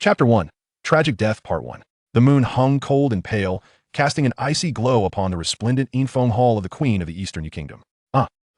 Chapter 1. Tragic Death Part 1. The moon hung cold and pale, casting an icy glow upon the resplendent Infeng hall of the Queen of the Eastern Kingdom.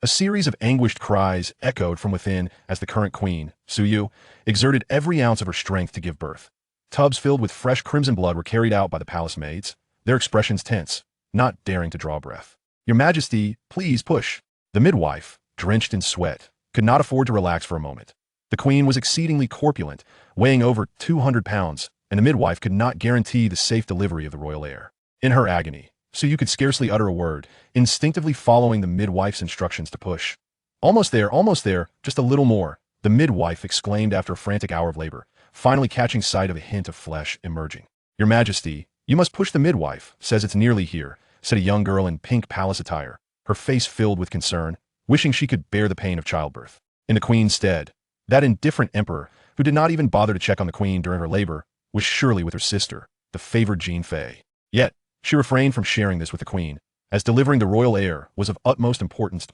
A series of anguished cries echoed from within as the current queen, Suyu, exerted every ounce of her strength to give birth. Tubs filled with fresh crimson blood were carried out by the palace maids, their expressions tense, not daring to draw breath. "Your Majesty, please push." The midwife, drenched in sweat, could not afford to relax for a moment. The queen was exceedingly corpulent, weighing over 200 pounds, and the midwife could not guarantee the safe delivery of the royal heir. In her agony, Suyu could scarcely utter a word, instinctively following the midwife's instructions to push. Almost there, just a little more," the midwife exclaimed after a frantic hour of labor, finally catching sight of a hint of flesh emerging. "Your Majesty, you must push." "The midwife says it's nearly here," said a young girl in pink palace attire, her face filled with concern, wishing she could bear the pain of childbirth. In the queen's stead, that indifferent emperor, who did not even bother to check on the queen during her labor, was surely with her sister, the favored Jean Fei. Yet, she refrained from sharing this with the queen, as delivering the royal heir was of utmost importance.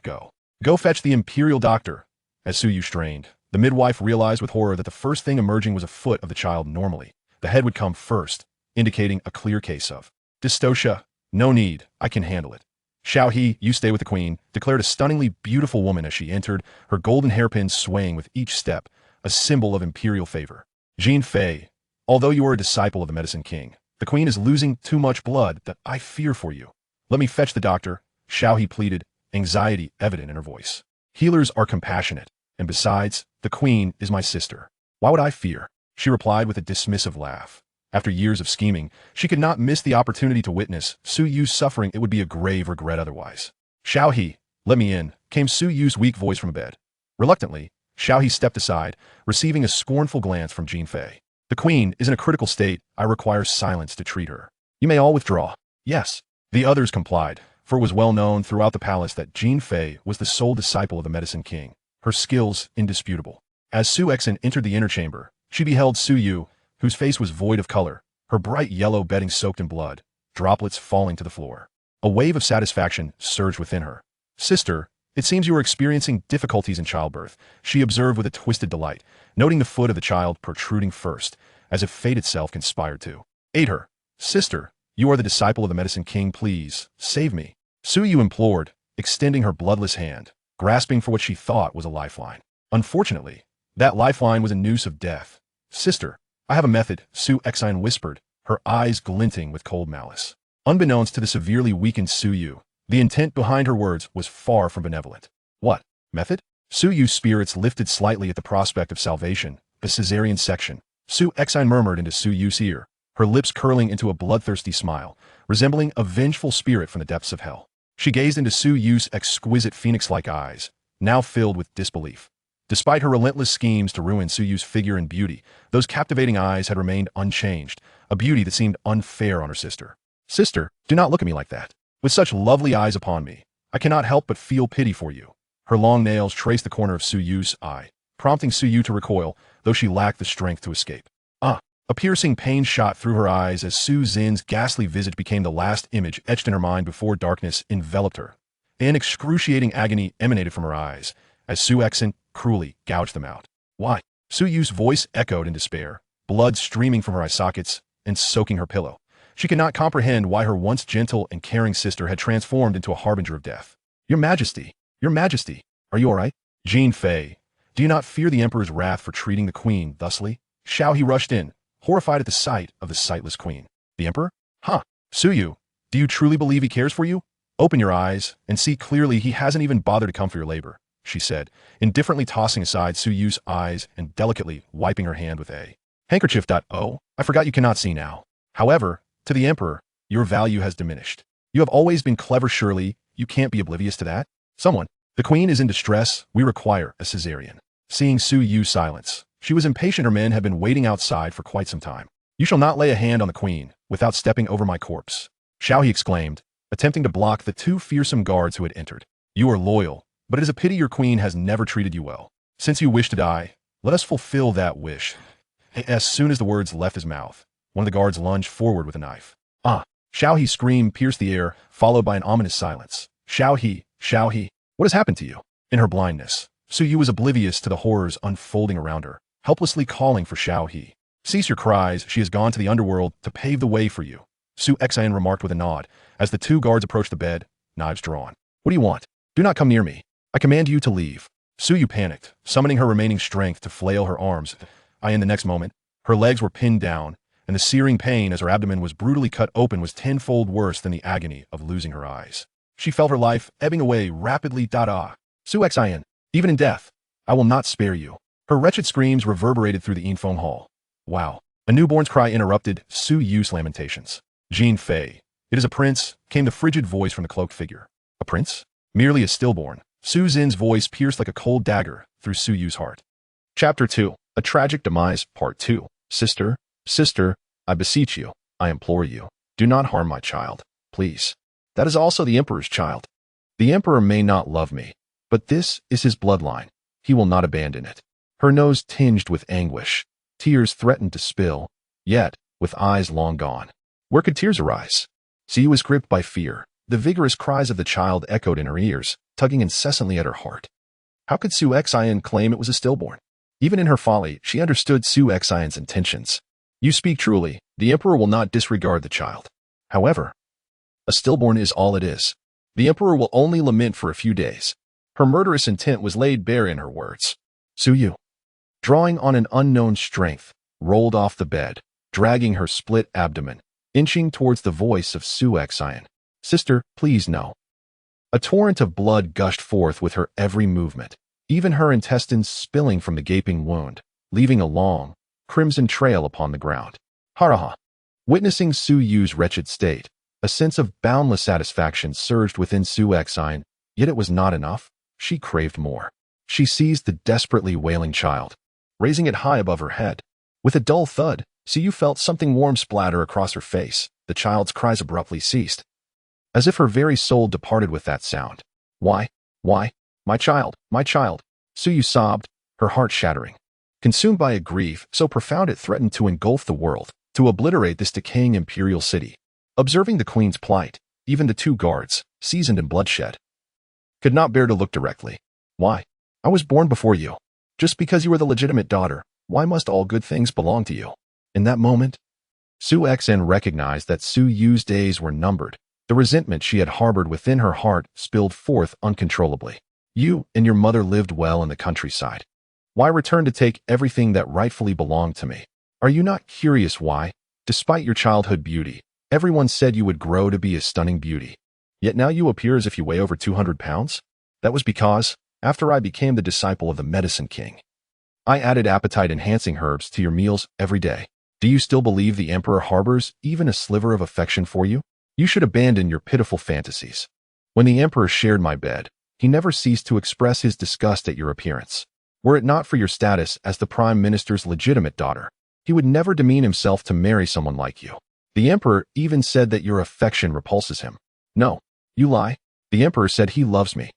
Go fetch the imperial doctor." As Suyu strained, the midwife realized with horror that the first thing emerging was a foot of the child. Normally, the head would come first, indicating a clear case of dystocia. "No need, I can handle it." "Xiao He, you stay with the queen," declared a stunningly beautiful woman as she entered, her golden hairpins swaying with each step, a symbol of imperial favor. "Jean Fei, although you are a disciple of the Medicine King, the queen is losing too much blood that I fear for you. Let me fetch the doctor," Xiao He pleaded, anxiety evident in her voice. "Healers are compassionate, and besides, the queen is my sister. Why would I fear?" she replied with a dismissive laugh. After years of scheming, she could not miss the opportunity to witness Su Yu's suffering. It would be a grave regret otherwise. "Xiao He, let me in," came Su Yu's weak voice from bed. Reluctantly, Xiao He stepped aside, receiving a scornful glance from Jean Fei. "The queen is in a critical state. I require silence to treat her. You may all withdraw." "Yes." The others complied, for it was well known throughout the palace that Jean Fei was the sole disciple of the Medicine King, her skills indisputable. As Su Exin entered the inner chamber, she beheld Su Yu, whose face was void of color, her bright yellow bedding soaked in blood, droplets falling to the floor. A wave of satisfaction surged within her. "Sister, it seems you are experiencing difficulties in childbirth," she observed with a twisted delight, noting the foot of the child protruding first, as if fate itself conspired to aid her. "Sister, you are the disciple of the Medicine King. Please, save me," Su Yu implored, extending her bloodless hand, grasping for what she thought was a lifeline. Unfortunately, that lifeline was a noose of death. "Sister, I have a method," Su Exin whispered, her eyes glinting with cold malice. Unbeknownst to the severely weakened Su Yu, the intent behind her words was far from benevolent. "What method?" Su Yu's spirits lifted slightly at the prospect of salvation, a caesarean section. Su Exin murmured into Su Yu's ear, her lips curling into a bloodthirsty smile, resembling a vengeful spirit from the depths of hell. She gazed into Su Yu's exquisite phoenix-like eyes, now filled with disbelief. Despite her relentless schemes to ruin Su Yu's figure and beauty, those captivating eyes had remained unchanged, a beauty that seemed unfair on her sister. "Sister, do not look at me like that. With such lovely eyes upon me, I cannot help but feel pity for you." Her long nails traced the corner of Su Yu's eye, prompting Su Yu to recoil, though she lacked the strength to escape. A piercing pain shot through her eyes as Su Xin's ghastly visage became the last image etched in her mind before darkness enveloped her. An excruciating agony emanated from her eyes, as Su Exin cruelly gouged them out. "Why?" Su Yu's voice echoed in despair, blood streaming from her eye sockets and soaking her pillow. She could not comprehend why her once gentle and caring sister had transformed into a harbinger of death. Your Majesty, are you all right?" "Jean Fei, do you not fear the Emperor's wrath for treating the queen thusly?" Xiao He rushed in, horrified at the sight of the sightless queen. "The Emperor? Huh? Su Yu, do you truly believe he cares for you? Open your eyes and see clearly. He hasn't even bothered to come for your labor," she said, indifferently tossing aside Su Yu's eyes and delicately wiping her hand with a handkerchief. "Oh, I forgot you cannot see now. However, to the Emperor, your value has diminished. You have always been clever. Surely, you can't be oblivious to that." "Someone. The queen is in distress. We require a caesarean." Seeing Su Yu silence, she was impatient. Her men had been waiting outside for quite some time. "You shall not lay a hand on the queen without stepping over my corpse," Xiao He exclaimed, attempting to block the two fearsome guards who had entered. "You are loyal, but it is a pity your queen has never treated you well. Since you wish to die, let us fulfill that wish." As soon as the words left his mouth, one of the guards lunged forward with a knife. Xiao He's scream pierced the air, followed by an ominous silence. Xiao He, what has happened to you?" In her blindness, Su Yu was oblivious to the horrors unfolding around her, helplessly calling for Xiao He. Cease your cries, she has gone to the underworld to pave the way for you, Su Xian remarked with a nod, as the two guards approached the bed, knives drawn. What do you want? Do not come near me. I command you to leave. Su Yu panicked, summoning her remaining strength to flail her arms. In the next moment, her legs were pinned down, and the searing pain as her abdomen was brutally cut open was tenfold worse than the agony of losing her eyes. She felt her life ebbing away rapidly. Su Xian, even in death, I will not spare you. Her wretched screams reverberated through the Yinfeng Hall. Wow. A newborn's cry interrupted Su Yu's lamentations. Jean Fei. It is a prince, came the frigid voice from the cloaked figure. A prince? Merely a stillborn. Su Zin's voice pierced like a cold dagger through Su Yu's heart. Chapter 2. A Tragic Demise, Part 2. Sister, I beseech you, I implore you, do not harm my child, please. That is also the Emperor's child. The Emperor may not love me, but this is his bloodline. He will not abandon it. Her nose tinged with anguish. Tears threatened to spill, yet, with eyes long gone. Where could tears arise? Su was gripped by fear. The vigorous cries of the child echoed in her ears, tugging incessantly at her heart. How could Su Xian claim it was a stillborn? Even in her folly, she understood Su Xian's intentions. You speak truly, the Emperor will not disregard the child. However, a stillborn is all it is. The Emperor will only lament for a few days. Her murderous intent was laid bare in her words. Su Yu, drawing on an unknown strength, rolled off the bed, dragging her split abdomen, inching towards the voice of Su Xian. Sister, please no. A torrent of blood gushed forth with her every movement, even her intestines spilling from the gaping wound, leaving a long, crimson trail upon the ground. Haraha. Witnessing Su Yu's wretched state, a sense of boundless satisfaction surged within Su Xian, yet it was not enough. She craved more. She seized the desperately wailing child, raising it high above her head. With a dull thud, Su Yu felt something warm splatter across her face. The child's cries abruptly ceased, as if her very soul departed with that sound. Why? My child, Su Yu sobbed, her heart shattering. Consumed by a grief so profound it threatened to engulf the world, to obliterate this decaying imperial city. Observing the queen's plight, even the two guards, seasoned in bloodshed, could not bear to look directly. Why? I was born before you. Just because you were the legitimate daughter, why must all good things belong to you? In that moment, Su Xian recognized that Su Yu's days were numbered. The resentment she had harbored within her heart spilled forth uncontrollably. You and your mother lived well in the countryside. Why return to take everything that rightfully belonged to me? Are you not curious why, despite your childhood beauty, everyone said you would grow to be a stunning beauty? Yet now you appear as if you weigh over 200 pounds? That was because, after I became the disciple of the Medicine King, I added appetite-enhancing herbs to your meals every day. Do you still believe the Emperor harbors even a sliver of affection for you? You should abandon your pitiful fantasies. When the Emperor shared my bed, he never ceased to express his disgust at your appearance. Were it not for your status as the Prime Minister's legitimate daughter, he would never demean himself to marry someone like you. The Emperor even said that your affection repulses him. No, you lie. The Emperor said he loves me.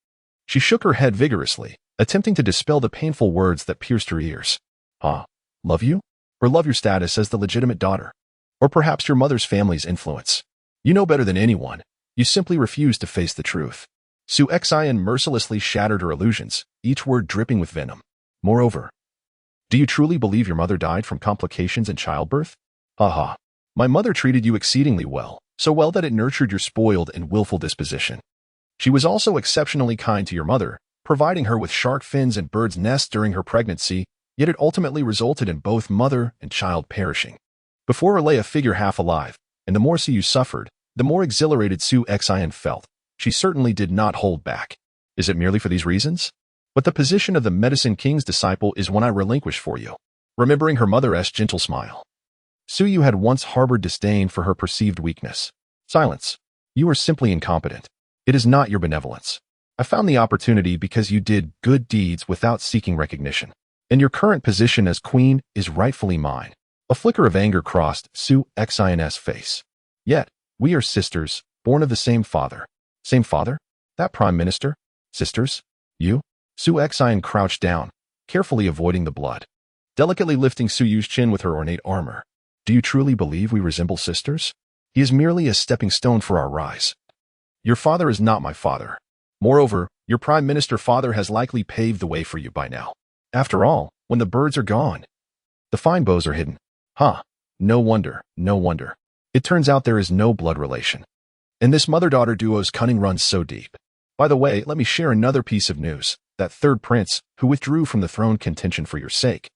She shook her head vigorously, attempting to dispel the painful words that pierced her ears. Love you? Or love your status as the legitimate daughter? Or perhaps your mother's family's influence? You know better than anyone. You simply refuse to face the truth. Su Xian mercilessly shattered her illusions, each word dripping with venom. Moreover, do you truly believe your mother died from complications in childbirth? My mother treated you exceedingly well, so well that it nurtured your spoiled and willful disposition. She was also exceptionally kind to your mother, providing her with shark fins and bird's nests during her pregnancy, yet it ultimately resulted in both mother and child perishing. Before her lay a figure half alive, and the more Su Yu suffered, the more exhilarated Su Xian felt. She certainly did not hold back. Is it merely for these reasons? But the position of the Medicine King's disciple is one I relinquish for you. Remembering her mother's gentle smile, Su Yu had once harbored disdain for her perceived weakness. Silence. You are simply incompetent. It is not your benevolence. I found the opportunity because you did good deeds without seeking recognition. And your current position as queen is rightfully mine. A flicker of anger crossed Su Xian's face. Yet, we are sisters, born of the same father. Same father? That prime minister? Sisters? You? Su Xian crouched down, carefully avoiding the blood, delicately lifting Su Yu's chin with her ornate armor. Do you truly believe we resemble sisters? He is merely a stepping stone for our rise. Your father is not my father. Moreover, your prime minister father has likely paved the way for you by now. After all, when the birds are gone, the fine bows are hidden. Huh. No wonder, no wonder. It turns out there is no blood relation. And this mother-daughter duo's cunning runs so deep. By the way, let me share another piece of news. That third prince, who withdrew from the throne contention for your sake,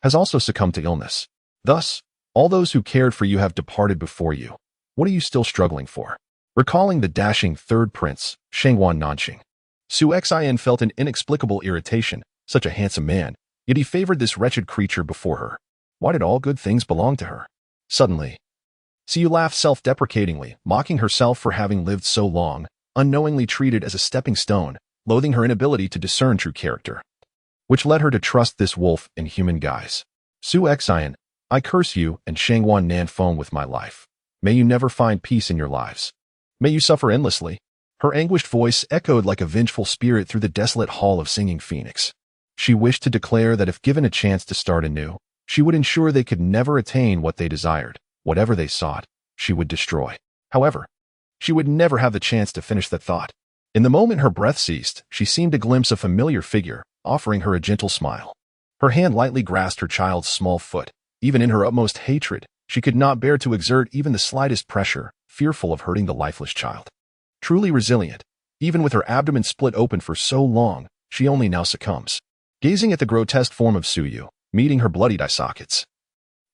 has also succumbed to illness. Thus, all those who cared for you have departed before you. What are you still struggling for? Recalling the dashing third prince, Shangwan Nanqing, Su Xin felt an inexplicable irritation. Such a handsome man, yet he favored this wretched creature before her. Why did all good things belong to her? Suddenly, Su laughed self-deprecatingly, mocking herself for having lived so long, unknowingly treated as a stepping stone, loathing her inability to discern true character, which led her to trust this wolf in human guise. Su Xian, I curse you and Shangwan Nanfeng with my life. May you never find peace in your lives. May you suffer endlessly. Her anguished voice echoed like a vengeful spirit through the desolate hall of Singing Phoenix. She wished to declare that if given a chance to start anew, she would ensure they could never attain what they desired. Whatever they sought, she would destroy. However, she would never have the chance to finish that thought. In the moment her breath ceased, she seemed to glimpse a familiar figure, offering her a gentle smile. Her hand lightly grasped her child's small foot. Even in her utmost hatred, she could not bear to exert even the slightest pressure, fearful of hurting the lifeless child. Truly resilient, even with her abdomen split open for so long, she only now succumbs. Gazing at the grotesque form of Suyu, meeting her bloodied eye sockets,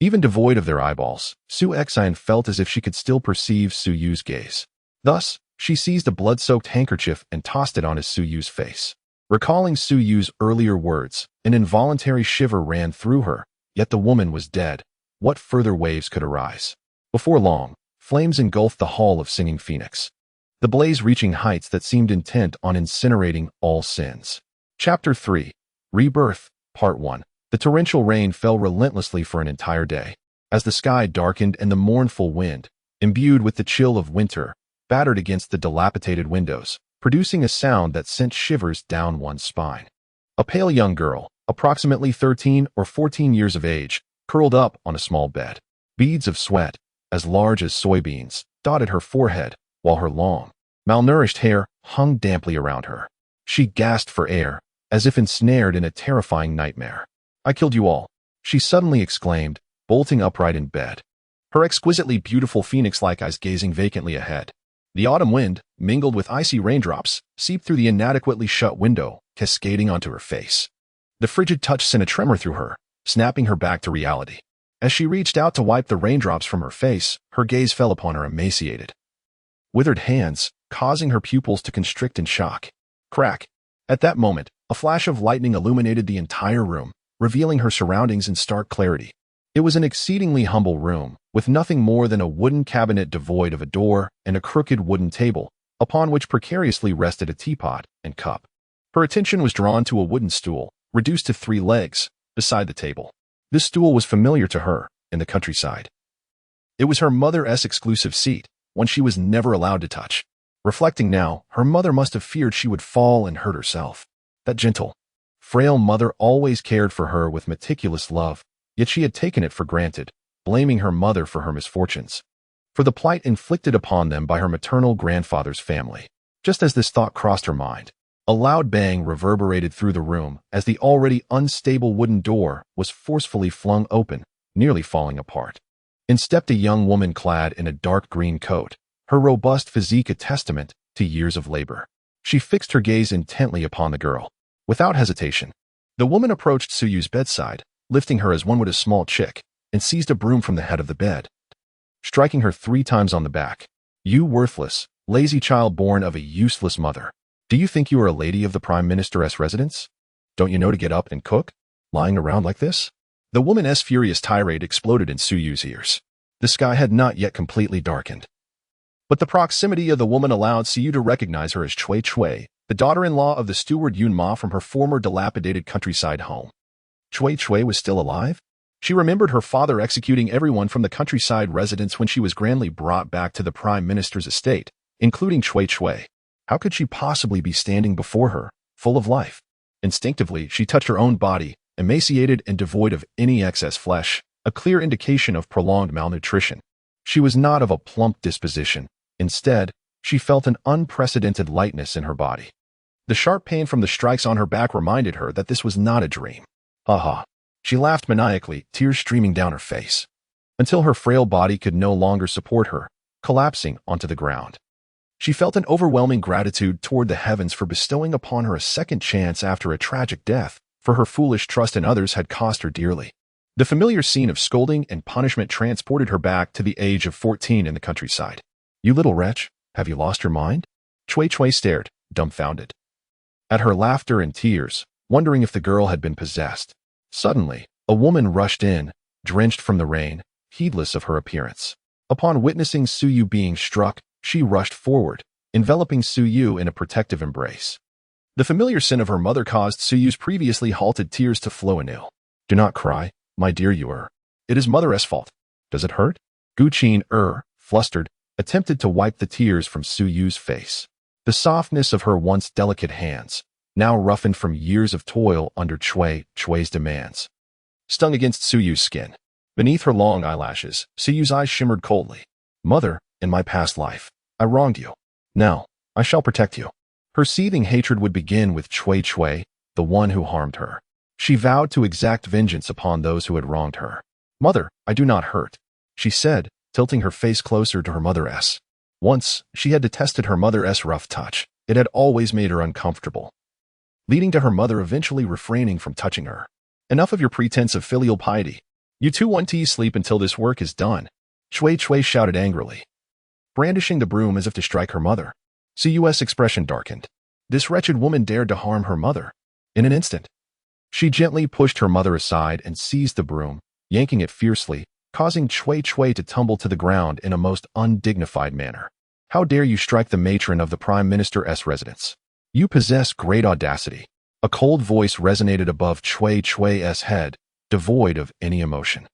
even devoid of their eyeballs, Su Xian felt as if she could still perceive Suyu's gaze. Thus, she seized a blood-soaked handkerchief and tossed it on his Suyu's face. Recalling Suyu's earlier words, an involuntary shiver ran through her, yet the woman was dead. What further waves could arise? Before long, flames engulfed the hall of Singing Phoenix, the blaze reaching heights that seemed intent on incinerating all sins. Chapter 3. Rebirth, Part 1. The torrential rain fell relentlessly for an entire day. As the sky darkened and the mournful wind, imbued with the chill of winter, battered against the dilapidated windows, producing a sound that sent shivers down one's spine. A pale young girl, approximately 13 or 14 years of age, curled up on a small bed. Beads of sweat, as large as soybeans, dotted her forehead, while her long, malnourished hair hung damply around her. She gasped for air, as if ensnared in a terrifying nightmare. I killed you all, she suddenly exclaimed, bolting upright in bed, her exquisitely beautiful phoenix-like eyes gazing vacantly ahead. The autumn wind, mingled with icy raindrops, seeped through the inadequately shut window, cascading onto her face. The frigid touch sent a tremor through her, snapping her back to reality. As she reached out to wipe the raindrops from her face, her gaze fell upon her emaciated, withered hands, causing her pupils to constrict in shock. Crack! At that moment, a flash of lightning illuminated the entire room, revealing her surroundings in stark clarity. It was an exceedingly humble room, with nothing more than a wooden cabinet devoid of a door and a crooked wooden table, upon which precariously rested a teapot and cup. Her attention was drawn to a wooden stool, reduced to 3 legs, beside the table. This stool was familiar to her, in the countryside. It was her mother's exclusive seat, one she was never allowed to touch. Reflecting now, her mother must have feared she would fall and hurt herself. That gentle, frail mother always cared for her with meticulous love, yet she had taken it for granted, blaming her mother for her misfortunes, for the plight inflicted upon them by her maternal grandfather's family. Just as this thought crossed her mind, a loud bang reverberated through the room as the already unstable wooden door was forcefully flung open, nearly falling apart. In stepped a young woman clad in a dark green coat, her robust physique a testament to years of labor. She fixed her gaze intently upon the girl. Without hesitation, the woman approached Suyu's bedside, lifting her as one would a small chick, and seized a broom from the head of the bed, striking her 3 times on the back. You worthless, lazy child born of a useless mother. Do you think you are a lady of the Prime Minister's residence? Don't you know to get up and cook, lying around like this? The woman's furious tirade exploded in Suyu's ears. The sky had not yet completely darkened, but the proximity of the woman allowed Suyu to recognize her as Cui Cui, the daughter-in-law of the steward Yun Ma from her former dilapidated countryside home. Cui Cui was still alive? She remembered her father executing everyone from the countryside residence when she was grandly brought back to the Prime Minister's estate, including Cui Cui. How could she possibly be standing before her, full of life? Instinctively, she touched her own body, emaciated and devoid of any excess flesh, a clear indication of prolonged malnutrition. She was not of a plump disposition. Instead, she felt an unprecedented lightness in her body. The sharp pain from the strikes on her back reminded her that this was not a dream. Ha ha. She laughed maniacally, tears streaming down her face. until her frail body could no longer support her, collapsing onto the ground. She felt an overwhelming gratitude toward the heavens for bestowing upon her a second chance after a tragic death, for her foolish trust in others had cost her dearly. The familiar scene of scolding and punishment transported her back to the age of 14 in the countryside. "You little wretch, have you lost your mind?" Chui stared, dumbfounded, at her laughter and tears, wondering if the girl had been possessed. Suddenly, a woman rushed in, drenched from the rain, heedless of her appearance. Upon witnessing Suyu being struck, she rushed forward, enveloping Suyu in a protective embrace. The familiar sin of her mother caused Suyu's previously halted tears to flow anew. "Do not cry, my dear Yuer. It is Mother's fault. Does it hurt?" Guqin, flustered, attempted to wipe the tears from Suyu's face. The softness of her once delicate hands, now roughened from years of toil under Chui's demands, stung against Suyu's skin. Beneath her long eyelashes, Suyu's eyes shimmered coldly. "Mother, in my past life, I wronged you. Now, I shall protect you." Her seething hatred would begin with Chui, the one who harmed her. She vowed to exact vengeance upon those who had wronged her. "Mother, I do not hurt," she said, tilting her face closer to her mother's. Once, she had detested her mother's rough touch. It had always made her uncomfortable, leading to her mother eventually refraining from touching her. "Enough of your pretense of filial piety. You two want to sleep until this work is done," Chui shouted angrily, brandishing the broom as if to strike her mother. Suyu's expression darkened. This wretched woman dared to harm her mother. In an instant, she gently pushed her mother aside and seized the broom, yanking it fiercely, causing Chui to tumble to the ground in a most undignified manner. "How dare you strike the matron of the Prime Minister's residence? You possess great audacity." A cold voice resonated above Chui's head, devoid of any emotion.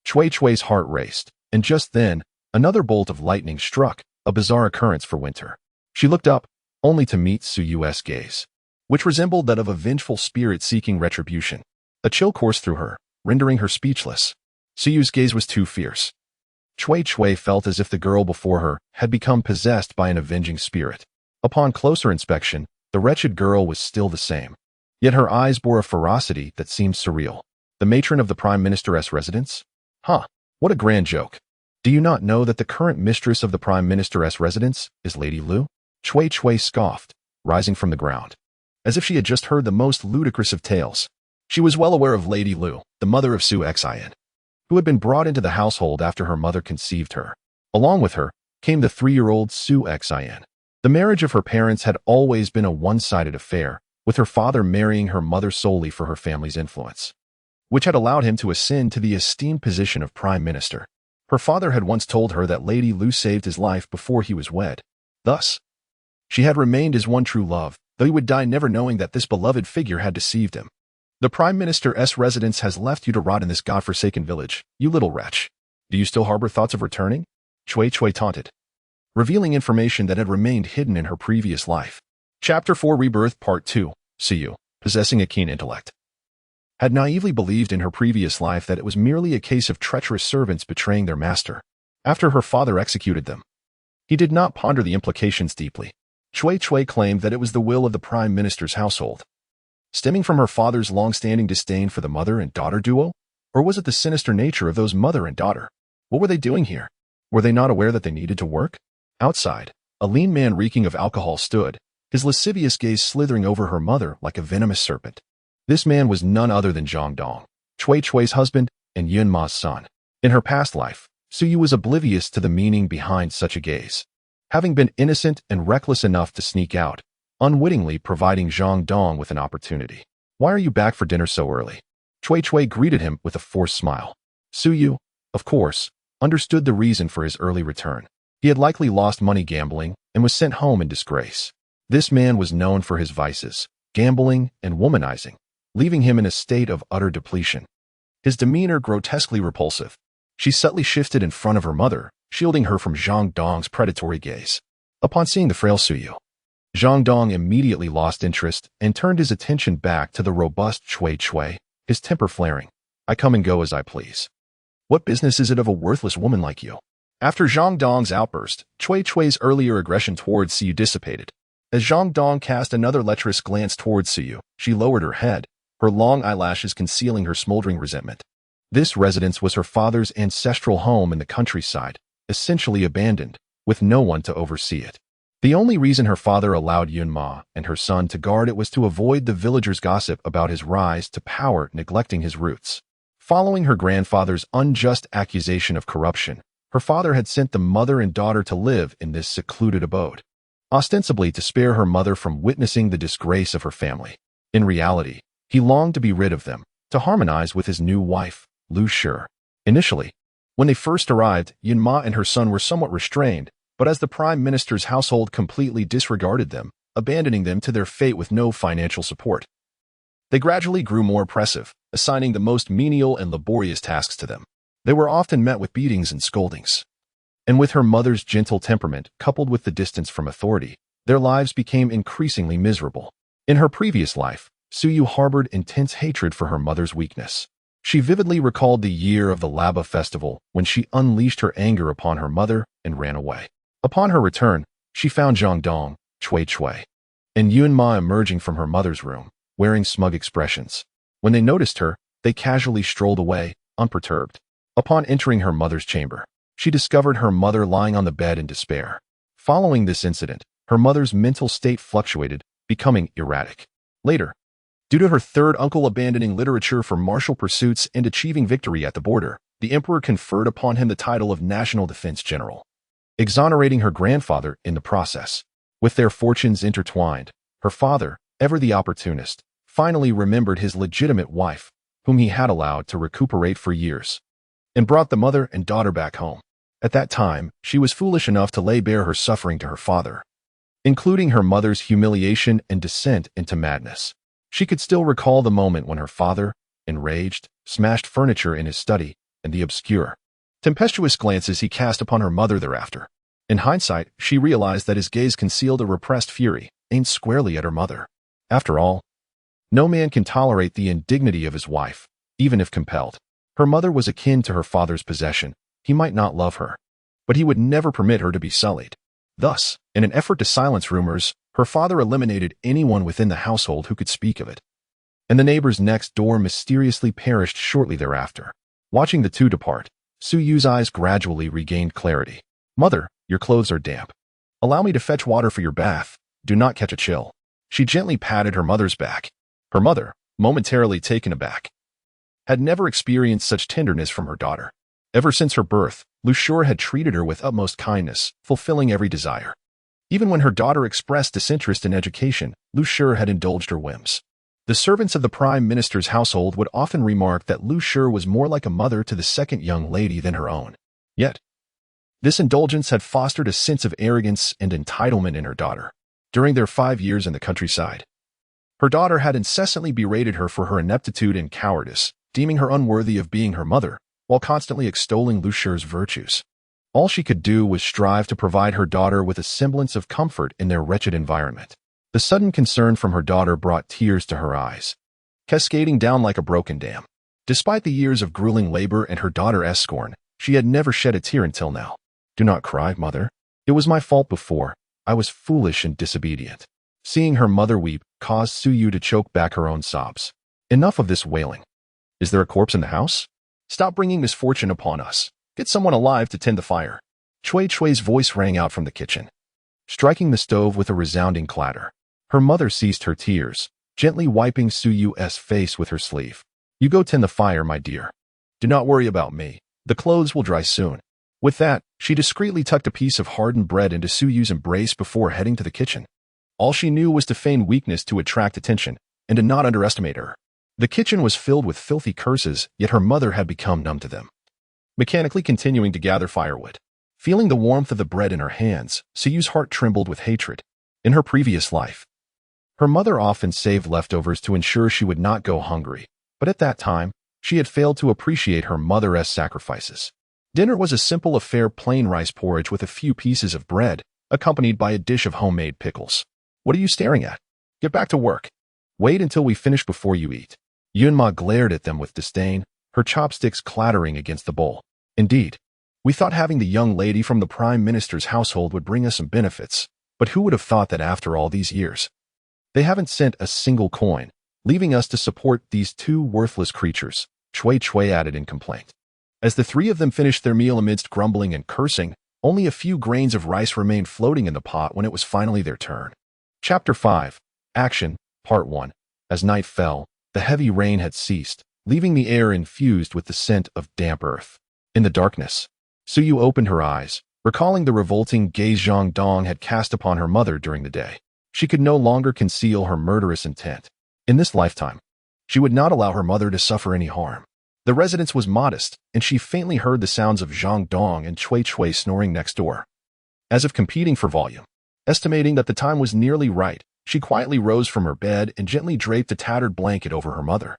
Chui's heart raced, and just then, another bolt of lightning struck, a bizarre occurrence for winter. She looked up, only to meet Suyu's gaze, which resembled that of a vengeful spirit seeking retribution. A chill coursed through her, rendering her speechless. Suyu's gaze was too fierce. Chui felt as if the girl before her had become possessed by an avenging spirit. Upon closer inspection, the wretched girl was still the same. Yet her eyes bore a ferocity that seemed surreal. "The matron of the Prime Minister's residence? Huh, what a grand joke. Do you not know that the current mistress of the Prime Minister's residence is Lady Lu?" Chui scoffed, rising from the ground, as if she had just heard the most ludicrous of tales. She was well aware of Lady Lu, the mother of Su Xian, who had been brought into the household after her mother conceived her. Along with her came the 3-year-old Su Xian. The marriage of her parents had always been a one-sided affair, with her father marrying her mother solely for her family's influence, which had allowed him to ascend to the esteemed position of Prime Minister. Her father had once told her that Lady Lu saved his life before he was wed. Thus, she had remained his one true love, though he would die never knowing that this beloved figure had deceived him. "The Prime Minister's residence has left you to rot in this godforsaken village, you little wretch. Do you still harbor thoughts of returning?" Chui taunted, revealing information that had remained hidden in her previous life. Chapter 4 Rebirth Part 2 Suyu, possessing a keen intellect, had naively believed in her previous life that it was merely a case of treacherous servants betraying their master after her father executed them. He did not ponder the implications deeply. Chui claimed that it was the will of the Prime Minister's household, stemming from her father's long-standing disdain for the mother and daughter duo? Or was it the sinister nature of those mother and daughter? What were they doing here? Were they not aware that they needed to work? Outside, a lean man reeking of alcohol stood, his lascivious gaze slithering over her mother like a venomous serpent. This man was none other than Zhang Dong, Chui's husband and Yun Ma's son. In her past life, Suyu was oblivious to the meaning behind such a gaze, having been innocent and reckless enough to sneak out, unwittingly providing Zhang Dong with an opportunity. "Why are you back for dinner so early?" Chui greeted him with a forced smile. Suyu, of course, understood the reason for his early return. He had likely lost money gambling and was sent home in disgrace. This man was known for his vices, gambling and womanizing, leaving him in a state of utter depletion. His demeanor grotesquely repulsive. She subtly shifted in front of her mother, shielding her from Zhang Dong's predatory gaze. Upon seeing the frail Suyu, Zhang Dong immediately lost interest and turned his attention back to the robust Chui, his temper flaring. "I come and go as I please. What business is it of a worthless woman like you?" After Zhang Dong's outburst, Chui's earlier aggression towards Suyu dissipated. As Zhang Dong cast another lecherous glance towards Suyu, she lowered her head, her long eyelashes concealing her smoldering resentment. This residence was her father's ancestral home in the countryside, essentially abandoned, with no one to oversee it. The only reason her father allowed Yunma and her son to guard it was to avoid the villagers' gossip about his rise to power neglecting his roots. Following her grandfather's unjust accusation of corruption, her father had sent the mother and daughter to live in this secluded abode, ostensibly to spare her mother from witnessing the disgrace of her family. In reality, he longed to be rid of them, to harmonize with his new wife, Lu Shi. Initially, when they first arrived, Yunma and her son were somewhat restrained, but as the prime minister's household completely disregarded them, abandoning them to their fate with no financial support, they gradually grew more oppressive, assigning the most menial and laborious tasks to them. They were often met with beatings and scoldings. And with her mother's gentle temperament, coupled with the distance from authority, their lives became increasingly miserable. In her previous life, Suyu harbored intense hatred for her mother's weakness. She vividly recalled the year of the Laba festival when she unleashed her anger upon her mother and ran away. Upon her return, she found Zhangdong, Cui, and Yunma emerging from her mother's room, wearing smug expressions. When they noticed her, they casually strolled away, unperturbed. Upon entering her mother's chamber, she discovered her mother lying on the bed in despair. Following this incident, her mother's mental state fluctuated, becoming erratic. Later, due to her third uncle abandoning literature for martial pursuits and achieving victory at the border, the emperor conferred upon him the title of National Defense General, exonerating her grandfather in the process. With their fortunes intertwined, her father, ever the opportunist, finally remembered his legitimate wife, whom he had allowed to recuperate for years, and brought the mother and daughter back home. At that time, she was foolish enough to lay bare her suffering to her father, including her mother's humiliation and descent into madness. She could still recall the moment when her father, enraged, smashed furniture in his study and the obscure, tempestuous glances he cast upon her mother thereafter. In hindsight, she realized that his gaze concealed a repressed fury, aimed squarely at her mother. After all, no man can tolerate the indignity of his wife, even if compelled. Her mother was akin to her father's possession. He might not love her, but he would never permit her to be sullied. Thus, in an effort to silence rumors, her father eliminated anyone within the household who could speak of it. And the neighbors next door mysteriously perished shortly thereafter. Watching the two depart, Suyu's eyes gradually regained clarity. "Mother, your clothes are damp. Allow me to fetch water for your bath. Do not catch a chill." She gently patted her mother's back. Her mother, momentarily taken aback, had never experienced such tenderness from her daughter. Ever since her birth, Lu Shi had treated her with utmost kindness, fulfilling every desire. Even when her daughter expressed disinterest in education, Lu Shi had indulged her whims. The servants of the prime minister's household would often remark that Lu Shi was more like a mother to the second young lady than her own. Yet, this indulgence had fostered a sense of arrogance and entitlement in her daughter. During their 5 years in the countryside, her daughter had incessantly berated her for her ineptitude and cowardice, deeming her unworthy of being her mother, while constantly extolling Lu Shi's virtues. All she could do was strive to provide her daughter with a semblance of comfort in their wretched environment. The sudden concern from her daughter brought tears to her eyes, cascading down like a broken dam. Despite the years of grueling labor and her daughter's scorn, she had never shed a tear until now. "Do not cry, mother. It was my fault before. I was foolish and disobedient." Seeing her mother weep caused Suyu to choke back her own sobs. "Enough of this wailing. Is there a corpse in the house? Stop bringing misfortune upon us. Get someone alive to tend the fire." Chui's voice rang out from the kitchen, striking the stove with a resounding clatter. Her mother ceased her tears, gently wiping Suyu's face with her sleeve. "You go tend the fire, my dear. Do not worry about me. The clothes will dry soon." With that, she discreetly tucked a piece of hardened bread into Suyu's embrace before heading to the kitchen. All she knew was to feign weakness to attract attention, and to not underestimate her. The kitchen was filled with filthy curses, yet her mother had become numb to them. Mechanically continuing to gather firewood, feeling the warmth of the bread in her hands, Suyu's heart trembled with hatred. In her previous life, her mother often saved leftovers to ensure she would not go hungry, but at that time, she had failed to appreciate her mother's sacrifices. Dinner was a simple affair: plain rice porridge with a few pieces of bread, accompanied by a dish of homemade pickles. "What are you staring at? Get back to work. Wait until we finish before you eat." Yunma glared at them with disdain, her chopsticks clattering against the bowl. "Indeed, we thought having the young lady from the prime minister's household would bring us some benefits, but who would have thought that after all these years, they haven't sent a single coin, leaving us to support these two worthless creatures." Chui added in complaint. As the three of them finished their meal amidst grumbling and cursing, only a few grains of rice remained floating in the pot when it was finally their turn. Chapter 5. Action, Part 1. As night fell, the heavy rain had ceased, leaving the air infused with the scent of damp earth. In the darkness, Suyu opened her eyes, recalling the revolting gaze Zhang Dong had cast upon her mother during the day. She could no longer conceal her murderous intent. In this lifetime, she would not allow her mother to suffer any harm. The residence was modest, and she faintly heard the sounds of Zhang Dong and Chui snoring next door. As if competing for volume, estimating that the time was nearly right, she quietly rose from her bed and gently draped a tattered blanket over her mother.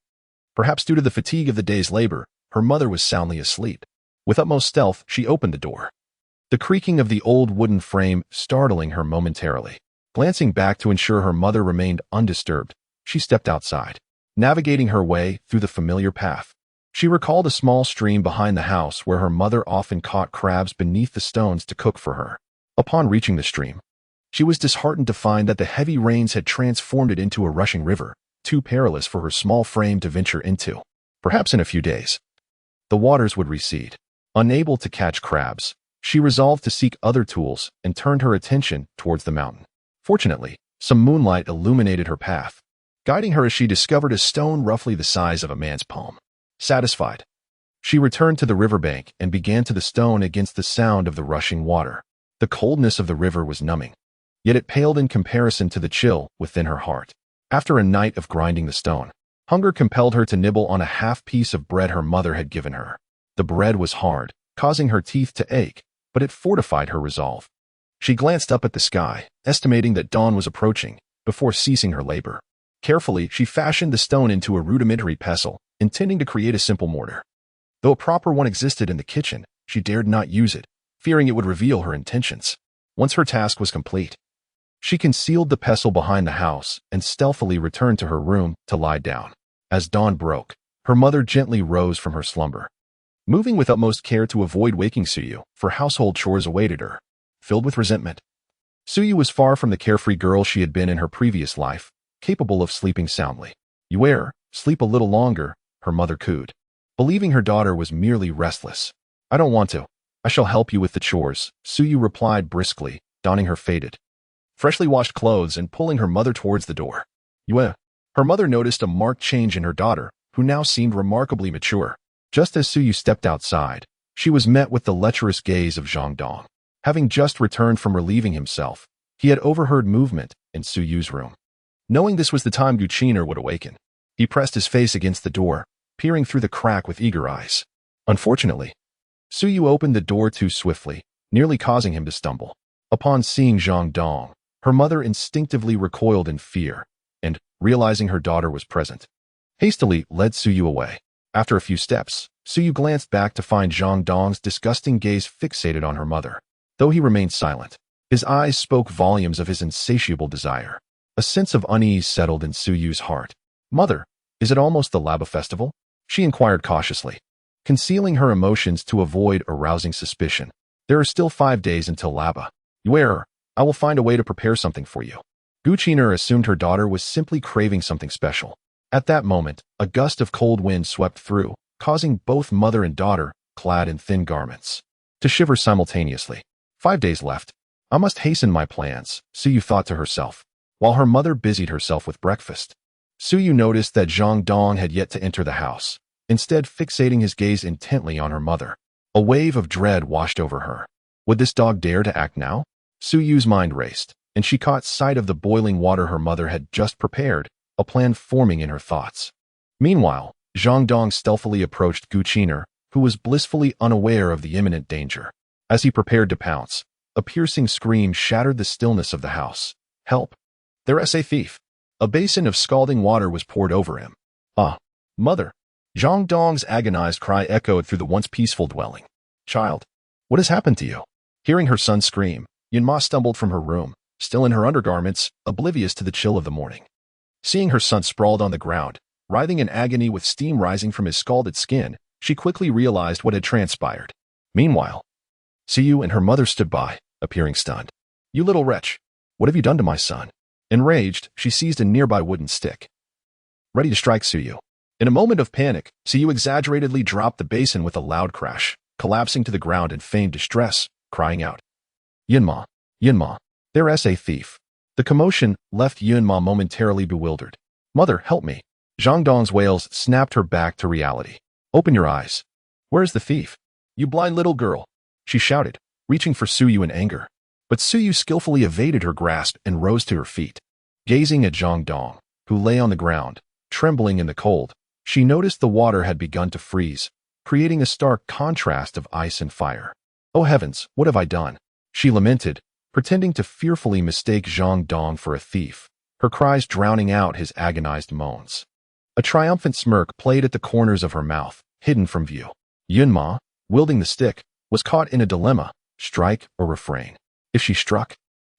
Perhaps due to the fatigue of the day's labor, her mother was soundly asleep. With utmost stealth, she opened the door, the creaking of the old wooden frame startling her momentarily. Glancing back to ensure her mother remained undisturbed, she stepped outside. Navigating her way through the familiar path, she recalled a small stream behind the house where her mother often caught crabs beneath the stones to cook for her. Upon reaching the stream, she was disheartened to find that the heavy rains had transformed it into a rushing river, too perilous for her small frame to venture into. Perhaps in a few days, the waters would recede. Unable to catch crabs, she resolved to seek other tools and turned her attention towards the mountain. Fortunately, some moonlight illuminated her path, guiding her as she discovered a stone roughly the size of a man's palm. Satisfied, she returned to the riverbank and began to the stone against the sound of the rushing water. The coldness of the river was numbing, yet it paled in comparison to the chill within her heart. After a night of grinding the stone, hunger compelled her to nibble on a half piece of bread her mother had given her. The bread was hard, causing her teeth to ache, but it fortified her resolve. She glanced up at the sky, estimating that dawn was approaching, before ceasing her labor. Carefully, she fashioned the stone into a rudimentary pestle, intending to create a simple mortar. Though a proper one existed in the kitchen, she dared not use it, fearing it would reveal her intentions. Once her task was complete, she concealed the pestle behind the house and stealthily returned to her room to lie down. As dawn broke, her mother gently rose from her slumber, moving with utmost care to avoid waking Suyu, for household chores awaited her. Filled with resentment, Suyu was far from the carefree girl she had been in her previous life, capable of sleeping soundly. "You sleep a little longer," her mother cooed, believing her daughter was merely restless. "I don't want to. I shall help you with the chores," Suyu replied briskly, donning her faded, freshly washed clothes and pulling her mother towards the door. "You Her mother noticed a marked change in her daughter, who now seemed remarkably mature. Just as Suyu stepped outside, she was met with the lecherous gaze of Zhang Dong. Having just returned from relieving himself, he had overheard movement in Suyu's room. Knowing this was the time Guchiner would awaken, he pressed his face against the door, peering through the crack with eager eyes. Unfortunately, Suyu opened the door too swiftly, nearly causing him to stumble. Upon seeing Zhang Dong, her mother instinctively recoiled in fear, and, realizing her daughter was present, hastily led Suyu away. After a few steps, Suyu glanced back to find Zhang Dong's disgusting gaze fixated on her mother. Though he remained silent, his eyes spoke volumes of his insatiable desire. A sense of unease settled in Suyu's heart. "Mother, is it almost the Laba festival?" she inquired cautiously, concealing her emotions to avoid arousing suspicion. "There are still 5 days until Laba. I will find a way to prepare something for you." Guchiner assumed her daughter was simply craving something special. At that moment, a gust of cold wind swept through, causing both mother and daughter, clad in thin garments, to shiver simultaneously. 5 days left. I must hasten my plans, Suyu thought to herself, while her mother busied herself with breakfast. Suyu noticed that Zhang Dong had yet to enter the house, instead fixating his gaze intently on her mother. A wave of dread washed over her. Would this dog dare to act now? Suyu's mind raced, and she caught sight of the boiling water her mother had just prepared, a plan forming in her thoughts. Meanwhile, Zhang Dong stealthily approached Guchiner, who was blissfully unaware of the imminent danger. As he prepared to pounce, a piercing scream shattered the stillness of the house. "Help! There's a thief!" A basin of scalding water was poured over him. "Ah, mother!" Zhang Dong's agonized cry echoed through the once peaceful dwelling. "Child, what has happened to you?" Hearing her son scream, Yinma stumbled from her room, still in her undergarments, oblivious to the chill of the morning. Seeing her son sprawled on the ground, writhing in agony with steam rising from his scalded skin, she quickly realized what had transpired. Meanwhile, Suyu and her mother stood by, appearing stunned. "You little wretch! What have you done to my son?" Enraged, she seized a nearby wooden stick, ready to strike Suyu. In a moment of panic, Siyu exaggeratedly dropped the basin with a loud crash, collapsing to the ground in feigned distress, crying out, Yunma, Yunma, there's a thief. The commotion left Yunma momentarily bewildered. Mother, help me. Zhang Dong's wails snapped her back to reality. Open your eyes. Where's the thief? You blind little girl, she shouted, reaching for Suyu in anger. But Suyu skillfully evaded her grasp and rose to her feet. Gazing at Zhang Dong, who lay on the ground, trembling in the cold, she noticed the water had begun to freeze, creating a stark contrast of ice and fire. Oh heavens, what have I done? She lamented, pretending to fearfully mistake Zhang Dong for a thief, her cries drowning out his agonized moans. A triumphant smirk played at the corners of her mouth, hidden from view. Yunma, wielding the stick, was caught in a dilemma, strike or refrain. If she struck,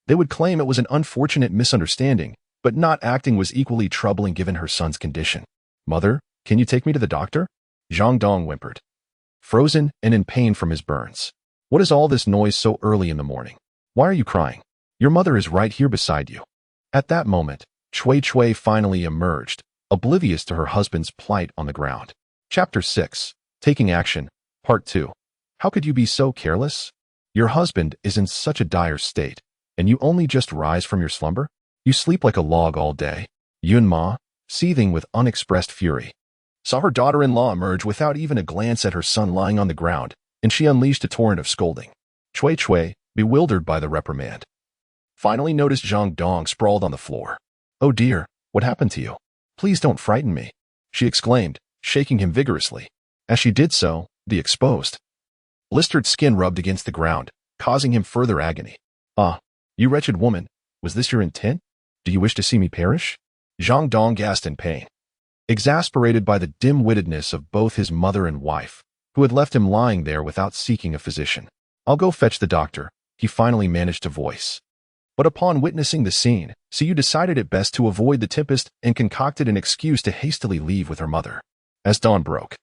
they would claim it was an unfortunate misunderstanding, but not acting was equally troubling given her son's condition. Mother, can you take me to the doctor? Zhang Dong whimpered, frozen and in pain from his burns. What is all this noise so early in the morning? Why are you crying? Your mother is right here beside you. At that moment, Cui finally emerged, oblivious to her husband's plight on the ground. Chapter 6. Taking Action, Part 2. How could you be so careless? Your husband is in such a dire state, and you only just rise from your slumber? You sleep like a log all day. Yunma, seething with unexpressed fury, saw her daughter-in-law emerge without even a glance at her son lying on the ground, and she unleashed a torrent of scolding. Cui, bewildered by the reprimand, finally noticed Zhang Dong sprawled on the floor. Oh dear, what happened to you? Please don't frighten me, she exclaimed, shaking him vigorously. As she did so, the exposed, blistered skin rubbed against the ground, causing him further agony. Ah, you wretched woman, was this your intent? Do you wish to see me perish? Zhang Dong gasped in pain, exasperated by the dim-wittedness of both his mother and wife, who had left him lying there without seeking a physician. I'll go fetch the doctor, he finally managed to voice. But upon witnessing the scene, Siyu decided it best to avoid the tempest and concocted an excuse to hastily leave with her mother. As dawn broke,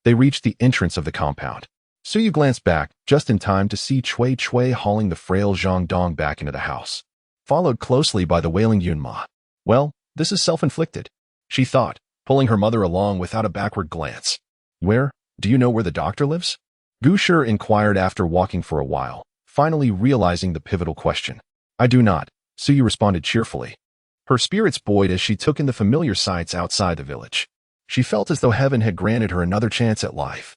they reached the entrance of the compound. Siyu glanced back just in time to see Cui hauling the frail Zhang Dong back into the house, followed closely by the wailing Yunma. Well, this is self-inflicted, she thought, pulling her mother along without a backward glance. Do you know where the doctor lives? Gu Shi inquired after walking for a while, finally realizing the pivotal question. I do not, Siyu responded cheerfully. Her spirits buoyed as she took in the familiar sights outside the village. She felt as though heaven had granted her another chance at life.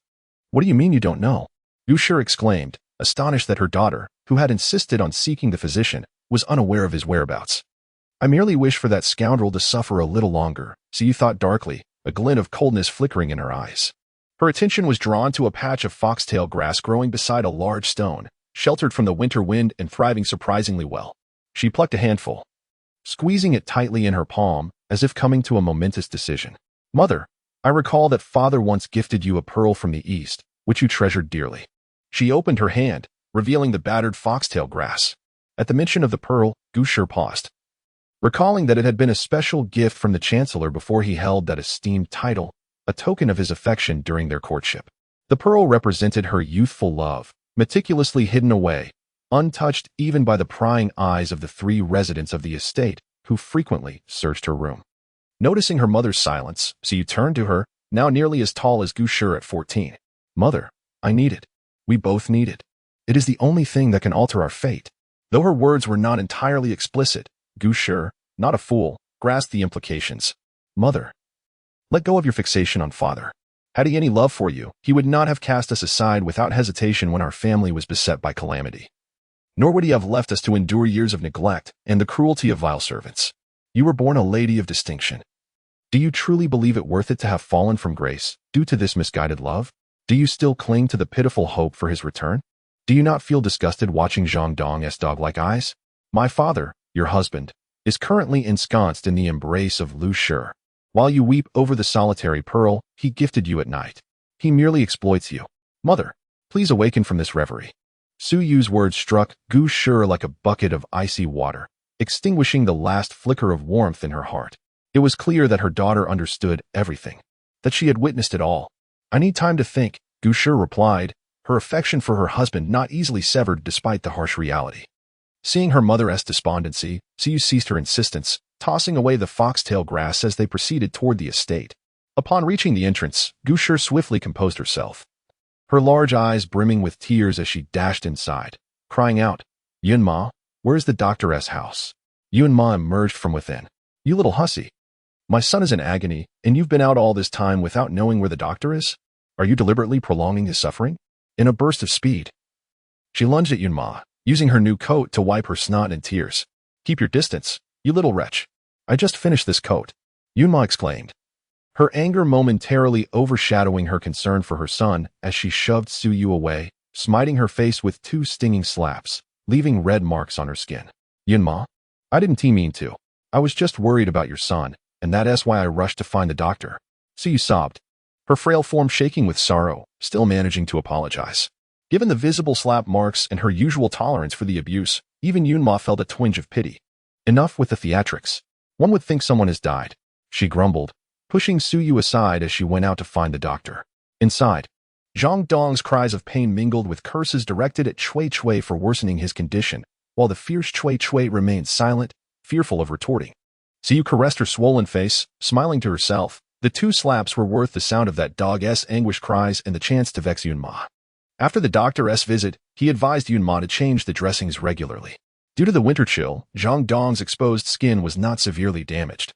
What do you mean you don't know? Gu Shi exclaimed, astonished that her daughter, who had insisted on seeking the physician, was unaware of his whereabouts. I merely wish for that scoundrel to suffer a little longer, Siyu thought darkly, a glint of coldness flickering in her eyes. Her attention was drawn to a patch of foxtail grass growing beside a large stone, sheltered from the winter wind and thriving surprisingly well. She plucked a handful, squeezing it tightly in her palm, as if coming to a momentous decision. Mother, I recall that father once gifted you a pearl from the east, which you treasured dearly. She opened her hand, revealing the battered foxtail grass. At the mention of the pearl, Gu Shi paused, recalling that it had been a special gift from the Chancellor before he held that esteemed title, a token of his affection during their courtship. The pearl represented her youthful love, meticulously hidden away, untouched even by the prying eyes of the 3 residents of the estate, who frequently searched her room. Noticing her mother's silence, Siyu turned to her, now nearly as tall as Gu Shi at 14. Mother, I need it. We both need it. It is the only thing that can alter our fate. Though her words were not entirely explicit, Gu Shi, not a fool, grasped the implications. Mother, let go of your fixation on father. Had he any love for you, he would not have cast us aside without hesitation when our family was beset by calamity. Nor would he have left us to endure years of neglect and the cruelty of vile servants. You were born a lady of distinction. Do you truly believe it worth it to have fallen from grace due to this misguided love? Do you still cling to the pitiful hope for his return? Do you not feel disgusted watching Zhang Dong's dog-like eyes? My father, your husband, is currently ensconced in the embrace of Lu Shi. While you weep over the solitary pearl he gifted you at night, he merely exploits you. Mother, please awaken from this reverie. Suyu's words struck Gu Shi like a bucket of icy water, extinguishing the last flicker of warmth in her heart. It was clear that her daughter understood everything, that she had witnessed it all. I need time to think, Gu Shi replied, her affection for her husband not easily severed despite the harsh reality. Seeing her mother's despondency, Siyu ceased her insistence, tossing away the foxtail grass as they proceeded toward the estate. Upon reaching the entrance, Gusher swiftly composed herself, her large eyes brimming with tears as she dashed inside, crying out, "Yunma, where's the doctoress house?" Yunma emerged from within. "You little hussy. My son is in agony, and you've been out all this time without knowing where the doctor is? Are you deliberately prolonging his suffering?" In a burst of speed, she lunged at Yunma, using her new coat to wipe her snot and tears. "Keep your distance, you little wretch. I just finished this coat," Yunma exclaimed, her anger momentarily overshadowing her concern for her son as she shoved Suyu away, smiting her face with 2 stinging slaps, leaving red marks on her skin. "Yunma, I didn't mean to. I was just worried about your son, and that's why I rushed to find the doctor." Suyu sobbed, her frail form shaking with sorrow, still managing to apologize. Given the visible slap marks and her usual tolerance for the abuse, even Yunma felt a twinge of pity. "Enough with the theatrics. One would think someone has died," she grumbled, pushing Suyu aside as she went out to find the doctor. Inside, Zhang Dong's cries of pain mingled with curses directed at Cui Cui for worsening his condition, while the fierce Cui Cui remained silent, fearful of retorting. Suyu caressed her swollen face, smiling to herself. The 2 slaps were worth the sound of that dog's anguished cries and the chance to vex Yunma. After the doctor's visit, he advised Yunma to change the dressings regularly. Due to the winter chill, Zhang Dong's exposed skin was not severely damaged,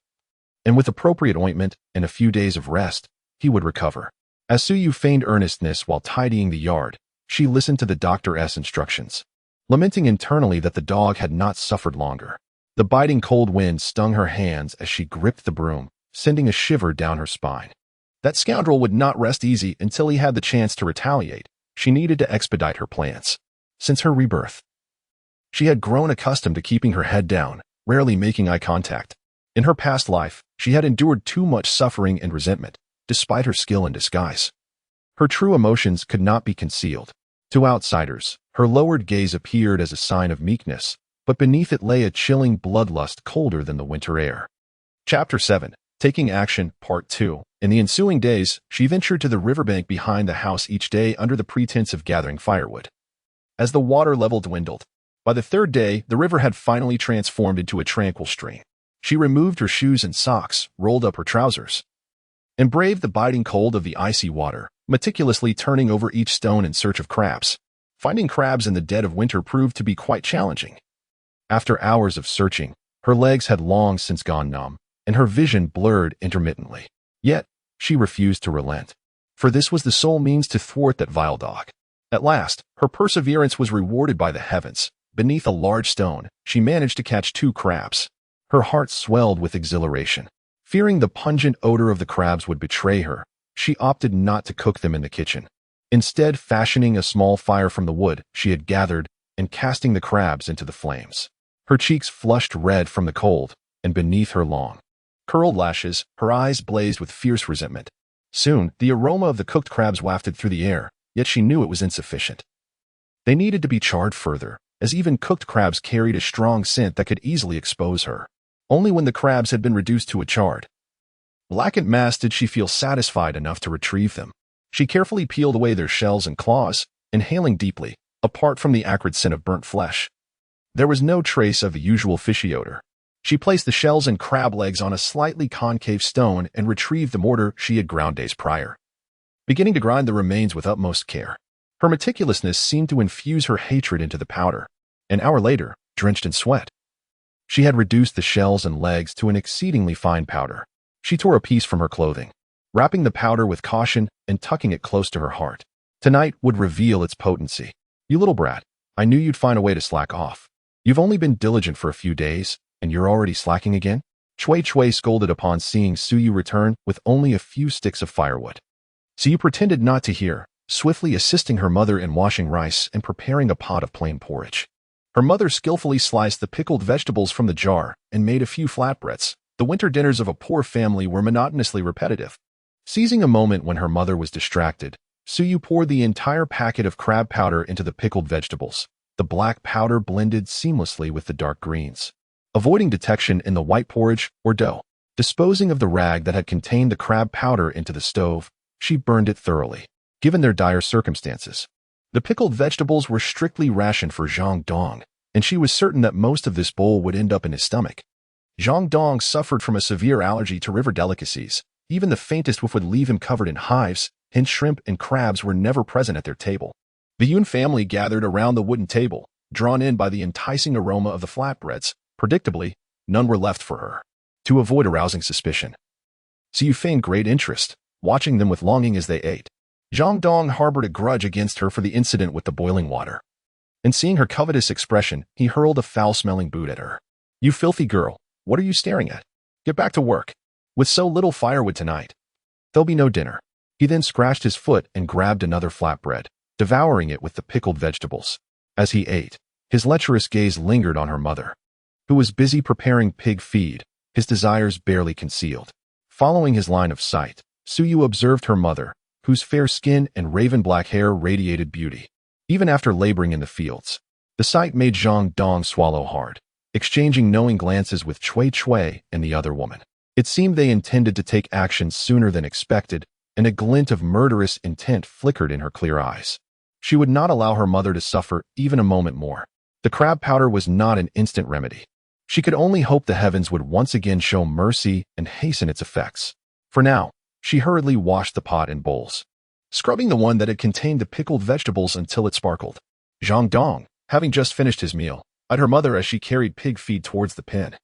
and with appropriate ointment and a few days of rest, he would recover. As Suyu feigned earnestness while tidying the yard, she listened to the doctor's instructions, lamenting internally that the dog had not suffered longer. The biting cold wind stung her hands as she gripped the broom, sending a shiver down her spine. That scoundrel would not rest easy until he had the chance to retaliate. She needed to expedite her plans. Since her rebirth, she had grown accustomed to keeping her head down, rarely making eye contact. In her past life, she had endured too much suffering and resentment, despite her skill in disguise. Her true emotions could not be concealed. To outsiders, her lowered gaze appeared as a sign of meekness, but beneath it lay a chilling bloodlust colder than the winter air. Chapter 7. Taking Action, Part 2. In the ensuing days, she ventured to the riverbank behind the house each day under the pretense of gathering firewood. As the water level dwindled, by the 3rd day, the river had finally transformed into a tranquil stream. She removed her shoes and socks, rolled up her trousers, and braved the biting cold of the icy water, meticulously turning over each stone in search of crabs. Finding crabs in the dead of winter proved to be quite challenging. After hours of searching, her legs had long since gone numb, and her vision blurred intermittently. Yet, she refused to relent, for this was the sole means to thwart that vile dog. At last, her perseverance was rewarded by the heavens. Beneath a large stone, she managed to catch 2 crabs. Her heart swelled with exhilaration. Fearing the pungent odor of the crabs would betray her, she opted not to cook them in the kitchen. Instead, fashioning a small fire from the wood she had gathered and casting the crabs into the flames. Her cheeks flushed red from the cold, and beneath her long, curled lashes, her eyes blazed with fierce resentment. Soon, the aroma of the cooked crabs wafted through the air, yet she knew it was insufficient. They needed to be charred further, as even cooked crabs carried a strong scent that could easily expose her. Only when the crabs had been reduced to a charred, blackened mass did she feel satisfied enough to retrieve them. She carefully peeled away their shells and claws, inhaling deeply, apart from the acrid scent of burnt flesh. There was no trace of the usual fishy odor. She placed the shells and crab legs on a slightly concave stone and retrieved the mortar she had ground days prior, beginning to grind the remains with utmost care. Her meticulousness seemed to infuse her hatred into the powder. An hour later, drenched in sweat, she had reduced the shells and legs to an exceedingly fine powder. She tore a piece from her clothing, wrapping the powder with caution and tucking it close to her heart. Tonight would reveal its potency. "You little brat, I knew you'd find a way to slack off. You've only been diligent for a few days, and you're already slacking again?" Cui Cui scolded upon seeing Suyu return with only a few sticks of firewood. Suyu pretended not to hear, swiftly assisting her mother in washing rice and preparing a pot of plain porridge. Her mother skillfully sliced the pickled vegetables from the jar and made a few flatbreads. The winter dinners of a poor family were monotonously repetitive. Seizing a moment when her mother was distracted, Suyu poured the entire packet of crab powder into the pickled vegetables. The black powder blended seamlessly with the dark greens, avoiding detection in the white porridge or dough. Disposing of the rag that had contained the crab powder into the stove, she burned it thoroughly. Given their dire circumstances, the pickled vegetables were strictly rationed for Zhang Dong, and she was certain that most of this bowl would end up in his stomach. Zhang Dong suffered from a severe allergy to river delicacies. Even the faintest whiff would leave him covered in hives, and shrimp and crabs were never present at their table. The Yun family gathered around the wooden table, drawn in by the enticing aroma of the flatbreads. Predictably, none were left for her. To avoid arousing suspicion, Siyu feigned great interest, watching them with longing as they ate. Zhang Dong harbored a grudge against her for the incident with the boiling water. And seeing her covetous expression, he hurled a foul-smelling boot at her. "You filthy girl, what are you staring at? Get back to work. With so little firewood tonight, there'll be no dinner." He then scratched his foot and grabbed another flatbread, devouring it with the pickled vegetables. As he ate, his lecherous gaze lingered on her mother, who was busy preparing pig feed, his desires barely concealed. Following his line of sight, Suyu observed her mother, whose fair skin and raven-black hair radiated beauty. Even after laboring in the fields, the sight made Zhang Dong swallow hard, exchanging knowing glances with Cui and the other woman. It seemed they intended to take action sooner than expected, and a glint of murderous intent flickered in her clear eyes. She would not allow her mother to suffer even a moment more. The crab powder was not an instant remedy. She could only hope the heavens would once again show mercy and hasten its effects. For now, she hurriedly washed the pot in bowls, scrubbing the one that had contained the pickled vegetables until it sparkled. Zhang Dong, having just finished his meal, eyed her mother as she carried pig feed towards the pen,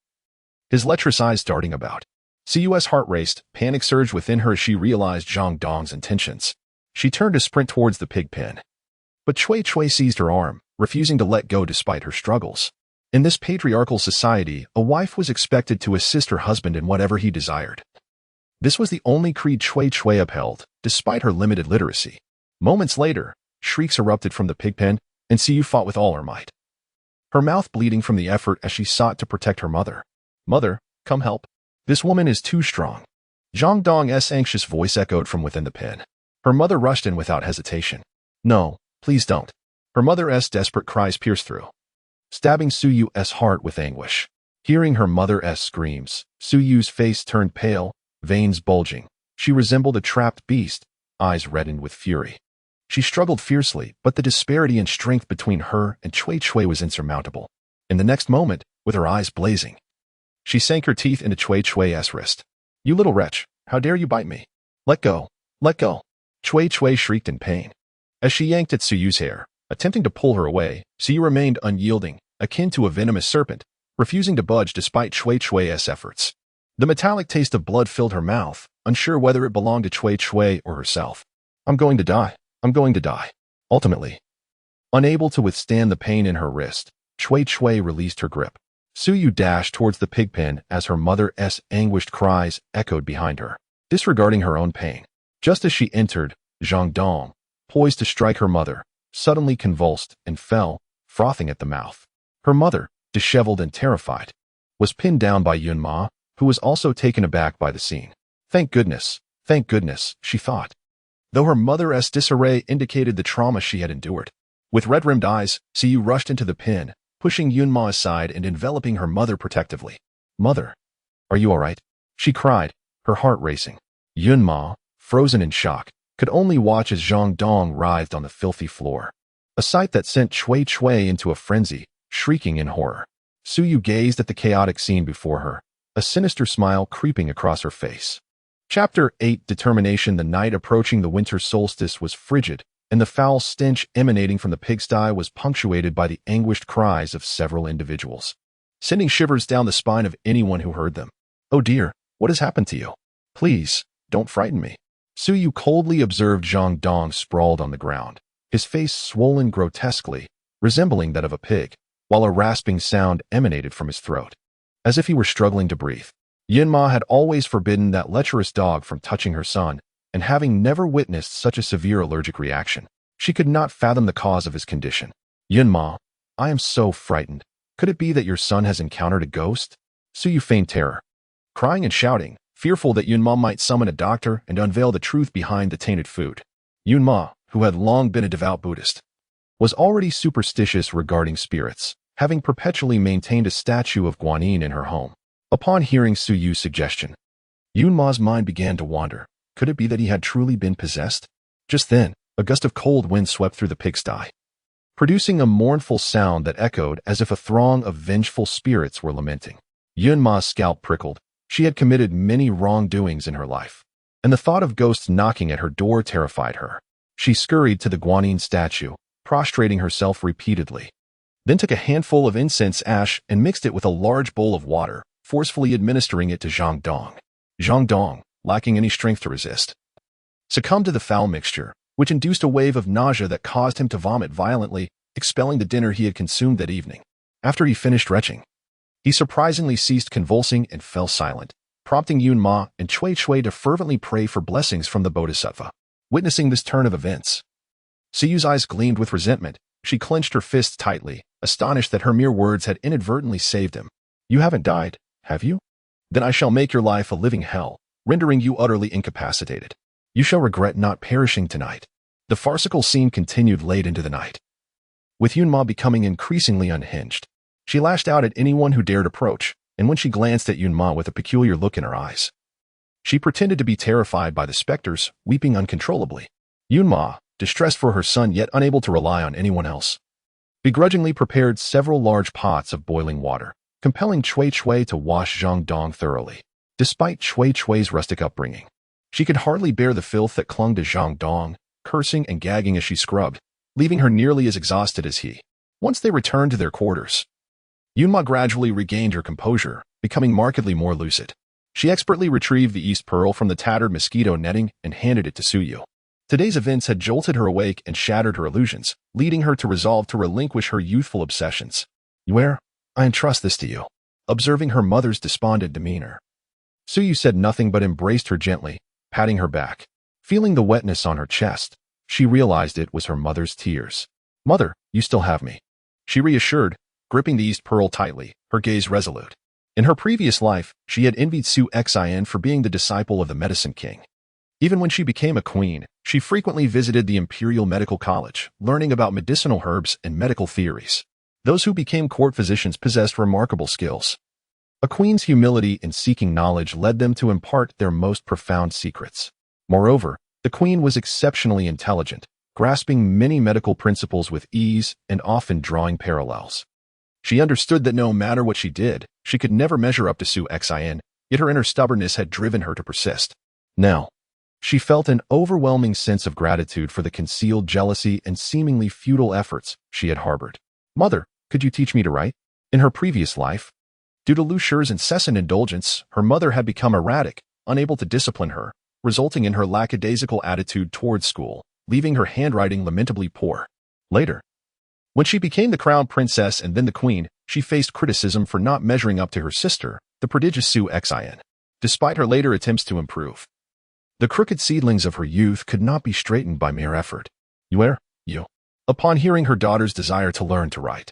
his lecherous eyes darting about. Cus heart raced, panic surged within her as she realized Zhang Dong's intentions. She turned to sprint towards the pig pen, but Cui seized her arm, refusing to let go despite her struggles. In this patriarchal society, a wife was expected to assist her husband in whatever he desired. This was the only creed Cui upheld, despite her limited literacy. Moments later, shrieks erupted from the pig pen, and Siyu fought with all her might, her mouth bleeding from the effort as she sought to protect her mother. "Mother, come help. This woman is too strong." Zhang Dong's anxious voice echoed from within the pen. Her mother rushed in without hesitation. "No, please don't." Her mother's desperate cries pierced through, stabbing Suyu's heart with anguish. Hearing her mother's screams, Suyu's face turned pale, veins bulging. She resembled a trapped beast, eyes reddened with fury. She struggled fiercely, but the disparity in strength between her and Cui was insurmountable. In the next moment, with her eyes blazing, she sank her teeth into Cui's wrist. "You little wretch, how dare you bite me? Let go, let go." Cui shrieked in pain. As she yanked at Suyu's hair, attempting to pull her away, Siyu remained unyielding, akin to a venomous serpent, refusing to budge despite Cui's efforts. The metallic taste of blood filled her mouth, unsure whether it belonged to Cui or herself. "I'm going to die. I'm going to die." Ultimately, unable to withstand the pain in her wrist, Cui released her grip. Suyu dashed towards the pig pen as her mother's anguished cries echoed behind her, disregarding her own pain. Just as she entered, Zhang Dong, poised to strike her mother, suddenly convulsed and fell, frothing at the mouth. Her mother, disheveled and terrified, was pinned down by Yun Ma, who was also taken aback by the scene. Thank goodness, she thought, though her mother's disarray indicated the trauma she had endured. With red-rimmed eyes, Siyu rushed into the pen, pushing Yun Ma aside and enveloping her mother protectively. "Mother, are you all right?" she cried, her heart racing. Yun Ma, frozen in shock, could only watch as Zhang Dong writhed on the filthy floor, a sight that sent Cui into a frenzy, shrieking in horror. Suyu gazed at the chaotic scene before her, a sinister smile creeping across her face. Chapter 8 Determination. The night approaching the winter solstice was frigid, and the foul stench emanating from the pigsty was punctuated by the anguished cries of several individuals, sending shivers down the spine of anyone who heard them. "Oh dear, what has happened to you? Please, don't frighten me." Suyu coldly observed Zhang Dong sprawled on the ground, his face swollen grotesquely, resembling that of a pig, while a rasping sound emanated from his throat, as if he were struggling to breathe. Yun Ma had always forbidden that lecherous dog from touching her son, and having never witnessed such a severe allergic reaction, she could not fathom the cause of his condition. "Yun Ma, I am so frightened. Could it be that your son has encountered a ghost?" Suyu feigned terror, crying and shouting, fearful that Yun Ma might summon a doctor and unveil the truth behind the tainted food. Yun Ma, who had long been a devout Buddhist, was already superstitious regarding spirits, having perpetually maintained a statue of Guanyin in her home. Upon hearing Suyu's suggestion, Yun Ma's mind began to wander. Could it be that he had truly been possessed? Just then, a gust of cold wind swept through the pigsty, producing a mournful sound that echoed as if a throng of vengeful spirits were lamenting. Yun Ma's scalp prickled. She had committed many wrongdoings in her life, and the thought of ghosts knocking at her door terrified her. She scurried to the guanine statue, prostrating herself repeatedly, then took a handful of incense ash and mixed it with a large bowl of water, forcefully administering it to Zhang Dong. Zhang Dong, lacking any strength to resist, succumbed to the foul mixture, which induced a wave of nausea that caused him to vomit violently, expelling the dinner he had consumed that evening. After he finished retching, he surprisingly ceased convulsing and fell silent, prompting Yun Ma and Cui Cui to fervently pray for blessings from the Bodhisattva. Witnessing this turn of events, Suyu's eyes gleamed with resentment. She clenched her fists tightly, astonished that her mere words had inadvertently saved him. You haven't died, have you? Then I shall make your life a living hell, rendering you utterly incapacitated. You shall regret not perishing tonight. The farcical scene continued late into the night, with Yun Ma becoming increasingly unhinged. She lashed out at anyone who dared approach, and when she glanced at Yun Ma with a peculiar look in her eyes, she pretended to be terrified by the specters, weeping uncontrollably. Yun Ma, distressed for her son yet unable to rely on anyone else, begrudgingly prepared several large pots of boiling water, compelling Cui Cui to wash Zhang Dong thoroughly. Despite Cui Cui's rustic upbringing, she could hardly bear the filth that clung to Zhang Dong, cursing and gagging as she scrubbed, leaving her nearly as exhausted as he. Once they returned to their quarters, Yun Ma gradually regained her composure, becoming markedly more lucid. She expertly retrieved the East Pearl from the tattered mosquito netting and handed it to Suyu. Today's events had jolted her awake and shattered her illusions, leading her to resolve to relinquish her youthful obsessions. Yuer, I entrust this to you. Observing her mother's despondent demeanor, Suyu said nothing but embraced her gently, patting her back. Feeling the wetness on her chest, she realized it was her mother's tears. Mother, you still have me, she reassured, gripping the East Pearl tightly, her gaze resolute. In her previous life, she had envied Su Xin for being the disciple of the Medicine King. Even when she became a queen, she frequently visited the Imperial Medical College, learning about medicinal herbs and medical theories. Those who became court physicians possessed remarkable skills. A queen's humility in seeking knowledge led them to impart their most profound secrets. Moreover, the queen was exceptionally intelligent, grasping many medical principles with ease and often drawing parallels. She understood that no matter what she did, she could never measure up to Su Xin, yet her inner stubbornness had driven her to persist. Now, she felt an overwhelming sense of gratitude for the concealed jealousy and seemingly futile efforts she had harbored. Mother, could you teach me to write? In her previous life, due to Lu Shi's incessant indulgence, her mother had become erratic, unable to discipline her, resulting in her lackadaisical attitude towards school, leaving her handwriting lamentably poor. Later, when she became the crown princess and then the queen, she faced criticism for not measuring up to her sister, the prodigious Su Xin. Despite her later attempts to improve, the crooked seedlings of her youth could not be straightened by mere effort. You. Upon hearing her daughter's desire to learn to write,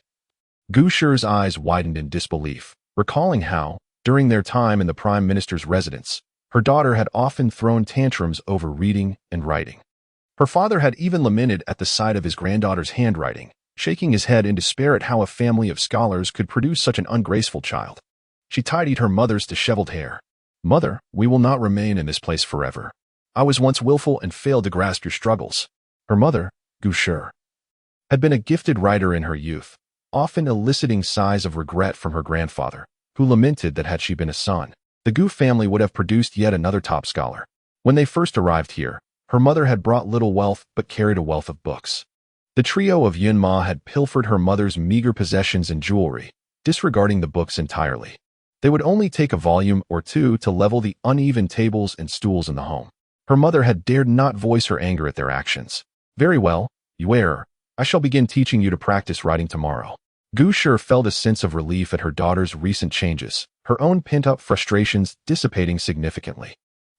Gu Shi's eyes widened in disbelief, recalling how, during their time in the prime minister's residence, her daughter had often thrown tantrums over reading and writing. Her father had even lamented at the sight of his granddaughter's handwriting, shaking his head in despair at how a family of scholars could produce such an ungraceful child. She tidied her mother's disheveled hair. Mother, we will not remain in this place forever. I was once willful and failed to grasp your struggles. Her mother, Gu Shi, had been a gifted writer in her youth, often eliciting sighs of regret from her grandfather, who lamented that had she been a son, the Gu family would have produced yet another top scholar. When they first arrived here, her mother had brought little wealth but carried a wealth of books. The trio of Yun Ma had pilfered her mother's meager possessions and jewelry, disregarding the books entirely. They would only take a volume or two to level the uneven tables and stools in the home. Her mother had dared not voice her anger at their actions. Very well, Yuer, I shall begin teaching you to practice writing tomorrow. Gu Shi felt a sense of relief at her daughter's recent changes, her own pent-up frustrations dissipating significantly.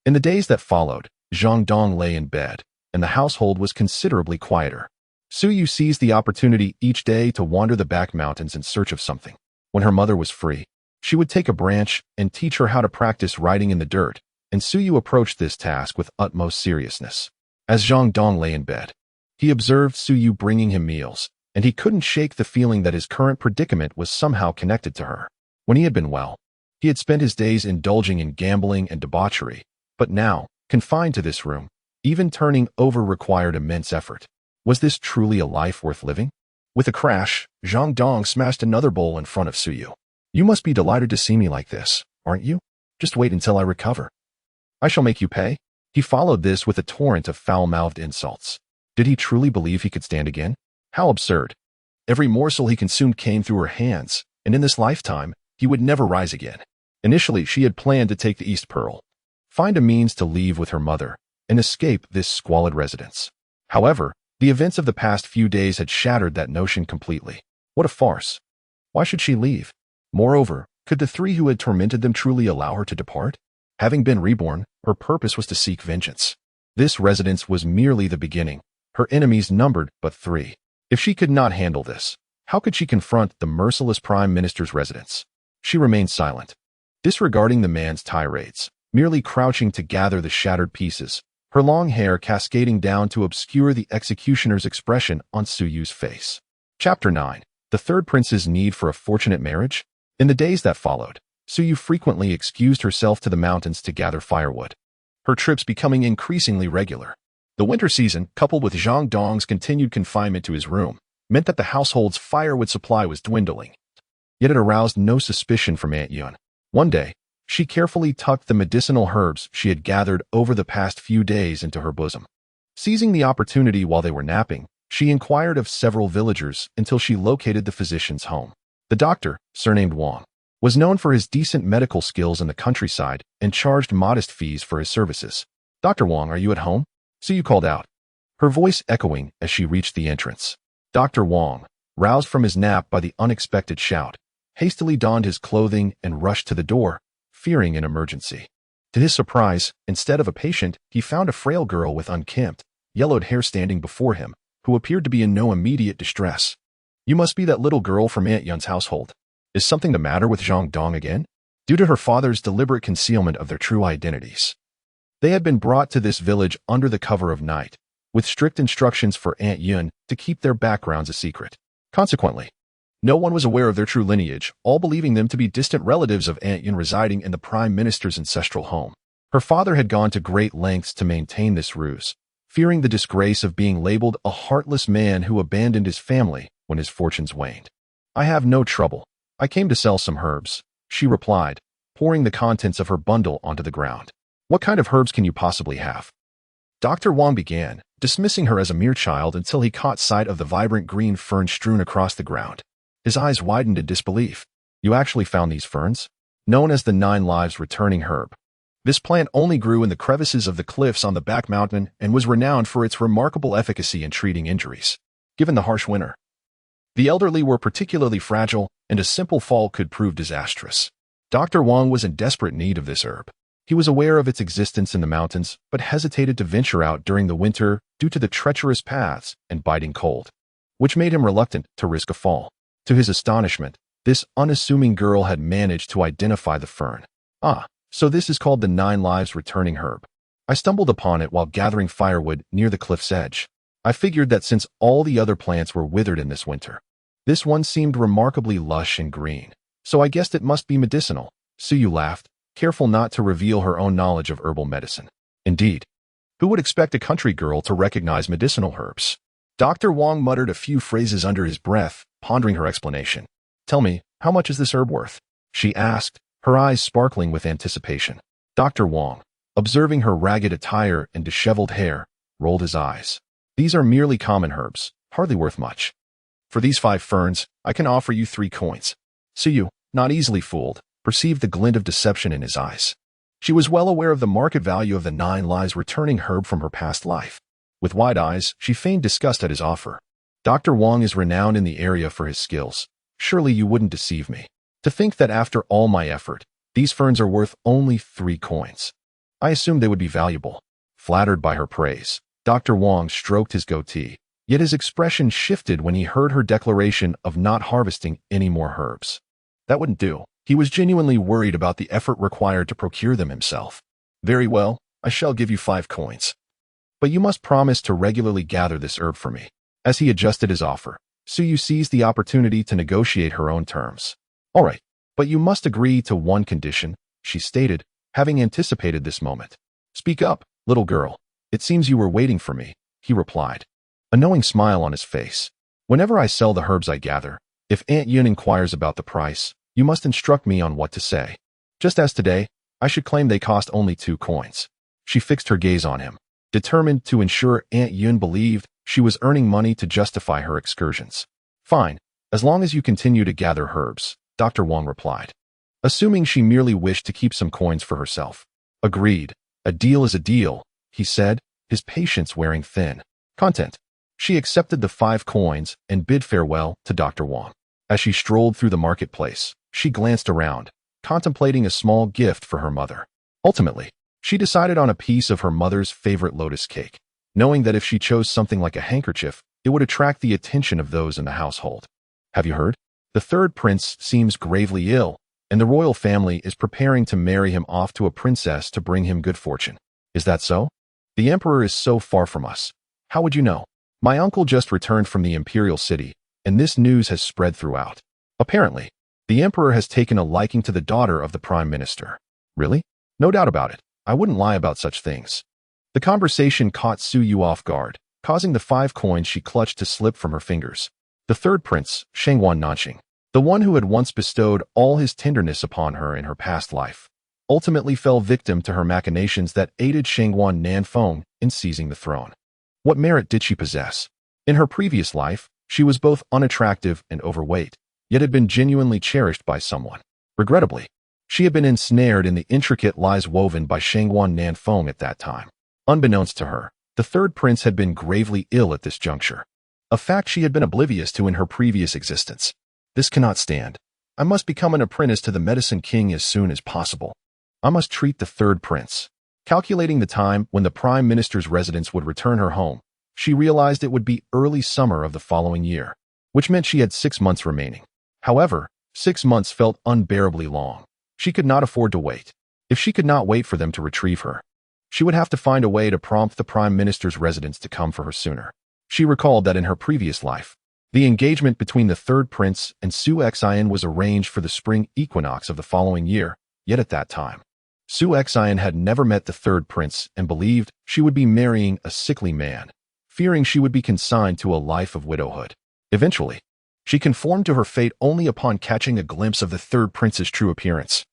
In the days that followed, Zhang Dong lay in bed, and the household was considerably quieter. Suyu seized the opportunity each day to wander the back mountains in search of something. When her mother was free, she would take a branch and teach her how to practice writing in the dirt, and Suyu approached this task with utmost seriousness. As Zhang Dong lay in bed, he observed Suyu bringing him meals, and he couldn't shake the feeling that his current predicament was somehow connected to her. When he had been well, he had spent his days indulging in gambling and debauchery, but now, confined to this room, even turning over required immense effort. Was this truly a life worth living? With a crash, Zhang Dong smashed another bowl in front of Suyu. You must be delighted to see me like this, aren't you? Just wait until I recover. I shall make you pay. He followed this with a torrent of foul-mouthed insults. Did he truly believe he could stand again? How absurd. Every morsel he consumed came through her hands, and in this lifetime, he would never rise again. Initially, she had planned to take the East Pearl, find a means to leave with her mother, and escape this squalid residence. However, the events of the past few days had shattered that notion completely. What a farce. Why should she leave? Moreover, could the three who had tormented them truly allow her to depart? Having been reborn, her purpose was to seek vengeance. This residence was merely the beginning. Her enemies numbered but 3. If she could not handle this, how could she confront the merciless Prime Minister's residence? She remained silent, disregarding the man's tirades, merely crouching to gather the shattered pieces, her long hair cascading down to obscure the executioner's expression on Suyu's face. Chapter 9. The Third Prince's Need for a Fortunate Marriage? In the days that followed, Suyu frequently excused herself to the mountains to gather firewood, her trips becoming increasingly regular. The winter season, coupled with Zhang Dong's continued confinement to his room, meant that the household's firewood supply was dwindling. Yet it aroused no suspicion from Aunt Yun. One day, she carefully tucked the medicinal herbs she had gathered over the past few days into her bosom. Seizing the opportunity while they were napping, she inquired of several villagers until she located the physician's home. The doctor, surnamed Wang, was known for his decent medical skills in the countryside and charged modest fees for his services. "Dr. Wang, are you at home?" Suyu called out, her voice echoing as she reached the entrance. Dr. Wang, roused from his nap by the unexpected shout, hastily donned his clothing and rushed to the door, fearing an emergency. To his surprise, instead of a patient, he found a frail girl with unkempt, yellowed hair standing before him, who appeared to be in no immediate distress. "You must be that little girl from Aunt Yun's household. Is something the matter with Zhang Dong again?" Due to her father's deliberate concealment of their true identities, they had been brought to this village under the cover of night, with strict instructions for Aunt Yun to keep their backgrounds a secret. Consequently, no one was aware of their true lineage, all believing them to be distant relatives of Aunt Yun residing in the Prime Minister's ancestral home. Her father had gone to great lengths to maintain this ruse, fearing the disgrace of being labeled a heartless man who abandoned his family when his fortunes waned. "I have no trouble. I came to sell some herbs," she replied, pouring the contents of her bundle onto the ground. "What kind of herbs can you possibly have?" Dr. Wang began, dismissing her as a mere child until he caught sight of the vibrant green fern strewn across the ground. His eyes widened in disbelief. "You actually found these ferns?" Known as the 9 Lives Returning Herb, this plant only grew in the crevices of the cliffs on the back mountain and was renowned for its remarkable efficacy in treating injuries. Given the harsh winter, the elderly were particularly fragile, and a simple fall could prove disastrous. Dr. Wang was in desperate need of this herb. He was aware of its existence in the mountains, but hesitated to venture out during the winter due to the treacherous paths and biting cold, which made him reluctant to risk a fall. To his astonishment, this unassuming girl had managed to identify the fern. "Ah, so this is called the 9 Lives Returning Herb. I stumbled upon it while gathering firewood near the cliff's edge. I figured that since all the other plants were withered in this winter, this one seemed remarkably lush and green, so I guessed it must be medicinal." Suyu laughed, careful not to reveal her own knowledge of herbal medicine. Indeed, who would expect a country girl to recognize medicinal herbs? Dr. Wang muttered a few phrases under his breath, pondering her explanation. "Tell me, how much is this herb worth?" she asked, her eyes sparkling with anticipation. Dr. Wang, observing her ragged attire and disheveled hair, rolled his eyes. "These are merely common herbs, hardly worth much. For these 5 ferns, I can offer you 3 coins." Suyu, not easily fooled, perceived the glint of deception in his eyes. She was well aware of the market value of the 9 Lives Returning Herb from her past life. With wide eyes, she feigned disgust at his offer. "Dr. Wang is renowned in the area for his skills. Surely you wouldn't deceive me. To think that after all my effort, these ferns are worth only 3 coins. I assumed they would be valuable." Flattered by her praise, Dr. Wang stroked his goatee, yet his expression shifted when he heard her declaration of not harvesting any more herbs. That wouldn't do. He was genuinely worried about the effort required to procure them himself. "Very well, I shall give you 5 coins. But you must promise to regularly gather this herb for me." As he adjusted his offer, Suyu seized the opportunity to negotiate her own terms. "All right, but you must agree to one condition," she stated, having anticipated this moment. "Speak up, little girl. It seems you were waiting for me," he replied, a knowing smile on his face. "Whenever I sell the herbs I gather, if Aunt Yun inquires about the price, you must instruct me on what to say. Just as today, I should claim they cost only 2 coins. She fixed her gaze on him, determined to ensure Aunt Yun believed she was earning money to justify her excursions. Fine, as long as you continue to gather herbs, Dr. Wang replied, assuming she merely wished to keep some coins for herself. Agreed. A deal is a deal, he said, his patience wearing thin. Content. She accepted the 5 coins and bid farewell to Dr. Wang. As she strolled through the marketplace, she glanced around, contemplating a small gift for her mother. Ultimately, she decided on a piece of her mother's favorite lotus cake, knowing that if she chose something like a handkerchief, it would attract the attention of those in the household. Have you heard? The third prince seems gravely ill, and the royal family is preparing to marry him off to a princess to bring him good fortune. Is that so? The emperor is so far from us. How would you know? My uncle just returned from the imperial city, and this news has spread throughout. Apparently, the emperor has taken a liking to the daughter of the prime minister. Really? No doubt about it. I wouldn't lie about such things. The conversation caught Su Yu off guard, causing the 5 coins she clutched to slip from her fingers. The third prince, Shangwan Nanqing, the one who had once bestowed all his tenderness upon her in her past life, ultimately fell victim to her machinations that aided Shangwan Nanfeng in seizing the throne. What merit did she possess? In her previous life, she was both unattractive and overweight, yet had been genuinely cherished by someone. Regrettably, she had been ensnared in the intricate lies woven by Shangwan Nanfeng at that time. Unbeknownst to her, the third prince had been gravely ill at this juncture, a fact she had been oblivious to in her previous existence. This cannot stand. I must become an apprentice to the medicine king as soon as possible. I must treat the third prince. Calculating the time when the prime minister's residence would return her home, she realized it would be early summer of the following year, which meant she had 6 months remaining. However, 6 months felt unbearably long. She could not afford to wait. If she could not wait for them to retrieve her, she would have to find a way to prompt the prime minister's residence to come for her sooner. She recalled that in her previous life, the engagement between the third prince and Su Xian was arranged for the spring equinox of the following year, yet at that time, Su Xian had never met the third prince and believed she would be marrying a sickly man, fearing she would be consigned to a life of widowhood. Eventually, she conformed to her fate only upon catching a glimpse of the third prince's true appearance.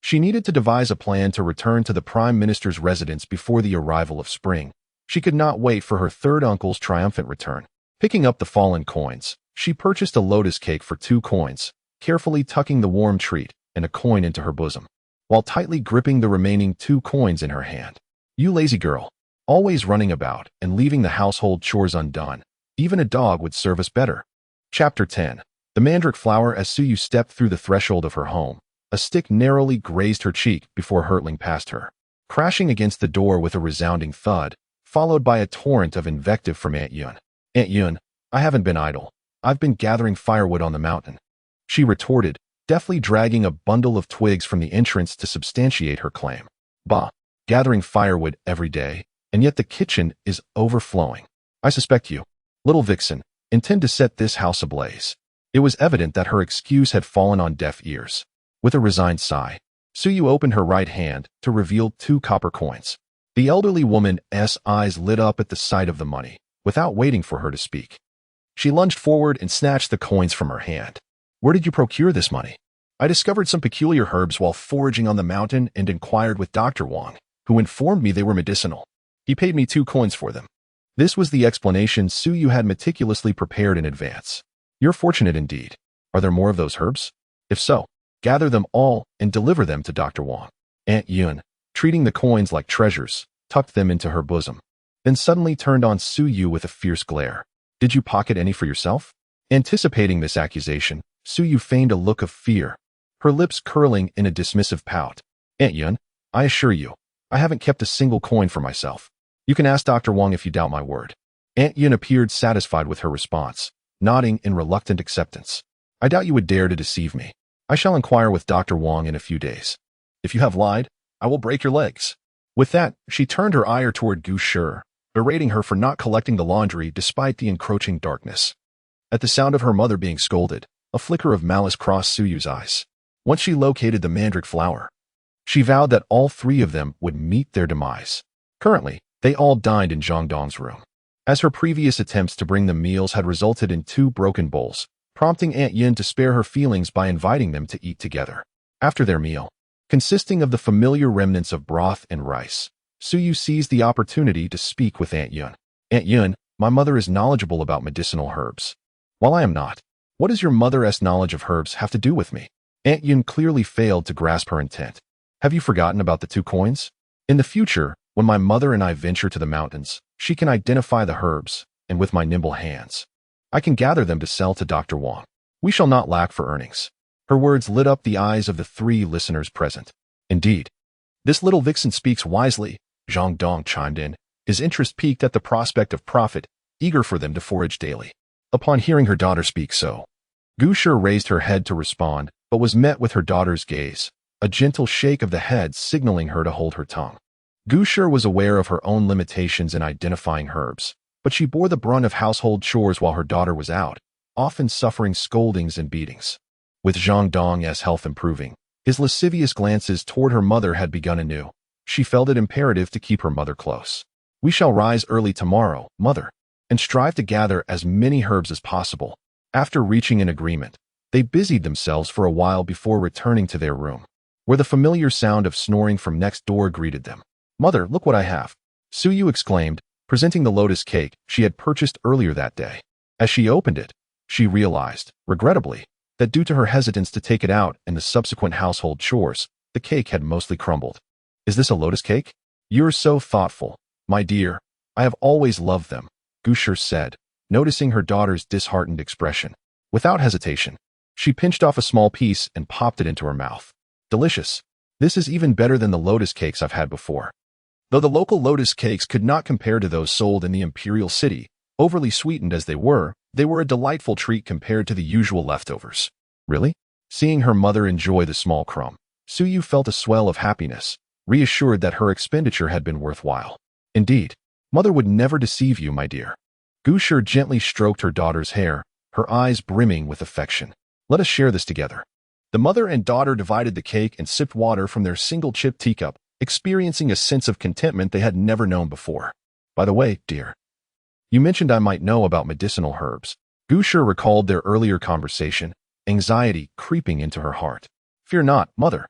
She needed to devise a plan to return to the prime minister's residence before the arrival of spring. She could not wait for her third uncle's triumphant return. Picking up the fallen coins, she purchased a lotus cake for 2 coins, carefully tucking the warm treat and a coin into her bosom, while tightly gripping the remaining 2 coins in her hand. You lazy girl, always running about and leaving the household chores undone. Even a dog would serve us better. Chapter 10. The mandrake flower. As Su Yu stepped through the threshold of her home, a stick narrowly grazed her cheek before hurtling past her, crashing against the door with a resounding thud, followed by a torrent of invective from Aunt Yun. Aunt Yun, I haven't been idle. I've been gathering firewood on the mountain, she retorted, deftly dragging a bundle of twigs from the entrance to substantiate her claim. Bah, gathering firewood every day, and yet the kitchen is overflowing. I suspect you, little vixen, intend to set this house ablaze. It was evident that her excuse had fallen on deaf ears. With a resigned sigh, Su Yu opened her right hand to reveal 2 copper coins. The elderly woman's eyes lit up at the sight of the money, without waiting for her to speak. She lunged forward and snatched the coins from her hand. Where did you procure this money? I discovered some peculiar herbs while foraging on the mountain and inquired with Dr. Wang, who informed me they were medicinal. He paid me 2 coins for them. This was the explanation Su Yu had meticulously prepared in advance. You're fortunate indeed. Are there more of those herbs? If so, gather them all and deliver them to Dr. Wang. Aunt Yun, treating the coins like treasures, tucked them into her bosom, then suddenly turned on Su Yu with a fierce glare. Did you pocket any for yourself? Anticipating this accusation, Su Yu feigned a look of fear, her lips curling in a dismissive pout. Aunt Yun, I assure you, I haven't kept a single coin for myself. You can ask Dr. Wang if you doubt my word. Aunt Yun appeared satisfied with her response, nodding in reluctant acceptance. I doubt you would dare to deceive me. I shall inquire with Dr. Wang in a few days. If you have lied, I will break your legs. With that, she turned her ire toward Gu Shi, berating her for not collecting the laundry despite the encroaching darkness. At the sound of her mother being scolded, a flicker of malice crossed Su Yu's eyes. Once she located the mandrake flower, she vowed that all 3 of them would meet their demise. Currently, they all dined in Zhang Dong's room, as her previous attempts to bring them meals had resulted in 2 broken bowls, prompting Aunt Yin to spare her feelings by inviting them to eat together. After their meal, consisting of the familiar remnants of broth and rice, Suyu seized the opportunity to speak with Aunt Yun. Aunt Yun, my mother is knowledgeable about medicinal herbs. While I am not, what does your mother's knowledge of herbs have to do with me? Aunt Yun clearly failed to grasp her intent. Have you forgotten about the 2 coins? In the future, when my mother and I venture to the mountains, she can identify the herbs, and with my nimble hands, I can gather them to sell to Dr. Wang. We shall not lack for earnings. Her words lit up the eyes of the 3 listeners present. Indeed, this little vixen speaks wisely, Zhang Dong chimed in, his interest piqued at the prospect of profit, eager for them to forage daily. Upon hearing her daughter speak so, Gu Shi raised her head to respond, but was met with her daughter's gaze, a gentle shake of the head signaling her to hold her tongue. Gu Shi was aware of her own limitations in identifying herbs, but she bore the brunt of household chores while her daughter was out, often suffering scoldings and beatings. With Zhang Dong's health improving, his lascivious glances toward her mother had begun anew. She felt it imperative to keep her mother close. We shall rise early tomorrow, mother, and strive to gather as many herbs as possible. After reaching an agreement, they busied themselves for a while before returning to their room, where the familiar sound of snoring from next door greeted them. Mother, look what I have, Suyu exclaimed, presenting the lotus cake she had purchased earlier that day. As she opened it, she realized, regrettably, that due to her hesitance to take it out and the subsequent household chores, the cake had mostly crumbled. Is this a lotus cake? You're so thoughtful, my dear. I have always loved them, Gu Shi said, noticing her daughter's disheartened expression. Without hesitation, she pinched off a small piece and popped it into her mouth. Delicious. This is even better than the lotus cakes I've had before. Though the local lotus cakes could not compare to those sold in the imperial city, overly sweetened as they were a delightful treat compared to the usual leftovers. Really? Seeing her mother enjoy the small crumb, Suyu felt a swell of happiness, reassured that her expenditure had been worthwhile. Indeed, mother would never deceive you, my dear. Gu Shi gently stroked her daughter's hair, her eyes brimming with affection. Let us share this together. The mother and daughter divided the cake and sipped water from their single-chip teacup, experiencing a sense of contentment they had never known before. By the way, dear, you mentioned I might know about medicinal herbs. Gu Shi recalled their earlier conversation, anxiety creeping into her heart. Fear not, mother.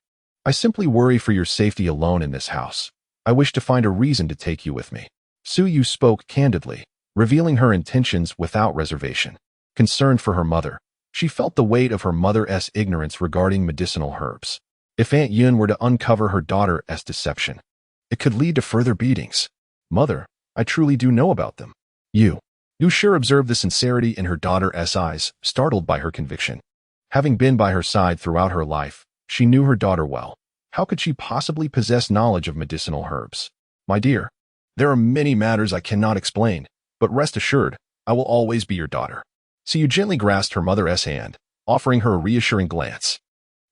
I simply worry for your safety alone in this house. I wish to find a reason to take you with me. Suyu spoke candidly, revealing her intentions without reservation. Concerned for her mother, she felt the weight of her mother's ignorance regarding medicinal herbs. If Aunt Yun were to uncover her daughter's deception, it could lead to further beatings. Mother, I truly do know about them. Gu Shi observed the sincerity in her daughter's eyes, startled by her conviction. Having been by her side throughout her life, she knew her daughter well. How could she possibly possess knowledge of medicinal herbs? My dear, there are many matters I cannot explain, but rest assured, I will always be your daughter. Suyu gently grasped her mother's hand, offering her a reassuring glance.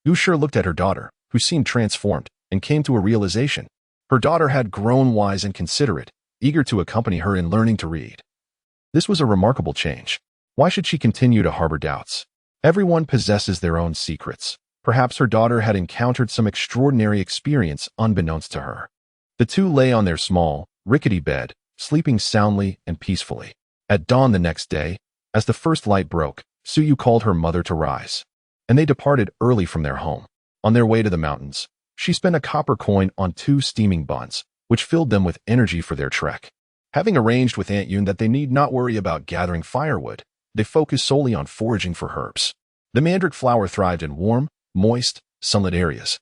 Gu Shi looked at her daughter, who seemed transformed, and came to a realization. Her daughter had grown wise and considerate, eager to accompany her in learning to read. This was a remarkable change. Why should she continue to harbor doubts? Everyone possesses their own secrets. Perhaps her daughter had encountered some extraordinary experience unbeknownst to her. The two lay on their small, rickety bed, sleeping soundly and peacefully. At dawn the next day, as the first light broke, Suyu called her mother to rise, and they departed early from their home. On their way to the mountains, she spent a copper coin on 2 steaming buns, which filled them with energy for their trek. Having arranged with Aunt Yun that they need not worry about gathering firewood, they focused solely on foraging for herbs. The mandrake flower thrived in warm, moist, sunlit areas,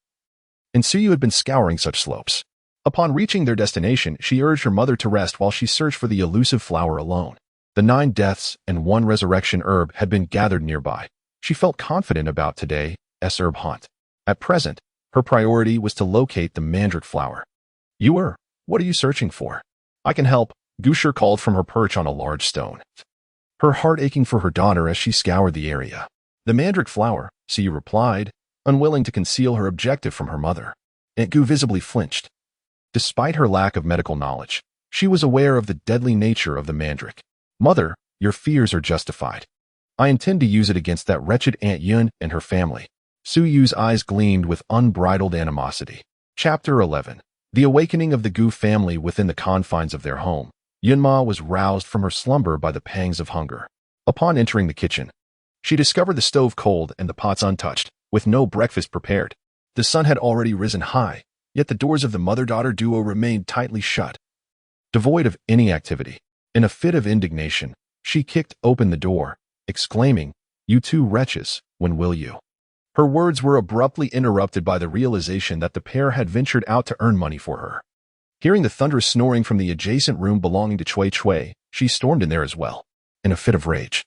and Suyu had been scouring such slopes. Upon reaching their destination, she urged her mother to rest while she searched for the elusive flower alone. The 9 deaths and 1 resurrection herb had been gathered nearby. She felt confident about today's herb hunt. At present, her priority was to locate the mandrake flower. What are you searching for? I can help, Gu Shi called from her perch on a large stone, her heart aching for her daughter as she scoured the area. The mandrake flower, Suyu replied, unwilling to conceal her objective from her mother. Aunt Gu visibly flinched. Despite her lack of medical knowledge, she was aware of the deadly nature of the mandrake. Mother, your fears are justified. I intend to use it against that wretched Aunt Yun and her family. Suyu's eyes gleamed with unbridled animosity. Chapter 11. The awakening of the Gu family within the confines of their home. Yunma was roused from her slumber by the pangs of hunger. Upon entering the kitchen, she discovered the stove cold and the pots untouched, with no breakfast prepared. The sun had already risen high, yet the doors of the mother-daughter duo remained tightly shut, devoid of any activity. In a fit of indignation, she kicked open the door, exclaiming, "You two wretches, when will you?" Her words were abruptly interrupted by the realization that the pair had ventured out to earn money for her. Hearing the thunderous snoring from the adjacent room belonging to Cui Cui, she stormed in there as well. In a fit of rage,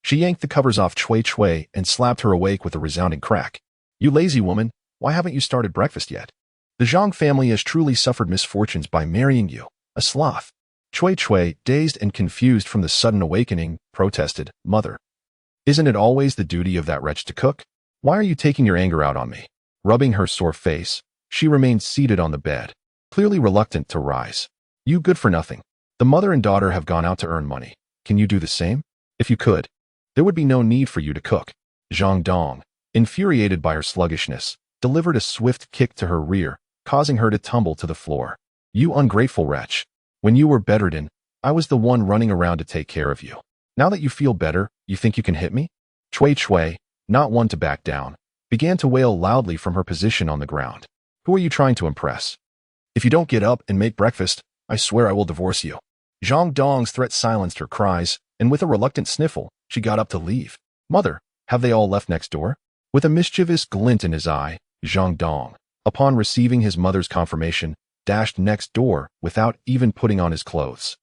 she yanked the covers off Cui Cui and slapped her awake with a resounding crack. "You lazy woman, why haven't you started breakfast yet? The Zhang family has truly suffered misfortunes by marrying you, a sloth." Cui Cui, dazed and confused from the sudden awakening, protested, "Mother, isn't it always the duty of that wretch to cook? Why are you taking your anger out on me?" Rubbing her sore face, she remained seated on the bed, clearly reluctant to rise. "You good for nothing. The mother and daughter have gone out to earn money. Can you do the same? If you could, there would be no need for you to cook." Zhang Dong, infuriated by her sluggishness, delivered a swift kick to her rear, causing her to tumble to the floor. "You ungrateful wretch. When you were bedridden, I was the one running around to take care of you. Now that you feel better, you think you can hit me?" Cui Cui, not one to back down, began to wail loudly from her position on the ground. "Who are you trying to impress? If you don't get up and make breakfast, I swear I will divorce you." Zhang Dong's threat silenced her cries, and with a reluctant sniffle, she got up to leave. "Mother, have they all left next door?" With a mischievous glint in his eye, Zhang Dong, upon receiving his mother's confirmation, dashed next door without even putting on his clothes.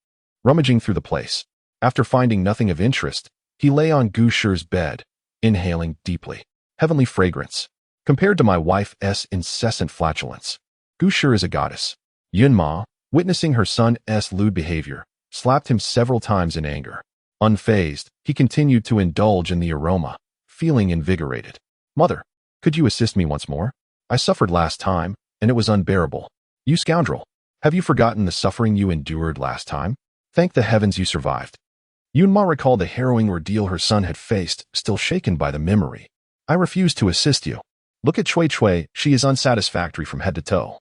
Rummaging through the place, after finding nothing of interest, he lay on Gu Shi's bed, inhaling deeply. Heavenly fragrance. Compared to my wife's incessant flatulence, Gu Shi is a goddess. Yun Ma, witnessing her son's lewd behavior, slapped him several times in anger. Unfazed, he continued to indulge in the aroma, feeling invigorated. "Mother, could you assist me once more? I suffered last time, and it was unbearable. You scoundrel, have you forgotten the suffering you endured last time? Thank the heavens you survived." Yun Ma recalled the harrowing ordeal her son had faced, still shaken by the memory. "I refuse to assist you. Look at Cui Cui, she is unsatisfactory from head to toe.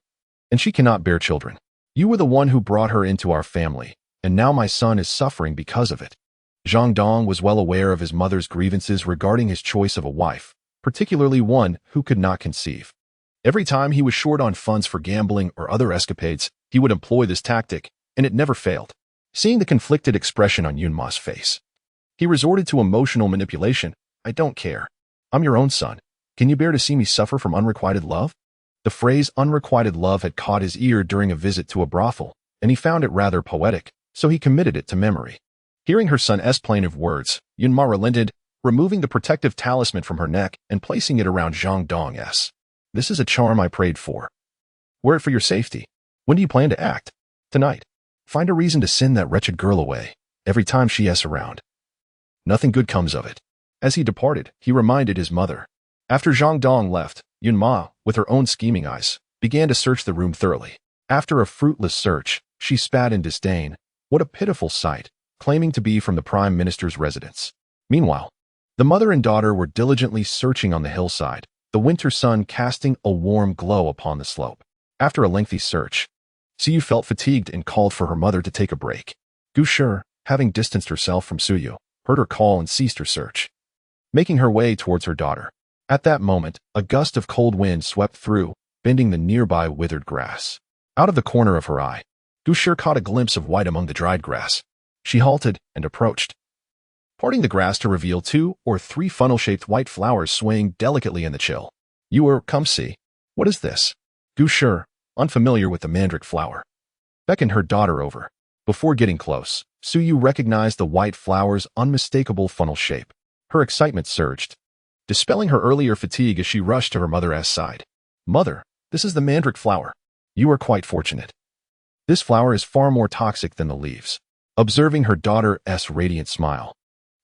And she cannot bear children. You were the one who brought her into our family, and now my son is suffering because of it." Zhang Dong was well aware of his mother's grievances regarding his choice of a wife, particularly one who could not conceive. Every time he was short on funds for gambling or other escapades, he would employ this tactic, and it never failed. Seeing the conflicted expression on Yun Ma's face, he resorted to emotional manipulation. "I don't care. I'm your own son. Can you bear to see me suffer from unrequited love?" The phrase unrequited love had caught his ear during a visit to a brothel, and he found it rather poetic, so he committed it to memory. Hearing her son's plaintive words, Yun Ma relented, removing the protective talisman from her neck and placing it around Zhang Dong's. "This is a charm I prayed for. Wear it for your safety. When do you plan to act?" "Tonight. Find a reason to send that wretched girl away, every time she's around. Nothing good comes of it." As he departed, he reminded his mother. After Zhang Dong left, Yun Ma, with her own scheming eyes, began to search the room thoroughly. After a fruitless search, she spat in disdain. What a pitiful sight, claiming to be from the Prime Minister's residence. Meanwhile, the mother and daughter were diligently searching on the hillside, the winter sun casting a warm glow upon the slope. After a lengthy search, Suyu felt fatigued and called for her mother to take a break. Gu Shi, having distanced herself from Suyu, heard her call and ceased her search, making her way towards her daughter. At that moment, a gust of cold wind swept through, bending the nearby withered grass. Out of the corner of her eye, Gu Shi caught a glimpse of white among the dried grass. She halted and approached, parting the grass to reveal 2 or 3 funnel-shaped white flowers swaying delicately in the chill. Come see. What is this?" Gu Shi, unfamiliar with the mandrake flower, beckoned her daughter over. Before getting close, Suyu recognized the white flower's unmistakable funnel shape. Her excitement surged, dispelling her earlier fatigue as she rushed to her mother's side. "Mother, this is the mandrake flower. You are quite fortunate. This flower is far more toxic than the leaves." Observing her daughter's radiant smile,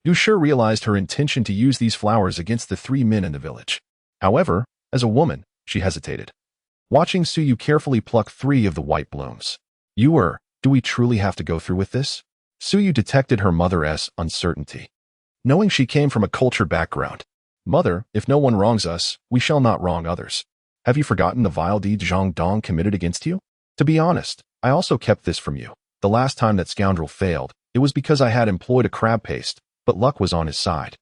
Gu Shi realized her intention to use these flowers against the 3 men in the village. However, as a woman, she hesitated, watching Suyu carefully pluck 3 of the white blooms. Do we truly have to go through with this?" Suyu detected her mother's uncertainty, knowing she came from a cultured background. "Mother, if no one wrongs us, we shall not wrong others. Have you forgotten the vile deed Zhang Dong committed against you? To be honest, I also kept this from you. The last time that scoundrel failed, it was because I had employed a crab paste, but luck was on his side,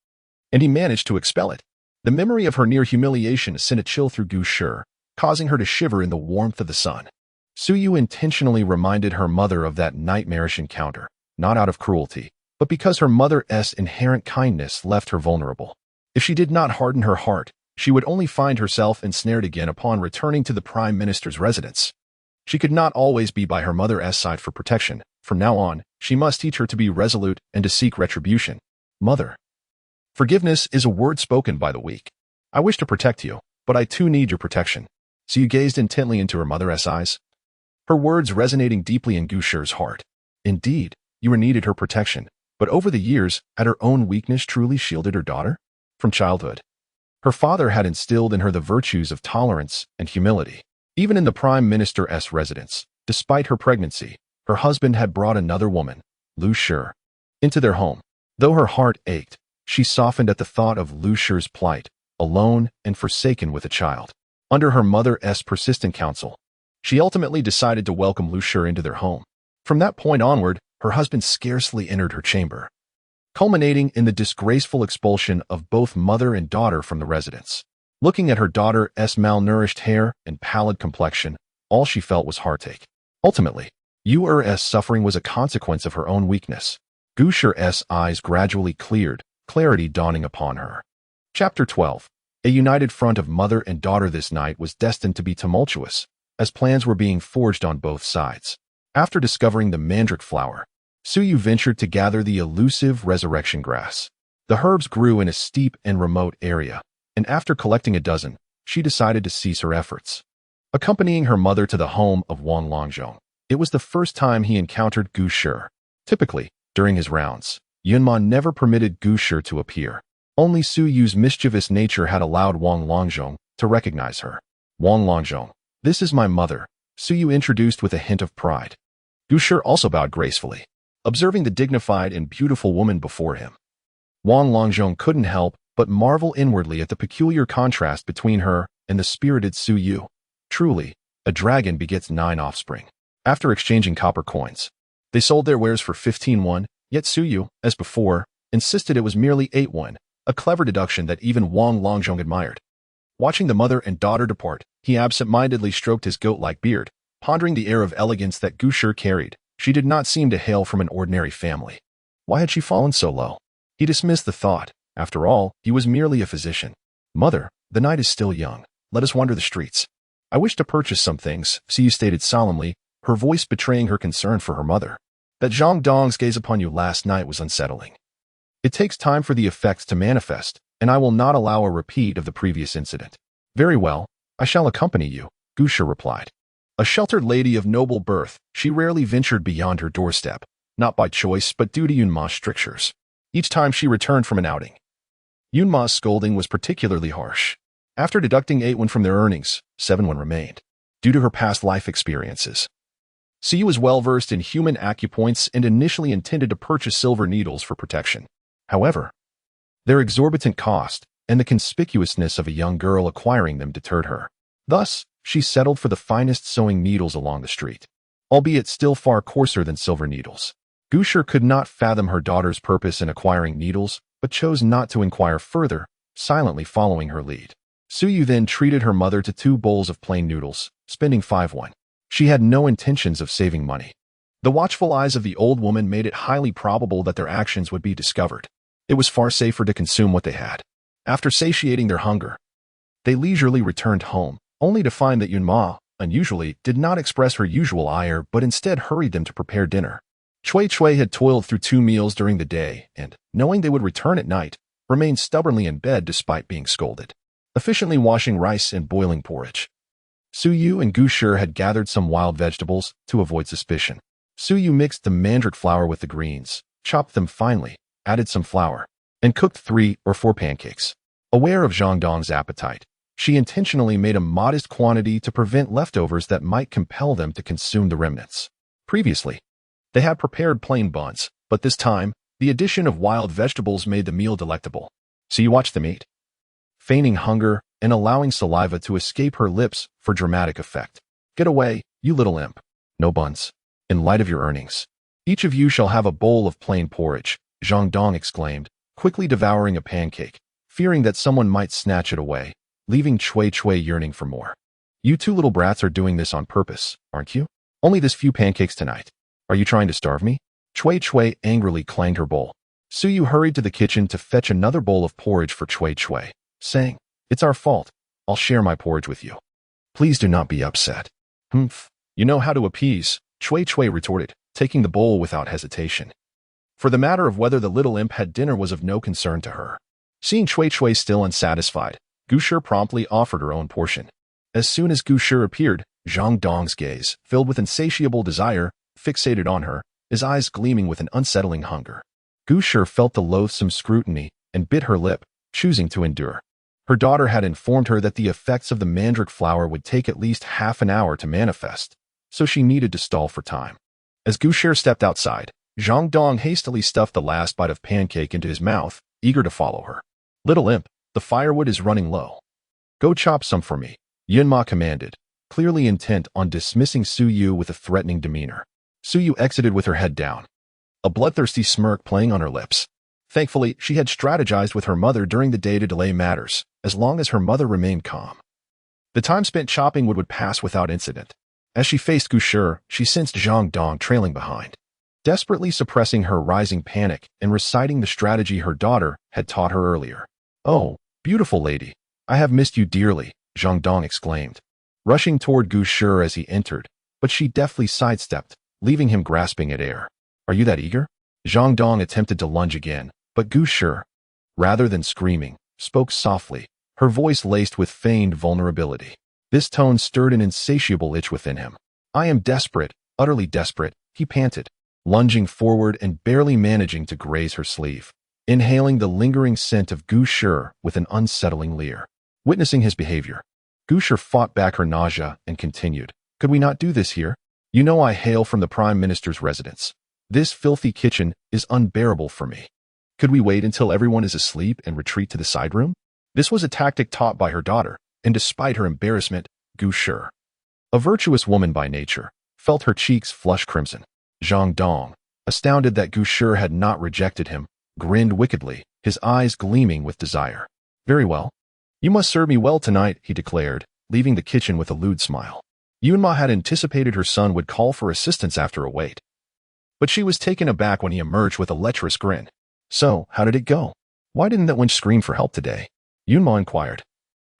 and he managed to expel it." The memory of her near humiliation sent a chill through Gu Shi, causing her to shiver in the warmth of the sun. Suyu intentionally reminded her mother of that nightmarish encounter, not out of cruelty, but because her mother's inherent kindness left her vulnerable. If she did not harden her heart, she would only find herself ensnared again upon returning to the Prime Minister's residence. She could not always be by her mother's side for protection. From now on, she must teach her to be resolute and to seek retribution. Mother. Forgiveness is a word spoken by the weak. I wish to protect you, but I too need your protection. Suyu gazed intently into her mother's eyes, her words resonating deeply in Gushir's heart. Indeed, you needed her protection, but over the years, had her own weakness truly shielded her daughter? From childhood, her father had instilled in her the virtues of tolerance and humility. Even in the Prime Minister's residence, despite her pregnancy, her husband had brought another woman, Lu Shi, into their home. Though her heart ached, she softened at the thought of Lu Shi's plight, alone and forsaken with a child. Under her mother's persistent counsel, she ultimately decided to welcome Lu Shi into their home. From that point onward, her husband scarcely entered her chamber, culminating in the disgraceful expulsion of both mother and daughter from the residence. Looking at her daughter's malnourished hair and pallid complexion, all she felt was heartache. Ultimately, Yu's suffering was a consequence of her own weakness. Gushir's eyes gradually cleared, clarity dawning upon her. Chapter 12. A united front of mother and daughter this night was destined to be tumultuous, as plans were being forged on both sides. After discovering the mandrake flower, Suyu ventured to gather the elusive resurrection grass. The herbs grew in a steep and remote area, and after collecting a dozen, she decided to cease her efforts. Accompanying her mother to the home of Wang Longzhong, it was the first time he encountered Gu Shi. Typically, during his rounds, Yunma never permitted Gu Shi to appear. Only Suyu's mischievous nature had allowed Wang Longzhong to recognize her. Wang Longzhong, this is my mother, Suyu introduced with a hint of pride. Gu Shi also bowed gracefully, observing the dignified and beautiful woman before him. Wang Longzhong couldn't help but marvel inwardly at the peculiar contrast between her and the spirited Suyu. Truly, a dragon begets 9 offspring. After exchanging copper coins, they sold their wares for 15 won, yet Suyu, as before, insisted it was merely 8 won, a clever deduction that even Wang Longzhong admired. Watching the mother and daughter depart, he absent-mindedly stroked his goat-like beard, pondering the air of elegance that Gu Shi carried. She did not seem to hail from an ordinary family. Why had she fallen so low? He dismissed the thought. After all, he was merely a physician. Mother, the night is still young. Let us wander the streets. I wish to purchase some things, Suyu stated solemnly, her voice betraying her concern for her mother. That Zhang Dong's gaze upon you last night was unsettling. It takes time for the effects to manifest, and I will not allow a repeat of the previous incident. Very well, I shall accompany you, Gu Shi replied. A sheltered lady of noble birth, she rarely ventured beyond her doorstep, not by choice but due to Yunma's strictures. Each time she returned from an outing, Yunma's scolding was particularly harsh. After deducting 8 won from their earnings, 7 won remained. Due to her past life experiences, Suyu was well-versed in human acupoints and initially intended to purchase silver needles for protection. However, their exorbitant cost and the conspicuousness of a young girl acquiring them deterred her. Thus, she settled for the finest sewing needles along the street, albeit still far coarser than silver needles. Gu Shi could not fathom her daughter's purpose in acquiring needles, but chose not to inquire further, silently following her lead. Suyu then treated her mother to 2 bowls of plain noodles, spending 5 won. She had no intentions of saving money. The watchful eyes of the old woman made it highly probable that their actions would be discovered. It was far safer to consume what they had. After satiating their hunger, they leisurely returned home, only to find that Yunma, unusually, did not express her usual ire but instead hurried them to prepare dinner. Cui had toiled through 2 meals during the day and, knowing they would return at night, remained stubbornly in bed despite being scolded, efficiently washing rice and boiling porridge. Suyu and Gu Shi had gathered some wild vegetables to avoid suspicion. Suyu mixed the mandrake flour with the greens, chopped them finely, added some flour, and cooked 3 or 4 pancakes. Aware of Zhang Dong's appetite, she intentionally made a modest quantity to prevent leftovers that might compel them to consume the remnants. Previously, they had prepared plain buns, but this time, the addition of wild vegetables made the meal delectable. So you watched them eat, feigning hunger and allowing saliva to escape her lips for dramatic effect. Get away, you little imp. No buns. In light of your earnings, each of you shall have a bowl of plain porridge, Zhang Dong exclaimed, quickly devouring a pancake, fearing that someone might snatch it away, leaving Cui yearning for more. You two little brats are doing this on purpose, aren't you? Only this few pancakes tonight. Are you trying to starve me? Chui Chui angrily clanged her bowl. Suyu hurried to the kitchen to fetch another bowl of porridge for Chui Chui, saying, "It's our fault. I'll share my porridge with you. Please do not be upset." "Humph. You know how to appease," Chui Chui retorted, taking the bowl without hesitation. For the matter of whether the little imp had dinner was of no concern to her. Seeing Chui Chui still unsatisfied, Gushi promptly offered her own portion. As soon as Gushi appeared, Zhang Dong's gaze, filled with insatiable desire, fixated on her, his eyes gleaming with an unsettling hunger. Gushi felt the loathsome scrutiny and bit her lip, choosing to endure. Her daughter had informed her that the effects of the mandrake flower would take at least half an hour to manifest, so she needed to stall for time. As Gushi stepped outside, Zhang Dong hastily stuffed the last bite of pancake into his mouth, eager to follow her. "Little imp, the firewood is running low. Go chop some for me," Yunma commanded, clearly intent on dismissing Suyu with a threatening demeanor. Suyu exited with her head down, a bloodthirsty smirk playing on her lips. Thankfully, she had strategized with her mother during the day to delay matters, as long as her mother remained calm. The time spent chopping wood would pass without incident. As she faced Gushi, she sensed Zhang Dong trailing behind. Desperately suppressing her rising panic and reciting the strategy her daughter had taught her earlier. "Oh, beautiful lady, I have missed you dearly," Zhang Dong exclaimed, rushing toward Gushi as he entered, but she deftly sidestepped, leaving him grasping at air. "Are you that eager?" Zhang Dong attempted to lunge again, but Gushi, rather than screaming, spoke softly, her voice laced with feigned vulnerability. This tone stirred an insatiable itch within him. "I am desperate, utterly desperate," he panted, lunging forward and barely managing to graze her sleeve, inhaling the lingering scent of Gushi with an unsettling leer. Witnessing his behavior, Gushi fought back her nausea and continued, "Could we not do this here? You know I hail from the Prime Minister's residence. This filthy kitchen is unbearable for me. Could we wait until everyone is asleep and retreat to the side room?" This was a tactic taught by her daughter, and despite her embarrassment, Gushi, a virtuous woman by nature, felt her cheeks flush crimson. Zhang Dong, astounded that Gushi had not rejected him, grinned wickedly, his eyes gleaming with desire. "Very well. You must serve me well tonight," he declared, leaving the kitchen with a lewd smile. Yunma had anticipated her son would call for assistance after a wait, but she was taken aback when he emerged with a lecherous grin. "So, how did it go? Why didn't that wench scream for help today?" Yunma inquired.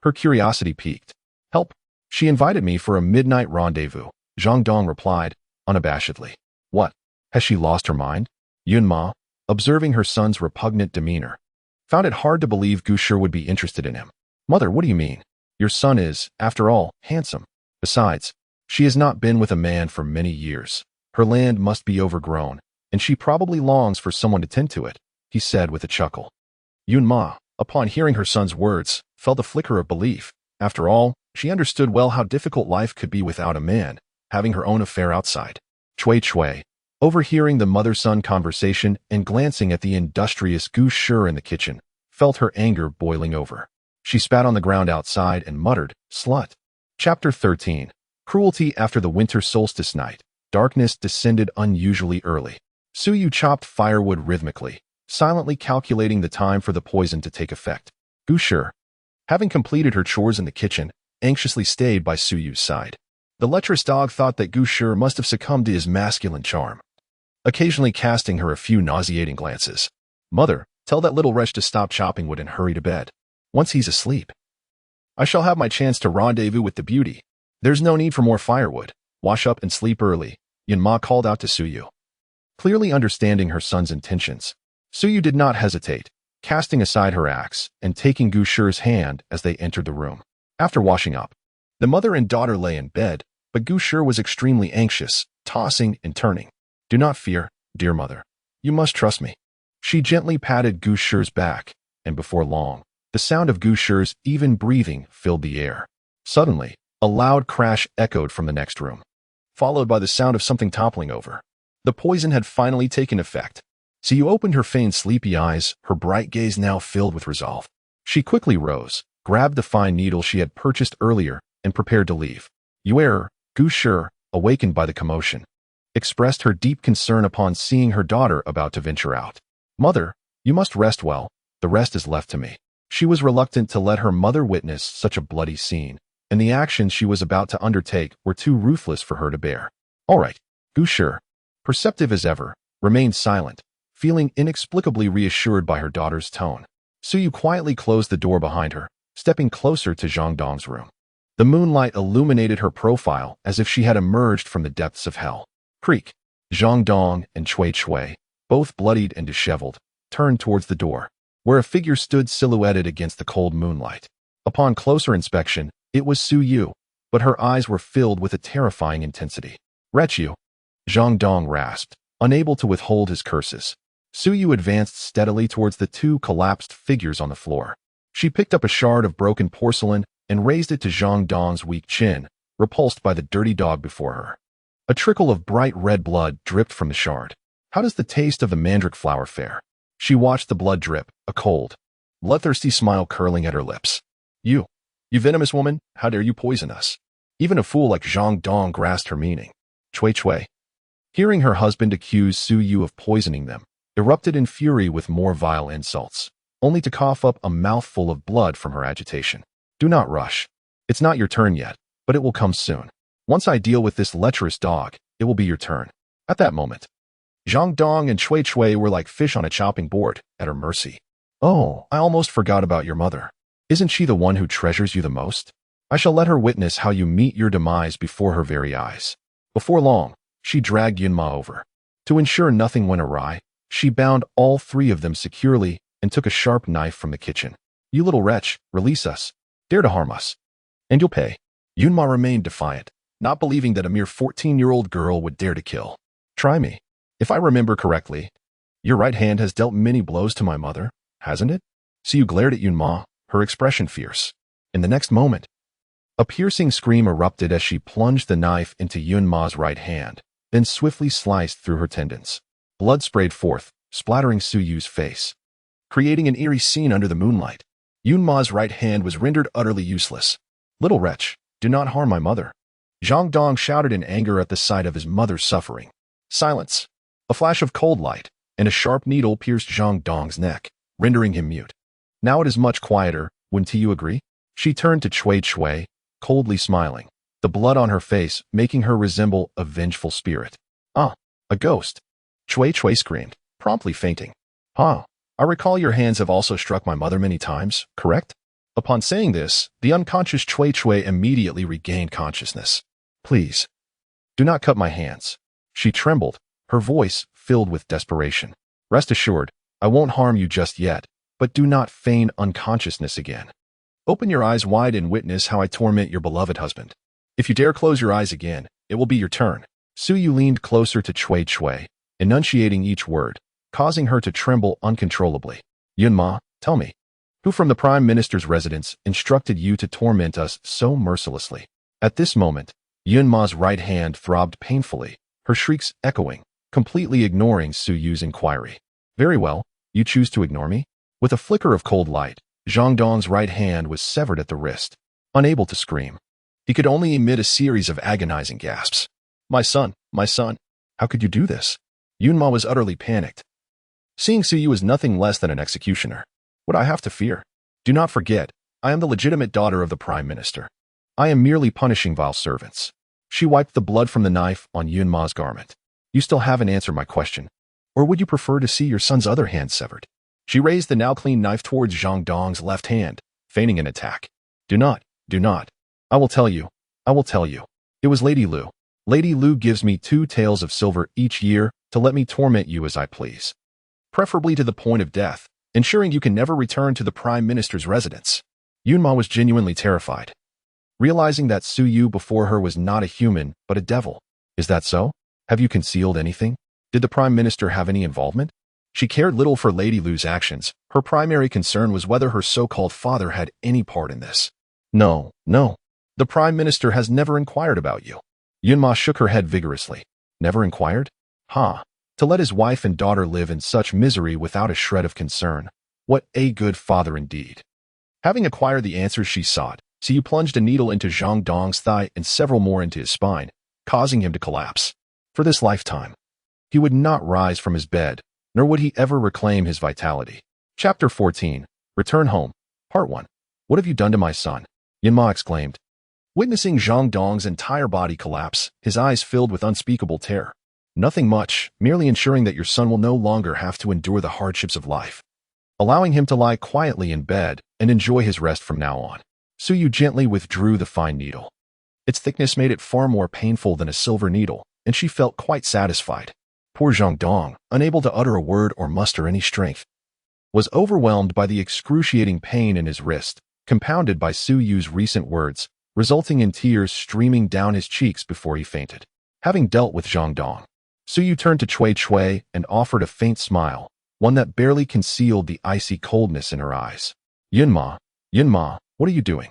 Her curiosity piqued. "Help? She invited me for a midnight rendezvous," Zhang Dong replied, unabashedly. "What? Has she lost her mind?" Yunma, observing her son's repugnant demeanor, found it hard to believe Gushi would be interested in him. "Mother, what do you mean? Your son is, after all, handsome. Besides, she has not been with a man for many years. Her land must be overgrown, and she probably longs for someone to tend to it," he said with a chuckle. Yunma, upon hearing her son's words, felt a flicker of belief. After all, she understood well how difficult life could be without a man, having her own affair outside. Chui Chui, overhearing the mother-son conversation and glancing at the industrious Gushi in the kitchen, felt her anger boiling over. She spat on the ground outside and muttered, "Slut." Chapter 13. Cruelty after the winter solstice night. Darkness descended unusually early. Suyu chopped firewood rhythmically, silently calculating the time for the poison to take effect. Gushi, having completed her chores in the kitchen, anxiously stayed by Suyu's side. The lecherous dog thought that Gushi must have succumbed to his masculine charm, occasionally casting her a few nauseating glances. "Mother, tell that little wretch to stop chopping wood and hurry to bed. Once he's asleep, I shall have my chance to rendezvous with the beauty. There's no need for more firewood. Wash up and sleep early," Yunma called out to Suyu. Clearly understanding her son's intentions, Suyu did not hesitate, casting aside her axe and taking Gushi's hand as they entered the room. After washing up, the mother and daughter lay in bed, but Gushi was extremely anxious, tossing and turning. "Do not fear, dear mother. You must trust me." She gently patted Gushi's back, and before long, the sound of Gushi's even breathing filled the air. Suddenly, a loud crash echoed from the next room, followed by the sound of something toppling over. The poison had finally taken effect. Suyu opened her feigned sleepy eyes, her bright gaze now filled with resolve. She quickly rose, grabbed the fine needle she had purchased earlier, and prepared to leave. Gushi, awakened by the commotion, expressed her deep concern upon seeing her daughter about to venture out. "Mother, you must rest well. The rest is left to me." She was reluctant to let her mother witness such a bloody scene, and the actions she was about to undertake were too ruthless for her to bear. All right, Gu Shi, perceptive as ever, remained silent, feeling inexplicably reassured by her daughter's tone. Suyu quietly closed the door behind her, stepping closer to Zhang Dong's room. The moonlight illuminated her profile as if she had emerged from the depths of hell. Creak. Zhang Dong and Chui, both bloodied and disheveled, turned towards the door, where a figure stood silhouetted against the cold moonlight. Upon closer inspection, it was Suyu, but her eyes were filled with a terrifying intensity. Rechu, Zhang Dong rasped, unable to withhold his curses. Suyu advanced steadily towards the two collapsed figures on the floor. She picked up a shard of broken porcelain and raised it to Zhang Dong's weak chin, repulsed by the dirty dog before her. A trickle of bright red blood dripped from the shard. How does the taste of the mandrake flower fare? She watched the blood drip, a cold, bloodthirsty smile curling at her lips. You venomous woman, how dare you poison us? Even a fool like Zhang Dong grasped her meaning. Chui, hearing her husband accuse Suyu of poisoning them, erupted in fury with more vile insults, only to cough up a mouthful of blood from her agitation. Do not rush. It's not your turn yet, but it will come soon. Once I deal with this lecherous dog, it will be your turn. At that moment, Zhang Dong and Chui were like fish on a chopping board, at her mercy. Oh, I almost forgot about your mother. Isn't she the one who treasures you the most? I shall let her witness how you meet your demise before her very eyes. Before long, she dragged Yunma over. To ensure nothing went awry, she bound all three of them securely and took a sharp knife from the kitchen. You little wretch, release us. Dare to harm us, and you'll pay. Yunma remained defiant, not believing that a mere 14-year-old girl would dare to kill. Try me. If I remember correctly, your right hand has dealt many blows to my mother, hasn't it? Suyu glared at Yunma, her expression fierce. In the next moment, a piercing scream erupted as she plunged the knife into Yunma's right hand, then swiftly sliced through her tendons. Blood sprayed forth, splattering Suyu's face, creating an eerie scene under the moonlight. Yunma's right hand was rendered utterly useless. Little wretch, do not harm my mother. Zhang Dong shouted in anger at the sight of his mother's suffering. Silence. A flash of cold light, and a sharp needle pierced Zhang Dong's neck, rendering him mute. Now it is much quieter, wouldn't you agree? She turned to Chui, coldly smiling, the blood on her face making her resemble a vengeful spirit. Ah, a ghost. Chui screamed, promptly fainting. Ah. I recall your hands have also struck my mother many times, correct? Upon saying this, the unconscious Chui immediately regained consciousness. Please, do not cut my hands. She trembled, her voice filled with desperation. Rest assured, I won't harm you just yet, but do not feign unconsciousness again. Open your eyes wide and witness how I torment your beloved husband. If you dare close your eyes again, it will be your turn. Suyu leaned closer to Chui, enunciating each word, causing her to tremble uncontrollably. Yunma, tell me, who from the Prime Minister's residence instructed you to torment us so mercilessly? At this moment, Yunma's right hand throbbed painfully, her shrieks echoing, completely ignoring Suyu's inquiry. Very well, you choose to ignore me? With a flicker of cold light, Zhang Dong's right hand was severed at the wrist. Unable to scream, he could only emit a series of agonizing gasps. My son, how could you do this? Yunma was utterly panicked. Seeing Suyu as nothing less than an executioner, what I have to fear? Do not forget, I am the legitimate daughter of the Prime Minister. I am merely punishing vile servants. She wiped the blood from the knife on Yunma's garment. You still haven't answered my question. Or would you prefer to see your son's other hand severed? She raised the now clean knife towards Zhang Dong's left hand, feigning an attack. Do not. I will tell you. It was Lady Lu. Lady Lu gives me 2 taels of silver each year to let me torment you as I please, preferably to the point of death, ensuring you can never return to the Prime Minister's residence. Yunma was genuinely terrified, realizing that Suyu before her was not a human, but a devil. Is that so? Have you concealed anything? Did the Prime Minister have any involvement? She cared little for Lady Lu's actions. Her primary concern was whether her so-called father had any part in this. No. The Prime Minister has never inquired about you. Yunma shook her head vigorously. Never inquired? To let his wife and daughter live in such misery without a shred of concern. What a good father indeed. Having acquired the answers she sought, Suyu plunged a needle into Zhang Dong's thigh and several more into his spine, causing him to collapse. For this lifetime, he would not rise from his bed, nor would he ever reclaim his vitality. Chapter 14. Return Home. Part 1. What have you done to my son? Yunma exclaimed. Witnessing Zhang Dong's entire body collapse, his eyes filled with unspeakable terror. Nothing much, merely ensuring that your son will no longer have to endure the hardships of life. Allowing him to lie quietly in bed and enjoy his rest from now on. Suyu gently withdrew the fine needle. Its thickness made it far more painful than a silver needle, and she felt quite satisfied. Poor Zhang Dong, unable to utter a word or muster any strength, was overwhelmed by the excruciating pain in his wrist, compounded by Suyu's recent words, resulting in tears streaming down his cheeks before he fainted. Having dealt with Zhang Dong, Suyu turned to Cui Cui and offered a faint smile, one that barely concealed the icy coldness in her eyes. Yunma, what are you doing?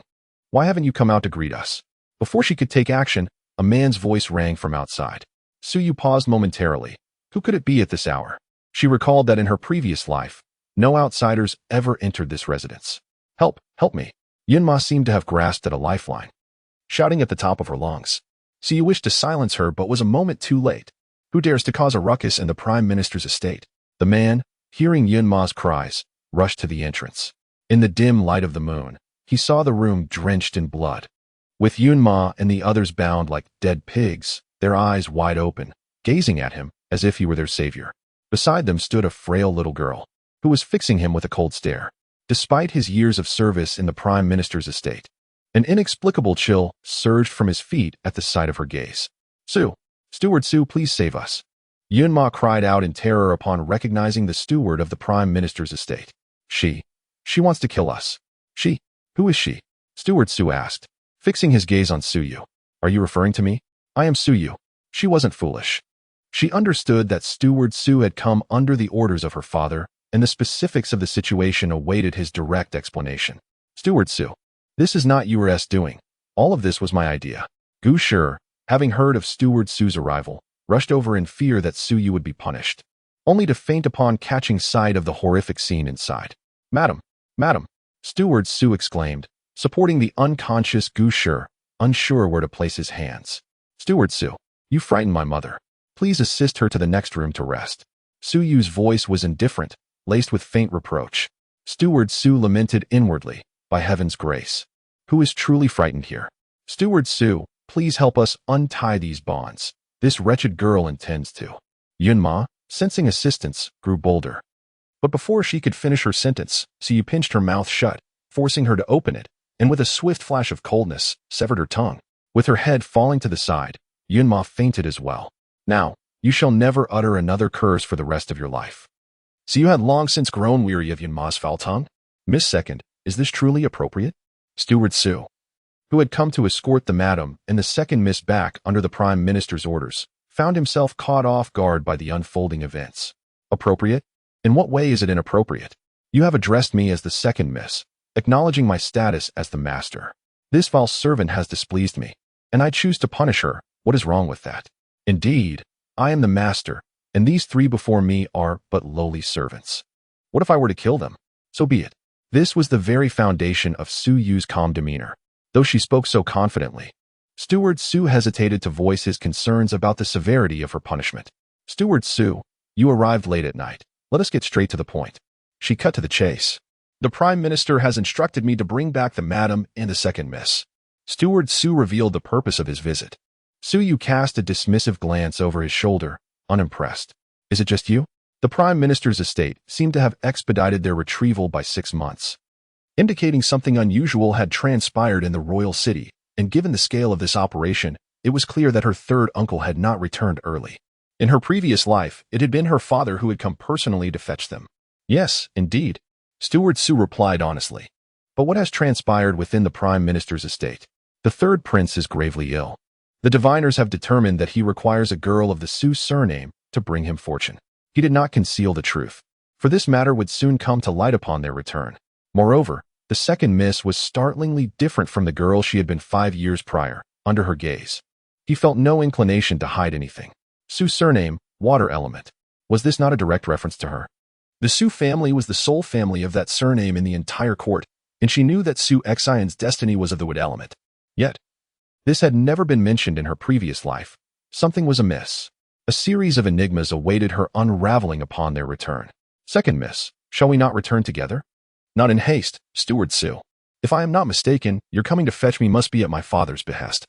Why haven't you come out to greet us? Before she could take action, a man's voice rang from outside. Suyu paused momentarily. Who could it be at this hour? She recalled that in her previous life, no outsiders ever entered this residence. Help me. Yunma seemed to have grasped at a lifeline, shouting at the top of her lungs. Suyu wished to silence her but was a moment too late. Who dares to cause a ruckus in the Prime Minister's estate? The man, hearing Yunma's cries, rushed to the entrance. In the dim light of the moon, he saw the room drenched in blood, with Yunma and the others bound like dead pigs, their eyes wide open, gazing at him as if he were their savior. Beside them stood a frail little girl, who was fixing him with a cold stare. Despite his years of service in the Prime Minister's estate, an inexplicable chill surged from his feet at the sight of her gaze. Steward Su, please save us. Yunma cried out in terror upon recognizing the steward of the Prime Minister's estate. She wants to kill us. Who is she? Steward Su asked, fixing his gaze on Suyu. Are you referring to me? I am Suyu. She wasn't foolish. She understood that Steward Su had come under the orders of her father, and the specifics of the situation awaited his direct explanation. Steward Su, this is not yours doing. All of this was my idea. Gu Shi, having heard of Steward Su's arrival, rushed over in fear that Suyu would be punished, only to faint upon catching sight of the horrific scene inside. Madam, Steward Su exclaimed, supporting the unconscious Gu Shi, unsure where to place his hands. Steward Su, you frightened my mother. Please assist her to the next room to rest. Suyu's voice was indifferent, laced with faint reproach. Steward Su lamented inwardly, by heaven's grace. Who is truly frightened here? Steward Su, please help us untie these bonds. This wretched girl intends to. Yunma, sensing assistance, grew bolder. But before she could finish her sentence, Suyu pinched her mouth shut, forcing her to open it, and with a swift flash of coldness, severed her tongue. With her head falling to the side, Yunma fainted as well. Now, you shall never utter another curse for the rest of your life. Suyu had long since grown weary of Yunma's foul tongue. Miss Second, is this truly appropriate? Steward Su, who had come to escort the madam and the second miss back under the Prime Minister's orders, found himself caught off guard by the unfolding events. Appropriate? In what way is it inappropriate? You have addressed me as the second miss, acknowledging my status as the master. This false servant has displeased me, and I choose to punish her. What is wrong with that? Indeed, I am the master, and these three before me are but lowly servants. What if I were to kill them? So be it. This was the very foundation of Suyu's calm demeanor, though she spoke so confidently. Steward Su hesitated to voice his concerns about the severity of her punishment. Steward Su, you arrived late at night. Let us get straight to the point. She cut to the chase. The Prime Minister has instructed me to bring back the madam and the second miss. Steward Su revealed the purpose of his visit. Suyu cast a dismissive glance over his shoulder, unimpressed. Is it just you? The Prime Minister's estate seemed to have expedited their retrieval by 6 months, indicating something unusual had transpired in the royal city, and given the scale of this operation, it was clear that her third uncle had not returned early. In her previous life, it had been her father who had come personally to fetch them. Yes, indeed, Steward Su replied honestly. But what has transpired within the Prime Minister's estate? The third prince is gravely ill. The diviners have determined that he requires a girl of the Su surname to bring him fortune. He did not conceal the truth, for this matter would soon come to light upon their return. Moreover, the second miss was startlingly different from the girl she had been 5 years prior, under her gaze. He felt no inclination to hide anything. Su surname, water element. Was this not a direct reference to her? The Su family was the sole family of that surname in the entire court, and she knew that Su Xian's destiny was of the wood element. Yet, this had never been mentioned in her previous life. Something was amiss. A series of enigmas awaited her unraveling upon their return. Second miss, shall we not return together? Not in haste, Steward Su. If I am not mistaken, your coming to fetch me must be at my father's behest.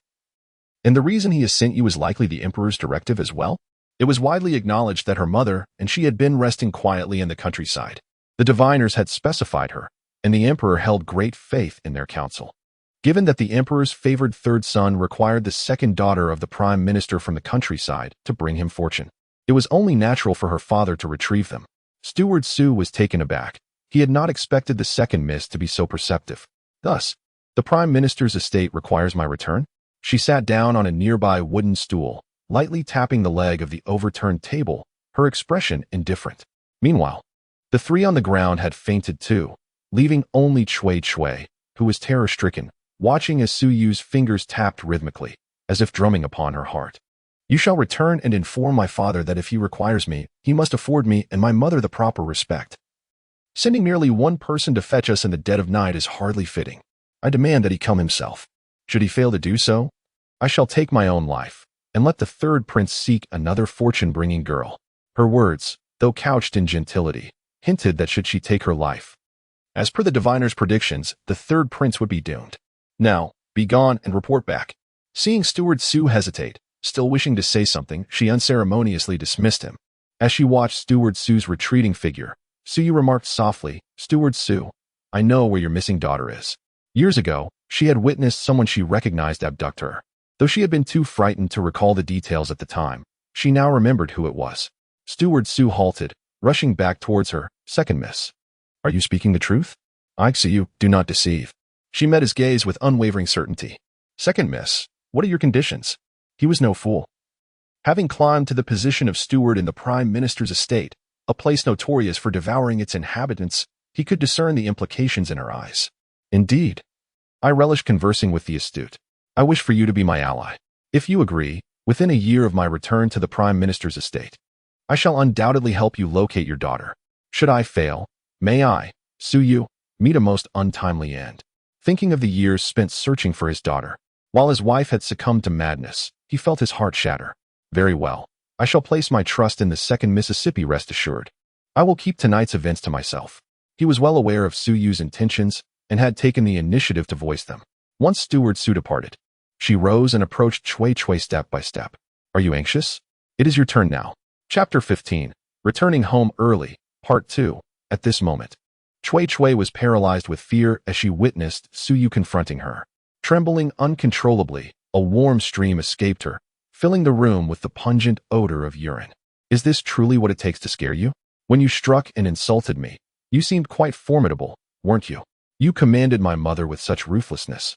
And the reason he has sent you is likely the emperor's directive as well? It was widely acknowledged that her mother and she had been resting quietly in the countryside. The diviners had specified her, and the emperor held great faith in their counsel. Given that the emperor's favored third son required the second daughter of the prime minister from the countryside to bring him fortune, it was only natural for her father to retrieve them. Steward Su was taken aback. He had not expected the second miss to be so perceptive. Thus, the prime minister's estate requires my return? She sat down on a nearby wooden stool, lightly tapping the leg of the overturned table, her expression indifferent. Meanwhile, the three on the ground had fainted too, leaving only Cui, who was terror-stricken, watching as Su Yu's fingers tapped rhythmically, as if drumming upon her heart. You shall return and inform my father that if he requires me, he must afford me and my mother the proper respect. Sending merely one person to fetch us in the dead of night is hardly fitting. I demand that he come himself. Should he fail to do so, I shall take my own life, and let the third prince seek another fortune-bringing girl. Her words, though couched in gentility, hinted that should she take her life, as per the diviner's predictions, the third prince would be doomed. Now, be gone and report back. Seeing Steward Su hesitate, still wishing to say something, she unceremoniously dismissed him. As she watched Steward Su's retreating figure, Su Yu remarked softly, Steward Su, I know where your missing daughter is. Years ago, she had witnessed someone she recognized abduct her. Though she had been too frightened to recall the details at the time, she now remembered who it was. Steward Su halted, rushing back towards her. Second miss. Are you speaking the truth? I see you, do not deceive. She met his gaze with unwavering certainty. Second miss, what are your conditions? He was no fool. Having climbed to the position of steward in the prime minister's estate, a place notorious for devouring its inhabitants, he could discern the implications in her eyes. Indeed. I relish conversing with the astute. I wish for you to be my ally. If you agree, within a year of my return to the prime minister's estate, I shall undoubtedly help you locate your daughter. Should I fail, may I, Su Yu, meet a most untimely end. Thinking of the years spent searching for his daughter, while his wife had succumbed to madness, he felt his heart shatter. Very well. I shall place my trust in the second Mississippi, rest assured. I will keep tonight's events to myself. He was well aware of Su Yu's intentions and had taken the initiative to voice them. Once Steward Su departed, she rose and approached Cui step by step. Are you anxious? It is your turn now. Chapter 15. Returning home early, Part 2. At this moment, Cui was paralyzed with fear as she witnessed Su Yu confronting her. Trembling uncontrollably, a warm stream escaped her, filling the room with the pungent odor of urine. Is this truly what it takes to scare you? When you struck and insulted me, you seemed quite formidable, weren't you? You commanded my mother with such ruthlessness.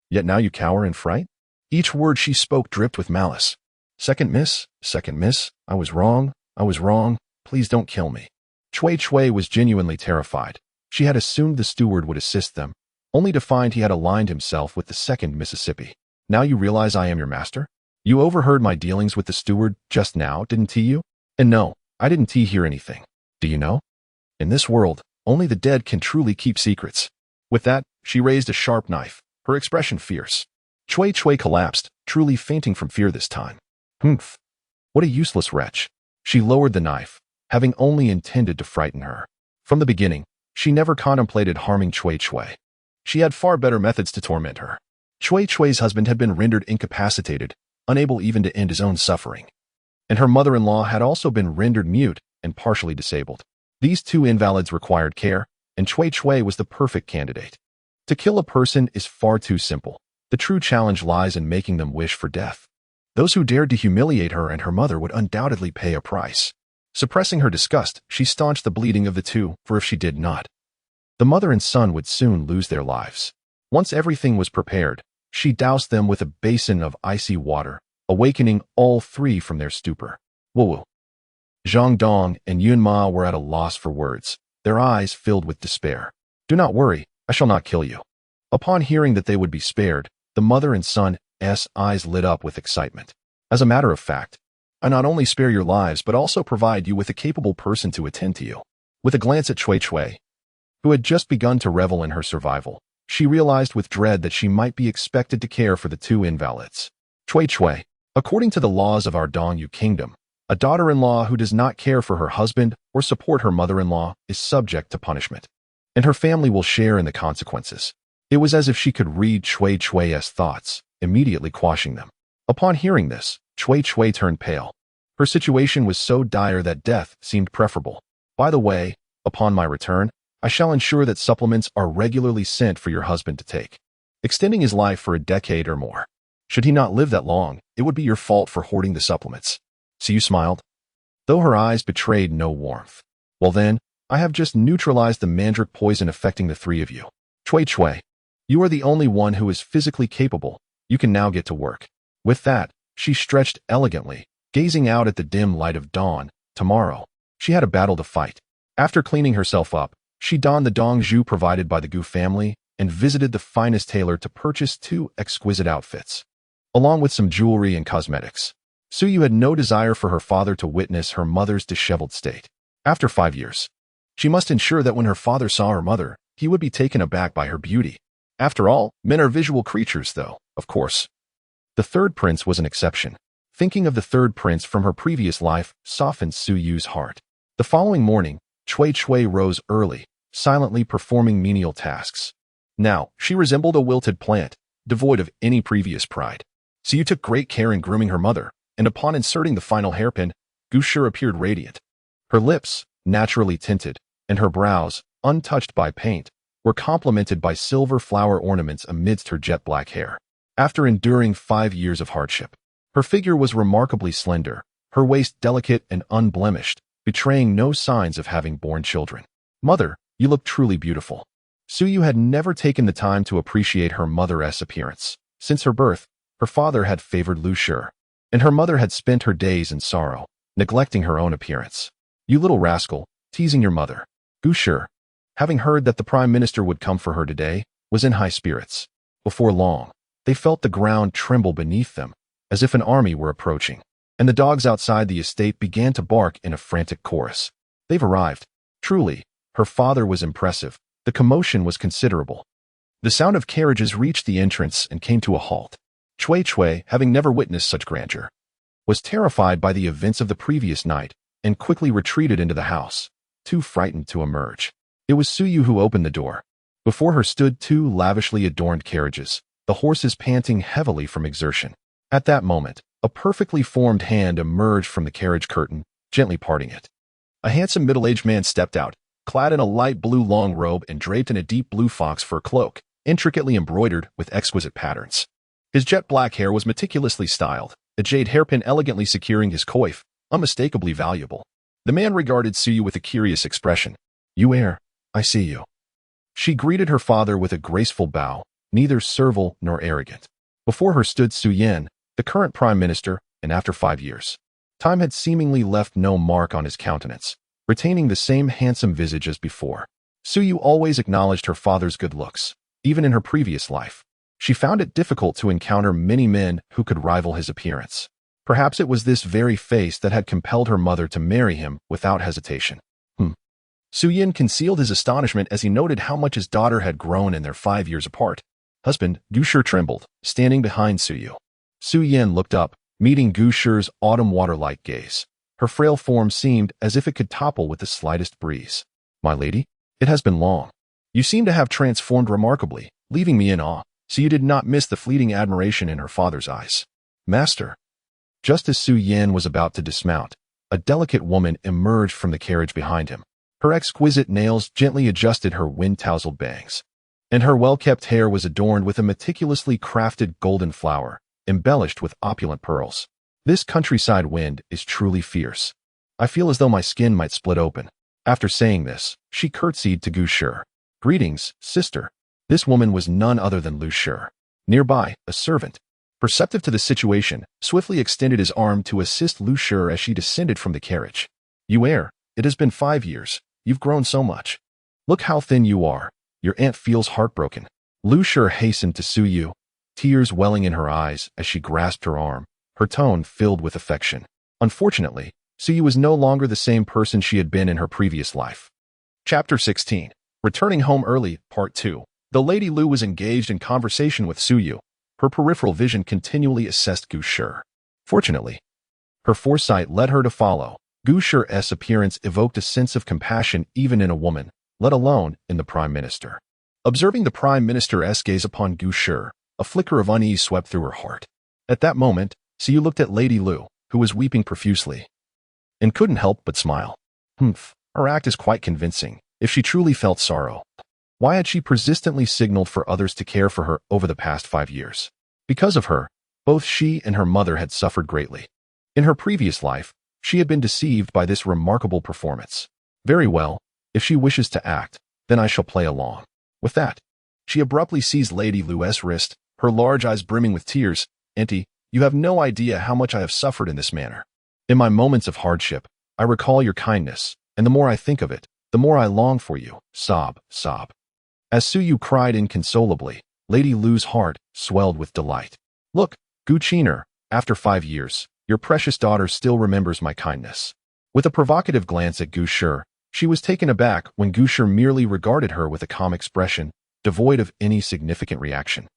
Yet now you cower in fright? Each word she spoke dripped with malice. Second miss, I was wrong, please don't kill me. Cui was genuinely terrified. She had assumed the steward would assist them, only to find he had aligned himself with the second Mississippi. Now you realize I am your master? You overheard my dealings with the steward just now, didn't you? And no, I didn't hear anything. Do you know? In this world, only the dead can truly keep secrets. With that, she raised a sharp knife, her expression fierce. Cui collapsed, truly fainting from fear this time. Humph. What a useless wretch. She lowered the knife, having only intended to frighten her. From the beginning, she never contemplated harming Cui. She had far better methods to torment her. Cui's husband had been rendered incapacitated, unable even to end his own suffering. And her mother-in-law had also been rendered mute and partially disabled. These two invalids required care, and Cui was the perfect candidate. To kill a person is far too simple. The true challenge lies in making them wish for death. Those who dared to humiliate her and her mother would undoubtedly pay a price. Suppressing her disgust, she staunched the bleeding of the two, for if she did not, the mother and son would soon lose their lives. Once everything was prepared, she doused them with a basin of icy water, awakening all three from their stupor. Wu. Zhang Dong and Yun Ma were at a loss for words, their eyes filled with despair. Do not worry, I shall not kill you. Upon hearing that they would be spared, the mother and son's eyes lit up with excitement. As a matter of fact, I not only spare your lives but also provide you with a capable person to attend to you. With a glance at Cui, who had just begun to revel in her survival, she realized with dread that she might be expected to care for the two invalids. Cui, according to the laws of our Dongyu kingdom, a daughter-in-law who does not care for her husband or support her mother-in-law is subject to punishment, and her family will share in the consequences. It was as if she could read Chui Chui's thoughts, immediately quashing them. Upon hearing this, Chui Chui turned pale. Her situation was so dire that death seemed preferable. By the way, upon my return, I shall ensure that supplements are regularly sent for your husband to take, extending his life for a decade or more. Should he not live that long, it would be your fault for hoarding the supplements. Siyu smiled, though her eyes betrayed no warmth. Well then, I have just neutralized the mandrake poison affecting the three of you. Chui Chui, you are the only one who is physically capable. You can now get to work. With that, she stretched elegantly, gazing out at the dim light of dawn. Tomorrow, she had a battle to fight. After cleaning herself up, she donned the dongju provided by the Gu family and visited the finest tailor to purchase 2 exquisite outfits, along with some jewelry and cosmetics. Suyu had no desire for her father to witness her mother's disheveled state. After 5 years, she must ensure that when her father saw her mother, he would be taken aback by her beauty. After all, men are visual creatures, though, of course. The third prince was an exception. Thinking of the third prince from her previous life softened Suyu's heart. The following morning, Chui Chui rose early, silently performing menial tasks. Now, she resembled a wilted plant, devoid of any previous pride. Suyu took great care in grooming her mother, and upon inserting the final hairpin, Gushi appeared radiant. Her lips, naturally tinted, and her brows, untouched by paint, were complemented by silver flower ornaments amidst her jet-black hair. After enduring 5 years of hardship, her figure was remarkably slender, her waist delicate and unblemished, betraying no signs of having borne children. Mother, you look truly beautiful. Suyu had never taken the time to appreciate her mother's appearance. Since her birth, her father had favored Lu Shi, and her mother had spent her days in sorrow, neglecting her own appearance. You little rascal, teasing your mother. Gushi, having heard that the prime minister would come for her today, was in high spirits. Before long, they felt the ground tremble beneath them, as if an army were approaching, and the dogs outside the estate began to bark in a frantic chorus. They've arrived. Truly, her father was impressive. The commotion was considerable. The sound of carriages reached the entrance and came to a halt. Chui Chui, having never witnessed such grandeur, was terrified by the events of the previous night and quickly retreated into the house, too frightened to emerge. It was Suyu who opened the door. Before her stood 2 lavishly adorned carriages, the horses panting heavily from exertion. At that moment, a perfectly formed hand emerged from the carriage curtain, gently parting it. A handsome middle-aged man stepped out, clad in a light blue long robe and draped in a deep blue fox fur cloak, intricately embroidered with exquisite patterns. His jet-black hair was meticulously styled, a jade hairpin elegantly securing his coif, unmistakably valuable. The man regarded Suyu with a curious expression. You heir, I see you. She greeted her father with a graceful bow, neither servile nor arrogant. Before her stood Su Yan, the current prime minister, and after 5 years, time had seemingly left no mark on his countenance, retaining the same handsome visage as before. Suyu always acknowledged her father's good looks, even in her previous life. She found it difficult to encounter many men who could rival his appearance. Perhaps it was this very face that had compelled her mother to marry him without hesitation. Su Yan concealed his astonishment as he noted how much his daughter had grown in their 5 years apart. Husband, Gushi trembled, standing behind Suyu. Su Yan looked up, meeting Gushi's autumn water-like gaze. Her frail form seemed as if it could topple with the slightest breeze. My lady, it has been long. You seem to have transformed remarkably, leaving me in awe, so you did not miss the fleeting admiration in her father's eyes. Master. Just as Su Yan was about to dismount, a delicate woman emerged from the carriage behind him. Her exquisite nails gently adjusted her wind-tousled bangs, and her well-kept hair was adorned with a meticulously crafted golden flower, embellished with opulent pearls. This countryside wind is truly fierce. I feel as though my skin might split open. After saying this, she curtsied to Gushi. Greetings, sister. This woman was none other than Lu Shi. Nearby, a servant, perceptive to the situation, swiftly extended his arm to assist Lu Shi as she descended from the carriage. You heir, it has been 5 years. You've grown so much. Look how thin you are. Your aunt feels heartbroken. Lu Shi hastened to Suyu, tears welling in her eyes as she grasped her arm, her tone filled with affection. Unfortunately, Suyu was no longer the same person she had been in her previous life. Chapter 16. Returning home early, Part 2. The Lady Lu was engaged in conversation with Suyu. Her peripheral vision continually assessed Gushi. Fortunately, her foresight led her to follow. Gushi's appearance evoked a sense of compassion even in a woman, let alone in the prime minister. Observing the Prime Minister's gaze upon Gu Shi, a flicker of unease swept through her heart. At that moment, Siyu looked at Lady Lu, who was weeping profusely, and couldn't help but smile. Her act is quite convincing. If she truly felt sorrow, why had she persistently signaled for others to care for her over the past 5 years? Because of her, both she and her mother had suffered greatly. In her previous life, she had been deceived by this remarkable performance. Very well, if she wishes to act, then I shall play along. With that, she abruptly seized Lady Lu's wrist, her large eyes brimming with tears. Auntie, you have no idea how much I have suffered in this manner. In my moments of hardship, I recall your kindness, and the more I think of it, the more I long for you. Sob, sob. As Suyu cried inconsolably, Lady Lu's heart swelled with delight. Look, Gu Qiner, after 5 years, your precious daughter still remembers my kindness. With a provocative glance at Gu Shi, she was taken aback when Gu Shi merely regarded her with a calm expression, devoid of any significant reaction,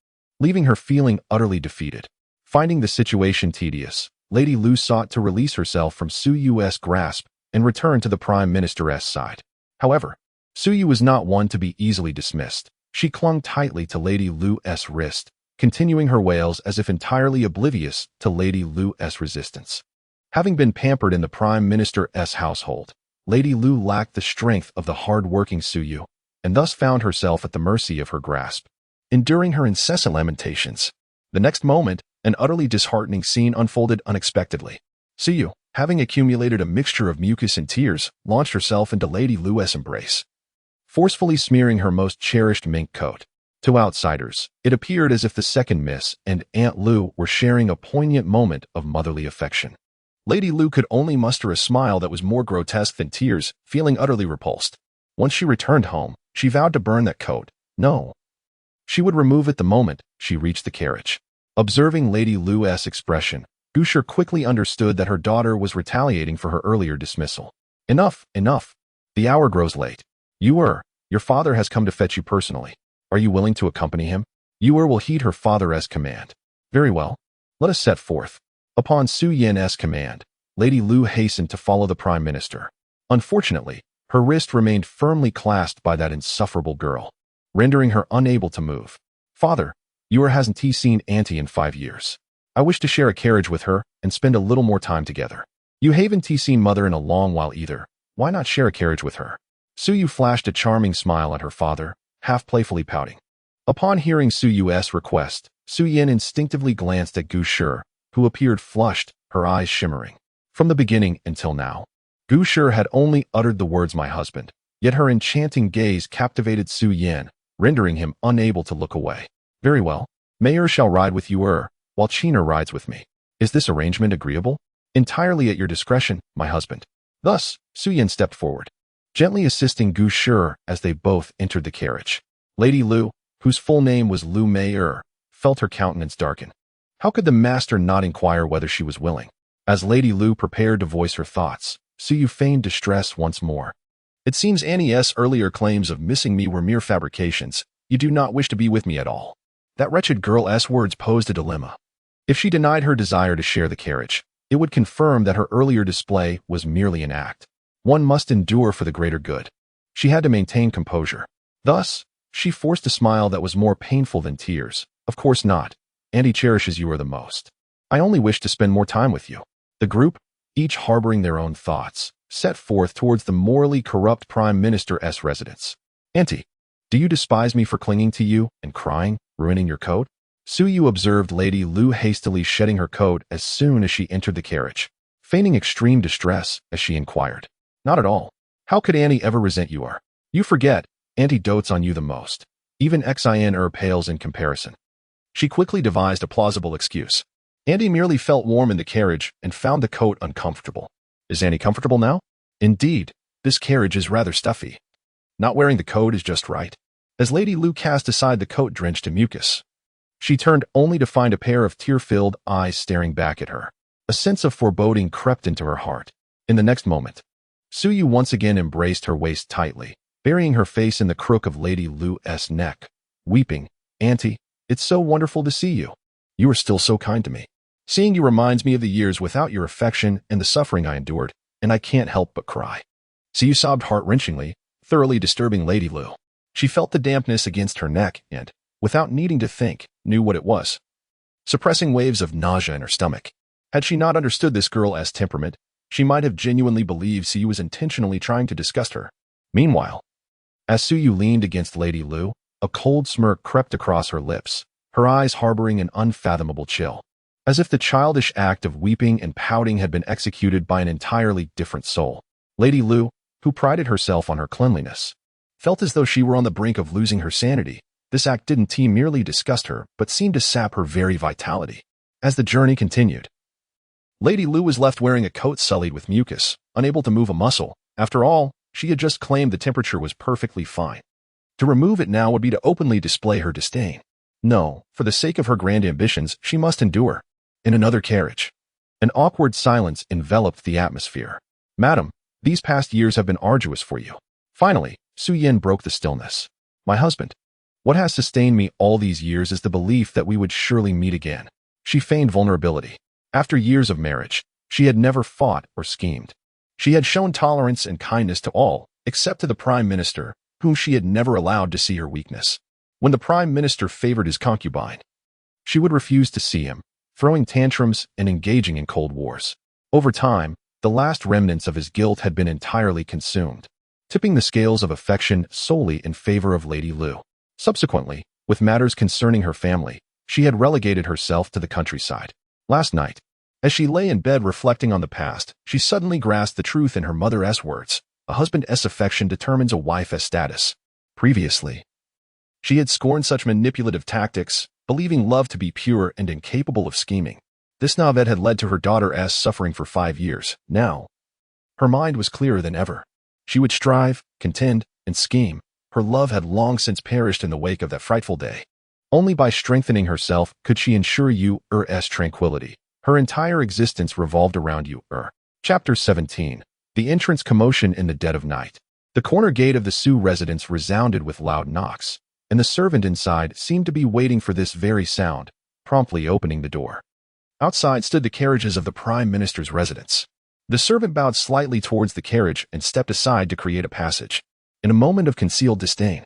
leaving her feeling utterly defeated. Finding the situation tedious, Lady Lu sought to release herself from Suyu's grasp and return to the Prime Minister's side. However, Suyu was not one to be easily dismissed. She clung tightly to Lady Lu's wrist, continuing her wails as if entirely oblivious to Lady Lu's resistance. Having been pampered in the Prime Minister's household, Lady Lu lacked the strength of the hard-working Suyu, and thus found herself at the mercy of her grasp, enduring her incessant lamentations. The next moment, an utterly disheartening scene unfolded unexpectedly. Suyu, having accumulated a mixture of mucus and tears, launched herself into Lady Lu's embrace, forcefully smearing her most cherished mink coat. To outsiders, it appeared as if the second Miss and Aunt Lu were sharing a poignant moment of motherly affection. Lady Lu could only muster a smile that was more grotesque than tears, feeling utterly repulsed. Once she returned home, she vowed to burn that coat. No. She would remove it the moment she reached the carriage. Observing Lady Lu's expression, Gu Shi quickly understood that her daughter was retaliating for her earlier dismissal. Enough, enough. The hour grows late. Your father has come to fetch you personally. Are you willing to accompany him? Will heed her father's command. Very well. Let us set forth. Upon Su Yan's command, Lady Lu hastened to follow the Prime Minister. Unfortunately, her wrist remained firmly clasped by that insufferable girl, rendering her unable to move. Father, hasn't seen Auntie in 5 years. I wish to share a carriage with her and spend a little more time together. You haven't seen Mother in a long while either. Why not share a carriage with her? Suyu flashed a charming smile at her father, half playfully pouting. Upon hearing Suyu's request, Su Yan instinctively glanced at Gu Shi, who appeared flushed, her eyes shimmering. From the beginning until now, Gu Shi had only uttered the words "my husband," yet her enchanting gaze captivated Su Yan, rendering him unable to look away. Very well. Mayor shall ride with you while Qiner rides with me. Is this arrangement agreeable? Entirely at your discretion, my husband. Thus, Su Yan stepped forward, gently assisting Gu Shi as they both entered the carriage. Lady Lu, whose full name was Lu Mei, felt her countenance darken. How could the master not inquire whether she was willing? As Lady Lu prepared to voice her thoughts, Suyu feigned distress once more. It seems Annie's earlier claims of missing me were mere fabrications. You do not wish to be with me at all. That wretched girl's words posed a dilemma. If she denied her desire to share the carriage, it would confirm that her earlier display was merely an act. One must endure for the greater good. She had to maintain composure. Thus, she forced a smile that was more painful than tears. Of course not. Auntie cherishes you the most. I only wish to spend more time with you. The group, each harboring their own thoughts, set forth towards the morally corrupt Prime Minister's residence. Auntie, do you despise me for clinging to you and crying, ruining your coat? Suyu observed Lady Lu hastily shedding her coat as soon as she entered the carriage, feigning extreme distress as she inquired. Not at all. How could Auntie ever resent you? You forget, Auntie dotes on you the most. Even Xin pales in comparison. She quickly devised a plausible excuse. Auntie merely felt warm in the carriage and found the coat uncomfortable. Is Auntie comfortable now? Indeed, this carriage is rather stuffy. Not wearing the coat is just right. As Lady Lu cast aside the coat drenched in mucus, she turned only to find a pair of tear-filled eyes staring back at her. A sense of foreboding crept into her heart. In the next moment, Suyu once again embraced her waist tightly, burying her face in the crook of Lady Lu's neck, weeping. Auntie, it's so wonderful to see you. You are still so kind to me. Seeing you reminds me of the years without your affection and the suffering I endured, and I can't help but cry. Suyu sobbed heart-wrenchingly, thoroughly disturbing Lady Lu. She felt the dampness against her neck and, without needing to think, knew what it was. Suppressing waves of nausea in her stomach. Had she not understood this girl as temperament, she might have genuinely believed Suyu was intentionally trying to disgust her. Meanwhile, as Suyu leaned against Lady Lu, a cold smirk crept across her lips, her eyes harboring an unfathomable chill, as if the childish act of weeping and pouting had been executed by an entirely different soul. Lady Lu, who prided herself on her cleanliness, felt as though she were on the brink of losing her sanity. This act didn't merely disgust her, but seemed to sap her very vitality. As the journey continued, Lady Lu was left wearing a coat sullied with mucus, unable to move a muscle. After all, she had just claimed the temperature was perfectly fine. To remove it now would be to openly display her disdain. No, for the sake of her grand ambitions, she must endure. In another carriage, an awkward silence enveloped the atmosphere. "Madam, these past years have been arduous for you." Finally, Su Yin broke the stillness. "My husband, what has sustained me all these years is the belief that we would surely meet again." She feigned vulnerability. After years of marriage, she had never fought or schemed. She had shown tolerance and kindness to all, except to the Prime Minister, whom she had never allowed to see her weakness. When the Prime Minister favored his concubine, she would refuse to see him, throwing tantrums and engaging in cold wars. Over time, the last remnants of his guilt had been entirely consumed, tipping the scales of affection solely in favor of Lady Lu. Subsequently, with matters concerning her family, she had relegated herself to the countryside. Last night, as she lay in bed reflecting on the past, she suddenly grasped the truth in her mother's words: "A husband's affection determines a wife's status." Previously, she had scorned such manipulative tactics, believing love to be pure and incapable of scheming. This naivete had led to her daughter's suffering for 5 years. Now, her mind was clearer than ever. She would strive, contend, and scheme. Her love had long since perished in the wake of that frightful day. Only by strengthening herself could she ensure Yu's tranquility. Her entire existence revolved around Yu. Chapter 17. The entrance commotion in the dead of night. The corner gate of the Su residence resounded with loud knocks, and the servant inside seemed to be waiting for this very sound, promptly opening the door. Outside stood the carriages of the Prime Minister's residence. The servant bowed slightly towards the carriage and stepped aside to create a passage. In a moment of concealed disdain,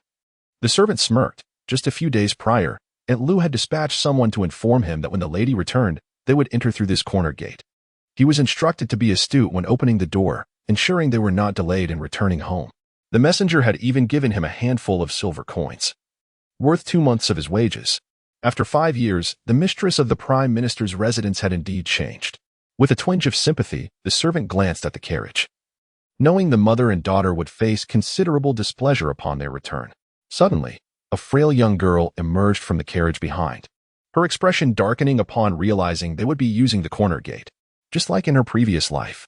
the servant smirked. Just a few days prior, Aunt Lu had dispatched someone to inform him that when the lady returned, they would enter through this corner gate. He was instructed to be astute when opening the door, ensuring they were not delayed in returning home. The messenger had even given him a handful of silver coins, worth 2 months of his wages. After 5 years, the mistress of the Prime Minister's residence had indeed changed. With a twinge of sympathy, the servant glanced at the carriage, knowing the mother and daughter would face considerable displeasure upon their return. Suddenly, a frail young girl emerged from the carriage behind, her expression darkening upon realizing they would be using the corner gate. Just like in her previous life,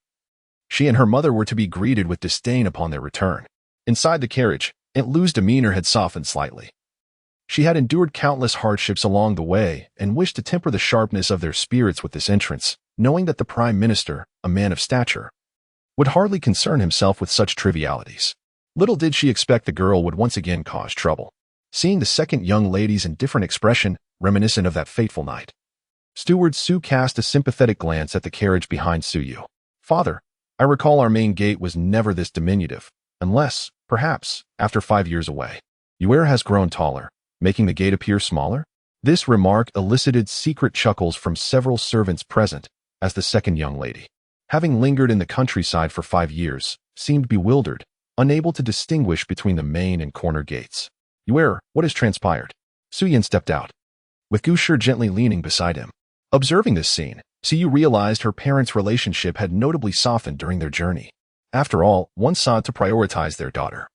she and her mother were to be greeted with disdain upon their return. Inside the carriage, Aunt Lu's demeanor had softened slightly. She had endured countless hardships along the way and wished to temper the sharpness of their spirits with this entrance, knowing that the Prime Minister, a man of stature, would hardly concern himself with such trivialities. Little did she expect the girl would once again cause trouble. Seeing the second young lady's indifferent expression, reminiscent of that fateful night, Steward Su cast a sympathetic glance at the carriage behind Suyu. "Father, I recall our main gate was never this diminutive, unless, perhaps, after 5 years away, Yuer has grown taller, making the gate appear smaller." This remark elicited secret chuckles from several servants present, as the second young lady, having lingered in the countryside for 5 years, seemed bewildered, unable to distinguish between the main and corner gates. "Yuer, what has transpired?" Su Yin stepped out, with Gu Shi gently leaning beside him. Observing this scene, Siyu realized her parents' relationship had notably softened during their journey. After all, one sought to prioritize their daughter,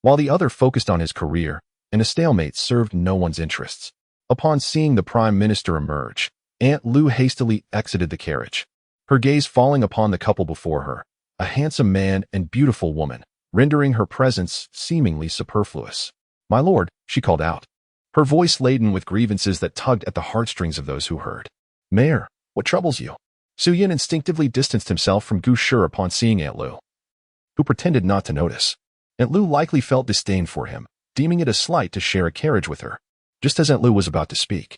while the other focused on his career, and a stalemate served no one's interests. Upon seeing the Prime Minister emerge, Aunt Lu hastily exited the carriage, her gaze falling upon the couple before her, a handsome man and beautiful woman, rendering her presence seemingly superfluous. "My lord," she called out, her voice laden with grievances that tugged at the heartstrings of those who heard. "Mayor, what troubles you?" Su Yin instinctively distanced himself from Gu Shi upon seeing Aunt Lu, who pretended not to notice. Aunt Lu likely felt disdain for him, deeming it a slight to share a carriage with her. Just as Aunt Lu was about to speak,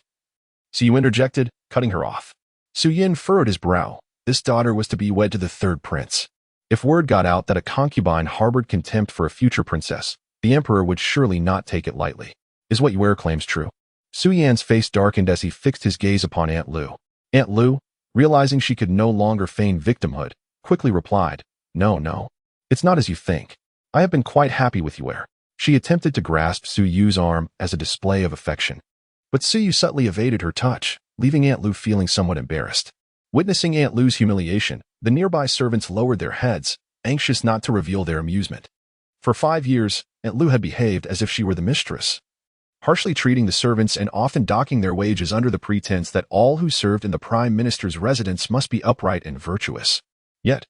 Siyu interjected, cutting her off. Su Yin furrowed his brow. This daughter was to be wed to the third prince. If word got out that a concubine harbored contempt for a future princess, the emperor would surely not take it lightly. Is what Yue claims true? Su Yan's face darkened as he fixed his gaze upon Aunt Lu. Aunt Lu, realizing she could no longer feign victimhood, quickly replied, No. It's not as you think. I have been quite happy with Yue. She attempted to grasp Su Yu's arm as a display of affection. But Su Yu subtly evaded her touch, leaving Aunt Lu feeling somewhat embarrassed. Witnessing Aunt Lu's humiliation, the nearby servants lowered their heads, anxious not to reveal their amusement. For 5 years, Aunt Lu had behaved as if she were the mistress, harshly treating the servants and often docking their wages under the pretense that all who served in the prime minister's residence must be upright and virtuous. Yet,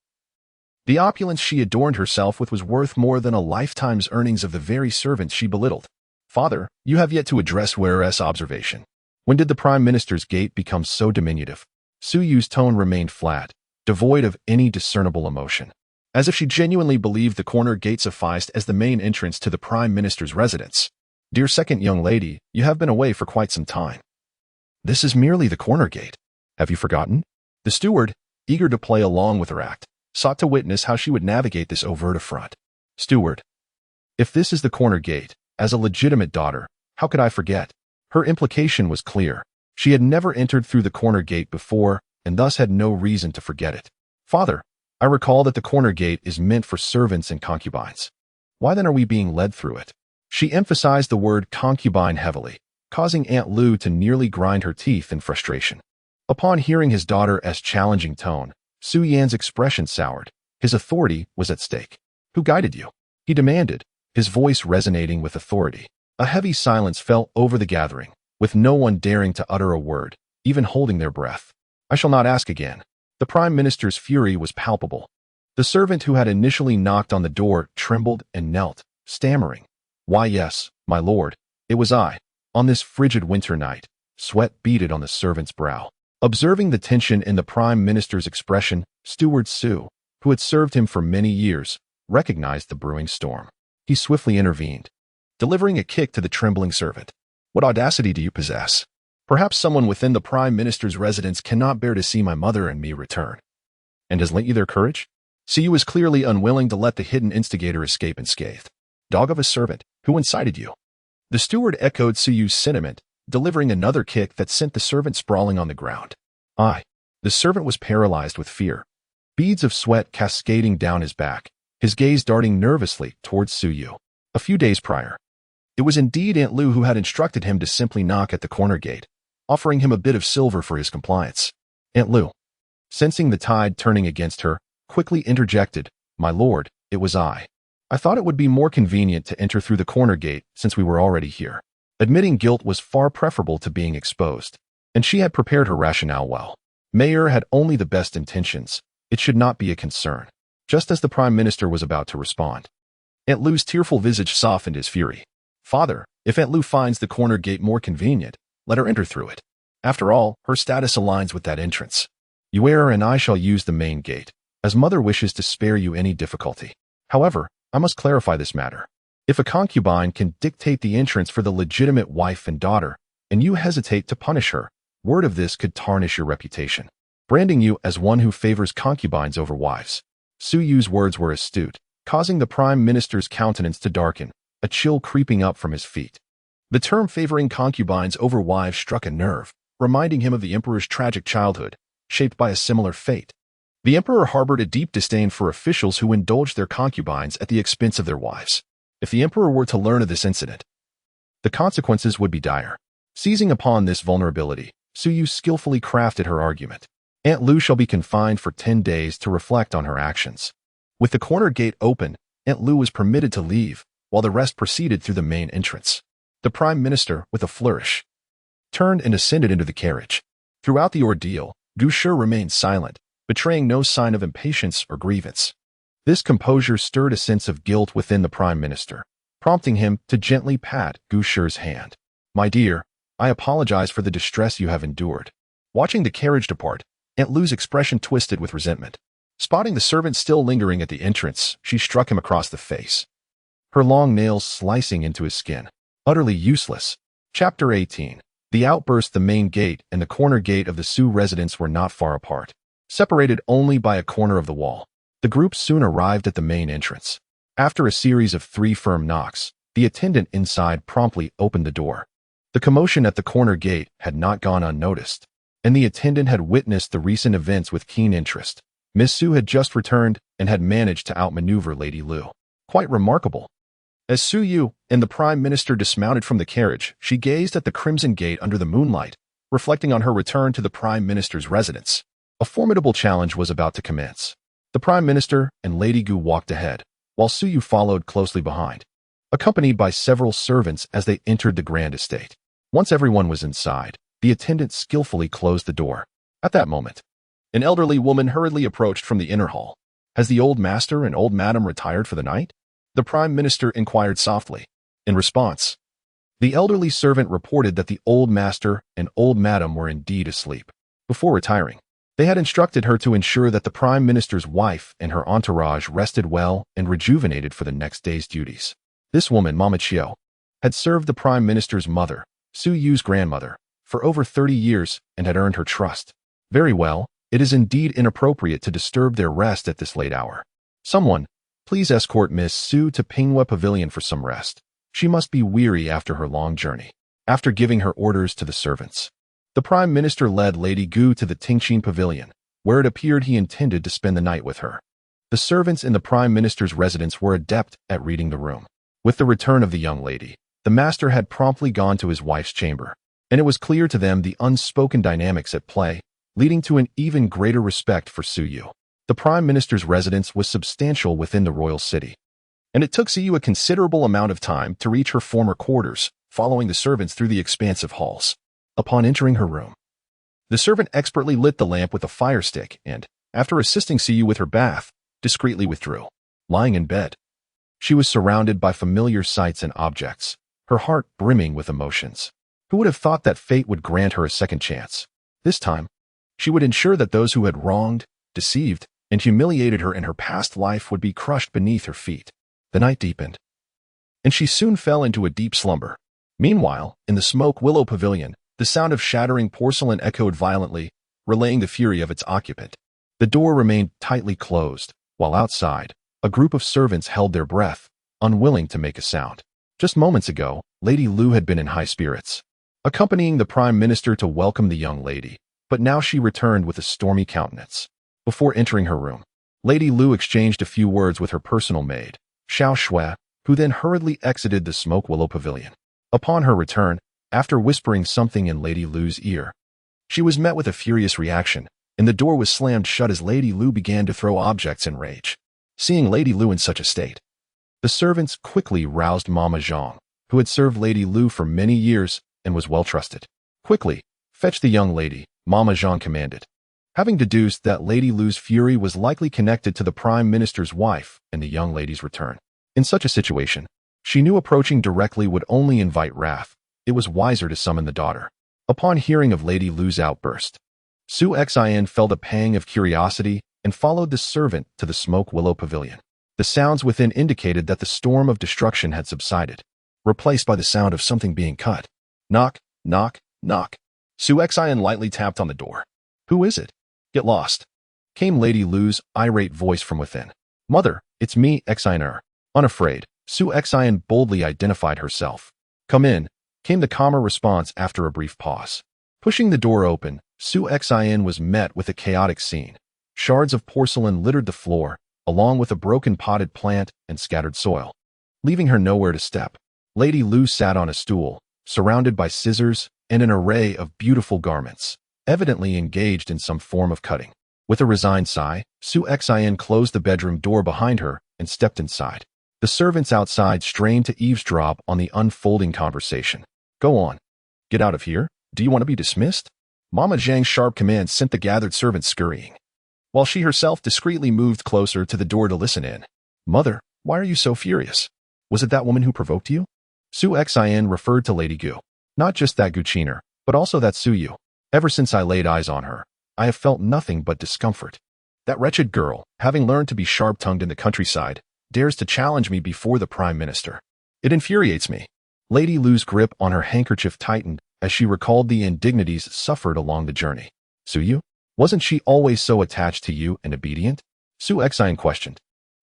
the opulence she adorned herself with was worth more than a lifetime's earnings of the very servants she belittled. Father, you have yet to address Yue's observation. When did the prime minister's gate become so diminutive? Su Yu's tone remained flat, devoid of any discernible emotion, as if she genuinely believed the corner gate sufficed as the main entrance to the prime minister's residence. Dear second young lady, you have been away for quite some time. This is merely the corner gate. Have you forgotten? The steward, eager to play along with her act, sought to witness how she would navigate this overt affront. Steward, if this is the corner gate, as a legitimate daughter, how could I forget? Her implication was clear. She had never entered through the corner gate before, and thus had no reason to forget it. Father, I recall that the corner gate is meant for servants and concubines. Why then are we being led through it? She emphasized the word concubine heavily, causing Aunt Lu to nearly grind her teeth in frustration. Upon hearing his daughter's challenging tone, Su Yan's expression soured. His authority was at stake. Who guided you? He demanded, his voice resonating with authority. A heavy silence fell over the gathering, with no one daring to utter a word, even holding their breath. I shall not ask again. The prime minister's fury was palpable. The servant who had initially knocked on the door trembled and knelt, stammering. Why yes, my lord, it was I. On this frigid winter night, sweat beaded on the servant's brow. Observing the tension in the prime minister's expression, Steward Su, who had served him for many years, recognized the brewing storm. He swiftly intervened, delivering a kick to the trembling servant. What audacity do you possess? Perhaps someone within the prime minister's residence cannot bear to see my mother and me return, and has lent you their courage? Su was clearly unwilling to let the hidden instigator escape unscathed. Dog of a servant, who incited you? The steward echoed Su's sentiment, delivering another kick that sent the servant sprawling on the ground. The servant was paralyzed with fear, beads of sweat cascading down his back, his gaze darting nervously towards Su. A few days prior, it was indeed Aunt Lu who had instructed him to simply knock at the corner gate, offering him a bit of silver for his compliance. Aunt Lu, sensing the tide turning against her, quickly interjected, My lord, it was I. I thought it would be more convenient to enter through the corner gate since we were already here. Admitting guilt was far preferable to being exposed, and she had prepared her rationale well. Mayor had only the best intentions. It should not be a concern. Just as the prime minister was about to respond, Aunt Lu's tearful visage softened his fury. Father, if Aunt Lu finds the corner gate more convenient, let her enter through it. After all, her status aligns with that entrance. Yue and I shall use the main gate, as mother wishes to spare you any difficulty. However, I must clarify this matter. If a concubine can dictate the entrance for the legitimate wife and daughter, and you hesitate to punish her, word of this could tarnish your reputation, branding you as one who favors concubines over wives. Su Yu's words were astute, causing the prime minister's countenance to darken, a chill creeping up from his feet. The term favoring concubines over wives struck a nerve, reminding him of the emperor's tragic childhood, shaped by a similar fate. The emperor harbored a deep disdain for officials who indulged their concubines at the expense of their wives. If the emperor were to learn of this incident, the consequences would be dire. Seizing upon this vulnerability, Su Yu skillfully crafted her argument. Aunt Lu shall be confined for 10 days to reflect on her actions. With the corner gate open, Aunt Lu was permitted to leave, while the rest proceeded through the main entrance. The prime minister, with a flourish, turned and ascended into the carriage. Throughout the ordeal, Gu Shi remained silent, betraying no sign of impatience or grievance. This composure stirred a sense of guilt within the prime minister, prompting him to gently pat Gu Shi's hand. My dear, I apologize for the distress you have endured. Watching the carriage depart, Aunt Lu's expression twisted with resentment. Spotting the servant still lingering at the entrance, she struck him across the face, her long nails slicing into his skin. Utterly useless. Chapter 18. The outburst. The main gate and the corner gate of the Su residence were not far apart, separated only by a corner of the wall. The group soon arrived at the main entrance. After a series of 3 firm knocks, The attendant inside promptly opened the door. The commotion at the corner gate had not gone unnoticed, and the attendant had witnessed the recent events with keen interest. Miss Su had just returned and had managed to outmaneuver Lady Lu. Quite remarkable. As Su Yu and the Prime Minister dismounted from the carriage, she gazed at the crimson gate under the moonlight, reflecting on her return to the Prime Minister's residence. A formidable challenge was about to commence. The Prime Minister and Lady Gu walked ahead, while Su Yu followed closely behind, accompanied by several servants as they entered the grand estate. Once everyone was inside, the attendant skillfully closed the door. At that moment, an elderly woman hurriedly approached from the inner hall. Has the old master and old madam retired for the night? The Prime Minister inquired softly. In response, the elderly servant reported that the old master and old madam were indeed asleep. Before retiring, they had instructed her to ensure that the Prime Minister's wife and her entourage rested well and rejuvenated for the next day's duties. This woman, Mama Chiao, had served the Prime Minister's mother, Su Yu's grandmother, for over 30 years and had earned her trust. Very well, it is indeed inappropriate to disturb their rest at this late hour. Someone, please escort Miss Su to Pinghua Pavilion for some rest. She must be weary after her long journey. After giving her orders to the servants, the Prime Minister led Lady Gu to the Tingqin Pavilion, where it appeared he intended to spend the night with her. The servants in the Prime Minister's residence were adept at reading the room. With the return of the young lady, the master had promptly gone to his wife's chamber, and it was clear to them the unspoken dynamics at play, leading to an even greater respect for Su Yu. The Prime Minister's residence was substantial within the royal city, and it took Su Yu a considerable amount of time to reach her former quarters, following the servants through the expansive halls. Upon entering her room, the servant expertly lit the lamp with a fire stick and, after assisting Su Yu with her bath, discreetly withdrew. Lying in bed, she was surrounded by familiar sights and objects, her heart brimming with emotions. Who would have thought that fate would grant her a second chance? This time, she would ensure that those who had wronged, deceived, and humiliated her in her past life would be crushed beneath her feet. The night deepened, and she soon fell into a deep slumber. Meanwhile, in the Smoke Willow Pavilion, the sound of shattering porcelain echoed violently, relaying the fury of its occupant. The door remained tightly closed, while outside, a group of servants held their breath, unwilling to make a sound. Just moments ago, Lady Lu had been in high spirits, accompanying the Prime Minister to welcome the young lady, but now she returned with a stormy countenance. Before entering her room, Lady Lu exchanged a few words with her personal maid, Xiao Shui, who then hurriedly exited the Smoke Willow Pavilion. Upon her return, after whispering something in Lady Lu's ear, she was met with a furious reaction, and the door was slammed shut as Lady Lu began to throw objects in rage. Seeing Lady Lu in such a state, the servants quickly roused Mama Zhang, who had served Lady Lu for many years and was well trusted. Quickly, fetch the young lady, Mama Zhang commanded. Having deduced that Lady Lu's fury was likely connected to the Prime Minister's wife and the young lady's return. In such a situation, she knew approaching directly would only invite wrath. It was wiser to summon the daughter. Upon hearing of Lady Lu's outburst, Su Xin felt a pang of curiosity and followed the servant to the Smoke Willow Pavilion. The sounds within indicated that the storm of destruction had subsided, replaced by the sound of something being cut. Knock, knock, knock. Su Xin lightly tapped on the door. Who is it? Get lost, came Lady Lu's irate voice from within. Mother, it's me, Xiner. Unafraid, Su Xin boldly identified herself. Come in, came the calmer response after a brief pause. Pushing the door open, Su Xin was met with a chaotic scene. Shards of porcelain littered the floor, along with a broken potted plant and scattered soil, leaving her nowhere to step. Lady Lu sat on a stool, surrounded by scissors and an array of beautiful garments, evidently engaged in some form of cutting. With a resigned sigh, Su Xin closed the bedroom door behind her and stepped inside. The servants outside strained to eavesdrop on the unfolding conversation. Go on. Get out of here. Do you want to be dismissed? Mama Zhang's sharp command sent the gathered servants scurrying, while she herself discreetly moved closer to the door to listen in. Mother, why are you so furious? Was it that woman who provoked you? Su Xin referred to Lady Gu. Not just that Guchiner, but also that Su Yu. Ever since I laid eyes on her, I have felt nothing but discomfort. That wretched girl, having learned to be sharp-tongued in the countryside, dares to challenge me before the Prime Minister. It infuriates me. Lady Lu's grip on her handkerchief tightened as she recalled the indignities suffered along the journey. Su Yu? Wasn't she always so attached to you and obedient? Su Xin questioned,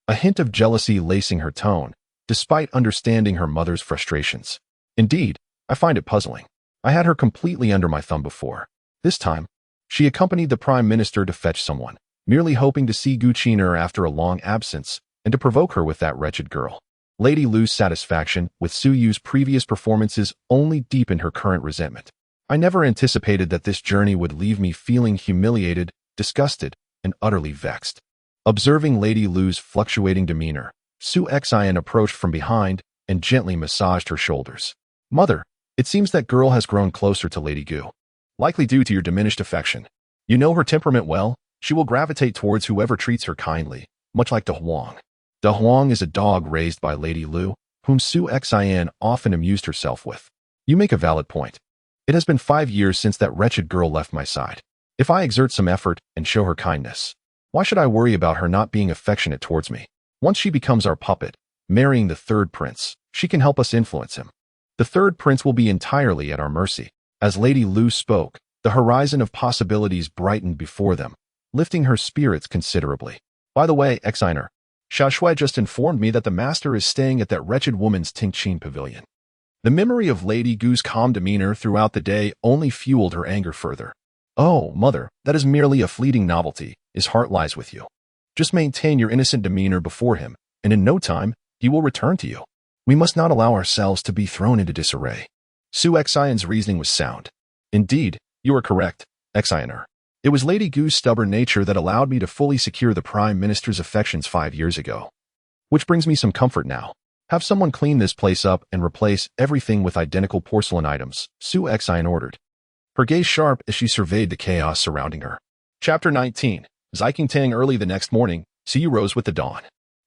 a hint of jealousy lacing her tone, despite understanding her mother's frustrations. Indeed, I find it puzzling. I had her completely under my thumb before. This time, she accompanied the Prime Minister to fetch someone, merely hoping to see Gucci'ner after a long absence and to provoke her with that wretched girl. Lady Lu's satisfaction with Su Yu's previous performances only deepened her current resentment. I never anticipated that this journey would leave me feeling humiliated, disgusted, and utterly vexed. Observing Lady Lu's fluctuating demeanor, Su Xian approached from behind and gently massaged her shoulders. "Mother, it seems that girl has grown closer to Lady Gu. Likely due to your diminished affection. You know her temperament well. She will gravitate towards whoever treats her kindly, much like De Huang." De Huang is a dog raised by Lady Lu, whom Su Xian often amused herself with. You make a valid point. It has been 5 years since that wretched girl left my side. If I exert some effort and show her kindness, why should I worry about her not being affectionate towards me? Once she becomes our puppet, marrying the third prince, she can help us influence him. The third prince will be entirely at our mercy. As Lady Lu spoke, the horizon of possibilities brightened before them, lifting her spirits considerably. By the way, Xiner, Xiao Shui just informed me that the master is staying at that wretched woman's Tingqin pavilion. The memory of Lady Gu's calm demeanor throughout the day only fueled her anger further. "Oh, mother, that is merely a fleeting novelty. His heart lies with you. Just maintain your innocent demeanor before him, and in no time, he will return to you. We must not allow ourselves to be thrown into disarray." Su Xian's reasoning was sound. "Indeed, you are correct, Xiner. It was Lady Gu's stubborn nature that allowed me to fully secure the Prime Minister's affections 5 years ago. Which brings me some comfort now. Have someone clean this place up and replace everything with identical porcelain items," Su Xian ordered, her gaze sharp as she surveyed the chaos surrounding her. Chapter 19. Tang. Early the next morning, Su Yu rose with the dawn.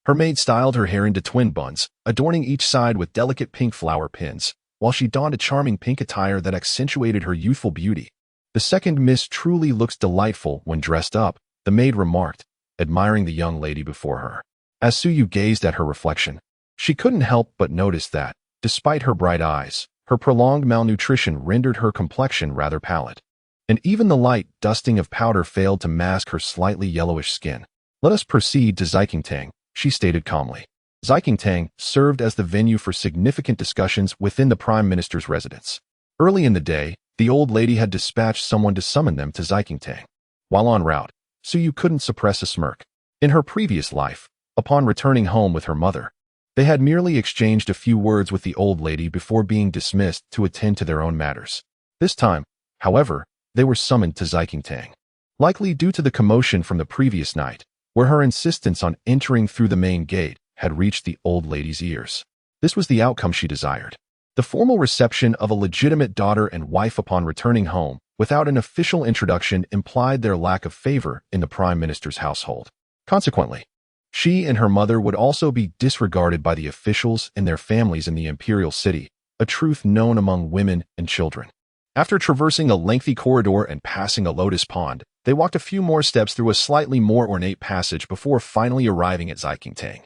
Her maid styled her hair into twin buns, adorning each side with delicate pink flower pins, while she donned a charming pink attire that accentuated her youthful beauty. "The second miss truly looks delightful when dressed up," the maid remarked, admiring the young lady before her. As Su Yu gazed at her reflection, she couldn't help but notice that, despite her bright eyes, her prolonged malnutrition rendered her complexion rather pallid. And even the light dusting of powder failed to mask her slightly yellowish skin. "Let us proceed to Tang," she stated calmly. Tang served as the venue for significant discussions within the Prime Minister's residence. Early in the day, the old lady had dispatched someone to summon them to Tang. While en route, Su Yu couldn't suppress a smirk. In her previous life, upon returning home with her mother, they had merely exchanged a few words with the old lady before being dismissed to attend to their own matters. This time, however, they were summoned to Tang. Likely due to the commotion from the previous night, where her insistence on entering through the main gate had reached the old lady's ears. This was the outcome she desired. The formal reception of a legitimate daughter and wife upon returning home without an official introduction implied their lack of favor in the Prime Minister's household. Consequently, she and her mother would also be disregarded by the officials and their families in the imperial city, a truth known among women and children. After traversing a lengthy corridor and passing a lotus pond, they walked a few more steps through a slightly more ornate passage before finally arriving at Tang.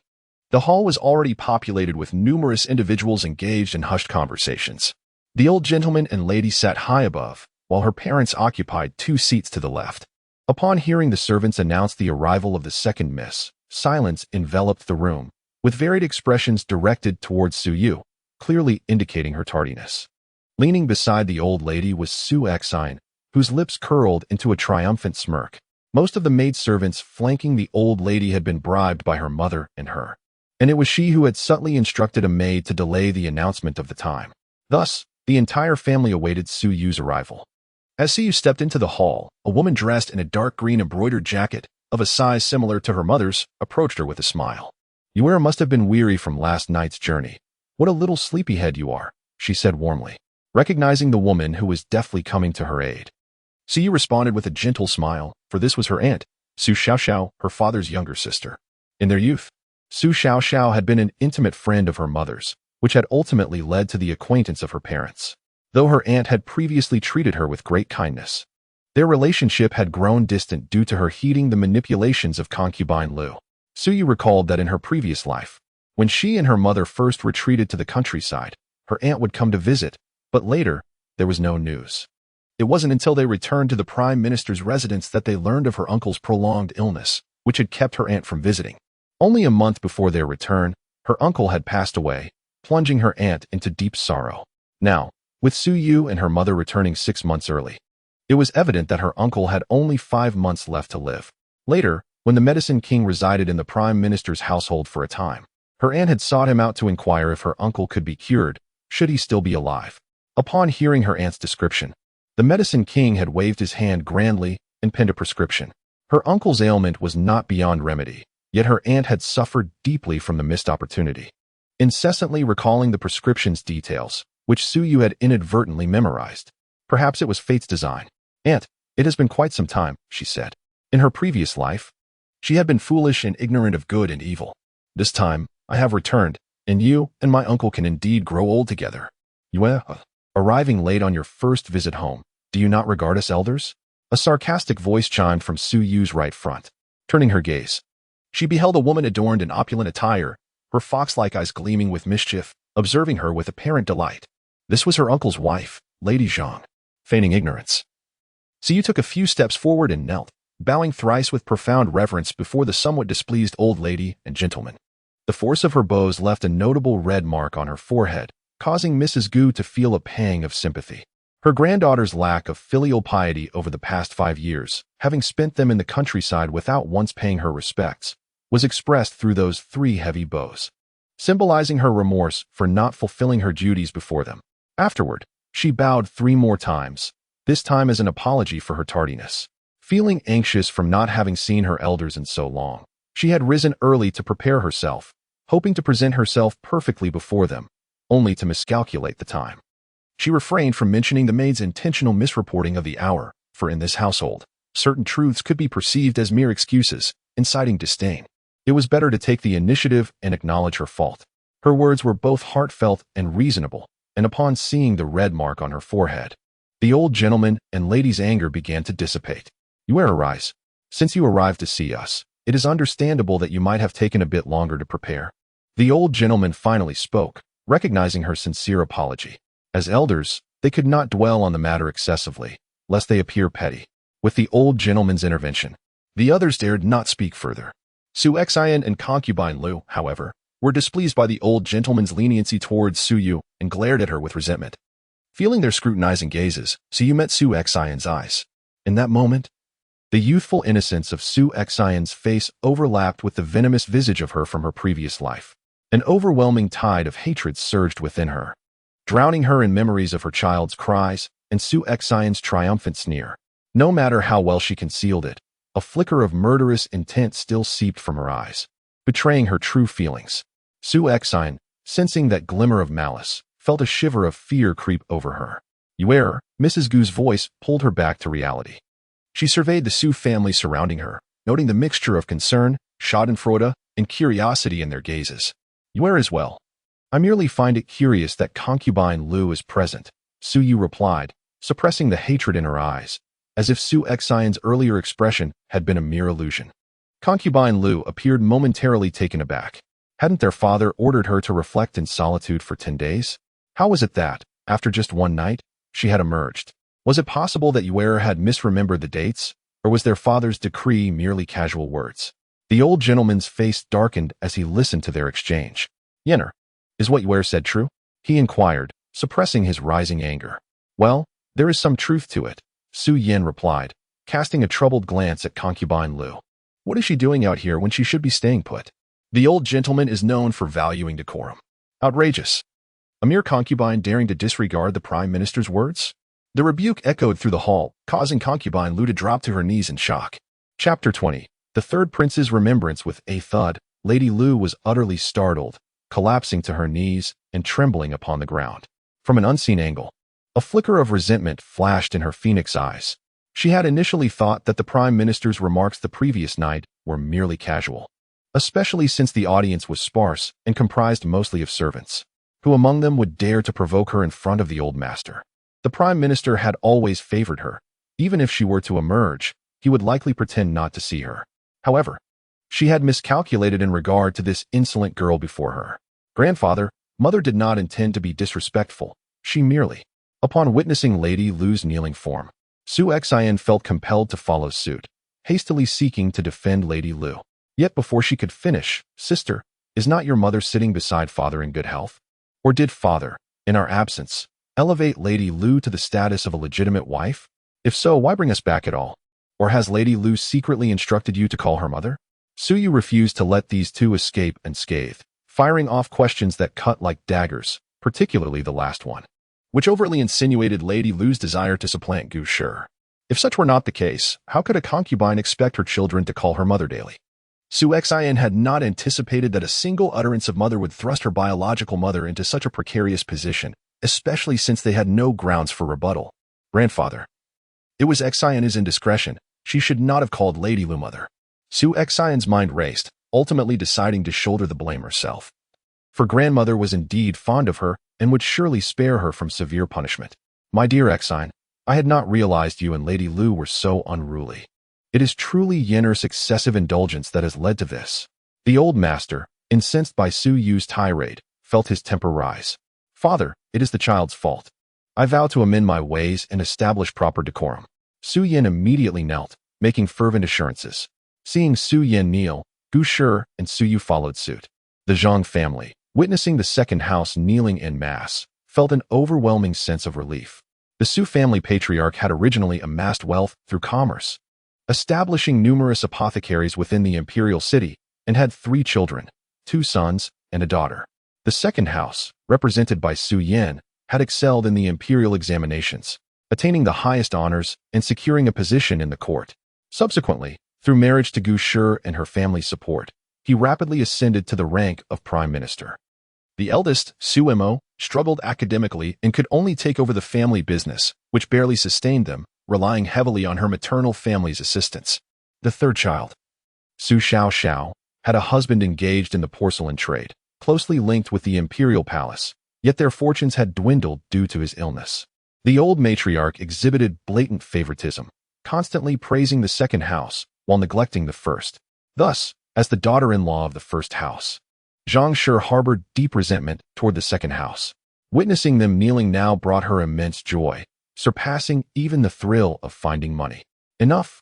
The hall was already populated with numerous individuals engaged in hushed conversations. The old gentleman and lady sat high above, while her parents occupied 2 seats to the left. Upon hearing the servants announce the arrival of the second miss, silence enveloped the room, with varied expressions directed towards Su Yu, clearly indicating her tardiness. Leaning beside the old lady was Su Xian, whose lips curled into a triumphant smirk. Most of the maidservants flanking the old lady had been bribed by her mother and her, and it was she who had subtly instructed a maid to delay the announcement of the time. Thus, the entire family awaited Su Yu's arrival. As Su Yu stepped into the hall, a woman dressed in a dark green embroidered jacket, of a size similar to her mother's, approached her with a smile. "You must have been weary from last night's journey. What a little sleepyhead you are," she said warmly, recognizing the woman who was deftly coming to her aid. Su Yu responded with a gentle smile, for this was her aunt, Su Xiaoxiao, her father's younger sister. In their youth, Su Xiaoxiao had been an intimate friend of her mother's, which had ultimately led to the acquaintance of her parents, though her aunt had previously treated her with great kindness. Their relationship had grown distant due to her heeding the manipulations of concubine Lu. Su Yu recalled that in her previous life, when she and her mother first retreated to the countryside, her aunt would come to visit, but later, there was no news. It wasn't until they returned to the Prime Minister's residence that they learned of her uncle's prolonged illness, which had kept her aunt from visiting. Only a month before their return, Her uncle had passed away, plunging her aunt into deep sorrow. Now, with Su Yu and her mother returning 6 months early, it was evident that her uncle had only 5 months left to live. Later, when the Medicine King resided in the Prime Minister's household for a time, her aunt had sought him out to inquire if her uncle could be cured, should he still be alive. Upon hearing her aunt's description, the Medicine King had waved his hand grandly and penned a prescription. Her uncle's ailment was not beyond remedy, yet her aunt had suffered deeply from the missed opportunity. Incessantly recalling the prescription's details, which Su Yu had inadvertently memorized. Perhaps it was fate's design. "Aunt, it has been quite some time," she said. In her previous life, she had been foolish and ignorant of good and evil. This time, I have returned, and you and my uncle can indeed grow old together. Arriving late on your first visit home, do you not regard us elders? A sarcastic voice chimed from Su Yu's right front. Turning her gaze, she beheld a woman adorned in opulent attire, her fox-like eyes gleaming with mischief, observing her with apparent delight. This was her uncle's wife, Lady Zhang. Feigning ignorance, Su Yu took a few steps forward and knelt, bowing thrice with profound reverence before the somewhat displeased old lady and gentleman. The force of her blows left a notable red mark on her forehead, causing Mrs. Gu to feel a pang of sympathy. Her granddaughter's lack of filial piety over the past 5 years, having spent them in the countryside without once paying her respects, was expressed through those 3 heavy blows, symbolizing her remorse for not fulfilling her duties before them. Afterward, she bowed 3 more times, this time as an apology for her tardiness. Feeling anxious from not having seen her elders in so long, she had risen early to prepare herself, hoping to present herself perfectly before them, only to miscalculate the time. She refrained from mentioning the maid's intentional misreporting of the hour, for in this household, certain truths could be perceived as mere excuses, inciting disdain. It was better to take the initiative and acknowledge her fault. Her words were both heartfelt and reasonable, and upon seeing the red mark on her forehead, the old gentleman and lady's anger began to dissipate. "You arise. Since you arrived to see us, it is understandable that you might have taken a bit longer to prepare." The old gentleman finally spoke, recognizing her sincere apology. As elders, they could not dwell on the matter excessively, lest they appear petty. With the old gentleman's intervention, the others dared not speak further. Su Xian and concubine Lu, however, were displeased by the old gentleman's leniency towards Su Yu and glared at her with resentment. Feeling their scrutinizing gazes, Su Yu met Su Xian's eyes. In that moment, the youthful innocence of Su Xian's face overlapped with the venomous visage of her from her previous life. An overwhelming tide of hatred surged within her, drowning her in memories of her child's cries and Su Xian's triumphant sneer. No matter how well she concealed it, a flicker of murderous intent still seeped from her eyes, betraying her true feelings. Su Xian, sensing that glimmer of malice, felt a shiver of fear creep over her. "You err," Mrs. Gu's voice pulled her back to reality. She surveyed the Su family surrounding her, noting the mixture of concern, schadenfreude, and curiosity in their gazes. "You err as well. I merely find it curious that concubine Lu is present," Su Yu replied, suppressing the hatred in her eyes, as if Su Xian's earlier expression had been a mere illusion. Concubine Lu appeared momentarily taken aback. Hadn't their father ordered her to reflect in solitude for 10 days? How was it that, after just one night, she had emerged? Was it possible that Yuera had misremembered the dates, or was their father's decree merely casual words? The old gentleman's face darkened as he listened to their exchange. "Yenner, is what Yuera said true?" he inquired, suppressing his rising anger. "Well, there is some truth to it," Su Yen replied, casting a troubled glance at concubine Lu. "What is she doing out here when she should be staying put?" The old gentleman is known for valuing decorum. Outrageous. A mere concubine daring to disregard the Prime Minister's words? The rebuke echoed through the hall, causing concubine Lu to drop to her knees in shock. Chapter 20. The third prince's remembrance. With a thud, Lady Lu was utterly startled, collapsing to her knees and trembling upon the ground. From an unseen angle, a flicker of resentment flashed in her phoenix eyes. She had initially thought that the Prime Minister's remarks the previous night were merely casual, especially since the audience was sparse and comprised mostly of servants. Who among them would dare to provoke her in front of the old master? The Prime Minister had always favored her. Even if she were to emerge, he would likely pretend not to see her. However, she had miscalculated in regard to this insolent girl before her. Grandfather, mother did not intend to be disrespectful. She merely. Upon witnessing Lady Lu's kneeling form, Su Xian felt compelled to follow suit, hastily seeking to defend Lady Lu. Yet before she could finish, "Sister, Is not your mother sitting beside father in good health? Or did father, in our absence, elevate Lady Lu to the status of a legitimate wife? If so, why bring us back at all? Or has Lady Lu secretly instructed you to call her mother? Su Yu refused to let these two escape unscathed, firing off questions that cut like daggers, particularly the last one, which overtly insinuated Lady Lu's desire to supplant Gu Shi. If such were not the case, how could a concubine expect her children to call her mother daily? Su Xian had not anticipated that a single utterance of mother would thrust her biological mother into such a precarious position, especially since they had no grounds for rebuttal. Grandfather. It was Xian's indiscretion. She should not have called Lady Lu mother. Su Xian's mind raced, ultimately deciding to shoulder the blame herself. For grandmother was indeed fond of her and would surely spare her from severe punishment. My dear Xian, I had not realized you and Lady Lu were so unruly. It is truly Yenner's excessive indulgence that has led to this. The old master, incensed by Su Yu's tirade, felt his temper rise. Father, it is the child's fault. I vow to amend my ways and establish proper decorum. Su Yin immediately knelt, making fervent assurances. Seeing Su Yin kneel, Gu Shi and Su Yu followed suit. The Zhang family, witnessing the second house kneeling en masse, felt an overwhelming sense of relief. The Su family patriarch had originally amassed wealth through commerce, establishing numerous apothecaries within the imperial city, and had 3 children, 2 sons and a daughter. The second house, represented by Su Yin, had excelled in the imperial examinations, attaining the highest honors and securing a position in the court. Subsequently, through marriage to Gu Shi and her family's support, he rapidly ascended to the rank of prime minister. The eldest, Su Mo, struggled academically and could only take over the family business, which barely sustained them, relying heavily on her maternal family's assistance. The third child, Su Xiao, had a husband engaged in the porcelain trade, closely linked with the imperial palace, yet their fortunes had dwindled due to his illness. The old matriarch exhibited blatant favoritism, constantly praising the second house while neglecting the first. Thus, as the daughter-in-law of the first house, Zhang Shi harbored deep resentment toward the second house. Witnessing them kneeling now brought her immense joy, surpassing even the thrill of finding money. Enough,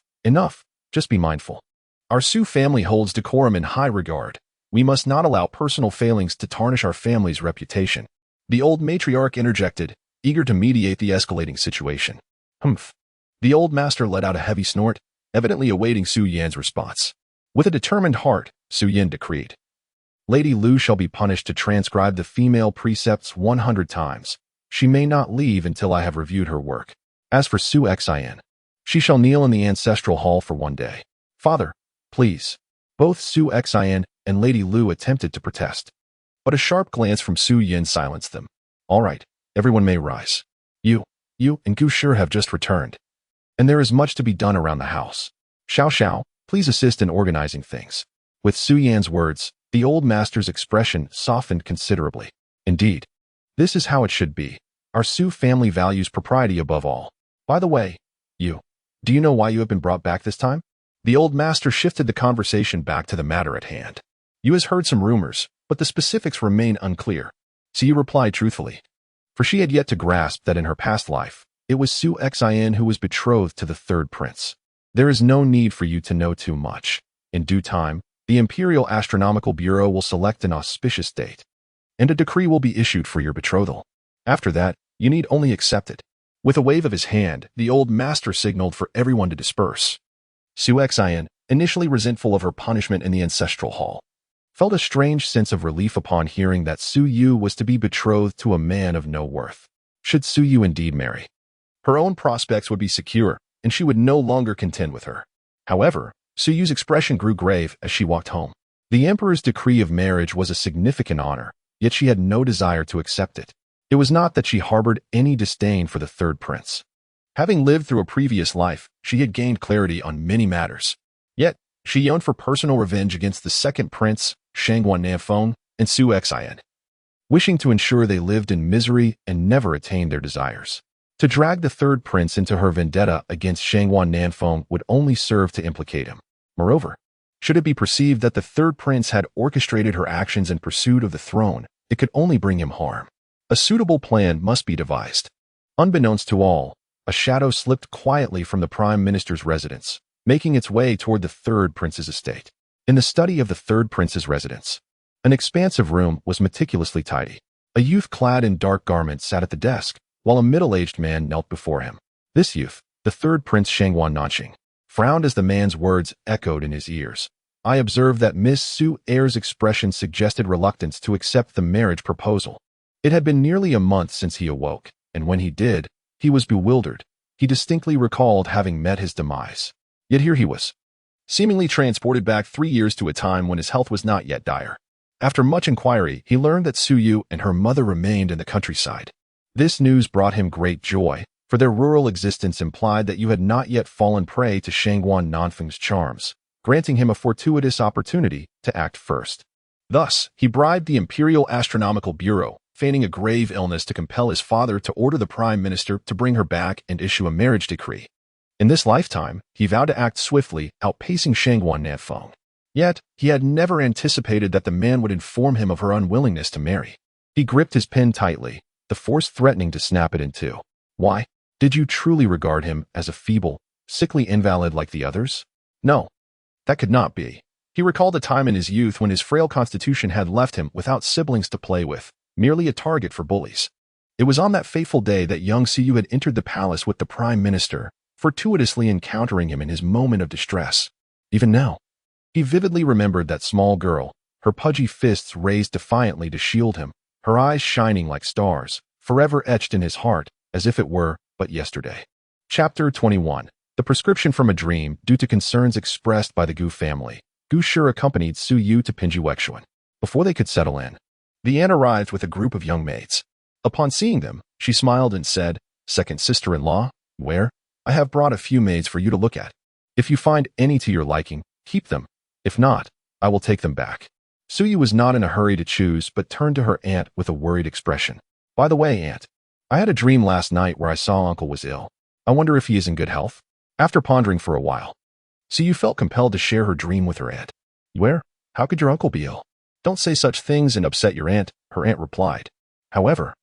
just be mindful. Our Su family holds decorum in high regard. We must not allow personal failings to tarnish our family's reputation. The old matriarch interjected, eager to mediate the escalating situation. Humph. The old master let out a heavy snort, evidently awaiting Su Yan's response. With a determined heart, Su Yan decreed, Lady Lu shall be punished to transcribe the female precepts 100 times. She may not leave until I have reviewed her work. As for Su Xian, she shall kneel in the ancestral hall for 1 day. Father, please. Both Su Xian and Lady Lu attempted to protest, but a sharp glance from Su Yin silenced them. All right, everyone may rise. You and Gu Shi have just returned, and there is much to be done around the house. Xiao, please assist in organizing things. With Su Yan's words, the old master's expression softened considerably. Indeed, this is how it should be. Our Su family values propriety above all. By the way, do you know why you have been brought back this time? The old master shifted the conversation back to the matter at hand. You has heard some rumors, but the specifics remain unclear. Su replied truthfully, for she had yet to grasp that in her past life, it was Su Xian who was betrothed to the third prince. There is no need for you to know too much. In due time, the Imperial Astronomical Bureau will select an auspicious date, and a decree will be issued for your betrothal. After that, you need only accept it. With a wave of his hand, the old master signaled for everyone to disperse. Su Xian, initially resentful of her punishment in the ancestral hall, felt a strange sense of relief upon hearing that Su Yu was to be betrothed to a man of no worth. Should Su Yu indeed marry, her own prospects would be secure, and she would no longer contend with her. However, Su Yu's expression grew grave as she walked home. The emperor's decree of marriage was a significant honor, yet she had no desire to accept it. It was not that she harbored any disdain for the third prince. Having lived through a previous life, she had gained clarity on many matters. Yet, she yearned for personal revenge against the second prince, Shangguan Nanfeng, and Su Xian, wishing to ensure they lived in misery and never attained their desires. To drag the third prince into her vendetta against Shangguan Nanfeng would only serve to implicate him. Moreover, should it be perceived that the third prince had orchestrated her actions in pursuit of the throne, it could only bring him harm. A suitable plan must be devised. Unbeknownst to all, a shadow slipped quietly from the prime minister's residence, making its way toward the third prince's estate. In the study of the third prince's residence, An expansive room was meticulously tidy. A youth clad in dark garments sat at the desk, while a middle-aged man knelt before him. This youth, the third Prince Shangguan Nanxing, frowned as the man's words echoed in his ears. I observed that Miss Su Er's expression suggested reluctance to accept the marriage proposal. It had been nearly a month since he awoke, and when he did, he was bewildered. He distinctly recalled having met his demise. Yet here he was, seemingly transported back 3 years to a time when his health was not yet dire. After much inquiry, he learned that Su Yu and her mother remained in the countryside. This news brought him great joy, for their rural existence implied that you had not yet fallen prey to Shangguan Nanfeng's charms, granting him a fortuitous opportunity to act first. Thus, he bribed the Imperial Astronomical Bureau, feigning a grave illness to compel his father to order the Prime Minister to bring her back and issue a marriage decree. In this lifetime, he vowed to act swiftly, outpacing Shangguan Nanfeng. Yet, he had never anticipated that the man would inform him of her unwillingness to marry. He gripped his pen tightly, the force threatening to snap it in two. Why? Did you truly regard him as a feeble, sickly invalid like the others? No, that could not be. He recalled a time in his youth when his frail constitution had left him without siblings to play with, merely a target for bullies. It was on that fateful day that young Siyu had entered the palace with the Prime Minister, fortuitously encountering him in his moment of distress. Even now, he vividly remembered that small girl, her pudgy fists raised defiantly to shield him, her eyes shining like stars, forever etched in his heart, as if it were but yesterday. Chapter 21. The prescription from a dream. Due to concerns expressed by the Gu family, Gu Shi accompanied Su Yu to Pinjuexuan. Before they could settle in, the aunt arrived with a group of young maids. Upon seeing them, she smiled and said, "Second sister-in-law, where? I have brought a few maids for you to look at. If you find any to your liking, keep them. If not, I will take them back." Su Yu was not in a hurry to choose, but turned to her aunt with a worried expression. "By the way, aunt, I had a dream last night where I saw uncle was ill. I wonder if he is in good health?" After pondering for a while, Su Yu felt compelled to share her dream with her aunt. "Where? How could your uncle be ill?" "Don't say such things and upset your aunt," her aunt replied. "However,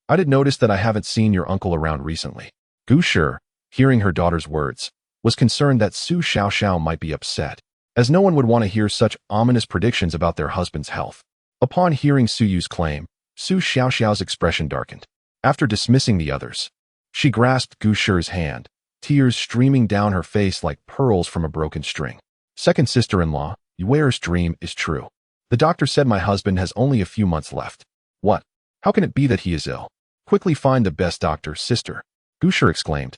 I did notice that I haven't seen your uncle around recently." Gu Shi, hearing her daughter's words, was concerned that Su Xiaoxiao might be upset, as no one would want to hear such ominous predictions about their husband's health. Upon hearing Su Yu's claim, Su Xiaoxiao's expression darkened. After dismissing the others, she grasped Gu Shi's hand, tears streaming down her face like pearls from a broken string. "Second sister-in-law, Yuer's dream is true. The doctor said my husband has only a few months left." "What? How can it be that he is ill?" "Quickly find the best doctor, sister," Gu Shi exclaimed,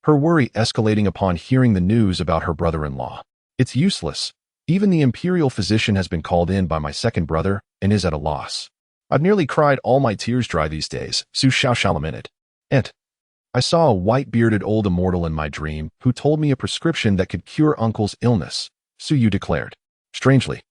her worry escalating upon hearing the news about her brother-in-law. "It's useless. Even the imperial physician has been called in by my second brother and is at a loss. I've nearly cried all my tears dry these days," Su Xiaoxiao lamented. "And I saw a white-bearded old immortal in my dream who told me a prescription that could cure uncle's illness," Su Yu declared. Strangely,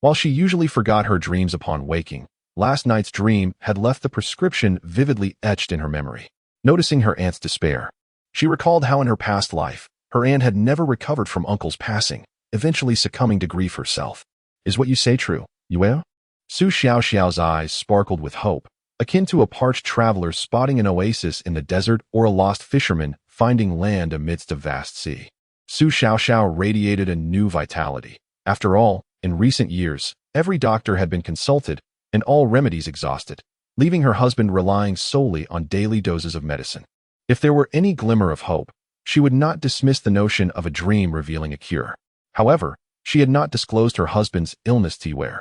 while she usually forgot her dreams upon waking, last night's dream had left the prescription vividly etched in her memory. Noticing her aunt's despair, she recalled how in her past life, her aunt had never recovered from uncle's passing, eventually succumbing to grief herself. "Is what you say true, Yue?" Su Xiaoxiao's eyes sparkled with hope, akin to a parched traveler spotting an oasis in the desert or a lost fisherman finding land amidst a vast sea. Su Xiaoxiao radiated a new vitality. After all, in recent years, every doctor had been consulted and all remedies exhausted, leaving her husband relying solely on daily doses of medicine. If there were any glimmer of hope, she would not dismiss the notion of a dream revealing a cure. However, she had not disclosed her husband's illness to Yue.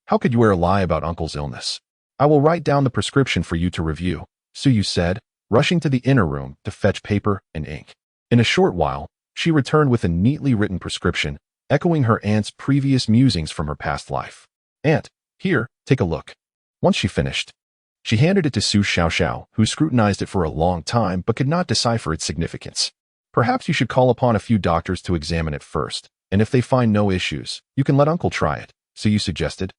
"How could Yue lie about uncle's illness?" "I will write down the prescription for you to review," Su Yu said, rushing to the inner room to fetch paper and ink. In a short while, she returned with a neatly written prescription, echoing her aunt's previous musings from her past life. "Aunt, here, take a look." Once she finished, she handed it to Su Xiaoxiao, who scrutinized it for a long time but could not decipher its significance. "Perhaps you should call upon a few doctors to examine it first, and if they find no issues, you can let uncle try it," Su Yu suggested.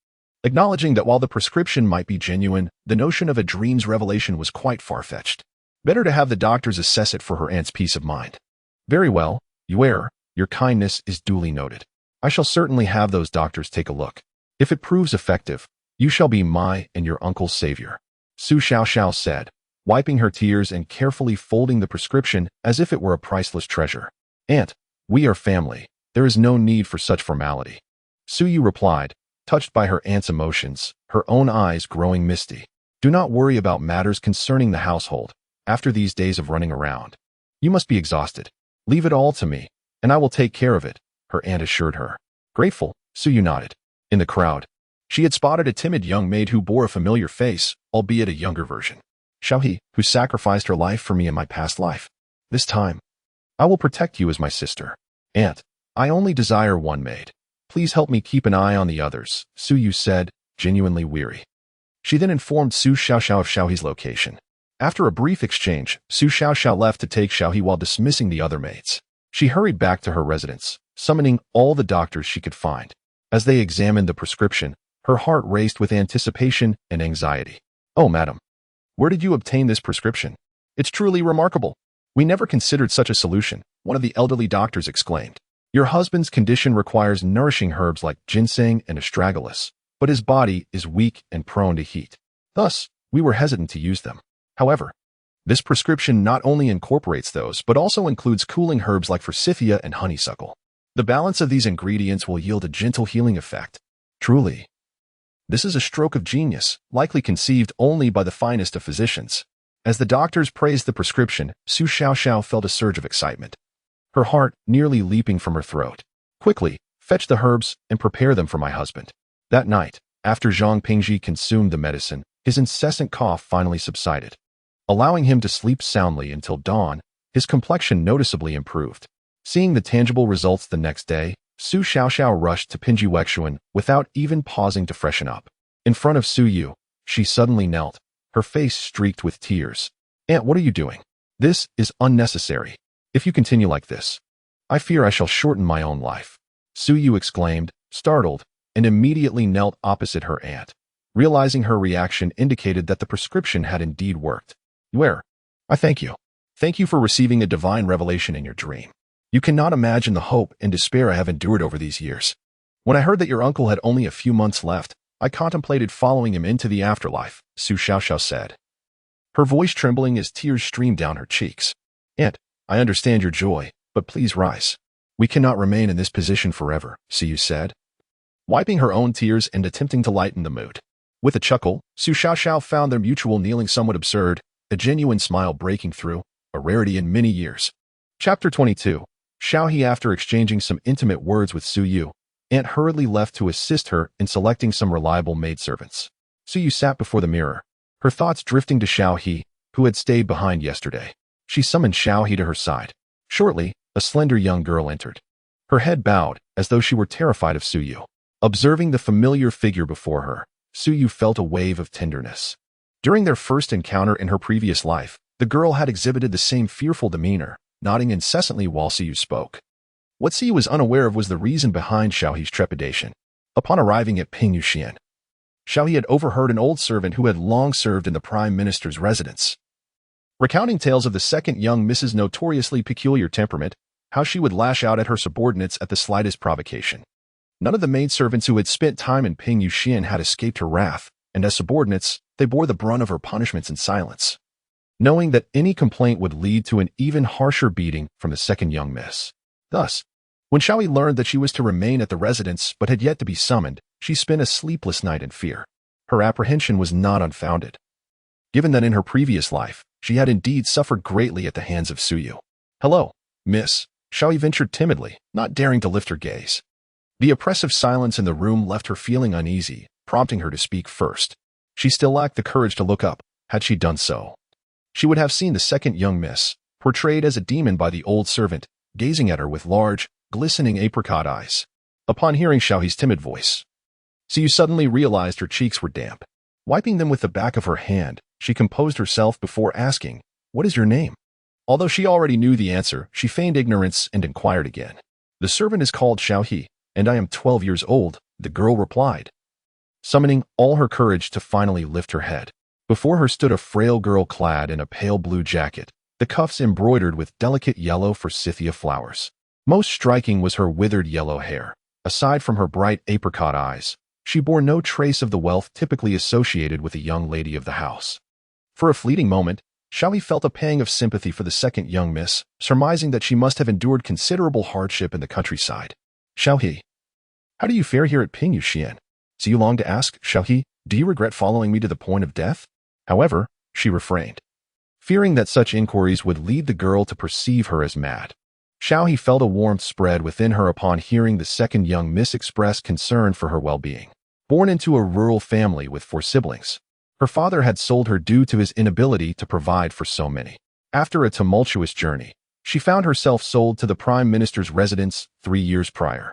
Acknowledging that while the prescription might be genuine, the notion of a dream's revelation was quite far-fetched. Better to have the doctors assess it for her aunt's peace of mind. "Very well, Yue, your kindness is duly noted. I shall certainly have those doctors take a look. If it proves effective, you shall be my and your uncle's savior," Su Xiaoxiao said, wiping her tears and carefully folding the prescription as if it were a priceless treasure. "Aunt, we are family. There is no need for such formality," Su Yu replied, touched by her aunt's emotions, her own eyes growing misty. Do not worry about matters concerning the household. After these days of running around, you must be exhausted. Leave it all to me, and I will take care of it, her aunt assured her. Grateful, Suyu nodded. In the crowd, she had spotted a timid young maid who bore a familiar face, albeit a younger version. Xiaohe, who sacrificed her life for me in my past life. This time, I will protect you as my sister. Aunt, I only desire one maid. Please help me keep an eye on the others, Suyu said, genuinely weary. She then informed Su Xiaoxiao of Xiaohe's location. After a brief exchange, Su Xiaoxiao left to take Xiaohe while dismissing the other maids. She hurried back to her residence, summoning all the doctors she could find. As they examined the prescription, her heart raced with anticipation and anxiety. Oh, madam, where did you obtain this prescription? It's truly remarkable. We never considered such a solution, one of the elderly doctors exclaimed. Your husband's condition requires nourishing herbs like ginseng and astragalus, but his body is weak and prone to heat. Thus, we were hesitant to use them. However, this prescription not only incorporates those, but also includes cooling herbs like forsythia and honeysuckle. The balance of these ingredients will yield a gentle healing effect. Truly, this is a stroke of genius, likely conceived only by the finest of physicians. As the doctors praised the prescription, Su Xiaoxiao felt a surge of excitement, her heart nearly leaping from her throat. Quickly, fetch the herbs and prepare them for my husband. That night, after Zhang Pingji consumed the medicine, his incessant cough finally subsided. Allowing him to sleep soundly until dawn, his complexion noticeably improved. Seeing the tangible results the next day, Su Xiaoxiao rushed to Pinji Wexuan without even pausing to freshen up. In front of Su Yu, she suddenly knelt, her face streaked with tears. Aunt, what are you doing? This is unnecessary. If you continue like this, I fear I shall shorten my own life. Su Yu exclaimed, startled, and immediately knelt opposite her aunt. Realizing her reaction indicated that the prescription had indeed worked. Where? I thank you. Thank you for receiving a divine revelation in your dream. You cannot imagine the hope and despair I have endured over these years. When I heard that your uncle had only a few months left, I contemplated following him into the afterlife, Su Xiaoxiao said, her voice trembling as tears streamed down her cheeks. Aunt, I understand your joy, but please rise. We cannot remain in this position forever, Su said, wiping her own tears and attempting to lighten the mood. With a chuckle, Su Xiaoxiao found their mutual kneeling somewhat absurd, a genuine smile breaking through, a rarity in many years. Chapter 22. Xiaohe. After exchanging some intimate words with Su Yu, Aunt hurriedly left to assist her in selecting some reliable maidservants. Su Yu sat before the mirror, her thoughts drifting to Xiaohe, who had stayed behind yesterday. She summoned Xiaohe to her side. Shortly, a slender young girl entered. Her head bowed, as though she were terrified of Su Yu. Observing the familiar figure before her, Su Yu felt a wave of tenderness. During their first encounter in her previous life, the girl had exhibited the same fearful demeanor, nodding incessantly while Su Yu spoke. What Su Yu was unaware of was the reason behind Xiaohe's trepidation. Upon arriving at Pingyuxian, Xiaohe had overheard an old servant who had long served in the Prime Minister's residence, recounting tales of the second young Mrs. notoriously peculiar temperament, how she would lash out at her subordinates at the slightest provocation. None of the maidservants who had spent time in Pingyuxian had escaped her wrath, and as subordinates, they bore the brunt of her punishments in silence, knowing that any complaint would lead to an even harsher beating from the second young miss. Thus, when Xiaohe learned that she was to remain at the residence but had yet to be summoned, she spent a sleepless night in fear. Her apprehension was not unfounded, given that in her previous life, she had indeed suffered greatly at the hands of Su Yu. Hello, miss, Xiaohe ventured timidly, not daring to lift her gaze. The oppressive silence in the room left her feeling uneasy, prompting her to speak first. She still lacked the courage to look up. Had she done so, she would have seen the second young miss, portrayed as a demon by the old servant, gazing at her with large, glistening apricot eyes. Upon hearing Xiaohe's timid voice, Su Yu suddenly realized her cheeks were damp. Wiping them with the back of her hand, she composed herself before asking, "What is your name?" Although she already knew the answer, she feigned ignorance and inquired again. "The servant is called Xiaohe, and I am 12 years old," the girl replied, summoning all her courage to finally lift her head. Before her stood a frail girl clad in a pale blue jacket, the cuffs embroidered with delicate yellow forsythia flowers. Most striking was her withered yellow hair. Aside from her bright apricot eyes, she bore no trace of the wealth typically associated with a young lady of the house. For a fleeting moment, Xiaohe felt a pang of sympathy for the second young miss, surmising that she must have endured considerable hardship in the countryside. "Xiaohe, how do you fare here at Pingyuxian?" So you long to ask, Xiaohe, do you regret following me to the point of death? However, she refrained, fearing that such inquiries would lead the girl to perceive her as mad. Xiaohe felt a warmth spread within her upon hearing the second young miss express concern for her well-being. Born into a rural family with 4 siblings, her father had sold her due to his inability to provide for so many. After a tumultuous journey, she found herself sold to the Prime Minister's residence 3 years prior.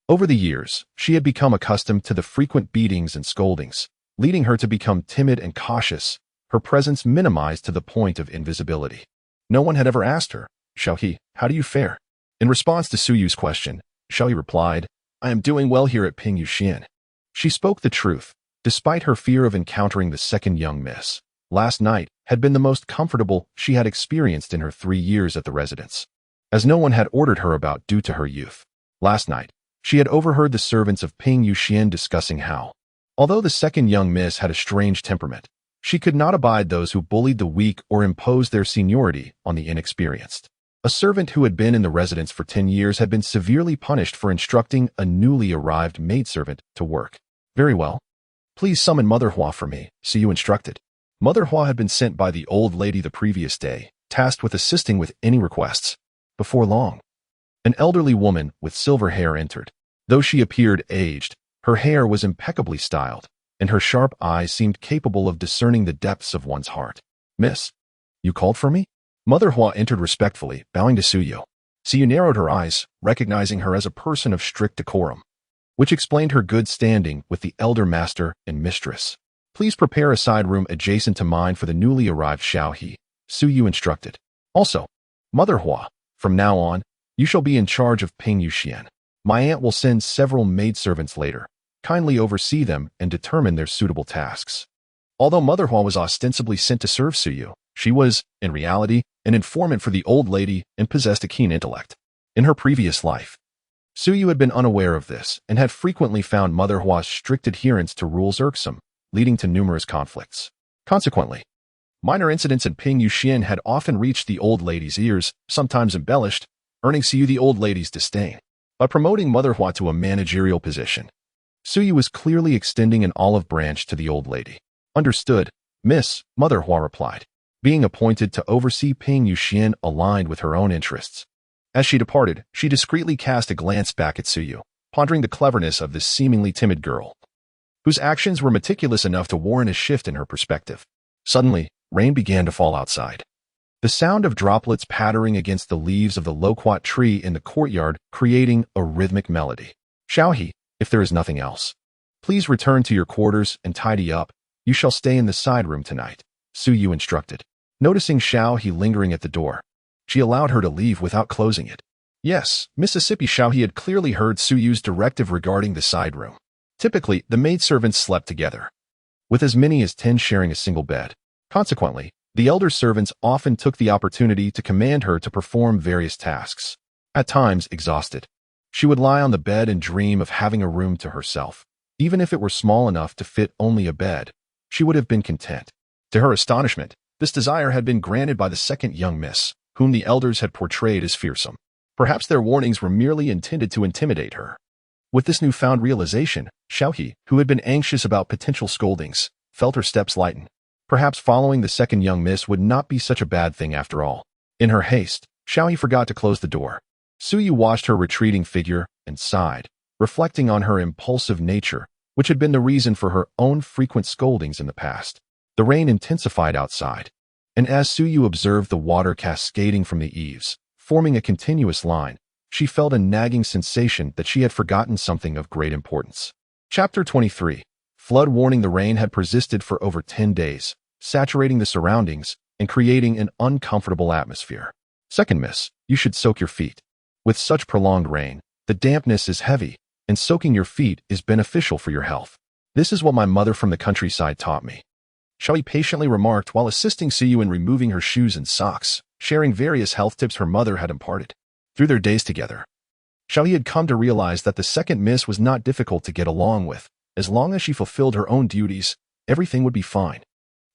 Over the years, she had become accustomed to the frequent beatings and scoldings, leading her to become timid and cautious, her presence minimized to the point of invisibility. No one had ever asked her, Xiaohe, how do you fare? In response to Su Yu's question, Xiaohe replied, I am doing well here at Ping Yuxian. She spoke the truth, despite her fear of encountering the second young miss. Last night had been the most comfortable she had experienced in her 3 years at the residence, as no one had ordered her about due to her youth. Last night, she had overheard the servants of Ping Yuxian discussing how, although the second young miss had a strange temperament, she could not abide those who bullied the weak or imposed their seniority on the inexperienced. A servant who had been in the residence for 10 years had been severely punished for instructing a newly arrived maidservant to work. Very well. Please summon Mother Hua for me, Su Yu instructed. Mother Hua had been sent by the old lady the previous day, tasked with assisting with any requests. Before long, an elderly woman with silver hair entered. Though she appeared aged, her hair was impeccably styled, and her sharp eyes seemed capable of discerning the depths of one's heart. Miss, you called for me? Mother Hua entered respectfully, bowing to Su Yu. Su Yu narrowed her eyes, recognizing her as a person of strict decorum, which explained her good standing with the elder master and mistress. Please prepare a side room adjacent to mine for the newly arrived Xiaohe, Su Yu instructed. Also, Mother Hua, from now on, you shall be in charge of Ping Yuxian. My aunt will send several maidservants later. Kindly oversee them and determine their suitable tasks. Although Mother Hua was ostensibly sent to serve Su Yu, she was, in reality, an informant for the old lady and possessed a keen intellect. In her previous life, Su Yu had been unaware of this and had frequently found Mother Hua's strict adherence to rules irksome, leading to numerous conflicts. Consequently, minor incidents in Ping Yuxian had often reached the old lady's ears, sometimes embellished, earning Su Yu the old lady's disdain. By promoting Mother Hua to a managerial position, Su Yu was clearly extending an olive branch to the old lady. Understood, Miss, Mother Hua replied. Being appointed to oversee Ping Yuxian aligned with her own interests. As she departed, she discreetly cast a glance back at Su Yu, pondering the cleverness of this seemingly timid girl, whose actions were meticulous enough to warrant a shift in her perspective. Suddenly, rain began to fall outside. The sound of droplets pattering against the leaves of the loquat tree in the courtyard creating a rhythmic melody. Xiaohe, if there is nothing else, please return to your quarters and tidy up. You shall stay in the side room tonight, Su Yu instructed. Noticing Xiaohe lingering at the door, she allowed her to leave without closing it. Yes, Mississippi Xiaohe had clearly heard Su Yu's directive regarding the side room. Typically, the maidservants slept together, with as many as 10 sharing a single bed. Consequently, the elder servants often took the opportunity to command her to perform various tasks. At times, exhausted, she would lie on the bed and dream of having a room to herself. Even if it were small enough to fit only a bed, she would have been content. To her astonishment, this desire had been granted by the second young miss, whom the elders had portrayed as fearsome. Perhaps their warnings were merely intended to intimidate her. With this newfound realization, Xiaohe, who had been anxious about potential scoldings, felt her steps lighten. Perhaps following the second young miss would not be such a bad thing after all. In her haste, Xiaohe forgot to close the door. Su Yu watched her retreating figure and sighed, reflecting on her impulsive nature, which had been the reason for her own frequent scoldings in the past. The rain intensified outside, and as Su Yu observed the water cascading from the eaves, forming a continuous line, she felt a nagging sensation that she had forgotten something of great importance. Chapter 23. Flood warning. The rain had persisted for over 10 days, saturating the surroundings and creating an uncomfortable atmosphere. Second miss, you should soak your feet. With such prolonged rain, the dampness is heavy, and soaking your feet is beneficial for your health. This is what my mother from the countryside taught me, Xiaohe patiently remarked while assisting Su Yu in removing her shoes and socks, sharing various health tips her mother had imparted. Through their days together, Xiaohe had come to realize that the second miss was not difficult to get along with. As long as she fulfilled her own duties, everything would be fine.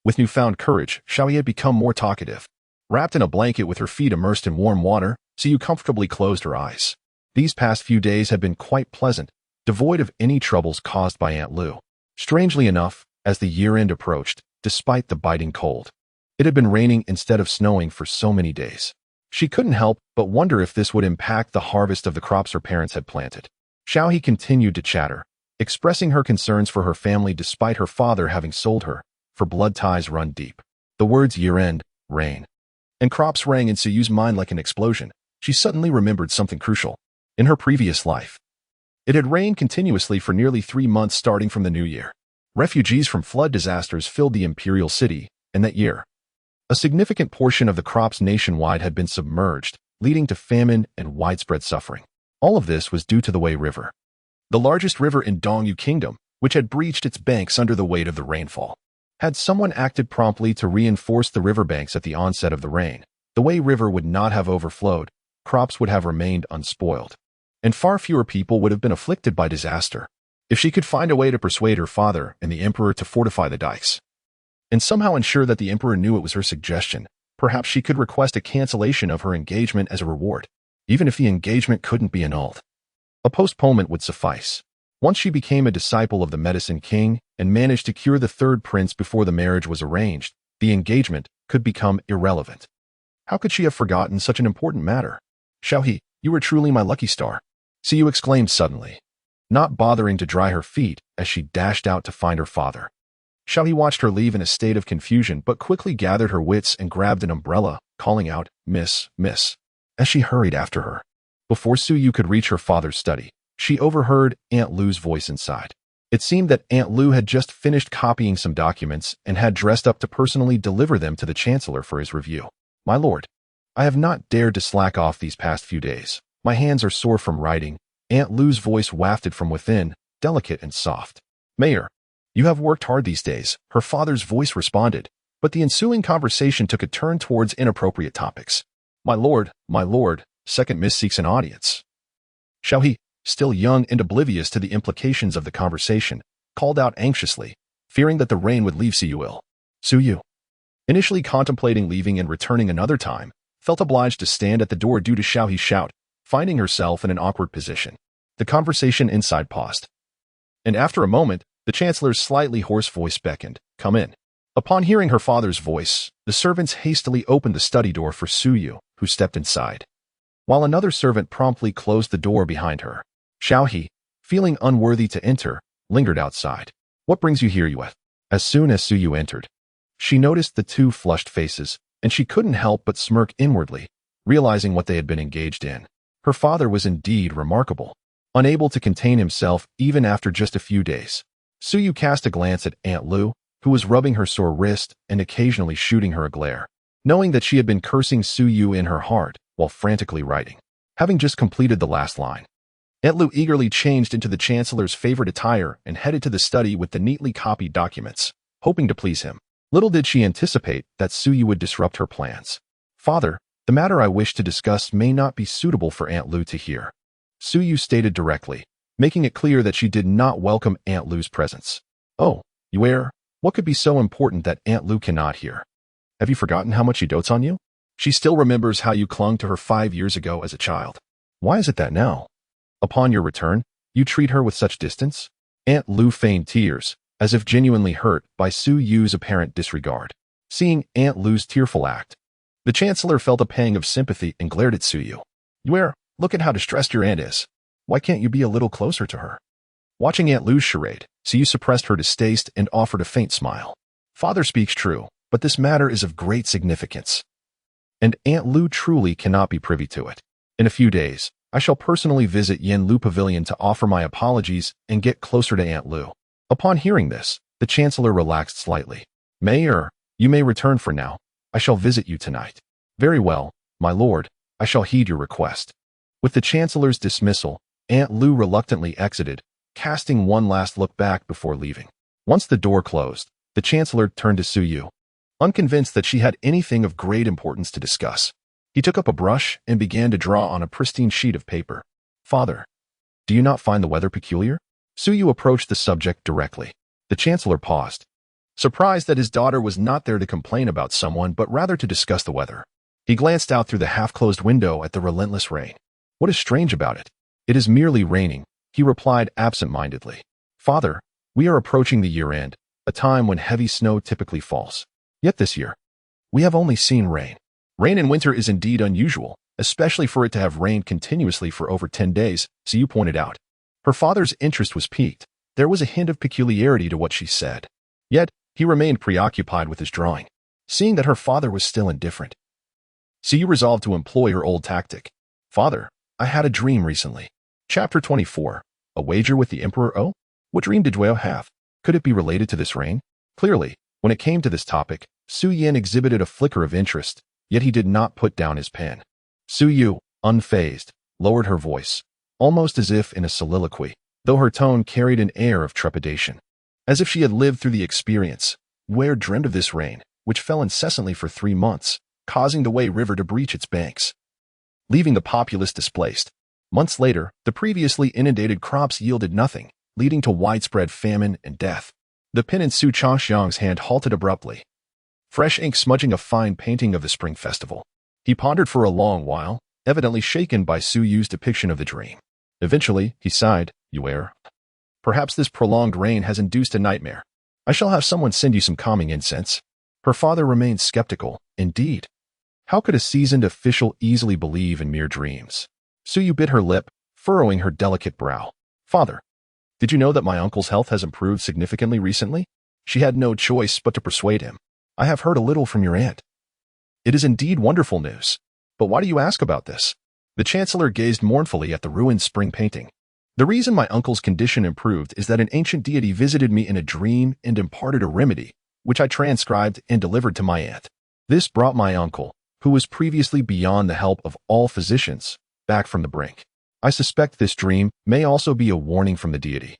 With newfound courage, Xiaohe had become more talkative. Wrapped in a blanket with her feet immersed in warm water, Su Yu comfortably closed her eyes. These past few days had been quite pleasant, devoid of any troubles caused by Aunt Lou. Strangely enough, as the year-end approached, despite the biting cold, it had been raining instead of snowing for so many days. She couldn't help but wonder if this would impact the harvest of the crops her parents had planted. Xiaohe continued to chatter, expressing her concerns for her family despite her father having sold her, for blood ties run deep. The words year-end, rain, and crops rang in Suyu's mind like an explosion. She suddenly remembered something crucial. In her previous life, it had rained continuously for nearly 3 months starting from the new year. Refugees from flood disasters filled the imperial city, and that year, a significant portion of the crops nationwide had been submerged, leading to famine and widespread suffering. All of this was due to the Wei River, the largest river in Dongyu Kingdom, which had breached its banks under the weight of the rainfall. Had someone acted promptly to reinforce the riverbanks at the onset of the rain, the Wei River would not have overflowed, crops would have remained unspoiled, and far fewer people would have been afflicted by disaster. If she could find a way to persuade her father and the emperor to fortify the dikes, and somehow ensure that the emperor knew it was her suggestion, perhaps she could request a cancellation of her engagement as a reward, even if the engagement couldn't be annulled. A postponement would suffice. Once she became a disciple of the Medicine King and managed to cure the third prince before the marriage was arranged, the engagement could become irrelevant. How could she have forgotten such an important matter? Xiaohe, you were truly my lucky star. Siyu exclaimed suddenly, not bothering to dry her feet as she dashed out to find her father. Xiaohe watched her leave in a state of confusion but quickly gathered her wits and grabbed an umbrella, calling out, Miss, as she hurried after her. Before Suyu could reach her father's study, she overheard Aunt Lu's voice inside. It seemed that Aunt Lu had just finished copying some documents and had dressed up to personally deliver them to the Chancellor for his review. My lord, I have not dared to slack off these past few days. My hands are sore from writing. Aunt Lu's voice wafted from within, delicate and soft. Mayor, you have worked hard these days, her father's voice responded, but the ensuing conversation took a turn towards inappropriate topics. My lord, second miss seeks an audience. Xiaohe, still young and oblivious to the implications of the conversation, called out anxiously, fearing that the rain would leave Siyu ill. Suyu, initially contemplating leaving and returning another time, felt obliged to stand at the door due to Xiaohe's shout, finding herself in an awkward position. The conversation inside paused. And after a moment, the Chancellor's slightly hoarse voice beckoned, come in. Upon hearing her father's voice, the servants hastily opened the study door for Suyu, who stepped inside, while another servant promptly closed the door behind her. Xiaohe, feeling unworthy to enter, lingered outside. What brings you here, Yue? As soon as Suyu entered, she noticed the two flushed faces, and she couldn't help but smirk inwardly, realizing what they had been engaged in. Her father was indeed remarkable, unable to contain himself even after just a few days. Suyu cast a glance at Aunt Lu, who was rubbing her sore wrist and occasionally shooting her a glare, knowing that she had been cursing Suyu in her heart while frantically writing. Having just completed the last line, Aunt Lu eagerly changed into the Chancellor's favorite attire and headed to the study with the neatly copied documents, hoping to please him. Little did she anticipate that Suyu would disrupt her plans. Father, the matter I wish to discuss may not be suitable for Aunt Lu to hear, Suyu stated directly, making it clear that she did not welcome Aunt Lu's presence. Oh, Yue, what could be so important that Aunt Lu cannot hear? Have you forgotten how much she dotes on you? She still remembers how you clung to her 5 years ago as a child. Why is it that now, upon your return, you treat her with such distance? Aunt Lu feigned tears, as if genuinely hurt by Suyu's apparent disregard. Seeing Aunt Lu's tearful act, the Chancellor felt a pang of sympathy and glared at Suyu. Yue, look at how distressed your aunt is. Why can't you be a little closer to her? Watching Aunt Lu's charade, Suyu suppressed her distaste and offered a faint smile. Father speaks true, but this matter is of great significance, and Aunt Lu truly cannot be privy to it. In a few days, I shall personally visit Yin Lu Pavilion to offer my apologies and get closer to Aunt Lu. Upon hearing this, the Chancellor relaxed slightly. Mayor, you may return for now. I shall visit you tonight. Very well, my lord, I shall heed your request. With the Chancellor's dismissal, Aunt Lu reluctantly exited, casting one last look back before leaving. Once the door closed, the Chancellor turned to Suyu, unconvinced that she had anything of great importance to discuss. He took up a brush and began to draw on a pristine sheet of paper. Father, do you not find the weather peculiar? Suyu approached the subject directly. The Chancellor paused, surprised that his daughter was not there to complain about someone but rather to discuss the weather. He glanced out through the half-closed window at the relentless rain. What is strange about it? It is merely raining, He replied absent-mindedly, "Father, we are approaching the year-end, a time when heavy snow typically falls. Yet this year, we have only seen rain. Rain in winter is indeed unusual, especially for it to have rained continuously for over 10 days, so you pointed out." Her father's interest was piqued. There was a hint of peculiarity to what she said. Yet, he remained preoccupied with his drawing. Seeing that her father was still indifferent, Siyu resolved to employ her old tactic. "Father, I had a dream recently." Chapter 24. A wager with the Emperor. Oh? What dream did Duo have? Could it be related to this rain? Clearly, when it came to this topic, Su Yin exhibited a flicker of interest, yet he did not put down his pen. Su Yu, unfazed, lowered her voice, almost as if in a soliloquy, though her tone carried an air of trepidation. As if she had lived through the experience, Ware dreamed of this rain, which fell incessantly for 3 months, causing the Wei River to breach its banks, leaving the populace displaced. Months later, the previously inundated crops yielded nothing, leading to widespread famine and death. The pen in Su Changxiang's hand halted abruptly, fresh ink smudging a fine painting of the Spring Festival. He pondered for a long while, evidently shaken by Su Yu's depiction of the dream. Eventually, he sighed, "Yuer, perhaps this prolonged rain has induced a nightmare. I shall have someone send you some calming incense." Her father remained skeptical. Indeed, how could a seasoned official easily believe in mere dreams? Su Yu bit her lip, furrowing her delicate brow. "Father, did you know that my uncle's health has improved significantly recently?" She had no choice but to persuade him. "I have heard a little from your aunt." "It is indeed wonderful news. But why do you ask about this?" The Chancellor gazed mournfully at the ruined spring painting. "The reason my uncle's condition improved is that an ancient deity visited me in a dream and imparted a remedy, which I transcribed and delivered to my aunt. This brought my uncle, who was previously beyond the help of all physicians, back from the brink. I suspect this dream may also be a warning from the deity,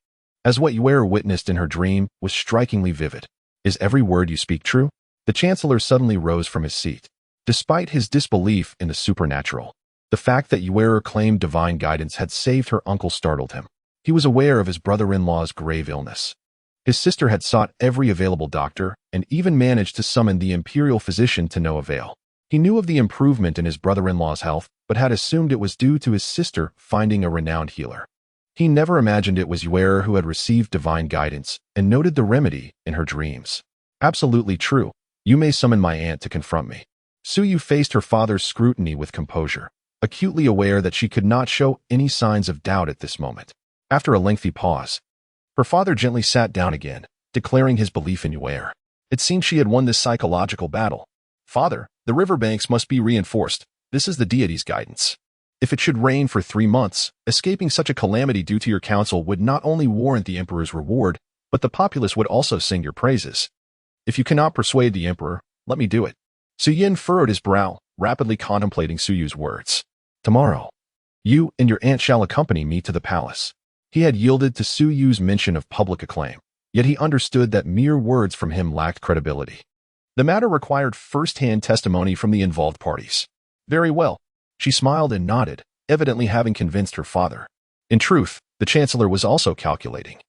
as what Yuera witnessed in her dream was strikingly vivid. Is every word you speak true?" The Chancellor suddenly rose from his seat. Despite his disbelief in the supernatural, the fact that Yuera claimed divine guidance had saved her uncle startled him. He was aware of his brother-in-law's grave illness. His sister had sought every available doctor and even managed to summon the imperial physician to no avail. He knew of the improvement in his brother-in-law's health, but had assumed it was due to his sister finding a renowned healer. He never imagined it was Yuera who had received divine guidance and noted the remedy in her dreams. "Absolutely true. You may summon my aunt to confront me." Su Yu faced her father's scrutiny with composure, acutely aware that she could not show any signs of doubt at this moment. After a lengthy pause, her father gently sat down again, declaring his belief in Yuera. It seemed she had won this psychological battle. "Father, the riverbanks must be reinforced. This is the deity's guidance. If it should rain for 3 months, escaping such a calamity due to your counsel would not only warrant the emperor's reward, but the populace would also sing your praises. If you cannot persuade the emperor, let me do it." Su Yin furrowed his brow, rapidly contemplating Su Yu's words. "Tomorrow, you and your aunt shall accompany me to the palace." He had yielded to Su Yu's mention of public acclaim, yet he understood that mere words from him lacked credibility. The matter required first-hand testimony from the involved parties. "Very well." She smiled and nodded, evidently having convinced her father. In truth, the Chancellor was also calculating.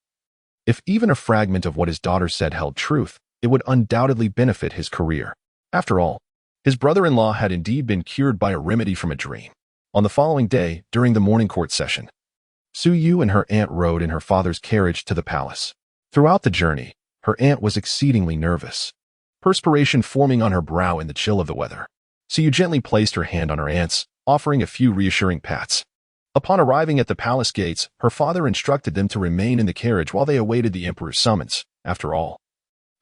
If even a fragment of what his daughter said held truth, it would undoubtedly benefit his career. After all, his brother-in-law had indeed been cured by a remedy from a dream. On the following day, during the morning court session, Su Yu and her aunt rode in her father's carriage to the palace. Throughout the journey, her aunt was exceedingly nervous, perspiration forming on her brow in the chill of the weather. Su Yu gently placed her hand on her aunt's, offering a few reassuring pats. Upon arriving at the palace gates, her father instructed them to remain in the carriage while they awaited the emperor's summons. After all,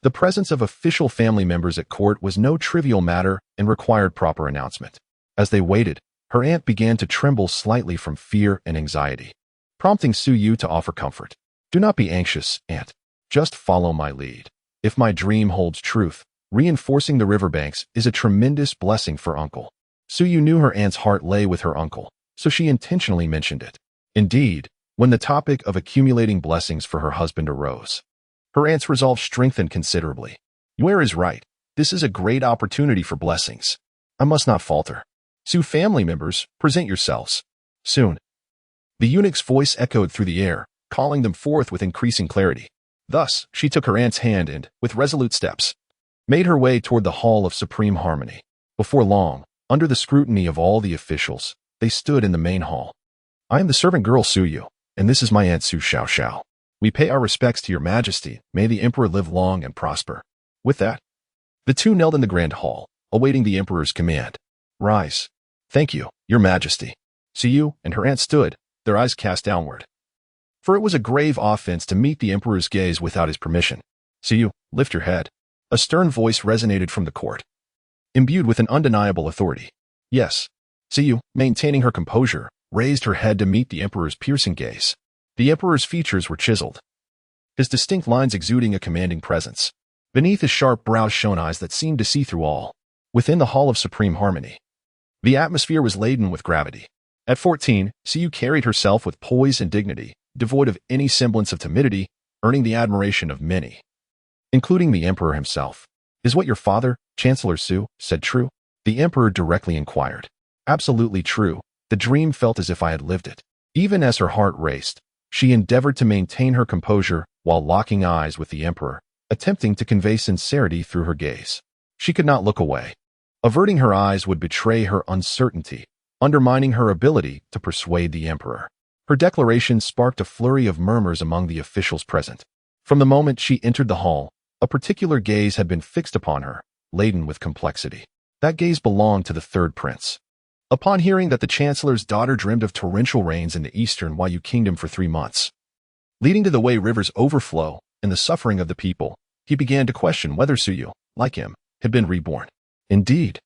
the presence of official family members at court was no trivial matter and required proper announcement. As they waited, her aunt began to tremble slightly from fear and anxiety, prompting Su Yu to offer comfort. "Do not be anxious, aunt. Just follow my lead. If my dream holds truth, reinforcing the riverbanks is a tremendous blessing for uncle." Su Yu knew her aunt's heart lay with her uncle, so she intentionally mentioned it. Indeed, when the topic of accumulating blessings for her husband arose, her aunt's resolve strengthened considerably. "Yuera is right. This is a great opportunity for blessings. I must not falter. Su family members, present yourselves. Soon." The eunuch's voice echoed through the air, calling them forth with increasing clarity. Thus, she took her aunt's hand and, with resolute steps, made her way toward the Hall of Supreme Harmony. Before long, under the scrutiny of all the officials, they stood in the main hall. "I am the servant girl Su Yu. and this is my Aunt Su Xiao Xiao. We pay our respects to your majesty. May the emperor live long and prosper. With that, the two knelt in the grand hall, awaiting the emperor's command. Rise. Thank you, your majesty. Su and her aunt stood, their eyes cast downward. For it was a grave offense to meet the emperor's gaze without his permission. Su, lift your head. A stern voice resonated from the court, imbued with an undeniable authority. Yes. Su, maintaining her composure, raised her head to meet the emperor's piercing gaze. The emperor's features were chiseled, his distinct lines exuding a commanding presence. Beneath his sharp brows shone eyes that seemed to see through all. Within the hall of supreme harmony, the atmosphere was laden with gravity. At 14, Su carried herself with poise and dignity, devoid of any semblance of timidity, earning the admiration of many, including the emperor himself. Is what your father, Chancellor Su, said true? The emperor directly inquired. Absolutely true. The dream felt as if I had lived it. Even as her heart raced, she endeavored to maintain her composure while locking eyes with the emperor, attempting to convey sincerity through her gaze. She could not look away. Averting her eyes would betray her uncertainty, undermining her ability to persuade the emperor. Her declaration sparked a flurry of murmurs among the officials present. From the moment she entered the hall, a particular gaze had been fixed upon her, laden with complexity. That gaze belonged to the third prince. Upon hearing that the chancellor's daughter dreamed of torrential rains in the eastern Yu kingdom for 3 months, leading to the way rivers overflow and the suffering of the people, he began to question whether Suyu, like him, had been reborn. Indeed,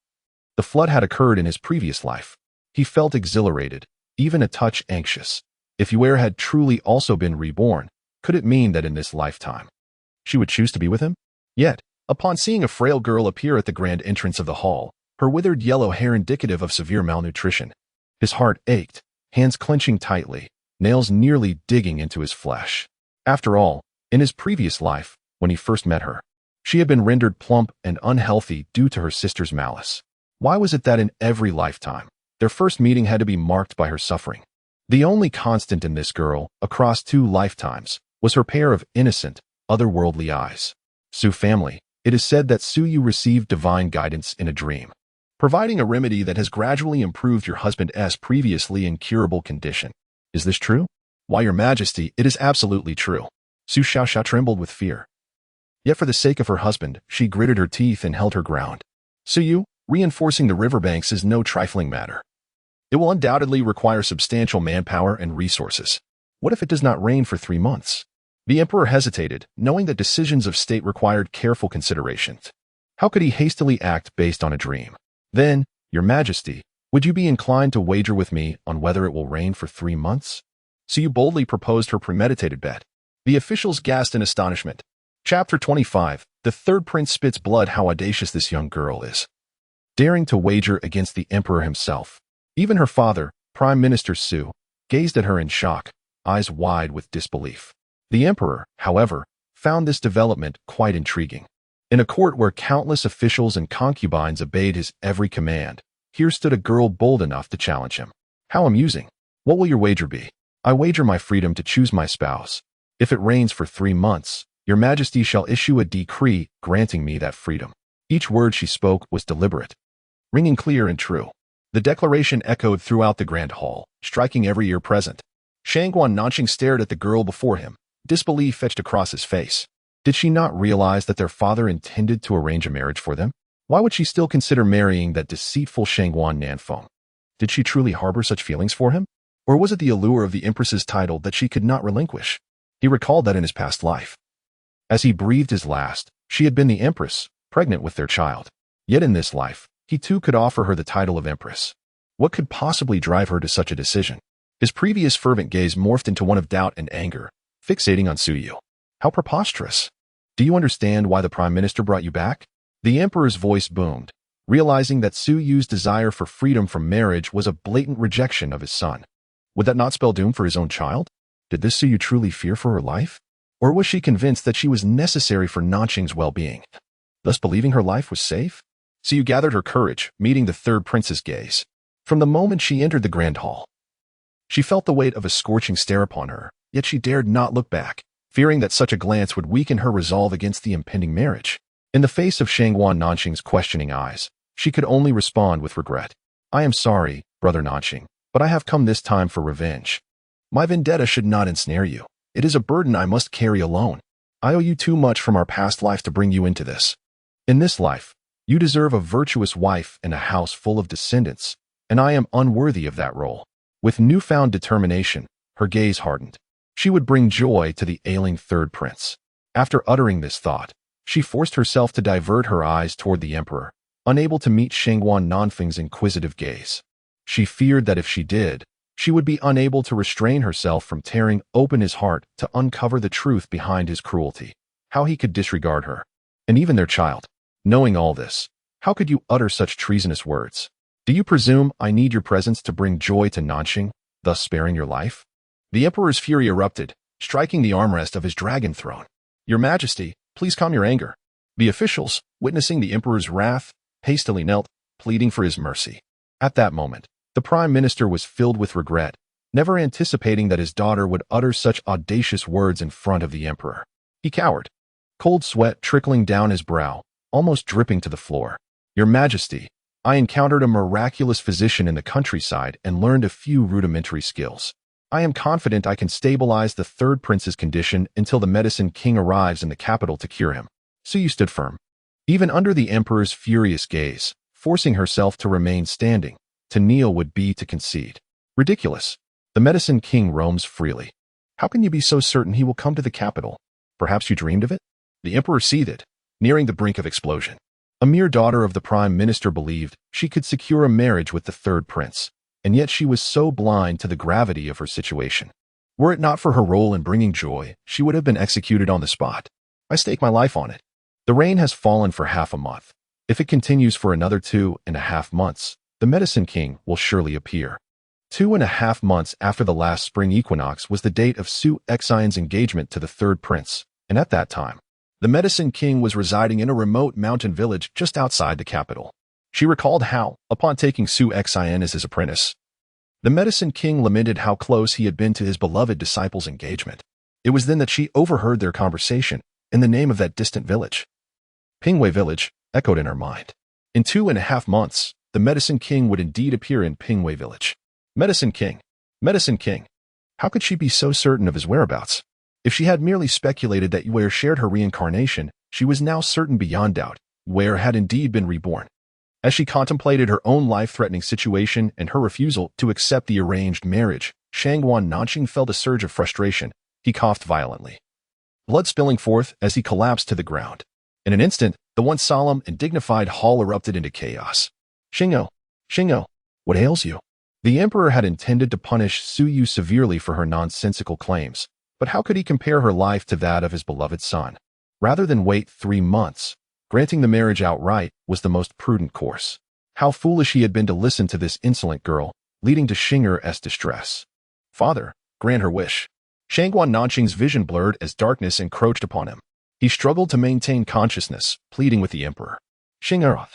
the flood had occurred in his previous life. He felt exhilarated, even a touch anxious. If Yuer had truly also been reborn, could it mean that in this lifetime, she would choose to be with him? Yet, upon seeing a frail girl appear at the grand entrance of the hall, her withered yellow hair indicative of severe malnutrition, his heart ached, hands clenching tightly, nails nearly digging into his flesh. After all, in his previous life, when he first met her, she had been rendered plump and unhealthy due to her sister's malice. Why was it that in every lifetime, their first meeting had to be marked by her suffering? The only constant in this girl, across 2 lifetimes, was her pair of innocent, otherworldly eyes. Su family, it is said that Suyu received divine guidance in a dream, providing a remedy that has gradually improved your husband's previously incurable condition. Is this true? Why, your majesty, it is absolutely true. Su Xiaoxia trembled with fear. Yet for the sake of her husband, she gritted her teeth and held her ground. Suyu, reinforcing the riverbanks is no trifling matter. It will undoubtedly require substantial manpower and resources. What if it does not rain for 3 months? The emperor hesitated, knowing that decisions of state required careful consideration. How could he hastily act based on a dream? Then, your majesty, would you be inclined to wager with me on whether it will rain for 3 months? Suyu boldly proposed her premeditated bet. The officials gasped in astonishment. Chapter 25. The third prince spits blood. How audacious this young girl is, daring to wager against the emperor himself. Even her father, Prime Minister Su, gazed at her in shock, eyes wide with disbelief. The emperor, however, found this development quite intriguing. In a court where countless officials and concubines obeyed his every command, here stood a girl bold enough to challenge him. How amusing. What will your wager be? I wager my freedom to choose my spouse. If it rains for 3 months, your majesty shall issue a decree granting me that freedom. Each word she spoke was deliberate, ringing clear and true. The declaration echoed throughout the grand hall, striking every ear present. Shangguan Nanqing stared at the girl before him, disbelief etched across his face. Did she not realize that their father intended to arrange a marriage for them? Why would she still consider marrying that deceitful Shangguan Nanfeng? Did she truly harbor such feelings for him? Or was it the allure of the empress's title that she could not relinquish? He recalled that in his past life, as he breathed his last, she had been the empress, pregnant with their child. Yet in this life, he too could offer her the title of empress. What could possibly drive her to such a decision? His previous fervent gaze morphed into one of doubt and anger, fixating on Suyu. How preposterous. Do you understand why the prime minister brought you back? The emperor's voice boomed, realizing that Suyu's desire for freedom from marriage was a blatant rejection of his son. Would that not spell doom for his own child? Did this Suyu truly fear for her life? Or was she convinced that she was necessary for Nanqing's well-being, thus believing her life was safe? Suyu gathered her courage, meeting the third prince's gaze. From the moment she entered the grand hall, she felt the weight of a scorching stare upon her, yet she dared not look back, fearing that such a glance would weaken her resolve against the impending marriage. In the face of Shangguan Nanqing's questioning eyes, she could only respond with regret. I am sorry, brother Nanqing, but I have come this time for revenge. My vendetta should not ensnare you. It is a burden I must carry alone. I owe you too much from our past life to bring you into this. In this life, you deserve a virtuous wife and a house full of descendants, and I am unworthy of that role." With newfound determination, her gaze hardened. She would bring joy to the ailing third prince. After uttering this thought, she forced herself to divert her eyes toward the emperor, unable to meet Shangguan Nanfeng's inquisitive gaze. She feared that if she did, she would be unable to restrain herself from tearing open his heart to uncover the truth behind his cruelty, how he could disregard her, and even their child. Knowing all this, how could you utter such treasonous words? Do you presume I need your presence to bring joy to Nanxing, thus sparing your life? The emperor's fury erupted, striking the armrest of his dragon throne. "Your Majesty, please calm your anger." The officials, witnessing the emperor's wrath, hastily knelt, pleading for his mercy. At that moment, the prime minister was filled with regret, never anticipating that his daughter would utter such audacious words in front of the emperor. He cowered, cold sweat trickling down his brow, almost dripping to the floor. "Your Majesty, I encountered a miraculous physician in the countryside and learned a few rudimentary skills. I am confident I can stabilize the third prince's condition until the medicine king arrives in the capital to cure him." Suyu stood firm, even under the emperor's furious gaze, forcing herself to remain standing. To kneel would be to concede. "Ridiculous. The medicine king roams freely. How can you be so certain he will come to the capital? Perhaps you dreamed of it?" The emperor seethed, nearing the brink of explosion. A mere daughter of the prime minister believed she could secure a marriage with the third prince, and yet she was so blind to the gravity of her situation. Were it not for her role in bringing joy, she would have been executed on the spot. "I stake my life on it. The rain has fallen for half a month. If it continues for another 2.5 months, the medicine king will surely appear." 2.5 months after the last spring equinox was the date of Su Xian's engagement to the third prince, and at that time, the medicine king was residing in a remote mountain village just outside the capital. She recalled how, upon taking Su Xian as his apprentice, the medicine king lamented how close he had been to his beloved disciple's engagement. It was then that she overheard their conversation in the name of that distant village. Pingwei Village echoed in her mind. In 2.5 months, the medicine king would indeed appear in Pingwei Village. Medicine king. Medicine king. How could she be so certain of his whereabouts? If she had merely speculated that Ware shared her reincarnation, she was now certain beyond doubt Ware had indeed been reborn. As she contemplated her own life-threatening situation and her refusal to accept the arranged marriage, Shangguan Nanxing felt a surge of frustration. He coughed violently, blood spilling forth as he collapsed to the ground. In an instant, the once solemn and dignified hall erupted into chaos. Xingyo, what ails you?" The emperor had intended to punish Suyu severely for her nonsensical claims, but how could he compare her life to that of his beloved son? Rather than wait 3 months, granting the marriage outright was the most prudent course. How foolish he had been to listen to this insolent girl, leading to Xingyo's distress. "Father, grant her wish." Shangguan Nanxing's vision blurred as darkness encroached upon him. He struggled to maintain consciousness, pleading with the emperor. "Xingyo,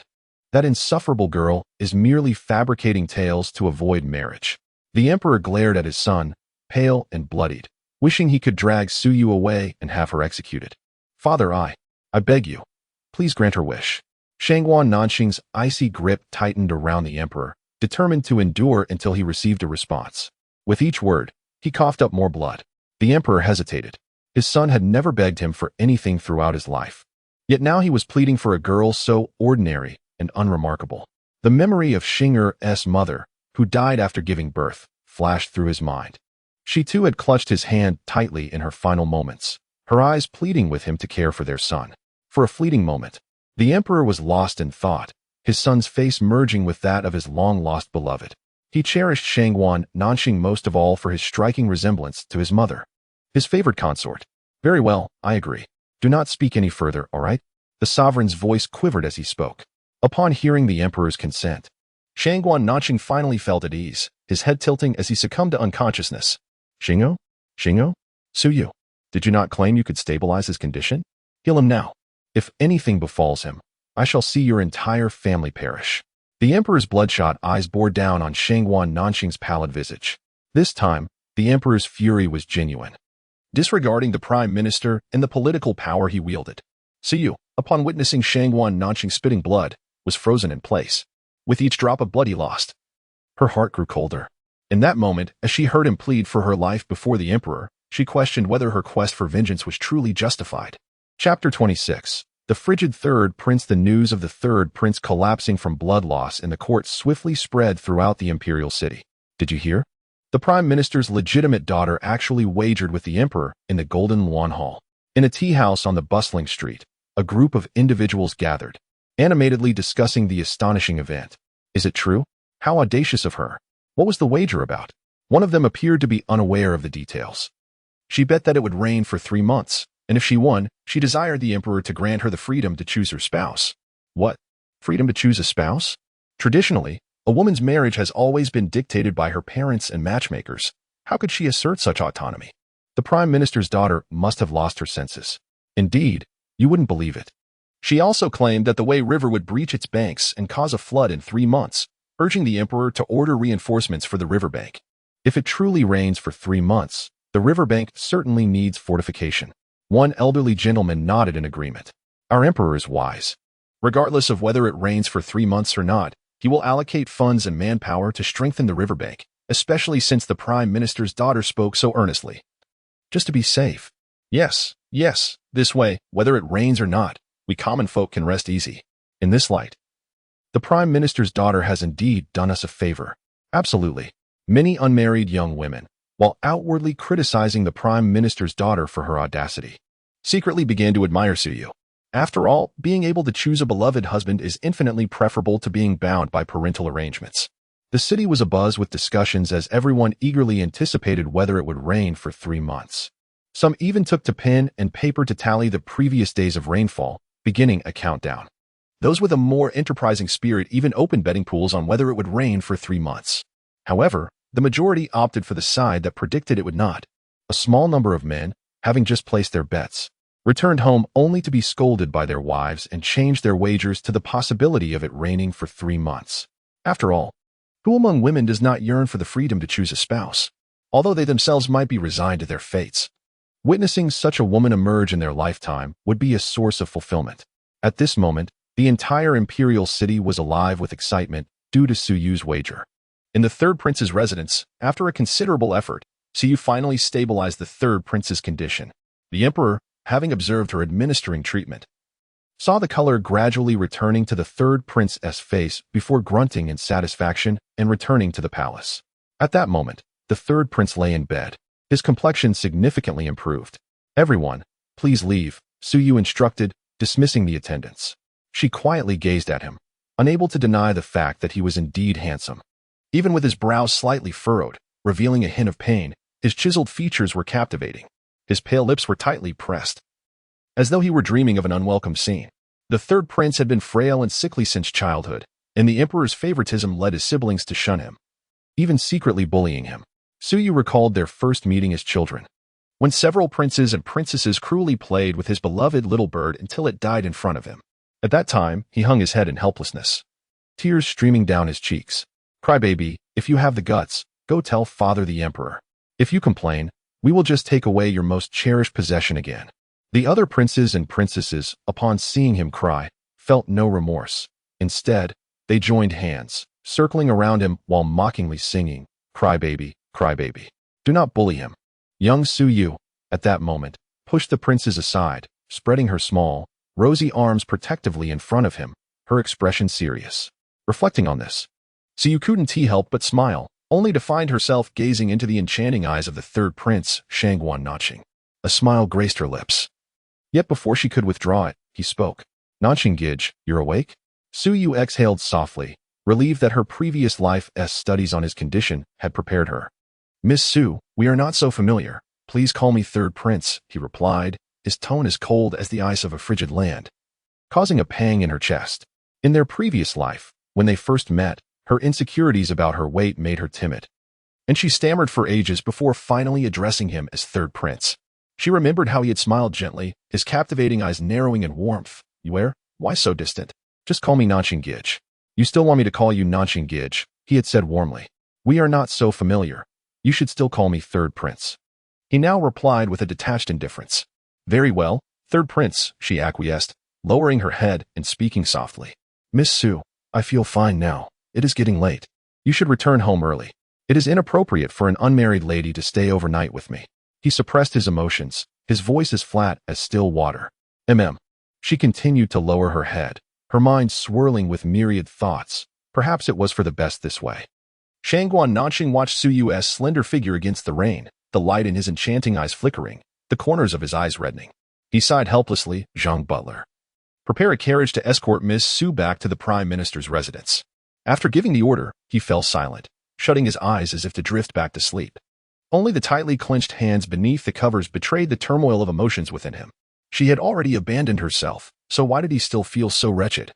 that insufferable girl is merely fabricating tales to avoid marriage." The emperor glared at his son, pale and bloodied, wishing he could drag Suyu away and have her executed. "Father, I beg you, please grant her wish." Shangguan Nanxing's icy grip tightened around the emperor, determined to endure until he received a response. With each word, he coughed up more blood. The emperor hesitated. His son had never begged him for anything throughout his life. Yet now he was pleading for a girl so ordinary and unremarkable. The memory of Xingyo's mother, who died after giving birth, flashed through his mind. She too had clutched his hand tightly in her final moments, her eyes pleading with him to care for their son. For a fleeting moment, the emperor was lost in thought, his son's face merging with that of his long-lost beloved. He cherished Shangguan Nanxing most of all for his striking resemblance to his mother, his favorite consort. "Very well, I agree. Do not speak any further, all right?" The sovereign's voice quivered as he spoke. Upon hearing the emperor's consent, Shangguan Nanxing finally felt at ease, his head tilting as he succumbed to unconsciousness. Xingyo? Suyu, did you not claim you could stabilize his condition? Heal him now. If anything befalls him, I shall see your entire family perish." The emperor's bloodshot eyes bore down on Shangguan Nanxing's pallid visage. This time, the emperor's fury was genuine. Disregarding the prime minister and the political power he wielded, Suyu, upon witnessing Shangguan Nanxing spitting blood, was frozen in place. With each drop of blood he lost, her heart grew colder. In that moment, as she heard him plead for her life before the emperor, she questioned whether her quest for vengeance was truly justified. Chapter 26. The frigid third prince. The news of the third prince collapsing from blood loss in the court swiftly spread throughout the imperial city. Did you hear? The prime minister's legitimate daughter actually wagered with the emperor in the Golden Lawn Hall. In a tea house on the bustling street, a group of individuals gathered, animatedly discussing the astonishing event. Is it true? How audacious of her! What was the wager about? One of them appeared to be unaware of the details. She bet that it would rain for 3 months, and if she won, she desired the emperor to grant her the freedom to choose her spouse. What? Freedom to choose a spouse? Traditionally, a woman's marriage has always been dictated by her parents and matchmakers. How could she assert such autonomy? The prime minister's daughter must have lost her senses. Indeed, you wouldn't believe it. She also claimed that the Wei River would breach its banks and cause a flood in 3 months, urging the emperor to order reinforcements for the riverbank. If it truly rains for 3 months, the riverbank certainly needs fortification. One elderly gentleman nodded in agreement. Our emperor is wise. Regardless of whether it rains for 3 months or not, he will allocate funds and manpower to strengthen the riverbank, especially since the prime minister's daughter spoke so earnestly. Just to be safe. Yes, this way, whether it rains or not, we common folk can rest easy. In this light, the prime minister's daughter has indeed done us a favor. Absolutely. Many unmarried young women, while outwardly criticizing the prime minister's daughter for her audacity, secretly began to admire Suyu. After all, being able to choose a beloved husband is infinitely preferable to being bound by parental arrangements. The city was abuzz with discussions as everyone eagerly anticipated whether it would rain for 3 months. Some even took to pen and paper to tally the previous days of rainfall, beginning a countdown. Those with a more enterprising spirit even opened betting pools on whether it would rain for 3 months. However, the majority opted for the side that predicted it would not. A small number of men, having just placed their bets, returned home only to be scolded by their wives and changed their wagers to the possibility of it raining for 3 months. After all, who among women does not yearn for the freedom to choose a spouse, although they themselves might be resigned to their fates? Witnessing such a woman emerge in their lifetime would be a source of fulfillment. At this moment, the entire imperial city was alive with excitement due to Suyu's wager. In the third prince's residence, after a considerable effort, Suyu finally stabilized the third prince's condition. The emperor, having observed her administering treatment, saw the color gradually returning to the third prince's face before grunting in satisfaction and returning to the palace. At that moment, the third prince lay in bed. His complexion significantly improved. Everyone, please leave, Suyu instructed, dismissing the attendants. She quietly gazed at him, unable to deny the fact that he was indeed handsome. Even with his brows slightly furrowed, revealing a hint of pain, his chiseled features were captivating. His pale lips were tightly pressed, as though he were dreaming of an unwelcome scene. The third prince had been frail and sickly since childhood, and the emperor's favoritism led his siblings to shun him, even secretly bullying him. Suyu recalled their first meeting as children, when several princes and princesses cruelly played with his beloved little bird until it died in front of him. At that time, he hung his head in helplessness, tears streaming down his cheeks. Crybaby, if you have the guts, go tell father the emperor. If you complain, we will just take away your most cherished possession again. The other princes and princesses, upon seeing him cry, felt no remorse. Instead, they joined hands, circling around him while mockingly singing, "Crybaby, crybaby. Do not bully him." Young Suyu, at that moment, pushed the princes aside, spreading her small, rosy arms protectively in front of him, her expression serious. Reflecting on this, Suyu couldn't help but smile, only to find herself gazing into the enchanting eyes of the third prince, Shangguan Nanqing. A smile graced her lips. Yet before she could withdraw it, he spoke. "Nanqing Gij, you're awake?" Suyu exhaled softly, relieved that her previous life's studies on his condition had prepared her. "Miss Su, we are not so familiar. Please call me third prince," he replied, his tone as cold as the ice of a frigid land, causing a pang in her chest. In their previous life, when they first met, her insecurities about her weight made her timid, and she stammered for ages before finally addressing him as third prince. She remembered how he had smiled gently, his captivating eyes narrowing in warmth. Why so distant? Just call me Nanqing Gij." "You still want me to call you Nanqing Gij," he had said warmly. "We are not so familiar. You should still call me third prince." He now replied with a detached indifference. "Very well, third prince," she acquiesced, lowering her head and speaking softly. "Miss Su, I feel fine now. It is getting late. You should return home early." It is inappropriate for an unmarried lady to stay overnight with me. He suppressed his emotions, his voice as flat as still water. She continued to lower her head, her mind swirling with myriad thoughts. Perhaps it was for the best this way. Shangguan Nanxing watched Su Yu's slender figure against the rain, the light in his enchanting eyes flickering, the corners of his eyes reddening. He sighed helplessly. Zhang Butler. Prepare a carriage to escort Miss Su back to the Prime Minister's residence. After giving the order, he fell silent, shutting his eyes as if to drift back to sleep. Only the tightly clenched hands beneath the covers betrayed the turmoil of emotions within him. She had already abandoned herself, so why did he still feel so wretched?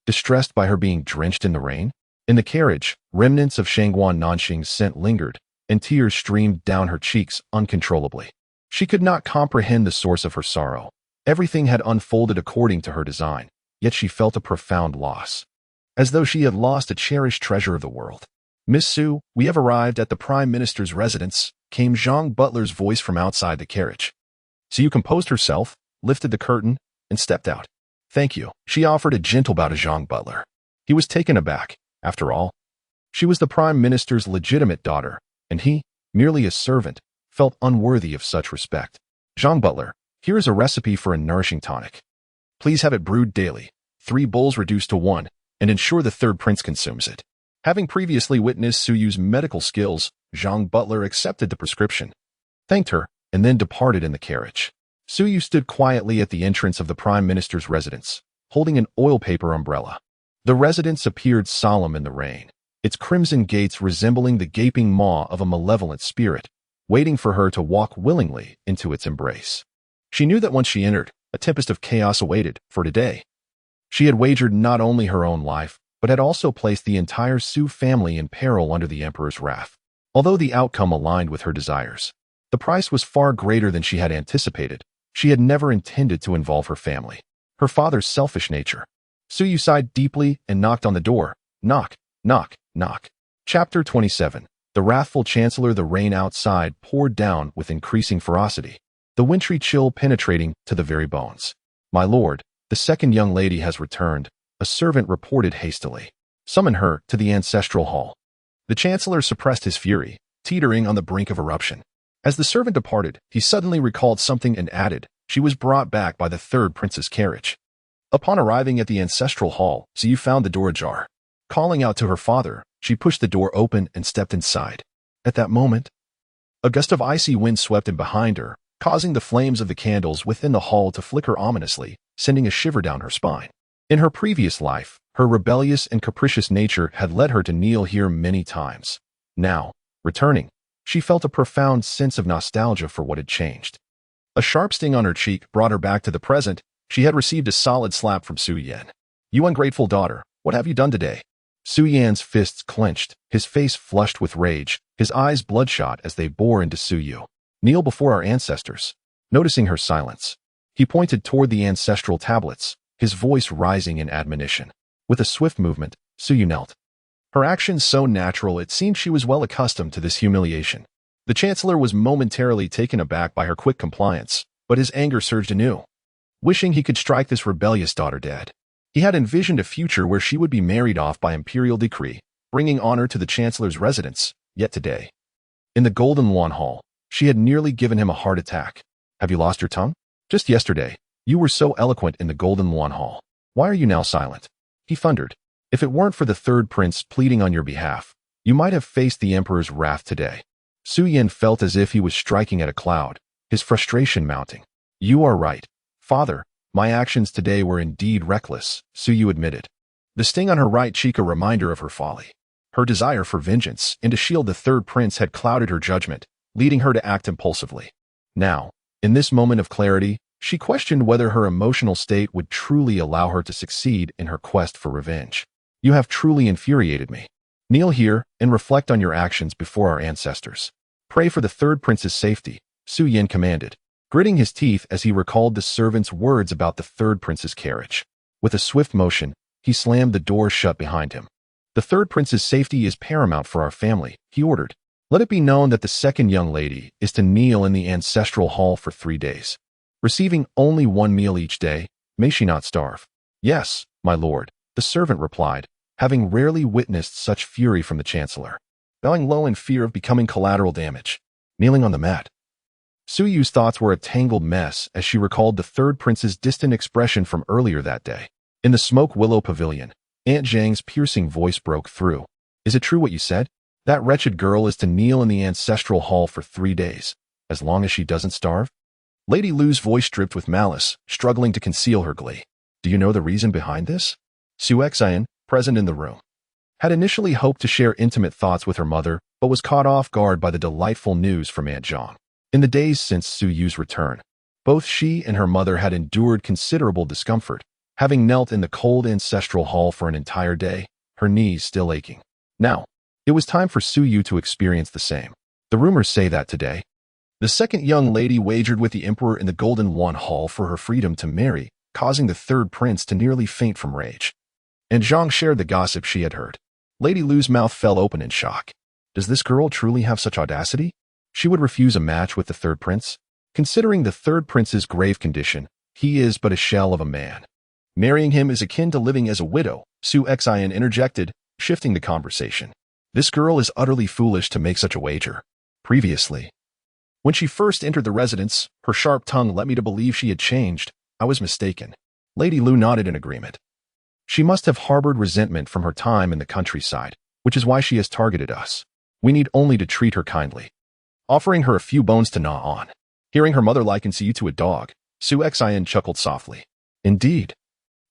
Distressed by her being drenched in the rain? In the carriage, remnants of Shangguan Nanxing's scent lingered, and tears streamed down her cheeks uncontrollably. She could not comprehend the source of her sorrow. Everything had unfolded according to her design, yet she felt a profound loss, as though she had lost a cherished treasure of the world. Miss Su, we have arrived at the Prime Minister's residence, came Zhang Butler's voice from outside the carriage. Su composed herself, lifted the curtain, and stepped out. Thank you, she offered a gentle bow to Zhang Butler. He was taken aback. After all, she was the Prime Minister's legitimate daughter, and he, merely a servant, felt unworthy of such respect. Zhang Butler, here is a recipe for a nourishing tonic. Please have it brewed daily, 3 bowls reduced to 1, and ensure the third prince consumes it. Having previously witnessed Su Yu's medical skills, Zhang Butler accepted the prescription, thanked her, and then departed in the carriage. Su Yu stood quietly at the entrance of the Prime Minister's residence, holding an oil paper umbrella. The residence appeared solemn in the rain, its crimson gates resembling the gaping maw of a malevolent spirit, waiting for her to walk willingly into its embrace. She knew that once she entered, a tempest of chaos awaited, for today. She had wagered not only her own life, but had also placed the entire Su family in peril under the Emperor's wrath. Although the outcome aligned with her desires, the price was far greater than she had anticipated. She had never intended to involve her family, her father's selfish nature. Su Yu sighed deeply and knocked on the door. Knock, knock, knock. Chapter 27. The wrathful Chancellor. The rain outside poured down with increasing ferocity, the wintry chill penetrating to the very bones. My lord, the second young lady has returned, a servant reported hastily. Summon her to the ancestral hall. The Chancellor suppressed his fury, teetering on the brink of eruption. As the servant departed, he suddenly recalled something and added, she was brought back by the third prince's carriage. Upon arriving at the ancestral hall, Su Yu found the door ajar. Calling out to her father, she pushed the door open and stepped inside. At that moment, a gust of icy wind swept in behind her, causing the flames of the candles within the hall to flicker ominously, sending a shiver down her spine. In her previous life, her rebellious and capricious nature had led her to kneel here many times. Now, returning, she felt a profound sense of nostalgia for what had changed. A sharp sting on her cheek brought her back to the present. She had received a solid slap from Su Yan. You ungrateful daughter, what have you done today? Su Yan's fists clenched, his face flushed with rage, his eyes bloodshot as they bore into Su Yu. Kneel before our ancestors. Noticing her silence, he pointed toward the ancestral tablets, his voice rising in admonition. With a swift movement, Su Yu knelt. Her actions so natural it seemed she was well accustomed to this humiliation. The Chancellor was momentarily taken aback by her quick compliance, but his anger surged anew. Wishing he could strike this rebellious daughter dead. He had envisioned a future where she would be married off by imperial decree, bringing honor to the Chancellor's residence, yet today. In the Golden Lawn Hall, she had nearly given him a heart attack. Have you lost your tongue? Just yesterday, you were so eloquent in the Golden Lawn Hall. Why are you now silent? He thundered. If it weren't for the third prince pleading on your behalf, you might have faced the Emperor's wrath today. Su Yan felt as if he was striking at a cloud, his frustration mounting. You are right. Father, my actions today were indeed reckless, Su Yu admitted. The sting on her right cheek a reminder of her folly. Her desire for vengeance and to shield the third prince had clouded her judgment, leading her to act impulsively. Now, in this moment of clarity, she questioned whether her emotional state would truly allow her to succeed in her quest for revenge. You have truly infuriated me. Kneel here and reflect on your actions before our ancestors. Pray for the third prince's safety, Su Yan commanded, gritting his teeth as he recalled the servant's words about the third prince's carriage. With a swift motion, he slammed the door shut behind him. The third prince's safety is paramount for our family, he ordered. Let it be known that the second young lady is to kneel in the ancestral hall for 3 days. Receiving only 1 meal each day, may she not starve? Yes, my lord, the servant replied, having rarely witnessed such fury from the Chancellor. bowing low in fear of becoming collateral damage. Kneeling on the mat. Su Yu's thoughts were a tangled mess as she recalled the third prince's distant expression from earlier that day. In the smoke willow pavilion, Aunt Zhang's piercing voice broke through. Is it true what you said? That wretched girl is to kneel in the ancestral hall for 3 days, as long as she doesn't starve? Lady Lu's voice dripped with malice, struggling to conceal her glee. Do you know the reason behind this? Su Xian, present in the room, had initially hoped to share intimate thoughts with her mother, but was caught off guard by the delightful news from Aunt Zhang. In the days since Su Yu's return, both she and her mother had endured considerable discomfort, having knelt in the cold ancestral hall for an entire day, her knees still aching. Now, it was time for Su Yu to experience the same. The rumors say that today, the second young lady wagered with the emperor in the Golden One Hall for her freedom to marry, causing the third prince to nearly faint from rage. And Zhang shared the gossip she had heard. Lady Lu's mouth fell open in shock. Does this girl truly have such audacity? She would refuse a match with the third prince? Considering the third prince's grave condition, he is but a shell of a man. Marrying him is akin to living as a widow, Su Xian interjected, shifting the conversation. This girl is utterly foolish to make such a wager. Previously, when she first entered the residence, her sharp tongue led me to believe she had changed. I was mistaken. Lady Lu nodded in agreement. She must have harbored resentment from her time in the countryside, which is why she has targeted us. We need only to treat her kindly, offering her a few bones to gnaw on. Hearing her mother likens you to a dog, Su Xian chuckled softly. Indeed.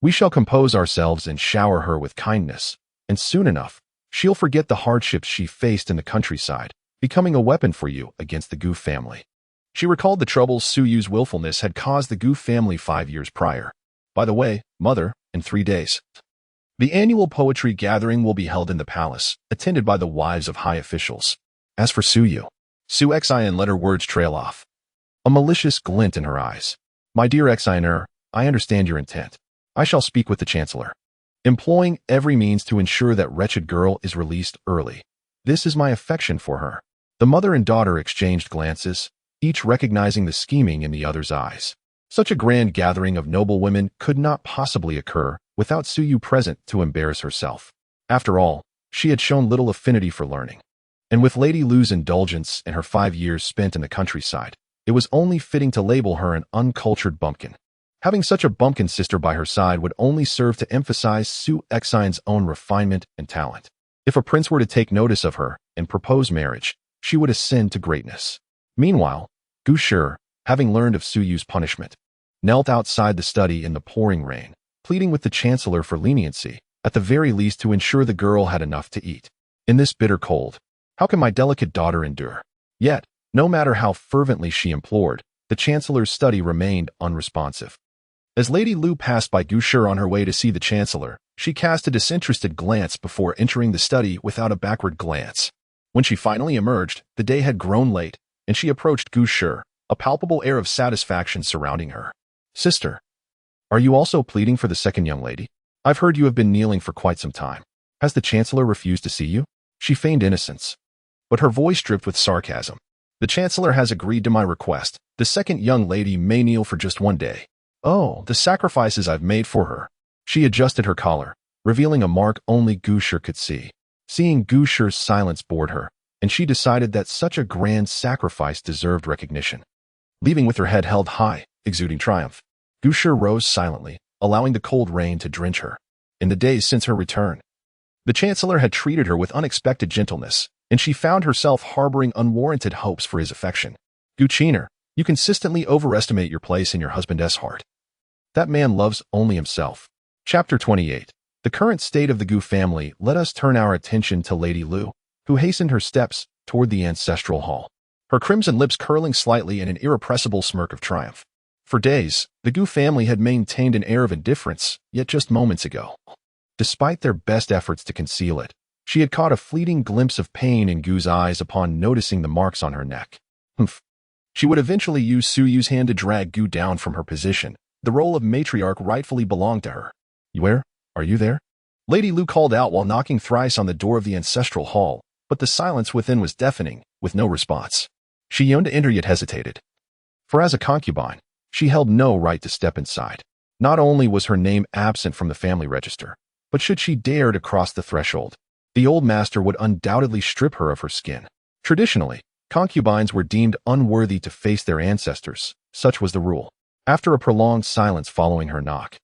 We shall compose ourselves and shower her with kindness, and soon enough, she'll forget the hardships she faced in the countryside, becoming a weapon for you against the Gu family. She recalled the troubles Su Yu's willfulness had caused the Gu family 5 years prior. By the way, mother, in 3 days, the annual poetry gathering will be held in the palace, attended by the wives of high officials. As for Su Yu, Su Xian let her words trail off, a malicious glint in her eyes. My dear Xianer, I understand your intent. I shall speak with the Chancellor, employing every means to ensure that wretched girl is released early. This is my affection for her. The mother and daughter exchanged glances, each recognizing the scheming in the other's eyes. Such a grand gathering of noble women could not possibly occur without Su Yu present to embarrass herself. After all, she had shown little affinity for learning. And with Lady Lu's indulgence and her 5 years spent in the countryside, it was only fitting to label her an uncultured bumpkin. Having such a bumpkin sister by her side would only serve to emphasize Su Xian's own refinement and talent. If a prince were to take notice of her and propose marriage, she would ascend to greatness. Meanwhile, Gu Shi, having learned of Su Yu's punishment, knelt outside the study in the pouring rain, pleading with the Chancellor for leniency, at the very least to ensure the girl had enough to eat. In this bitter cold, how can my delicate daughter endure? Yet, no matter how fervently she implored, the Chancellor's study remained unresponsive. As Lady Lu passed by Gu Shi on her way to see the Chancellor, she cast a disinterested glance before entering the study without a backward glance. When she finally emerged, the day had grown late, and she approached Gu Shi, a palpable air of satisfaction surrounding her. Sister, are you also pleading for the second young lady? I've heard you have been kneeling for quite some time. Has the Chancellor refused to see you? She feigned innocence, but her voice dripped with sarcasm. The Chancellor has agreed to my request. The second young lady may kneel for just 1 day. Oh, the sacrifices I've made for her. She adjusted her collar, revealing a mark only Gu Shi could see. Seeing Gu Shi's silence bored her, and she decided that such a grand sacrifice deserved recognition. Leaving with her head held high, exuding triumph, Gu Shi rose silently, allowing the cold rain to drench her. In the days since her return, the Chancellor had treated her with unexpected gentleness, and she found herself harboring unwarranted hopes for his affection. Gu Qiner, you consistently overestimate your place in your husband's heart. That man loves only himself. Chapter 28. The current state of the Gu family let us turn our attention to Lady Lu, who hastened her steps toward the ancestral hall, her crimson lips curling slightly in an irrepressible smirk of triumph. For days, the Gu family had maintained an air of indifference, yet just moments ago, despite their best efforts to conceal it, she had caught a fleeting glimpse of pain in Gu's eyes upon noticing the marks on her neck. Humph. She would eventually use Su Yu's hand to drag Gu down from her position. The role of matriarch rightfully belonged to her. Where? Are you there? Lady Lu called out while knocking thrice on the door of the ancestral hall, but the silence within was deafening, with no response. She yearned to enter yet hesitated. For as a concubine, she held no right to step inside. Not only was her name absent from the family register, but should she dare to cross the threshold, The old master would undoubtedly strip her of her skin. Traditionally, concubines were deemed unworthy to face their ancestors. Such was the rule. After a prolonged silence following her knock,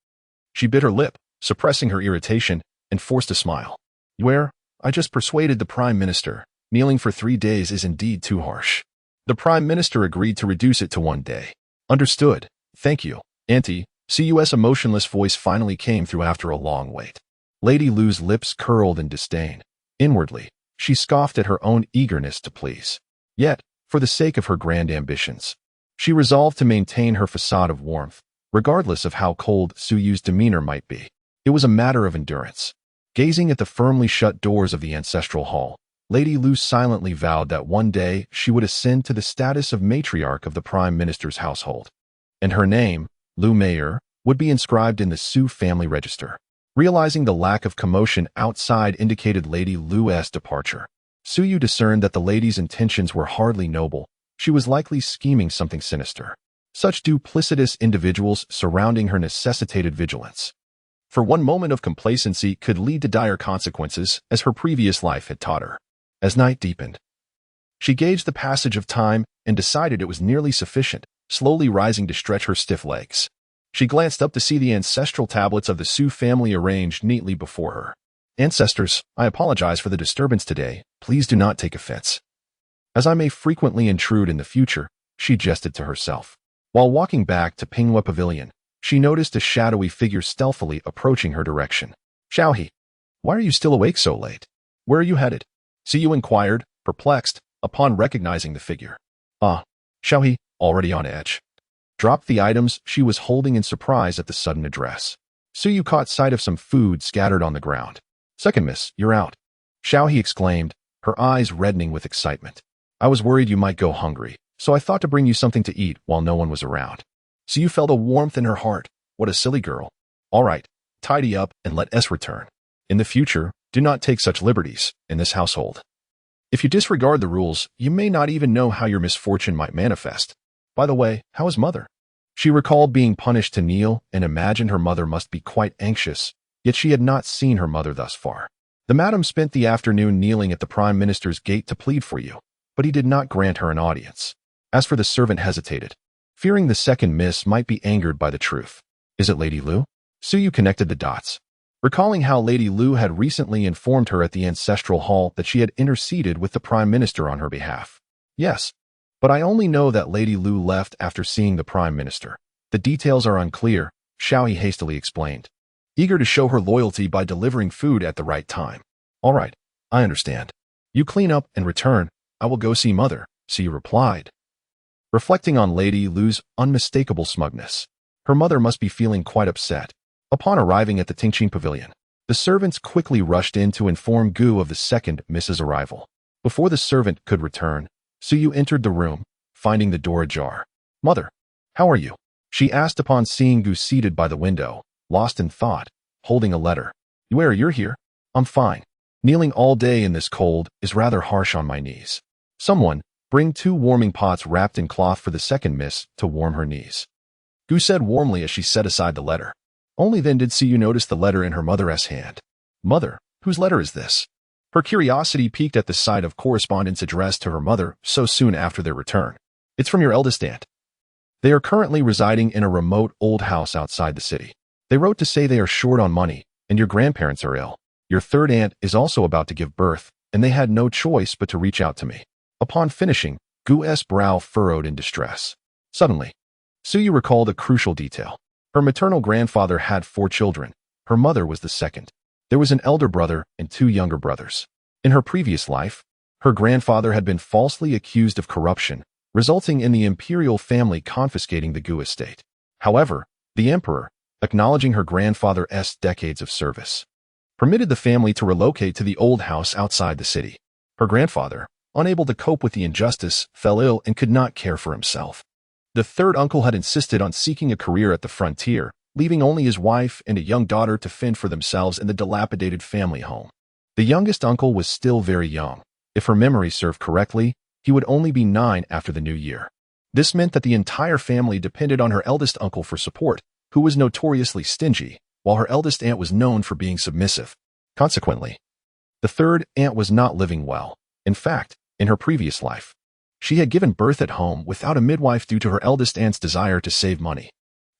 she bit her lip, suppressing her irritation, and forced a smile. "Where? I just persuaded the Prime Minister. Kneeling for 3 days is indeed too harsh." The Prime Minister agreed to reduce it to 1 day. "Understood. Thank you, Auntie." Cus' emotionless voice finally came through after a long wait. Lady Lu's lips curled in disdain. Inwardly, she scoffed at her own eagerness to please. Yet, for the sake of her grand ambitions, she resolved to maintain her facade of warmth, regardless of how cold Suyu's demeanor might be. It was a matter of endurance. Gazing at the firmly shut doors of the ancestral hall, Lady Lu silently vowed that one day she would ascend to the status of matriarch of the Prime Minister's household. And her name, Lu Mayer, would be inscribed in the Su family register. Realizing the lack of commotion outside indicated Lady Lu's departure, Suyu discerned that the lady's intentions were hardly noble. She was likely scheming something sinister. Such duplicitous individuals surrounding her necessitated vigilance. For one moment of complacency could lead to dire consequences, as her previous life had taught her. As night deepened, she gauged the passage of time and decided it was nearly sufficient, slowly rising to stretch her stiff legs. She glanced up to see the ancestral tablets of the Su family arranged neatly before her. "Ancestors, I apologize for the disturbance today. Please do not take offense, as I may frequently intrude in the future," she jested to herself. While walking back to Pinghua Pavilion, she noticed a shadowy figure stealthily approaching her direction. "Xiaohe, why are you still awake so late? Where are you headed?" Siyu inquired, perplexed, upon recognizing the figure. Xiaohe, already on edge, dropped the items she was holding in surprise at the sudden address. Suyu caught sight of some food scattered on the ground. "Second miss, you're out," Xiaohe exclaimed, her eyes reddening with excitement. "I was worried you might go hungry, so I thought to bring you something to eat while no one was around." Suyu felt a warmth in her heart. What a silly girl. "All right, tidy up and let us return. In the future, do not take such liberties in this household. If you disregard the rules, you may not even know how your misfortune might manifest. By the way, how is Mother?" She recalled being punished to kneel and imagined her mother must be quite anxious, yet she had not seen her mother thus far. "The madam spent the afternoon kneeling at the Prime Minister's gate to plead for you, but he did not grant her an audience." As for the servant hesitated, fearing the second miss might be angered by the truth. "Is it Lady Lu?" Suyu connected the dots, recalling how Lady Lu had recently informed her at the ancestral hall that she had interceded with the Prime Minister on her behalf. "Yes, but I only know that Lady Lu left after seeing the Prime Minister. The details are unclear," Xiaohe hastily explained, eager to show her loyalty by delivering food at the right time. "All right, I understand. You clean up and return. I will go see Mother," Siyu replied, reflecting on Lady Lu's unmistakable smugness. Her mother must be feeling quite upset. Upon arriving at the Tingqing Pavilion, the servants quickly rushed in to inform Gu of the second Miss's arrival. Before the servant could return, Suyu entered the room, finding the door ajar. "Mother, how are you?" she asked upon seeing Gu seated by the window, lost in thought, holding a letter. "Where you're here? I'm fine. Kneeling all day in this cold is rather harsh on my knees. Someone, bring 2 warming pots wrapped in cloth for the second miss to warm her knees," Gu said warmly as she set aside the letter. Only then did Siyu notice the letter in her mother's hand. "Mother, whose letter is this?" Her curiosity piqued at the sight of correspondence addressed to her mother so soon after their return. "It's from your eldest aunt. They are currently residing in a remote old house outside the city. They wrote to say they are short on money, and your grandparents are ill. Your third aunt is also about to give birth, and they had no choice but to reach out to me." Upon finishing, Gu's brow furrowed in distress. Suddenly, Suyu recalled a crucial detail. Her maternal grandfather had 4 children. Her mother was the second. There was an elder brother and 2 younger brothers. In her previous life, her grandfather had been falsely accused of corruption, resulting in the imperial family confiscating the Gu estate. However, the emperor, acknowledging her grandfather's decades of service, permitted the family to relocate to the old house outside the city. Her grandfather, unable to cope with the injustice, fell ill and could not care for himself. The third uncle had insisted on seeking a career at the frontier, leaving only his wife and a young daughter to fend for themselves in the dilapidated family home. The youngest uncle was still very young. If her memory served correctly, he would only be 9 after the new year. This meant that the entire family depended on her eldest uncle for support, who was notoriously stingy, while her eldest aunt was known for being submissive. Consequently, The third aunt was not living well. In fact, in her previous life, she had given birth at home without a midwife due to her eldest aunt's desire to save money.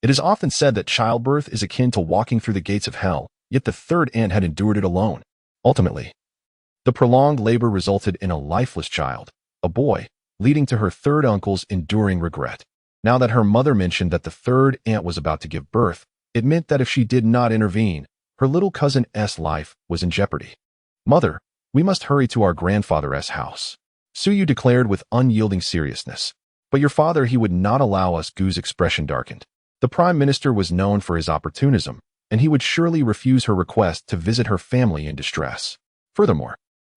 It is often said that childbirth is akin to walking through the gates of hell, yet the third aunt had endured it alone. Ultimately, the prolonged labor resulted in a lifeless child, a boy, leading to her third uncle's enduring regret. Now that her mother mentioned that the third aunt was about to give birth, it meant that if she did not intervene, her little cousin's life was in jeopardy. "Mother, we must hurry to our grandfather's house," Suyu declared with unyielding seriousness. "But your father, he would not allow us." Gu's expression darkened. The prime minister was known for his opportunism, and he would surely refuse her request to visit her family in distress. Furthermore,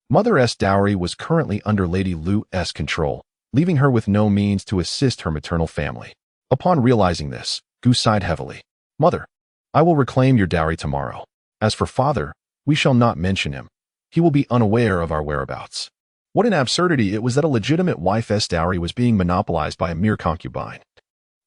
Mother's dowry was currently under Lady Lu's control, leaving her with no means to assist her maternal family. Upon realizing this, Gu sighed heavily. "Mother, I will reclaim your dowry tomorrow. As for father, we shall not mention him. He will be unaware of our whereabouts." What an absurdity it was that a legitimate wife's dowry was being monopolized by a mere concubine.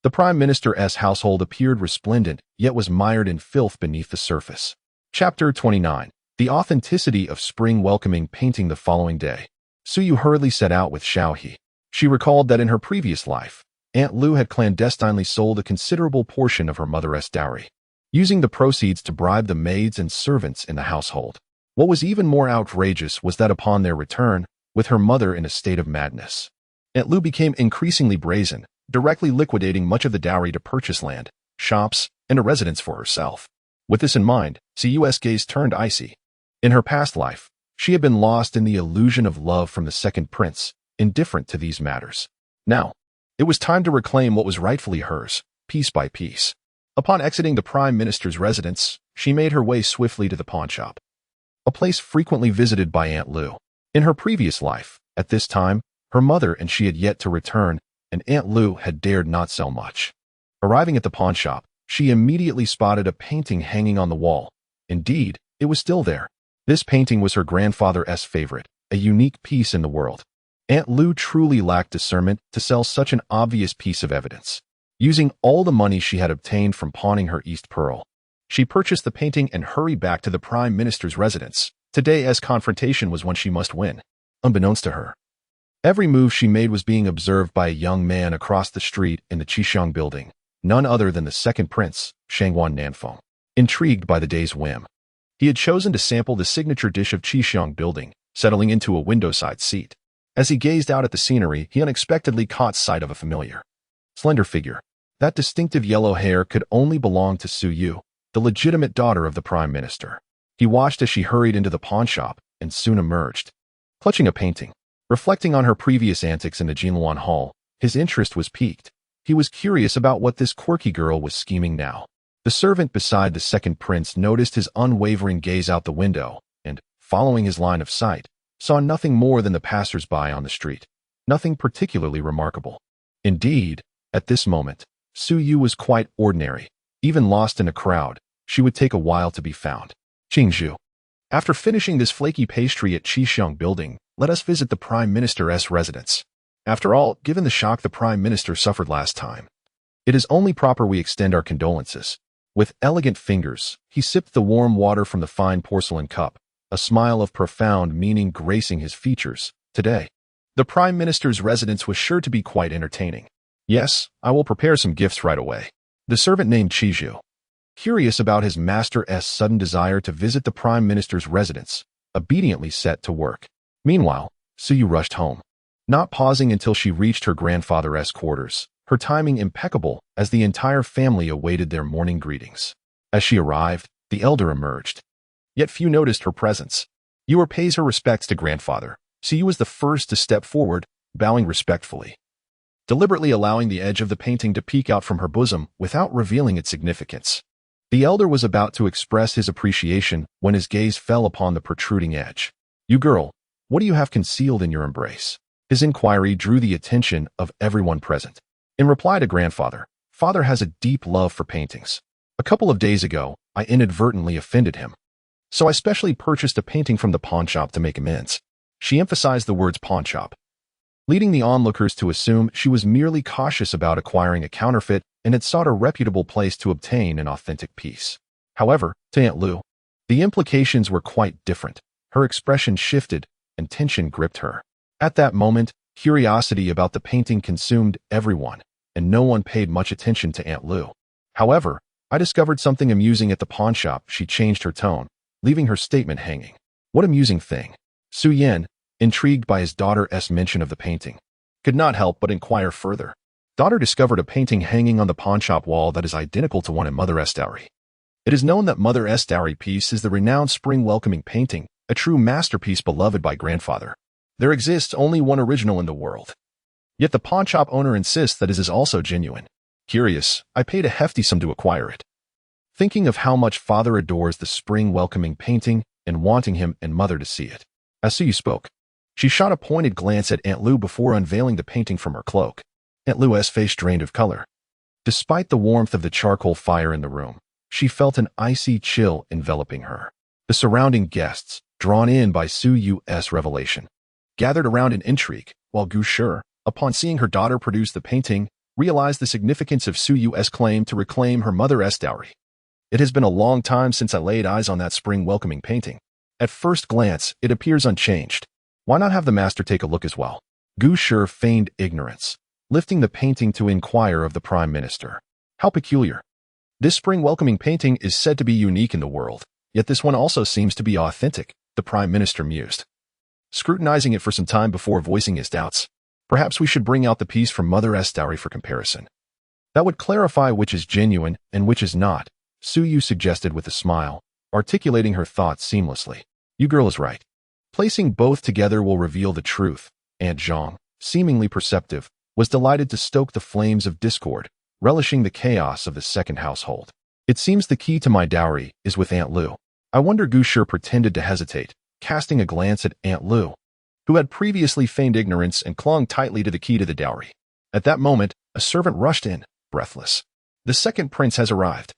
The prime minister's household appeared resplendent, yet was mired in filth beneath the surface. Chapter 29. The authenticity of spring welcoming painting. The following day, Suyu hurriedly set out with Xiaohe. She recalled that in her previous life, Aunt Lu had clandestinely sold a considerable portion of her mother's dowry, using the proceeds to bribe the maids and servants in the household. What was even more outrageous was that upon their return, with her mother in a state of madness, Aunt Lu became increasingly brazen, directly liquidating much of the dowry to purchase land, shops, and a residence for herself. With this in mind, Cuy's gaze turned icy. In her past life, she had been lost in the illusion of love from the second prince, indifferent to these matters. Now, it was time to reclaim what was rightfully hers, piece by piece. Upon exiting the prime minister's residence, she made her way swiftly to the pawnshop, a place frequently visited by Aunt Lu. In her previous life, at this time, her mother and she had yet to return, and Aunt Lu had dared not sell much. Arriving at the pawnshop, she immediately spotted a painting hanging on the wall. Indeed, it was still there. This painting was her grandfather's favorite, a unique piece in the world. Aunt Lu truly lacked discernment to sell such an obvious piece of evidence. Using all the money she had obtained from pawning her East Pearl, she purchased the painting and hurried back to the prime minister's residence. Today's confrontation was one she must win. Unbeknownst to her, every move she made was being observed by a young man across the street in the Qisheng building, none other than the second prince, Shangwan Nanfeng. Intrigued by the day's whim, he had chosen to sample the signature dish of Qisheng building, settling into a window-side seat. As he gazed out at the scenery, he unexpectedly caught sight of a familiar, slender figure. That distinctive yellow hair could only belong to Suyu, the legitimate daughter of the prime minister. He watched as she hurried into the pawnshop and soon emerged, clutching a painting. Reflecting on her previous antics in the Jinluan Hall, his interest was piqued. He was curious about what this quirky girl was scheming now. The servant beside the second prince noticed his unwavering gaze out the window and, following his line of sight, saw nothing more than the passers-by on the street. Nothing particularly remarkable. Indeed, at this moment, Suyu was quite ordinary. Even lost in a crowd, she would take a while to be found. Qingzhu. After finishing this flaky pastry at Qisheng building, let us visit the prime minister's residence. After all, given the shock the prime minister suffered last time, it is only proper we extend our condolences. With elegant fingers, he sipped the warm water from the fine porcelain cup, a smile of profound meaning gracing his features. Today, the prime minister's residence was sure to be quite entertaining. "Yes, I will prepare some gifts right away." The servant named Qizhu, curious about his master's sudden desire to visit the prime minister's residence, obediently set to work. Meanwhile, Suyu rushed home, not pausing until she reached her grandfather's quarters, her timing impeccable as the entire family awaited their morning greetings. As she arrived, the elder emerged. Yet few noticed her presence. Yu pays her respects to grandfather. Suyu was the first to step forward, bowing respectfully, deliberately allowing the edge of the painting to peek out from her bosom without revealing its significance. The elder was about to express his appreciation when his gaze fell upon the protruding edge. "You girl, what do you have concealed in your embrace?" His inquiry drew the attention of everyone present. In reply to grandfather, father has a deep love for paintings. A couple of days ago, I inadvertently offended him, so I specially purchased a painting from the pawnshop to make amends. She emphasized the words pawnshop, leading the onlookers to assume she was merely cautious about acquiring a counterfeit and had sought a reputable place to obtain an authentic piece. However, to Aunt Lu, the implications were quite different. Her expression shifted, and tension gripped her. At that moment, curiosity about the painting consumed everyone, and no one paid much attention to Aunt Lu. However, I discovered something amusing at the pawnshop. She changed her tone, leaving her statement hanging. What amusing thing? Su Yan, intrigued by his daughter's mention of the painting, could not help but inquire further. Daughter discovered a painting hanging on the pawnshop wall that is identical to one in Mother's dowry. It is known that Mother's dowry piece is the renowned spring welcoming painting, a true masterpiece beloved by grandfather. There exists only one original in the world. Yet the pawnshop owner insists that it is also genuine. Curious, I paid a hefty sum to acquire it. Thinking of how much father adores the spring welcoming painting and wanting him and mother to see it. As Suyu spoke, she shot a pointed glance at Aunt Lu before unveiling the painting from her cloak. Aunt Lu's face drained of color. Despite the warmth of the charcoal fire in the room, she felt an icy chill enveloping her. The surrounding guests, drawn in by Suyu's revelation, gathered around in intrigue, while Gu Shi, upon seeing her daughter produce the painting, realized the significance of Suyu's claim to reclaim her mother's dowry. It has been a long time since I laid eyes on that spring welcoming painting. At first glance, it appears unchanged. Why not have the master take a look as well? Gu Shi feigned ignorance, lifting the painting to inquire of the Prime Minister. How peculiar. This spring welcoming painting is said to be unique in the world, yet this one also seems to be authentic, the Prime Minister mused, scrutinizing it for some time before voicing his doubts. Perhaps we should bring out the piece from Mother's dowry for comparison. That would clarify which is genuine and which is not, Suyu suggested with a smile, articulating her thoughts seamlessly. You girl is right. Placing both together will reveal the truth. Aunt Zhang, seemingly perceptive, was delighted to stoke the flames of discord, relishing the chaos of the second household. It seems the key to my dowry is with Aunt Lu. I wonder. Gu Shi pretended to hesitate, casting a glance at Aunt Lu, who had previously feigned ignorance and clung tightly to the key to the dowry. At that moment, a servant rushed in, breathless. The second prince has arrived.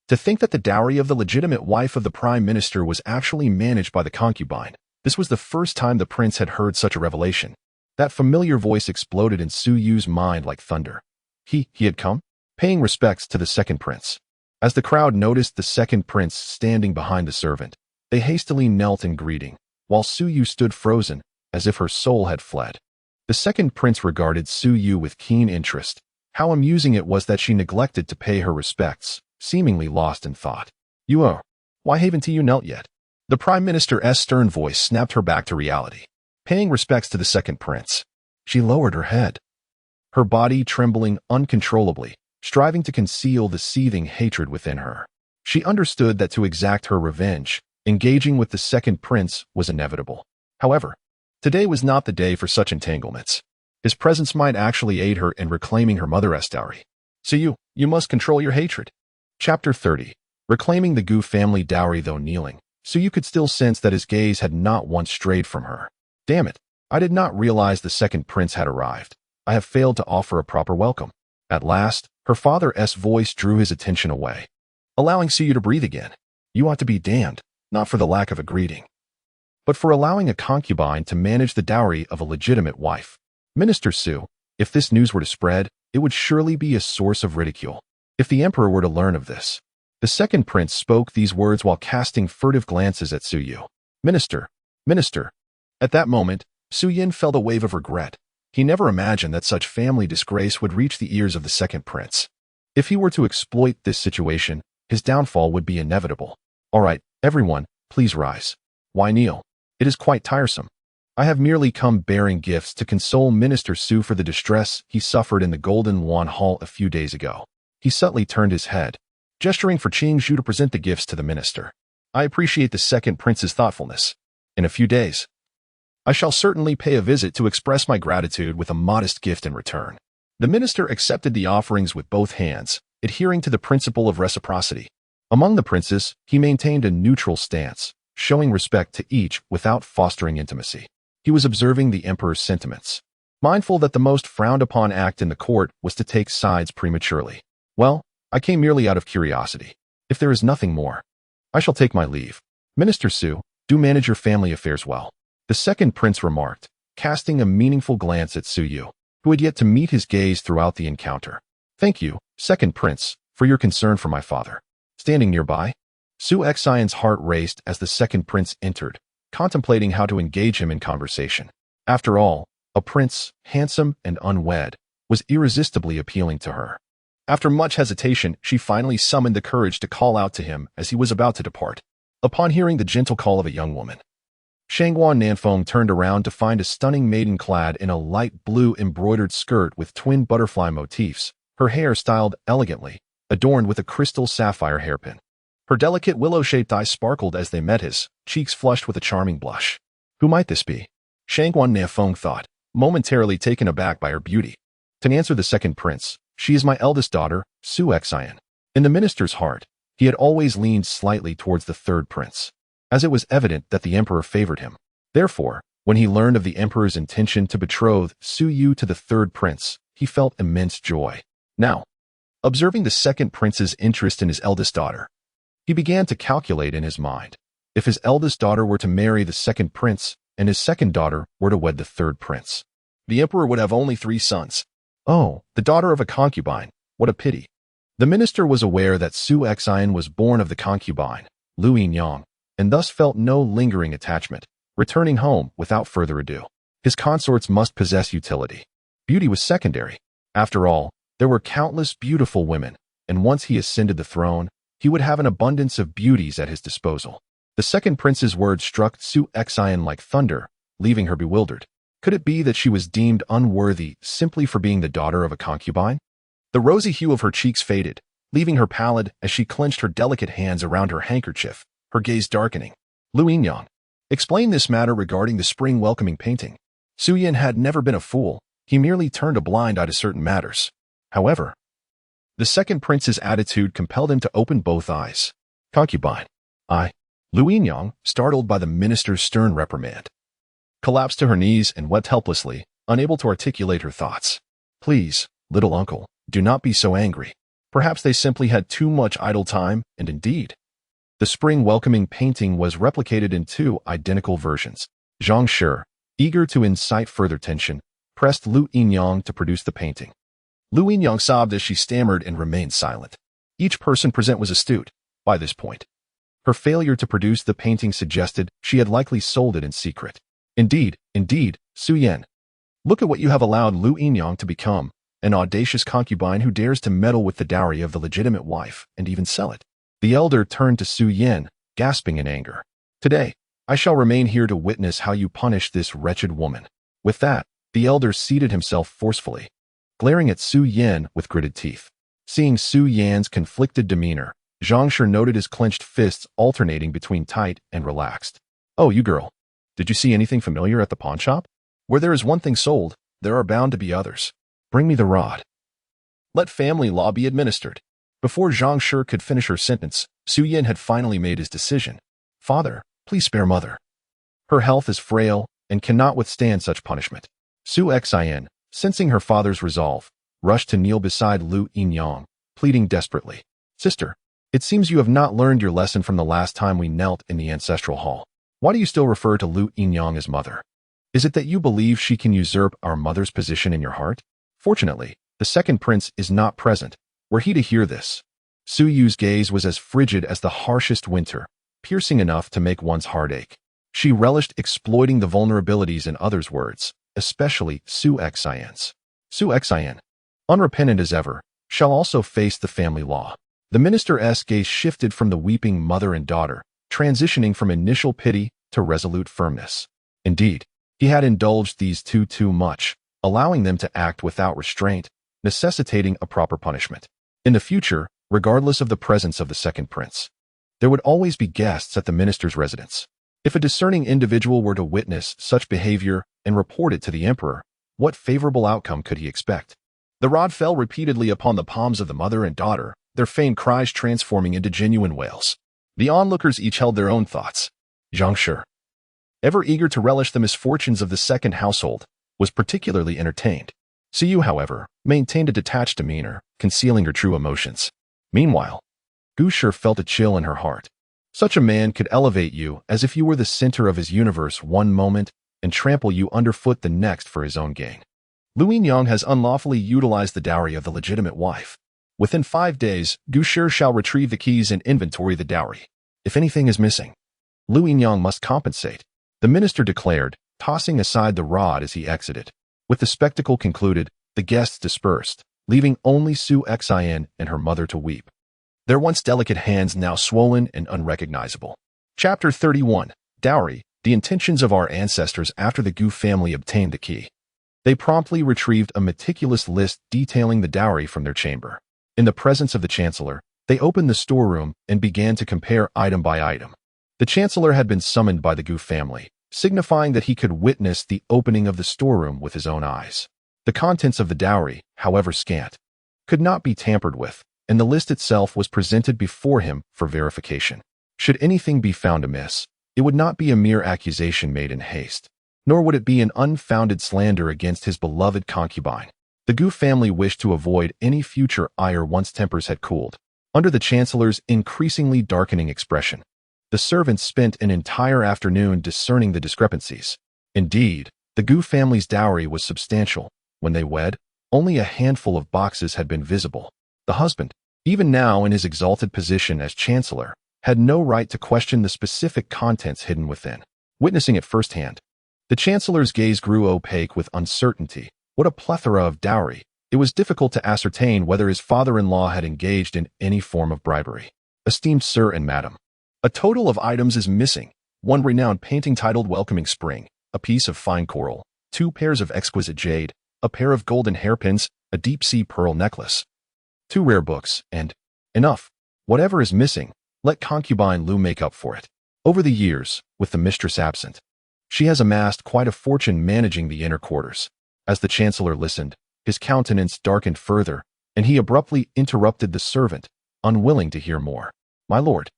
To think that the dowry of the legitimate wife of the Prime Minister was actually managed by the concubine. This was the first time the prince had heard such a revelation. That familiar voice exploded in Suyu's mind like thunder. He had come? Paying respects to the second prince. As the crowd noticed the second prince standing behind the servant, they hastily knelt in greeting, while Suyu stood frozen, as if her soul had fled. The second prince regarded Suyu with keen interest. How amusing it was that she neglected to pay her respects, seemingly lost in thought. Why haven't you knelt yet? The Prime Minister's stern voice snapped her back to reality. Paying respects to the second prince. She lowered her head, her body trembling uncontrollably, striving to conceal the seething hatred within her. She understood that to exact her revenge, engaging with the second prince was inevitable. However, today was not the day for such entanglements. His presence might actually aid her in reclaiming her mother's dowry. So you must control your hatred. Chapter 30. Reclaiming the Gu family dowry. Though kneeling, Suyu could still sense that his gaze had not once strayed from her. Damn it, I did not realize the second prince had arrived. I have failed to offer a proper welcome. At last, her father's voice drew his attention away, allowing Suyu to breathe again. You ought to be damned, not for the lack of a greeting, but for allowing a concubine to manage the dowry of a legitimate wife. Minister Su, if this news were to spread, it would surely be a source of ridicule. If the emperor were to learn of this. The second prince spoke these words while casting furtive glances at Suyu. Minister. At that moment, Suyin felt a wave of regret. He never imagined that such family disgrace would reach the ears of the second prince. If he were to exploit this situation, his downfall would be inevitable. All right, everyone, please rise. Why kneel? It is quite tiresome. I have merely come bearing gifts to console Minister Su for the distress he suffered in the Golden Yuan Hall a few days ago. He subtly turned his head, gesturing for Qing Zhu to present the gifts to the minister. I appreciate the second prince's thoughtfulness. In a few days, I shall certainly pay a visit to express my gratitude with a modest gift in return. The minister accepted the offerings with both hands, adhering to the principle of reciprocity. Among the princes, he maintained a neutral stance, showing respect to each without fostering intimacy. He was observing the emperor's sentiments, mindful that the most frowned-upon act in the court was to take sides prematurely. Well, I came merely out of curiosity. If there is nothing more, I shall take my leave. Minister Su, do manage your family affairs well. The second prince remarked, casting a meaningful glance at Suyu, who had yet to meet his gaze throughout the encounter. Thank you, second prince, for your concern for my father. Standing nearby, Su Xian's heart raced as the second prince entered, contemplating how to engage him in conversation. After all, a prince, handsome and unwed, was irresistibly appealing to her. After much hesitation, she finally summoned the courage to call out to him as he was about to depart. Upon hearing the gentle call of a young woman, Shangguan Nanfeng turned around to find a stunning maiden clad in a light blue embroidered skirt with twin butterfly motifs, her hair styled elegantly, adorned with a crystal sapphire hairpin. Her delicate willow-shaped eyes sparkled as they met his, cheeks flushed with a charming blush. Who might this be? Shangguan Nanfeng thought, momentarily taken aback by her beauty. To answer the second prince, she is my eldest daughter, Su Xian. In the minister's heart, he had always leaned slightly towards the third prince, as it was evident that the emperor favored him. Therefore, when he learned of the emperor's intention to betroth Su Yu to the third prince, he felt immense joy. Now, observing the second prince's interest in his eldest daughter, he began to calculate in his mind. If his eldest daughter were to marry the second prince, and his second daughter were to wed the third prince, the emperor would have only 3 sons. Oh, the daughter of a concubine, what a pity. The minister was aware that Su Xian was born of the concubine, Lu Yinyang, and thus felt no lingering attachment, returning home without further ado. His consorts must possess utility. Beauty was secondary. After all, there were countless beautiful women, and once he ascended the throne, he would have an abundance of beauties at his disposal. The second prince's words struck Su Xian like thunder, leaving her bewildered. Could it be that she was deemed unworthy simply for being the daughter of a concubine? The rosy hue of her cheeks faded, leaving her pallid as she clenched her delicate hands around her handkerchief, her gaze darkening. Lu Yinyang, explain this matter regarding the spring welcoming painting. Su Yin had never been a fool, he merely turned a blind eye to certain matters. However, the second prince's attitude compelled him to open both eyes. Concubine. Lu Yinyang, startled by the minister's stern reprimand, collapsed to her knees and wept helplessly, unable to articulate her thoughts. Please, little uncle, do not be so angry. Perhaps they simply had too much idle time, and indeed, the spring welcoming painting was replicated in 2 identical versions. Zhang Shi, eager to incite further tension, pressed Lu Yinyang to produce the painting. Lu Yinyang sobbed as she stammered and remained silent. Each person present was astute. By this point, her failure to produce the painting suggested she had likely sold it in secret. Indeed, Su Yin. Look at what you have allowed Lu Yinyang to become, an audacious concubine who dares to meddle with the dowry of the legitimate wife and even sell it. The elder turned to Su Yin, gasping in anger. Today, I shall remain here to witness how you punish this wretched woman. With that, the elder seated himself forcefully, glaring at Su Yin with gritted teeth. Seeing Su Yan's conflicted demeanor, Zhang Shi noted his clenched fists alternating between tight and relaxed. Oh, you girl. Did you see anything familiar at the pawn shop? Where there is one thing sold, there are bound to be others. Bring me the rod. Let family law be administered. Before Zhang Shi could finish her sentence, Su Yin had finally made his decision. Father, please spare mother. Her health is frail and cannot withstand such punishment. Su Xian, sensing her father's resolve, rushed to kneel beside Lu Yinyang, pleading desperately. Sister, it seems you have not learned your lesson from the last time we knelt in the ancestral hall. Why do you still refer to Lu Yinyang as mother? Is it that you believe she can usurp our mother's position in your heart? Fortunately, the second prince is not present. Were he to hear this, Su Yu's gaze was as frigid as the harshest winter, piercing enough to make one's heart ache. She relished exploiting the vulnerabilities in others' words, especially Su Xian's. Su Xian, unrepentant as ever, shall also face the family law. The minister's gaze shifted from the weeping mother and daughter, transitioning from initial pity to resolute firmness. Indeed, he had indulged these two too much, allowing them to act without restraint, necessitating a proper punishment. In the future, regardless of the presence of the second prince, there would always be guests at the minister's residence. If a discerning individual were to witness such behavior and report it to the emperor, what favorable outcome could he expect? The rod fell repeatedly upon the palms of the mother and daughter, their faint cries transforming into genuine wails. The onlookers each held their own thoughts. Zhang Shi, ever eager to relish the misfortunes of the second household, was particularly entertained. Su Yu, however, maintained a detached demeanor, concealing her true emotions. Meanwhile, Gu Shi felt a chill in her heart. Such a man could elevate you as if you were the center of his universe one moment and trample you underfoot the next for his own gain. Lu Yinyang has unlawfully utilized the dowry of the legitimate wife. Within 5 days, Gu Shi shall retrieve the keys and inventory the dowry. If anything is missing, Lu Yinyang must compensate. the minister declared, tossing aside the rod as he exited. With the spectacle concluded, the guests dispersed, leaving only Su Xin and her mother to weep, their once delicate hands now swollen and unrecognizable. Chapter 31. Dowry, the intentions of our ancestors after the Gu family obtained the key. They promptly retrieved a meticulous list detailing the dowry from their chamber. In the presence of the Chancellor, they opened the storeroom and began to compare item by item. The Chancellor had been summoned by the Gu family, signifying that he could witness the opening of the storeroom with his own eyes. The contents of the dowry, however scant, could not be tampered with, and the list itself was presented before him for verification. Should anything be found amiss, it would not be a mere accusation made in haste, nor would it be an unfounded slander against his beloved concubine. The Gu family wished to avoid any future ire once tempers had cooled. Under the Chancellor's increasingly darkening expression, the servants spent an entire afternoon discerning the discrepancies. Indeed, the Gu family's dowry was substantial. When they wed, only a handful of boxes had been visible. The husband, even now in his exalted position as Chancellor, had no right to question the specific contents hidden within. Witnessing it firsthand, the Chancellor's gaze grew opaque with uncertainty. What a plethora of dowry! It was difficult to ascertain whether his father-in-law had engaged in any form of bribery. Esteemed Sir and Madam, a total of items is missing. One renowned painting titled Welcoming Spring, a piece of fine coral, 2 pairs of exquisite jade, a pair of golden hairpins, a deep-sea pearl necklace, 2 rare books, and enough. Whatever is missing, let concubine Lu make up for it. Over the years, with the mistress absent, she has amassed quite a fortune managing the inner quarters. As the Chancellor listened, his countenance darkened further, and he abruptly interrupted the servant, unwilling to hear more. My lord,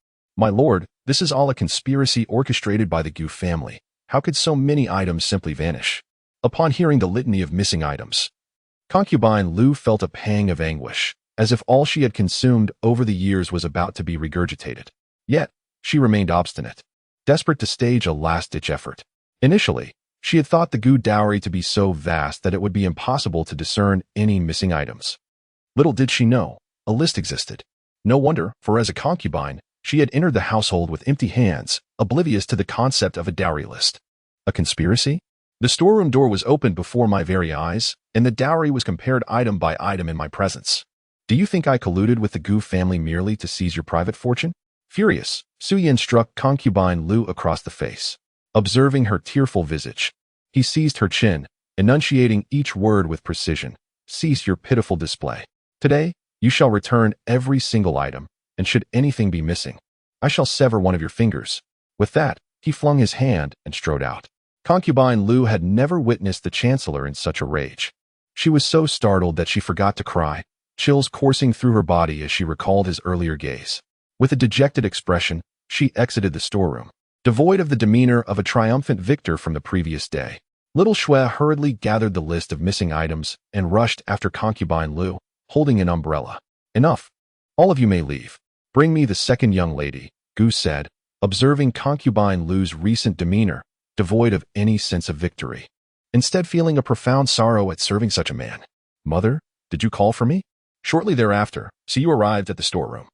this is all a conspiracy orchestrated by the Gu family. How could so many items simply vanish? Upon hearing the litany of missing items, concubine Lu felt a pang of anguish, as if all she had consumed over the years was about to be regurgitated. Yet, she remained obstinate, desperate to stage a last-ditch effort. Initially, she had thought the Gu dowry to be so vast that it would be impossible to discern any missing items. Little did she know, a list existed. No wonder, for as a concubine, she had entered the household with empty hands, oblivious to the concept of a dowry list. A conspiracy? The storeroom door was opened before my very eyes, and the dowry was compared item by item in my presence. Do you think I colluded with the Gu family merely to seize your private fortune? Furious, Su Yin struck concubine Lu across the face. Observing her tearful visage, he seized her chin, enunciating each word with precision. Cease your pitiful display. Today, you shall return every single item, and should anything be missing, I shall sever one of your fingers. With that, he flung his hand and strode out. Concubine Lu had never witnessed the Chancellor in such a rage. She was so startled that she forgot to cry, chills coursing through her body as she recalled his earlier gaze. With a dejected expression, she exited the storeroom, devoid of the demeanor of a triumphant victor from the previous day. Little Shui hurriedly gathered the list of missing items and rushed after concubine Lu, holding an umbrella. Enough. All of you may leave. Bring me the second young lady, Gu said, observing concubine Lu's recent demeanor, devoid of any sense of victory, instead feeling a profound sorrow at serving such a man. Mother, did you call for me? Shortly thereafter, Siyu arrived at the storeroom,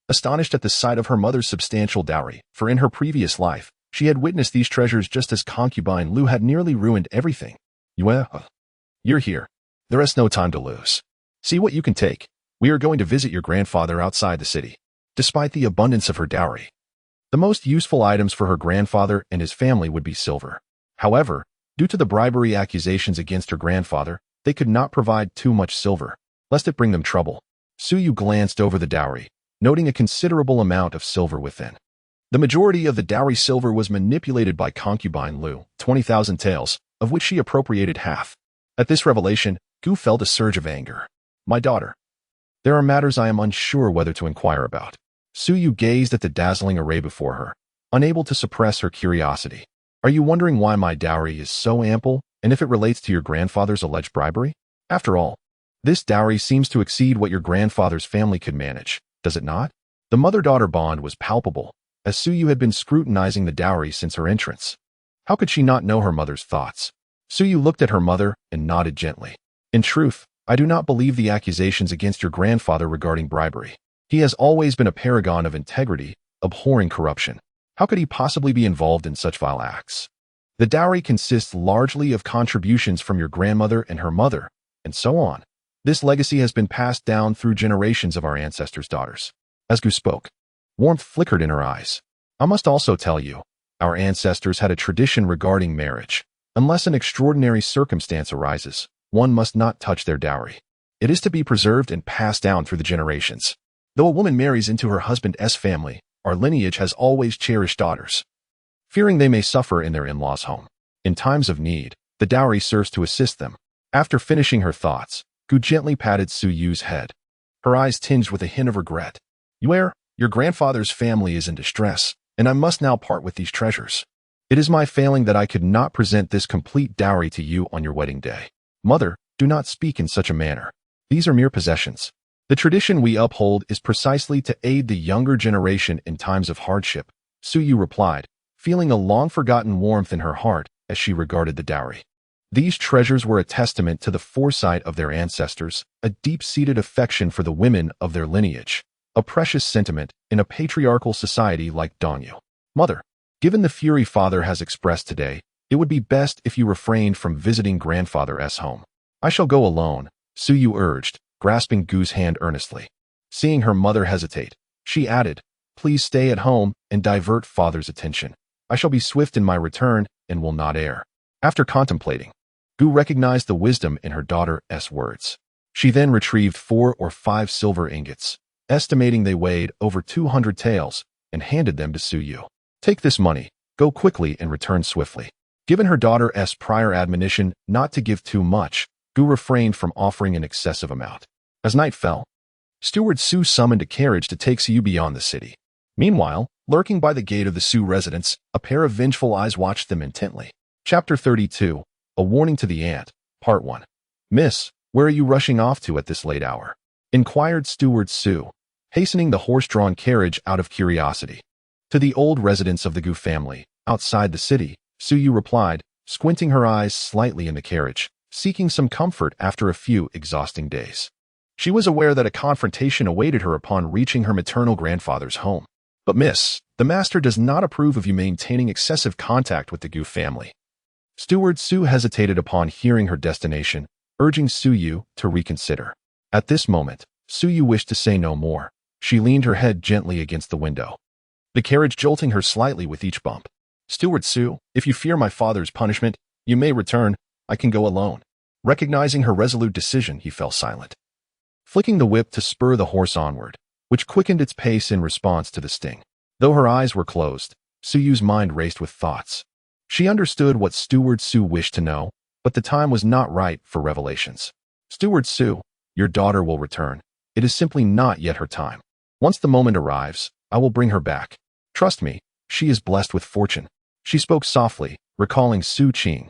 astonished at the sight of her mother's substantial dowry, for in her previous life, she had witnessed these treasures just as concubine Lu had nearly ruined everything. You're here. There is no time to lose. See what you can take. We are going to visit your grandfather outside the city. Despite the abundance of her dowry, the most useful items for her grandfather and his family would be silver. However, due to the bribery accusations against her grandfather, they could not provide too much silver, lest it bring them trouble. Suyu glanced over the dowry, noting a considerable amount of silver within. The majority of the dowry silver was manipulated by concubine Lu, 20,000 taels, of which she appropriated half. At this revelation, Gu felt a surge of anger. My daughter, there are matters I am unsure whether to inquire about. Suyu gazed at the dazzling array before her, unable to suppress her curiosity. Are you wondering why my dowry is so ample, and if it relates to your grandfather's alleged bribery? After all, this dowry seems to exceed what your grandfather's family could manage, does it not? The mother-daughter bond was palpable, as Suyu had been scrutinizing the dowry since her entrance. How could she not know her mother's thoughts? Suyu looked at her mother and nodded gently. In truth, I do not believe the accusations against your grandfather regarding bribery. He has always been a paragon of integrity, abhorring corruption. How could he possibly be involved in such vile acts? The dowry consists largely of contributions from your grandmother and her mother, and so on. This legacy has been passed down through generations of our ancestors' daughters. As Gu spoke, warmth flickered in her eyes. I must also tell you, our ancestors had a tradition regarding marriage. Unless an extraordinary circumstance arises, one must not touch their dowry. It is to be preserved and passed down through the generations. Though a woman marries into her husband's family, our lineage has always cherished daughters, fearing they may suffer in their in-laws' home. In times of need, the dowry serves to assist them. After finishing her thoughts, Gu gently patted Su Yu's head. Her eyes tinged with a hint of regret. Your grandfather's family is in distress, and I must now part with these treasures. It is my failing that I could not present this complete dowry to you on your wedding day. Mother, do not speak in such a manner. These are mere possessions. The tradition we uphold is precisely to aid the younger generation in times of hardship, Su Yu replied, feeling a long-forgotten warmth in her heart as she regarded the dowry. These treasures were a testament to the foresight of their ancestors, a deep-seated affection for the women of their lineage, a precious sentiment in a patriarchal society like Dongyu. Mother, given the fury father has expressed today, it would be best if you refrained from visiting grandfather's home. I shall go alone, Su Yu urged, grasping Gu's hand earnestly. Seeing her mother hesitate, she added, please stay at home and divert father's attention. I shall be swift in my return and will not err. After contemplating, Gu recognized the wisdom in her daughter's words. She then retrieved 4 or 5 silver ingots, estimating they weighed over 200 taels, and handed them to Su Yu. Take this money, go quickly and return swiftly. Given her daughter's prior admonition not to give too much, Gu refrained from offering an excessive amount. As night fell, Steward Su summoned a carriage to take Su Yu beyond the city. Meanwhile, lurking by the gate of the Su residence, a pair of vengeful eyes watched them intently. Chapter 32, A Warning to the Ant, Part 1. Miss, where are you rushing off to at this late hour? Inquired Steward Su, hastening the horse-drawn carriage out of curiosity. To the old residence of the Gu family, outside the city, Su Yu replied, squinting her eyes slightly in the carriage, seeking some comfort after a few exhausting days. She was aware that a confrontation awaited her upon reaching her maternal grandfather's home. But miss, the master does not approve of you maintaining excessive contact with the Gu family. Steward Su hesitated upon hearing her destination, urging Su Yu to reconsider. At this moment, Su Yu wished to say no more. She leaned her head gently against the window, the carriage jolting her slightly with each bump. Steward Su, if you fear my father's punishment, you may return. I can go alone. Recognizing her resolute decision, he fell silent, flicking the whip to spur the horse onward, which quickened its pace in response to the sting. Though her eyes were closed, Su Yu's mind raced with thoughts. She understood what Steward Su wished to know, but the time was not right for revelations. Steward Su, your daughter will return. It is simply not yet her time. Once the moment arrives, I will bring her back. Trust me, she is blessed with fortune. She spoke softly, recalling Su Qing,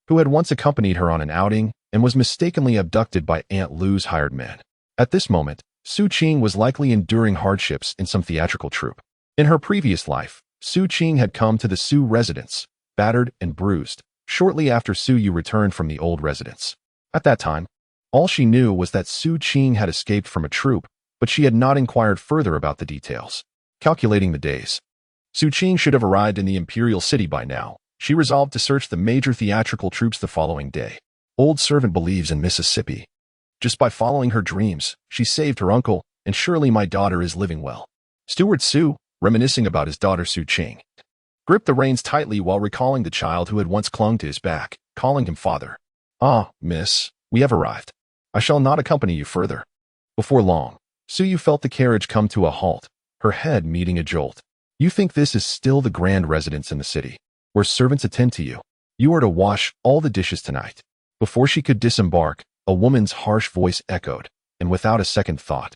who had once accompanied her on an outing and was mistakenly abducted by Aunt Lu's hired men. At this moment, Su Qing was likely enduring hardships in some theatrical troupe. In her previous life, Su Qing had come to the Su residence, battered and bruised, shortly after Su Yu returned from the old residence. At that time, all she knew was that Su Qing had escaped from a troupe, but she had not inquired further about the details. Calculating the days, Su Qing should have arrived in the imperial city by now. She resolved to search the major theatrical troupes the following day. Old servant believes in Mississippi. Just by following her dreams, she saved her uncle, and surely my daughter is living well. Steward Su, reminiscing about his daughter Su Qing, gripped the reins tightly while recalling the child who had once clung to his back, calling him father. Ah, miss, we have arrived. I shall not accompany you further. Before long, Su Yu felt the carriage come to a halt, her head meeting a jolt. You think this is still the grand residence in the city, where servants attend to you? You are to wash all the dishes tonight. Before she could disembark, a woman's harsh voice echoed, and without a second thought,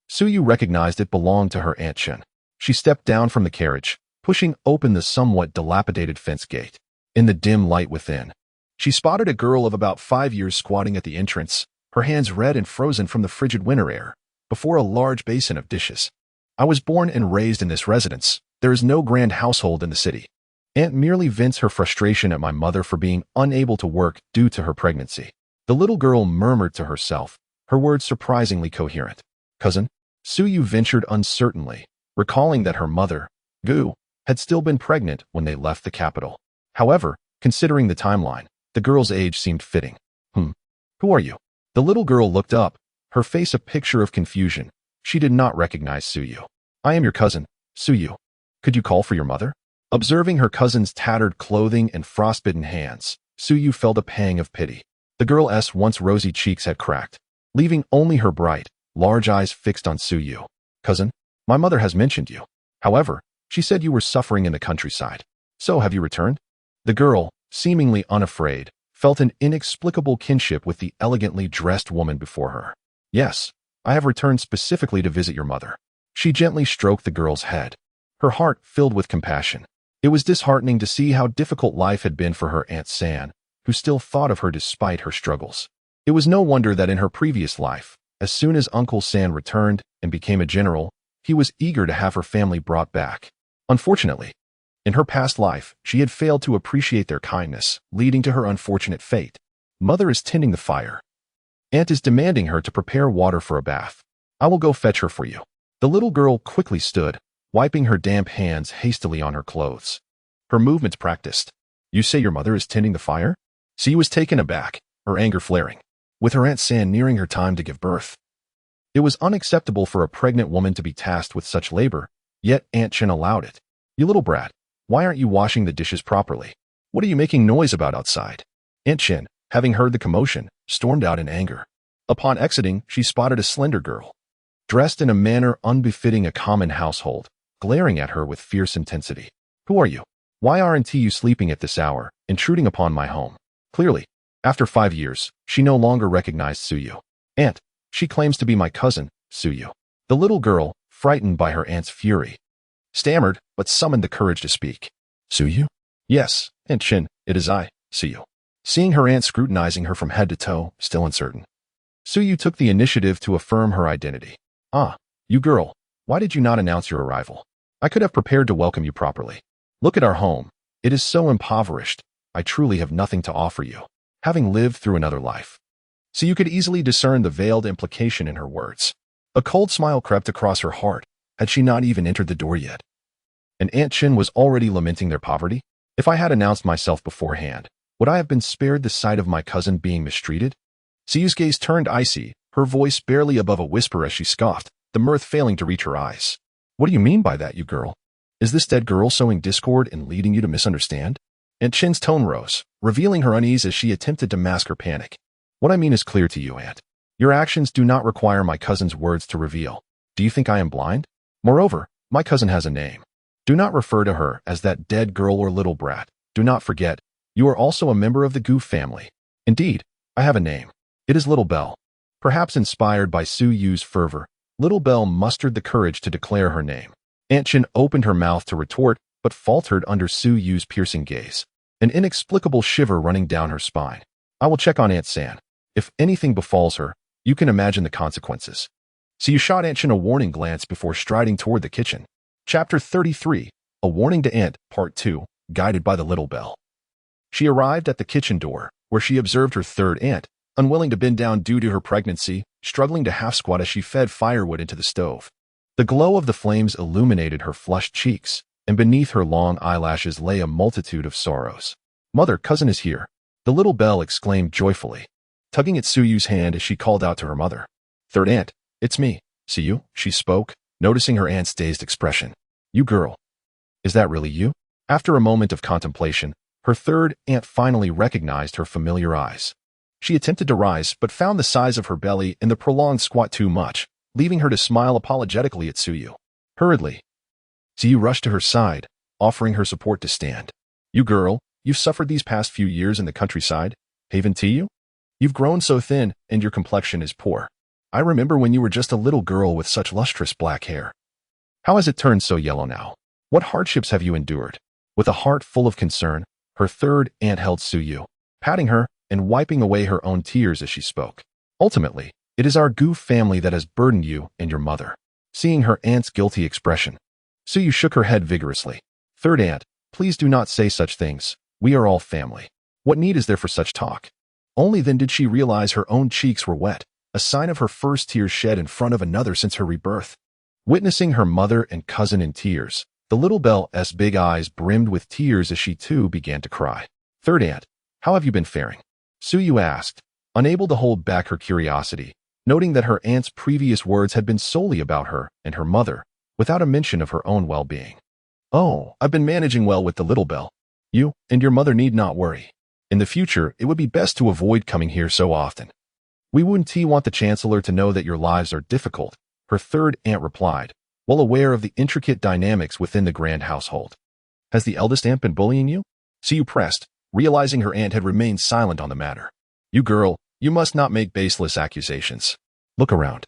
Su Yu recognized it belonged to her Aunt Chen. She stepped down from the carriage, pushing open the somewhat dilapidated fence gate. In the dim light within, she spotted a girl of about 5 years squatting at the entrance, her hands red and frozen from the frigid winter air, before a large basin of dishes. I was born and raised in this residence. There is no grand household in the city. Aunt merely vents her frustration at my mother for being unable to work due to her pregnancy. The little girl murmured to herself, her words surprisingly coherent. Cousin, Su Yu ventured uncertainly, recalling that her mother, Gu, had still been pregnant when they left the capital. However, Considering the timeline, the girl's age seemed fitting. Who are you? The little girl looked up, her face a picture of confusion. She did not recognize Suyu. I am your cousin, Suyu. Could you call for your mother? Observing her cousin's tattered clothing and frostbitten hands, Suyu felt a pang of pity. The girl's once rosy cheeks had cracked, leaving only her bright, large eyes fixed on Suyu. Cousin, my mother has mentioned you. However, she said you were suffering in the countryside. So have you returned? The girl, seemingly unafraid, felt an inexplicable kinship with the elegantly dressed woman before her. Yes, I have returned specifically to visit your mother. She gently stroked the girl's head, her heart filled with compassion. It was disheartening to see how difficult life had been for her Aunt San, who still thought of her despite her struggles. It was no wonder that in her previous life, as soon as Uncle San returned and became a general, he was eager to have her family brought back. Unfortunately, in her past life, she had failed to appreciate their kindness, leading to her unfortunate fate. Mother is tending the fire. Aunt is demanding her to prepare water for a bath. I will go fetch her for you. The little girl quickly stood, wiping her damp hands hastily on her clothes. Her movements practiced. You say your mother is tending the fire? She was taken aback, her anger flaring. With her Aunt San nearing her time to give birth, it was unacceptable for a pregnant woman to be tasked with such labor, yet Aunt Chen allowed it. You little brat, why aren't you washing the dishes properly? What are you making noise about outside? Aunt Chen, having heard the commotion, stormed out in anger. Upon exiting, she spotted a slender girl, dressed in a manner unbefitting a common household, glaring at her with fierce intensity. Who are you? Why aren't you sleeping at this hour, intruding upon my home? Clearly, after 5 years, she no longer recognized Suyu. Aunt, she claims to be my cousin, Suyu. The little girl, frightened by her aunt's fury, stammered but summoned the courage to speak. Suyu? Yes, Aunt Chen, it is I, Suyu. Seeing her aunt scrutinizing her from head to toe, still uncertain, Suyu took the initiative to affirm her identity. Ah, you girl, why did you not announce your arrival? I could have prepared to welcome you properly. Look at our home. It is so impoverished. I truly have nothing to offer you, having lived through another life. So you could easily discern the veiled implication in her words. A cold smile crept across her heart. Had she not even entered the door yet? And Aunt Chen was already lamenting their poverty? If I had announced myself beforehand, would I have been spared the sight of my cousin being mistreated? Siyu's gaze turned icy, her voice barely above a whisper as she scoffed, the mirth failing to reach her eyes. What do you mean by that, you girl? Is this dead girl sowing discord and leading you to misunderstand? Aunt Chen's tone rose, revealing her unease as she attempted to mask her panic. What I mean is clear to you, Aunt. Your actions do not require my cousin's words to reveal. Do you think I am blind? Moreover, my cousin has a name. Do not refer to her as that dead girl or little brat. Do not forget, you are also a member of the Goof family. Indeed, I have a name. It is Little Belle. Perhaps inspired by Suyu's fervor, Little Belle mustered the courage to declare her name. Aunt Chen opened her mouth to retort, but faltered under Suyu's piercing gaze, an inexplicable shiver running down her spine. I will check on Aunt San. If anything befalls her, you can imagine the consequences. Suyu shot Aunt Chen a warning glance before striding toward the kitchen. Chapter 33, A Warning to Aunt, Part 2, Guided by the Little Belle. She arrived at the kitchen door, where she observed her third aunt, unwilling to bend down due to her pregnancy, struggling to half-squat as she fed firewood into the stove. The glow of the flames illuminated her flushed cheeks, and beneath her long eyelashes lay a multitude of sorrows. Mother, cousin is here, the Little Belle exclaimed joyfully, tugging at Suyu's hand as she called out to her mother. Third aunt, it's me, Suyu, she spoke, noticing her aunt's dazed expression. You girl. Is that really you? After a moment of contemplation, her third aunt finally recognized her familiar eyes. She attempted to rise, but found the size of her belly and the prolonged squat too much, leaving her to smile apologetically at Suyu. Hurriedly, Suyu rushed to her side, offering her support to stand. You girl, you've suffered these past few years in the countryside. Haven to you? You've grown so thin, and your complexion is poor. I remember when you were just a little girl with such lustrous black hair. How has it turned so yellow now? What hardships have you endured? With a heart full of concern, her third aunt held Suyu, patting her and wiping away her own tears as she spoke. Ultimately, it is our Goof family that has burdened you and your mother. Seeing her aunt's guilty expression, Suyu shook her head vigorously. Third aunt, please do not say such things. We are all family. What need is there for such talk? Only then did she realize her own cheeks were wet, a sign of her first tears shed in front of another since her rebirth. Witnessing her mother and cousin in tears, the Little Belle's big eyes brimmed with tears as she too began to cry. Third aunt, how have you been faring? Suyu asked, unable to hold back her curiosity, noting that her aunt's previous words had been solely about her and her mother, without a mention of her own well-being. Oh, I've been managing well with the little bell. You and your mother need not worry. In the future, it would be best to avoid coming here so often. We wouldn't want the Chancellor to know that your lives are difficult, her third aunt replied, well aware of the intricate dynamics within the grand household. Has the eldest aunt been bullying you? Suyu pressed, realizing her aunt had remained silent on the matter. You girl, you must not make baseless accusations. Look around.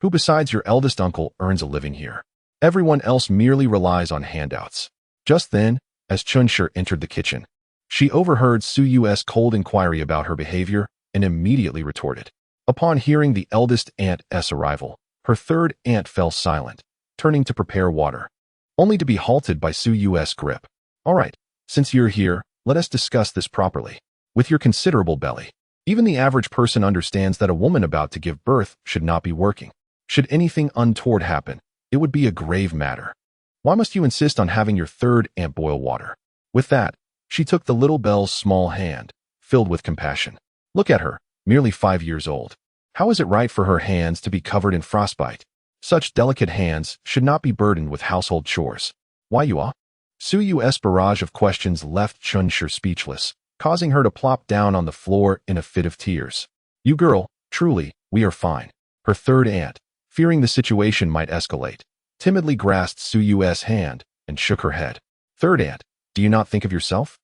Who besides your eldest uncle earns a living here? Everyone else merely relies on handouts. Just then, as Chancellor entered the kitchen, she overheard Suyu's cold inquiry about her behavior and immediately retorted. Upon hearing the eldest aunt's arrival, her third aunt fell silent, turning to prepare water, only to be halted by Suyu's grip. All right, since you're here, let us discuss this properly. With your considerable belly, even the average person understands that a woman about to give birth should not be working. Should anything untoward happen, it would be a grave matter. Why must you insist on having your third aunt boil water? With that, she took the little bell's small hand, filled with compassion. Look at her, merely 5 years old. How is it right for her hands to be covered in frostbite? Such delicate hands should not be burdened with household chores. Why you are? Suyu's barrage of questions left Chancellor speechless, causing her to plop down on the floor in a fit of tears. You girl, truly, we are fine. Her third aunt, fearing the situation might escalate, timidly grasped Suyu's hand and shook her head. Third aunt, do you not think of yourself?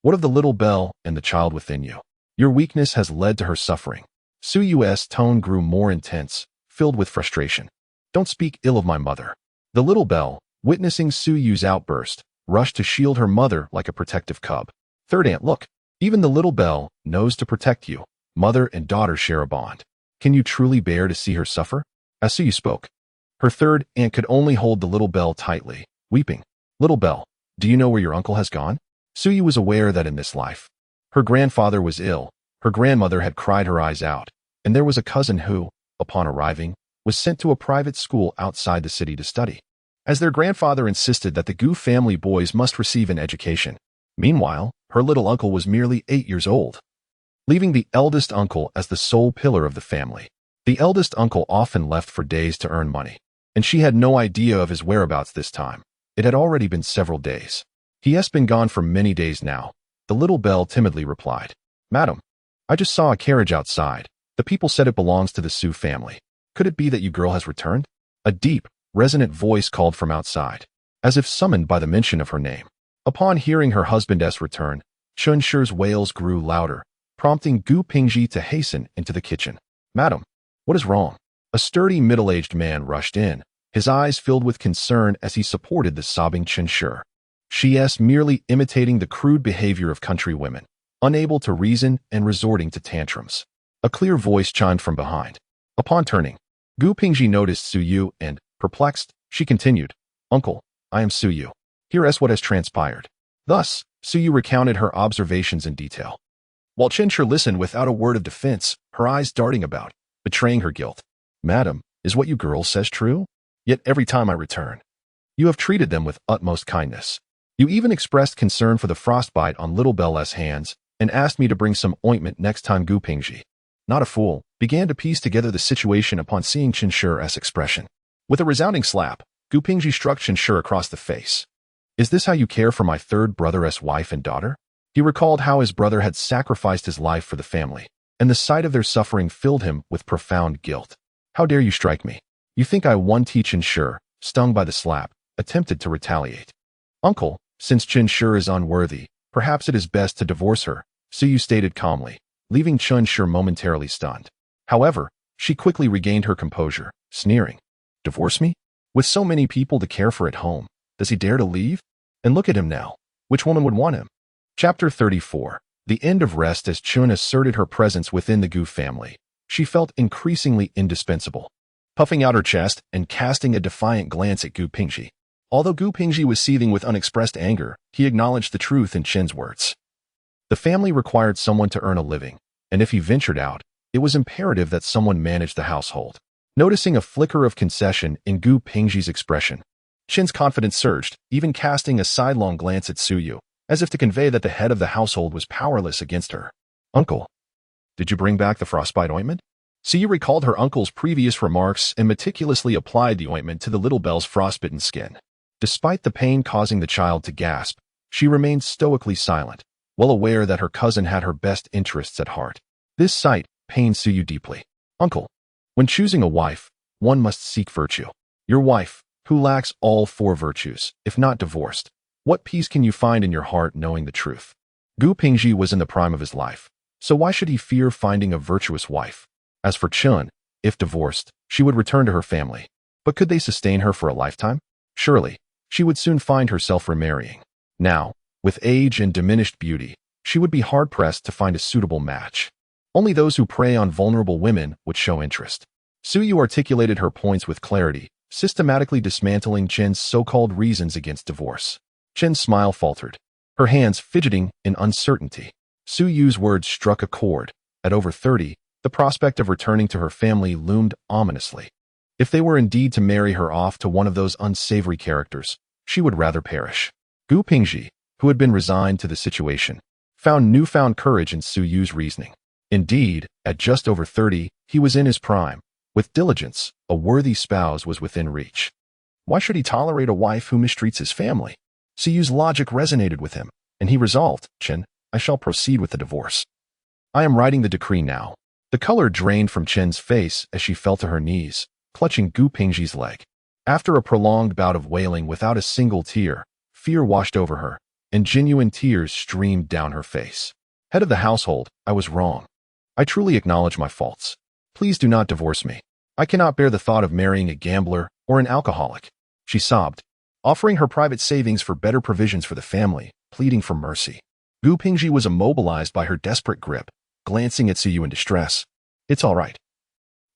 What of the little bell and the child within you? Your weakness has led to her suffering. Suyu's tone grew more intense, filled with frustration. Don't speak ill of my mother. The little bell, witnessing Suyu's outburst, rushed to shield her mother like a protective cub. Third aunt, look. Even the little bell knows to protect you. Mother and daughter share a bond. Can you truly bear to see her suffer? As Suyu spoke, her third aunt could only hold the little bell tightly, weeping. Little bell, do you know where your uncle has gone? Suyu was aware that in this life, her grandfather was ill, her grandmother had cried her eyes out, and there was a cousin who, upon arriving, was sent to a private school outside the city to study, as their grandfather insisted that the Gu family boys must receive an education. Meanwhile, her little uncle was merely 8 years old, leaving the eldest uncle as the sole pillar of the family. The eldest uncle often left for days to earn money, and she had no idea of his whereabouts this time. It had already been several days. He has been gone for many days now, the little bell timidly replied. Madam, I just saw a carriage outside. The people said it belongs to the Su family. Could it be that you girl has returned? A deep, resonant voice called from outside, as if summoned by the mention of her name. Upon hearing her husband's return, Chancellor's wails grew louder, prompting Gu Pingji to hasten into the kitchen. Madam, what is wrong? A sturdy middle-aged man rushed in, his eyes filled with concern as he supported the sobbing Chancellor. She merely imitating the crude behavior of country women, unable to reason and resorting to tantrums. A clear voice chimed from behind. Upon turning, Gu Pingji noticed Suyu and, perplexed, she continued, Uncle, I am Suyu. Here's what has transpired. Thus, Suyu recounted her observations in detail, while Chancellor listened without a word of defense, her eyes darting about, betraying her guilt. Madam, is what you girls says true? Yet every time I return, you have treated them with utmost kindness. You even expressed concern for the frostbite on little Bella's hands and asked me to bring some ointment next time. Gu Pingji, not a fool, began to piece together the situation upon seeing Chancellor's expression. With a resounding slap, Gu Pingji struck Chancellor across the face. Is this how you care for my third brother's wife and daughter? He recalled how his brother had sacrificed his life for the family, and the sight of their suffering filled him with profound guilt. How dare you strike me? You think I won? Chancellor, stung by the slap, attempted to retaliate. Uncle, since Chancellor is unworthy, perhaps it is best to divorce her, Suyu stated calmly, leaving Chancellor momentarily stunned. However, she quickly regained her composure, sneering. Divorce me? With so many people to care for at home, does he dare to leave? And look at him now. Which woman would want him? Chapter 34. The end of rest. As Chun asserted her presence within the Gu family, she felt increasingly indispensable. Puffing out her chest and casting a defiant glance at Gu Pingji. Although Gu Pingji was seething with unexpressed anger, he acknowledged the truth in Chen's words. The family required someone to earn a living, and if he ventured out, it was imperative that someone manage the household. Noticing a flicker of concession in Gu Pingji's expression, Chen's confidence surged, even casting a sidelong glance at Suyu, as if to convey that the head of the household was powerless against her. Uncle, did you bring back the frostbite ointment? Siyu recalled her uncle's previous remarks and meticulously applied the ointment to the little Belle's frostbitten skin. Despite the pain causing the child to gasp, she remained stoically silent, well aware that her cousin had her best interests at heart. This sight pained Siyu deeply. Uncle, when choosing a wife, one must seek virtue. Your wife, who lacks all four virtues, if not divorced, what peace can you find in your heart knowing the truth? Gu Pingji was in the prime of his life, so why should he fear finding a virtuous wife? As for Chun, if divorced, she would return to her family. But could they sustain her for a lifetime? Surely, she would soon find herself remarrying. Now, with age and diminished beauty, she would be hard-pressed to find a suitable match. Only those who prey on vulnerable women would show interest. Suyu articulated her points with clarity, systematically dismantling Chen's so-called reasons against divorce. Chen's smile faltered, her hands fidgeting in uncertainty. Suyu's words struck a chord. At over 30, the prospect of returning to her family loomed ominously. If they were indeed to marry her off to one of those unsavory characters, she would rather perish. Gu Pingji, who had been resigned to the situation, found newfound courage in Suyu's reasoning. Indeed, at just over 30, he was in his prime. With diligence, a worthy spouse was within reach. Why should he tolerate a wife who mistreats his family? Suyu's logic resonated with him, and he resolved, Chen, I shall proceed with the divorce. I am writing the decree now. The color drained from Chen's face as she fell to her knees, clutching Gu Pingji's leg. After a prolonged bout of wailing without a single tear, fear washed over her, and genuine tears streamed down her face. Head of the household, I was wrong. I truly acknowledge my faults. Please do not divorce me. I cannot bear the thought of marrying a gambler or an alcoholic. She sobbed, offering her private savings for better provisions for the family, pleading for mercy. Gu Pingji was immobilized by her desperate grip, glancing at Siyu in distress. It's all right.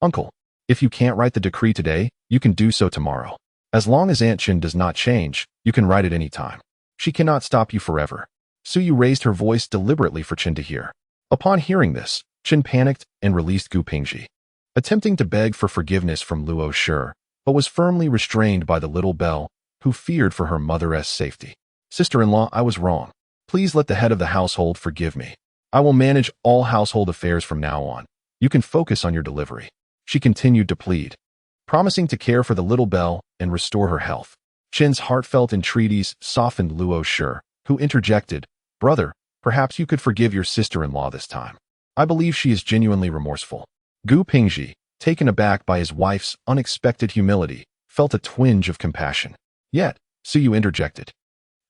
Uncle, if you can't write the decree today, you can do so tomorrow. As long as Aunt Chin does not change, you can write it any time. She cannot stop you forever. Suyu raised her voice deliberately for Chin to hear. Upon hearing this, Chin panicked and released Gu Pingji, attempting to beg for forgiveness from Luo Shi, but was firmly restrained by the little Belle, who feared for her mother's safety. Sister-in-law, I was wrong. Please let the head of the household forgive me. I will manage all household affairs from now on. You can focus on your delivery. She continued to plead, promising to care for the little Belle and restore her health. Chin's heartfelt entreaties softened Luo Shi, who interjected, Brother, perhaps you could forgive your sister-in-law this time. I believe she is genuinely remorseful. Gu Pingji, taken aback by his wife's unexpected humility, felt a twinge of compassion. Yet, Suyu interjected,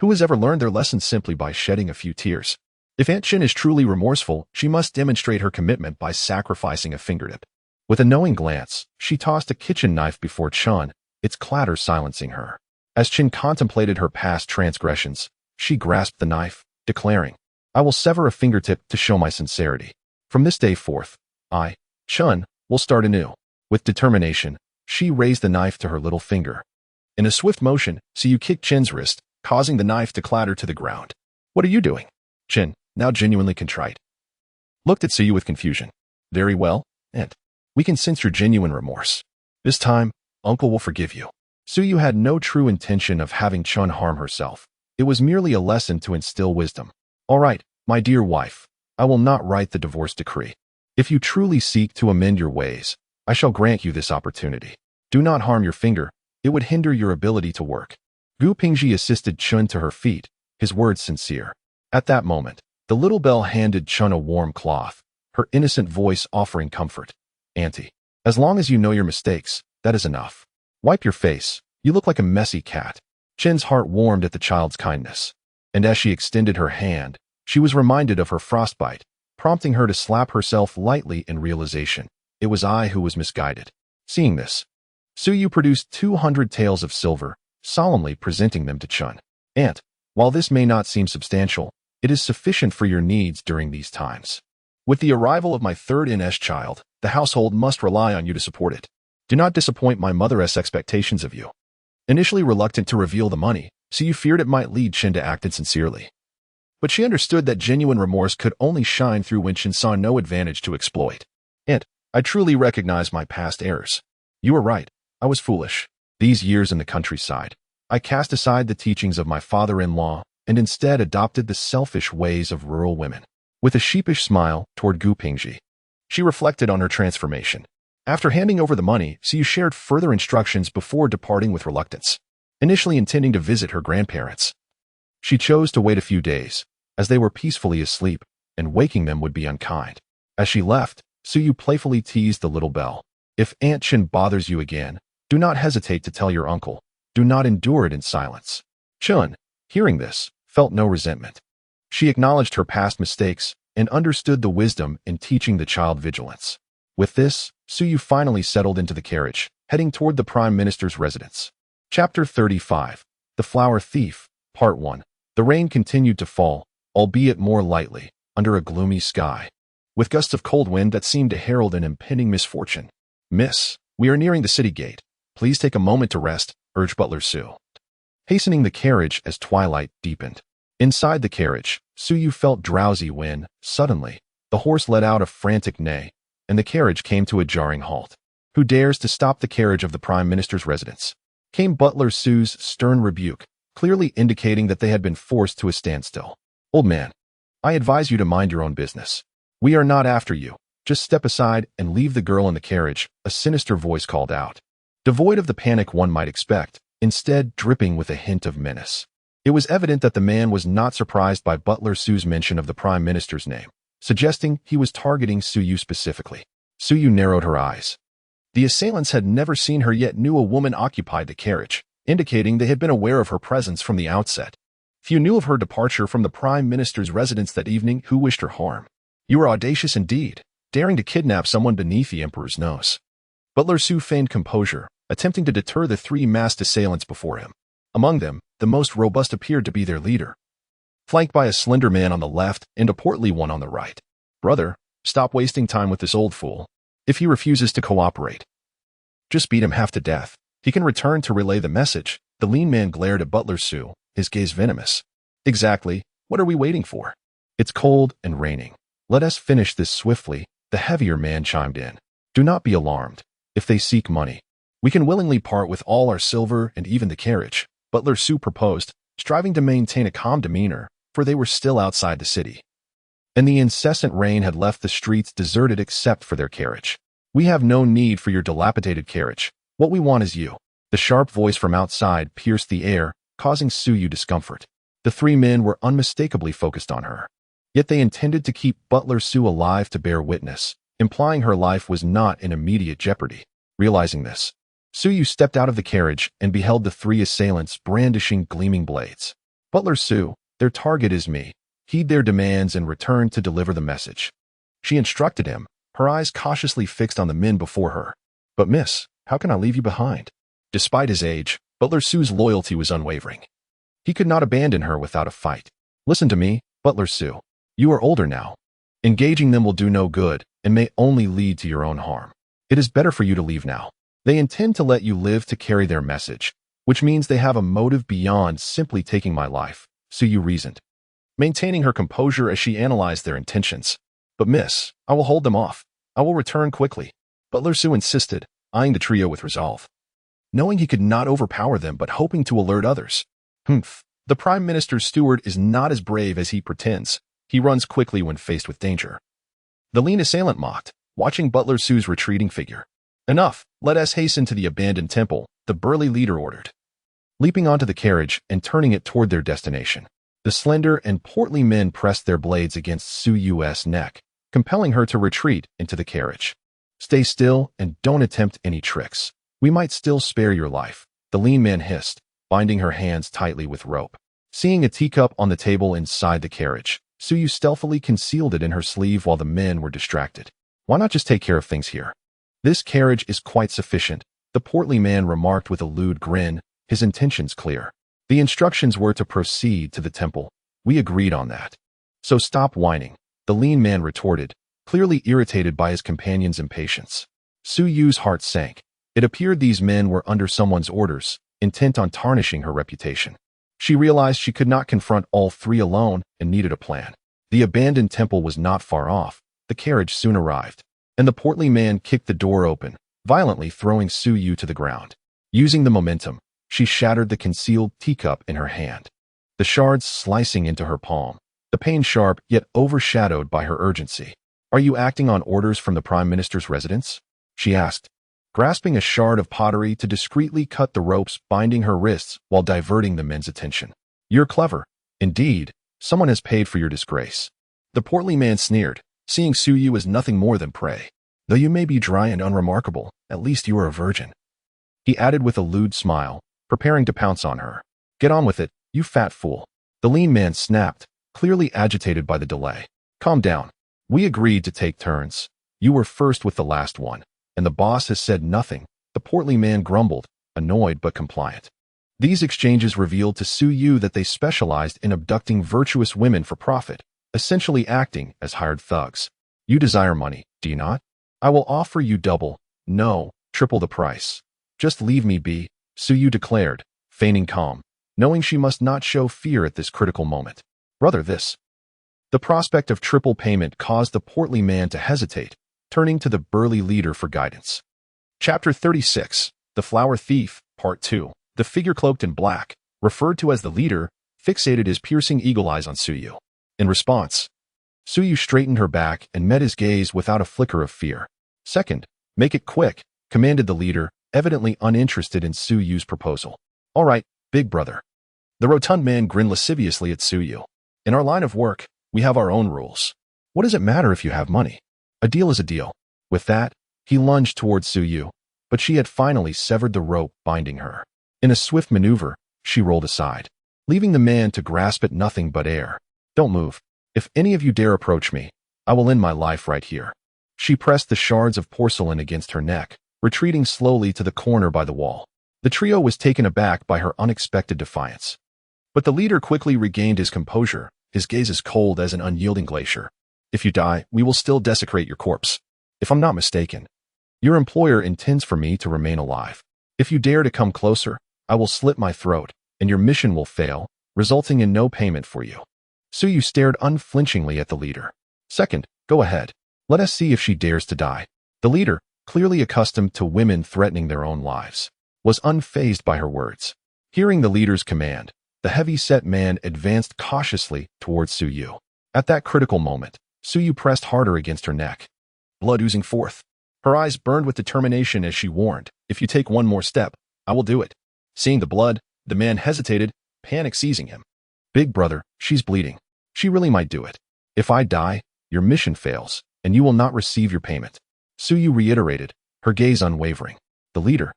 who has ever learned their lesson simply by shedding a few tears? If Aunt Chin is truly remorseful, she must demonstrate her commitment by sacrificing a fingertip. With a knowing glance, she tossed a kitchen knife before Chun, its clatter silencing her. As Chin contemplated her past transgressions, she grasped the knife, declaring, I will sever a fingertip to show my sincerity. From this day forth, I, Chun, will start anew. With determination, she raised the knife to her little finger. In a swift motion, Siyu kicked Chin's wrist, causing the knife to clatter to the ground. What are you doing? Chin, now genuinely contrite, looked at Siyu with confusion. Very well, and we can sense your genuine remorse. This time, Uncle will forgive you. Suyu had no true intention of having Chun harm herself. It was merely a lesson to instill wisdom. All right, my dear wife, I will not write the divorce decree. If you truly seek to amend your ways, I shall grant you this opportunity. Do not harm your finger. It would hinder your ability to work. Gu Pingji assisted Chun to her feet, his words sincere. At that moment, the little Belle handed Chun a warm cloth, her innocent voice offering comfort. Auntie, as long as you know your mistakes, that is enough. Wipe your face. You look like a messy cat. Chin's heart warmed at the child's kindness. And as she extended her hand, she was reminded of her frostbite, prompting her to slap herself lightly in realization. It was I who was misguided. Seeing this, Suyu produced 200 taels of silver, solemnly presenting them to Chun. Aunt, while this may not seem substantial, it is sufficient for your needs during these times. With the arrival of my third NS child, the household must rely on you to support it. Do not disappoint my mother's expectations of you. Initially reluctant to reveal the money, Suyu feared it might lead Chin to act insincerely. But she understood that genuine remorse could only shine through when Chin saw no advantage to exploit. Aunt, I truly recognize my past errors. You were right. I was foolish. These years in the countryside, I cast aside the teachings of my father-in-law and instead adopted the selfish ways of rural women. With a sheepish smile toward Gu Pingji, she reflected on her transformation. After handing over the money, Siyu shared further instructions before departing with reluctance. Initially intending to visit her grandparents, she chose to wait a few days, as they were peacefully asleep, and waking them would be unkind. As she left, Siyu playfully teased the little bell. If Aunt Chen bothers you again, do not hesitate to tell your uncle. Do not endure it in silence. Chun, hearing this, felt no resentment. She acknowledged her past mistakes and understood the wisdom in teaching the child vigilance. With this, Siyu finally settled into the carriage, heading toward the Prime Minister's residence. Chapter 35. The Flower Thief, Part 1. The rain continued to fall, albeit more lightly, under a gloomy sky, with gusts of cold wind that seemed to herald an impending misfortune. Miss, we are nearing the city gate. Please take a moment to rest, urged Butler Su, hastening the carriage as twilight deepened. Inside the carriage, Siyu felt drowsy when, suddenly, the horse let out a frantic neigh, and the carriage came to a jarring halt. Who dares to stop the carriage of the Prime Minister's residence? Came Butler Su's stern rebuke, clearly indicating that they had been forced to a standstill. Old man, I advise you to mind your own business. We are not after you. Just step aside and leave the girl in the carriage, a sinister voice called out. Devoid of the panic one might expect, instead dripping with a hint of menace. It was evident that the man was not surprised by Butler Su's mention of the Prime Minister's name, suggesting he was targeting Siyu specifically. Siyu narrowed her eyes. The assailants had never seen her yet knew a woman occupied the carriage, indicating they had been aware of her presence from the outset. Few knew of her departure from the Prime Minister's residence that evening who wished her harm. You are audacious indeed, daring to kidnap someone beneath the Emperor's nose. Butler Su feigned composure, attempting to deter the three masked assailants before him. Among them, the most robust appeared to be their leader, flanked by a slender man on the left and a portly one on the right. Brother, stop wasting time with this old fool. If he refuses to cooperate, just beat him half to death. He can return to relay the message. The lean man glared at Butler Su, his gaze venomous. Exactly. What are we waiting for? It's cold and raining. Let us finish this swiftly, the heavier man chimed in. Do not be alarmed. If they seek money, we can willingly part with all our silver and even the carriage, Butler Su proposed, striving to maintain a calm demeanor, for they were still outside the city, and the incessant rain had left the streets deserted except for their carriage. We have no need for your dilapidated carriage. What we want is you. The sharp voice from outside pierced the air, causing Siyu discomfort. The three men were unmistakably focused on her. Yet they intended to keep Butler Su alive to bear witness, implying her life was not in immediate jeopardy. Realizing this, Siyu stepped out of the carriage and beheld the three assailants brandishing gleaming blades. Butler Su, their target is me. Heed their demands and return to deliver the message. She instructed him, her eyes cautiously fixed on the men before her. But miss, how can I leave you behind? Despite his age, Butler Su's loyalty was unwavering. He could not abandon her without a fight. Listen to me, Butler Su. You are older now. Engaging them will do no good and may only lead to your own harm. It is better for you to leave now. They intend to let you live to carry their message, which means they have a motive beyond simply taking my life, Siyu reasoned, maintaining her composure as she analyzed their intentions. But miss, I will hold them off. I will return quickly. Butler Su insisted, eyeing the trio with resolve. Knowing he could not overpower them but hoping to alert others. The Prime Minister's steward is not as brave as he pretends. He runs quickly when faced with danger. The lean assailant mocked, watching Butler Su's retreating figure. Enough, let us hasten to the abandoned temple, the burly leader ordered, leaping onto the carriage and turning it toward their destination. The slender and portly men pressed their blades against Suyu's neck, compelling her to retreat into the carriage. Stay still and don't attempt any tricks. We might still spare your life, the lean man hissed, binding her hands tightly with rope. Seeing a teacup on the table inside the carriage, Siyu stealthily concealed it in her sleeve while the men were distracted. Why not just take care of things here? This carriage is quite sufficient, the portly man remarked with a lewd grin, his intentions clear. The instructions were to proceed to the temple. We agreed on that. So stop whining, the lean man retorted, clearly irritated by his companion's impatience. Suyu's heart sank. It appeared these men were under someone's orders, intent on tarnishing her reputation. She realized she could not confront all three alone and needed a plan. The abandoned temple was not far off. The carriage soon arrived, and the portly man kicked the door open, violently throwing Siyu to the ground. Using the momentum, she shattered the concealed teacup in her hand. the shards slicing into her palm, the pain sharp yet overshadowed by her urgency. "Are you acting on orders from the Prime Minister's residence?" she asked, grasping a shard of pottery to discreetly cut the ropes binding her wrists while diverting the men's attention. "You're clever. Indeed, someone has paid for your disgrace." The portly man sneered, seeing Suyu as nothing more than prey. "Though you may be dry and unremarkable, at least you are a virgin," he added with a lewd smile, preparing to pounce on her. "Get on with it, you fat fool." The lean man snapped, clearly agitated by the delay. "Calm down. We agreed to take turns. You were first with the last one, and the boss has said nothing." The portly man grumbled, annoyed but compliant. These exchanges revealed to Suyu that they specialized in abducting virtuous women for profit, essentially acting as hired thugs. "You desire money, do you not? I will offer you double, no, triple the price. Just leave me be," Suyu declared, feigning calm, knowing she must not show fear at this critical moment. Rather this. The prospect of triple payment caused the portly man to hesitate, turning to the burly leader for guidance. Chapter 36, The Flower Thief, Part 2. The figure cloaked in black, referred to as the leader, fixated his piercing eagle eyes on Suyu. In response, Suyu straightened her back and met his gaze without a flicker of fear. "Second, make it quick," commanded the leader, evidently uninterested in Suyu's proposal. "All right, big brother." The rotund man grinned lasciviously at Suyu. "In our line of work, we have our own rules. What does it matter if you have money? A deal is a deal." With that, he lunged towards Suyu, but she had finally severed the rope binding her. In a swift maneuver, she rolled aside, leaving the man to grasp at nothing but air. "Don't move. If any of you dare approach me, I will end my life right here." She pressed the shards of porcelain against her neck, retreating slowly to the corner by the wall. The trio was taken aback by her unexpected defiance. But the leader quickly regained his composure, his gaze as cold as an unyielding glacier. "If you die, we will still desecrate your corpse. If I'm not mistaken, your employer intends for me to remain alive. If you dare to come closer, I will slit my throat, and your mission will fail, resulting in no payment for you." Suyu stared unflinchingly at the leader. "Second, go ahead. Let us see if she dares to die." The leader, clearly accustomed to women threatening their own lives, was unfazed by her words. Hearing the leader's command, the heavy-set man advanced cautiously towards Suyu. At that critical moment, Suyu pressed harder against her neck, blood oozing forth. Her eyes burned with determination as she warned, "If you take one more step, I will do it." Seeing the blood, the man hesitated, panic seizing him. "Big brother, she's bleeding. She really might do it. If I die, your mission fails, and you will not receive your payment." Suyu reiterated, her gaze unwavering. The leader,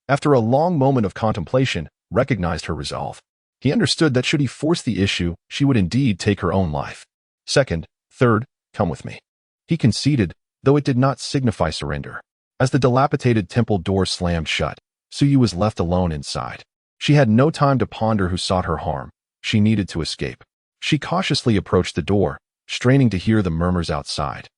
after a long moment of contemplation, recognized her resolve. He understood that should he force the issue, she would indeed take her own life. "Second, third, come with me." He conceded, though it did not signify surrender. As the dilapidated temple door slammed shut, Suyu was left alone inside. She had no time to ponder who sought her harm. She needed to escape. She cautiously approached the door, straining to hear the murmurs outside,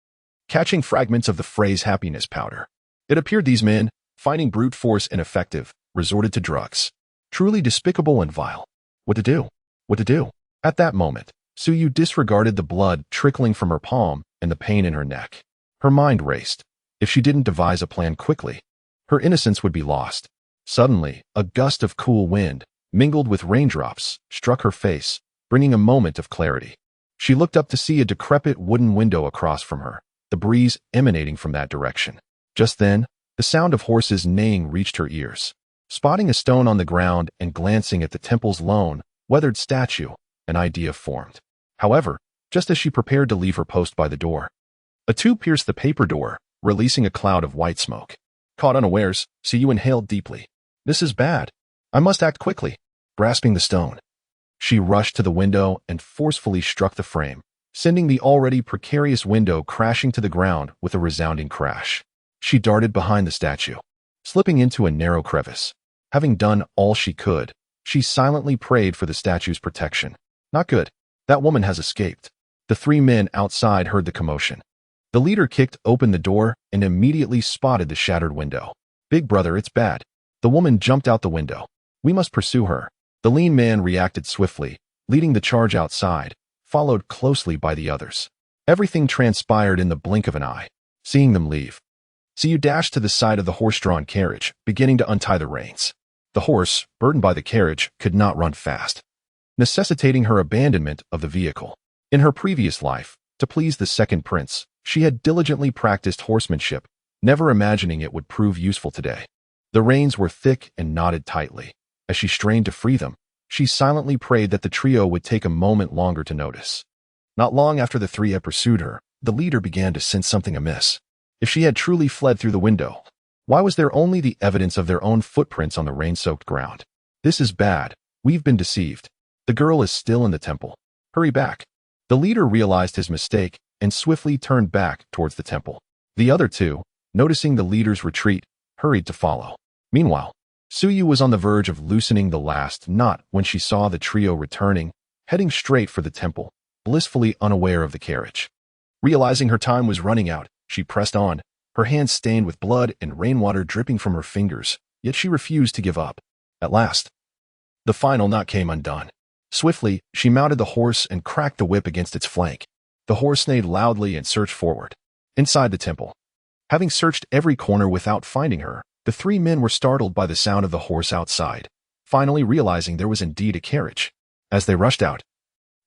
catching fragments of the phrase happiness powder. It appeared these men, finding brute force ineffective, resorted to drugs. Truly despicable and vile. What to do? What to do? At that moment, Suyu disregarded the blood trickling from her palm and the pain in her neck. Her mind raced. If she didn't devise a plan quickly, her innocence would be lost. Suddenly, a gust of cool wind, mingled with raindrops, struck her face, bringing a moment of clarity. She looked up to see a decrepit wooden window across from her, the breeze emanating from that direction. Just then, the sound of horses neighing reached her ears. Spotting a stone on the ground and glancing at the temple's lone, weathered statue, an idea formed. However, just as she prepared to leave her post by the door, a tube pierced the paper door, releasing a cloud of white smoke. Caught unawares, Suyu inhaled deeply. "This is bad. I must act quickly." Grasping the stone, she rushed to the window and forcefully struck the frame, sending the already precarious window crashing to the ground with a resounding crash. She darted behind the statue, slipping into a narrow crevice. Having done all she could, she silently prayed for the statue's protection. Not good. That woman has escaped. The three men outside heard the commotion. The leader kicked open the door and immediately spotted the shattered window. "Big brother, it's bad." The woman jumped out the window. "We must pursue her." The lean man reacted swiftly, leading the charge outside, followed closely by the others. Everything transpired in the blink of an eye. Seeing them leave, Suyu dashed to the side of the horse-drawn carriage, beginning to untie the reins. The horse, burdened by the carriage, could not run fast. necessitating her abandonment of the vehicle. In her previous life, to please the second prince, she had diligently practiced horsemanship, never imagining it would prove useful today. The reins were thick and knotted tightly. As she strained to free them, she silently prayed that the trio would take a moment longer to notice. Not long after the three had pursued her, the leader began to sense something amiss. If she had truly fled through the window, why was there only the evidence of their own footprints on the rain-soaked ground? This is bad. We've been deceived. The girl is still in the temple. Hurry back. The leader realized his mistake and swiftly turned back towards the temple. The other two, noticing the leader's retreat, hurried to follow. Meanwhile, Suyu was on the verge of loosening the last knot when she saw the trio returning, heading straight for the temple, blissfully unaware of the carriage. Realizing her time was running out, she pressed on, her hands stained with blood and rainwater dripping from her fingers, yet she refused to give up. At last, the final knot came undone. Swiftly, she mounted the horse and cracked the whip against its flank. The horse neighed loudly and surged forward. Inside the temple, having searched every corner without finding her, the three men were startled by the sound of the horse outside, finally realizing there was indeed a carriage. As they rushed out,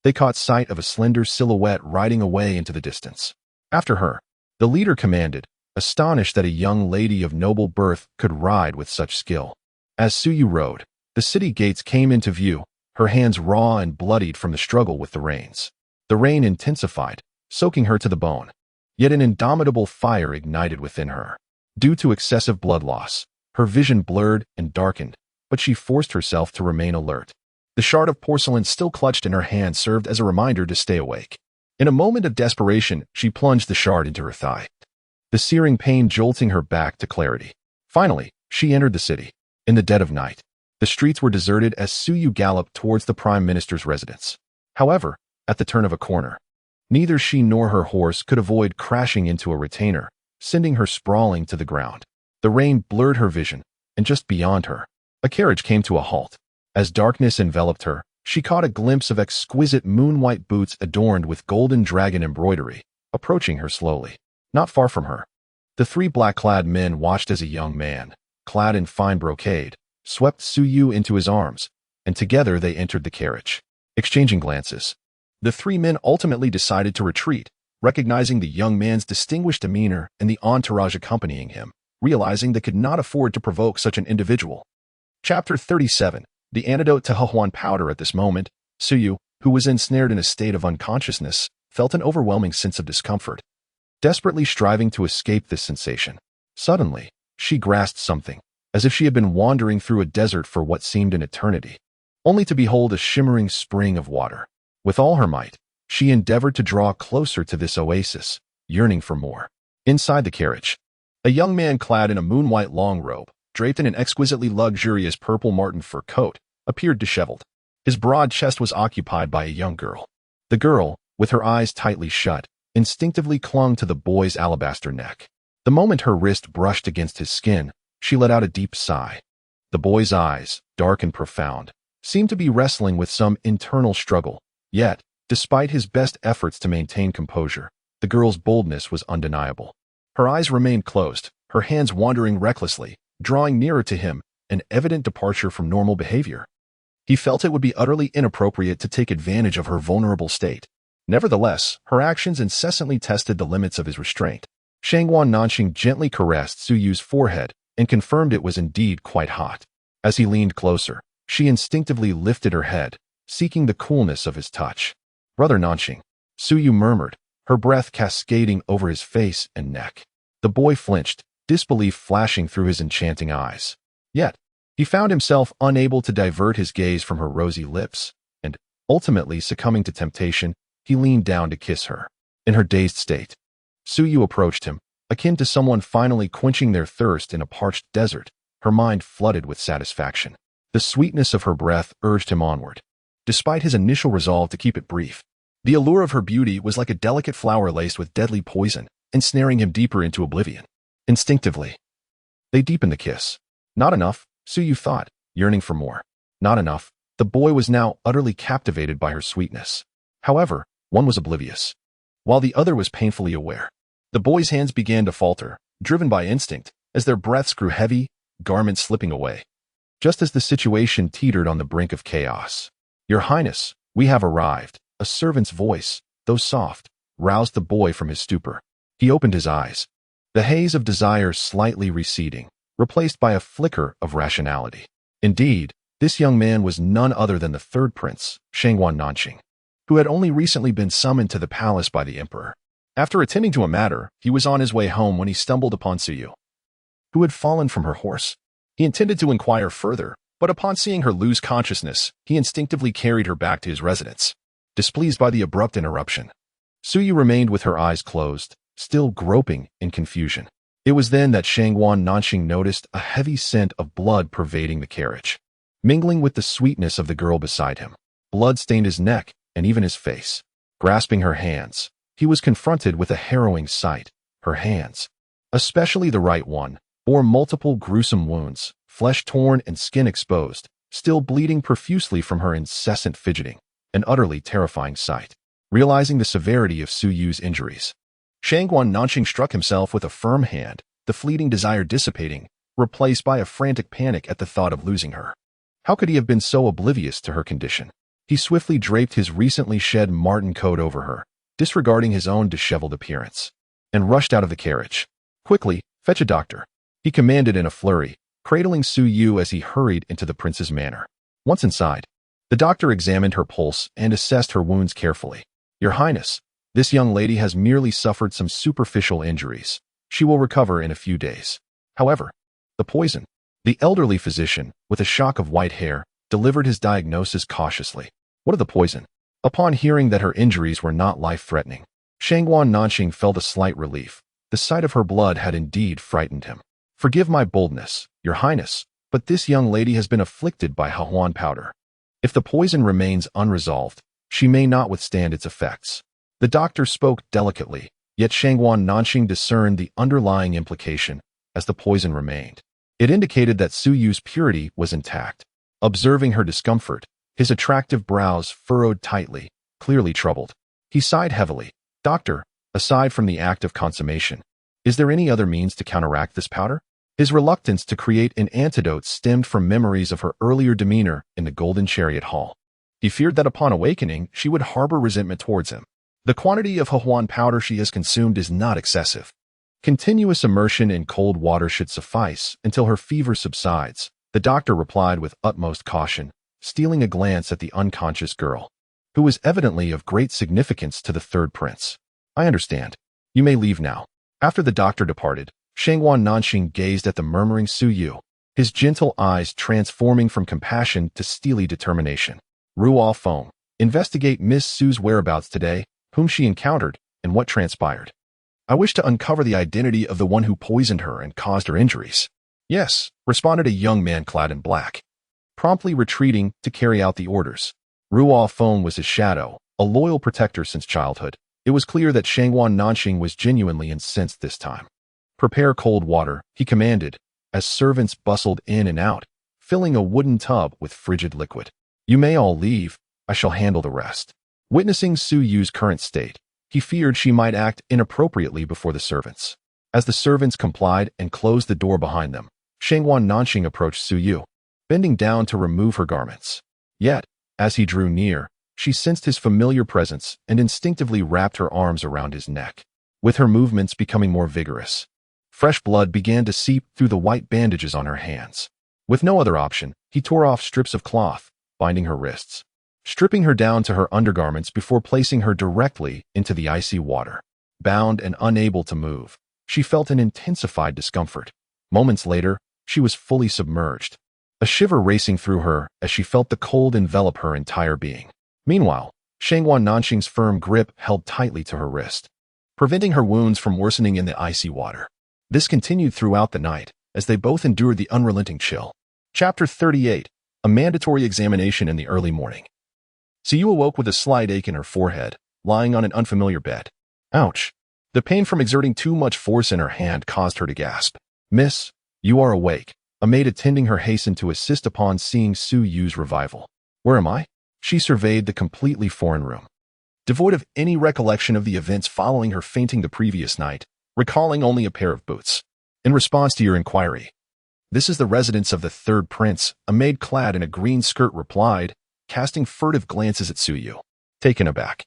they caught sight of a slender silhouette riding away into the distance. After her, the leader commanded, astonished that a young lady of noble birth could ride with such skill. As Suyu rode, the city gates came into view, her hands raw and bloodied from the struggle with the reins. The rain intensified, soaking her to the bone. Yet an indomitable fire ignited within her. Due to excessive blood loss, her vision blurred and darkened, but she forced herself to remain alert. The shard of porcelain still clutched in her hand served as a reminder to stay awake. In a moment of desperation, she plunged the shard into her thigh, the searing pain jolting her back to clarity. Finally, she entered the city. In the dead of night, the streets were deserted as Suyu galloped towards the Prime Minister's residence. However, at the turn of a corner, neither she nor her horse could avoid crashing into a retainer, sending her sprawling to the ground. The rain blurred her vision, and just beyond her, a carriage came to a halt. As darkness enveloped her, she caught a glimpse of exquisite moon-white boots adorned with golden dragon embroidery, approaching her slowly. Not far from her, the three black-clad men watched as a young man, clad in fine brocade, swept Suyu into his arms, and together they entered the carriage. Exchanging glances, the three men ultimately decided to retreat, recognizing the young man's distinguished demeanor and the entourage accompanying him, realizing they could not afford to provoke such an individual. Chapter 37. The antidote to Huhuan powder. At this moment, Suyu, who was ensnared in a state of unconsciousness, felt an overwhelming sense of discomfort. Desperately striving to escape this sensation, suddenly, she grasped something, as if she had been wandering through a desert for what seemed an eternity, only to behold a shimmering spring of water. With all her might, she endeavored to draw closer to this oasis, yearning for more. Inside the carriage, a young man clad in a moon-white long robe, draped in an exquisitely luxurious purple marten fur coat, appeared disheveled. His broad chest was occupied by a young girl. The girl, with her eyes tightly shut, instinctively clung to the boy's alabaster neck. The moment her wrist brushed against his skin, she let out a deep sigh. The boy's eyes, dark and profound, seemed to be wrestling with some internal struggle. Yet, despite his best efforts to maintain composure, the girl's boldness was undeniable. Her eyes remained closed, her hands wandering recklessly, drawing nearer to him, an evident departure from normal behavior. He felt it would be utterly inappropriate to take advantage of her vulnerable state. Nevertheless, her actions incessantly tested the limits of his restraint. Shangguan Nanxing gently caressed Suyu's forehead and confirmed it was indeed quite hot. As he leaned closer, she instinctively lifted her head, seeking the coolness of his touch. "Brother Nanxing," Suyu murmured, her breath cascading over his face and neck. The boy flinched, disbelief flashing through his enchanting eyes. Yet, he found himself unable to divert his gaze from her rosy lips, and, ultimately succumbing to temptation, he leaned down to kiss her. In her dazed state, Suyu approached him, akin to someone finally quenching their thirst in a parched desert, her mind flooded with satisfaction. The sweetness of her breath urged him onward. Despite his initial resolve to keep it brief, the allure of her beauty was like a delicate flower laced with deadly poison, ensnaring him deeper into oblivion. Instinctively, they deepened the kiss. Not enough, Suyu thought, yearning for more. Not enough. The boy was now utterly captivated by her sweetness. However, one was oblivious, while the other was painfully aware. The boy's hands began to falter, driven by instinct, as their breaths grew heavy, garments slipping away. Just as the situation teetered on the brink of chaos, "Your Highness, we have arrived." A servant's voice, though soft, roused the boy from his stupor. He opened his eyes, the haze of desire slightly receding, replaced by a flicker of rationality. Indeed, this young man was none other than the third prince, Shangguan Nanqing, who had only recently been summoned to the palace by the emperor. After attending to a matter, he was on his way home when he stumbled upon Suyu, who had fallen from her horse. He intended to inquire further, but upon seeing her lose consciousness, he instinctively carried her back to his residence. Displeased by the abrupt interruption, Suyu remained with her eyes closed, still groping in confusion. It was then that Shangguan Nanqing noticed a heavy scent of blood pervading the carriage, mingling with the sweetness of the girl beside him. Blood stained his neck and even his face. Grasping her hands, he was confronted with a harrowing sight. Her hands, especially the right one, bore multiple gruesome wounds, flesh torn and skin exposed, still bleeding profusely from her incessant fidgeting. An utterly terrifying sight. Realizing the severity of Suyu's injuries, Shangguan Nanqing struck himself with a firm hand, the fleeting desire dissipating, replaced by a frantic panic at the thought of losing her. How could he have been so oblivious to her condition? He swiftly draped his recently shed marten coat over her, disregarding his own disheveled appearance, and rushed out of the carriage. "Quickly, fetch a doctor," he commanded in a flurry, cradling Suyu as he hurried into the prince's manor. Once inside, the doctor examined her pulse and assessed her wounds carefully. "Your Highness, this young lady has merely suffered some superficial injuries. She will recover in a few days. However, the poison." The elderly physician, with a shock of white hair, delivered his diagnosis cautiously. "What of the poison?" Upon hearing that her injuries were not life-threatening, Shangguan Nanqing felt a slight relief. The sight of her blood had indeed frightened him. "Forgive my boldness, Your Highness, but this young lady has been afflicted by Hahuan powder. If the poison remains unresolved, she may not withstand its effects." The doctor spoke delicately, yet Shangguan Nanqing discerned the underlying implication as the poison remained. It indicated that Suyu's purity was intact. Observing her discomfort, his attractive brows furrowed tightly, clearly troubled. He sighed heavily. "Doctor, aside from the act of consummation, is there any other means to counteract this powder?" His reluctance to create an antidote stemmed from memories of her earlier demeanor in the Golden Chariot Hall. He feared that upon awakening, she would harbor resentment towards him. "The quantity of Hahuan powder she has consumed is not excessive. Continuous immersion in cold water should suffice until her fever subsides," the doctor replied with utmost caution, stealing a glance at the unconscious girl, who was evidently of great significance to the third prince. "I understand. You may leave now." After the doctor departed, Shangguan Nanqing gazed at the murmuring Suyu, his gentle eyes transforming from compassion to steely determination. "Ruo Feng, investigate Miss Su's whereabouts today, whom she encountered, and what transpired. I wish to uncover the identity of the one who poisoned her and caused her injuries." "Yes," responded a young man clad in black, promptly retreating to carry out the orders. Ruo Feng was his shadow, a loyal protector since childhood. It was clear that Shangguan Nanqing was genuinely incensed this time. "Prepare cold water," he commanded, as servants bustled in and out, filling a wooden tub with frigid liquid. "You may all leave. I shall handle the rest." Witnessing Suyu's current state, he feared she might act inappropriately before the servants. As the servants complied and closed the door behind them, Shangguan Nanqing approached Suyu, bending down to remove her garments. Yet, as he drew near, she sensed his familiar presence and instinctively wrapped her arms around his neck, with her movements becoming more vigorous. Fresh blood began to seep through the white bandages on her hands. With no other option, he tore off strips of cloth, binding her wrists, stripping her down to her undergarments before placing her directly into the icy water. Bound and unable to move, she felt an intensified discomfort. Moments later, she was fully submerged, a shiver racing through her as she felt the cold envelop her entire being. Meanwhile, Shangguan Nanqing's firm grip held tightly to her wrist, preventing her wounds from worsening in the icy water. This continued throughout the night, as they both endured the unrelenting chill. Chapter 38. A mandatory examination in the early morning. Suyu awoke with a slight ache in her forehead, lying on an unfamiliar bed. Ouch! The pain from exerting too much force in her hand caused her to gasp. "Miss, you are awake." A maid attending her hastened to assist upon seeing Suyu's revival. "Where am I?" She surveyed the completely foreign room, devoid of any recollection of the events following her fainting the previous night, recalling only a pair of boots. "In response to your inquiry, this is the residence of the third prince," a maid clad in a green skirt replied, casting furtive glances at Suyu. Taken aback,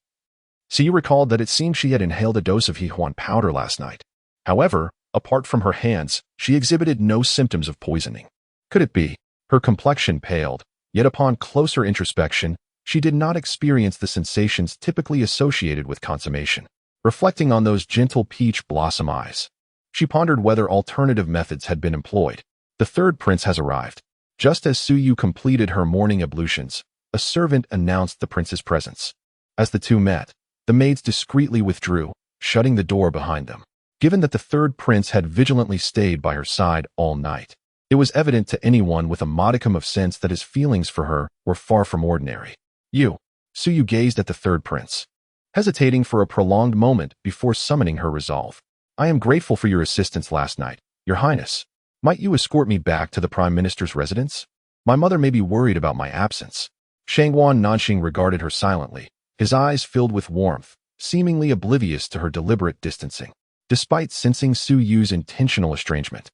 Suyu recalled that it seemed she had inhaled a dose of Hihuan powder last night. However, apart from her hands, she exhibited no symptoms of poisoning. Could it be? Her complexion paled, yet upon closer introspection, she did not experience the sensations typically associated with consummation. Reflecting on those gentle peach blossom eyes, she pondered whether alternative methods had been employed. The third prince has arrived. Just as Suyu completed her morning ablutions, a servant announced the prince's presence. As the two met, the maids discreetly withdrew, shutting the door behind them. Given that the third prince had vigilantly stayed by her side all night, it was evident to anyone with a modicum of sense that his feelings for her were far from ordinary. Suyu gazed at the third prince, hesitating for a prolonged moment before summoning her resolve. I am grateful for your assistance last night, Your Highness. Might you escort me back to the Prime Minister's residence? My mother may be worried about my absence. Shangguan Nanxing regarded her silently, his eyes filled with warmth, seemingly oblivious to her deliberate distancing. Despite sensing Suyu's intentional estrangement,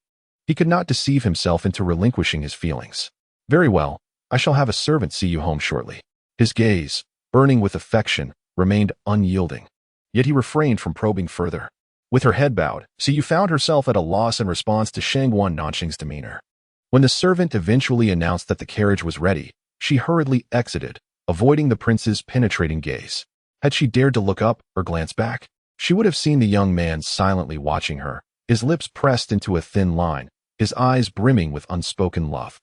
he could not deceive himself into relinquishing his feelings. Very well, I shall have a servant see you home shortly. His gaze, burning with affection, remained unyielding, yet he refrained from probing further. With her head bowed, Suyu found herself at a loss in response to Shangguan Nanxing's demeanor. When the servant eventually announced that the carriage was ready, she hurriedly exited, avoiding the prince's penetrating gaze. Had she dared to look up or glance back, she would have seen the young man silently watching her, his lips pressed into a thin line, his eyes brimming with unspoken love.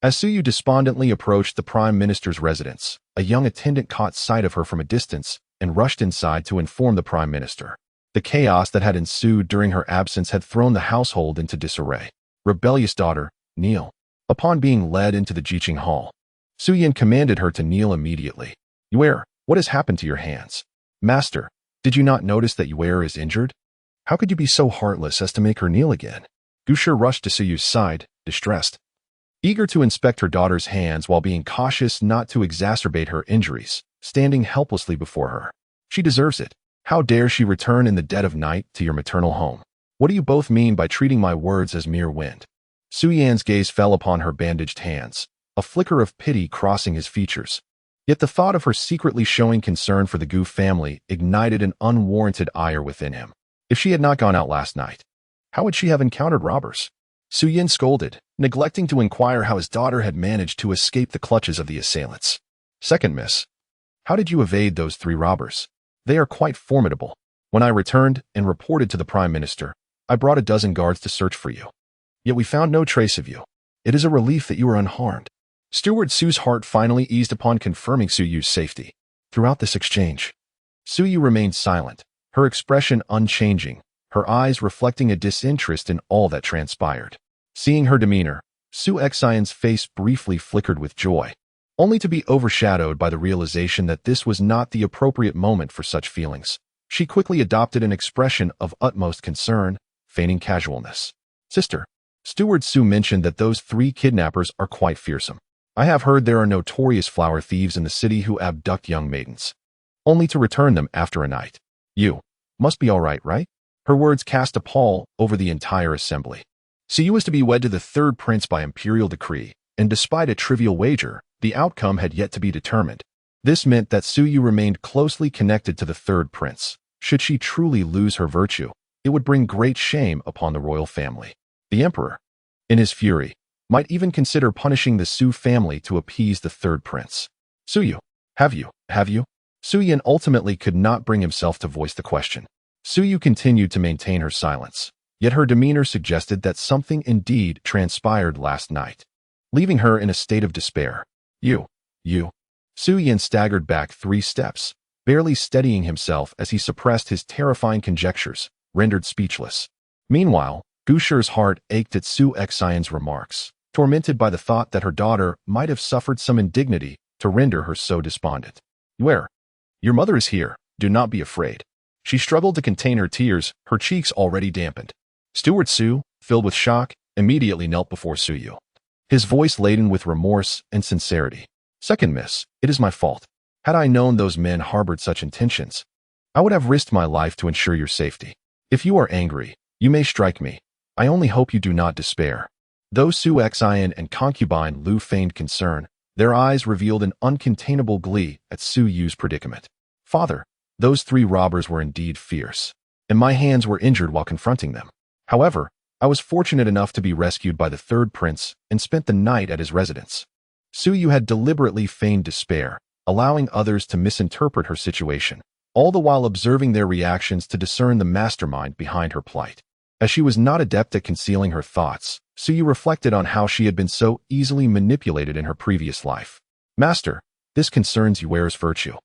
As Suyu despondently approached the Prime Minister's residence, a young attendant caught sight of her from a distance and rushed inside to inform the Prime Minister. The chaos that had ensued during her absence had thrown the household into disarray. Rebellious daughter, kneel. Upon being led into the Jiqing Hall, Suyin commanded her to kneel immediately. Yuer, what has happened to your hands? Master, did you not notice that Yuer is injured? How could you be so heartless as to make her kneel again? Gusher rushed to Suyu's side, distressed. Eager to inspect her daughter's hands while being cautious not to exacerbate her injuries, standing helplessly before her. She deserves it. How dare she return in the dead of night to your maternal home? What do you both mean by treating my words as mere wind? Suyan's gaze fell upon her bandaged hands, a flicker of pity crossing his features. Yet the thought of her secretly showing concern for the Gu family ignited an unwarranted ire within him. If she had not gone out last night, how would she have encountered robbers? Suyin scolded, neglecting to inquire how his daughter had managed to escape the clutches of the assailants. Second miss, how did you evade those 3 robbers? They are quite formidable. When I returned and reported to the Prime Minister, I brought a dozen guards to search for you. Yet we found no trace of you. It is a relief that you were unharmed. Steward Su's heart finally eased upon confirming Suyu's safety. Throughout this exchange, Suyu remained silent, her expression unchanging, her eyes reflecting a disinterest in all that transpired. Seeing her demeanor, Su Xian's face briefly flickered with joy, only to be overshadowed by the realization that this was not the appropriate moment for such feelings. She quickly adopted an expression of utmost concern, feigning casualness. Sister, Steward Su mentioned that those 3 kidnappers are quite fearsome. I have heard there are notorious flower thieves in the city who abduct young maidens, only to return them after a night. You must be all right? Her words cast a pall over the entire assembly. Suyu was to be wed to the third prince by imperial decree, and despite a trivial wager, the outcome had yet to be determined. This meant that Suyu remained closely connected to the third prince. Should she truly lose her virtue, it would bring great shame upon the royal family. The emperor, in his fury, might even consider punishing the Su family to appease the third prince. Suyu, have you? Suyin ultimately could not bring himself to voice the question. Suyu continued to maintain her silence, yet her demeanor suggested that something indeed transpired last night, leaving her in a state of despair. You. Suyin staggered back 3 steps, barely steadying himself as he suppressed his terrifying conjectures, rendered speechless. Meanwhile, Gusher's heart ached at Su Xian's remarks, tormented by the thought that her daughter might have suffered some indignity to render her so despondent. Where? Your mother is here. Do not be afraid. She struggled to contain her tears, her cheeks already dampened. Steward Su, filled with shock, immediately knelt before Suyu, his voice laden with remorse and sincerity. Second miss, it is my fault. Had I known those men harbored such intentions, I would have risked my life to ensure your safety. If you are angry, you may strike me. I only hope you do not despair. Though Su Xian and concubine Lu feigned concern, Their eyes revealed an uncontainable glee at Su Yu's predicament. Father, those 3 robbers were indeed fierce, and my hands were injured while confronting them. However, I was fortunate enough to be rescued by the 3rd prince and spent the night at his residence. Su Yu had deliberately feigned despair, allowing others to misinterpret her situation, all the while observing their reactions to discern the mastermind behind her plight. As she was not adept at concealing her thoughts, Su Yu reflected on how she had been so easily manipulated in her previous life. Master, this concerns Yuer's virtue,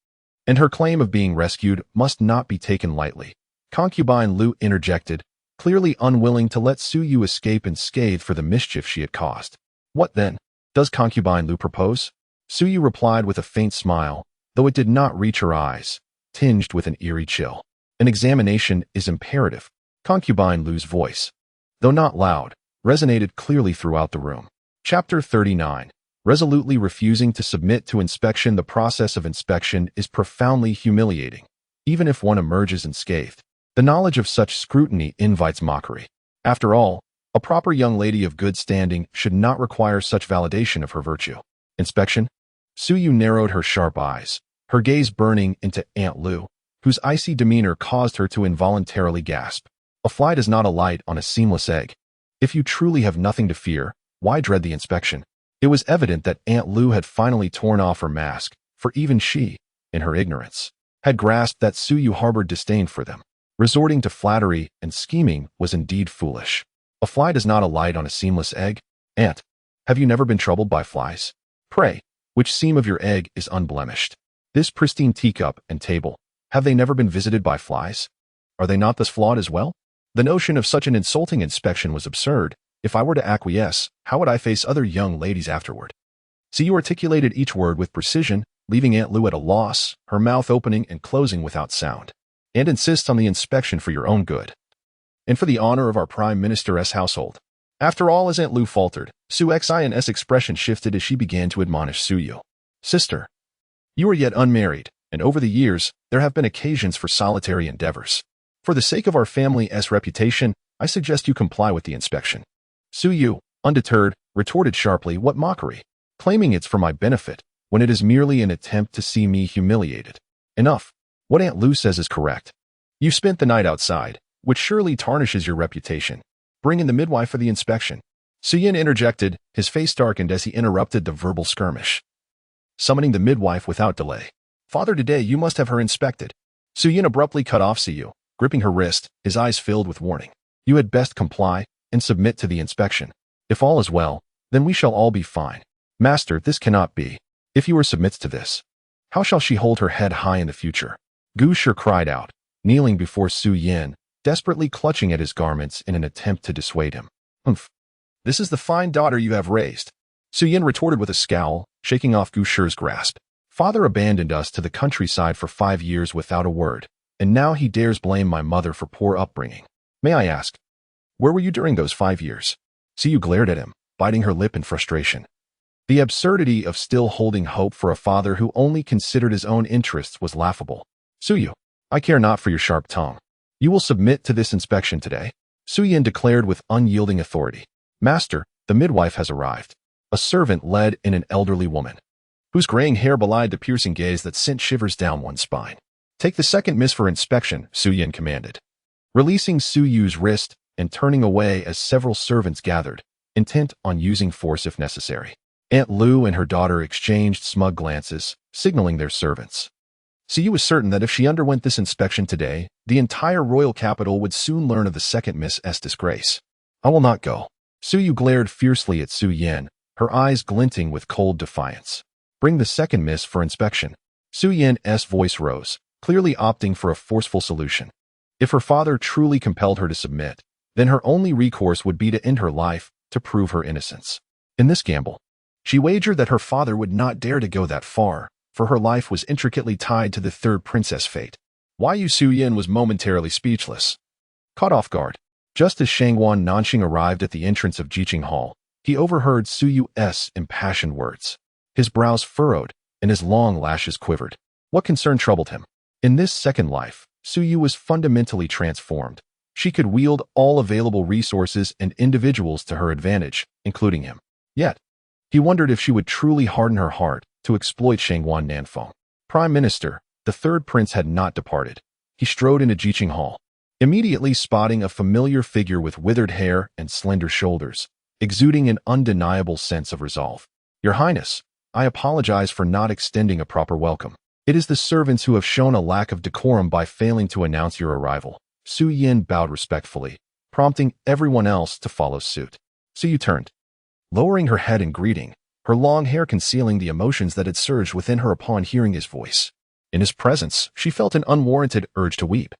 and her claim of being rescued must not be taken lightly. Concubine Lu interjected, clearly unwilling to let Su Yu escape unscathed for the mischief she had caused. What then? Does Concubine Lu propose? Su Yu replied with a faint smile, though it did not reach her eyes, tinged with an eerie chill. An examination is imperative. Concubine Lu's voice, though not loud, resonated clearly throughout the room. Chapter 39. Resolutely refusing to submit to inspection. The process of inspection is profoundly humiliating, even if one emerges unscathed. The knowledge of such scrutiny invites mockery. After all, a proper young lady of good standing should not require such validation of her virtue. Inspection? Su Yu narrowed her sharp eyes, her gaze burning into Aunt Lu, whose icy demeanor caused her to involuntarily gasp. A fly does not alight on a seamless egg. If you truly have nothing to fear, why dread the inspection? It was evident that Aunt Lu had finally torn off her mask, for even she, in her ignorance, had grasped that Su Yu harbored disdain for them. Resorting to flattery and scheming was indeed foolish. A fly does not alight on a seamless egg? Aunt, have you never been troubled by flies? Pray, which seam of your egg is unblemished? This pristine teacup and table, have they never been visited by flies? Are they not thus flawed as well? The notion of such an insulting inspection was absurd. If I were to acquiesce, how would I face other young ladies afterward? Su Yu articulated each word with precision, leaving Aunt Lu at a loss, her mouth opening and closing without sound. And insist on the inspection for your own good, and for the honor of our Prime Minister's household. After all, as Aunt Lu faltered, Su Xin's expression shifted as she began to admonish Su Yu. Sister, you are yet unmarried, and over the years, there have been occasions for solitary endeavors. For the sake of our family's reputation, I suggest you comply with the inspection. Su Yu, undeterred, retorted sharply, what mockery, claiming it's for my benefit, when it is merely an attempt to see me humiliated. Enough. What Aunt Lu says is correct. You spent the night outside, which surely tarnishes your reputation. Bring in the midwife for the inspection. Su Yin interjected, his face darkened as he interrupted the verbal skirmish. Summoning the midwife without delay. Father, today you must have her inspected. Su Yin abruptly cut off Su Yu, gripping her wrist, his eyes filled with warning. You had best comply and submit to the inspection. If all is well, then we shall all be fine. Master, this cannot be. If Yuer submits to this, how shall she hold her head high in the future? Gu Shi cried out, kneeling before Su Yin, desperately clutching at his garments in an attempt to dissuade him. Humph. This is the fine daughter you have raised. Su Yin retorted with a scowl, shaking off Gu Shi's grasp. Father abandoned us to the countryside for 5 years without a word, and now he dares blame my mother for poor upbringing. May I ask, where were you during those 5 years? Su Yu glared at him, biting her lip in frustration. The absurdity of still holding hope for a father who only considered his own interests was laughable. Su Yu, I care not for your sharp tongue. You will submit to this inspection today. Su Yin declared with unyielding authority. Master, the midwife has arrived. A servant led in an elderly woman, whose graying hair belied the piercing gaze that sent shivers down one's spine. Take the second miss for inspection, Su Yin commanded, releasing Su Yu's wrist and turning away as several servants gathered, intent on using force if necessary. Aunt Lu and her daughter exchanged smug glances, signaling their servants. Su Yu was certain that if she underwent this inspection today, the entire royal capital would soon learn of the second Miss' disgrace. I will not go. Su Yu glared fiercely at Su Yin, her eyes glinting with cold defiance. Bring the second miss for inspection. Su Yin's voice rose, clearly opting for a forceful solution. If her father truly compelled her to submit, then her only recourse would be to end her life to prove her innocence. In this gamble, she wagered that her father would not dare to go that far, for her life was intricately tied to the third princess' fate. Yu Su Yin was momentarily speechless. Caught off guard, just as Shangguan Nanxing arrived at the entrance of Jiqing Hall, he overheard Su Yu's impassioned words. His brows furrowed, and his long lashes quivered. What concern troubled him? In this second life, Su Yu was fundamentally transformed. She could wield all available resources and individuals to her advantage, including him. Yet, He wondered if she would truly harden her heart to exploit Shangguan Nanfeng. Prime Minister, the third prince had not departed. He strode into Jiqing Hall, immediately spotting a familiar figure with withered hair and slender shoulders, exuding an undeniable sense of resolve. Your Highness, I apologize for not extending a proper welcome. It is the servants who have shown a lack of decorum by failing to announce your arrival. Su Yin bowed respectfully, prompting everyone else to follow suit. Su Yu turned, lowering her head in greeting, her long hair concealing the emotions that had surged within her upon hearing his voice. In his presence, she felt an unwarranted urge to weep,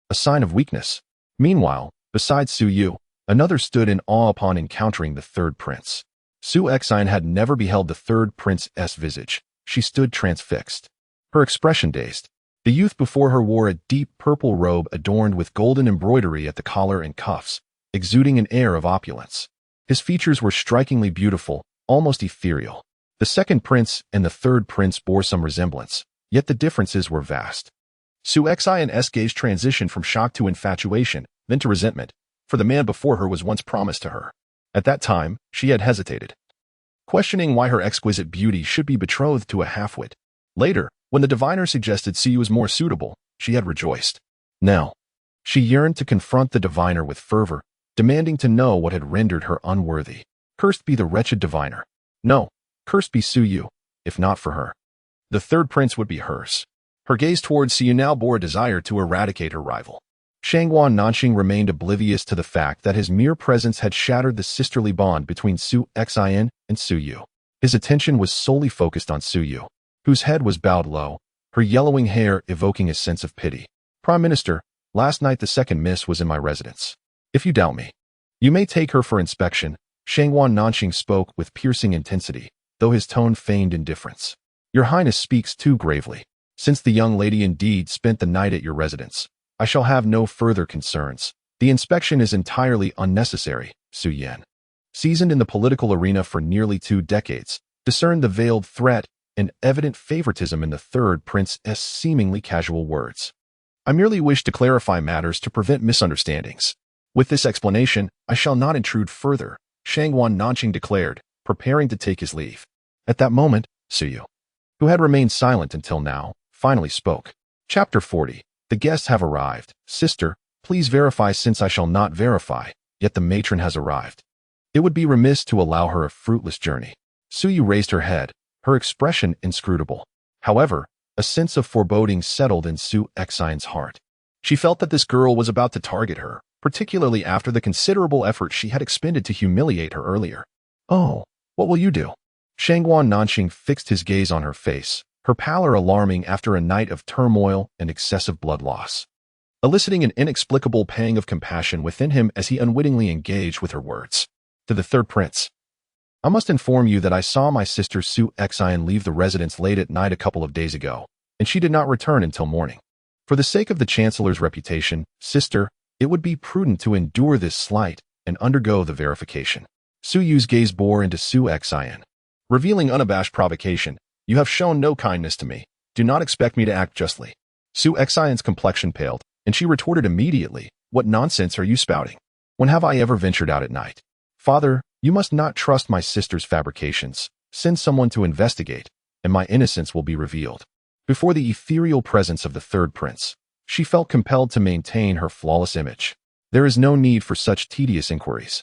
a sign of weakness. Meanwhile, beside Su Yu, another stood in awe upon encountering the third prince. Su Exine had never beheld the third prince's visage. She stood transfixed, her expression dazed. The youth before her wore a deep purple robe adorned with golden embroidery at the collar and cuffs, exuding an air of opulence. His features were strikingly beautiful, almost ethereal. The second prince and the third prince bore some resemblance, yet the differences were vast. Su Xian's gaze transitioned from shock to infatuation, then to resentment, for the man before her was once promised to her. At that time, she had hesitated, questioning why her exquisite beauty should be betrothed to a half-wit. Later, when the diviner suggested Siyu was more suitable, she had rejoiced. Now, she yearned to confront the diviner with fervor, demanding to know what had rendered her unworthy. Cursed be the wretched diviner. No, cursed be Su Yu, if not for her. The third prince would be hers. Her gaze towards Siyu now bore a desire to eradicate her rival. Shangguan Nanxing remained oblivious to the fact that his mere presence had shattered the sisterly bond between Su Xian and Su Yu. His attention was solely focused on Su Yu, whose head was bowed low, her yellowing hair evoking a sense of pity. Prime Minister, last night the second miss was in my residence. If you doubt me, you may take her for inspection. Shangguan Nanxing spoke with piercing intensity, though his tone feigned indifference. Your Highness speaks too gravely. Since the young lady indeed spent the night at your residence, I shall have no further concerns. The inspection is entirely unnecessary. Su Yan, seasoned in the political arena for nearly 2 decades, discerned the veiled threat and evident favoritism in the third prince's seemingly casual words. I merely wish to clarify matters to prevent misunderstandings. With this explanation, I shall not intrude further, Shangguan Nanxing declared, preparing to take his leave. At that moment, Su Yu, who had remained silent until now, finally spoke. Chapter 40. The guests have arrived. Sister, please verify since I shall not verify, yet the matron has arrived. It would be remiss to allow her a fruitless journey. Su Yu raised her head, her expression inscrutable. However, a sense of foreboding settled in Su Xian's heart. She felt that this girl was about to target her, particularly after the considerable effort she had expended to humiliate her earlier. Oh, what will you do? Shangguan Nanxing fixed his gaze on her face, her pallor alarming after a night of turmoil and excessive blood loss, eliciting an inexplicable pang of compassion within him as he unwittingly engaged with her words. To the third prince, I must inform you that I saw my sister Su Xian leave the residence late at night a couple of days ago, and she did not return until morning. For the sake of the Chancellor's reputation, sister, it would be prudent to endure this slight and undergo the verification. Su Yu's gaze bore into Su Xian, revealing unabashed provocation. You have shown no kindness to me. Do not expect me to act justly. Su Xian's complexion paled, and she retorted immediately, what nonsense are you spouting? When have I ever ventured out at night? Father, you must not trust my sister's fabrications. Send someone to investigate, and my innocence will be revealed. Before the ethereal presence of the third prince, she felt compelled to maintain her flawless image. There is no need for such tedious inquiries.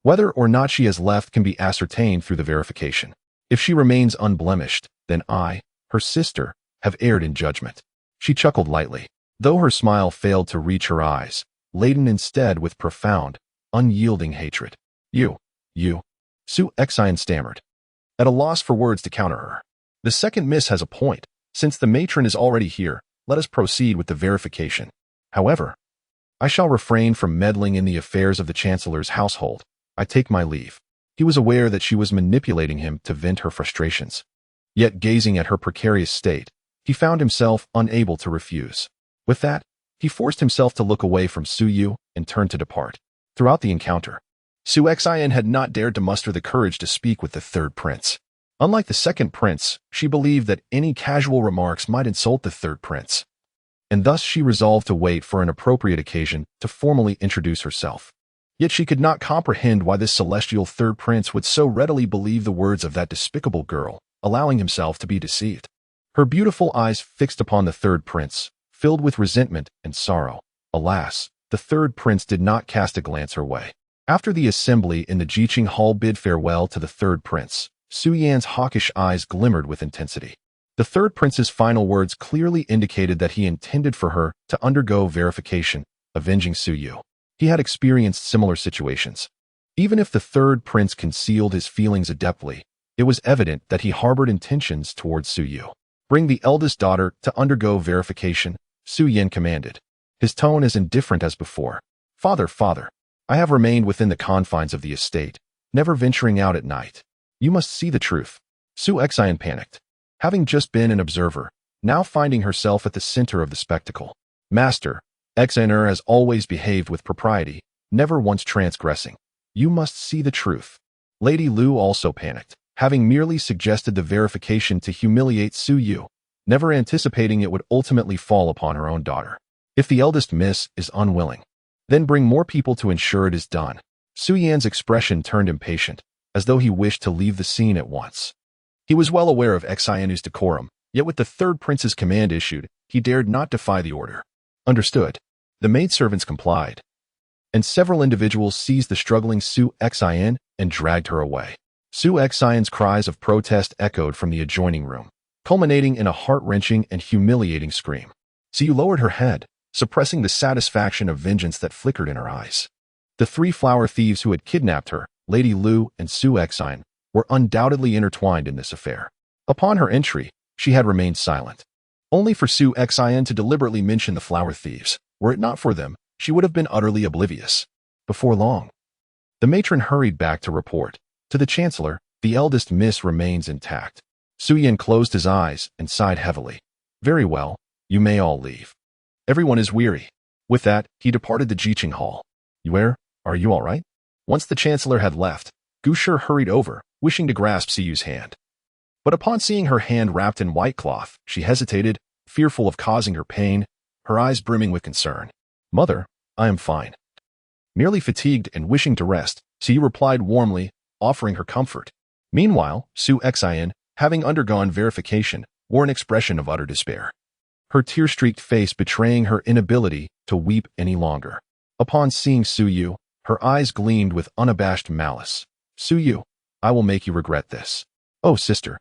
Whether or not she has left can be ascertained through the verification. If she remains unblemished, then I, her sister, have erred in judgment. She chuckled lightly, though her smile failed to reach her eyes, laden instead with profound, unyielding hatred. You, Su Xian stammered, at a loss for words to counter her. The second miss has a point. Since the matron is already here, let us proceed with the verification. However, I shall refrain from meddling in the affairs of the Chancellor's household. I take my leave. He was aware that she was manipulating him to vent her frustrations. Yet gazing at her precarious state, he found himself unable to refuse. With that, he forced himself to look away from Su Yu and turned to depart. Throughout the encounter, Su Xian had not dared to muster the courage to speak with the third prince. Unlike the second prince, she believed that any casual remarks might insult the third prince, and thus she resolved to wait for an appropriate occasion to formally introduce herself. Yet she could not comprehend why this celestial third prince would so readily believe the words of that despicable girl, allowing himself to be deceived. Her beautiful eyes fixed upon the third prince, filled with resentment and sorrow. Alas, the third prince did not cast a glance her way. After the assembly in the Jiqing Hall bid farewell to the third prince, Su Yan's hawkish eyes glimmered with intensity. The third prince's final words clearly indicated that he intended for her to undergo verification, avenging Su Yu. He had experienced similar situations. Even if the third prince concealed his feelings adeptly, it was evident that he harbored intentions towards Su Yu. Bring the eldest daughter to undergo verification, Su Yan commanded, his tone as indifferent as before. Father, I have remained within the confines of the estate, never venturing out at night. You must see the truth. Su Xian panicked. Having just been an observer, now finding herself at the center of the spectacle. Master, Xian has always behaved with propriety, never once transgressing. You must see the truth. Lady Lu also panicked, having merely suggested the verification to humiliate Su Yu, never anticipating it would ultimately fall upon her own daughter. If the eldest miss is unwilling, then bring more people to ensure it is done. Su Yan's expression turned impatient, as though he wished to leave the scene at once. He was well aware of Xian's decorum, yet with the third prince's command issued, he dared not defy the order. Understood. The maidservants complied, and several individuals seized the struggling Su Xian and dragged her away. Su Xian's cries of protest echoed from the adjoining room, culminating in a heart-wrenching and humiliating scream. Su lowered her head, suppressing the satisfaction of vengeance that flickered in her eyes. The three flower thieves who had kidnapped her, Lady Lu and Su Xian, were undoubtedly intertwined in this affair. Upon her entry, she had remained silent, only for Su Xian to deliberately mention the flower thieves. Were it not for them, she would have been utterly oblivious. Before long, the matron hurried back to report. To the Chancellor, the eldest miss remains intact. Su Yan closed his eyes and sighed heavily. Very well, you may all leave. Everyone is weary. With that, he departed the Jiqing Hall. Yue, are you all right? Once the Chancellor had left, Gu Shi hurried over, wishing to grasp Su Yu's hand. But upon seeing her hand wrapped in white cloth, she hesitated, fearful of causing her pain, her eyes brimming with concern. Mother, I am fine. Merely fatigued and wishing to rest, Su Yu replied warmly, offering her comfort. Meanwhile, Su Xian, having undergone verification, wore an expression of utter despair, her tear-streaked face betraying her inability to weep any longer. Upon seeing Su Yu, her eyes gleamed with unabashed malice. Su Yu, I will make you regret this. Oh, sister,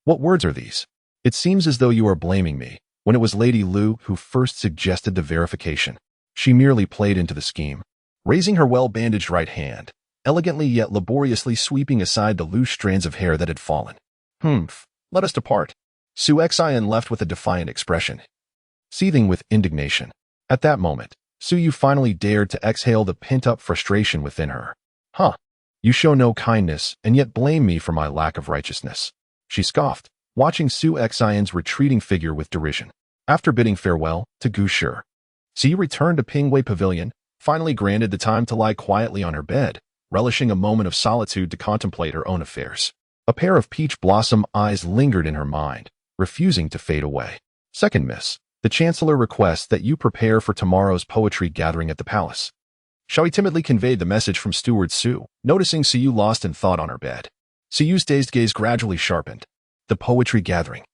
what words are these? It seems as though you are blaming me, when it was Lady Lu who first suggested the verification. She merely played into the scheme, raising her well-bandaged right hand, elegantly yet laboriously sweeping aside the loose strands of hair that had fallen. Let us depart. Su Xian left with a defiant expression, seething with indignation. At that moment, Su Yu finally dared to exhale the pent-up frustration within her. You show no kindness and yet blame me for my lack of righteousness. She scoffed, watching Su Xian's retreating figure with derision. After bidding farewell to Gu Shi, Su Yu returned to Pingwei Pavilion, finally granted the time to lie quietly on her bed, relishing a moment of solitude to contemplate her own affairs. A pair of peach blossom eyes lingered in her mind, refusing to fade away. Second miss, the Chancellor requests that you prepare for tomorrow's poetry gathering at the palace. Shall we timidly conveyed the message from Steward Su, noticing Su Yu lost in thought on her bed. Su Yu's dazed gaze gradually sharpened. The poetry gathering,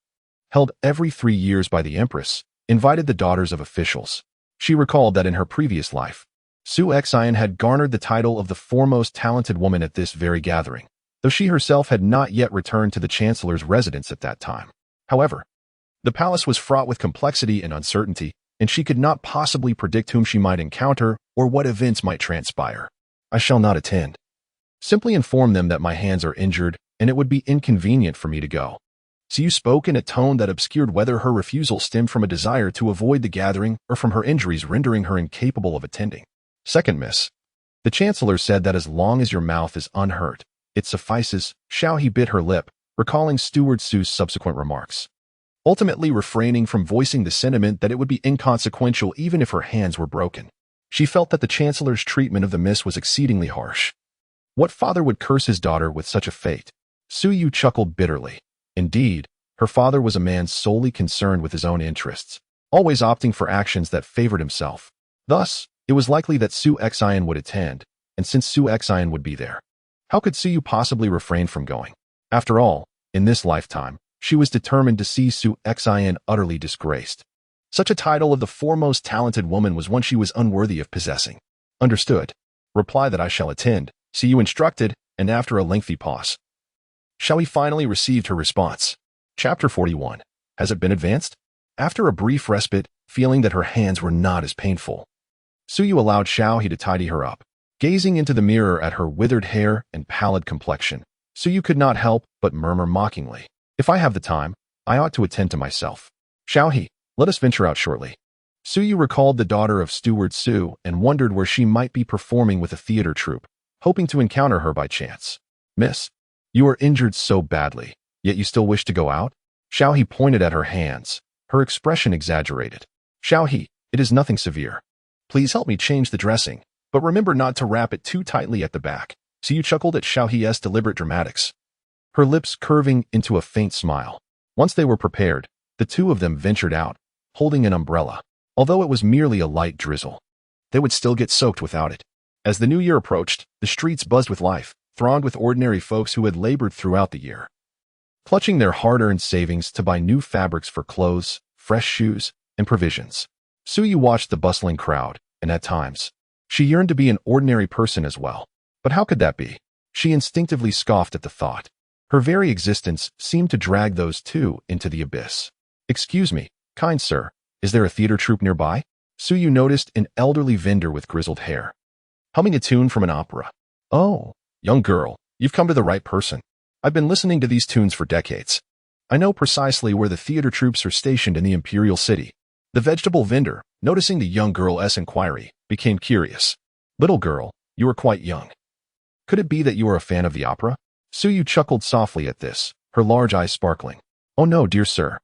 held every 3 years by the Empress, invited the daughters of officials. She recalled that in her previous life, Su Xian had garnered the title of the foremost talented woman at this very gathering, though she herself had not yet returned to the Chancellor's residence at that time. However, the palace was fraught with complexity and uncertainty, and she could not possibly predict whom she might encounter or what events might transpire. I shall not attend. Simply inform them that my hands are injured, and it would be inconvenient for me to go. Su Yu spoke in a tone that obscured whether her refusal stemmed from a desire to avoid the gathering or from her injuries rendering her incapable of attending. Second miss, the Chancellor said that as long as your mouth is unhurt, it suffices. Shao he bit her lip, recalling Steward Su's subsequent remarks, ultimately refraining from voicing the sentiment that it would be inconsequential even if her hands were broken. She felt that the Chancellor's treatment of the miss was exceedingly harsh. What father would curse his daughter with such a fate? Su Yu chuckled bitterly. Indeed, her father was a man solely concerned with his own interests, always opting for actions that favored himself. Thus, it was likely that Su Xian would attend, and since Su Xian would be there, how could Su Yu possibly refrain from going? After all, in this lifetime, she was determined to see Su Xian utterly disgraced. Such a title of the foremost talented woman was one she was unworthy of possessing. Understood. Reply that I shall attend. See you instructed, and after a lengthy pause, Xiaoyi finally received her response. Chapter 41. Has it been advanced? After a brief respite, feeling that her hands were not as painful, Su Yu allowed Xiaoyi to tidy her up. Gazing into the mirror at her withered hair and pallid complexion, Su Yu could not help but murmur mockingly, "If I have the time, I ought to attend to myself. Xiaoyi, let us venture out shortly." Su Yu recalled the daughter of Steward Su and wondered where she might be performing with a theater troupe, hoping to encounter her by chance. "Miss, you are injured so badly, yet you still wish to go out?" Xiaoyi pointed at her hands, her expression exaggerated. "Xiaoyi, it is nothing severe. Please help me change the dressing, but remember not to wrap it too tightly at the back." Su Yu chuckled at Xiaoyi's deliberate dramatics, her lips curving into a faint smile. Once they were prepared, the two of them ventured out, holding an umbrella. Although it was merely a light drizzle, they would still get soaked without it. As the new year approached, the streets buzzed with life, thronged with ordinary folks who had labored throughout the year, clutching their hard-earned savings to buy new fabrics for clothes, fresh shoes, and provisions. Su Yu watched the bustling crowd, and at times, she yearned to be an ordinary person as well. But how could that be? She instinctively scoffed at the thought. Her very existence seemed to drag those two into the abyss. "Excuse me, kind sir, is there a theater troupe nearby?" Su Yu noticed an elderly vendor with grizzled hair, humming a tune from an opera. "Oh, young girl, you've come to the right person. I've been listening to these tunes for decades. I know precisely where the theater troupes are stationed in the imperial city." The vegetable vendor, noticing the young girl's inquiry, became curious. "Little girl, you are quite young. Could it be that you are a fan of the opera?" Su Yu chuckled softly at this, her large eyes sparkling. "Oh no, dear sir.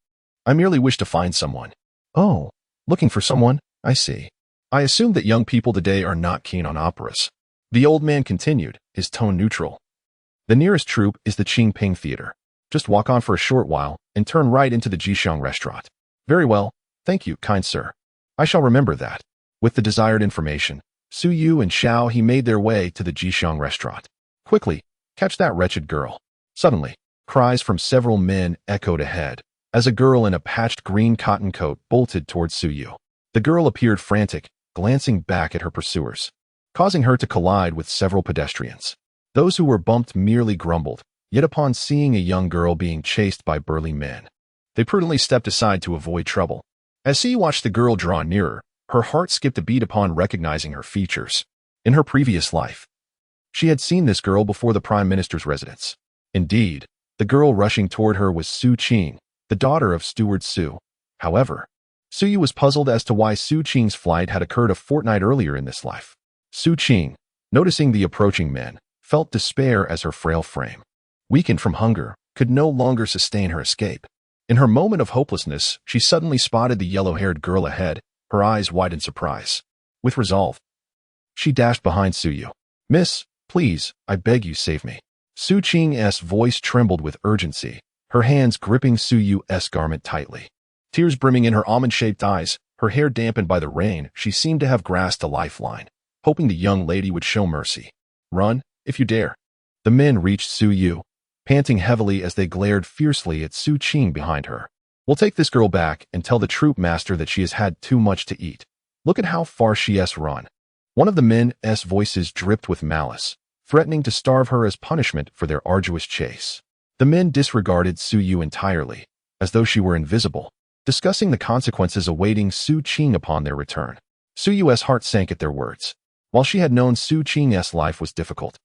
I merely wish to find someone." "Oh, looking for someone? I see. I assume that young people today are not keen on operas." The old man continued, his tone neutral. "The nearest troupe is the Qingping Theater. Just walk on for a short while and turn right into the Jixiang restaurant." "Very well. Thank you, kind sir. I shall remember that." With the desired information, Su Yu and Xiaoyi made their way to the Jixiang restaurant. "Quickly, catch that wretched girl." Suddenly, cries from several men echoed ahead, as a girl in a patched green cotton coat bolted towards Su Yu. The girl appeared frantic, glancing back at her pursuers, causing her to collide with several pedestrians. Those who were bumped merely grumbled, yet upon seeing a young girl being chased by burly men, they prudently stepped aside to avoid trouble. As Su Yu watched the girl draw nearer, her heart skipped a beat upon recognizing her features. In her previous life, she had seen this girl before the Prime Minister's residence. Indeed, the girl rushing toward her was Su Qing, the daughter of Steward Su. However, Su Yu was puzzled as to why Su Qing's flight had occurred a fortnight earlier in this life. Su Qing, noticing the approaching men, felt despair as her frail frame, weakened from hunger, could no longer sustain her escape. In her moment of hopelessness, she suddenly spotted the yellow-haired girl ahead, her eyes wide in surprise. With resolve, she dashed behind Su Yu. "Miss, please, I beg you save me." Su Qing's voice trembled with urgency, her hands gripping Su Yu's garment tightly. Tears brimming in her almond-shaped eyes, her hair dampened by the rain, she seemed to have grasped a lifeline, hoping the young lady would show mercy. "Run, if you dare." The men reached Su Yu, panting heavily as they glared fiercely at Su Qing behind her. "We'll take this girl back and tell the troop master that she has had too much to eat. Look at how far she's run." One of the men's voices dripped with malice, threatening to starve her as punishment for their arduous chase. The men disregarded Su Yu entirely, as though she were invisible, discussing the consequences awaiting Su Qing upon their return. Su Yu's heart sank at their words. While she had known Su Qing's life was difficult,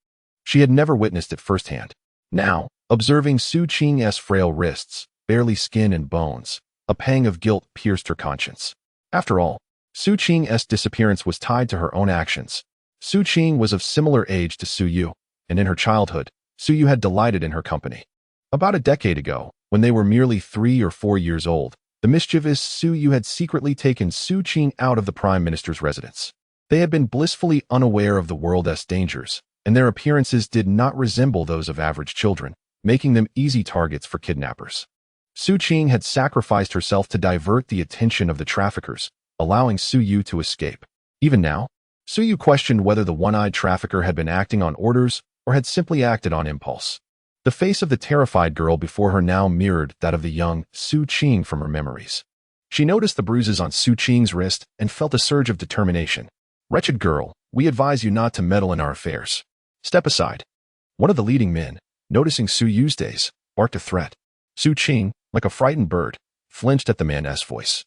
she had never witnessed it firsthand. Now, observing Su Qing's frail wrists, barely skin and bones, a pang of guilt pierced her conscience. After all, Su Qing's disappearance was tied to her own actions. Su Qing was of similar age to Su Yu, and in her childhood, Su Yu had delighted in her company. About a decade ago, when they were merely 3 or 4 years old, the mischievous Su Yu had secretly taken Su Qing out of the Prime Minister's residence. They had been blissfully unaware of the world's dangers, and their appearances did not resemble those of average children, making them easy targets for kidnappers. Su Qing had sacrificed herself to divert the attention of the traffickers, allowing Su Yu to escape. Even now, Su Yu questioned whether the one-eyed trafficker had been acting on orders or had simply acted on impulse. The face of the terrified girl before her now mirrored that of the young Su Qing from her memories. She noticed the bruises on Su Qing's wrist and felt a surge of determination. "Wretched girl, we advise you not to meddle in our affairs. Step aside." One of the leading men, noticing Su Yu's daze, barked a threat. Su Qing, like a frightened bird, flinched at the man's voice,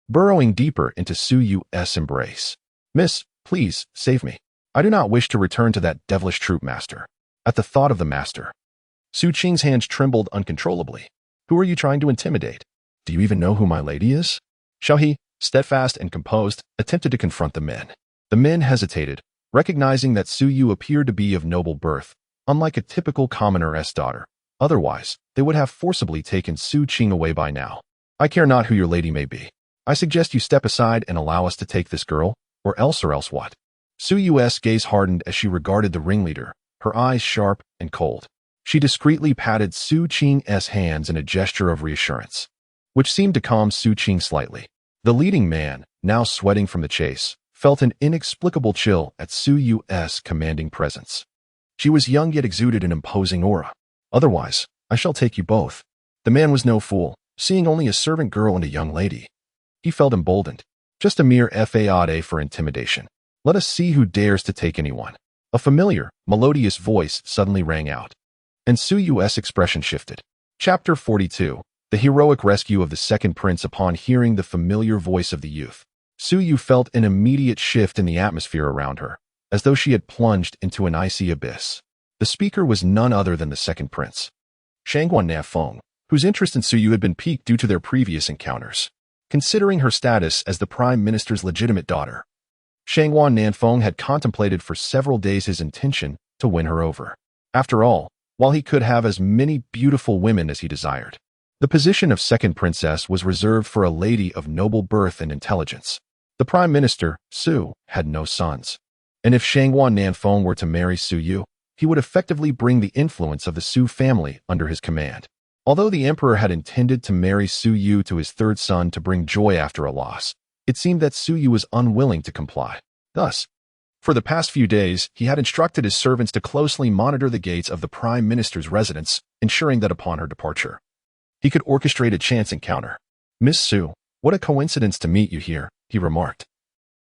burrowing deeper into Su Yu's embrace. "Miss, please, save me. I do not wish to return to that devilish troop master." At the thought of the master, Su Qing's hands trembled uncontrollably. "Who are you trying to intimidate? Do you even know who my lady is?" Xiao He, steadfast and composed, attempted to confront the men. The men hesitated, recognizing that Su Yu appeared to be of noble birth, unlike a typical commoner's daughter. Otherwise, they would have forcibly taken Su Qing away by now. "I care not who your lady may be. I suggest you step aside and allow us to take this girl, or else what?" Su Yu's gaze hardened as she regarded the ringleader, her eyes sharp and cold. She discreetly patted Su Qing's hands in a gesture of reassurance, which seemed to calm Su Qing slightly. The leading man, now sweating from the chase, felt an inexplicable chill at Su Yu's commanding presence. She was young yet exuded an imposing aura. "Otherwise, I shall take you both." The man was no fool, seeing only a servant girl and a young lady. He felt emboldened. Just a mere fade for intimidation. "Let us see who dares to take anyone." A familiar, melodious voice suddenly rang out, and Su Yu's expression shifted. Chapter 42. The heroic rescue of the second prince. Upon hearing the familiar voice of the youth, Su Yu felt an immediate shift in the atmosphere around her, as though she had plunged into an icy abyss. The speaker was none other than the second prince, Shangguan Nafeng, whose interest in Su Yu had been piqued due to their previous encounters. Considering her status as the prime minister's legitimate daughter, Shangguan Nafeng had contemplated for several days his intention to win her over. After all, while he could have as many beautiful women as he desired, the position of second princess was reserved for a lady of noble birth and intelligence. The prime minister, Su, had no sons, and if Shangguan Nafeng were to marry Su Yu, he would effectively bring the influence of the Su family under his command. Although the emperor had intended to marry Su Yu to his third son to bring joy after a loss, it seemed that Su Yu was unwilling to comply. Thus, for the past few days, he had instructed his servants to closely monitor the gates of the prime minister's residence, ensuring that upon her departure, he could orchestrate a chance encounter. "Miss Su, what a coincidence to meet you here," he remarked,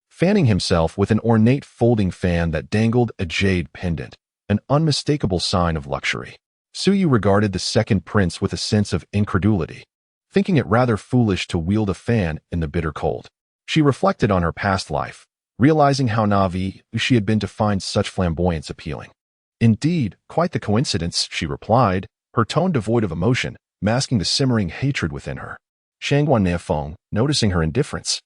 fanning himself with an ornate folding fan that dangled a jade pendant, an unmistakable sign of luxury. Su Yu regarded the second prince with a sense of incredulity, thinking it rather foolish to wield a fan in the bitter cold. She reflected on her past life, realizing how naive she had been to find such flamboyance appealing. "Indeed, quite the coincidence," she replied, her tone devoid of emotion, masking the simmering hatred within her. Shangguan Nafeng, noticing her indifference,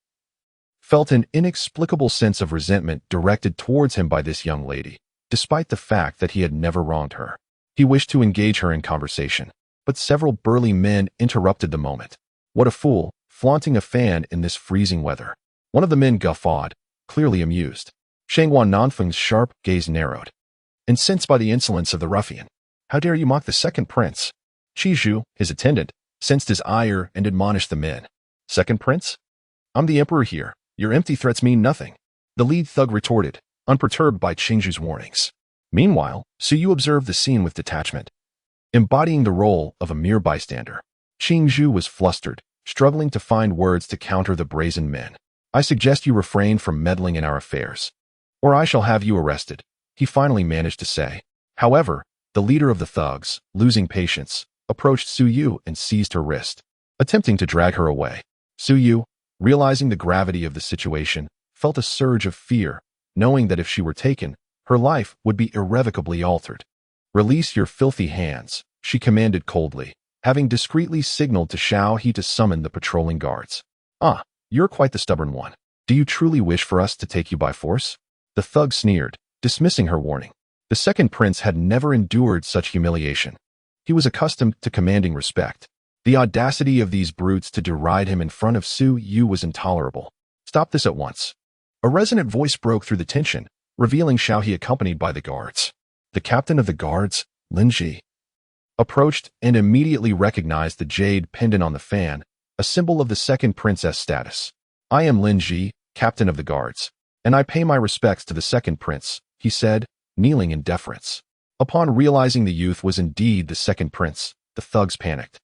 felt an inexplicable sense of resentment directed towards him by this young lady, despite the fact that he had never wronged her. He wished to engage her in conversation, but several burly men interrupted the moment. "What a fool, flaunting a fan in this freezing weather." One of the men guffawed, clearly amused. Shangguan Nafeng's sharp gaze narrowed, incensed by the insolence of the ruffian. "How dare you mock the second prince?" Qizhu, his attendant, sensed his ire and admonished the men. "Second prince? I'm the emperor here. Your empty threats mean nothing." The lead thug retorted, unperturbed by Qingzhu's warnings. Meanwhile, Su Yu observed the scene with detachment, embodying the role of a mere bystander. Qingzhu was flustered, struggling to find words to counter the brazen men. "I suggest you refrain from meddling in our affairs, or I shall have you arrested," he finally managed to say. However, the leader of the thugs, losing patience, approached Su Yu and seized her wrist, attempting to drag her away. Su Yu, realizing the gravity of the situation, felt a surge of fear, knowing that if she were taken, her life would be irrevocably altered. "Release your filthy hands," she commanded coldly, having discreetly signaled to Xiao He to summon the patrolling guards. "Ah, you're quite the stubborn one. Do you truly wish for us to take you by force?" The thug sneered, dismissing her warning. The second prince had never endured such humiliation. He was accustomed to commanding respect. The audacity of these brutes to deride him in front of Su Yu was intolerable. "Stop this at once." A resonant voice broke through the tension, revealing Xiao He accompanied by the guards. The captain of the guards, Lin Ji, approached and immediately recognized the jade pendant on the fan, a symbol of the second princess status. "I am Lin Ji, captain of the guards, "And I pay my respects to the second prince," he said, kneeling in deference. Upon realizing the youth was indeed the second prince, the thugs panicked,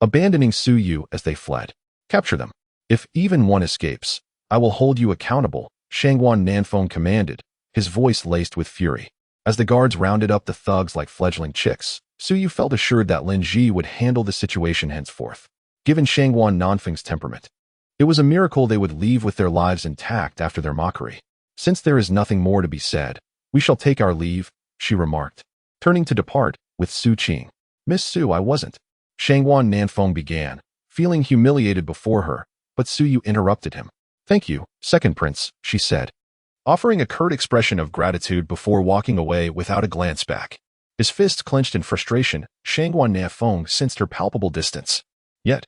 abandoning Su Yu as they fled. "Capture them. If even one escapes, I will hold you accountable," Shangguan Nanfeng commanded, his voice laced with fury. As the guards rounded up the thugs like fledgling chicks, Su Yu felt assured that Lin Ji would handle the situation henceforth. Given Shangguan Nanfeng's temperament, it was a miracle they would leave with their lives intact after their mockery. "Since there is nothing more to be said, we shall take our leave," she remarked, turning to depart with Su Qing. "Miss Su, I wasn't," Shangguan Nanfeng began, feeling humiliated before her, but Su Yu interrupted him. "Thank you, second prince," she said, offering a curt expression of gratitude before walking away without a glance back. His fists clenched in frustration, Shangguan Nanfeng sensed her palpable distance. Yet,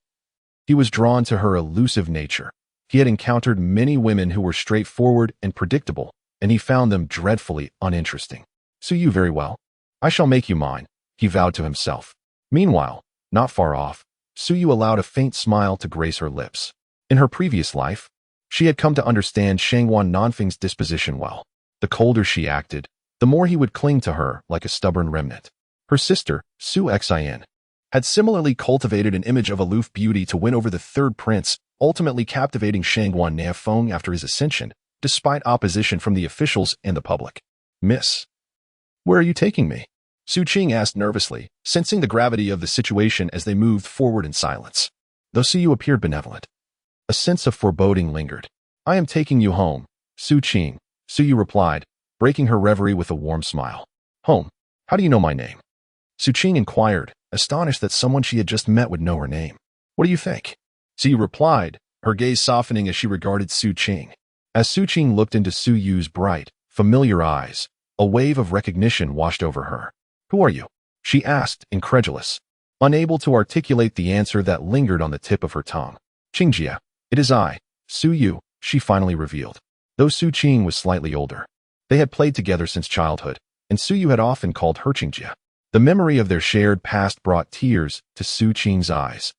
he was drawn to her elusive nature. He had encountered many women who were straightforward and predictable, and he found them dreadfully uninteresting. "Su Yu, very well. I shall make you mine," he vowed to himself. Meanwhile, not far off, Su Yu allowed a faint smile to grace her lips. In her previous life, she had come to understand Shangguan Nanfeng's disposition well. The colder she acted, the more he would cling to her like a stubborn remnant. Her sister, Su Xian, had similarly cultivated an image of aloof beauty to win over the third prince, ultimately captivating Shangguan Nanfeng after his ascension, despite opposition from the officials and the public. "Miss, where are you taking me?" Su Qing asked nervously, sensing the gravity of the situation as they moved forward in silence. Though Su Yu appeared benevolent, a sense of foreboding lingered. "I am taking you home, Su Qing," Su Yu replied, breaking her reverie with a warm smile. "Home? How do you know my name?" Su Qing inquired, astonished that someone she had just met would know her name. "What do you think?" Su Yu replied, her gaze softening as she regarded Su Qing. As Su Qing looked into Su Yu's bright, familiar eyes, a wave of recognition washed over her. "Who are you?" she asked, incredulous, unable to articulate the answer that lingered on the tip of her tongue. "Qingjia, it is I, Su Yu," she finally revealed. Though Su Qing was slightly older, they had played together since childhood, and Su Yu had often called her Qingjia. The memory of their shared past brought tears to Su Qing's eyes,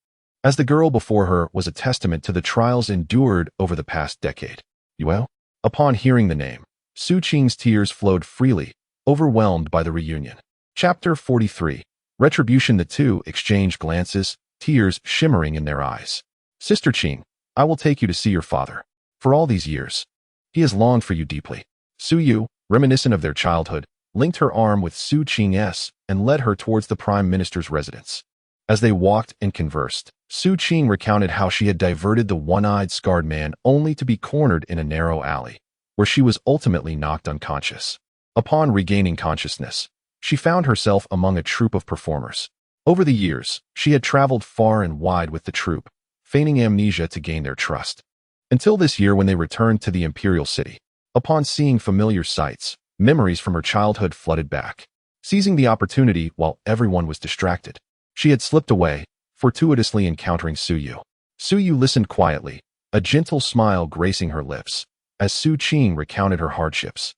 as the girl before her was a testament to the trials endured over the past decade. "Well?" Upon hearing the name, Su Qing's tears flowed freely, overwhelmed by the reunion. Chapter 43. Retribution. The two exchanged glances, tears shimmering in their eyes. "Sister Qing, I will take you to see your father. For all these years, he has longed for you deeply." Su Yu, reminiscent of their childhood, linked her arm with Su Qing's and led her towards the Prime Minister's residence. As they walked and conversed, Su Qing recounted how she had diverted the one-eyed scarred man only to be cornered in a narrow alley, where she was ultimately knocked unconscious. Upon regaining consciousness, she found herself among a troupe of performers. Over the years, she had traveled far and wide with the troupe, feigning amnesia to gain their trust. Until this year when they returned to the imperial city. Upon seeing familiar sights, memories from her childhood flooded back. Seizing the opportunity while everyone was distracted, she had slipped away, fortuitously encountering Su Yu. Su Yu listened quietly, a gentle smile gracing her lips, as Su Qing recounted her hardships,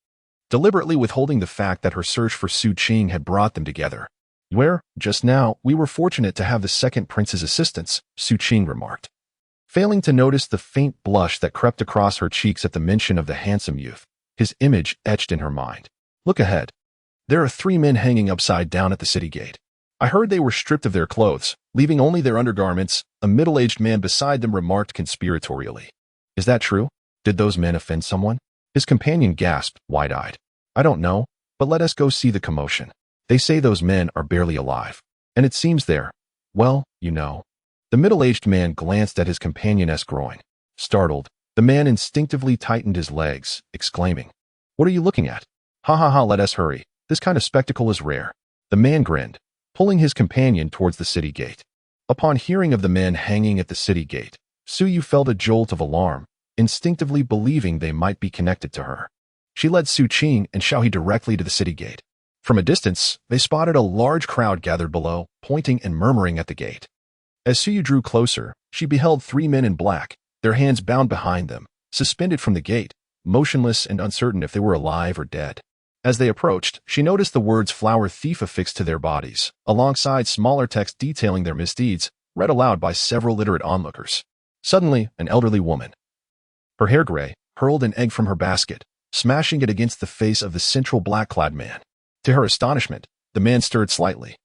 deliberately withholding the fact that her search for Su Qing had brought them together. "Where, just now, we were fortunate to have the second prince's assistance," Su Qing remarked, failing to notice the faint blush that crept across her cheeks at the mention of the handsome youth, his image etched in her mind. "Look ahead. There are 3 men hanging upside down at the city gate. I heard they were stripped of their clothes, leaving only their undergarments," a middle-aged man beside them remarked conspiratorially. "Is that true? Did those men offend someone?" His companion gasped, wide-eyed. "I don't know, but let us go see the commotion. They say those men are barely alive. And it seems they're, well, you know." The middle-aged man glanced at his companion's groin. Startled, the man instinctively tightened his legs, exclaiming, "What are you looking at? Ha ha ha, let us hurry. This kind of spectacle is rare." The man grinned, pulling his companion towards the city gate. Upon hearing of the men hanging at the city gate, Su Yu felt a jolt of alarm, instinctively believing they might be connected to her. She led Su Qing and Xiaohe directly to the city gate. From a distance, they spotted a large crowd gathered below, pointing and murmuring at the gate. As Su Yu drew closer, she beheld 3 men in black, their hands bound behind them, suspended from the gate, motionless and uncertain if they were alive or dead. As they approached, she noticed the words "flower thief" affixed to their bodies, alongside smaller text detailing their misdeeds, read aloud by several literate onlookers. Suddenly, an elderly woman, her hair gray, hurled an egg from her basket, smashing it against the face of the central black-clad man. To her astonishment, the man stirred slightly,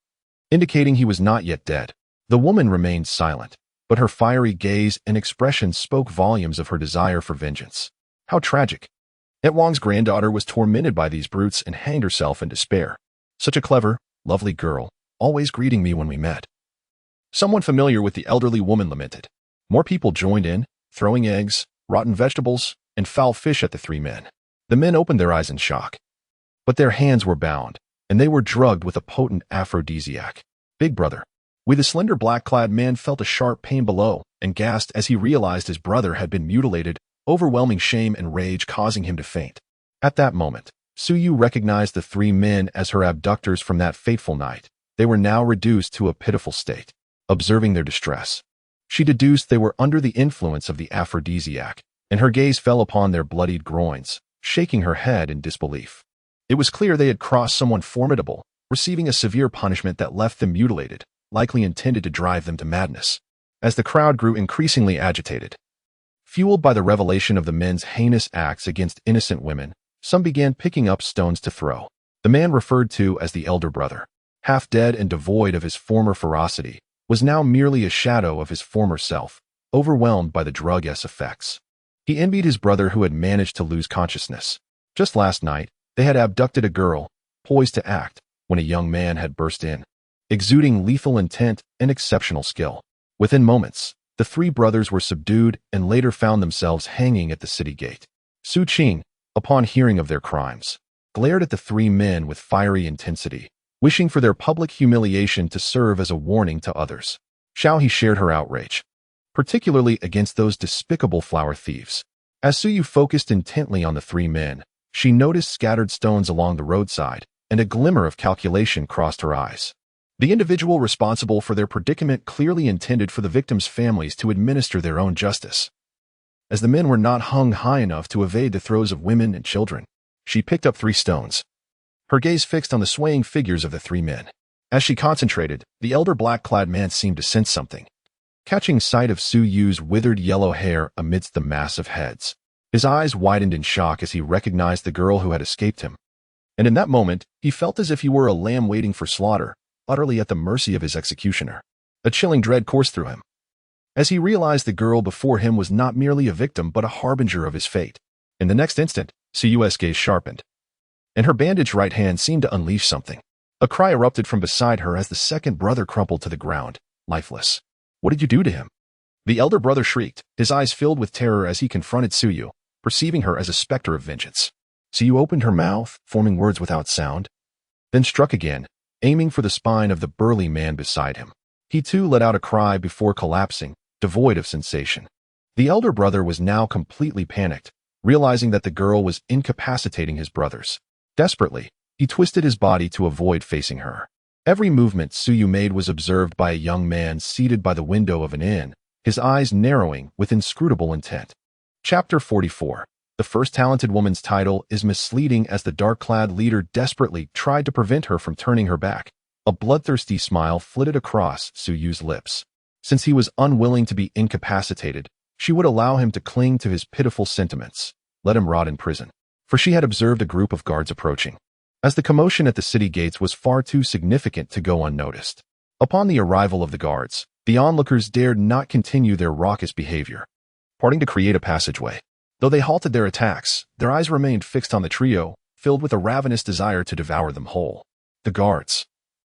indicating he was not yet dead. The woman remained silent, but her fiery gaze and expression spoke volumes of her desire for vengeance. How tragic. Aunt Wang's granddaughter was tormented by these brutes and hanged herself in despair. Such a clever, lovely girl, always greeting me when we met. Someone familiar with the elderly woman lamented. More people joined in, throwing eggs, rotten vegetables, and foul fish at the three men. The men opened their eyes in shock. But their hands were bound, and they were drugged with a potent aphrodisiac. Big brother. The slender black-clad man felt a sharp pain below and gasped as he realized his brother had been mutilated, overwhelming shame and rage causing him to faint. At that moment, Suyu recognized the three men as her abductors from that fateful night. They were now reduced to a pitiful state. Observing their distress, she deduced they were under the influence of the aphrodisiac, and her gaze fell upon their bloodied groins, shaking her head in disbelief. It was clear they had crossed someone formidable, receiving a severe punishment that left them mutilated, likely intended to drive them to madness. As the crowd grew increasingly agitated, fueled by the revelation of the men's heinous acts against innocent women, some began picking up stones to throw. The man referred to as the elder brother, half dead and devoid of his former ferocity, was now merely a shadow of his former self, overwhelmed by the drug's effects. He envied his brother who had managed to lose consciousness. Just last night, they had abducted a girl, poised to act, when a young man had burst in, exuding lethal intent and exceptional skill. Within moments, the three brothers were subdued and later found themselves hanging at the city gate. Su Qing, upon hearing of their crimes, glared at the three men with fiery intensity, wishing for their public humiliation to serve as a warning to others. Xiao He shared her outrage, particularly against those despicable flower thieves. As Suyu focused intently on the three men, she noticed scattered stones along the roadside, and a glimmer of calculation crossed her eyes. The individual responsible for their predicament clearly intended for the victims' families to administer their own justice. As the men were not hung high enough to evade the throes of women and children, she picked up 3 stones, her gaze fixed on the swaying figures of the 3 men. As she concentrated, the elder black-clad man seemed to sense something. Catching sight of Su Yu's withered yellow hair amidst the mass of heads, his eyes widened in shock as he recognized the girl who had escaped him. And in that moment, he felt as if he were a lamb waiting for slaughter, utterly at the mercy of his executioner. A chilling dread coursed through him, as he realized the girl before him was not merely a victim but a harbinger of his fate. In the next instant, Su Yu's gaze sharpened, and her bandaged right hand seemed to unleash something. A cry erupted from beside her as the second brother crumpled to the ground, lifeless. What did you do to him? The elder brother shrieked, his eyes filled with terror as he confronted Suyu, perceiving her as a specter of vengeance. Suyu opened her mouth, forming words without sound, then struck again, aiming for the spine of the burly man beside him. He too let out a cry before collapsing, devoid of sensation. The elder brother was now completely panicked, realizing that the girl was incapacitating his brothers. Desperately, he twisted his body to avoid facing her. Every movement Suyu made was observed by a young man seated by the window of an inn, his eyes narrowing with inscrutable intent. Chapter 44. The first talented woman's title is misleading as the dark-clad leader desperately tried to prevent her from turning her back. A bloodthirsty smile flitted across Suyu's lips. Since he was unwilling to be incapacitated, she would allow him to cling to his pitiful sentiments, let him rot in prison. For she had observed a group of guards approaching, as the commotion at the city gates was far too significant to go unnoticed. Upon the arrival of the guards, the onlookers dared not continue their raucous behavior, parting to create a passageway. Though they halted their attacks, their eyes remained fixed on the trio, filled with a ravenous desire to devour them whole. The guards,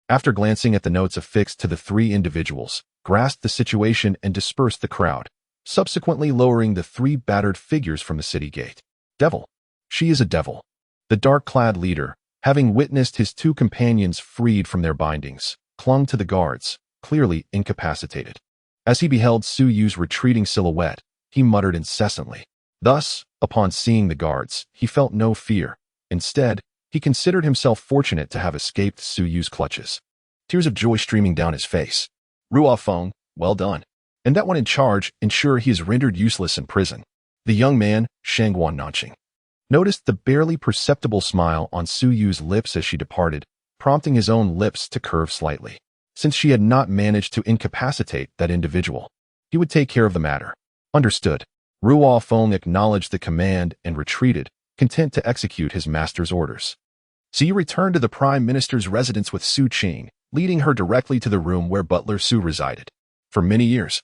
after glancing at the notes affixed to the 3 individuals, grasped the situation and dispersed the crowd, subsequently lowering the 3 battered figures from the city gate. Devil. She is a devil. The dark-clad leader, having witnessed his 2 companions freed from their bindings, clung to the guards, clearly incapacitated. As he beheld Su Yu's retreating silhouette, he muttered incessantly. Thus, upon seeing the guards, he felt no fear. Instead, he considered himself fortunate to have escaped Su Yu's clutches. Tears of joy streaming down his face. Ruo Feng, well done. And that one in charge, ensure he is rendered useless in prison. The young man, Shangguan Nanqing, noticed the barely perceptible smile on Su Yu's lips as she departed, prompting his own lips to curve slightly. Since she had not managed to incapacitate that individual, he would take care of the matter. Understood. Ruo Feng acknowledged the command and retreated, content to execute his master's orders. Siyu returned to the Prime Minister's residence with Su Qing, leading her directly to the room where Butler Su resided. For many years,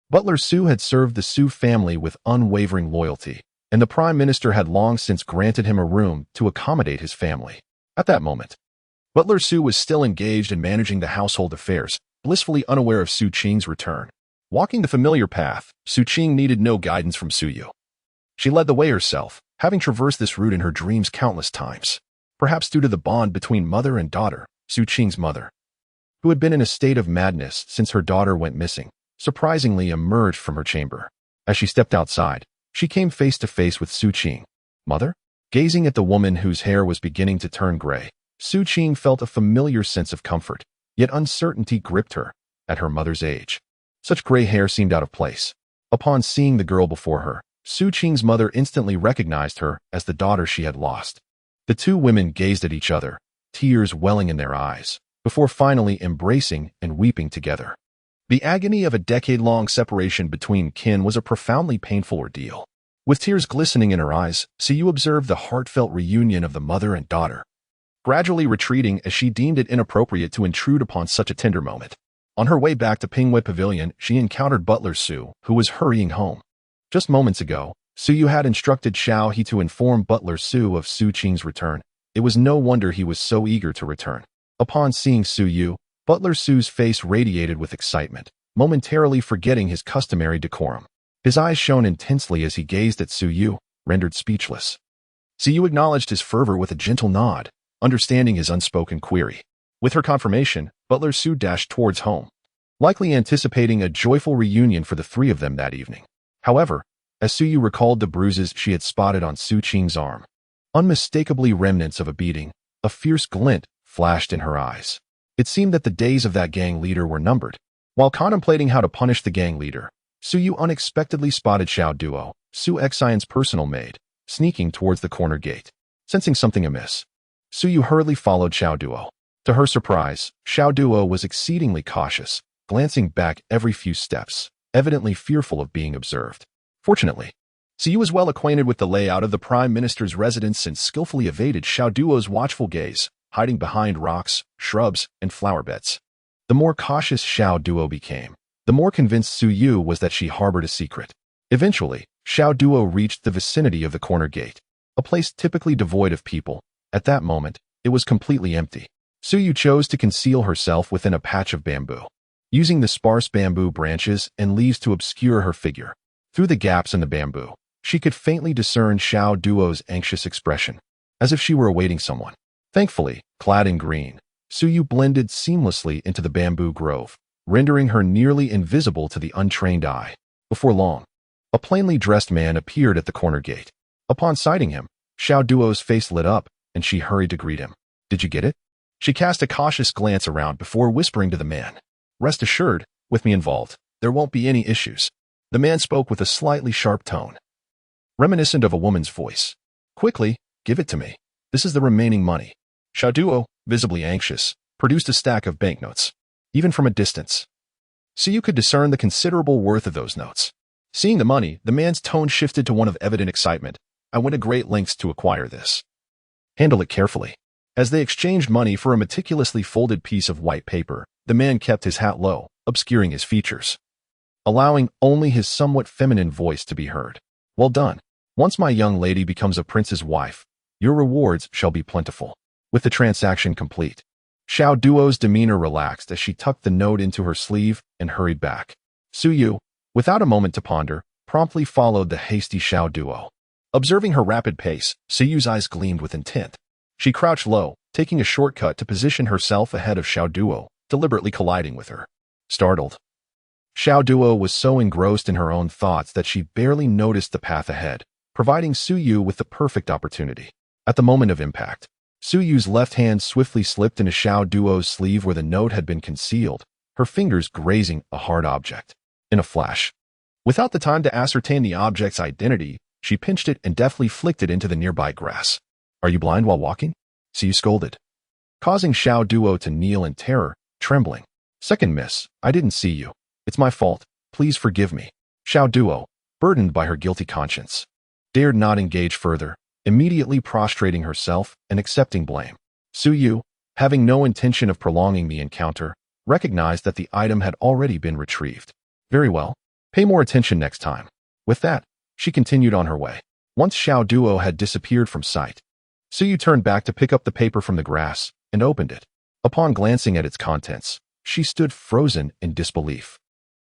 Butler Su had served the Su family with unwavering loyalty, and the Prime Minister had long since granted him a room to accommodate his family. At that moment, Butler Su was still engaged in managing the household affairs, blissfully unaware of Su Qing's return. Walking the familiar path, Su Qing needed no guidance from Su Yu. She led the way herself, having traversed this route in her dreams countless times. Perhaps due to the bond between mother and daughter, Su Qing's mother, who had been in a state of madness since her daughter went missing, surprisingly emerged from her chamber. As she stepped outside, she came face to face with Su Qing. Mother? Gazing at the woman whose hair was beginning to turn gray, Su Qing felt a familiar sense of comfort, yet uncertainty gripped her. At her mother's age, such gray hair seemed out of place. Upon seeing the girl before her, Su Qing's mother instantly recognized her as the daughter she had lost. The two women gazed at each other, tears welling in their eyes, before finally embracing and weeping together. The agony of a decade-long separation between kin was a profoundly painful ordeal. With tears glistening in her eyes, Siyu observed the heartfelt reunion of the mother and daughter, gradually retreating as she deemed it inappropriate to intrude upon such a tender moment. On her way back to Pingwei Pavilion, she encountered Butler Su, who was hurrying home. Just moments ago, Su Yu had instructed Xiao He to inform Butler Su of Su Qing's return. It was no wonder he was so eager to return. Upon seeing Su Yu, Butler Su's face radiated with excitement, momentarily forgetting his customary decorum. His eyes shone intensely as he gazed at Su Yu, rendered speechless. Su Yu acknowledged his fervor with a gentle nod, understanding his unspoken query. With her confirmation, Butler Su dashed towards home, likely anticipating a joyful reunion for the three of them that evening. However, as Su Yu recalled the bruises she had spotted on Su Qing's arm, unmistakably remnants of a beating, a fierce glint flashed in her eyes. It seemed that the days of that gang leader were numbered. While contemplating how to punish the gang leader, Su Yu unexpectedly spotted Xiao Duo, Su Xian's personal maid, sneaking towards the corner gate. Sensing something amiss, Su Yu hurriedly followed Xiao Duo. To her surprise, Xiao Duo was exceedingly cautious, glancing back every few steps, evidently fearful of being observed. Fortunately, Su Yu was well acquainted with the layout of the Prime Minister's residence and skillfully evaded Xiao Duo's watchful gaze, hiding behind rocks, shrubs, and flower beds. The more cautious Xiao Duo became, the more convinced Su Yu was that she harbored a secret. Eventually, Xiao Duo reached the vicinity of the corner gate, a place typically devoid of people. At that moment, it was completely empty. Su Yu chose to conceal herself within a patch of bamboo, using the sparse bamboo branches and leaves to obscure her figure. Through the gaps in the bamboo, she could faintly discern Xiao Duo's anxious expression, as if she were awaiting someone. Thankfully, clad in green, Su Yu blended seamlessly into the bamboo grove, rendering her nearly invisible to the untrained eye. Before long, a plainly dressed man appeared at the corner gate. Upon sighting him, Xiao Duo's face lit up, and she hurried to greet him. "Did you get it?" She cast a cautious glance around before whispering to the man. "Rest assured, with me involved, there won't be any issues." The man spoke with a slightly sharp tone, reminiscent of a woman's voice. "Quickly, give it to me. This is the remaining money." Xiao Duo, visibly anxious, produced a stack of banknotes. Even from a distance, Su Yu could discern the considerable worth of those notes. Seeing the money, the man's tone shifted to one of evident excitement. "I went to great lengths to acquire this. Handle it carefully." As they exchanged money for a meticulously folded piece of white paper, the man kept his hat low, obscuring his features, allowing only his somewhat feminine voice to be heard. "Well done. Once my young lady becomes a prince's wife, your rewards shall be plentiful." With the transaction complete, Xiao Duo's demeanor relaxed as she tucked the note into her sleeve and hurried back. Su Yu, without a moment to ponder, promptly followed the hasty Xiao Duo. Observing her rapid pace, Su Yu's eyes gleamed with intent. She crouched low, taking a shortcut to position herself ahead of Xiao Duo, deliberately colliding with her. Startled, Xiao Duo was so engrossed in her own thoughts that she barely noticed the path ahead, providing Su Yu with the perfect opportunity. At the moment of impact, Su Yu's left hand swiftly slipped into Xiao Duo's sleeve where the note had been concealed, her fingers grazing a hard object. In a flash, without the time to ascertain the object's identity, she pinched it and deftly flicked it into the nearby grass. "Are you blind while walking?" Su Yu scolded, causing Xiao Duo to kneel in terror, trembling. "Second miss, I didn't see you. It's my fault. Please forgive me." Xiao Duo, burdened by her guilty conscience, dared not engage further, immediately prostrating herself and accepting blame. Su Yu, having no intention of prolonging the encounter, recognized that the item had already been retrieved. Very well. Pay more attention next time. With that, she continued on her way. Once Xiao Duo had disappeared from sight, Su Yu turned back to pick up the paper from the grass and opened it. Upon glancing at its contents, she stood frozen in disbelief.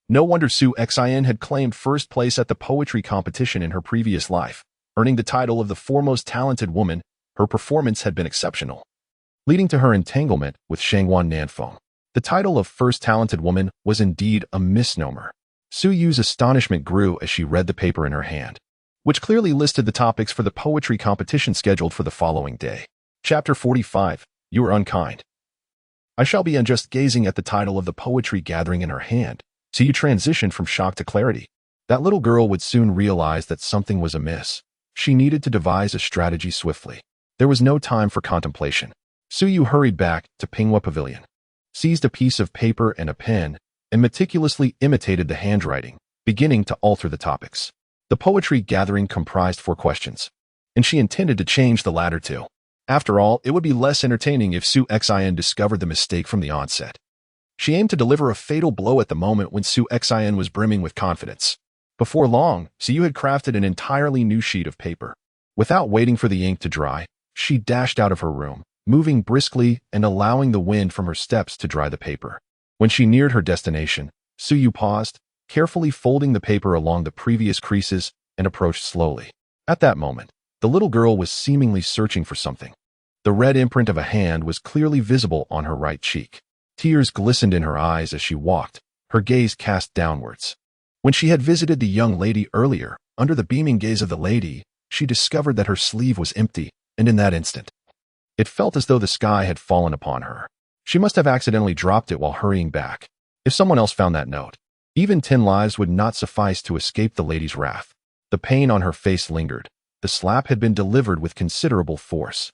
No wonder Su Xin had claimed first place at the poetry competition in her previous life, earning the title of the foremost talented woman. Her performance had been exceptional, leading to her entanglement with Shangwan Nanfeng. The title of first talented woman was indeed a misnomer. Su Yu's astonishment grew as she read the paper in her hand, which clearly listed the topics for the poetry competition scheduled for the following day. Chapter 45. You are unkind. I shall be unjust. Gazing at the title of the poetry gathering in her hand, Su Yu transitioned from shock to clarity. That little girl would soon realize that something was amiss. She needed to devise a strategy swiftly. There was no time for contemplation. Su Yu hurried back to Pinghua Pavilion, seized a piece of paper and a pen, and meticulously imitated the handwriting, beginning to alter the topics. The poetry gathering comprised 4 questions, and she intended to change the latter 2. After all, it would be less entertaining if Su Xin discovered the mistake from the onset. She aimed to deliver a fatal blow at the moment when Su Xin was brimming with confidence. Before long, Su Yu had crafted an entirely new sheet of paper. Without waiting for the ink to dry, she dashed out of her room, moving briskly and allowing the wind from her steps to dry the paper. When she neared her destination, Su Yu paused, carefully folding the paper along the previous creases, and approached slowly. At that moment, the little girl was seemingly searching for something. The red imprint of a hand was clearly visible on her right cheek. Tears glistened in her eyes as she walked, her gaze cast downwards. When she had visited the young lady earlier, under the beaming gaze of the lady, she discovered that her sleeve was empty, and in that instant, it felt as though the sky had fallen upon her. She must have accidentally dropped it while hurrying back. If someone else found that note, even 10 lives would not suffice to escape the lady's wrath. The pain on her face lingered. The slap had been delivered with considerable force,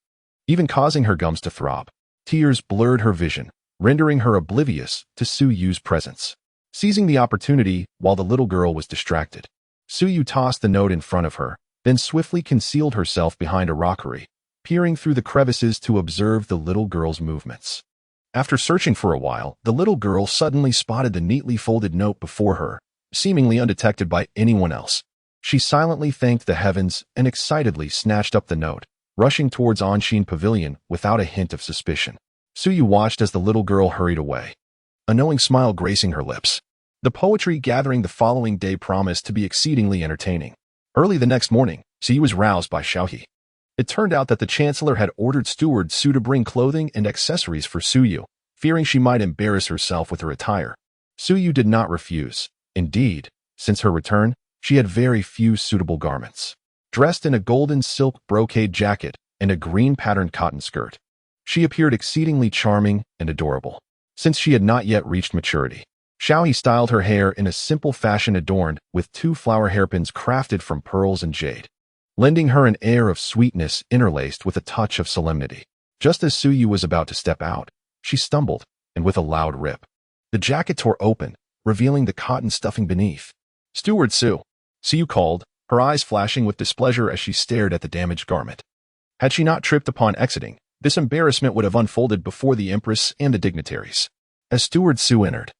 even causing her gums to throb. Tears blurred her vision, rendering her oblivious to Su Yu's presence. Seizing the opportunity while the little girl was distracted, Su Yu tossed the note in front of her, then swiftly concealed herself behind a rockery, peering through the crevices to observe the little girl's movements. After searching for a while, the little girl suddenly spotted the neatly folded note before her, seemingly undetected by anyone else. She silently thanked the heavens and excitedly snatched up the note, rushing towards Anshin Pavilion without a hint of suspicion. Su Yu watched as the little girl hurried away, a knowing smile gracing her lips. The poetry gathering the following day promised to be exceedingly entertaining. Early the next morning, Su Yu was roused by Xiaohe. It turned out that the Chancellor had ordered Steward Su to bring clothing and accessories for Su Yu, fearing she might embarrass herself with her attire. Su Yu did not refuse. Indeed, since her return, she had very few suitable garments. Dressed in a golden silk brocade jacket and a green patterned cotton skirt, she appeared exceedingly charming and adorable. Since she had not yet reached maturity, Xiaohe styled her hair in a simple fashion adorned with 2 flower hairpins crafted from pearls and jade, lending her an air of sweetness interlaced with a touch of solemnity. Just as Su Yu was about to step out, she stumbled, and with a loud rip, the jacket tore open, revealing the cotton stuffing beneath. "Steward Su," Su Yu called, her eyes flashing with displeasure as she stared at the damaged garment. Had she not tripped upon exiting, this embarrassment would have unfolded before the Empress and the dignitaries. As Steward Su entered,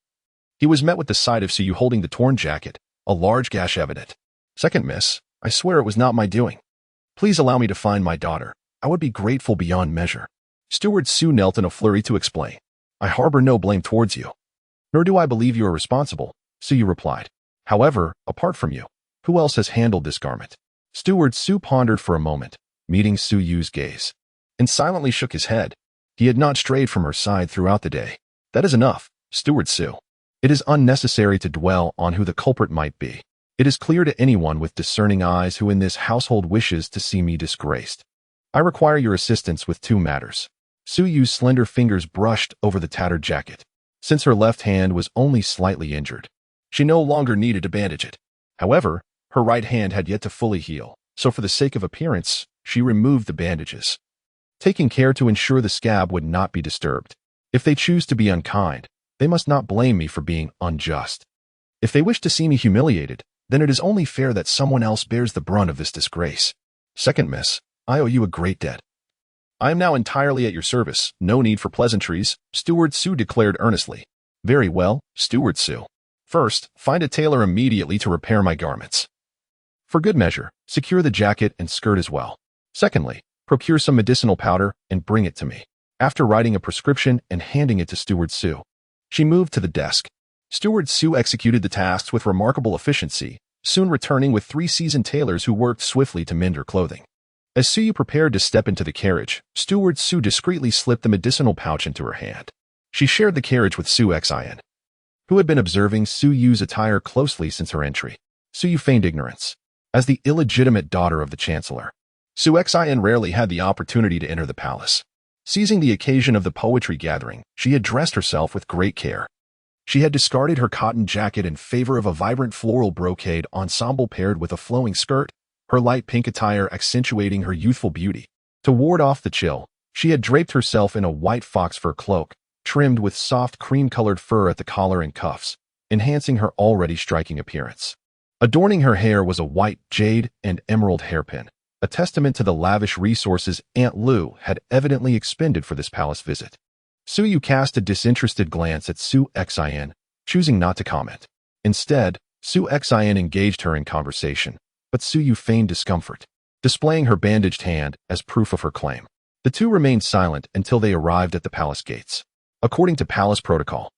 he was met with the sight of Su Yu holding the torn jacket, a large gash evident. "Second, miss, I swear it was not my doing. Please allow me to find my daughter. I would be grateful beyond measure." Steward Su knelt in a flurry to explain. "I harbor no blame towards you, nor do I believe you are responsible," Su Yu replied. "However, apart from you, who else has handled this garment?" Steward Su pondered for a moment, meeting Su Yu's gaze, and silently shook his head. He had not strayed from her side throughout the day. "That is enough, Steward Su. It is unnecessary to dwell on who the culprit might be. It is clear to anyone with discerning eyes who in this household wishes to see me disgraced. I require your assistance with 2 matters." Su Yu's slender fingers brushed over the tattered jacket. Since her left hand was only slightly injured, she no longer needed to bandage it. However, her right hand had yet to fully heal, so for the sake of appearance, she removed the bandages, taking care to ensure the scab would not be disturbed. "If they choose to be unkind, they must not blame me for being unjust. If they wish to see me humiliated, then it is only fair that someone else bears the brunt of this disgrace. Second, miss, I owe you a great debt. I am now entirely at your service. No need for pleasantries, Steward Su declared earnestly. Very well, Steward Su. First, find a tailor immediately to repair my garments. For good measure, secure the jacket and skirt as well. Secondly, procure some medicinal powder and bring it to me. After writing a prescription and handing it to Steward Su, she moved to the desk. Steward Su executed the tasks with remarkable efficiency, soon returning with 3 seasoned tailors who worked swiftly to mend her clothing. As Suyu prepared to step into the carriage, Steward Su discreetly slipped the medicinal pouch into her hand. She shared the carriage with Su Xian, who had been observing Suyu's attire closely since her entry. Suyu feigned ignorance. As the illegitimate daughter of the Chancellor, Su Xian rarely had the opportunity to enter the palace. Seizing the occasion of the poetry gathering, she had dressed herself with great care. She had discarded her cotton jacket in favor of a vibrant floral brocade ensemble paired with a flowing skirt, her light pink attire accentuating her youthful beauty. To ward off the chill, she had draped herself in a white fox fur cloak, trimmed with soft cream-colored fur at the collar and cuffs, enhancing her already striking appearance. Adorning her hair was a white jade and emerald hairpin, a testament to the lavish resources Aunt Lu had evidently expended for this palace visit. Suyu cast a disinterested glance at Su Xian, choosing not to comment. Instead, Su Xian engaged her in conversation, but Suyu feigned discomfort, displaying her bandaged hand as proof of her claim. The two remained silent until they arrived at the palace gates. According to palace protocol,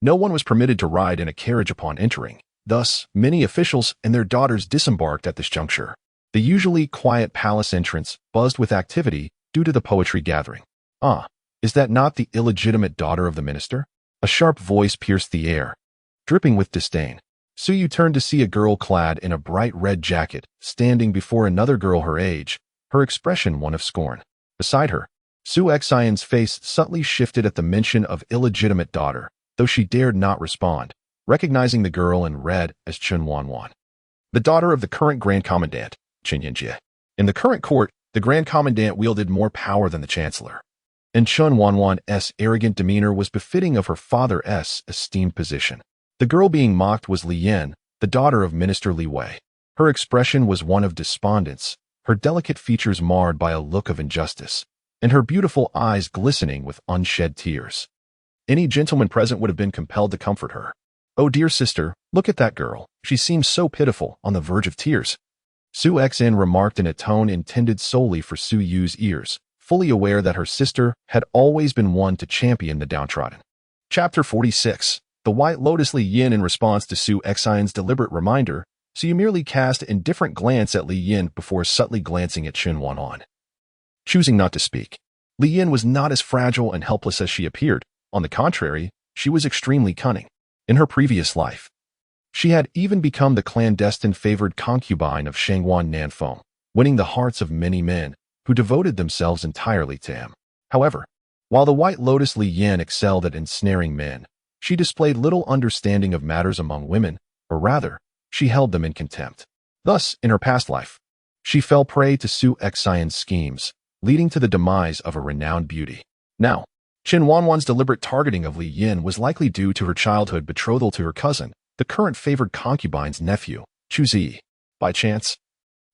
no one was permitted to ride in a carriage upon entering. Thus, many officials and their daughters disembarked at this juncture. The usually quiet palace entrance buzzed with activity due to the poetry gathering. Ah, is that not the illegitimate daughter of the minister? A sharp voice pierced the air, dripping with disdain. Suyu turned to see a girl clad in a bright red jacket standing before another girl her age, her expression one of scorn. Beside her, Su Xian's face subtly shifted at the mention of illegitimate daughter, though she dared not respond, recognizing the girl in red as Chen Wanwan, the daughter of the current Grand Commandant, Chen Yanjie. In the current court, the Grand Commandant wielded more power than the Chancellor, and Chen Wanwan's arrogant demeanor was befitting of her father's esteemed position. The girl being mocked was Li Yan, the daughter of Minister Li Wei. Her expression was one of despondence, her delicate features marred by a look of injustice, and her beautiful eyes glistening with unshed tears. Any gentleman present would have been compelled to comfort her. Oh dear sister, look at that girl. She seems so pitiful, on the verge of tears. Su Xian remarked in a tone intended solely for Su Yu's ears, fully aware that her sister had always been one to champion the downtrodden. Chapter 46. The White Lotus. Li Yin. In response to Su Xian's deliberate reminder, Su merely cast an indifferent glance at Li Yin before subtly glancing at Chen Wanwan. Choosing not to speak, Li Yin was not as fragile and helpless as she appeared. On the contrary, she was extremely cunning. In her previous life, she had even become the clandestine favored concubine of Shangwan Nanfeng, winning the hearts of many men who devoted themselves entirely to him. However, while the White Lotus Li Yin excelled at ensnaring men, she displayed little understanding of matters among women, or rather, she held them in contempt. Thus, in her past life, she fell prey to Su Xian's schemes, leading to the demise of a renowned beauty. Now, Chen Wanwan's deliberate targeting of Li Yin was likely due to her childhood betrothal to her cousin, the current favored concubine's nephew, Chu Zi. By chance,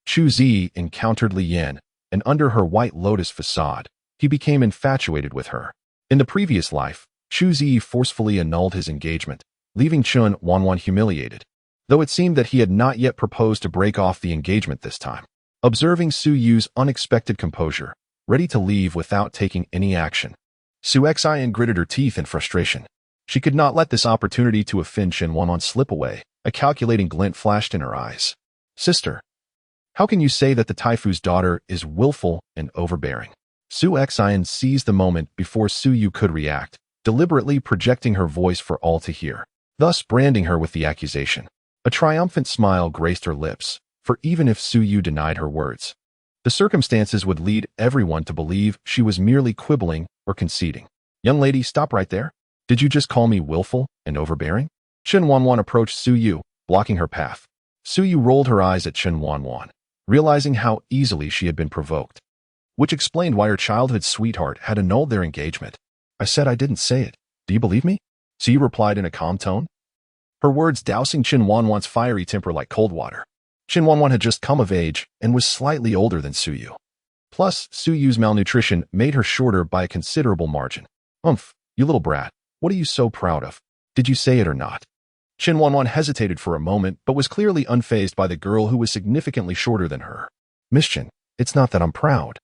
Chu Zi encountered Li Yin, and under her White Lotus facade, he became infatuated with her. In the previous life, Chu Zi forcefully annulled his engagement, leaving Chen Wanwan humiliated, though it seemed that he had not yet proposed to break off the engagement this time. Observing Su Yu's unexpected composure, ready to leave without taking any action, Su Xian gritted her teeth in frustration. She could not let this opportunity to offend Chen Wanwan slip away. A calculating glint flashed in her eyes. Sister, how can you say that the Taifu's daughter is willful and overbearing? Su Xian seized the moment before Su Yu could react, deliberately projecting her voice for all to hear, thus branding her with the accusation. A triumphant smile graced her lips, for even if Su Yu denied her words, the circumstances would lead everyone to believe she was merely quibbling or conceding. Young lady, stop right there. Did you just call me willful and overbearing? Chen Wanwan approached Su Yu, blocking her path. Su Yu rolled her eyes at Chen Wanwan, realizing how easily she had been provoked, which explained why her childhood sweetheart had annulled their engagement. I said I didn't say it. Do you believe me? Su Yu replied in a calm tone, her words dousing Chen Wanwan's fiery temper like cold water. Chen Wanwan had just come of age and was slightly older than Su Yu. Plus, Su Yu's malnutrition made her shorter by a considerable margin. Umph, you little brat, what are you so proud of? Did you say it or not? Qin Wanwan hesitated for a moment, but was clearly unfazed by the girl who was significantly shorter than her. Miss Qin, it's not that I'm proud.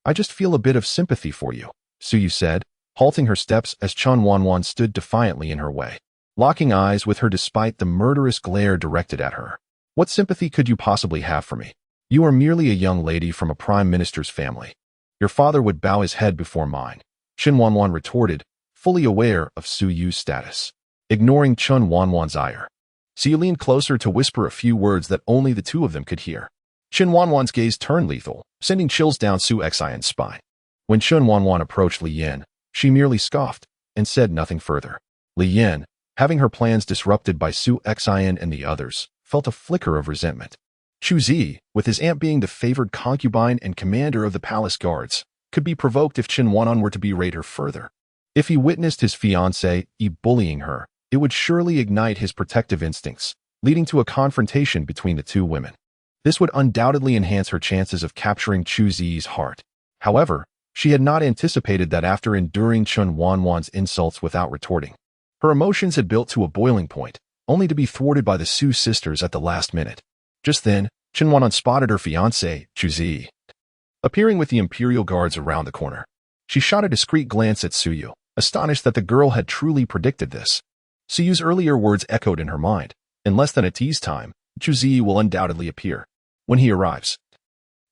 I just feel a bit of sympathy for you, Su Yu said, halting her steps as Qin Wanwan stood defiantly in her way, locking eyes with her despite the murderous glare directed at her. What sympathy could you possibly have for me? You are merely a young lady from a prime minister's family. Your father would bow his head before mine, Qin Wanwan retorted, fully aware of Su Yu's status. Ignoring Qin Wanwan's ire, Su Yu leaned closer to whisper a few words that only the two of them could hear. Qin Wanwan's gaze turned lethal, sending chills down Su Xian's spine. When Qin Wanwan approached Li Yan, she merely scoffed and said nothing further. Li Yan, having her plans disrupted by Su Xian and the others, felt a flicker of resentment. Chu Zi, with his aunt being the favored concubine and commander of the palace guards, could be provoked if Qin Wanwan were to berate her further. If he witnessed his fiancée bullying her, it would surely ignite his protective instincts, leading to a confrontation between the two women. This would undoubtedly enhance her chances of capturing Chu Zi's heart. However, she had not anticipated that after enduring Qin Wanwan's insults without retorting, her emotions had built to a boiling point, only to be thwarted by the Su sisters at the last minute. Just then, Qin Wanwan spotted her fiancé, Chu Zi, appearing with the Imperial Guards around the corner. She shot a discreet glance at Su Yu, astonished that the girl had truly predicted this. Su Yu's earlier words echoed in her mind. In less than a tease time, Chu Zi will undoubtedly appear. When he arrives,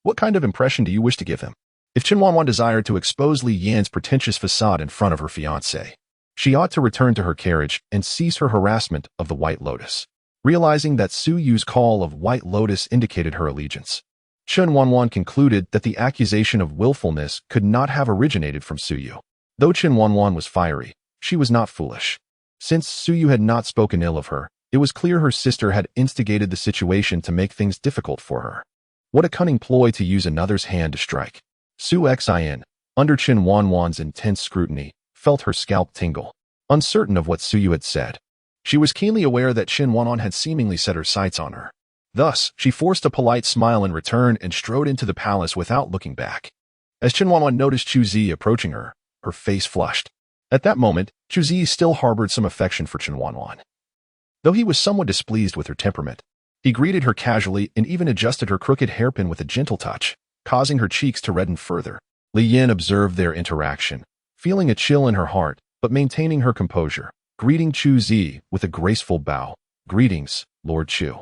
what kind of impression do you wish to give him? If Qin Wanwan desired to expose Li Yan's pretentious facade in front of her fiancé, she ought to return to her carriage and cease her harassment of the White Lotus. Realizing that Su Yu's call of White Lotus indicated her allegiance, Qin Wanwan concluded that the accusation of willfulness could not have originated from Su Yu. Though Qin Wanwan was fiery, she was not foolish. Since Su Yu had not spoken ill of her, it was clear her sister had instigated the situation to make things difficult for her. What a cunning ploy to use another's hand to strike. Su Xian, under Qin Wanwan's intense scrutiny, felt her scalp tingle, uncertain of what Su Yu had said. She was keenly aware that Qin Wanwan had seemingly set her sights on her. Thus, she forced a polite smile in return and strode into the palace without looking back. As Qin Wanwan noticed Chu Zi approaching her, her face flushed. At that moment, Chu Zi still harbored some affection for Qin Wanwan. Though he was somewhat displeased with her temperament, he greeted her casually and even adjusted her crooked hairpin with a gentle touch, causing her cheeks to redden further. Li Yan observed their interaction, feeling a chill in her heart, but maintaining her composure, greeting Chu Zi with a graceful bow. Greetings, Lord Chu.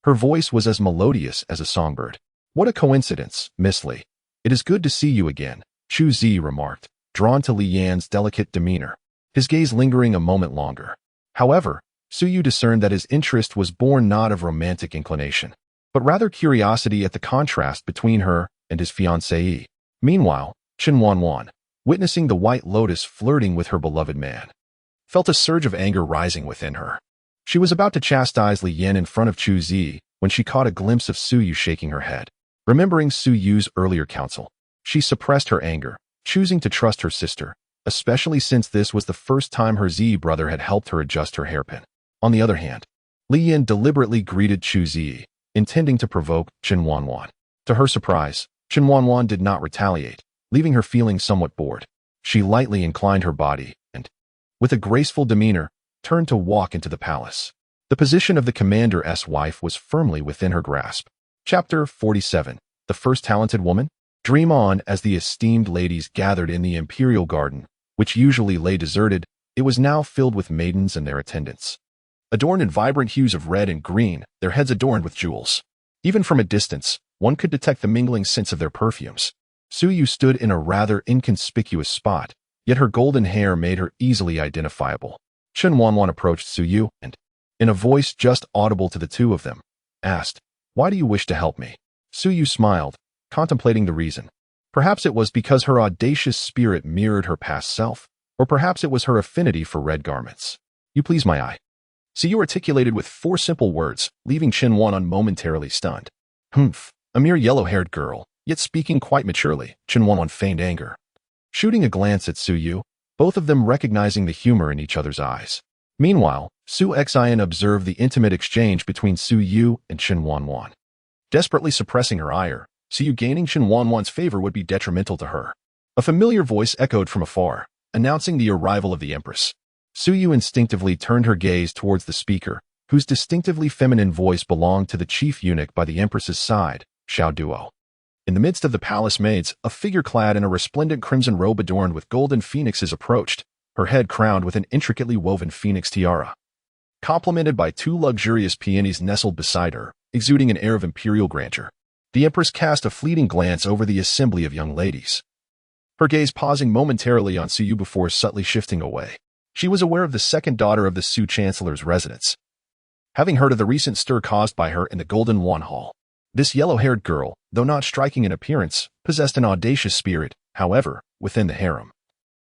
Her voice was as melodious as a songbird. What a coincidence, Miss Li. It is good to see you again, Chu Zi remarked, drawn to Li Yan's delicate demeanor, his gaze lingering a moment longer. However, Su Yu discerned that his interest was born not of romantic inclination, but rather curiosity at the contrast between her and his fiancée. Meanwhile, Qin Wanwan, witnessing the White Lotus flirting with her beloved man, felt a surge of anger rising within her. She was about to chastise Li Yan in front of Chu Zi when she caught a glimpse of Su Yu shaking her head. Remembering Su Yu's earlier counsel, she suppressed her anger, choosing to trust her sister, especially since this was the first time her Zi brother had helped her adjust her hairpin. On the other hand, Li Yan deliberately greeted Chu Zi, intending to provoke Qin Wanwan. To her surprise, Qin Wanwan did not retaliate, leaving her feeling somewhat bored. She lightly inclined her body and, with a graceful demeanor, turned to walk into the palace. The position of the commander's wife was firmly within her grasp. Chapter 47. The First Talented Woman? Dream on. As the esteemed ladies gathered in the imperial garden, which usually lay deserted, it was now filled with maidens and their attendants. Adorned in vibrant hues of red and green, their heads adorned with jewels. Even from a distance, one could detect the mingling scents of their perfumes. Su Yu stood in a rather inconspicuous spot, yet her golden hair made her easily identifiable. Qin Wanwan approached Su Yu and, in a voice just audible to the two of them, asked, "Why do you wish to help me?" Su Yu smiled, contemplating the reason. Perhaps it was because her audacious spirit mirrored her past self, or perhaps it was her affinity for red garments. "You please my eye." Su Yu articulated with 4 simple words, leaving Qin Wanwan momentarily stunned. Humph, a mere yellow-haired girl, yet speaking quite maturely, Qin Wanwan feigned anger. Shooting a glance at Su Yu, both of them recognizing the humor in each other's eyes. Meanwhile, Su Xian observed the intimate exchange between Su Yu and Qin Wanwan. Desperately suppressing her ire, Suyu gaining Shenhuan's favor would be detrimental to her. A familiar voice echoed from afar, announcing the arrival of the Empress. Suyu instinctively turned her gaze towards the speaker, whose distinctively feminine voice belonged to the chief eunuch by the Empress's side, Xiao Duo. In the midst of the palace maids, a figure clad in a resplendent crimson robe adorned with golden phoenixes approached, her head crowned with an intricately woven phoenix tiara. Complemented by two luxurious peonies nestled beside her, exuding an air of imperial grandeur, the Empress cast a fleeting glance over the assembly of young ladies, her gaze pausing momentarily on Suyu before subtly shifting away. She was aware of the second daughter of the Su Chancellor's residence. Having heard of the recent stir caused by her in the Golden Wan Hall, this yellow-haired girl, though not striking in appearance, possessed an audacious spirit, however, within the harem.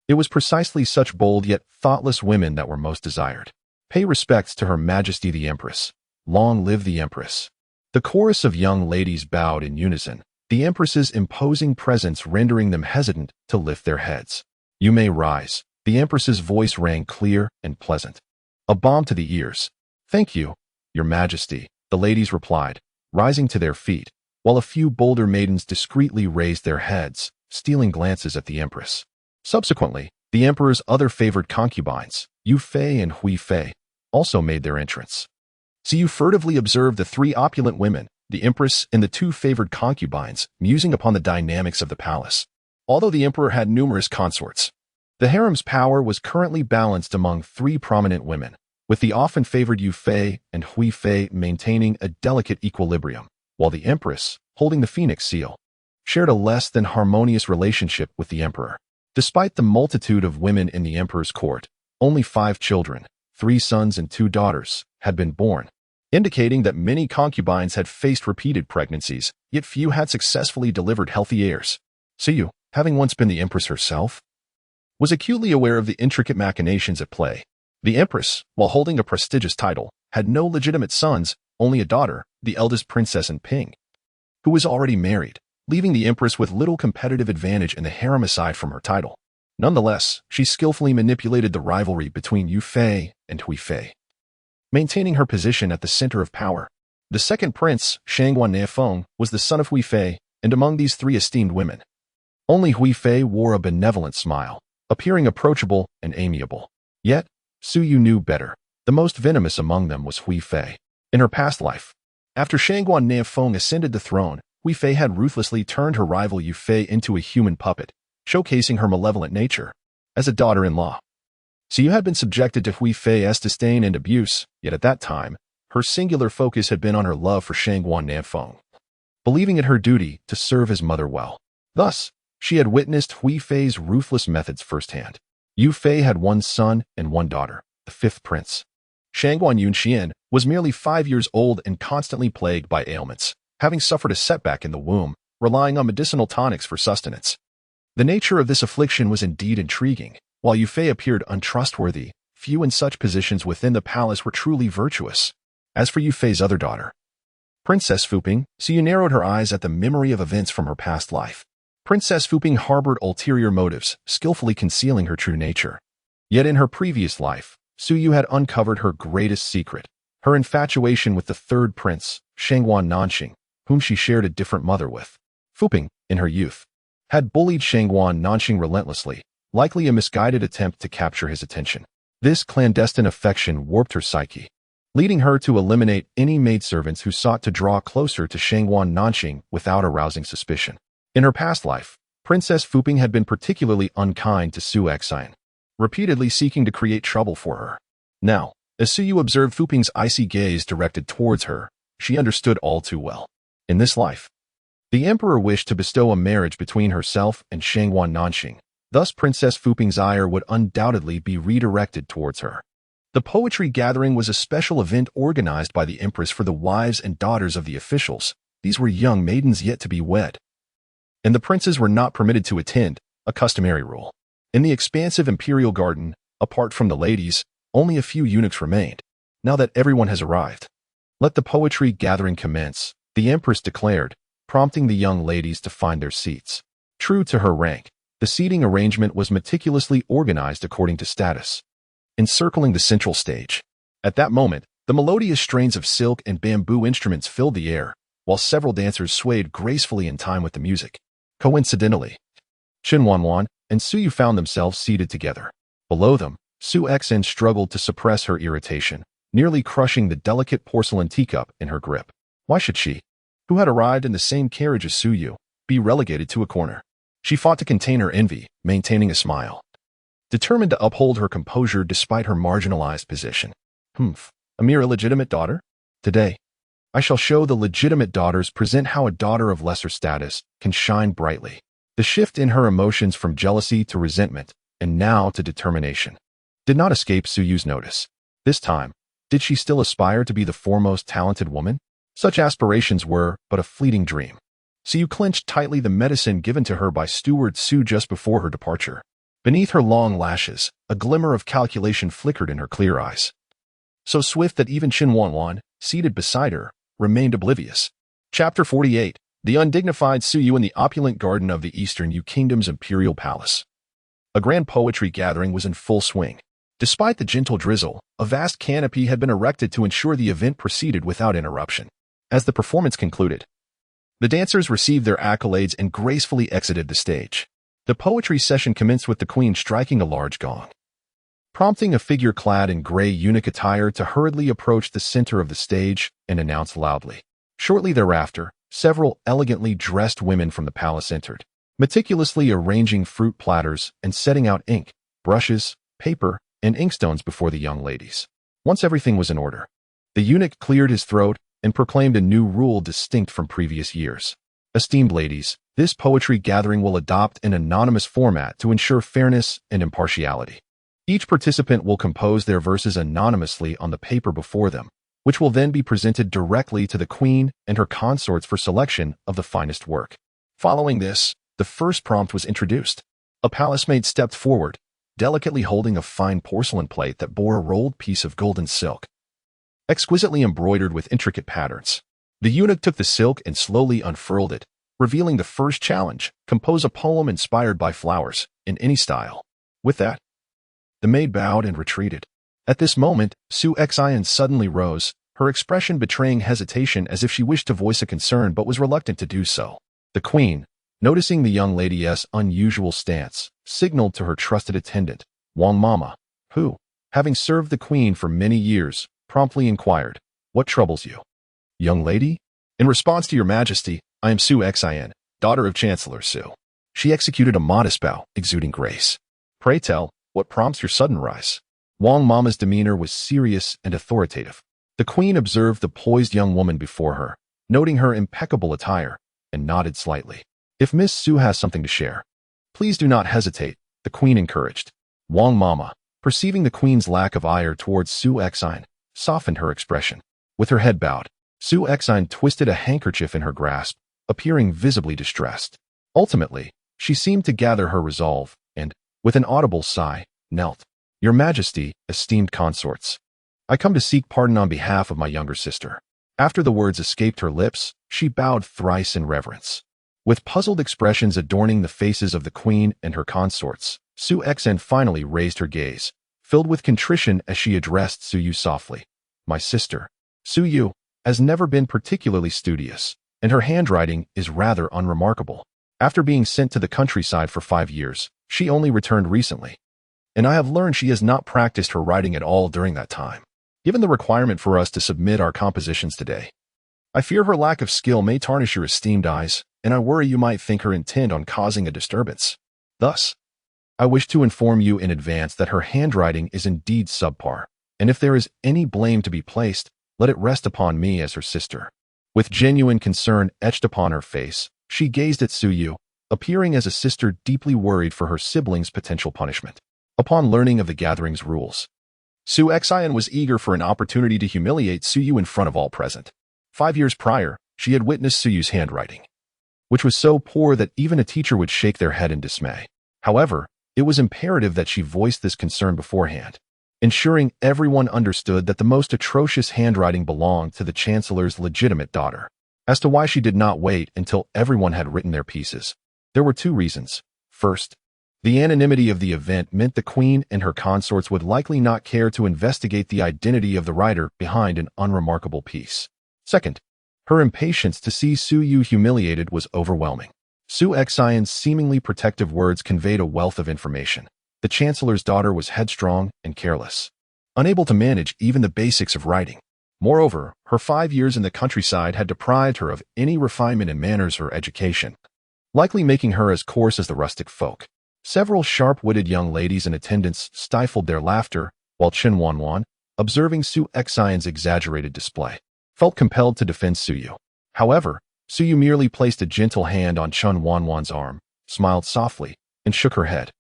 It was precisely such bold yet thoughtless women that were most desired. Pay respects to Her Majesty the Empress. Long live the Empress. The chorus of young ladies bowed in unison, the Empress's imposing presence rendering them hesitant to lift their heads. You may rise. The Empress's voice rang clear and pleasant. A balm to the ears. Thank you, Your Majesty, the ladies replied, rising to their feet, while a few bolder maidens discreetly raised their heads, stealing glances at the Empress. Subsequently, the Emperor's other favored concubines, Yu Fei and Hui Fei, also made their entrance. Suyu furtively observed the three opulent women, the Empress and the two favored concubines, musing upon the dynamics of the palace. Although the Emperor had numerous consorts, the harem's power was currently balanced among three prominent women, with the often favored Yu Fei and Hui Fei maintaining a delicate equilibrium, while the Empress, holding the Phoenix seal, shared a less than harmonious relationship with the Emperor. Despite the multitude of women in the Emperor's court, only 5 children, 3 sons and 2 daughters, had been born, indicating that many concubines had faced repeated pregnancies, yet few had successfully delivered healthy heirs. Suyu, having once been the Empress herself, was acutely aware of the intricate machinations at play. The Empress, while holding a prestigious title, had no legitimate sons, only a daughter, the eldest princess in Ping, who was already married, leaving the Empress with little competitive advantage in the harem aside from her title. Nonetheless, she skillfully manipulated the rivalry between Yu Fei and Hui Fei, maintaining her position at the center of power. The second prince, Shangguan Neifeng, was the son of Hui Fei, and among these 3 esteemed women, only Hui Fei wore a benevolent smile, appearing approachable and amiable. Yet, Suyu knew better. The most venomous among them was Hui Fei. In her past life, after Shangguan Neifeng ascended the throne, Hui Fei had ruthlessly turned her rival Yu Fei into a human puppet, showcasing her malevolent nature. As a daughter-in-law, Suyu had been subjected to Hui Fei's disdain and abuse, yet at that time, her singular focus had been on her love for Shangguan Neifeng, believing it her duty to serve his mother well. Thus, she had witnessed Hui Fei's ruthless methods firsthand. Yu Fei had 1 son and 1 daughter, the 5th prince. Shangguan Yunxian was merely 5 years old and constantly plagued by ailments, having suffered a setback in the womb, relying on medicinal tonics for sustenance. The nature of this affliction was indeed intriguing. While Yu Fei appeared untrustworthy, few in such positions within the palace were truly virtuous. As for Yu Fei's other daughter, Princess Fuping, Suyu narrowed her eyes at the memory of events from her past life. Princess Fuping harbored ulterior motives, skillfully concealing her true nature. Yet in her previous life, Suyu had uncovered her greatest secret, her infatuation with the 3rd prince, Shangguan Nanxing, whom she shared a different mother with. Fuping, in her youth, had bullied Shangguan Nanxing relentlessly, likely a misguided attempt to capture his attention. This clandestine affection warped her psyche, leading her to eliminate any maidservants who sought to draw closer to Shangguan Nanxing without arousing suspicion. In her past life, Princess Fuping had been particularly unkind to Su Exine, repeatedly seeking to create trouble for her. Now, as Suyu observed Fuping's icy gaze directed towards her, she understood all too well. In this life, the Emperor wished to bestow a marriage between herself and Shangguan Nanxing. Thus, Princess Fuping's ire would undoubtedly be redirected towards her. The poetry gathering was a special event organized by the Empress for the wives and daughters of the officials. These were young maidens yet to be wed, and the princes were not permitted to attend, a customary rule. In the expansive imperial garden, apart from the ladies, only a few eunuchs remained. Now that everyone has arrived, let the poetry gathering commence, the Empress declared, prompting the young ladies to find their seats. True to her rank, the seating arrangement was meticulously organized according to status, encircling the central stage. At that moment, the melodious strains of silk and bamboo instruments filled the air, while several dancers swayed gracefully in time with the music. Coincidentally, Shinwanwan and Suyu found themselves seated together. Below them, Su Xen struggled to suppress her irritation, nearly crushing the delicate porcelain teacup in her grip. Why should she, who had arrived in the same carriage as Suyu, be relegated to a corner? She fought to contain her envy, maintaining a smile, determined to uphold her composure despite her marginalized position. A mere illegitimate daughter? Today, I shall show the legitimate daughters present how a daughter of lesser status can shine brightly. The shift in her emotions from jealousy to resentment, and now to determination, did not escape Suyu's notice. This time, did she still aspire to be the foremost talented woman? Such aspirations were but a fleeting dream. Suyu clenched tightly the medicine given to her by Steward Su just before her departure. Beneath her long lashes, a glimmer of calculation flickered in her clear eyes, so swift that even Qin Wanwan, seated beside her, remained oblivious. Chapter 48. The undignified Suyu in the opulent garden of the Eastern Yu Kingdom's imperial palace. A grand poetry gathering was in full swing. Despite the gentle drizzle, a vast canopy had been erected to ensure the event proceeded without interruption. As the performance concluded, the dancers received their accolades and gracefully exited the stage. The poetry session commenced with the queen striking a large gong, prompting a figure clad in gray eunuch attire to hurriedly approach the center of the stage and announce loudly. Shortly thereafter, several elegantly dressed women from the palace entered, meticulously arranging fruit platters and setting out ink, brushes, paper, and inkstones before the young ladies. Once everything was in order, the eunuch cleared his throat and proclaimed a new rule distinct from previous years. Esteemed ladies, this poetry gathering will adopt an anonymous format to ensure fairness and impartiality. Each participant will compose their verses anonymously on the paper before them, which will then be presented directly to the queen and her consorts for selection of the finest work. Following this, the first prompt was introduced. A palace maid stepped forward, delicately holding a fine porcelain plate that bore a rolled piece of golden silk, exquisitely embroidered with intricate patterns. The eunuch took the silk and slowly unfurled it, revealing the first challenge: compose a poem inspired by flowers, in any style. With that, the maid bowed and retreated. At this moment, Su Xian suddenly rose, her expression betraying hesitation as if she wished to voice a concern but was reluctant to do so. The queen, noticing the young lady's unusual stance, signaled to her trusted attendant, Wang Mama, who, having served the queen for many years, promptly inquired, "What troubles you, young lady?" "In response to your majesty, I am Su Xian, daughter of Chancellor Su." She executed a modest bow, exuding grace. "Pray tell, what prompts your sudden rise?" Wang Mama's demeanor was serious and authoritative. The queen observed the poised young woman before her, noting her impeccable attire, and nodded slightly. "If Miss Su has something to share, please do not hesitate," the queen encouraged. Wang Mama, perceiving the queen's lack of ire towards Su Xian, softened her expression. With her head bowed, Su Xian twisted a handkerchief in her grasp, appearing visibly distressed. Ultimately, she seemed to gather her resolve, and, with an audible sigh, knelt. "Your Majesty, esteemed consorts, I come to seek pardon on behalf of my younger sister." After the words escaped her lips, she bowed thrice in reverence. With puzzled expressions adorning the faces of the queen and her consorts, Su Xian finally raised her gaze, filled with contrition as she addressed Suyu softly. "My sister, Suyu, has never been particularly studious, and her handwriting is rather unremarkable. After being sent to the countryside for 5 years, she only returned recently, and I have learned she has not practiced her writing at all during that time. Given the requirement for us to submit our compositions today, I fear her lack of skill may tarnish your esteemed eyes, and I worry you might think her intent on causing a disturbance. Thus, I wish to inform you in advance that her handwriting is indeed subpar, and if there is any blame to be placed, let it rest upon me as her sister." With genuine concern etched upon her face, she gazed at Suyu, appearing as a sister deeply worried for her sibling's potential punishment. Upon learning of the gathering's rules, Su Xian was eager for an opportunity to humiliate Suyu in front of all present. 5 years prior, she had witnessed Suyu's handwriting, which was so poor that even a teacher would shake their head in dismay. However, it was imperative that she voice this concern beforehand, ensuring everyone understood that the most atrocious handwriting belonged to the Chancellor's legitimate daughter. As to why she did not wait until everyone had written their pieces, there were 2 reasons. First, the anonymity of the event meant the queen and her consorts would likely not care to investigate the identity of the writer behind an unremarkable piece. Second, Her impatience to see Su Yu humiliated was overwhelming. Su Xian's seemingly protective words conveyed a wealth of information. The Chancellor's daughter was headstrong and careless, unable to manage even the basics of writing. Moreover, her 5 years in the countryside had deprived her of any refinement in manners or education, likely making her as coarse as the rustic folk. Several sharp-witted young ladies in attendance stifled their laughter, while Chen Wanwan, observing Su Xian's exaggerated display, felt compelled to defend Su Yu. However, Su Yu merely placed a gentle hand on Chen Wanwan's arm, smiled softly, and shook her head.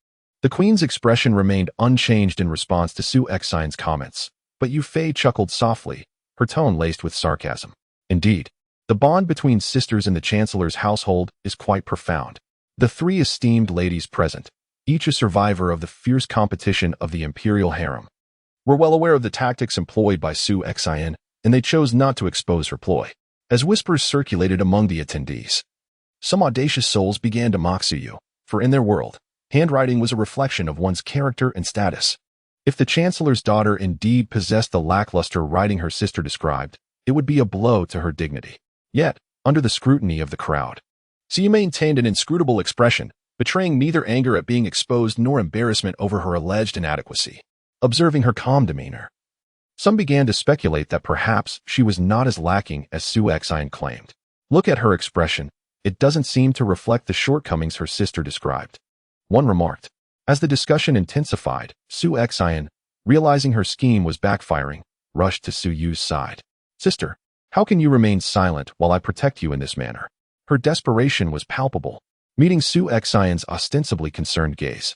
The queen's expression remained unchanged in response to Su Xian's comments, but Yu Fei chuckled softly, her tone laced with sarcasm. Indeed, the bond between sisters in the Chancellor's household is quite profound. The 3 esteemed ladies present, each a survivor of the fierce competition of the imperial harem, were well aware of the tactics employed by Su Xian, and they chose not to expose her ploy. As whispers circulated among the attendees, some audacious souls began to mock Su Yu, for in their world, handwriting was a reflection of one's character and status. If the Chancellor's daughter indeed possessed the lackluster writing her sister described, it would be a blow to her dignity. Yet, under the scrutiny of the crowd, Su Yu maintained an inscrutable expression, betraying neither anger at being exposed nor embarrassment over her alleged inadequacy. Observing her calm demeanor, some began to speculate that perhaps she was not as lacking as Su Xian claimed. Look at her expression, it doesn't seem to reflect the shortcomings her sister described, one remarked. As the discussion intensified, Su Xian, realizing her scheme was backfiring, rushed to Su Yu's side. Sister, how can you remain silent while I protect you in this manner? Her desperation was palpable, meeting Su Xian's ostensibly concerned gaze.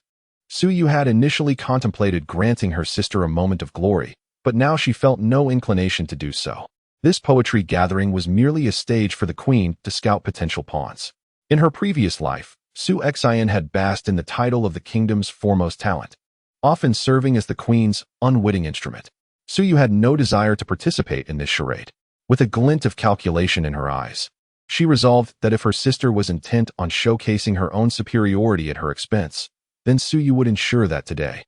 Su Yu had initially contemplated granting her sister a moment of glory, but now she felt no inclination to do so. This poetry gathering was merely a stage for the queen to scout potential pawns. In her previous life, Su Xian had basked in the title of the kingdom's foremost talent, often serving as the queen's unwitting instrument. Su Yu had no desire to participate in this charade. With a glint of calculation in her eyes, she resolved that if her sister was intent on showcasing her own superiority at her expense, then Su Yu would ensure that today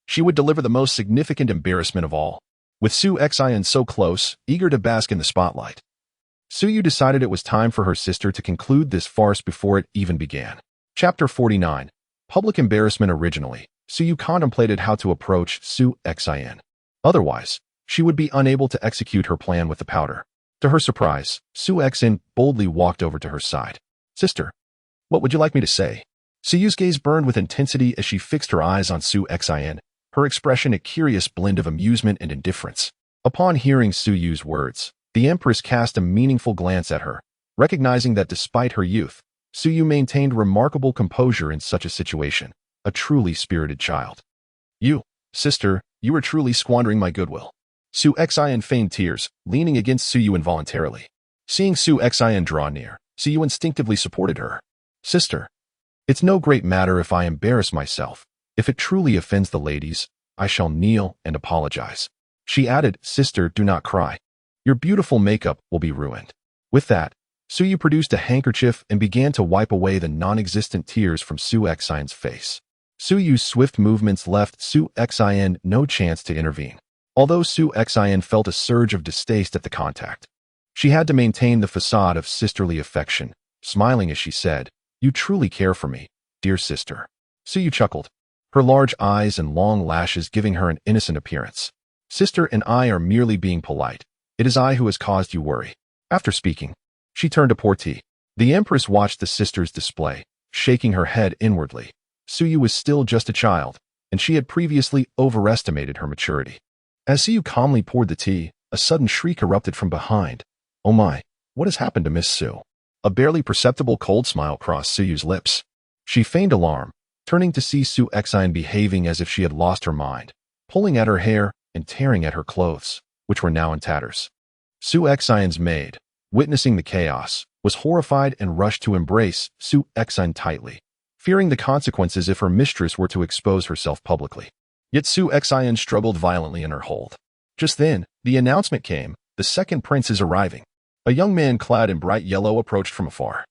she would deliver the most significant embarrassment of all. With Su Xian so close, eager to bask in the spotlight, Su Yu decided it was time for her sister to conclude this farce before it even began. Chapter 49. Public Embarrassment. Originally, Su Yu contemplated how to approach Su Xian. Otherwise, she would be unable to execute her plan with the powder. To her surprise, Su Xian boldly walked over to her side. Sister, what would you like me to say? Su Yu's gaze burned with intensity as she fixed her eyes on Su Xian, her expression a curious blend of amusement and indifference. Upon hearing Su Yu's words, the Empress cast a meaningful glance at her, recognizing that despite her youth, Su Yu maintained remarkable composure in such a situation, a truly spirited child. You, sister, you are truly squandering my goodwill. Su Xian feigned tears, leaning against Su Yu involuntarily. Seeing Su Xian draw near, Su Yu instinctively supported her. Sister, it's no great matter if I embarrass myself. If it truly offends the ladies, I shall kneel and apologize. She added, Sister, do not cry. Your beautiful makeup will be ruined. With that, Su Yu produced a handkerchief and began to wipe away the non-existent tears from Su Xian's face. Su Yu's swift movements left Su Xian no chance to intervene. Although Su Xian felt a surge of distaste at the contact, she had to maintain the facade of sisterly affection, smiling as she said, You truly care for me, dear sister. Su Yu chuckled, her large eyes and long lashes giving her an innocent appearance. Sister and I are merely being polite. It is I who has caused you worry. After speaking, she turned to pour tea. The Empress watched the sister's display, shaking her head inwardly. Su Yu was still just a child, and she had previously overestimated her maturity. As Su Yu calmly poured the tea, a sudden shriek erupted from behind. Oh my, what has happened to Miss Su? A barely perceptible cold smile crossed Su Yu's lips. She feigned alarm, turning to see Su Xian behaving as if she had lost her mind, pulling at her hair and tearing at her clothes, which were now in tatters. Su Xian's maid, witnessing the chaos, was horrified and rushed to embrace Su Xian tightly, fearing the consequences if her mistress were to expose herself publicly. Yet Su Xian struggled violently in her hold. Just then, the announcement came, the second prince is arriving. A young man clad in bright yellow approached from afar.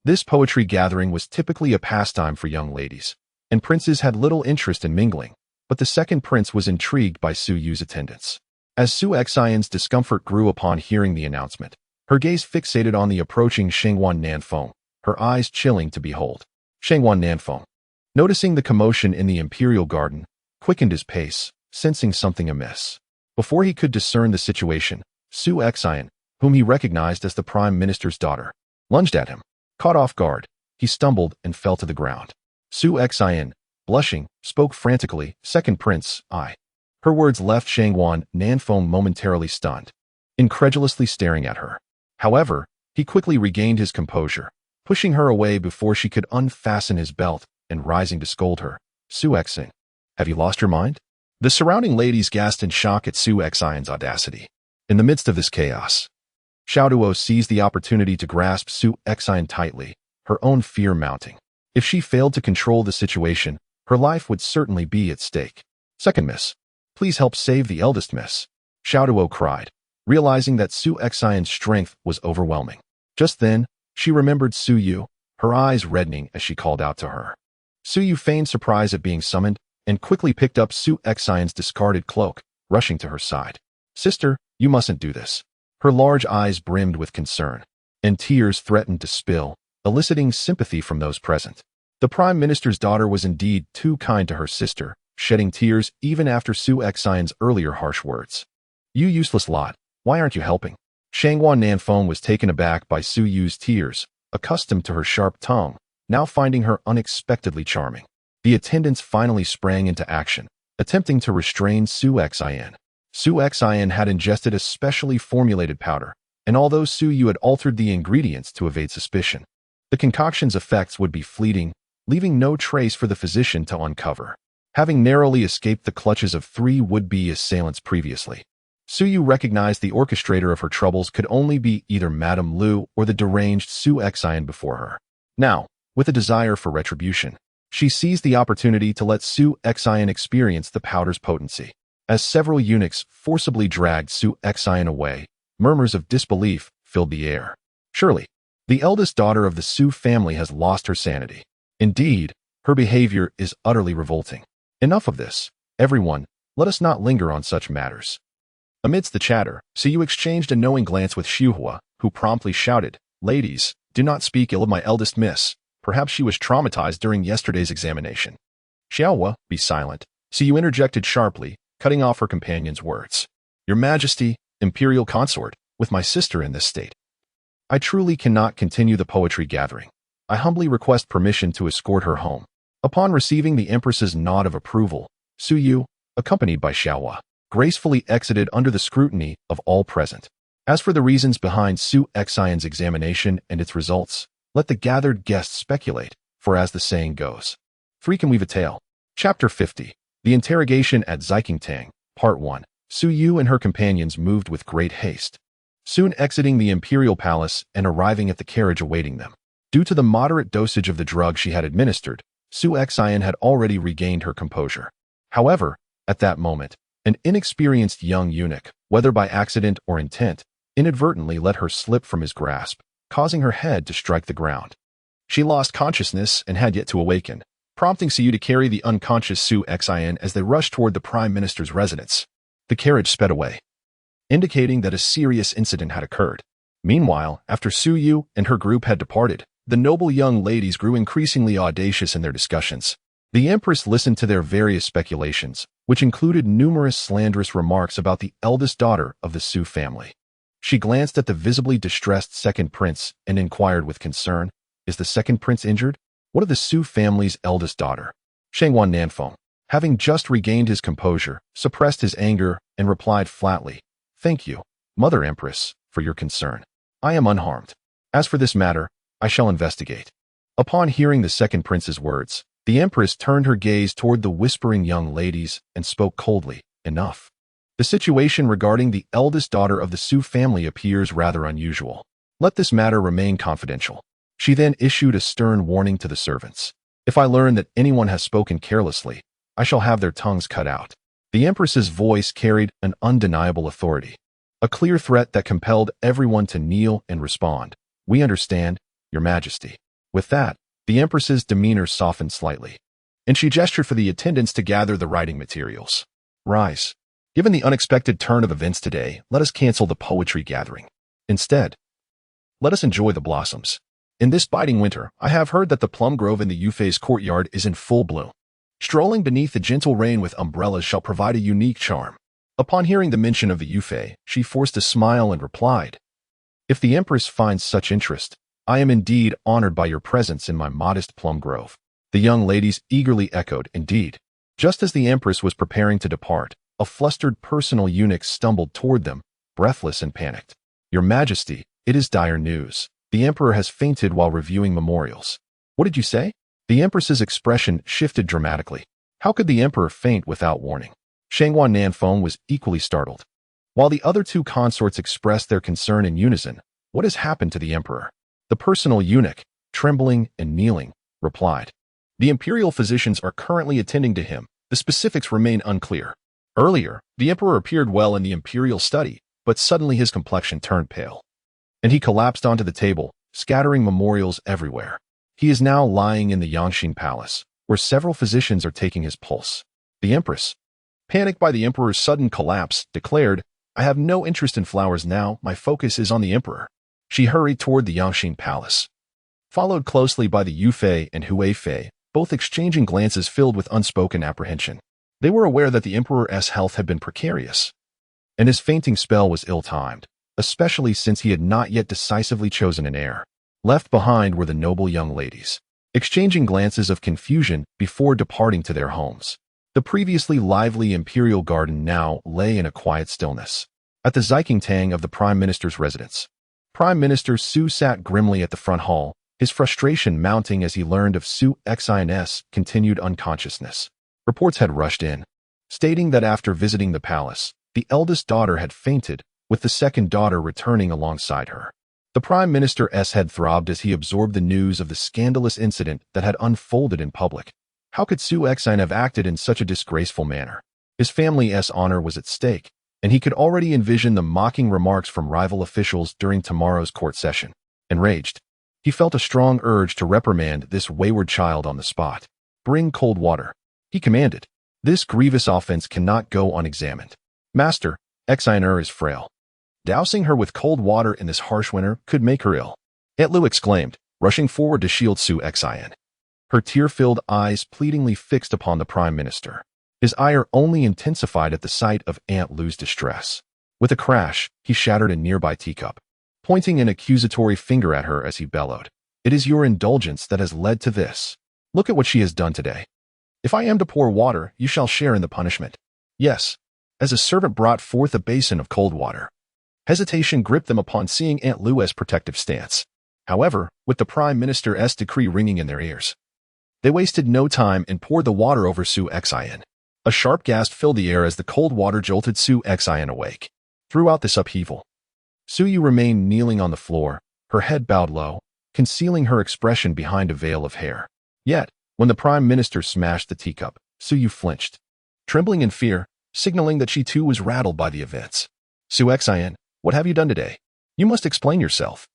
This poetry gathering was typically a pastime for young ladies, and princes had little interest in mingling, but the second prince was intrigued by Su Yu's attendance. As Su Xian's discomfort grew upon hearing the announcement, her gaze fixated on the approaching Shangwan Nanfeng, her eyes chilling to behold. Shangwan Nanfeng, noticing the commotion in the imperial garden, quickened his pace, sensing something amiss. Before he could discern the situation, Su Xian, whom he recognized as the prime minister's daughter, lunged at him. Caught off guard, he stumbled and fell to the ground. Su Xian, blushing, spoke frantically, "Second prince, I." Her words left Shangwan Nanfeng momentarily stunned, incredulously staring at her. However, he quickly regained his composure, pushing her away before she could unfasten his belt and rising to scold her. "Su Xian, have you lost your mind?" The surrounding ladies gasped in shock at Su Xian's audacity. In the midst of this chaos, Xiaoduo seized the opportunity to grasp Su Xian tightly, her own fear mounting. If she failed to control the situation, her life would certainly be at stake. "Second miss, please help save the eldest miss," Xiaoduo cried, realizing that Su Xian's strength was overwhelming. Just then, she remembered Su Yu, her eyes reddening as she called out to her. Su Yu feigned surprise at being summoned and quickly picked up Su Xian's discarded cloak, rushing to her side. "Sister, you mustn't do this." Her large eyes brimmed with concern, and tears threatened to spill, eliciting sympathy from those present. The prime minister's daughter was indeed too kind to her sister, shedding tears even after Su Xian's earlier harsh words. "You useless lot, why aren't you helping?" Shangwan Nanfeng was taken aback by Su Yu's tears, accustomed to her sharp tongue, now finding her unexpectedly charming. The attendants finally sprang into action, attempting to restrain Su Xian. Su Xian had ingested a specially formulated powder, and although Su Yu had altered the ingredients to evade suspicion, the concoction's effects would be fleeting, leaving no trace for the physician to uncover. Having narrowly escaped the clutches of 3 would-be assailants previously, Su Yu recognized the orchestrator of her troubles could only be either Madame Lu or the deranged Su Xian before her. Now, with a desire for retribution, she seized the opportunity to let Su Xian experience the powder's potency. As several eunuchs forcibly dragged Su Xian away, murmurs of disbelief filled the air. Surely, the eldest daughter of the Su family has lost her sanity. Indeed, her behavior is utterly revolting. Enough of this. Everyone, let us not linger on such matters. Amidst the chatter, Su Yu exchanged a knowing glance with Xiuhua, who promptly shouted, "Ladies, do not speak ill of my eldest miss. Perhaps she was traumatized during yesterday's examination." "Xiaohua, be silent," Su Yu interjected sharply, cutting off her companion's words. "Your Majesty, Imperial Consort, with my sister in this state, I truly cannot continue the poetry gathering. I humbly request permission to escort her home." Upon receiving the Empress's nod of approval, Su Yu, accompanied by Xiaohua, gracefully exited under the scrutiny of all present. As for the reasons behind Su Xian's examination and its results, let the gathered guests speculate, for as the saying goes, 3 can weave a tale. Chapter 50. The Interrogation at Zikingtang, Part 1. Su Yu and her companions moved with great haste, soon exiting the imperial palace and arriving at the carriage awaiting them. Due to the moderate dosage of the drug she had administered, Su Xian had already regained her composure. However, at that moment, an inexperienced young eunuch, whether by accident or intent, inadvertently let her slip from his grasp, causing her head to strike the ground. She lost consciousness and had yet to awaken, prompting Su Yu to carry the unconscious Su Xian as they rushed toward the prime minister's residence. The carriage sped away, indicating that a serious incident had occurred. Meanwhile, after Su Yu and her group had departed, the noble young ladies grew increasingly audacious in their discussions. The Empress listened to their various speculations, which included numerous slanderous remarks about the eldest daughter of the Su family. She glanced at the visibly distressed second prince and inquired with concern, "Is the second prince injured? What of the Su family's eldest daughter?" Shangwan Nanfeng, having just regained his composure, suppressed his anger and replied flatly, "Thank you, Mother Empress, for your concern. I am unharmed. As for this matter, I shall investigate." Upon hearing the second prince's words, the Empress turned her gaze toward the whispering young ladies and spoke coldly, "Enough. The situation regarding the eldest daughter of the Su family appears rather unusual. Let this matter remain confidential." She then issued a stern warning to the servants. "If I learn that anyone has spoken carelessly, I shall have their tongues cut out." The Empress's voice carried an undeniable authority, a clear threat that compelled everyone to kneel and respond, "We understand, Your Majesty." With that, the Empress's demeanor softened slightly, and she gestured for the attendants to gather the writing materials. "Rise. Given the unexpected turn of events today, let us cancel the poetry gathering. Instead, Let us enjoy the blossoms. In this biting winter, I have heard that the plum grove in the Yufei's courtyard is in full bloom. Strolling beneath the gentle rain with umbrellas shall provide a unique charm. Upon hearing the mention of the Yufei, she forced a smile and replied, "If the Empress finds such interest, I am indeed honored by your presence in my modest plum grove." The young ladies eagerly echoed, "Indeed." Just as the Empress was preparing to depart, a flustered personal eunuch stumbled toward them, breathless and panicked. "Your Majesty, it is dire news. The Emperor has fainted while reviewing memorials." "What did you say?" The Empress's expression shifted dramatically. How could the Emperor faint without warning? Shanghuan Nanfeng was equally startled. While the other two consorts expressed their concern in unison, "What has happened to the Emperor?" The personal eunuch, trembling and kneeling, replied, "The imperial physicians are currently attending to him. The specifics remain unclear. Earlier, the Emperor appeared well in the imperial study, but suddenly his complexion turned pale, and he collapsed onto the table, scattering memorials everywhere. He is now lying in the Yangxin Palace, where several physicians are taking his pulse." The Empress, panicked by the Emperor's sudden collapse, declared, "I have no interest in flowers now. My focus is on the Emperor." She hurried toward the Yangxin Palace, followed closely by the Yufei and Huifei, both exchanging glances filled with unspoken apprehension. They were aware that the Emperor's health had been precarious, and his fainting spell was ill-timed, especially since he had not yet decisively chosen an heir. Left behind were the noble young ladies, exchanging glances of confusion before departing to their homes. The previously lively imperial garden now lay in a quiet stillness. At the Zikingtang of the Prime Minister's residence, Prime Minister Su sat grimly at the front hall, his frustration mounting as he learned of Su Xin's continued unconsciousness. Reports had rushed in, stating that after visiting the palace, the eldest daughter had fainted, with the second daughter returning alongside her. The Prime Minister's head throbbed as he absorbed the news of the scandalous incident that had unfolded in public. How could Su Xin have acted in such a disgraceful manner? His family's honor was at stake, and he could already envision the mocking remarks from rival officials during tomorrow's court session. Enraged, he felt a strong urge to reprimand this wayward child on the spot. "Bring cold water," he commanded. "This grievous offense cannot go unexamined. Master, Xiner is frail. Dousing her with cold water in this harsh winter could make her ill," Aunt Lu exclaimed, rushing forward to shield Su Xin. Her tear-filled eyes pleadingly fixed upon the Prime Minister. His ire only intensified at the sight of Aunt Lu's distress. With a crash, he shattered a nearby teacup, pointing an accusatory finger at her as he bellowed, "It is your indulgence that has led to this. Look at what she has done today. If I am to pour water, you shall share in the punishment." "Yes." As a servant brought forth a basin of cold water, hesitation gripped them upon seeing Aunt Lu's protective stance. However, with the Prime Minister's decree ringing in their ears, they wasted no time and poured the water over Su Xin. A sharp gasp filled the air as the cold water jolted Su Xin awake. Throughout this upheaval, Su Yu remained kneeling on the floor, her head bowed low, concealing her expression behind a veil of hair. Yet, when the Prime Minister smashed the teacup, Su Yu flinched, trembling in fear, signaling that she too was rattled by the events. "Su Xin, what have you done today? You must explain yourself."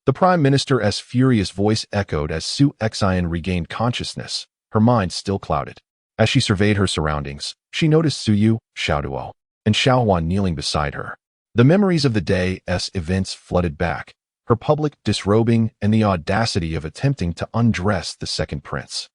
The Prime Minister's furious voice echoed as Su Xin regained consciousness, her mind still clouded. As she surveyed her surroundings, she noticed Su Yu, Xiaoduo, and Xiaohuan kneeling beside her. The memories of the day's events flooded back, her public disrobing and the audacity of attempting to undress the second prince.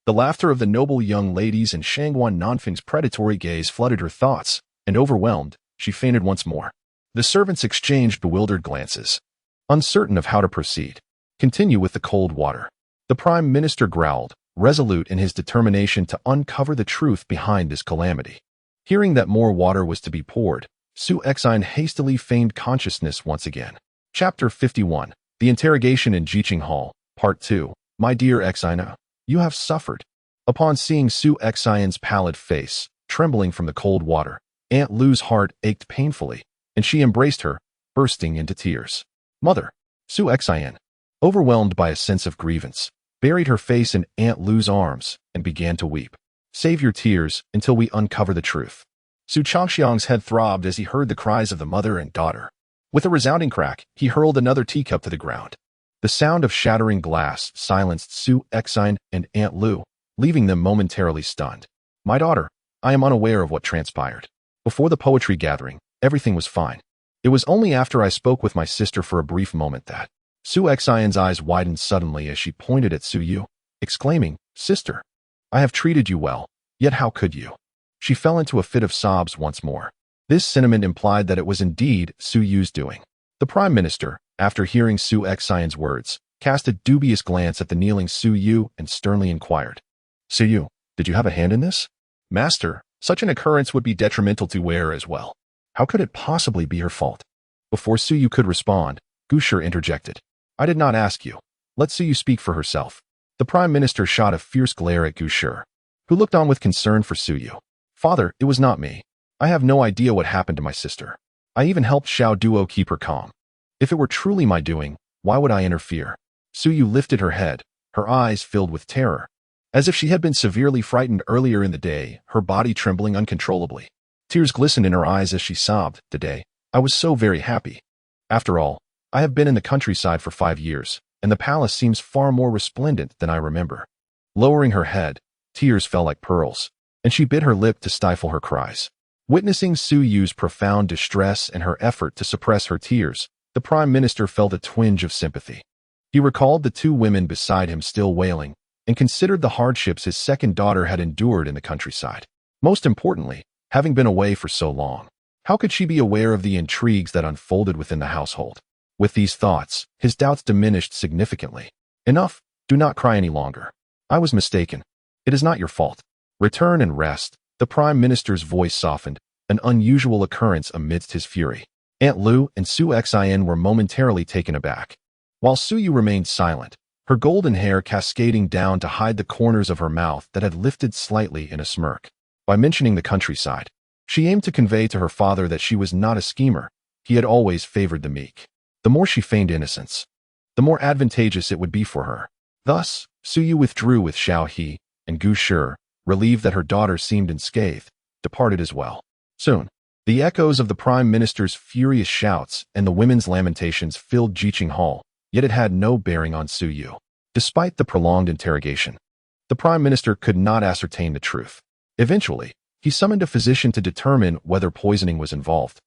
The laughter of the noble young ladies and Shanghuan Nanfeng's predatory gaze flooded her thoughts, and overwhelmed, she fainted once more. The servants exchanged bewildered glances, uncertain of how to proceed. "Continue with the cold water," the Prime Minister growled, resolute in his determination to uncover the truth behind this calamity. Hearing that more water was to be poured, Su Xin hastily feigned consciousness once again. Chapter 51. The Interrogation in Jiqing Hall, Part 2. "My dear Xina, you have suffered." Upon seeing Su Xin's pallid face, trembling from the cold water, Aunt Lu's heart ached painfully, and she embraced her, bursting into tears. "Mother," Su Xin, overwhelmed by a sense of grievance, buried her face in Aunt Lu's arms and began to weep. "Save your tears until we uncover the truth." Su Changxiang's head throbbed as he heard the cries of the mother and daughter. With a resounding crack, he hurled another teacup to the ground. The sound of shattering glass silenced Su Xin and Aunt Lu, leaving them momentarily stunned. "My daughter, I am unaware of what transpired. Before the poetry gathering, everything was fine. It was only after I spoke with my sister for a brief moment that..." Su Xian's eyes widened suddenly as she pointed at Su Yu, exclaiming, "Sister, I have treated you well, yet how could you?" She fell into a fit of sobs once more. This sentiment implied that it was indeed Su Yu's doing. The Prime Minister, after hearing Su Xian's words, cast a dubious glance at the kneeling Su Yu and sternly inquired, "Su Yu, did you have a hand in this?" "Master, such an occurrence would be detrimental to Wei as well. How could it possibly be her fault?" Before Su Yu could respond, Gu Shi interjected, "I did not ask you. Let Su Yu speak for herself." The Prime Minister shot a fierce glare at Gu Shi, who looked on with concern for Su Yu. "Father, it was not me. I have no idea what happened to my sister. I even helped Xiao Duo keep her calm. If it were truly my doing, why would I interfere?" Su Yu lifted her head, her eyes filled with terror. As if she had been severely frightened earlier in the day, her body trembling uncontrollably. Tears glistened in her eyes as she sobbed, "Today, I was so very happy. After all, I have been in the countryside for 5 years, and the palace seems far more resplendent than I remember." Lowering her head, tears fell like pearls, and she bit her lip to stifle her cries. Witnessing Su Yu's profound distress and her effort to suppress her tears, the Prime Minister felt a twinge of sympathy. He recalled the 2 women beside him still wailing, and considered the hardships his second daughter had endured in the countryside. Most importantly, having been away for so long, how could she be aware of the intrigues that unfolded within the household? With these thoughts, his doubts diminished significantly. "Enough, do not cry any longer. I was mistaken. It is not your fault. Return and rest." The Prime Minister's voice softened, an unusual occurrence amidst his fury. Aunt Lu and Su Xian were momentarily taken aback, while Su Yu remained silent, her golden hair cascading down to hide the corners of her mouth that had lifted slightly in a smirk. By mentioning the countryside, she aimed to convey to her father that she was not a schemer. He had always favored the meek. The more she feigned innocence, the more advantageous it would be for her. Thus, Su Yu withdrew with Xiao He, and Gu Shi, relieved that her daughter seemed unscathed, departed as well. Soon, the echoes of the Prime Minister's furious shouts and the women's lamentations filled Jiqing Hall, yet it had no bearing on Su Yu. Despite the prolonged interrogation, the Prime Minister could not ascertain the truth. Eventually, he summoned a physician to determine whether poisoning was involved.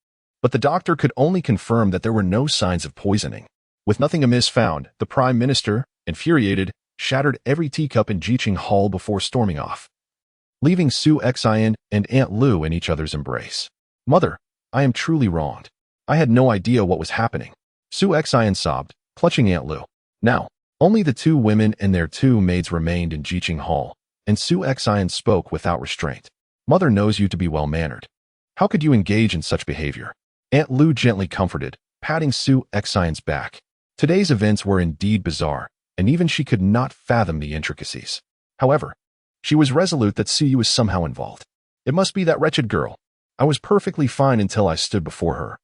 But the doctor could only confirm that there were no signs of poisoning. With nothing amiss found, the Prime Minister, infuriated, shattered every teacup in Jiqing Hall before storming off, leaving Su Xian and Aunt Lu in each other's embrace. "Mother, I am truly wronged. I had no idea what was happening." Su Xian sobbed, clutching Aunt Lu. Now, only the 2 women and their 2 maids remained in Jiqing Hall, and Su Xian spoke without restraint. "Mother knows you to be well-mannered. How could you engage in such behavior?" Aunt Lu gently comforted, patting Su Xian's back. Today's events were indeed bizarre, and even she could not fathom the intricacies. However, she was resolute that Su Yu was somehow involved. "It must be that wretched girl. I was perfectly fine until I stood before her.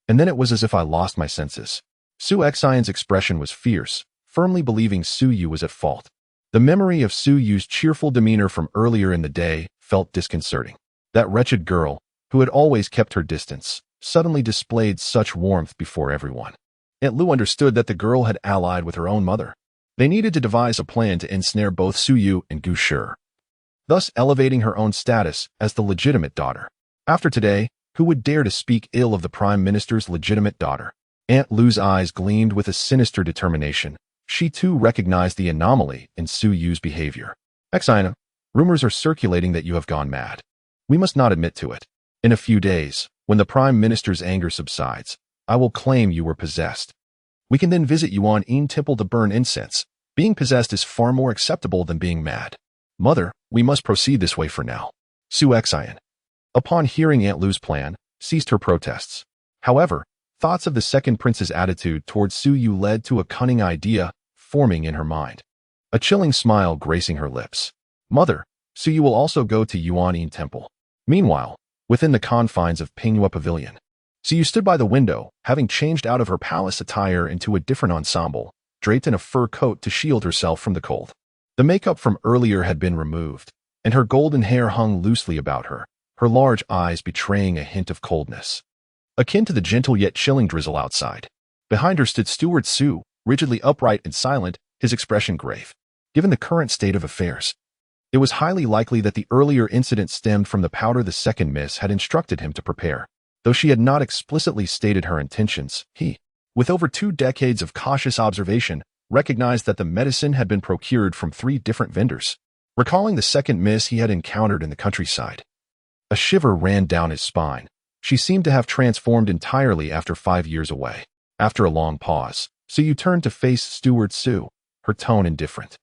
And then it was as if I lost my senses." Su Xian's expression was fierce, firmly believing Su Yu was at fault. The memory of Su Yu's cheerful demeanor from earlier in the day felt disconcerting. That wretched girl, who had always kept her distance, suddenly displayed such warmth before everyone. Aunt Lu understood that the girl had allied with her own mother. They needed to devise a plan to ensnare both Su Yu and Gu Shi, thus elevating her own status as the legitimate daughter. After today, who would dare to speak ill of the Prime Minister's legitimate daughter? Aunt Lu's eyes gleamed with a sinister determination. She too recognized the anomaly in Su Yu's behavior. "Xian, rumors are circulating that you have gone mad. We must not admit to it. In a few days, when the Prime Minister's anger subsides, I will claim you were possessed. We can then visit Yuan Temple to burn incense. Being possessed is far more acceptable than being mad. Mother, we must proceed this way for now." Su Xian, upon hearing Aunt Lu's plan, ceased her protests. However, thoughts of the second prince's attitude towards Su Yu led to a cunning idea forming in her mind, a chilling smile gracing her lips. "Mother, Su Yu will also go to Yuan Temple." Meanwhile, within the confines of Pingyue Pavilion, Su Yu stood by the window, having changed out of her palace attire into a different ensemble, draped in a fur coat to shield herself from the cold. The makeup from earlier had been removed, and her golden hair hung loosely about her, her large eyes betraying a hint of coldness, akin to the gentle yet chilling drizzle outside. Behind her stood Steward Su, rigidly upright and silent, his expression grave. Given the current state of affairs, it was highly likely that the earlier incident stemmed from the powder the second miss had instructed him to prepare. Though she had not explicitly stated her intentions, he with over 2 decades of cautious observation, recognized that the medicine had been procured from 3 different vendors. Recalling the second miss he had encountered in the countryside, a shiver ran down his spine. She seemed to have transformed entirely after 5 years away. After a long pause, Su turned to face Steward Su, her tone indifferent.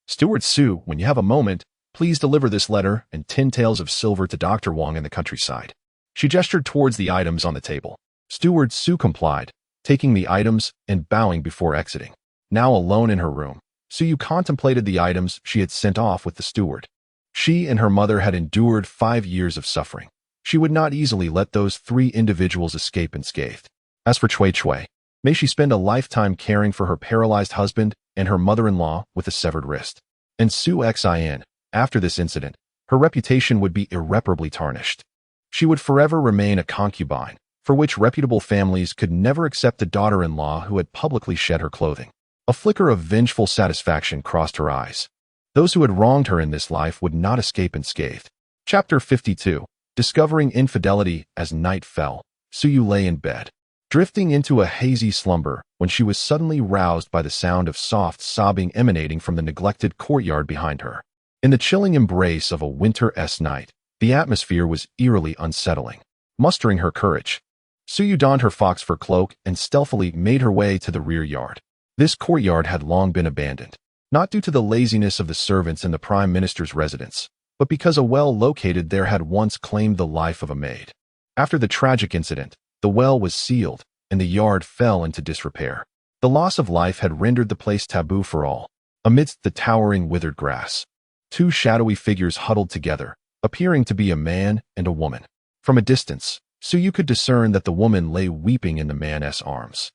"Steward Su, when you have a moment, please deliver this letter and 10 taels of silver to Dr. Wang in the countryside." She gestured towards the items on the table. Steward Su complied, taking the items and bowing before exiting. Now alone in her room, Su contemplated the items she had sent off with the steward. She and her mother had endured 5 years of suffering. She would not easily let those 3 individuals escape unscathed. As for Cui Cui, may she spend a lifetime caring for her paralyzed husband and her mother-in-law with a severed wrist. And Su Xin, after this incident, her reputation would be irreparably tarnished. She would forever remain a concubine, for which reputable families could never accept a daughter-in-law who had publicly shed her clothing. A flicker of vengeful satisfaction crossed her eyes. Those who had wronged her in this life would not escape unscathed. Chapter 52. Discovering infidelity. As night fell, Su lay in bed, drifting into a hazy slumber when she was suddenly roused by the sound of soft sobbing emanating from the neglected courtyard behind her. In the chilling embrace of a winter-esque night, the atmosphere was eerily unsettling. Mustering her courage, Su donned her fox fur cloak and stealthily made her way to the rear yard. This courtyard had long been abandoned, not due to the laziness of the servants in the Prime Minister's residence, but because a well located there had once claimed the life of a maid. After the tragic incident, the well was sealed, and the yard fell into disrepair. The loss of life had rendered the place taboo for all. Amidst the towering withered grass, 2 shadowy figures huddled together, appearing to be a man and a woman. From a distance, Su could discern that the woman lay weeping in the man's arms,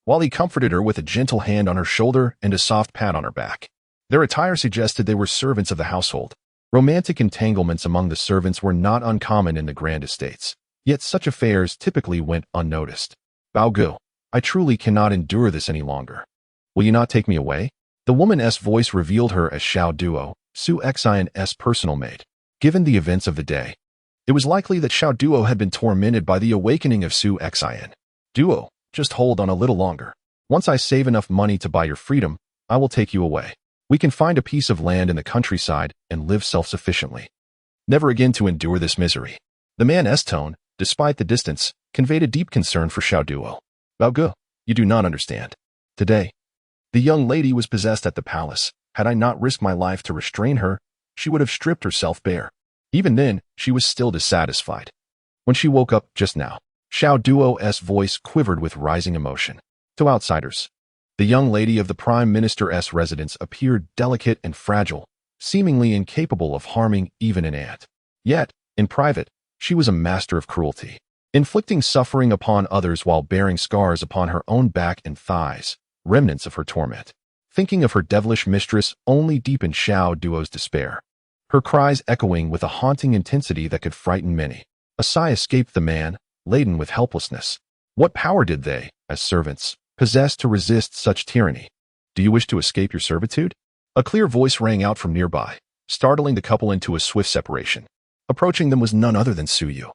while he comforted her with a gentle hand on her shoulder and a soft pat on her back. Their attire suggested they were servants of the household. Romantic entanglements among the servants were not uncommon in the grand estates, yet such affairs typically went unnoticed. "Bao Gu, I truly cannot endure this any longer. Will you not take me away?" The woman's voice revealed her as Xiao Duo, Su Xin's personal maid. Given the events of the day, it was likely that Xiao Duo had been tormented by the awakening of Su Xin. "Duo, just hold on a little longer. Once I save enough money to buy your freedom, I will take you away. We can find a piece of land in the countryside and live self-sufficiently. Never again to endure this misery." The man's tone, despite the distance, conveyed a deep concern for Xiao Duo. "Bao Gu, you do not understand. Today, the young lady was possessed at the palace. Had I not risked my life to restrain her, she would have stripped herself bare. Even then, she was still dissatisfied. When she woke up just now," Xiao Duo's voice quivered with rising emotion. To outsiders, the young lady of the Prime Minister's residence appeared delicate and fragile, seemingly incapable of harming even an ant. Yet, in private, she was a master of cruelty, inflicting suffering upon others while bearing scars upon her own back and thighs, remnants of her torment. Thinking of her devilish mistress only deepened Xiao Duo's despair, her cries echoing with a haunting intensity that could frighten many. A sigh escaped the man, laden with helplessness. What power did they, as servants, possess to resist such tyranny? "Do you wish to escape your servitude?" A clear voice rang out from nearby, startling the couple into a swift separation. Approaching them was none other than Su,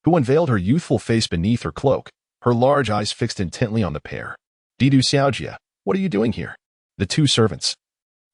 who unveiled her youthful face beneath her cloak, her large eyes fixed intently on the pair. "Didu Xiaojia, what are you doing here?" The 2 servants,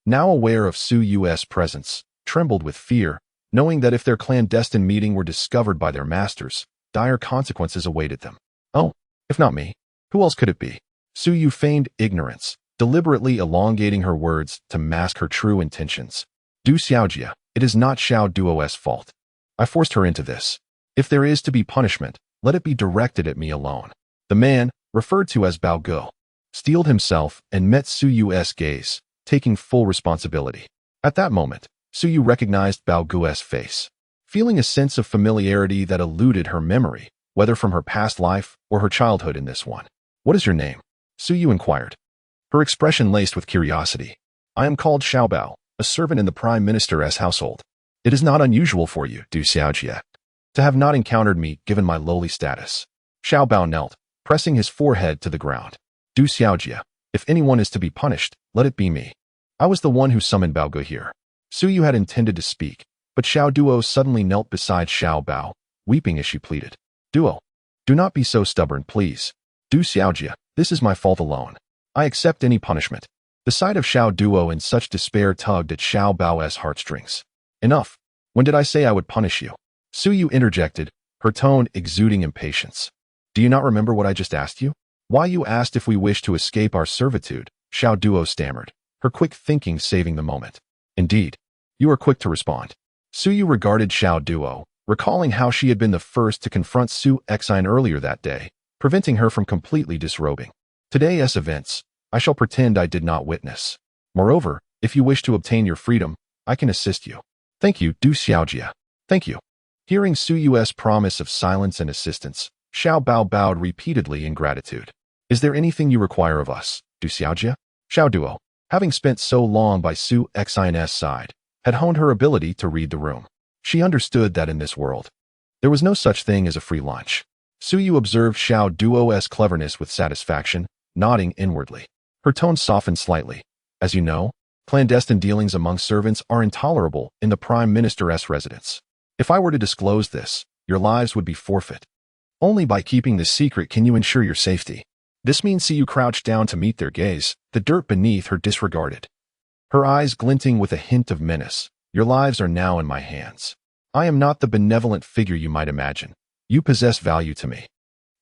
now aware of Su's presence, trembled with fear, knowing that if their clandestine meeting were discovered by their masters, dire consequences awaited them. "Oh, if not me, who else could it be?" Su feigned ignorance, deliberately elongating her words to mask her true intentions. "Du Xiaojia, it is not Xiao Duo's fault. I forced her into this. If there is to be punishment, let it be directed at me alone." The man, referred to as Bao Gu, steeled himself and met Su's gaze, taking full responsibility. At that moment, Su recognized Bao Gu's face, feeling a sense of familiarity that eluded her memory, whether from her past life or her childhood in this one. "What is your name?" Su inquired, her expression laced with curiosity. "I am called Xiao Bao, a servant in the Prime Minister's household. It is not unusual for you, Du Xiaojia, to have not encountered me given my lowly status." Xiao Bao knelt, pressing his forehead to the ground. "Du Xiaojia, if anyone is to be punished, let it be me. I was the one who summoned Bao Gu here." Su had intended to speak, but Xiao Duo suddenly knelt beside Xiao Bao, weeping as she pleaded. "Duo, do not be so stubborn, please. Du Xiaojia, this is my fault alone. I accept any punishment. The sight of Xiao Duo in such despair tugged at Xiao Bao's heartstrings. Enough. When did I say I would punish you? Su Yu interjected, her tone exuding impatience. Do you not remember what I just asked you? Why you asked if we wished to escape our servitude, Xiao Duo stammered, her quick thinking saving the moment. Indeed. You are quick to respond. Su Yu regarded Xiao Duo, recalling how she had been the first to confront Su Exine earlier that day, preventing her from completely disrobing. Today's events, I shall pretend I did not witness. Moreover, if you wish to obtain your freedom, I can assist you. Thank you, Du Xiaojia. Thank you. Hearing Su Yu's promise of silence and assistance, Xiao Bao bowed repeatedly in gratitude. Is there anything you require of us, Du Xiaojia? Xiao Duo, having spent so long by Su Xine's side, had honed her ability to read the room. She understood that in this world, there was no such thing as a free lunch. Su Yu observed Xiao Duo's cleverness with satisfaction, nodding inwardly. Her tone softened slightly. As you know, clandestine dealings among servants are intolerable in the Prime Minister's residence. If I were to disclose this, your lives would be forfeit. Only by keeping this secret can you ensure your safety. This means Su Yu crouched down to meet their gaze, the dirt beneath her disregarded. Her eyes glinting with a hint of menace. Your lives are now in my hands. I am not the benevolent figure you might imagine. You possess value to me.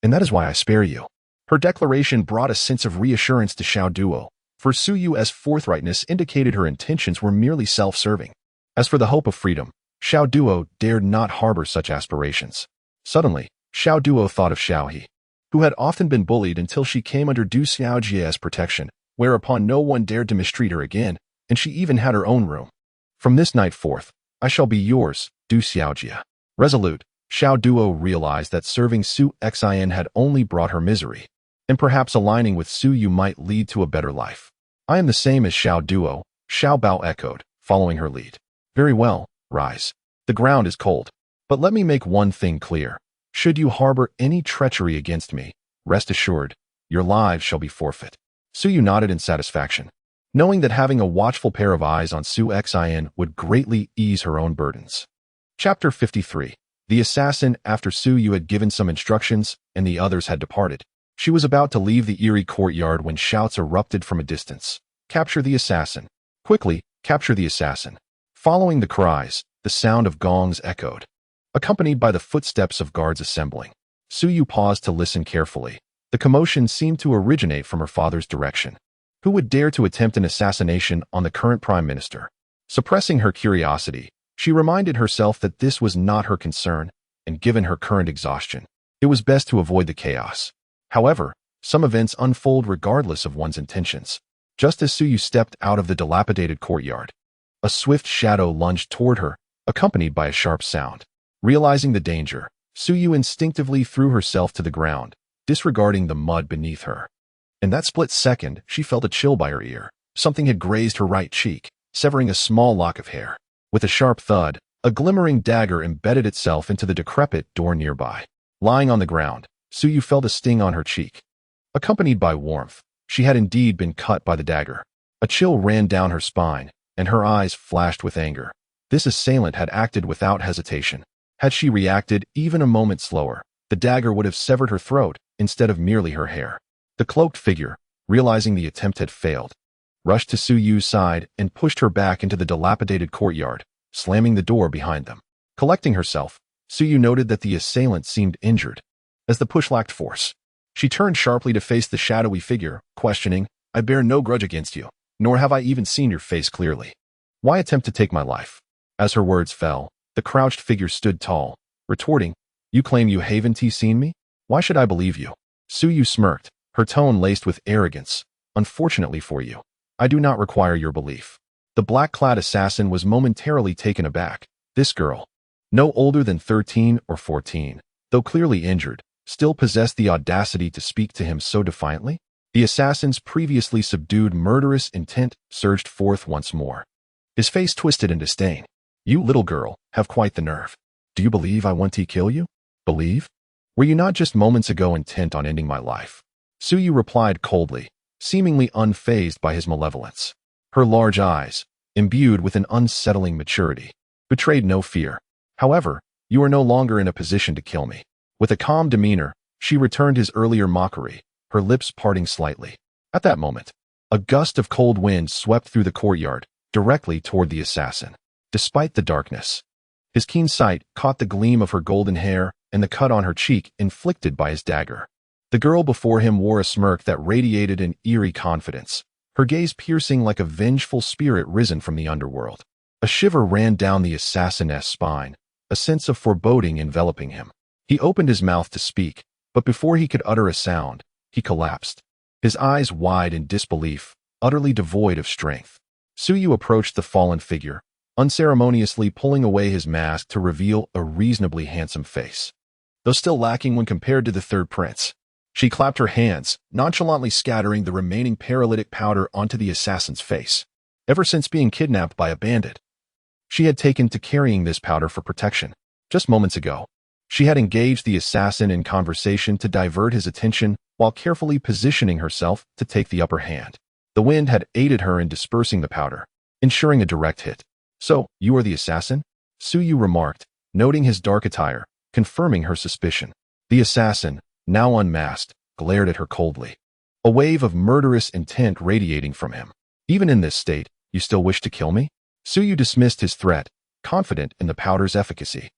And that is why I spare you. Her declaration brought a sense of reassurance to Xiao Duo, for Su Yu's forthrightness indicated her intentions were merely self-serving. As for the hope of freedom, Xiao Duo dared not harbor such aspirations. Suddenly, Xiao Duo thought of Xiao He, who had often been bullied until she came under Du Xiaojia's protection, whereupon no one dared to mistreat her again, and she even had her own room. From this night forth, I shall be yours, Du Xiaojia. Resolute, Xiao Duo realized that serving Su Xin had only brought her misery, and perhaps aligning with Su Yu might lead to a better life. I am the same as Xiao Duo, Xiao Bao echoed, following her lead. Very well, rise. The ground is cold. But let me make one thing clear. Should you harbor any treachery against me, rest assured, your lives shall be forfeit. Su Yu nodded in satisfaction, knowing that having a watchful pair of eyes on Su Xin would greatly ease her own burdens. Chapter 53. The assassin. After Su Yu had given some instructions and the others had departed, she was about to leave the eerie courtyard when shouts erupted from a distance. Capture the assassin. Quickly, capture the assassin. Following the cries, the sound of gongs echoed, accompanied by the footsteps of guards assembling. Su Yu paused to listen carefully. The commotion seemed to originate from her father's direction. Who would dare to attempt an assassination on the current prime minister? Suppressing her curiosity, she reminded herself that this was not her concern, and given her current exhaustion, it was best to avoid the chaos. However, some events unfold regardless of one's intentions. Just as Su Yu stepped out of the dilapidated courtyard, a swift shadow lunged toward her, accompanied by a sharp sound. Realizing the danger, Su Yu instinctively threw herself to the ground, disregarding the mud beneath her. In that split second, she felt a chill by her ear. Something had grazed her right cheek, severing a small lock of hair. With a sharp thud, a glimmering dagger embedded itself into the decrepit door nearby. Lying on the ground, Su Yu felt a sting on her cheek. Accompanied by warmth, she had indeed been cut by the dagger. A chill ran down her spine, and her eyes flashed with anger. This assailant had acted without hesitation. Had she reacted even a moment slower, the dagger would have severed her throat instead of merely her hair. The cloaked figure, realizing the attempt had failed, rushed to Su Yu's side and pushed her back into the dilapidated courtyard, slamming the door behind them. Collecting herself, Su Yu noted that the assailant seemed injured, as the push lacked force. She turned sharply to face the shadowy figure, questioning, I bear no grudge against you, nor have I even seen your face clearly. Why attempt to take my life? As her words fell, the crouched figure stood tall, retorting, You claim you haven't seen me? Why should I believe you? Su Yu smirked, her tone laced with arrogance. Unfortunately for you, I do not require your belief. The black-clad assassin was momentarily taken aback. This girl, no older than 13 or 14, though clearly injured, still possessed the audacity to speak to him so defiantly? The assassin's previously subdued murderous intent surged forth once more. His face twisted in disdain. You little girl, have quite the nerve. Do you believe I want to kill you? Believe? Were you not just moments ago intent on ending my life? Su Yu replied coldly, seemingly unfazed by his malevolence. Her large eyes, imbued with an unsettling maturity, betrayed no fear. However, you are no longer in a position to kill me. With a calm demeanor, she returned his earlier mockery. her lips parting slightly. At that moment, a gust of cold wind swept through the courtyard, directly toward the assassin. Despite the darkness, his keen sight caught the gleam of her golden hair and the cut on her cheek inflicted by his dagger. The girl before him wore a smirk that radiated an eerie confidence, her gaze piercing like a vengeful spirit risen from the underworld. A shiver ran down the assassin's spine, a sense of foreboding enveloping him. He opened his mouth to speak, but before he could utter a sound, he collapsed, his eyes wide in disbelief, utterly devoid of strength. Suyu approached the fallen figure, unceremoniously pulling away his mask to reveal a reasonably handsome face. Though still lacking when compared to the third prince, she clapped her hands, nonchalantly scattering the remaining paralytic powder onto the assassin's face. Ever since being kidnapped by a bandit, she had taken to carrying this powder for protection. Just moments ago, she had engaged the assassin in conversation to divert his attention while carefully positioning herself to take the upper hand. The wind had aided her in dispersing the powder, ensuring a direct hit. "So, you are the assassin?" Suyu remarked, noting his dark attire, confirming her suspicion. The assassin, now unmasked, glared at her coldly, a wave of murderous intent radiating from him. "Even in this state, you still wish to kill me?" Suyu dismissed his threat, confident in the powder's efficacy.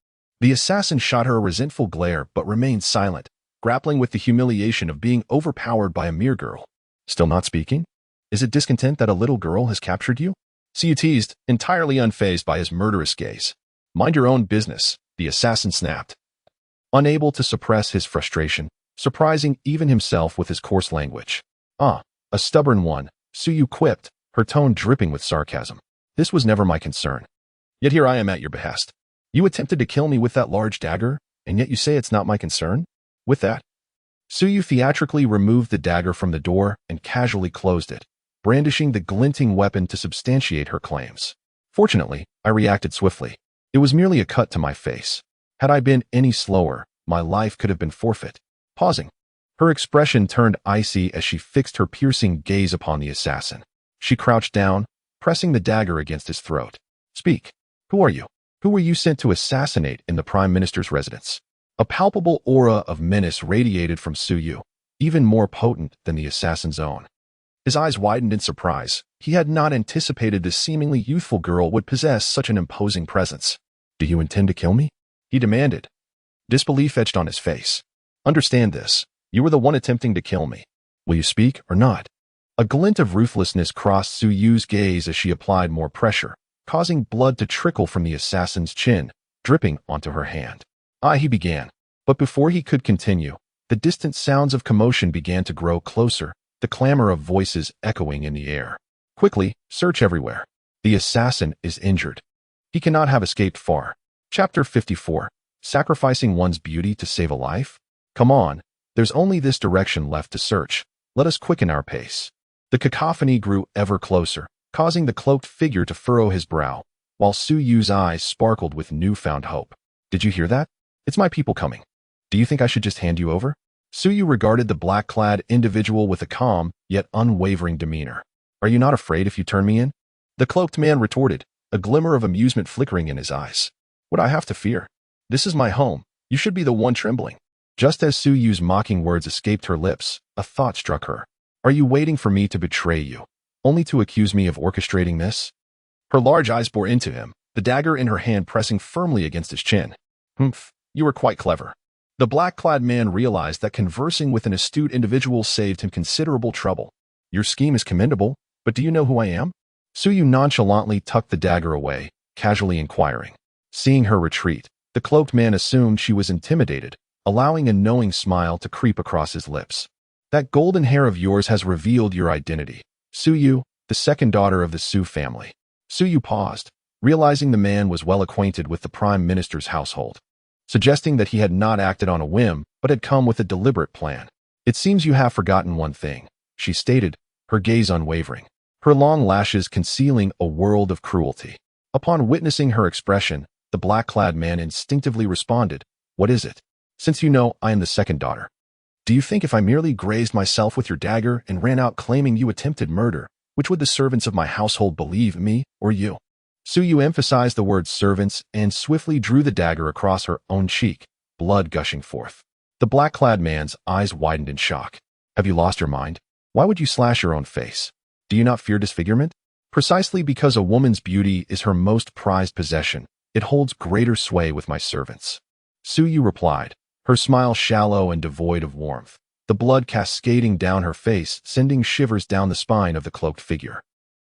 The assassin shot her a resentful glare but remained silent, grappling with the humiliation of being overpowered by a mere girl. "Still not speaking? Is it discontent that a little girl has captured you?" Suyu teased, entirely unfazed by his murderous gaze. "Mind your own business," the assassin snapped, unable to suppress his frustration, surprising even himself with his coarse language. "Ah, a stubborn one," Suyu quipped, her tone dripping with sarcasm. "This was never my concern. Yet here I am at your behest. You attempted to kill me with that large dagger, and yet you say it's not my concern?" With that, Suyu theatrically removed the dagger from the door and casually closed it, brandishing the glinting weapon to substantiate her claims. "Fortunately, I reacted swiftly. It was merely a cut to my face. Had I been any slower, my life could have been forfeit." Pausing, her expression turned icy as she fixed her piercing gaze upon the assassin. She crouched down, pressing the dagger against his throat. "Speak. Who are you? Who were you sent to assassinate in the Prime Minister's residence?" A palpable aura of menace radiated from Suyu, even more potent than the assassin's own. His eyes widened in surprise. He had not anticipated this seemingly youthful girl would possess such an imposing presence. "Do you intend to kill me?" he demanded. Disbelief etched on his face. "Understand this. You were the one attempting to kill me. Will you speak or not?" A glint of ruthlessness crossed Suyu's gaze as she applied more pressure, causing blood to trickle from the assassin's chin, dripping onto her hand. He began. But before he could continue, the distant sounds of commotion began to grow closer, the clamor of voices echoing in the air. "Quickly, search everywhere. The assassin is injured. He cannot have escaped far." Chapter 54. Sacrificing one's beauty to save a life? "Come on, there's only this direction left to search. Let us quicken our pace." The cacophony grew ever closer, causing the cloaked figure to furrow his brow, while Suyu's eyes sparkled with newfound hope. "Did you hear that? It's my people coming. Do you think I should just hand you over?" Suyu regarded the black-clad individual with a calm, yet unwavering demeanor. "Are you not afraid if you turn me in?" The cloaked man retorted, a glimmer of amusement flickering in his eyes. "What I have to fear? This is my home. You should be the one trembling." Just as Suyu's mocking words escaped her lips, a thought struck her. "Are you waiting for me to betray you, only to accuse me of orchestrating this?" Her large eyes bore into him, the dagger in her hand pressing firmly against his chin. "Humph, you were quite clever." The black-clad man realized that conversing with an astute individual saved him considerable trouble. "Your scheme is commendable, but do you know who I am?" Suyu nonchalantly tucked the dagger away, casually inquiring. Seeing her retreat, the cloaked man assumed she was intimidated, allowing a knowing smile to creep across his lips. "That golden hair of yours has revealed your identity. Suyu, the second daughter of the Su family." Suyu paused, realizing the man was well acquainted with the Prime Minister's household, suggesting that he had not acted on a whim, but had come with a deliberate plan. "It seems you have forgotten one thing," she stated, her gaze unwavering, her long lashes concealing a world of cruelty. Upon witnessing her expression, the black-clad man instinctively responded, "What is it? Since you know I am the second daughter, do you think if I merely grazed myself with your dagger and ran out claiming you attempted murder, which would the servants of my household believe, me or you?" Suyu emphasized the word servants and swiftly drew the dagger across her own cheek, blood gushing forth. The black-clad man's eyes widened in shock. Have you lost your mind? Why would you slash your own face? Do you not fear disfigurement? Precisely because a woman's beauty is her most prized possession, it holds greater sway with my servants. Suyu replied, her smile shallow and devoid of warmth, the blood cascading down her face, sending shivers down the spine of the cloaked figure.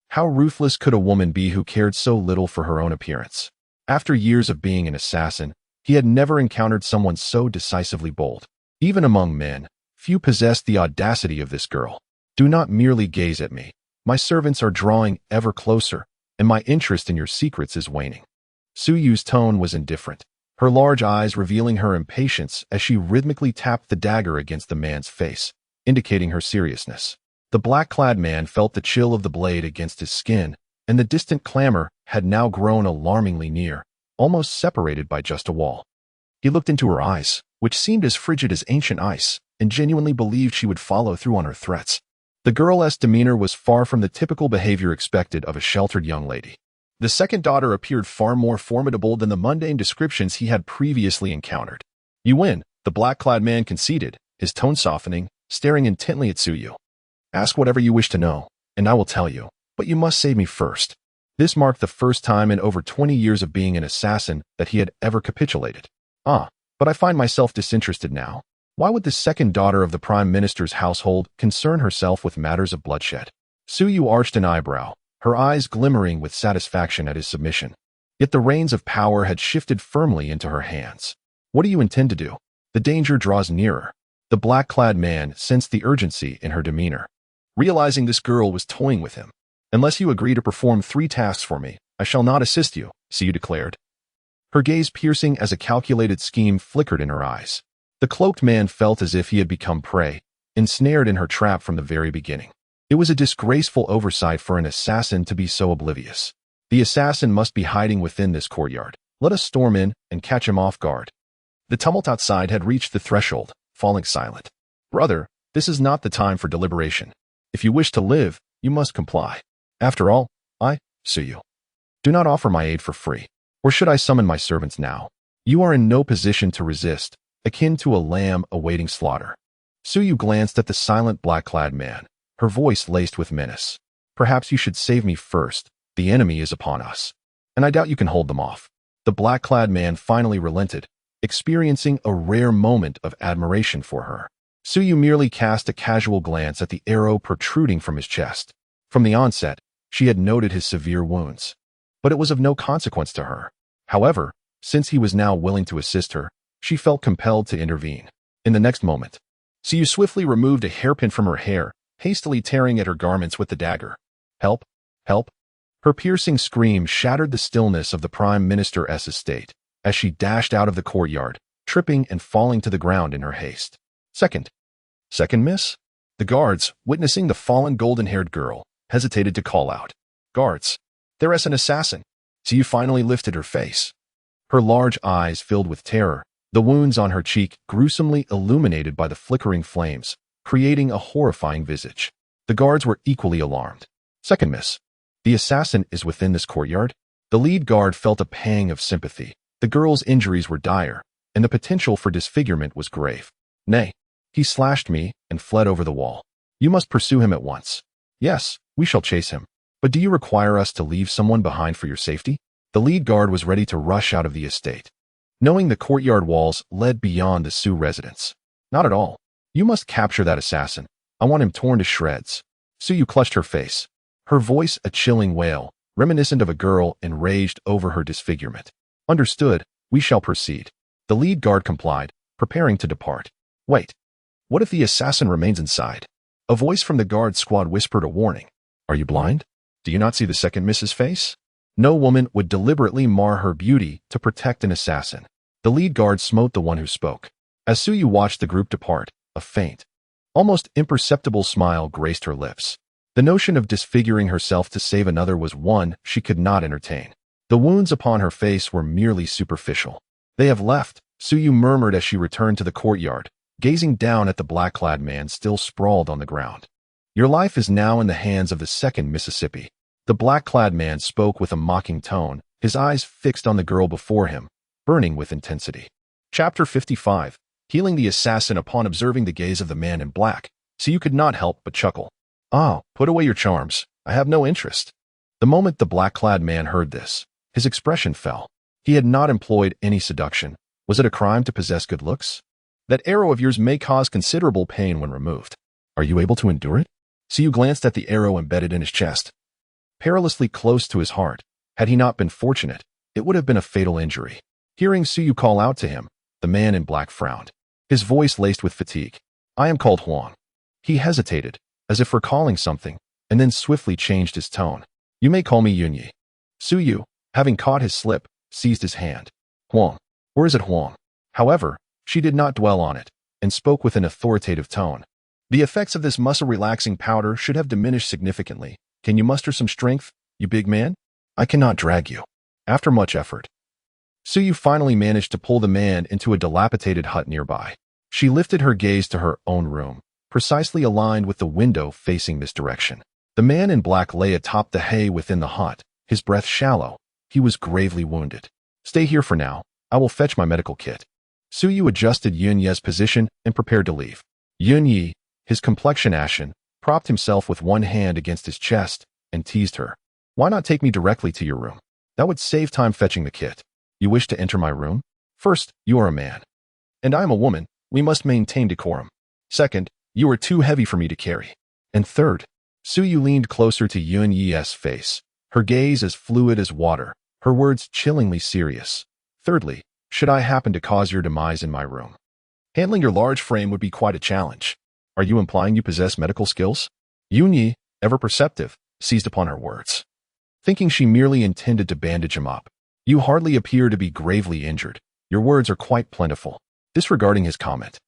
How ruthless could a woman be who cared so little for her own appearance? After years of being an assassin, he had never encountered someone so decisively bold. Even among men, few possessed the audacity of this girl. Do not merely gaze at me. My servants are drawing ever closer, and my interest in your secrets is waning. Suyu's tone was indifferent, her large eyes revealing her impatience as she rhythmically tapped the dagger against the man's face, indicating her seriousness. The black-clad man felt the chill of the blade against his skin, and the distant clamor had now grown alarmingly near, almost separated by just a wall. He looked into her eyes, which seemed as frigid as ancient ice, and genuinely believed she would follow through on her threats. The girl's demeanor was far from the typical behavior expected of a sheltered young lady. The second daughter appeared far more formidable than the mundane descriptions he had previously encountered. You win, the black-clad man conceded, his tone softening, staring intently at Suyu. Ask whatever you wish to know, and I will tell you, but you must save me first. This marked the first time in over 20 years of being an assassin that he had ever capitulated. But I find myself disinterested now. Why would the second daughter of the Prime Minister's household concern herself with matters of bloodshed? Suyu arched an eyebrow, her eyes glimmering with satisfaction at his submission. Yet the reins of power had shifted firmly into her hands. What do you intend to do? The danger draws nearer. The black-clad man sensed the urgency in her demeanor. Realizing this girl was toying with him. Unless you agree to perform 3 tasks for me, I shall not assist you, Suyu declared. Her gaze piercing as a calculated scheme flickered in her eyes. The cloaked man felt as if he had become prey, ensnared in her trap from the very beginning. It was a disgraceful oversight for an assassin to be so oblivious. The assassin must be hiding within this courtyard. Let us storm in and catch him off guard. The tumult outside had reached the threshold, falling silent. Brother, this is not the time for deliberation. If you wish to live, you must comply. After all, I, Suyu, do not offer my aid for free. Or should I summon my servants now? You are in no position to resist, akin to a lamb awaiting slaughter. Suyu glanced at the silent black-clad man, her voice laced with menace. Perhaps you should save me first. The enemy is upon us, and I doubt you can hold them off. The black-clad man finally relented, experiencing a rare moment of admiration for her. Suyu merely cast a casual glance at the arrow protruding from his chest. From the onset, she had noted his severe wounds, but it was of no consequence to her. However, since he was now willing to assist her, she felt compelled to intervene. In the next moment, Suyu swiftly removed a hairpin from her hair, hastily tearing at her garments with the dagger. Help! Help! Her piercing scream shattered the stillness of the Prime Minister's estate as she dashed out of the courtyard, tripping and falling to the ground in her haste. Second, miss? The guards, witnessing the fallen golden-haired girl, hesitated to call out. Guards! There's an assassin! Suyu finally lifted her face. Her large eyes filled with terror, the wounds on her cheek gruesomely illuminated by the flickering flames, creating a horrifying visage. The guards were equally alarmed. Second, miss. The assassin is within this courtyard? The lead guard felt a pang of sympathy. The girl's injuries were dire, and the potential for disfigurement was grave. Nay, he slashed me and fled over the wall. You must pursue him at once. Yes, we shall chase him. But do you require us to leave someone behind for your safety? The lead guard was ready to rush out of the estate, knowing the courtyard walls led beyond the Sioux residence. Not at all. You must capture that assassin. I want him torn to shreds. Suyu clutched her face, her voice a chilling wail, reminiscent of a girl enraged over her disfigurement. Understood, we shall proceed. The lead guard complied, preparing to depart. Wait. What if the assassin remains inside? A voice from the guard squad whispered a warning. Are you blind? Do you not see the second miss's face? No woman would deliberately mar her beauty to protect an assassin. The lead guard smote the one who spoke. As Suyu watched the group depart, a faint, almost imperceptible smile graced her lips. The notion of disfiguring herself to save another was one she could not entertain. The wounds upon her face were merely superficial. They have left, Suyu murmured as she returned to the courtyard, gazing down at the black-clad man still sprawled on the ground. Your life is now in the hands of the second Mississippi. The black-clad man spoke with a mocking tone, his eyes fixed on the girl before him, burning with intensity. Chapter 55. Healing the assassin. Upon observing the gaze of the man in black, So you could not help but chuckle. Ah, put away your charms. I have no interest. The moment the black-clad man heard this, his expression fell. He had not employed any seduction. Was it a crime to possess good looks? That arrow of yours may cause considerable pain when removed. Are you able to endure it? So you glanced at the arrow embedded in his chest. Perilously close to his heart, had he not been fortunate, it would have been a fatal injury. Hearing Suyu call out to him, the man in black frowned, his voice laced with fatigue. I am called Huang. He hesitated, as if recalling something, and then swiftly changed his tone. You may call me Yunyi. Suyu, having caught his slip, seized his hand. Huang. Or is it Huang? However, she did not dwell on it, and spoke with an authoritative tone. The effects of this muscle-relaxing powder should have diminished significantly. Can you muster some strength, you big man? I cannot drag you. After much effort, Suyu finally managed to pull the man into a dilapidated hut nearby. She lifted her gaze to her own room, precisely aligned with the window facing this direction. The man in black lay atop the hay within the hut, his breath shallow. He was gravely wounded. Stay here for now. I will fetch my medical kit. Suyu adjusted Yunye's position and prepared to leave. Yunye, his complexion ashen, propped himself with one hand against his chest and teased her. Why not take me directly to your room? That would save time fetching the kit. You wish to enter my room? First, you are a man. And I am a woman. We must maintain decorum. Second, you are too heavy for me to carry. And third, Suyu leaned closer to Yunye's face, her gaze as fluid as water, her words chillingly serious. Thirdly, should I happen to cause your demise in my room? Handling your large frame would be quite a challenge. Are you implying you possess medical skills? Yunye, ever perceptive, seized upon her words, thinking she merely intended to bandage him up. You hardly appear to be gravely injured. Your words are quite plentiful. Disregarding his comment,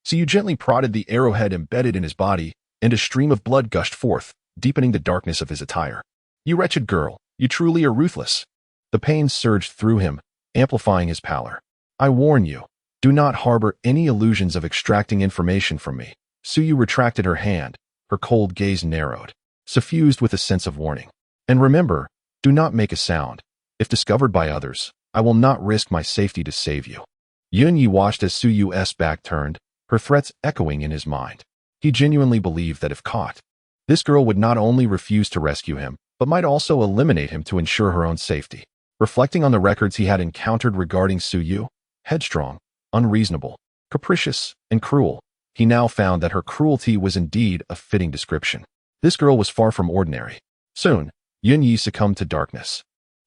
so you gently prodded the arrowhead embedded in his body, and a stream of blood gushed forth, deepening the darkness of his attire. You wretched girl, you truly are ruthless. The pain surged through him, amplifying his pallor. I warn you, do not harbor any illusions of extracting information from me. Suyu retracted her hand, her cold gaze narrowed, suffused with a sense of warning. And remember, do not make a sound. If discovered by others, I will not risk my safety to save you. Yunye watched as Suyu's back turned, her threats echoing in his mind. He genuinely believed that if caught, this girl would not only refuse to rescue him, but might also eliminate him to ensure her own safety. Reflecting on the records he had encountered regarding Suyu, headstrong, unreasonable, capricious, and cruel, he now found that her cruelty was indeed a fitting description. This girl was far from ordinary. Soon, Yunye succumbed to darkness.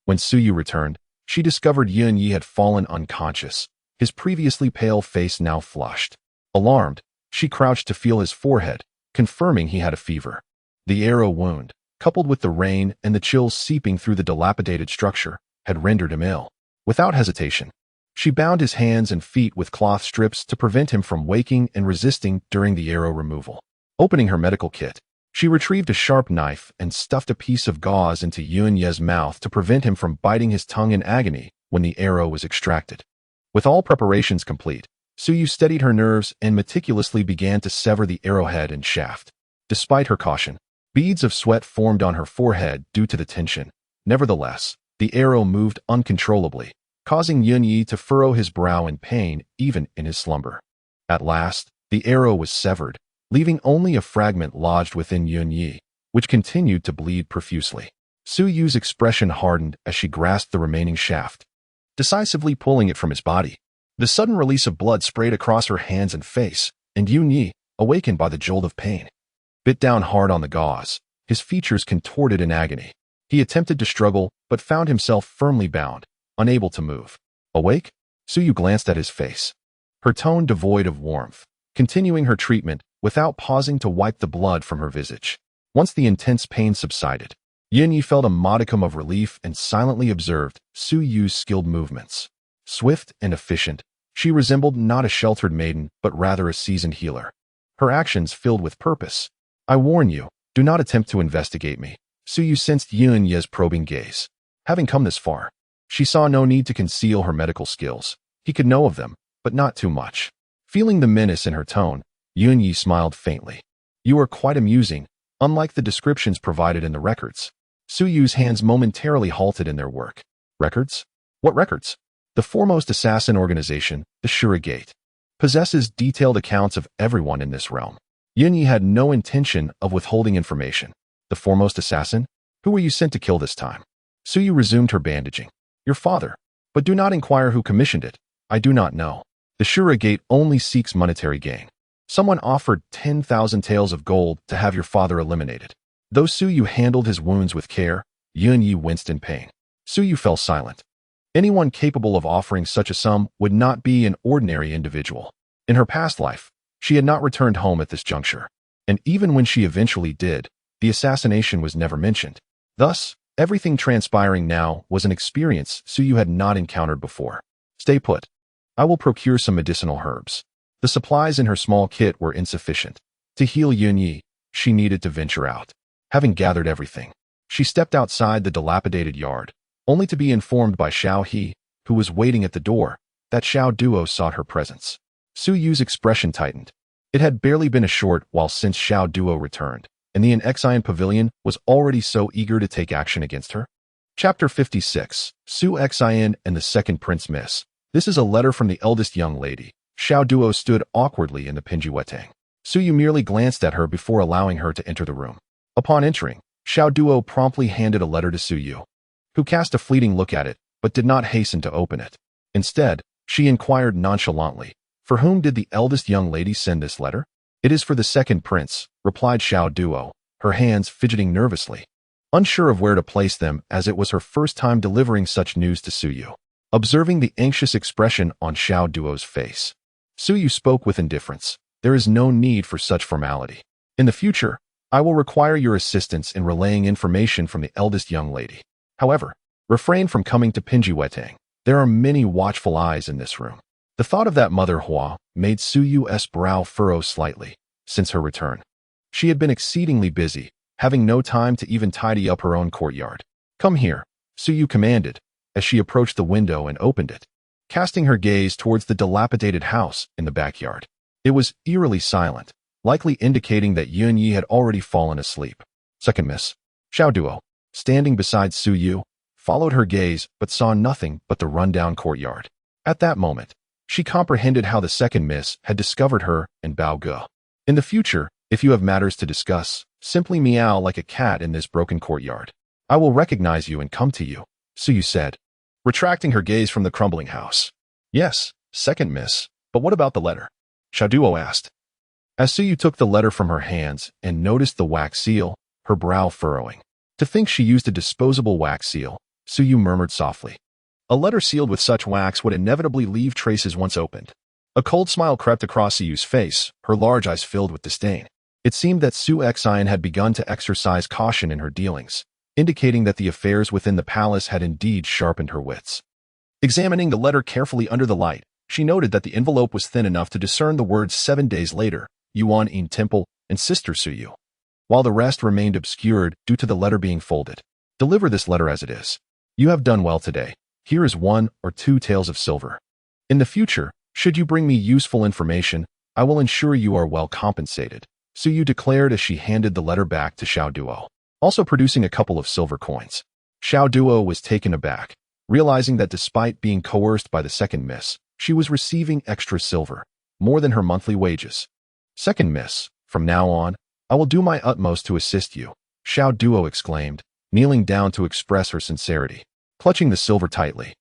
When Suyu returned, she discovered Yunye had fallen unconscious, his previously pale face now flushed. Alarmed, she crouched to feel his forehead, confirming he had a fever. The arrow wound, coupled with the rain and the chills seeping through the dilapidated structure, had rendered him ill. Without hesitation, she bound his hands and feet with cloth strips to prevent him from waking and resisting during the arrow removal. Opening her medical kit, she retrieved a sharp knife and stuffed a piece of gauze into Yunye's mouth to prevent him from biting his tongue in agony when the arrow was extracted. With all preparations complete, Suyu steadied her nerves and meticulously began to sever the arrowhead and shaft. Despite her caution, beads of sweat formed on her forehead due to the tension. Nevertheless, the arrow moved uncontrollably, causing Yunye to furrow his brow in pain even in his slumber. At last, the arrow was severed, leaving only a fragment lodged within Yunye, which continued to bleed profusely. Suyu's expression hardened as she grasped the remaining shaft, decisively pulling it from his body. The sudden release of blood sprayed across her hands and face, and Yunye, awakened by the jolt of pain, bit down hard on the gauze, his features contorted in agony. He attempted to struggle, but found himself firmly bound, unable to move. Awake? Suyu glanced at his face, her tone devoid of warmth, continuing her treatment without pausing to wipe the blood from her visage. Once the intense pain subsided, Yunye felt a modicum of relief and silently observed Suyu's skilled movements. Swift and efficient, she resembled not a sheltered maiden, but rather a seasoned healer. Her actions filled with purpose. I warn you, do not attempt to investigate me. Suyu sensed Yunye's probing gaze. Having come this far, she saw no need to conceal her medical skills. He could know of them, but not too much. Feeling the menace in her tone, Yunye smiled faintly. You are quite amusing, unlike the descriptions provided in the records. Suyu's hands momentarily halted in their work. Records? What records? The foremost assassin organization, the Surrogate, possesses detailed accounts of everyone in this realm. Yunyi had no intention of withholding information. The foremost assassin? Who were you sent to kill this time? Suyu resumed her bandaging. Your father. But do not inquire who commissioned it. I do not know. The Shuragate only seeks monetary gain. Someone offered 10,000 taels of gold to have your father eliminated. Though Suyu handled his wounds with care, Yunyi winced in pain. Suyu fell silent. Anyone capable of offering such a sum would not be an ordinary individual. In her past life, she had not returned home at this juncture. And even when she eventually did, the assassination was never mentioned. Thus, everything transpiring now was an experience Suyu had not encountered before. Stay put. I will procure some medicinal herbs. The supplies in her small kit were insufficient. To heal Yunyi, she needed to venture out. Having gathered everything, she stepped outside the dilapidated yard, only to be informed by Xiao He, who was waiting at the door, that Xiao Duo sought her presence. Suyu's expression tightened. It had barely been a short while since Xiao Duo returned, and the Inexian pavilion was already so eager to take action against her. Chapter 56. Su Xian and the Second Prince Miss. This is a letter from the eldest young lady. Xiao Duo stood awkwardly in the Pinjiwetang. Suyu merely glanced at her before allowing her to enter the room. Upon entering, Xiao Duo promptly handed a letter to Suyu, who cast a fleeting look at it, but did not hasten to open it. Instead, she inquired nonchalantly, for whom did the eldest young lady send this letter? It is for the second prince, replied Xiao Duo, her hands fidgeting nervously, unsure of where to place them as it was her first time delivering such news to Suyu. Observing the anxious expression on Xiao Duo's face, Suyu spoke with indifference. There is no need for such formality. In the future, I will require your assistance in relaying information from the eldest young lady. However, refrain from coming to Pinjiwetang. There are many watchful eyes in this room. The thought of that mother Hua made Suyu's brow furrow slightly. Since her return, she had been exceedingly busy, having no time to even tidy up her own courtyard. Come here, Suyu commanded, as she approached the window and opened it, casting her gaze towards the dilapidated house in the backyard. It was eerily silent, likely indicating that Yunyi had already fallen asleep. Second Miss, Xiao Duo, standing beside Suyu, followed her gaze but saw nothing but the rundown courtyard. At that moment, she comprehended how the second miss had discovered her and Bao Ge. In the future, if you have matters to discuss, simply meow like a cat in this broken courtyard. I will recognize you and come to you, Suyu said, retracting her gaze from the crumbling house. Yes, second miss, but what about the letter? Xiao Duo asked. As Suyu took the letter from her hands and noticed the wax seal, her brow furrowing. To think she used a disposable wax seal, Suyu murmured softly. A letter sealed with such wax would inevitably leave traces once opened. A cold smile crept across Suyu's face, her large eyes filled with disdain. It seemed that Su Xian had begun to exercise caution in her dealings, indicating that the affairs within the palace had indeed sharpened her wits. Examining the letter carefully under the light, she noted that the envelope was thin enough to discern the words 7 days later, Yuan In Temple, and Sister Suyu, while the rest remained obscured due to the letter being folded. Deliver this letter as it is. You have done well today. Here is 1 or 2 taels of silver. In the future, should you bring me useful information, I will ensure you are well compensated, Suyu declared as she handed the letter back to Xiao Duo, also producing a couple of silver coins. Xiao Duo was taken aback, realizing that despite being coerced by the second miss, she was receiving extra silver, more than her monthly wages. Second miss, from now on, I will do my utmost to assist you, Xiao Duo exclaimed, kneeling down to express her sincerity. Clutching the silver tightly,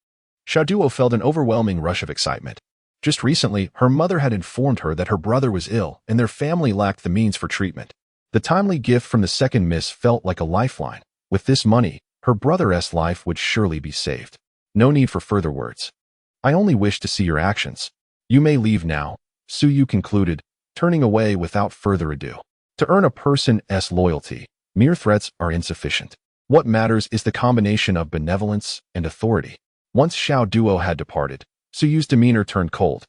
Xiao Duo felt an overwhelming rush of excitement. Just recently, her mother had informed her that her brother was ill and their family lacked the means for treatment. The timely gift from the second miss felt like a lifeline. With this money, her brother's life would surely be saved. No need for further words. I only wish to see your actions. You may leave now, Suyu concluded, turning away without further ado. To earn a person's loyalty, mere threats are insufficient. What matters is the combination of benevolence and authority. Once Xiao Duo had departed, Suyu's demeanor turned cold.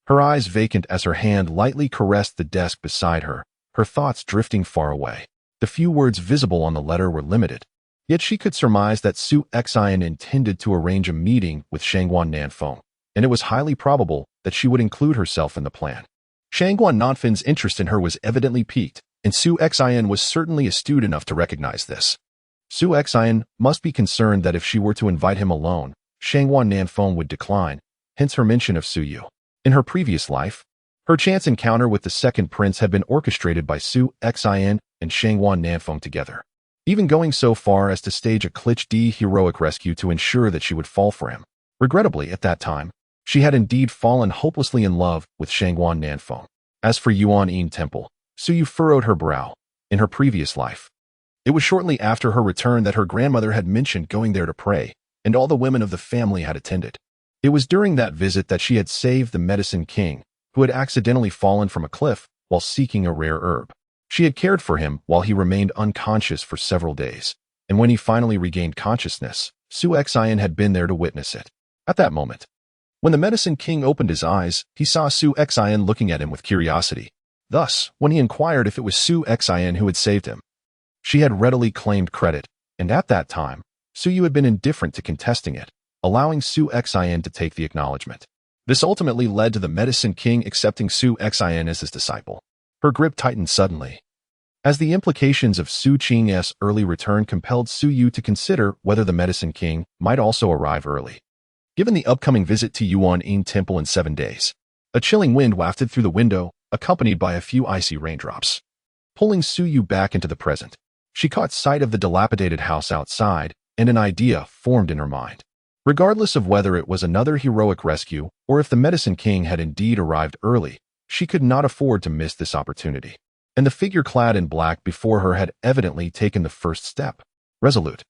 Her eyes vacant as her hand lightly caressed the desk beside her, her thoughts drifting far away. The few words visible on the letter were limited, yet she could surmise that Su Xian intended to arrange a meeting with Shangguan Nanfeng, and it was highly probable that she would include herself in the plan. Shangguan Nanfeng's interest in her was evidently piqued, and Su Xian was certainly astute enough to recognize this. Su Xian must be concerned that if she were to invite him alone, Shangguan Nanfeng would decline, hence her mention of Suyu. In her previous life, Her chance encounter with the second prince had been orchestrated by Su Xin and Shangwan Nanfeng together, even going so far as to stage a Clich-D heroic rescue to ensure that she would fall for him. Regrettably, at that time, she had indeed fallen hopelessly in love with Shangwan Nanfeng. As for Yuan Yin Temple, Su Yu furrowed her brow. In her previous life, it was shortly after her return that her grandmother had mentioned going there to pray, and all the women of the family had attended. It was during that visit that she had saved the Medicine King, who had accidentally fallen from a cliff while seeking a rare herb. She had cared for him while he remained unconscious for several days, and when he finally regained consciousness, Su Xian had been there to witness it. At that moment, when the Medicine King opened his eyes, he saw Su Xian looking at him with curiosity. Thus, when he inquired if it was Su Xian who had saved him, she had readily claimed credit, and at that time, Su Yu had been indifferent to contesting it, allowing Su Xian to take the acknowledgement. This ultimately led to the Medicine King accepting Su Xian as his disciple. Her grip tightened suddenly, as the implications of Su Qing's early return compelled Su Yu to consider whether the Medicine King might also arrive early. Given the upcoming visit to Yuan Yin Temple in 7 days, a chilling wind wafted through the window, accompanied by a few icy raindrops. Pulling Su Yu back into the present, she caught sight of the dilapidated house outside, and an idea formed in her mind. Regardless of whether it was another heroic rescue or if the Medicine King had indeed arrived early, she could not afford to miss this opportunity. And the figure clad in black before her had evidently taken the first step. Resolute,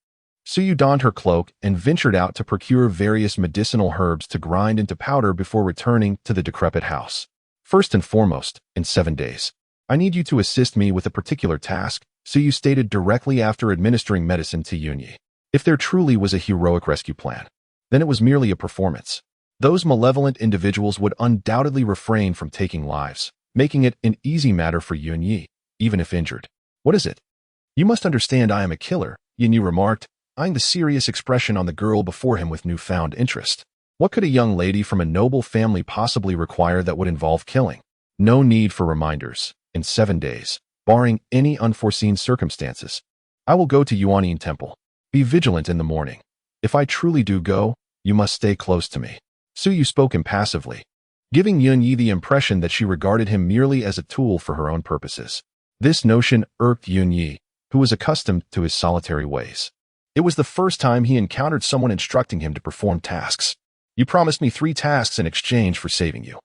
Su Yu donned her cloak and ventured out to procure various medicinal herbs to grind into powder before returning to the decrepit house. First and foremost, in 7 days, I need you to assist me with a particular task, Su Yu stated directly after administering medicine to Yunyi. If there truly was a heroic rescue plan, then it was merely a performance. Those malevolent individuals would undoubtedly refrain from taking lives, making it an easy matter for Yunyi, even if injured. What is it? You must understand I am a killer, Yunyi remarked, eyeing the serious expression on the girl before him with newfound interest. What could a young lady from a noble family possibly require that would involve killing? No need for reminders. In 7 days, barring any unforeseen circumstances, I will go to Yuanyin Temple. Be vigilant in the morning. If I truly do go, you must stay close to me. Su Yu spoke impassively, giving Yunyi the impression that she regarded him merely as a tool for her own purposes. This notion irked Yunyi, who was accustomed to his solitary ways. It was the first time he encountered someone instructing him to perform tasks. You promised me 3 tasks in exchange for saving you.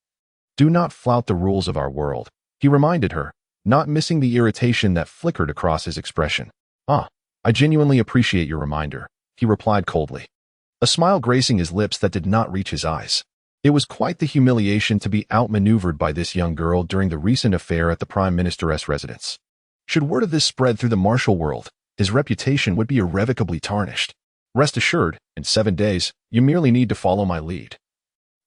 Do not flout the rules of our world, he reminded her, not missing the irritation that flickered across his expression. I genuinely appreciate your reminder, he replied coldly, a smile gracing his lips that did not reach his eyes. It was quite the humiliation to be outmaneuvered by this young girl during the recent affair at the Prime Minister's residence. Should word of this spread through the martial world, his reputation would be irrevocably tarnished. Rest assured, in 7 days, you merely need to follow my lead.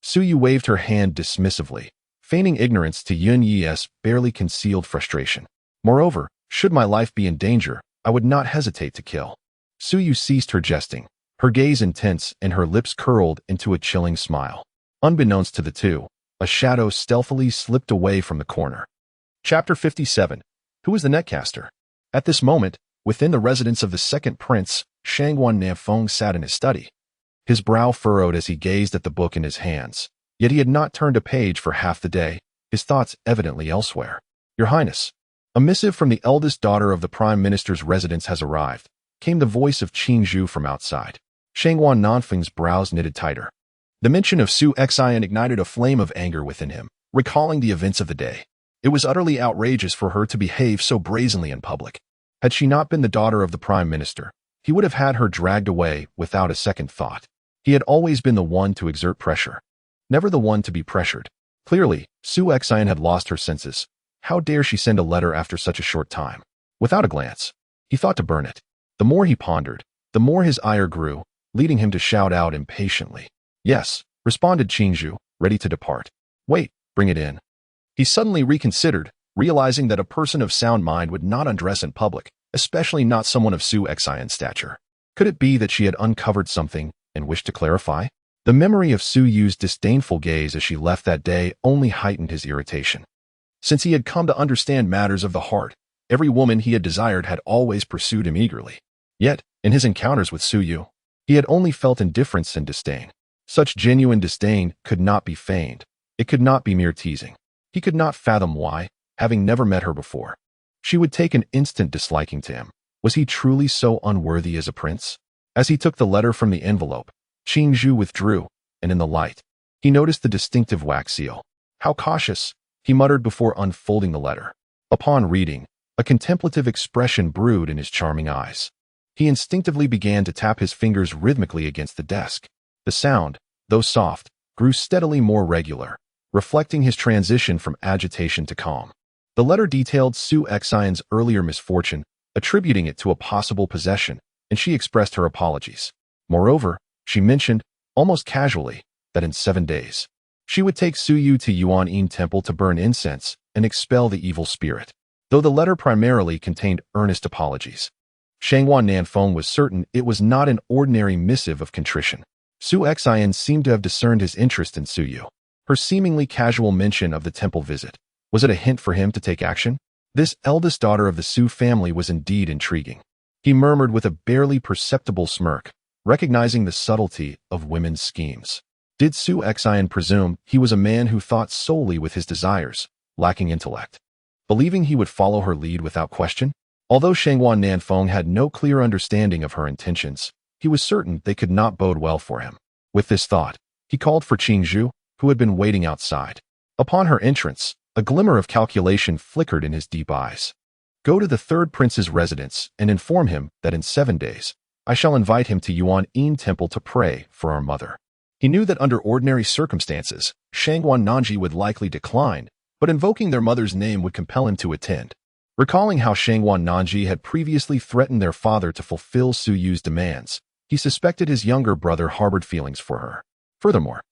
Su Yu waved her hand dismissively, feigning ignorance to Yun Yi's barely concealed frustration. Moreover, should my life be in danger, I would not hesitate to kill. Su Yu ceased her jesting, her gaze intense and her lips curled into a chilling smile. Unbeknownst to the two, a shadow stealthily slipped away from the corner. Chapter 57. Who was the netcaster? At this moment, within the residence of the second prince, Shangwan Nanfeng sat in his study. His brow furrowed as he gazed at the book in his hands, yet he had not turned a page for half the day, his thoughts evidently elsewhere. Your Highness, a missive from the eldest daughter of the Prime Minister's residence has arrived, came the voice of Qing Zhu from outside. Shangwan Nanfeng's brows knitted tighter. The mention of Su Xian ignited a flame of anger within him, recalling the events of the day. It was utterly outrageous for her to behave so brazenly in public. Had she not been the daughter of the Prime Minister, he would have had her dragged away without a second thought. He had always been the one to exert pressure, never the one to be pressured. Clearly, Su Xian had lost her senses. How dare she send a letter after such a short time? Without a glance, he thought to burn it. The more he pondered, the more his ire grew, leading him to shout out impatiently. Yes, responded Qingzhu, ready to depart. Wait, bring it in. He suddenly reconsidered, realizing that a person of sound mind would not undress in public, especially not someone of Su Xian's stature. Could it be that she had uncovered something and wished to clarify? The memory of Su Yu's disdainful gaze as she left that day only heightened his irritation. Since he had come to understand matters of the heart, every woman he had desired had always pursued him eagerly. Yet, in his encounters with Su Yu, he had only felt indifference and disdain. Such genuine disdain could not be feigned. It could not be mere teasing. He could not fathom why, having never met her before, she would take an instant disliking to him. Was he truly so unworthy as a prince? As he took the letter from the envelope, Qingzhu withdrew, and in the light, he noticed the distinctive wax seal. How cautious, he muttered before unfolding the letter. Upon reading, a contemplative expression brewed in his charming eyes. He instinctively began to tap his fingers rhythmically against the desk. The sound, though soft, grew steadily more regular, reflecting his transition from agitation to calm. The letter detailed Su Xian's earlier misfortune, attributing it to a possible possession, and she expressed her apologies. Moreover, she mentioned, almost casually, that in 7 days, she would take Su Yu to Yuan Temple to burn incense and expel the evil spirit. Though the letter primarily contained earnest apologies, Shanghuan Nanfeng was certain it was not an ordinary missive of contrition. Su Xian seemed to have discerned his interest in Su Yu. Her seemingly casual mention of the temple visit, was it a hint for him to take action? This eldest daughter of the Su family was indeed intriguing. He murmured with a barely perceptible smirk, recognizing the subtlety of women's schemes. Did Su Xian presume he was a man who thought solely with his desires, lacking intellect, believing he would follow her lead without question? Although Shanghuan Nanfeng had no clear understanding of her intentions, he was certain they could not bode well for him. With this thought, he called for Qingzhu, who had been waiting outside. Upon her entrance, a glimmer of calculation flickered in his deep eyes. Go to the third prince's residence and inform him that in 7 days, I shall invite him to Yuan Temple to pray for our mother. He knew that under ordinary circumstances, Shanghuan Nanji would likely decline, but invoking their mother's name would compel him to attend. Recalling how Shanghuan Nanji had previously threatened their father to fulfill Su Yu's demands, he suspected his younger brother harbored feelings for her. Furthermore,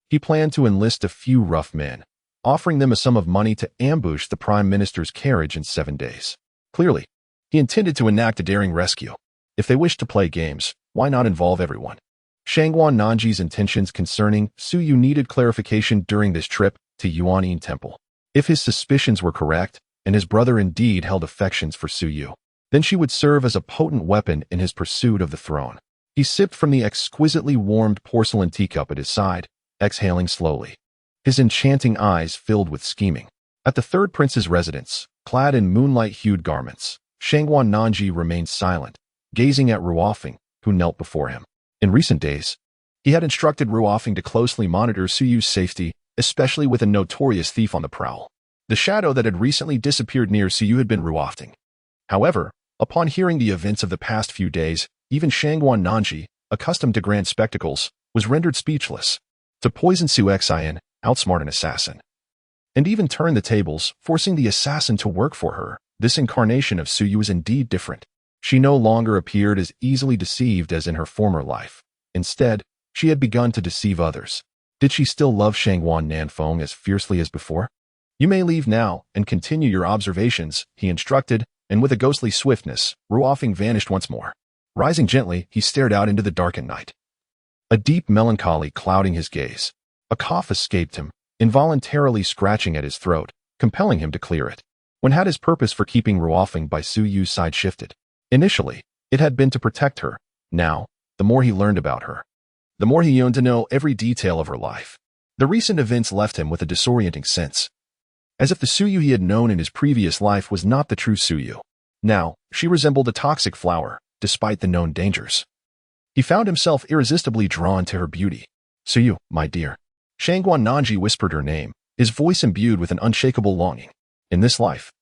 he planned to enlist a few rough men, offering them a sum of money to ambush the prime minister's carriage in 7 days. Clearly, he intended to enact a daring rescue. If they wished to play games, why not involve everyone? Shanghuan Nanji's intentions concerning Su Yu needed clarification during this trip to Yuan Temple. If his suspicions were correct, and his brother indeed held affections for Su Yu, then she would serve as a potent weapon in his pursuit of the throne. He sipped from the exquisitely warmed porcelain teacup at his side, exhaling slowly. His enchanting eyes filled with scheming. At the third prince's residence, clad in moonlight-hued garments, Shanghuan Nanji remained silent, gazing at Ruofeng, who knelt before him. In recent days, he had instructed Ruofeng to closely monitor Su Yu's safety, especially with a notorious thief on the prowl. The shadow that had recently disappeared near Su Yu had been Ruofeng. However, upon hearing the events of the past few days, even Shanghuan Nanji, accustomed to grand spectacles, was rendered speechless. To poison Su Xian, outsmart an assassin, and even turn the tables, forcing the assassin to work for her, this incarnation of Su Yu was indeed different. She no longer appeared as easily deceived as in her former life. Instead, she had begun to deceive others. Did she still love Shanghuan Nanfeng as fiercely as before? You may leave now and continue your observations, he instructed, and with a ghostly swiftness, Ruofeng vanished once more. Rising gently, he stared out into the darkened night. A deep melancholy clouding his gaze. A cough escaped him, involuntarily scratching at his throat, compelling him to clear it. When had his purpose for keeping Ruofeng by Su Yu's side shifted? Initially, it had been to protect her. Now, the more he learned about her, the more he yearned to know every detail of her life. The recent events left him with a disorienting sense, as if the Su Yu he had known in his previous life was not the true Su Yu. Now, she resembled a toxic flower, despite the known dangers. He found himself irresistibly drawn to her beauty. Su Yu, my dear. Shanghuan Nanji whispered her name, his voice imbued with an unshakable longing. In this life,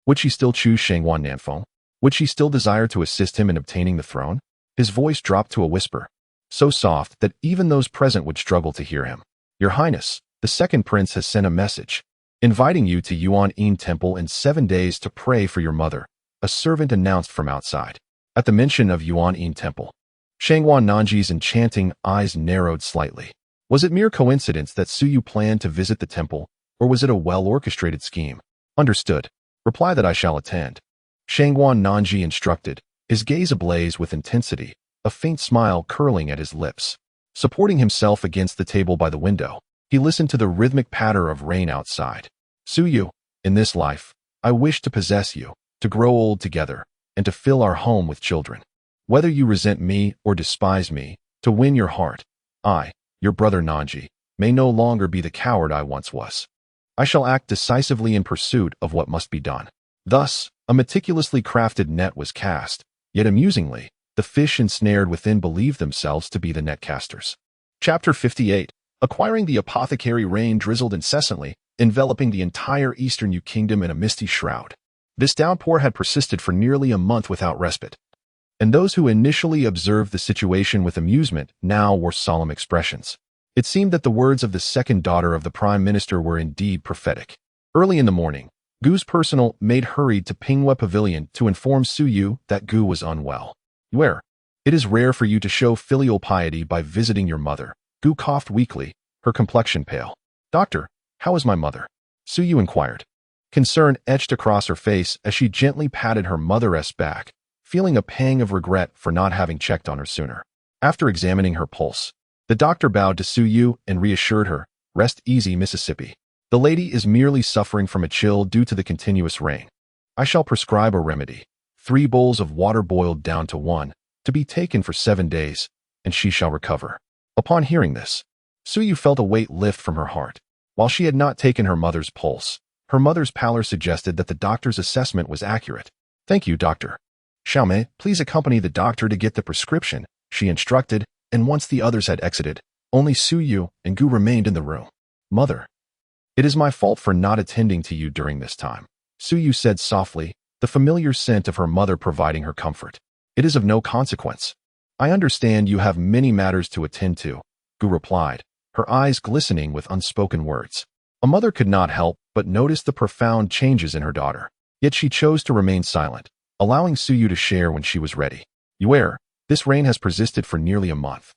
would she still choose Shanghuan Nanfeng? Would she still desire to assist him in obtaining the throne? His voice dropped to a whisper, so soft that even those present would struggle to hear him. Your Highness, the second prince has sent a message, inviting you to Yuan Temple in 7 days to pray for your mother, a servant announced from outside. At the mention of Yuan Temple, Shanghuan Nanji's enchanting eyes narrowed slightly. Was it mere coincidence that Su Yu planned to visit the temple, or was it a well-orchestrated scheme? Understood. Reply that I shall attend. Shanghuan Nanji instructed, his gaze ablaze with intensity, a faint smile curling at his lips. Supporting himself against the table by the window, he listened to the rhythmic patter of rain outside. Su Yu, in this life, I wish to possess you, to grow old together, and to fill our home with children. Whether you resent me or despise me, to win your heart, I, your brother Nanji, may no longer be the coward I once was. I shall act decisively in pursuit of what must be done. Thus, a meticulously crafted net was cast, yet amusingly, the fish ensnared within believed themselves to be the net casters. Chapter 58. Acquiring the apothecary rain drizzled incessantly, enveloping the entire eastern kingdom in a misty shroud. This downpour had persisted for nearly a month without respite, and those who initially observed the situation with amusement now wore solemn expressions. It seemed that the words of the second daughter of the Prime Minister were indeed prophetic. Early in the morning, Gu's personal maid hurried to Pinghua Pavilion to inform Su Yu that Gu was unwell. Where? It is rare for you to show filial piety by visiting your mother. Gu coughed weakly, her complexion pale. Doctor, how is my mother? Su Yu inquired. Concern etched across her face as she gently patted her mother's back, feeling a pang of regret for not having checked on her sooner. After examining her pulse, the doctor bowed to Su Yu and reassured her, "Rest easy, Mississippi. The lady is merely suffering from a chill due to the continuous rain. I shall prescribe a remedy, 3 bowls of water boiled down to 1, to be taken for 7 days, and she shall recover." Upon hearing this, Su Yu felt a weight lift from her heart. While she had not taken her mother's pulse, her mother's pallor suggested that the doctor's assessment was accurate. "Thank you, doctor. Xiaomei, please accompany the doctor to get the prescription," she instructed, and once the others had exited, only Su Yu and Gu remained in the room. "Mother, it is my fault for not attending to you during this time," Su Yu said softly, the familiar scent of her mother providing her comfort. "It is of no consequence. I understand you have many matters to attend to," Gu replied, her eyes glistening with unspoken words. A mother could not help but notice the profound changes in her daughter, yet she chose to remain silent, allowing Su Yu to share when she was ready. "Yuer, this rain has persisted for nearly a month.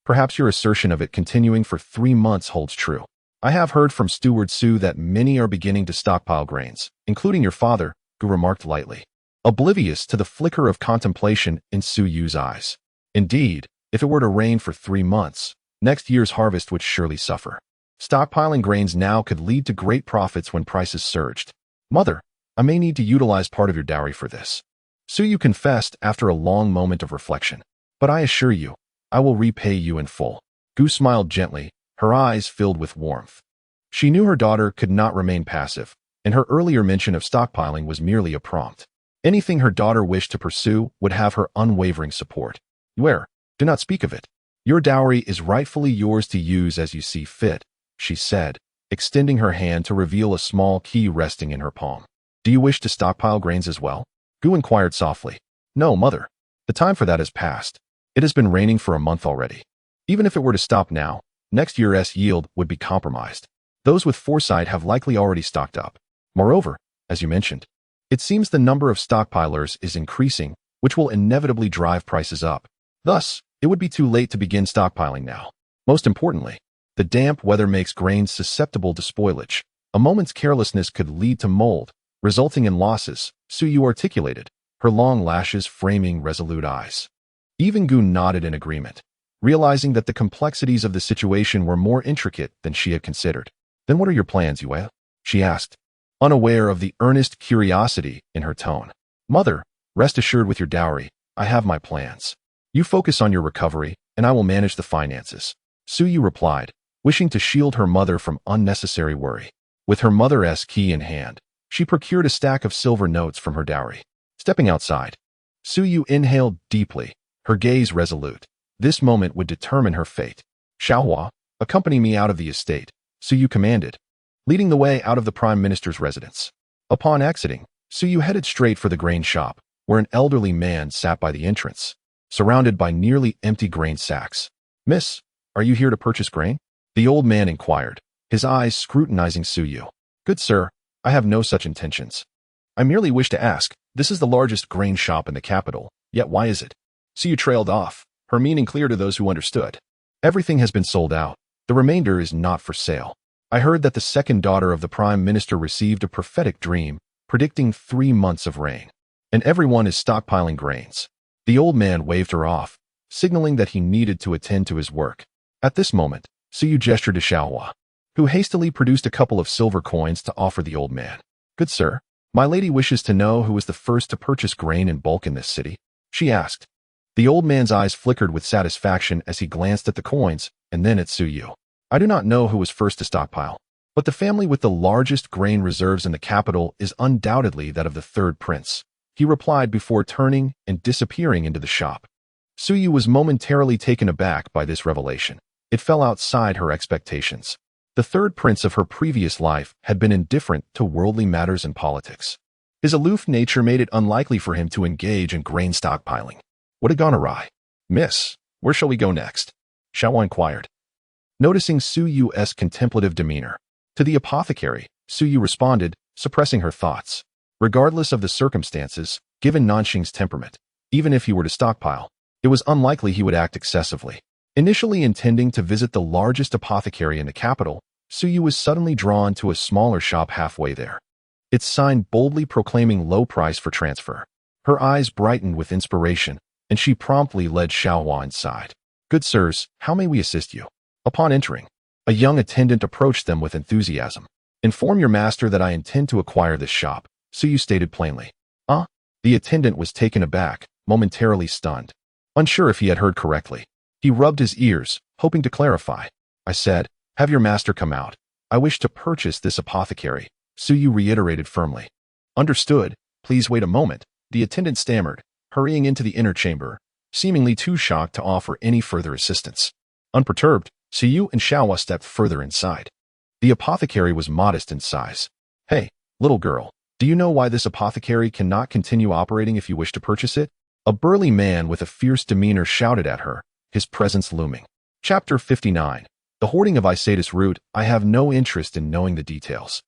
Perhaps your assertion of it continuing for 3 months holds true. I have heard from Steward Su that many are beginning to stockpile grains, including your father," Gu remarked lightly, oblivious to the flicker of contemplation in Su Yu's eyes. Indeed, if it were to rain for 3 months, next year's harvest would surely suffer. Stockpiling grains now could lead to great profits when prices surged. "Mother, I may need to utilize part of your dowry for this," Su Yu confessed after a long moment of reflection. "But I assure you, I will repay you in full." Gu smiled gently, her eyes filled with warmth. She knew her daughter could not remain passive, and her earlier mention of stockpiling was merely a prompt. Anything her daughter wished to pursue would have her unwavering support. "Yuer, do not speak of it. Your dowry is rightfully yours to use as you see fit," she said, extending her hand to reveal a small key resting in her palm. "Do you wish to stockpile grains as well?" Gu inquired softly. "No, mother. The time for that has passed. It has been raining for a month already. Even if it were to stop now, next year's yield would be compromised. Those with foresight have likely already stocked up. Moreover, as you mentioned, it seems the number of stockpilers is increasing, which will inevitably drive prices up. Thus, it would be too late to begin stockpiling now. Most importantly, the damp weather makes grains susceptible to spoilage. A moment's carelessness could lead to mold, resulting in losses," Su Yu articulated, her long lashes framing resolute eyes. Even Gu nodded in agreement, realizing that the complexities of the situation were more intricate than she had considered. "Then what are your plans, Yue?" she asked, unaware of the earnest curiosity in her tone. "Mother, rest assured with your dowry, I have my plans. You focus on your recovery, and I will manage the finances," Su Yu replied, wishing to shield her mother from unnecessary worry. With her mother's key in hand, she procured a stack of silver notes from her dowry. Stepping outside, Su Yu inhaled deeply, her gaze resolute. This moment would determine her fate. "Xiaohua, accompany me out of the estate," Su Yu commanded, leading the way out of the Prime Minister's residence. Upon exiting, Su Yu headed straight for the grain shop, where an elderly man sat by the entrance, surrounded by nearly empty grain sacks. "Miss, are you here to purchase grain?" the old man inquired, his eyes scrutinizing Su Yu. "Good sir, I have no such intentions. I merely wish to ask, this is the largest grain shop in the capital, yet why is it?" Su Yu trailed off, her meaning clear to those who understood. "Everything has been sold out. The remainder is not for sale. I heard that the second daughter of the Prime Minister received a prophetic dream, predicting 3 months of rain, and everyone is stockpiling grains." The old man waved her off, signaling that he needed to attend to his work. At this moment, Su Yu gestured to Xiaohua, who hastily produced a couple of silver coins to offer the old man. "Good sir, my lady wishes to know who was the first to purchase grain in bulk in this city," she asked. The old man's eyes flickered with satisfaction as he glanced at the coins and then at Su Yu. "I do not know who was first to stockpile. But the family with the largest grain reserves in the capital is undoubtedly that of the third prince, he replied before turning and disappearing into the shop. Suyu was momentarily taken aback by this revelation. It fell outside her expectations. The third prince of her previous life had been indifferent to worldly matters and politics. His aloof nature made it unlikely for him to engage in grain stockpiling. What had gone awry? Miss, where shall we go next? Xiaohua inquired. Noticing Suyu's contemplative demeanor. To the apothecary, Suyu responded, suppressing her thoughts. Regardless of the circumstances, given Nanxing's temperament, even if he were to stockpile, it was unlikely he would act excessively. Initially intending to visit the largest apothecary in the capital, Suyu was suddenly drawn to a smaller shop halfway there. Its sign boldly proclaiming low price for transfer. Her eyes brightened with inspiration, and she promptly led Xiaohua inside. Good sirs, how may we assist you? Upon entering, a young attendant approached them with enthusiasm. Inform your master that I intend to acquire this shop, Suyu stated plainly. The attendant was taken aback, momentarily stunned. Unsure if he had heard correctly. He rubbed his ears, hoping to clarify. I said, have your master come out. I wish to purchase this apothecary, Suyu reiterated firmly. Understood, please wait a moment, the attendant stammered, hurrying into the inner chamber, seemingly too shocked to offer any further assistance. Unperturbed, Suyu and Xiaohua stepped further inside. The apothecary was modest in size. Hey, little girl, do you know why this apothecary cannot continue operating if you wish to purchase it? A burly man with a fierce demeanor shouted at her, his presence looming. Chapter 59. The hoarding of Isatis root. I have no interest in knowing the details.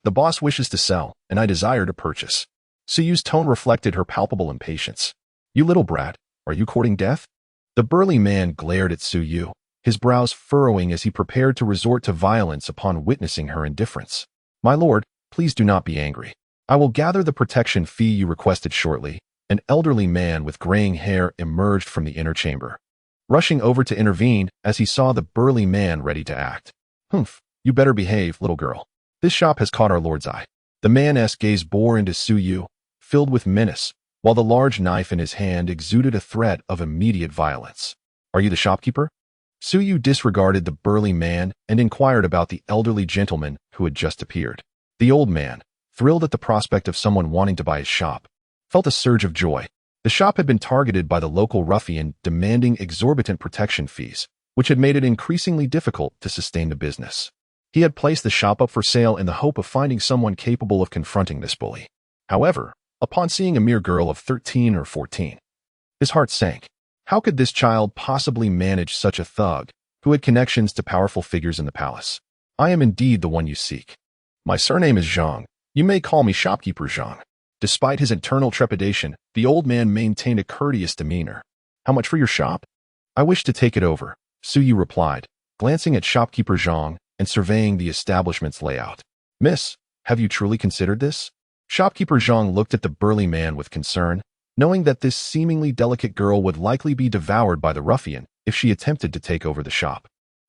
The boss wishes to sell, and I desire to purchase. Suyu's tone reflected her palpable impatience. You little brat, are you courting death? The burly man glared at Suyu, his brows furrowing as he prepared to resort to violence upon witnessing her indifference. My lord, please do not be angry. I will gather the protection fee you requested shortly. An elderly man with graying hair emerged from the inner chamber, rushing over to intervene as he saw the burly man ready to act. Humph, you better behave, little girl. This shop has caught our lord's eye. The man's gaze bore into Suyu, filled with menace, while the large knife in his hand exuded a threat of immediate violence. Are you the shopkeeper? Suyu disregarded the burly man and inquired about the elderly gentleman who had just appeared. The old man, thrilled at the prospect of someone wanting to buy his shop, felt a surge of joy. The shop had been targeted by the local ruffian demanding exorbitant protection fees, which had made it increasingly difficult to sustain the business. He had placed the shop up for sale in the hope of finding someone capable of confronting this bully. However, upon seeing a mere girl of 13 or 14, his heart sank. How could this child possibly manage such a thug who had connections to powerful figures in the palace? I am indeed the one you seek. My surname is Zhang. You may call me shopkeeper Zhang. Despite his internal trepidation, the old man maintained a courteous demeanor. How much for your shop? I wish to take it over, Suyu replied, glancing at shopkeeper Zhang and surveying the establishment's layout. Miss, have you truly considered this? Shopkeeper Zhang looked at the burly man with concern, knowing that this seemingly delicate girl would likely be devoured by the ruffian if she attempted to take over the shop.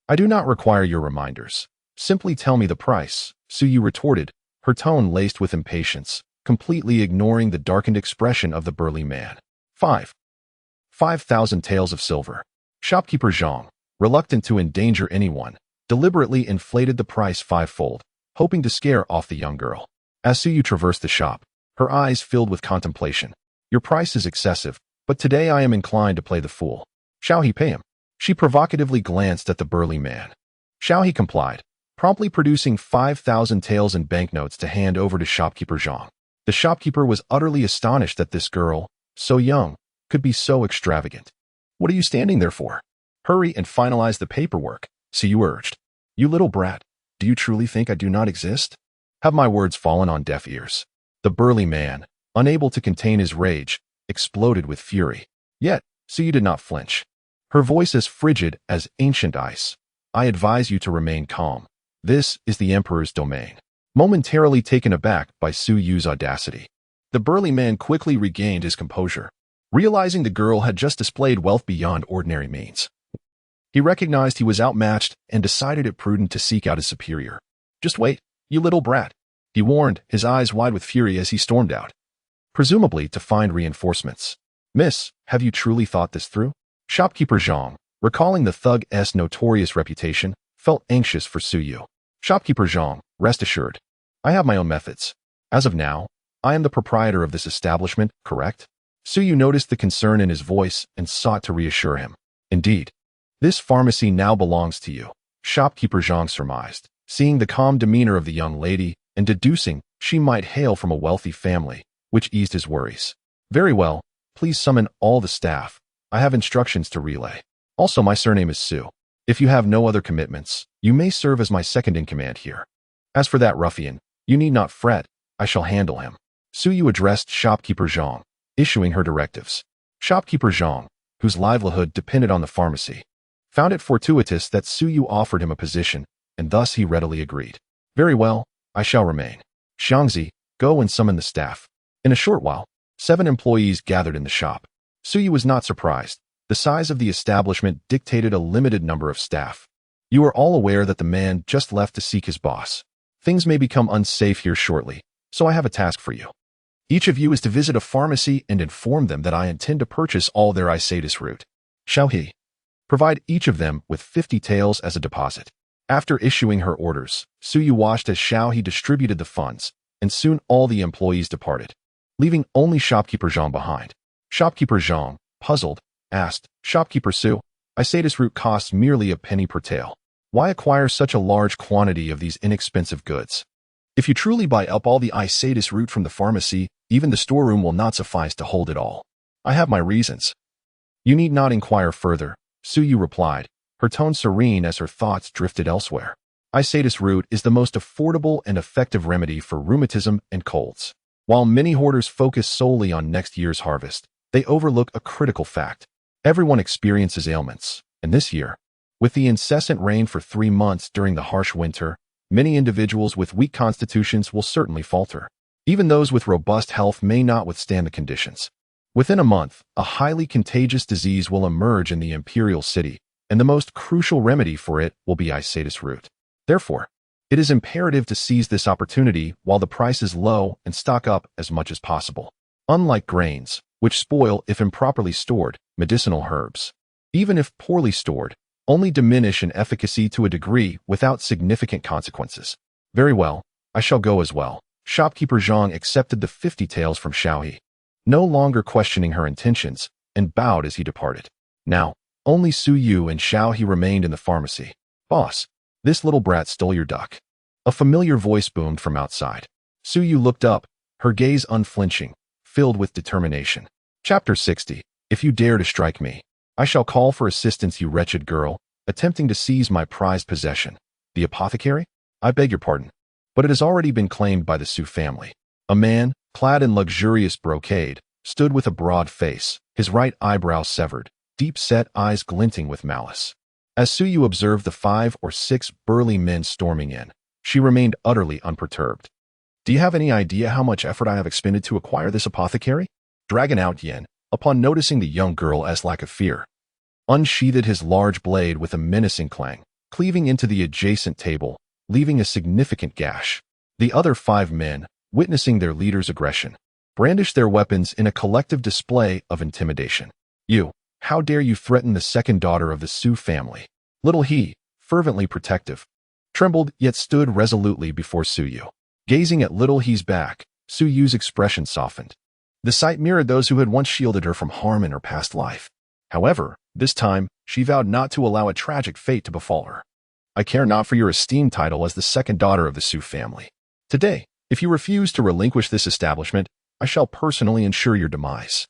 I do not require your reminders. Simply tell me the price, Suyu retorted, her tone laced with impatience, completely ignoring the darkened expression of the burly man. 5,000 taels of silver. Shopkeeper Zhang, reluctant to endanger anyone, deliberately inflated the price fivefold, hoping to scare off the young girl. As Suyu traversed the shop, her eyes filled with contemplation. Your price is excessive, but today I am inclined to play the fool. Shall he pay him? She provocatively glanced at the burly man. Shall he complied, promptly producing 5,000 taels in banknotes to hand over to shopkeeper Zhang. The shopkeeper was utterly astonished that this girl, so young, could be so extravagant. What are you standing there for? Hurry and finalize the paperwork, Suyu urged. You little brat, do you truly think I do not exist? Have my words fallen on deaf ears? The burly man, unable to contain his rage, exploded with fury. Yet, Suyu did not flinch. Her voice as frigid as ancient ice. I advise you to remain calm. This is the Emperor's domain. Momentarily taken aback by Suyu's audacity, the burly man quickly regained his composure, realizing the girl had just displayed wealth beyond ordinary means. He recognized he was outmatched and decided it prudent to seek out his superior. Just wait, you little brat, he warned, his eyes wide with fury as he stormed out, presumably to find reinforcements. Miss, have you truly thought this through? Shopkeeper Zhang, recalling the thug's notorious reputation, felt anxious for Suyu. Shopkeeper Zhang, rest assured. I have my own methods. As of now, I am the proprietor of this establishment, correct? Su Yu noticed the concern in his voice and sought to reassure him. Indeed. This pharmacy now belongs to you, Shopkeeper Zhang surmised, seeing the calm demeanor of the young lady and deducing she might hail from a wealthy family, which eased his worries. Very well, please summon all the staff. I have instructions to relay. Also, my surname is Su. If you have no other commitments, you may serve as my second-in-command here. As for that ruffian, you need not fret. I shall handle him. Su Yu addressed Shopkeeper Zhang, issuing her directives. Shopkeeper Zhang, whose livelihood depended on the pharmacy, found it fortuitous that Su Yu offered him a position, and thus he readily agreed. Very well, I shall remain. Xiangzi, go and summon the staff. In a short while, 7 employees gathered in the shop. Su Yu was not surprised. The size of the establishment dictated a limited number of staff. You are all aware that the man just left to seek his boss. Things may become unsafe here shortly, so I have a task for you. Each of you is to visit a pharmacy and inform them that I intend to purchase all their Isatis root. Shall he? Provide each of them with 50 taels as a deposit. After issuing her orders, Su Yu watched as Xiao He distributed the funds, and soon all the employees departed, leaving only Shopkeeper Zhang behind. Shopkeeper Zhang, puzzled, asked, Shopkeeper Su, Isatis root costs merely a penny per tael. Why acquire such a large quantity of these inexpensive goods? If you truly buy up all the Isatis root from the pharmacy, even the storeroom will not suffice to hold it all. I have my reasons. You need not inquire further, Su Yu replied, her tone serene as her thoughts drifted elsewhere. Isatis root is the most affordable and effective remedy for rheumatism and colds. While many hoarders focus solely on next year's harvest, they overlook a critical fact. Everyone experiences ailments, and this year, with the incessant rain for 3 months during the harsh winter, many individuals with weak constitutions will certainly falter. Even those with robust health may not withstand the conditions. Within a month, a highly contagious disease will emerge in the imperial city, and the most crucial remedy for it will be Isatis root. Therefore, it is imperative to seize this opportunity while the price is low and stock up as much as possible. Unlike grains, which spoil if improperly stored, medicinal herbs, even if poorly stored, only diminish in efficacy to a degree without significant consequences. Very well, I shall go as well. Shopkeeper Zhang accepted the 50 taels from Xiao He, no longer questioning her intentions, and bowed as he departed. Now, only Su Yu and Xiao He remained in the pharmacy. Boss, this little brat stole your duck. A familiar voice boomed from outside. Su Yu looked up, her gaze unflinching, filled with determination. Chapter 60. If you dare to strike me, I shall call for assistance, you wretched girl, attempting to seize my prized possession. The apothecary? I beg your pardon, but it has already been claimed by the Su family. A man, clad in luxurious brocade, stood with a broad face, his right eyebrow severed, deep-set eyes glinting with malice. As Su Yu observed the 5 or 6 burly men storming in, she remained utterly unperturbed. Do you have any idea how much effort I have expended to acquire this apothecary? Dragon Out Yin, upon noticing the young girl as lack of fear, unsheathed his large blade with a menacing clang, cleaving into the adjacent table, leaving a significant gash. The other 5 men, witnessing their leader's aggression, brandished their weapons in a collective display of intimidation. You, how dare you threaten the second daughter of the Su family? Little He, fervently protective, trembled yet stood resolutely before Su Yu. Gazing at Little He's back, Su Yu's expression softened. The sight mirrored those who had once shielded her from harm in her past life. However, this time, she vowed not to allow a tragic fate to befall her. I care not for your esteemed title as the second daughter of the Su family. Today, if you refuse to relinquish this establishment, I shall personally ensure your demise.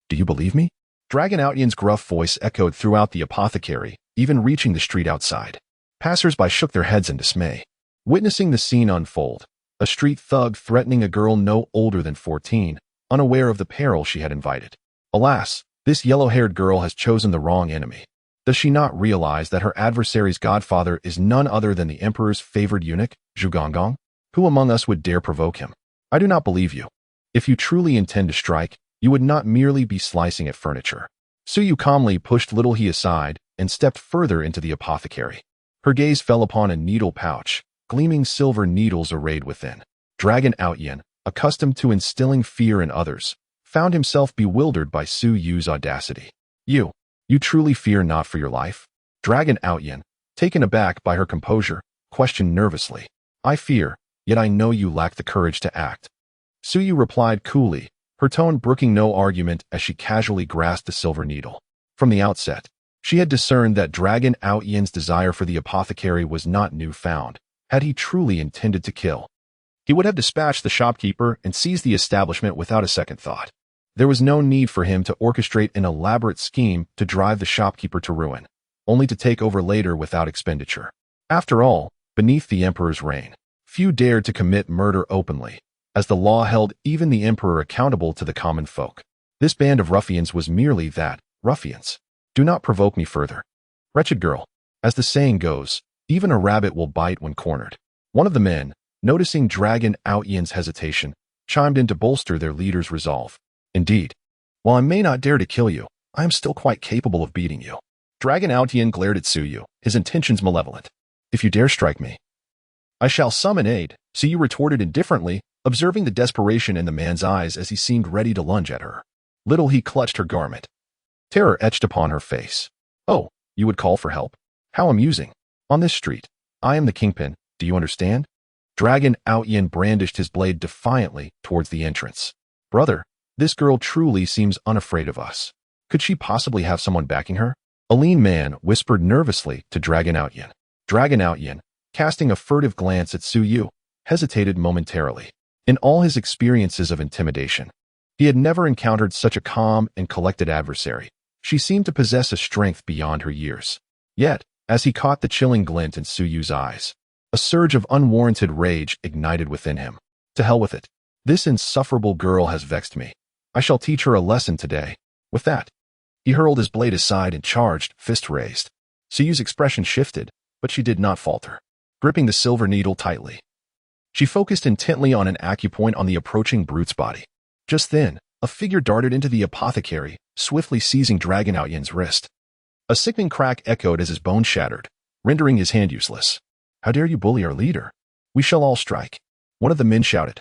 Do you believe me? Dragon Out Yin's gruff voice echoed throughout the apothecary, even reaching the street outside. Passers-by shook their heads in dismay. Witnessing the scene unfold, a street thug threatening a girl no older than 14, unaware of the peril she had invited. Alas, this yellow-haired girl has chosen the wrong enemy. Does she not realize that her adversary's godfather is none other than the emperor's favored eunuch, Zhu Gonggong? Who among us would dare provoke him? I do not believe you. If you truly intend to strike, you would not merely be slicing at furniture. Su Yu calmly pushed Little He aside and stepped further into the apothecary. Her gaze fell upon a needle pouch, gleaming silver needles arrayed within. Dragon Out Yin, accustomed to instilling fear in others, found himself bewildered by Su Yu's audacity. You truly fear not for your life? Dragon Out Yin, taken aback by her composure, questioned nervously. I fear, yet I know you lack the courage to act. Suyu replied coolly, her tone brooking no argument as she casually grasped the silver needle. From the outset, she had discerned that Dragon Outyen's desire for the apothecary was not newfound. Had he truly intended to kill, he would have dispatched the shopkeeper and seized the establishment without a second thought. There was no need for him to orchestrate an elaborate scheme to drive the shopkeeper to ruin, only to take over later without expenditure. After all, beneath the emperor's reign, few dared to commit murder openly, as the law held even the emperor accountable to the common folk. This band of ruffians was merely that, ruffians. Do not provoke me further. Wretched girl, as the saying goes, even a rabbit will bite when cornered. One of the men, noticing Dragon Outyen's hesitation, chimed in to bolster their leader's resolve. Indeed, while I may not dare to kill you, I am still quite capable of beating you. Dragon Outyen glared at Suyu, his intentions malevolent. If you dare strike me, I shall summon aid, Suyu retorted indifferently, observing the desperation in the man's eyes as he seemed ready to lunge at her. Little he clutched her garment. Terror etched upon her face. Oh, you would call for help? How amusing. On this street, I am the kingpin, do you understand? Dragon Outyen brandished his blade defiantly towards the entrance. Brother, this girl truly seems unafraid of us. Could she possibly have someone backing her? A lean man whispered nervously to Dragon Outyen. Dragon Outyen, casting a furtive glance at Suyu, hesitated momentarily. In all his experiences of intimidation, he had never encountered such a calm and collected adversary. She seemed to possess a strength beyond her years. Yet, as he caught the chilling glint in Suyu's eyes, a surge of unwarranted rage ignited within him. To hell with it. This insufferable girl has vexed me. I shall teach her a lesson today. With that, he hurled his blade aside and charged, fist raised. Suyu's expression shifted, but she did not falter, gripping the silver needle tightly. She focused intently on an acupoint on the approaching brute's body. Just then, a figure darted into the apothecary, swiftly seizing Dragon Outyen's wrist. A sickening crack echoed as his bones shattered, rendering his hand useless. How dare you bully our leader? We shall all strike. One of the men shouted,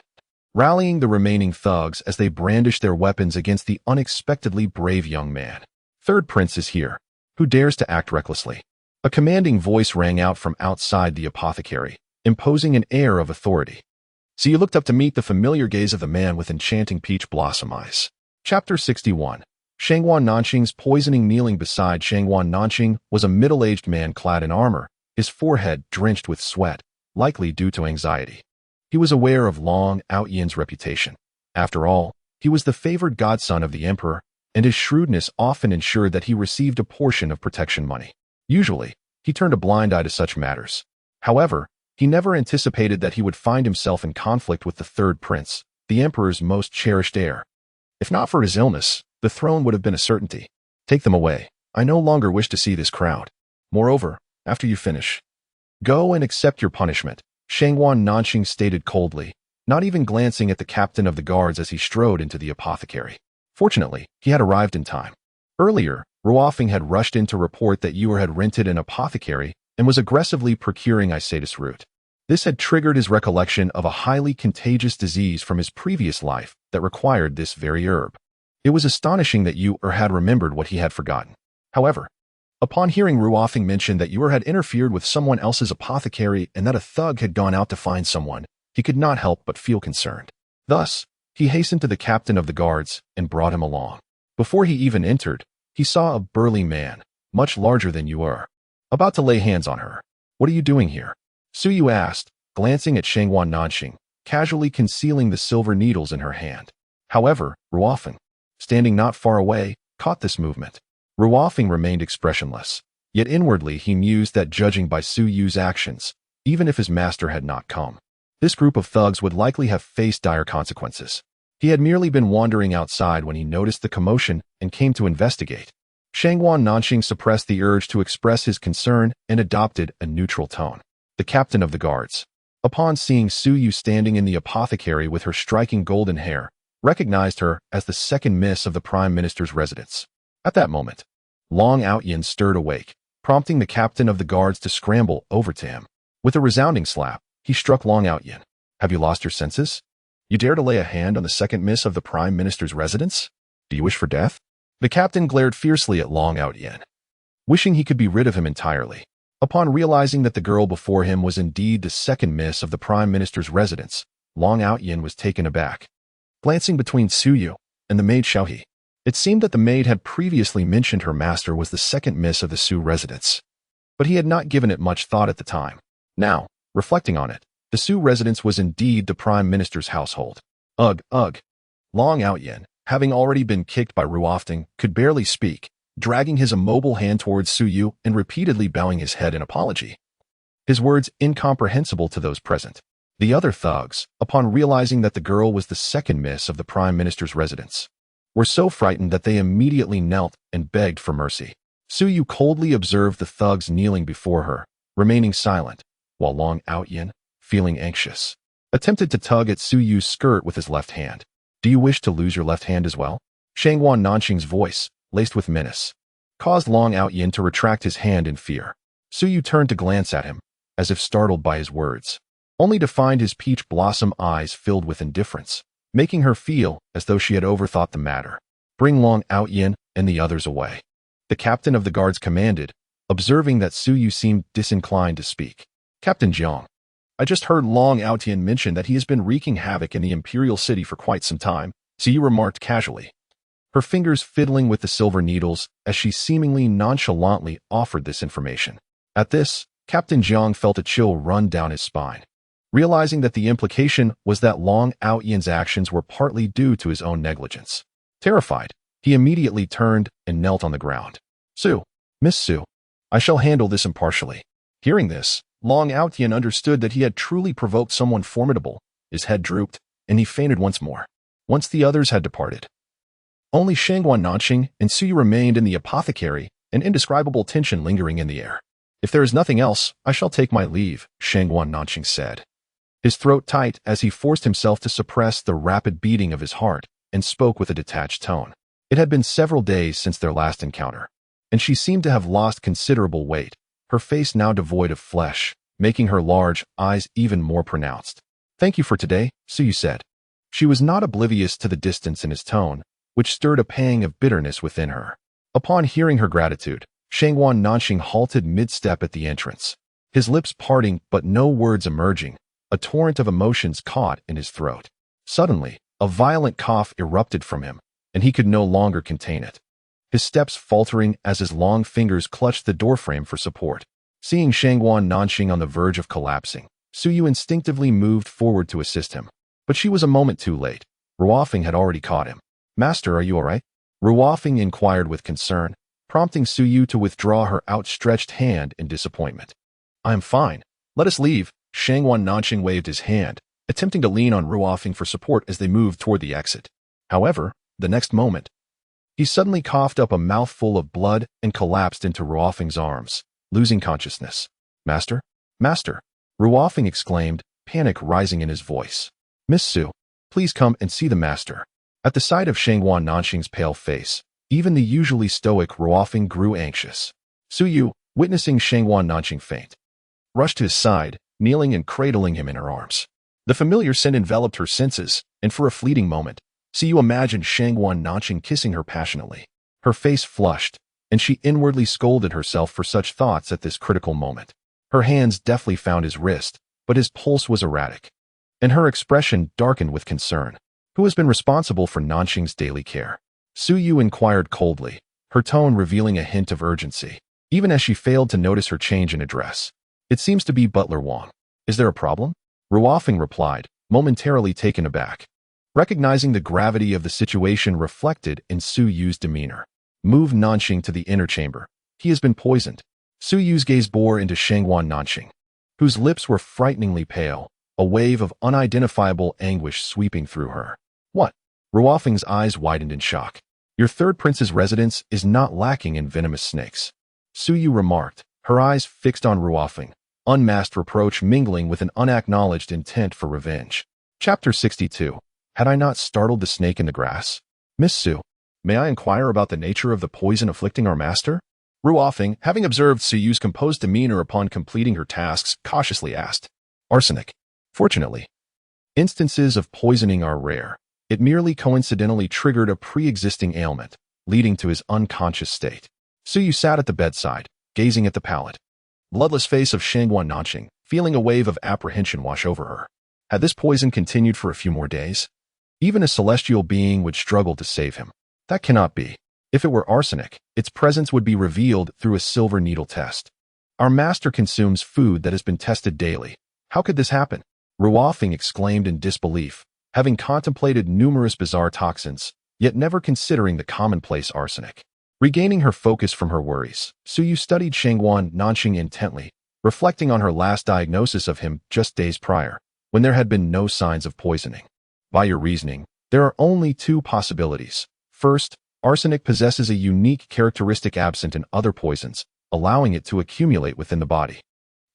rallying the remaining thugs as they brandished their weapons against the unexpectedly brave young man. Third prince is here. Who dares to act recklessly? A commanding voice rang out from outside the apothecary, imposing an air of authority. So you looked up to meet the familiar gaze of the man with enchanting peach blossom eyes. Chapter 61. Shangwan Nanqing's poisoning. Kneeling beside Shangwan Nanqing was a middle-aged man clad in armor, his forehead drenched with sweat, likely due to anxiety. He was aware of Long Outyen's reputation. After all, he was the favored godson of the emperor, and his shrewdness often ensured that he received a portion of protection money. Usually, he turned a blind eye to such matters. However, he never anticipated that he would find himself in conflict with the third prince, the emperor's most cherished heir. If not for his illness, the throne would have been a certainty. Take them away. I no longer wish to see this crowd. Moreover, after you finish, go and accept your punishment, Shangwan Nanqing stated coldly, not even glancing at the captain of the guards as he strode into the apothecary. Fortunately, he had arrived in time. Earlier, Ruofing had rushed in to report that Yuer had rented an apothecary and was aggressively procuring Isatis root. This had triggered his recollection of a highly contagious disease from his previous life that required this very herb. It was astonishing that Yuer had remembered what he had forgotten. However, upon hearing Ruofing mention that Yuer had interfered with someone else's apothecary and that a thug had gone out to find someone, he could not help but feel concerned. Thus, he hastened to the captain of the guards and brought him along. Before he even entered, he saw a burly man, much larger than Yuer, about to lay hands on her. What are you doing here? Suyu asked, glancing at Shangwan Nanqing, casually concealing the silver needles in her hand. However, Ruofing, standing not far away, caught this movement. Ruofing remained expressionless, yet inwardly he mused that judging by Suyu's actions, even if his master had not come, this group of thugs would likely have faced dire consequences. He had merely been wandering outside when he noticed the commotion and came to investigate. Shangwan Nanqing suppressed the urge to express his concern and adopted a neutral tone. The captain of the guards, upon seeing Suyu standing in the apothecary with her striking golden hair, recognized her as the second miss of the prime minister's residence. At that moment, Long Outyen stirred awake, prompting the captain of the guards to scramble over to him. With a resounding slap, he struck Long Outyen. Have you lost your senses? You dare to lay a hand on the second miss of the prime minister's residence? Do you wish for death? The captain glared fiercely at Long Outyen, wishing he could be rid of him entirely. Upon realizing that the girl before him was indeed the second miss of the Prime Minister's residence, Long Outyin was taken aback. Glancing between Suyu and the maid Xiaohe, it seemed that the maid had previously mentioned her master was the second miss of the Su residence. But he had not given it much thought at the time. Now, reflecting on it, the Su residence was indeed the Prime Minister's household. Ugh, ugh. Long Outyin, having already been kicked by Ruofting, could barely speak, dragging his immobile hand towards Suyu and repeatedly bowing his head in apology. His words incomprehensible to those present. The other thugs, upon realizing that the girl was the second miss of the Prime Minister's residence, were so frightened that they immediately knelt and begged for mercy. Suyu coldly observed the thugs kneeling before her, remaining silent, while Long Outyin, feeling anxious, attempted to tug at Suyu's skirt with his left hand. Do you wish to lose your left hand as well? Shangguan Nanqing's voice, laced with menace, caused Long Outyin to retract his hand in fear. Suyu turned to glance at him, as if startled by his words, only to find his peach blossom eyes filled with indifference, making her feel as though she had overthought the matter. Bring Long Outyin and the others away. The captain of the guards commanded, observing that Suyu seemed disinclined to speak. Captain Jiang, I just heard Long Outyin mention that he has been wreaking havoc in the imperial city for quite some time, Suyu remarked casually, her fingers fiddling with the silver needles as she seemingly nonchalantly offered this information. At this, Captain Jiang felt a chill run down his spine, realizing that the implication was that Long Outyen's actions were partly due to his own negligence. Terrified, he immediately turned and knelt on the ground. Su, Miss Su, I shall handle this impartially. Hearing this, Long Outyen understood that he had truly provoked someone formidable. His head drooped, and he fainted once more. Once the others had departed, only Shangguan Nanqing and Suyu remained in the apothecary, an indescribable tension lingering in the air. If there is nothing else, I shall take my leave, Shangguan Nanqing said, his throat tight as he forced himself to suppress the rapid beating of his heart and spoke with a detached tone. It had been several days since their last encounter, and she seemed to have lost considerable weight, her face now devoid of flesh, making her large eyes even more pronounced. Thank you for today, Suyu said. She was not oblivious to the distance in his tone, which stirred a pang of bitterness within her. Upon hearing her gratitude, Shangguan Nanqing halted mid-step at the entrance, his lips parting but no words emerging, a torrent of emotions caught in his throat. Suddenly, a violent cough erupted from him, and he could no longer contain it, his steps faltering as his long fingers clutched the doorframe for support. Seeing Shangguan Nanqing on the verge of collapsing, Suyu instinctively moved forward to assist him, but she was a moment too late. Ruofing had already caught him. Master, are you all right? Ruofing inquired with concern, prompting Suyu to withdraw her outstretched hand in disappointment. I am fine. Let us leave. Shangguan Nanqing waved his hand, attempting to lean on Ruofing for support as they moved toward the exit. However, the next moment, he suddenly coughed up a mouthful of blood and collapsed into Ruofing's arms, losing consciousness. Master? Master! Ruofing exclaimed, panic rising in his voice. Miss Su, please come and see the master. At the sight of Shangguan Nanqing's pale face, even the usually stoic Ruofing grew anxious. Suyu, witnessing Shangguan Nanqing faint, rushed to his side, kneeling and cradling him in her arms. The familiar scent enveloped her senses, and for a fleeting moment, Suyu imagined Shangguan Nanqing kissing her passionately. Her face flushed, and she inwardly scolded herself for such thoughts at this critical moment. Her hands deftly found his wrist, but his pulse was erratic, and her expression darkened with concern. Who has been responsible for Nanqing's daily care? Suyu inquired coldly, her tone revealing a hint of urgency, even as she failed to notice her change in address. It seems to be Butler Wang. Is there a problem? Ruofing replied, momentarily taken aback, recognizing the gravity of the situation reflected in Suyu's demeanor. Move Nanqing to the inner chamber. He has been poisoned. Suyu's gaze bore into Shangguan Nanqing, whose lips were frighteningly pale, a wave of unidentifiable anguish sweeping through her. What? Ruofing's eyes widened in shock. Your third prince's residence is not lacking in venomous snakes, Suyu remarked, her eyes fixed on Ruofing, unmasked reproach mingling with an unacknowledged intent for revenge. Chapter 62. Had I not startled the snake in the grass? Miss Su, may I inquire about the nature of the poison afflicting our master? Ruofing, having observed Suyu's composed demeanor upon completing her tasks, cautiously asked. Arsenic. Fortunately, instances of poisoning are rare. It merely coincidentally triggered a pre-existing ailment, leading to his unconscious state. Suyu sat at the bedside, gazing at the pallet. bloodless face of Shangguan Nanqing, feeling a wave of apprehension wash over her. Had this poison continued for a few more days? Even a celestial being would struggle to save him. That cannot be. If it were arsenic, its presence would be revealed through a silver needle test. Our master consumes food that has been tested daily. How could this happen? Ruofing exclaimed in disbelief, having contemplated numerous bizarre toxins, yet never considering the commonplace arsenic. Regaining her focus from her worries, Suyu studied Shangguan Nanqing intently, reflecting on her last diagnosis of him just days prior, when there had been no signs of poisoning. By your reasoning, there are only two possibilities. First, arsenic possesses a unique characteristic absent in other poisons, allowing it to accumulate within the body.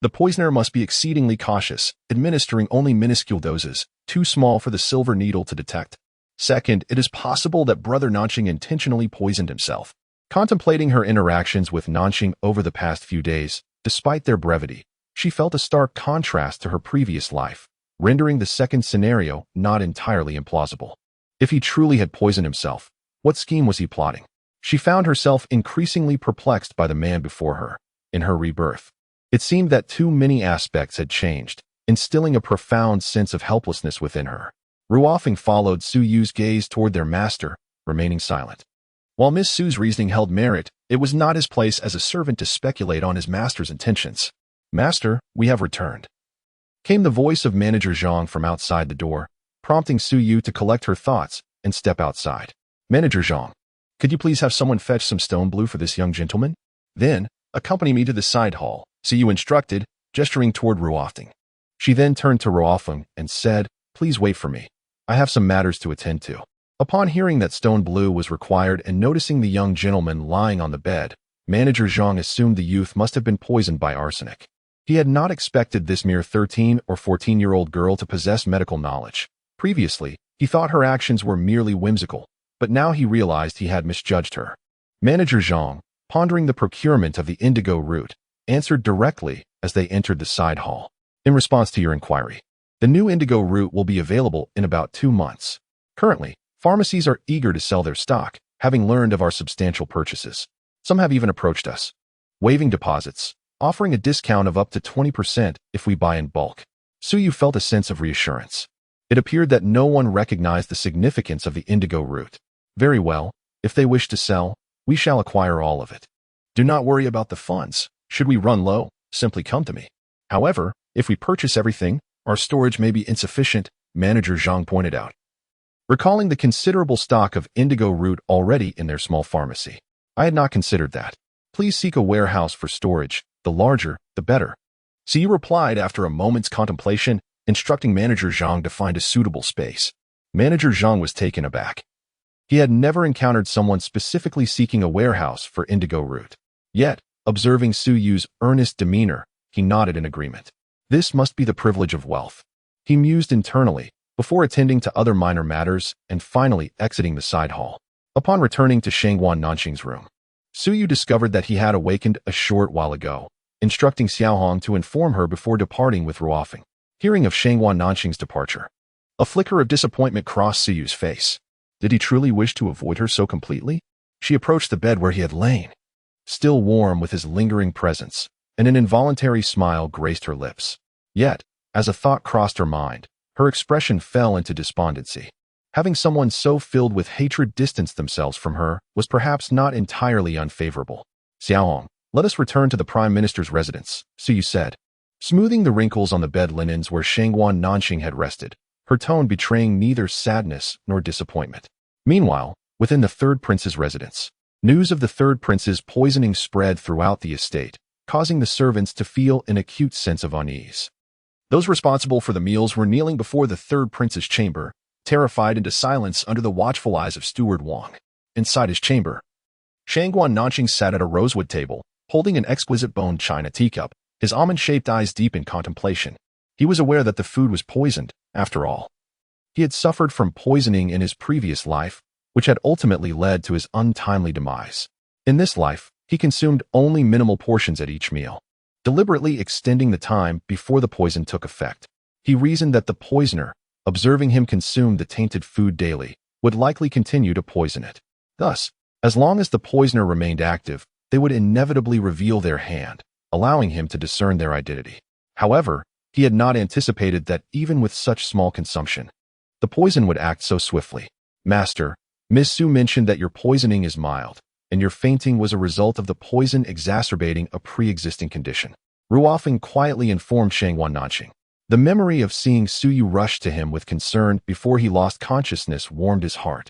The poisoner must be exceedingly cautious, administering only minuscule doses, too small for the silver needle to detect. Second, it is possible that Brother Nanqing intentionally poisoned himself. Contemplating her interactions with Nanqing over the past few days, despite their brevity, she felt a stark contrast to her previous life, rendering the second scenario not entirely implausible. If he truly had poisoned himself, what scheme was he plotting? She found herself increasingly perplexed by the man before her. In her rebirth, it seemed that too many aspects had changed, instilling a profound sense of helplessness within her. Ruofing followed Suyu's gaze toward their master, remaining silent. While Miss Su's reasoning held merit, it was not his place as a servant to speculate on his master's intentions. "Master, we have returned," came the voice of Manager Zhang from outside the door, prompting Suyu to collect her thoughts and step outside. "Manager Zhang, could you please have someone fetch some stone blue for this young gentleman? Then, accompany me to the side hall," Suyu instructed, gesturing toward Ruofing. She then turned to Ruofing and said, "Please wait for me. I have some matters to attend to." Upon hearing that stone blue was required and noticing the young gentleman lying on the bed, Manager Zhang assumed the youth must have been poisoned by arsenic. He had not expected this mere 13 or 14-year-old girl to possess medical knowledge. Previously, he thought her actions were merely whimsical, but now he realized he had misjudged her. Manager Zhang, pondering the procurement of the indigo root, answered directly as they entered the side hall. "In response to your inquiry, the new indigo root will be available in about 2 months. Currently, pharmacies are eager to sell their stock, having learned of our substantial purchases. Some have even approached us, waiving deposits, offering a discount of up to 20% if we buy in bulk." Suyu felt a sense of reassurance. It appeared that no one recognized the significance of the indigo root. "Very well, if they wish to sell, we shall acquire all of it. Do not worry about the funds. Should we run low, simply come to me. However, if we purchase everything, our storage may be insufficient," Manager Zhang pointed out, recalling the considerable stock of indigo root already in their small pharmacy. "I had not considered that. Please seek a warehouse for storage. The larger, the better." Siyu replied after a moment's contemplation, instructing Manager Zhang to find a suitable space. Manager Zhang was taken aback. He had never encountered someone specifically seeking a warehouse for indigo root. Yet, observing Suyu's earnest demeanor, he nodded in agreement. This must be the privilege of wealth. He mused internally, before attending to other minor matters and finally exiting the side hall. Upon returning to Shangguan Nanqing's room, Suyu discovered that he had awakened a short while ago, instructing Xiaohong to inform her before departing with Ruofing. Hearing of Shangguan Nanqing's departure, a flicker of disappointment crossed Suyu's face. Did he truly wish to avoid her so completely? She approached the bed where he had lain, still warm with his lingering presence, and an involuntary smile graced her lips. Yet, as a thought crossed her mind, her expression fell into despondency. Having someone so filled with hatred distance themselves from her was perhaps not entirely unfavorable. "Xiaohong, let us return to the Prime Minister's residence," Suyu said, smoothing the wrinkles on the bed linens where Shangguan Nanqing had rested, her tone betraying neither sadness nor disappointment. Meanwhile, within the third prince's residence, news of the third prince's poisoning spread throughout the estate, causing the servants to feel an acute sense of unease. Those responsible for the meals were kneeling before the third prince's chamber, terrified into silence under the watchful eyes of Steward Wang. Inside his chamber, Shangguan Nanqing sat at a rosewood table, holding an exquisite boned china teacup, his almond-shaped eyes deep in contemplation. He was aware that the food was poisoned, after all. He had suffered from poisoning in his previous life, which had ultimately led to his untimely demise. In this life, he consumed only minimal portions at each meal, deliberately extending the time before the poison took effect. He reasoned that the poisoner, observing him consume the tainted food daily, would likely continue to poison it. Thus, as long as the poisoner remained active, they would inevitably reveal their hand, allowing him to discern their identity. However, he had not anticipated that even with such small consumption, the poison would act so swiftly. Master, Miss Su mentioned that your poisoning is mild, and your fainting was a result of the poison exacerbating a pre-existing condition. Ruofeng quietly informed Shangwan Nanqing. The memory of seeing Suyu rush to him with concern before he lost consciousness warmed his heart.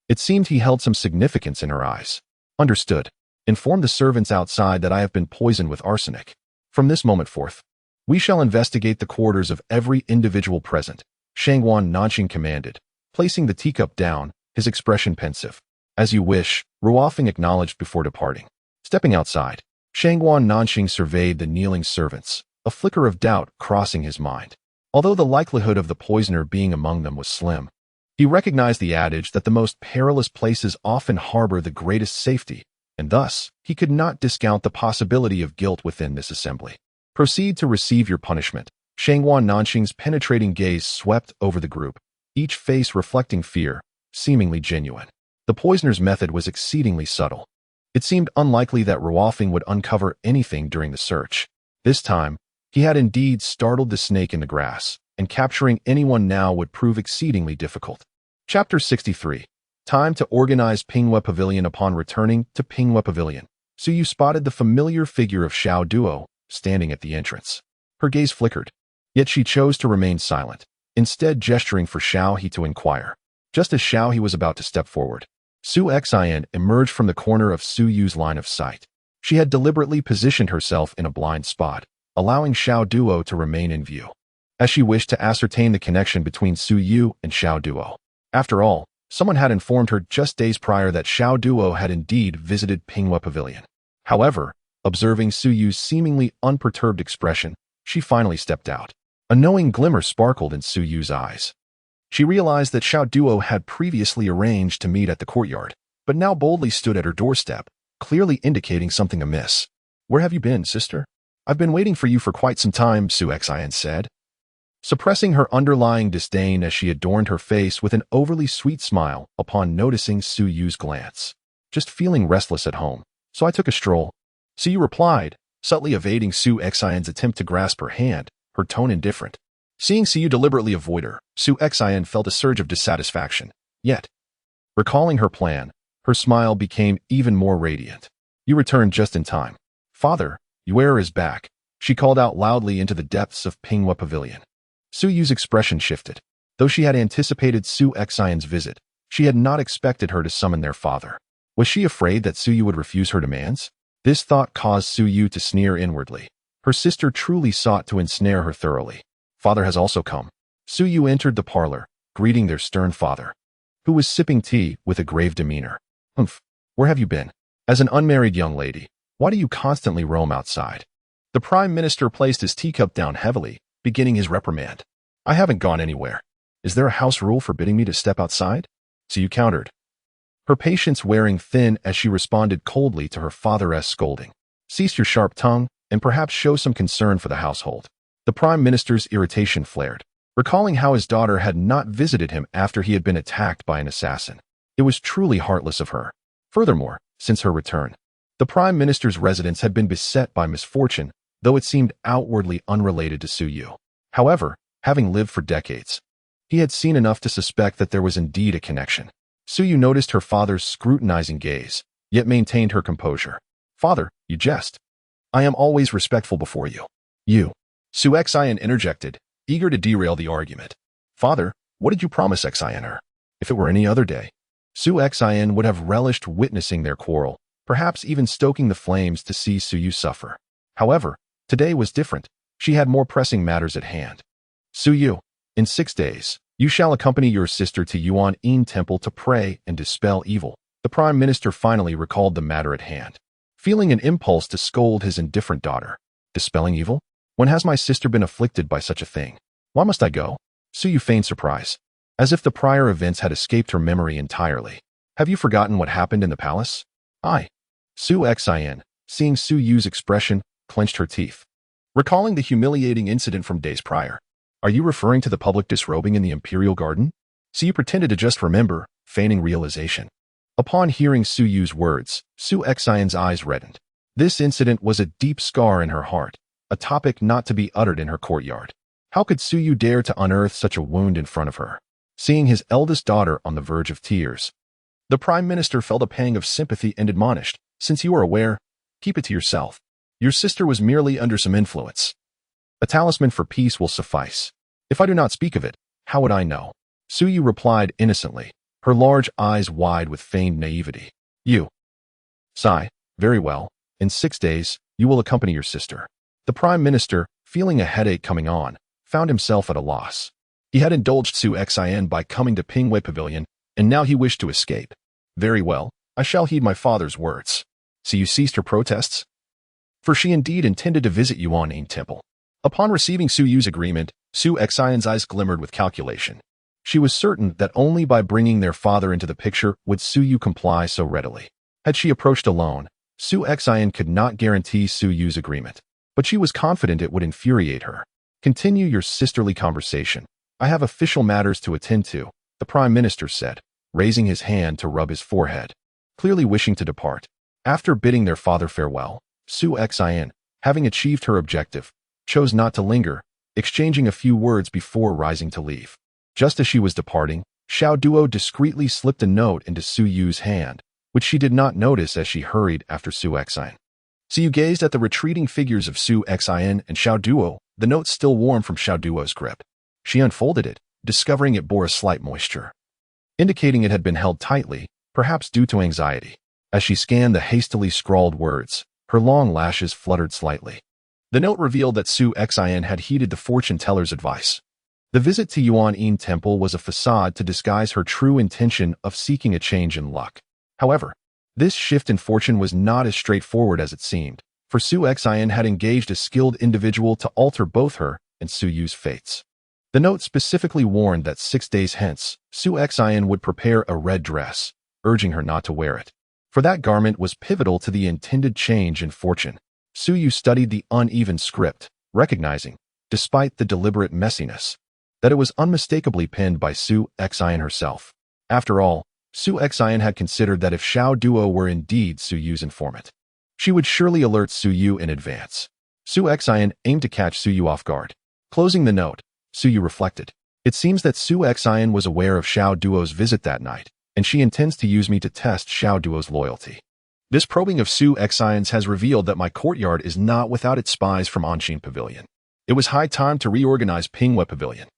It seemed he held some significance in her eyes. Understood. Inform the servants outside that I have been poisoned with arsenic. From this moment forth, we shall investigate the quarters of every individual present, Shangwan Nanqing commanded, placing the teacup down, his expression pensive. As you wish, Ruofeng acknowledged before departing. Stepping outside, Shangwan Nanqing surveyed the kneeling servants, a flicker of doubt crossing his mind. Although the likelihood of the poisoner being among them was slim, he recognized the adage that the most perilous places often harbor the greatest safety, and thus, he could not discount the possibility of guilt within this assembly. Proceed to receive your punishment. Shangwan Nanqing's penetrating gaze swept over the group, each face reflecting fear, seemingly genuine. The poisoner's method was exceedingly subtle. It seemed unlikely that Ruofeng would uncover anything during the search. This time, he had indeed startled the snake in the grass, and capturing anyone now would prove exceedingly difficult. Chapter 63. Time to organize Pinghua Pavilion. Upon returning to Pinghua Pavilion, Suyu spotted the familiar figure of Xiao Duo standing at the entrance. Her gaze flickered, yet she chose to remain silent, instead gesturing for Xiao He to inquire. Just as Xiao He was about to step forward, Su Xian emerged from the corner of Suyu's line of sight. She had deliberately positioned herself in a blind spot, allowing Xiao Duo to remain in view, as she wished to ascertain the connection between Suyu and Xiao Duo. After all, someone had informed her just days prior that Xiao Duo had indeed visited Pinghua Pavilion. However, observing Suyu's seemingly unperturbed expression, she finally stepped out. A knowing glimmer sparkled in Suyu's eyes. She realized that Xiao Duo had previously arranged to meet at the courtyard, but now boldly stood at her doorstep, clearly indicating something amiss. "Where have you been, sister? I've been waiting for you for quite some time," Su Xian said, suppressing her underlying disdain as she adorned her face with an overly sweet smile upon noticing Suyu's glance. "Just feeling restless at home, so I took a stroll," Suyu replied, subtly evading Su Xian's attempt to grasp her hand, her tone indifferent. Seeing Suyu deliberately avoid her, Su Xian felt a surge of dissatisfaction. Yet, recalling her plan, her smile became even more radiant. "You returned just in time. Father, Yuer is back," she called out loudly into the depths of Pinghua Pavilion. Suyu's expression shifted. Though she had anticipated Su Xian's visit, she had not expected her to summon their father. Was she afraid that Suyu would refuse her demands? This thought caused Suyu to sneer inwardly. Her sister truly sought to ensnare her thoroughly. "Father has also come." Suyu entered the parlor, greeting their stern father, who was sipping tea with a grave demeanor. "Humph, where have you been? As an unmarried young lady, why do you constantly roam outside?" The Prime Minister placed his teacup down heavily, beginning his reprimand. "I haven't gone anywhere. Is there a house rule forbidding me to step outside?" Suyu countered, her patience wearing thin as she responded coldly to her father's scolding. "Cease your sharp tongue, and perhaps show some concern for the household." The Prime Minister's irritation flared, recalling how his daughter had not visited him after he had been attacked by an assassin. It was truly heartless of her. Furthermore, since her return, the Prime Minister's residence had been beset by misfortune, though it seemed outwardly unrelated to Suyu. However, having lived for decades, he had seen enough to suspect that there was indeed a connection. Suyu noticed her father's scrutinizing gaze, yet maintained her composure. "Father, you jest. I am always respectful before you." "You." Su Xian interjected, eager to derail the argument. "Father, what did you promise Xianer? If it were any other day, Su Xian would have relished witnessing their quarrel, perhaps even stoking the flames to see Suyu suffer. However, today was different. She had more pressing matters at hand. "Suyu, in 6 days, you shall accompany your sister to Yuan Yin Temple to pray and dispel evil." The Prime Minister finally recalled the matter at hand, feeling an impulse to scold his indifferent daughter. "Dispelling evil? When has my sister been afflicted by such a thing? Why must I go?" Suyu feigned surprise, as if the prior events had escaped her memory entirely. "Have you forgotten what happened in the palace?" "I." Su Xian, seeing Suyu's expression, clenched her teeth, recalling the humiliating incident from days prior. "Are you referring to the public disrobing in the Imperial Garden?" Suyu pretended to just remember, feigning realization. Upon hearing Suyu's words, Su Xian's eyes reddened. This incident was a deep scar in her heart, a topic not to be uttered in her courtyard. How could Su Yu dare to unearth such a wound in front of her? Seeing his eldest daughter on the verge of tears, the Prime Minister felt a pang of sympathy and admonished, "Since you are aware, keep it to yourself. Your sister was merely under some influence. A talisman for peace will suffice. If I do not speak of it, how would I know?" Su Yu replied innocently, her large eyes wide with feigned naivety. "You." Sigh. "Very well. In 6 days, you will accompany your sister." The Prime Minister, feeling a headache coming on, found himself at a loss. He had indulged Su Xin by coming to Pingwei Pavilion, and now he wished to escape. "Very well, I shall heed my father's words." So you ceased her protests? For she indeed intended to visit Yuan Temple. Upon receiving Su Yu's agreement, Su Xian's eyes glimmered with calculation. She was certain that only by bringing their father into the picture would Su Yu comply so readily. Had she approached alone, Su Xian could not guarantee Su Yu's agreement, but she was confident it would infuriate her. "Continue your sisterly conversation. I have official matters to attend to," the Prime Minister said, raising his hand to rub his forehead, clearly wishing to depart. After bidding their father farewell, Su Xian, having achieved her objective, chose not to linger, exchanging a few words before rising to leave. Just as she was departing, Xiao Duo discreetly slipped a note into Su Yu's hand, which she did not notice as she hurried after Su Xian. Su Yu gazed at the retreating figures of Su Xian and Xiao Duo, the note still warm from Xiao Duo's grip. She unfolded it, discovering it bore a slight moisture, indicating it had been held tightly, perhaps due to anxiety. As she scanned the hastily scrawled words, her long lashes fluttered slightly. The note revealed that Su Xian had heeded the fortune teller's advice. The visit to Yuan Temple was a facade to disguise her true intention of seeking a change in luck. However, this shift in fortune was not as straightforward as it seemed, for Su Xian had engaged a skilled individual to alter both her and Su Yu's fates. The note specifically warned that 6 days hence, Su Xian would prepare a red dress, urging her not to wear it, for that garment was pivotal to the intended change in fortune. Su Yu studied the uneven script, recognizing, despite the deliberate messiness, that it was unmistakably penned by Su Xian herself. After all, Su Xian had considered that if Xiao Duo were indeed Su Yu's informant, she would surely alert Su Yu in advance. Su Xian aimed to catch Su Yu off guard. Closing the note, Su Yu reflected. It seems that Su Xian was aware of Xiao Duo's visit that night, and she intends to use me to test Xiao Duo's loyalty. This probing of Su Xian's has revealed that my courtyard is not without its spies from Anshin Pavilion. It was high time to reorganize Pingwei Pavilion.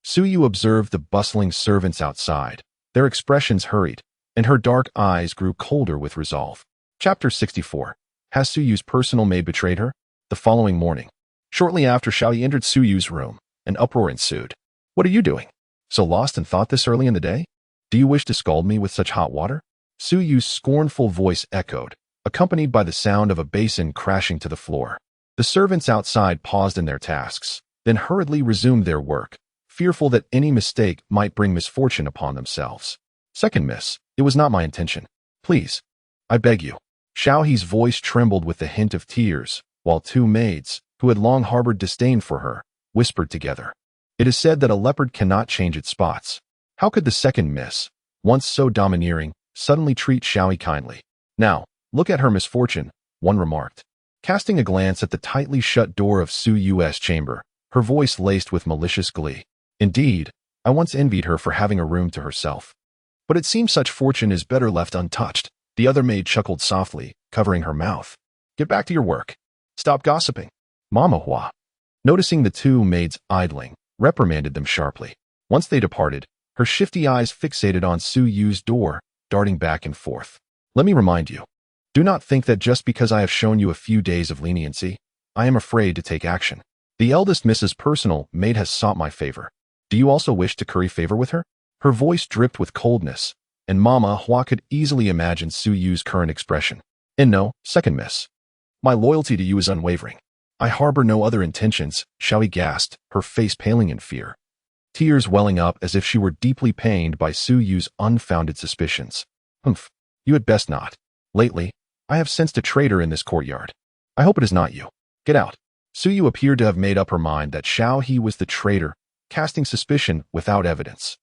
Su Yu observed the bustling servants outside. Their expressions hurried, and her dark eyes grew colder with resolve. Chapter 64. Has Su Yu's personal maid betrayed her? The following morning, shortly after Xiao Yi entered Su Yu's room, an uproar ensued. "What are you doing? So lost in thought this early in the day? Do you wish to scald me with such hot water?" Su Yu's scornful voice echoed, accompanied by the sound of a basin crashing to the floor. The servants outside paused in their tasks, then hurriedly resumed their work, fearful that any mistake might bring misfortune upon themselves. "Second miss, it was not my intention. Please, I beg you." Xiao He's voice trembled with the hint of tears, while two maids, who had long harbored disdain for her, whispered together. It is said that a leopard cannot change its spots. How could the second miss, once so domineering, suddenly treat Xiao He kindly? "Now, look at her misfortune," one remarked, casting a glance at the tightly shut door of Su Yu's chamber, her voice laced with malicious glee. "Indeed, I once envied her for having a room to herself. But it seems such fortune is better left untouched." The other maid chuckled softly, covering her mouth. "Get back to your work. Stop gossiping." Mama Hua, noticing the two maids idling, reprimanded them sharply. Once they departed, her shifty eyes fixated on Su Yu's door, darting back and forth. "Let me remind you, do not think that just because I have shown you a few days of leniency, I am afraid to take action. The eldest Mrs. Personal maid has sought my favor. Do you also wish to curry favor with her?" Her voice dripped with coldness, and Mama Hua could easily imagine Su Yu's current expression. "And no, second miss. My loyalty to you is unwavering. I harbor no other intentions," Xiao Yi gasped, her face paling in fear, tears welling up as if she were deeply pained by Su Yu's unfounded suspicions. "Humph, you had best not. Lately, I have sensed a traitor in this courtyard. I hope it is not you. Get out." Su Yu appeared to have made up her mind that Xiao He was the traitor, casting suspicion without evidence.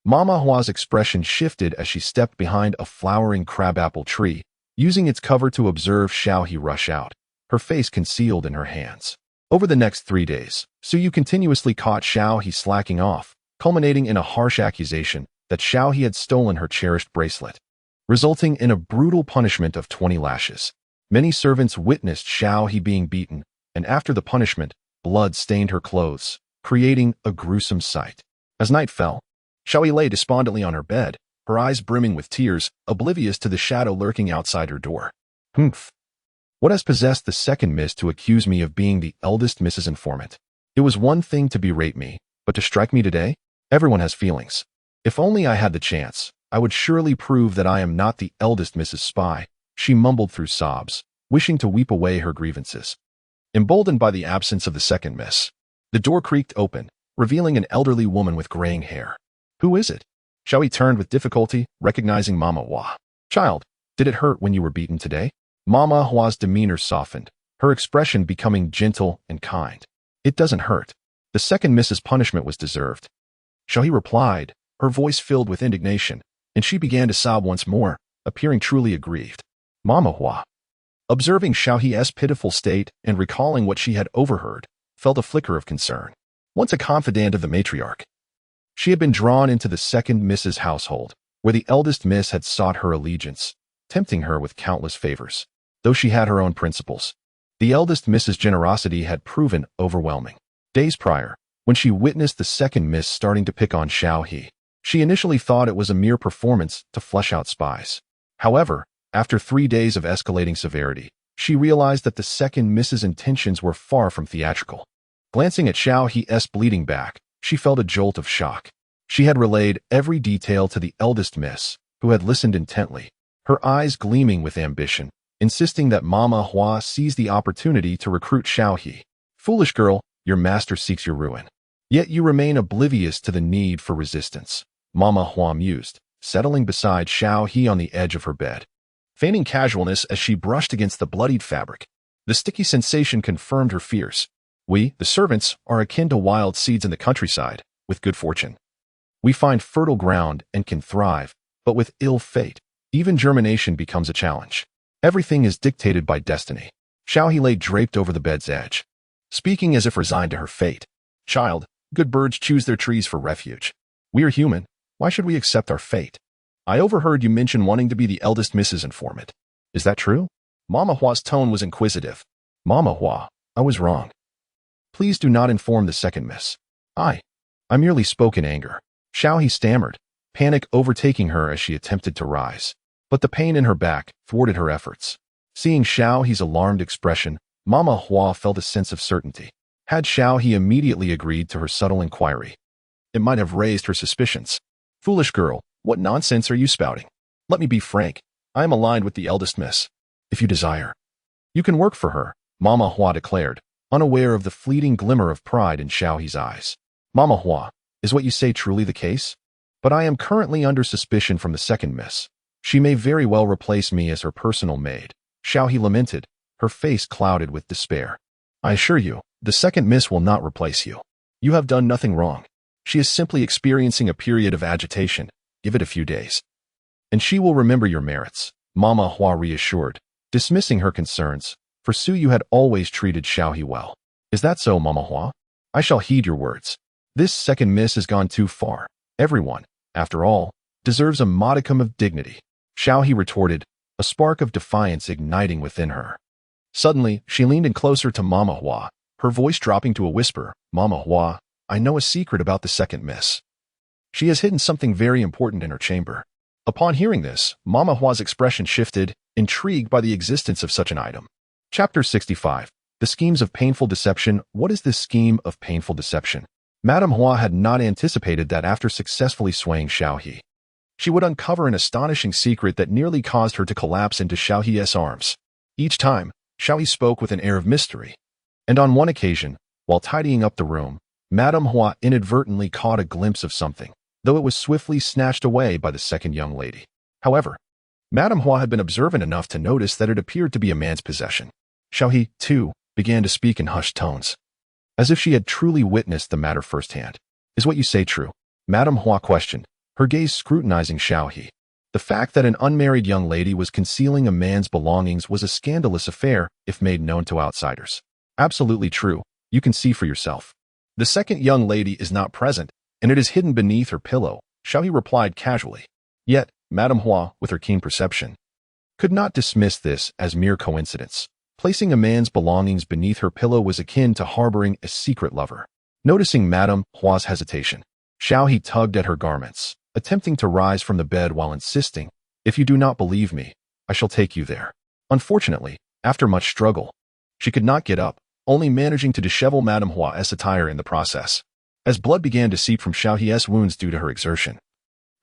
Mama Hua's expression shifted as she stepped behind a flowering crabapple tree, using its cover to observe Xiao He rush out, her face concealed in her hands. Over the next 3 days, Suyu continuously caught Xiao He slacking off, culminating in a harsh accusation that Xiao He had stolen her cherished bracelet, resulting in a brutal punishment of 20 lashes. Many servants witnessed Xiao He being beaten, and after the punishment, blood stained her clothes, creating a gruesome sight. As night fell, Xiao He lay despondently on her bed, her eyes brimming with tears, oblivious to the shadow lurking outside her door. Humph. What has possessed the second miss to accuse me of being the eldest Mrs. Informant? It was one thing to berate me, but to strike me today? Everyone has feelings. If only I had the chance, I would surely prove that I am not the eldest Mrs. Spy, she mumbled through sobs, wishing to weep away her grievances. Emboldened by the absence of the second miss, the door creaked open, revealing an elderly woman with graying hair. Who is it? Xiao He turned with difficulty, recognizing Mama Hua. Child, did it hurt when you were beaten today? Mama Hua's demeanor softened, her expression becoming gentle and kind. It doesn't hurt. The second miss's punishment was deserved. Xiao He replied, her voice filled with indignation, and she began to sob once more, appearing truly aggrieved. Mama Hua, observing Xiao He's pitiful state and recalling what she had overheard, felt a flicker of concern. Once a confidant of the matriarch, she had been drawn into the second Miss's household, where the eldest Miss had sought her allegiance, tempting her with countless favors. Though she had her own principles, the eldest Miss's generosity had proven overwhelming. Days prior, when she witnessed the second Miss starting to pick on Xiao He, she initially thought it was a mere performance to flesh out spies. However, after 3 days of escalating severity, she realized that the second Miss's intentions were far from theatrical. Glancing at Xiao He's bleeding back, she felt a jolt of shock. She had relayed every detail to the eldest Miss, who had listened intently, her eyes gleaming with ambition, insisting that Mama Hua seize the opportunity to recruit Xiao He. Foolish girl, your master seeks your ruin. Yet you remain oblivious to the need for resistance, Mama Hua mused, settling beside Xiao He on the edge of her bed. Feigning casualness as she brushed against the bloodied fabric, the sticky sensation confirmed her fears. We, the servants, are akin to wild seeds in the countryside, with good fortune. We find fertile ground and can thrive, but with ill fate, even germination becomes a challenge. Everything is dictated by destiny. Xiao He lay draped over the bed's edge, speaking as if resigned to her fate. Child, good birds choose their trees for refuge. We are human. Why should we accept our fate? I overheard you mention wanting to be the eldest Mrs. Informant. Is that true? Mama Hua's tone was inquisitive. Mama Hua, I was wrong. Please do not inform the second miss. I merely spoke in anger. Xiao He stammered, panic overtaking her as she attempted to rise. But the pain in her back thwarted her efforts. Seeing Xiao He's alarmed expression, Mama Hua felt a sense of certainty. Had Xiao He immediately agreed to her subtle inquiry, it might have raised her suspicions. Foolish girl, what nonsense are you spouting? Let me be frank. I am aligned with the eldest miss. If you desire, you can work for her, Mama Hua declared, unaware of the fleeting glimmer of pride in Xiao He's eyes. Mama Hua, is what you say truly the case? But I am currently under suspicion from the second miss. She may very well replace me as her personal maid. Xiao He lamented, her face clouded with despair. I assure you, the second miss will not replace you. You have done nothing wrong. She is simply experiencing a period of agitation. Give it a few days, and she will remember your merits, Mama Hua reassured, dismissing her concerns, for Suyu had always treated Xiao He well. Is that so, Mama Hua? I shall heed your words. This second miss has gone too far. Everyone, after all, deserves a modicum of dignity. Xiao He retorted, a spark of defiance igniting within her. Suddenly, she leaned in closer to Mama Hua, her voice dropping to a whisper. Mama Hua, I know a secret about the second miss. She has hidden something very important in her chamber. Upon hearing this, Mama Hua's expression shifted, intrigued by the existence of such an item. Chapter 65. The Schemes of Painful Deception. What is this scheme of painful deception? Madame Hua had not anticipated that after successfully swaying Xiao He, she would uncover an astonishing secret that nearly caused her to collapse into Xiao He's arms. Each time, Xiao He spoke with an air of mystery. And on one occasion, while tidying up the room, Madame Hua inadvertently caught a glimpse of something, though it was swiftly snatched away by the second young lady. However, Madame Hua had been observant enough to notice that it appeared to be a man's possession. Xiao He, too, began to speak in hushed tones, as if she had truly witnessed the matter firsthand. Is what you say true? Madame Hua questioned, her gaze scrutinizing Xiao He. The fact that an unmarried young lady was concealing a man's belongings was a scandalous affair if made known to outsiders. Absolutely true. You can see for yourself. The second young lady is not present, and it is hidden beneath her pillow, Xiaohe replied casually. Yet, Madame Hua, with her keen perception, could not dismiss this as mere coincidence. Placing a man's belongings beneath her pillow was akin to harboring a secret lover. Noticing Madame Hua's hesitation, Xiaohe tugged at her garments, attempting to rise from the bed while insisting, "If you do not believe me, I shall take you there." Unfortunately, after much struggle, she could not get up, only managing to dishevel Madame Hua's attire in the process. As blood began to seep from Xiaohe's wounds due to her exertion,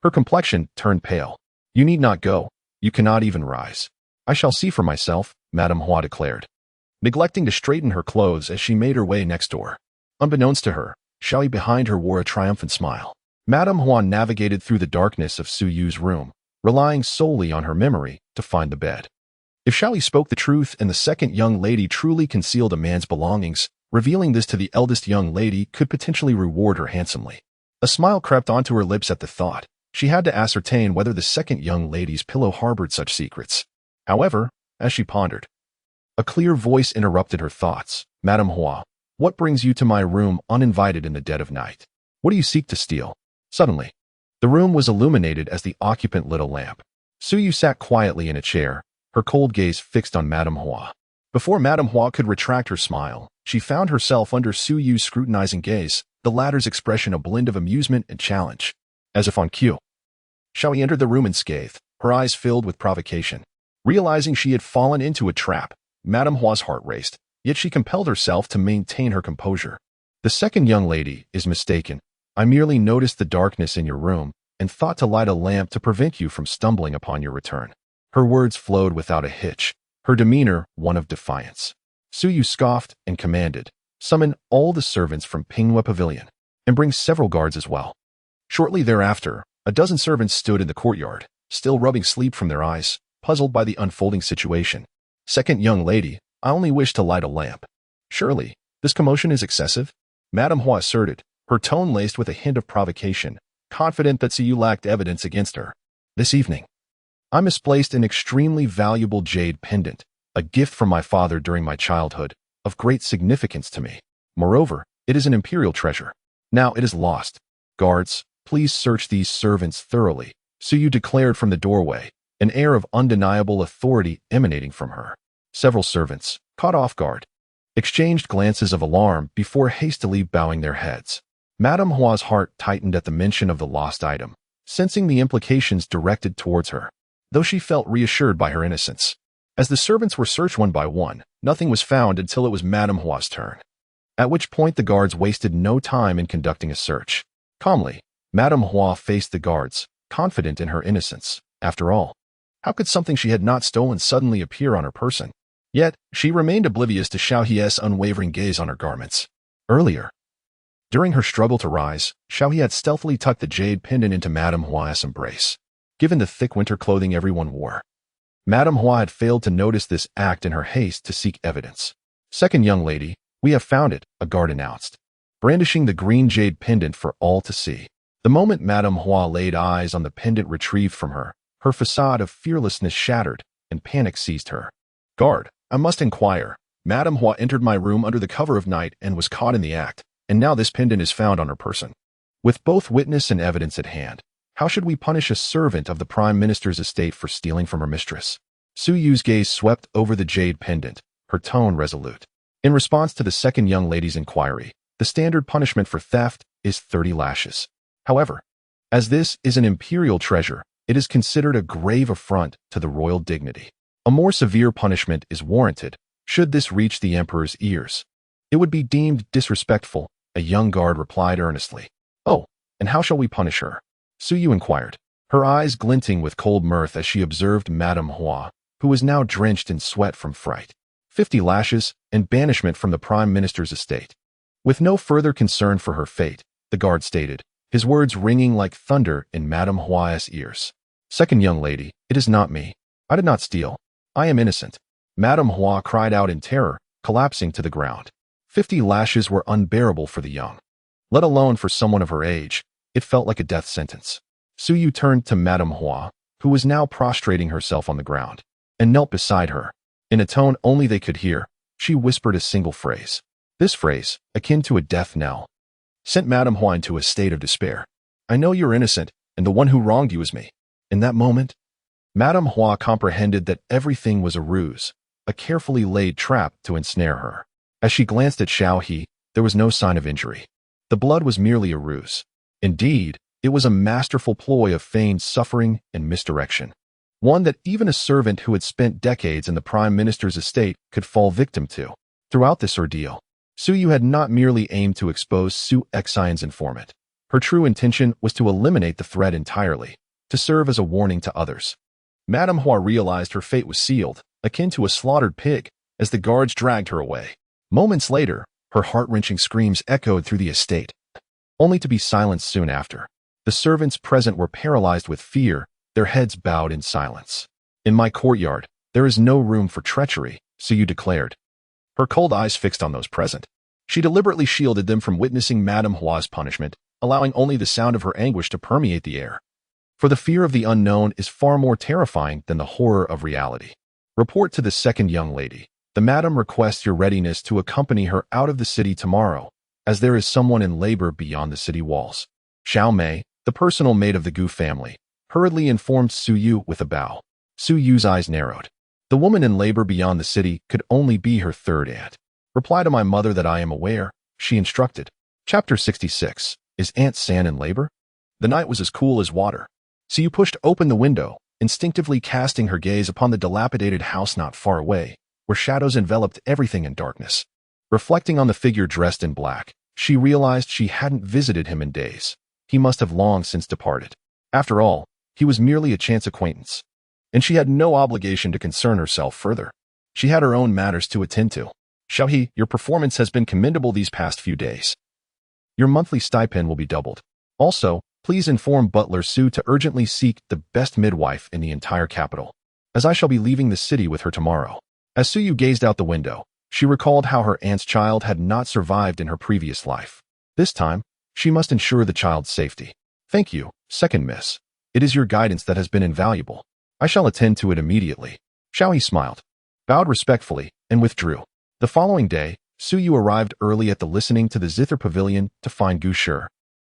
her complexion turned pale. "You need not go. You cannot even rise. I shall see for myself," Madame Hua declared, neglecting to straighten her clothes as she made her way next door. Unbeknownst to her, Xiaohe behind her wore a triumphant smile. Madame Hua navigated through the darkness of Su Yu's room, relying solely on her memory to find the bed. If Xiaohe spoke the truth and the second young lady truly concealed a man's belongings, revealing this to the eldest young lady could potentially reward her handsomely. A smile crept onto her lips at the thought. She had to ascertain whether the second young lady's pillow harbored such secrets. However, as she pondered, a clear voice interrupted her thoughts. "Madame Hua, what brings you to my room uninvited in the dead of night? What do you seek to steal?" Suddenly, the room was illuminated as the occupant lit a lamp. Su Yu sat quietly in a chair, her cold gaze fixed on Madame Hua. Before Madame Hua could retract her smile, she found herself under Su Yu's scrutinizing gaze, the latter's expression a blend of amusement and challenge. As if on cue, Xiaohe entered the room unscathed, her eyes filled with provocation. Realizing she had fallen into a trap, Madame Hua's heart raced, yet she compelled herself to maintain her composure. "The second young lady is mistaken. I merely noticed the darkness in your room and thought to light a lamp to prevent you from stumbling upon your return." Her words flowed without a hitch, her demeanor one of defiance. Su Yu scoffed and commanded, "Summon all the servants from Pinghua Pavilion, and bring several guards as well." Shortly thereafter, a dozen servants stood in the courtyard, still rubbing sleep from their eyes, puzzled by the unfolding situation. "Second young lady, I only wish to light a lamp." "Surely, this commotion is excessive?" Madame Hua asserted, her tone laced with a hint of provocation, confident that Su Yu lacked evidence against her. "This evening, I misplaced an extremely valuable jade pendant, a gift from my father during my childhood, of great significance to me. Moreover, it is an imperial treasure. Now it is lost. Guards, please search these servants thoroughly," Su Yu declared from the doorway, an air of undeniable authority emanating from her. Several servants, caught off guard, exchanged glances of alarm before hastily bowing their heads. Madame Hua's heart tightened at the mention of the lost item, sensing the implications directed towards her, though she felt reassured by her innocence. As the servants were searched one by one, nothing was found until it was Madame Hua's turn, at which point the guards wasted no time in conducting a search. Calmly, Madame Hua faced the guards, confident in her innocence. After all, how could something she had not stolen suddenly appear on her person? Yet, she remained oblivious to Xiaohe's unwavering gaze on her garments. Earlier, during her struggle to rise, Xiaohe had stealthily tucked the jade pendant into Madame Hua's embrace. Given the thick winter clothing everyone wore, Madame Hua had failed to notice this act in her haste to seek evidence. "Second young lady, we have found it," a guard announced, brandishing the green jade pendant for all to see. The moment Madame Hua laid eyes on the pendant retrieved from her, her facade of fearlessness shattered, and panic seized her. "Guard, I must inquire. Madame Hua entered my room under the cover of night and was caught in the act, and now this pendant is found on her person. With both witness and evidence at hand, how should we punish a servant of the Prime Minister's estate for stealing from her mistress?" Su Yu's gaze swept over the jade pendant, her tone resolute. In response to the second young lady's inquiry, the standard punishment for theft is 30 lashes. However, as this is an imperial treasure, it is considered a grave affront to the royal dignity. A more severe punishment is warranted, should this reach the emperor's ears. "It would be deemed disrespectful," a young guard replied earnestly. "Oh, and how shall we punish her?" Su Yu inquired, her eyes glinting with cold mirth as she observed Madame Hua, who was now drenched in sweat from fright. 50 lashes and banishment from the Prime Minister's estate. With no further concern for her fate, the guard stated, his words ringing like thunder in Madame Hua's ears. "Second young lady, it is not me. I did not steal. I am innocent." Madame Hua cried out in terror, collapsing to the ground. 50 lashes were unbearable for the young. Let alone for someone of her age, it felt like a death sentence. Su Yu turned to Madame Hua, who was now prostrating herself on the ground, and knelt beside her. In a tone only they could hear, she whispered a single phrase. This phrase, akin to a death knell, sent Madame Hua into a state of despair. I know you're innocent, and the one who wronged you is me. In that moment, Madame Hua comprehended that everything was a ruse, a carefully laid trap to ensnare her. As she glanced at Xiao He, there was no sign of injury. The blood was merely a ruse. Indeed, it was a masterful ploy of feigned suffering and misdirection. One that even a servant who had spent decades in the Prime Minister's estate could fall victim to. Throughout this ordeal, Su Yu had not merely aimed to expose Su Xian's informant. Her true intention was to eliminate the threat entirely, to serve as a warning to others. Madame Hua realized her fate was sealed, akin to a slaughtered pig, as the guards dragged her away. Moments later, her heart-wrenching screams echoed through the estate, only to be silenced soon after. The servants present were paralyzed with fear, their heads bowed in silence. In my courtyard, there is no room for treachery, Su Yu declared, her cold eyes fixed on those present. She deliberately shielded them from witnessing Madame Hua's punishment, allowing only the sound of her anguish to permeate the air. For the fear of the unknown is far more terrifying than the horror of reality. Report to the second young lady. The madam requests your readiness to accompany her out of the city tomorrow, as there is someone in labor beyond the city walls. Xiao Mei, the personal maid of the Gu family, hurriedly informed Su Yu with a bow. Su Yu's eyes narrowed. The woman in labor beyond the city could only be her third aunt. Reply to my mother that I am aware, she instructed. Chapter 66. Is Aunt San in labor? The night was as cool as water. Su Yu pushed open the window, instinctively casting her gaze upon the dilapidated house not far away, where shadows enveloped everything in darkness. Reflecting on the figure dressed in black, she realized she hadn't visited him in days. He must have long since departed. After all, he was merely a chance acquaintance, and she had no obligation to concern herself further. She had her own matters to attend to. Xiao He, your performance has been commendable these past few days. Your monthly stipend will be doubled. Also, please inform Butler Su to urgently seek the best midwife in the entire capital, as I shall be leaving the city with her tomorrow. As Su Yu gazed out the window, she recalled how her aunt's child had not survived in her previous life. This time, she must ensure the child's safety. Thank you, second miss. It is your guidance that has been invaluable. I shall attend to it immediately. Xiao He smiled, bowed respectfully, and withdrew. The following day, Su Yu arrived early at the listening to the Zither Pavilion to find Gu Shi,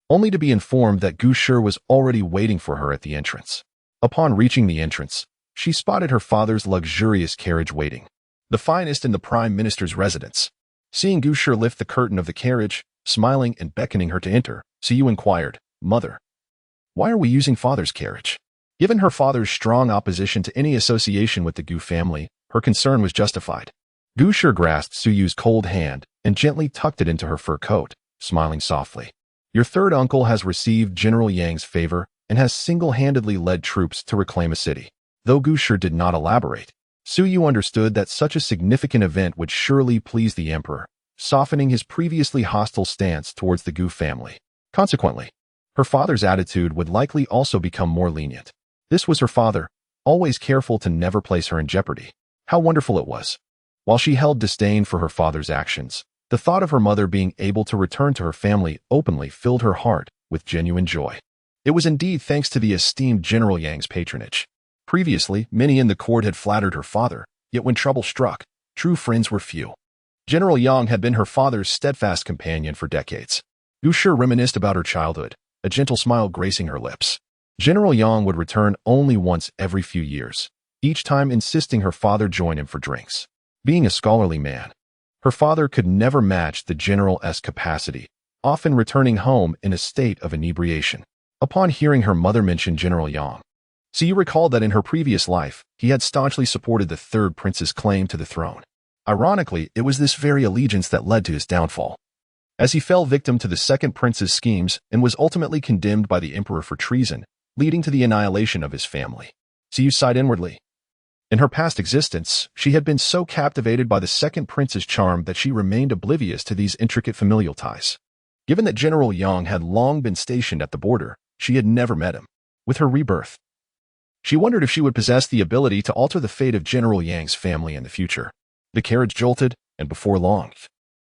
only to be informed that Gu Shi was already waiting for her at the entrance. Upon reaching the entrance, she spotted her father's luxurious carriage waiting, the finest in the Prime Minister's residence. Seeing Gu Shi lift the curtain of the carriage, smiling and beckoning her to enter, Su Yu inquired, Mother, why are we using father's carriage? Given her father's strong opposition to any association with the Gu family, her concern was justified. Gu Shi grasped Su Yu's cold hand and gently tucked it into her fur coat, smiling softly. Your third uncle has received General Yang's favor and has single-handedly led troops to reclaim a city. Though Gu Shi did not elaborate, Su Yu understood that such a significant event would surely please the emperor, softening his previously hostile stance towards the Gu family. Consequently, her father's attitude would likely also become more lenient. This was her father, always careful to never place her in jeopardy. How wonderful it was. While she held disdain for her father's actions, the thought of her mother being able to return to her family openly filled her heart with genuine joy. It was indeed thanks to the esteemed General Yang's patronage. Previously, many in the court had flattered her father, yet when trouble struck, true friends were few. General Yang had been her father's steadfast companion for decades. Gu Shi reminisced about her childhood, a gentle smile gracing her lips. General Yang would return only once every few years, each time insisting her father join him for drinks. Being a scholarly man, her father could never match the general's capacity, often returning home in a state of inebriation. Upon hearing her mother mention General Yang, Su Yu recalled that in her previous life, he had staunchly supported the third prince's claim to the throne. Ironically, it was this very allegiance that led to his downfall, as he fell victim to the second prince's schemes and was ultimately condemned by the emperor for treason, leading to the annihilation of his family. Su Yu sighed inwardly. In her past existence, she had been so captivated by the second prince's charm that she remained oblivious to these intricate familial ties. Given that General Yang had long been stationed at the border, she had never met him. With her rebirth, she wondered if she would possess the ability to alter the fate of General Yang's family in the future. The carriage jolted, and before long,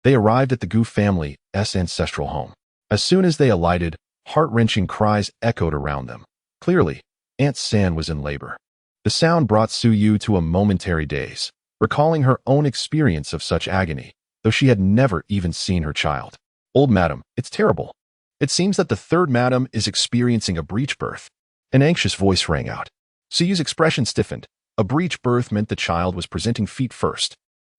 they arrived at the Gu family's ancestral home. As soon as they alighted, heart-wrenching cries echoed around them. Clearly, Aunt San was in labor. The sound brought Su-yu to a momentary daze, recalling her own experience of such agony, though she had never even seen her child. Old madam, it's terrible. It seems that the third madam is experiencing a breech birth. An anxious voice rang out. Su-yu's expression stiffened. A breech birth meant the child was presenting feet first.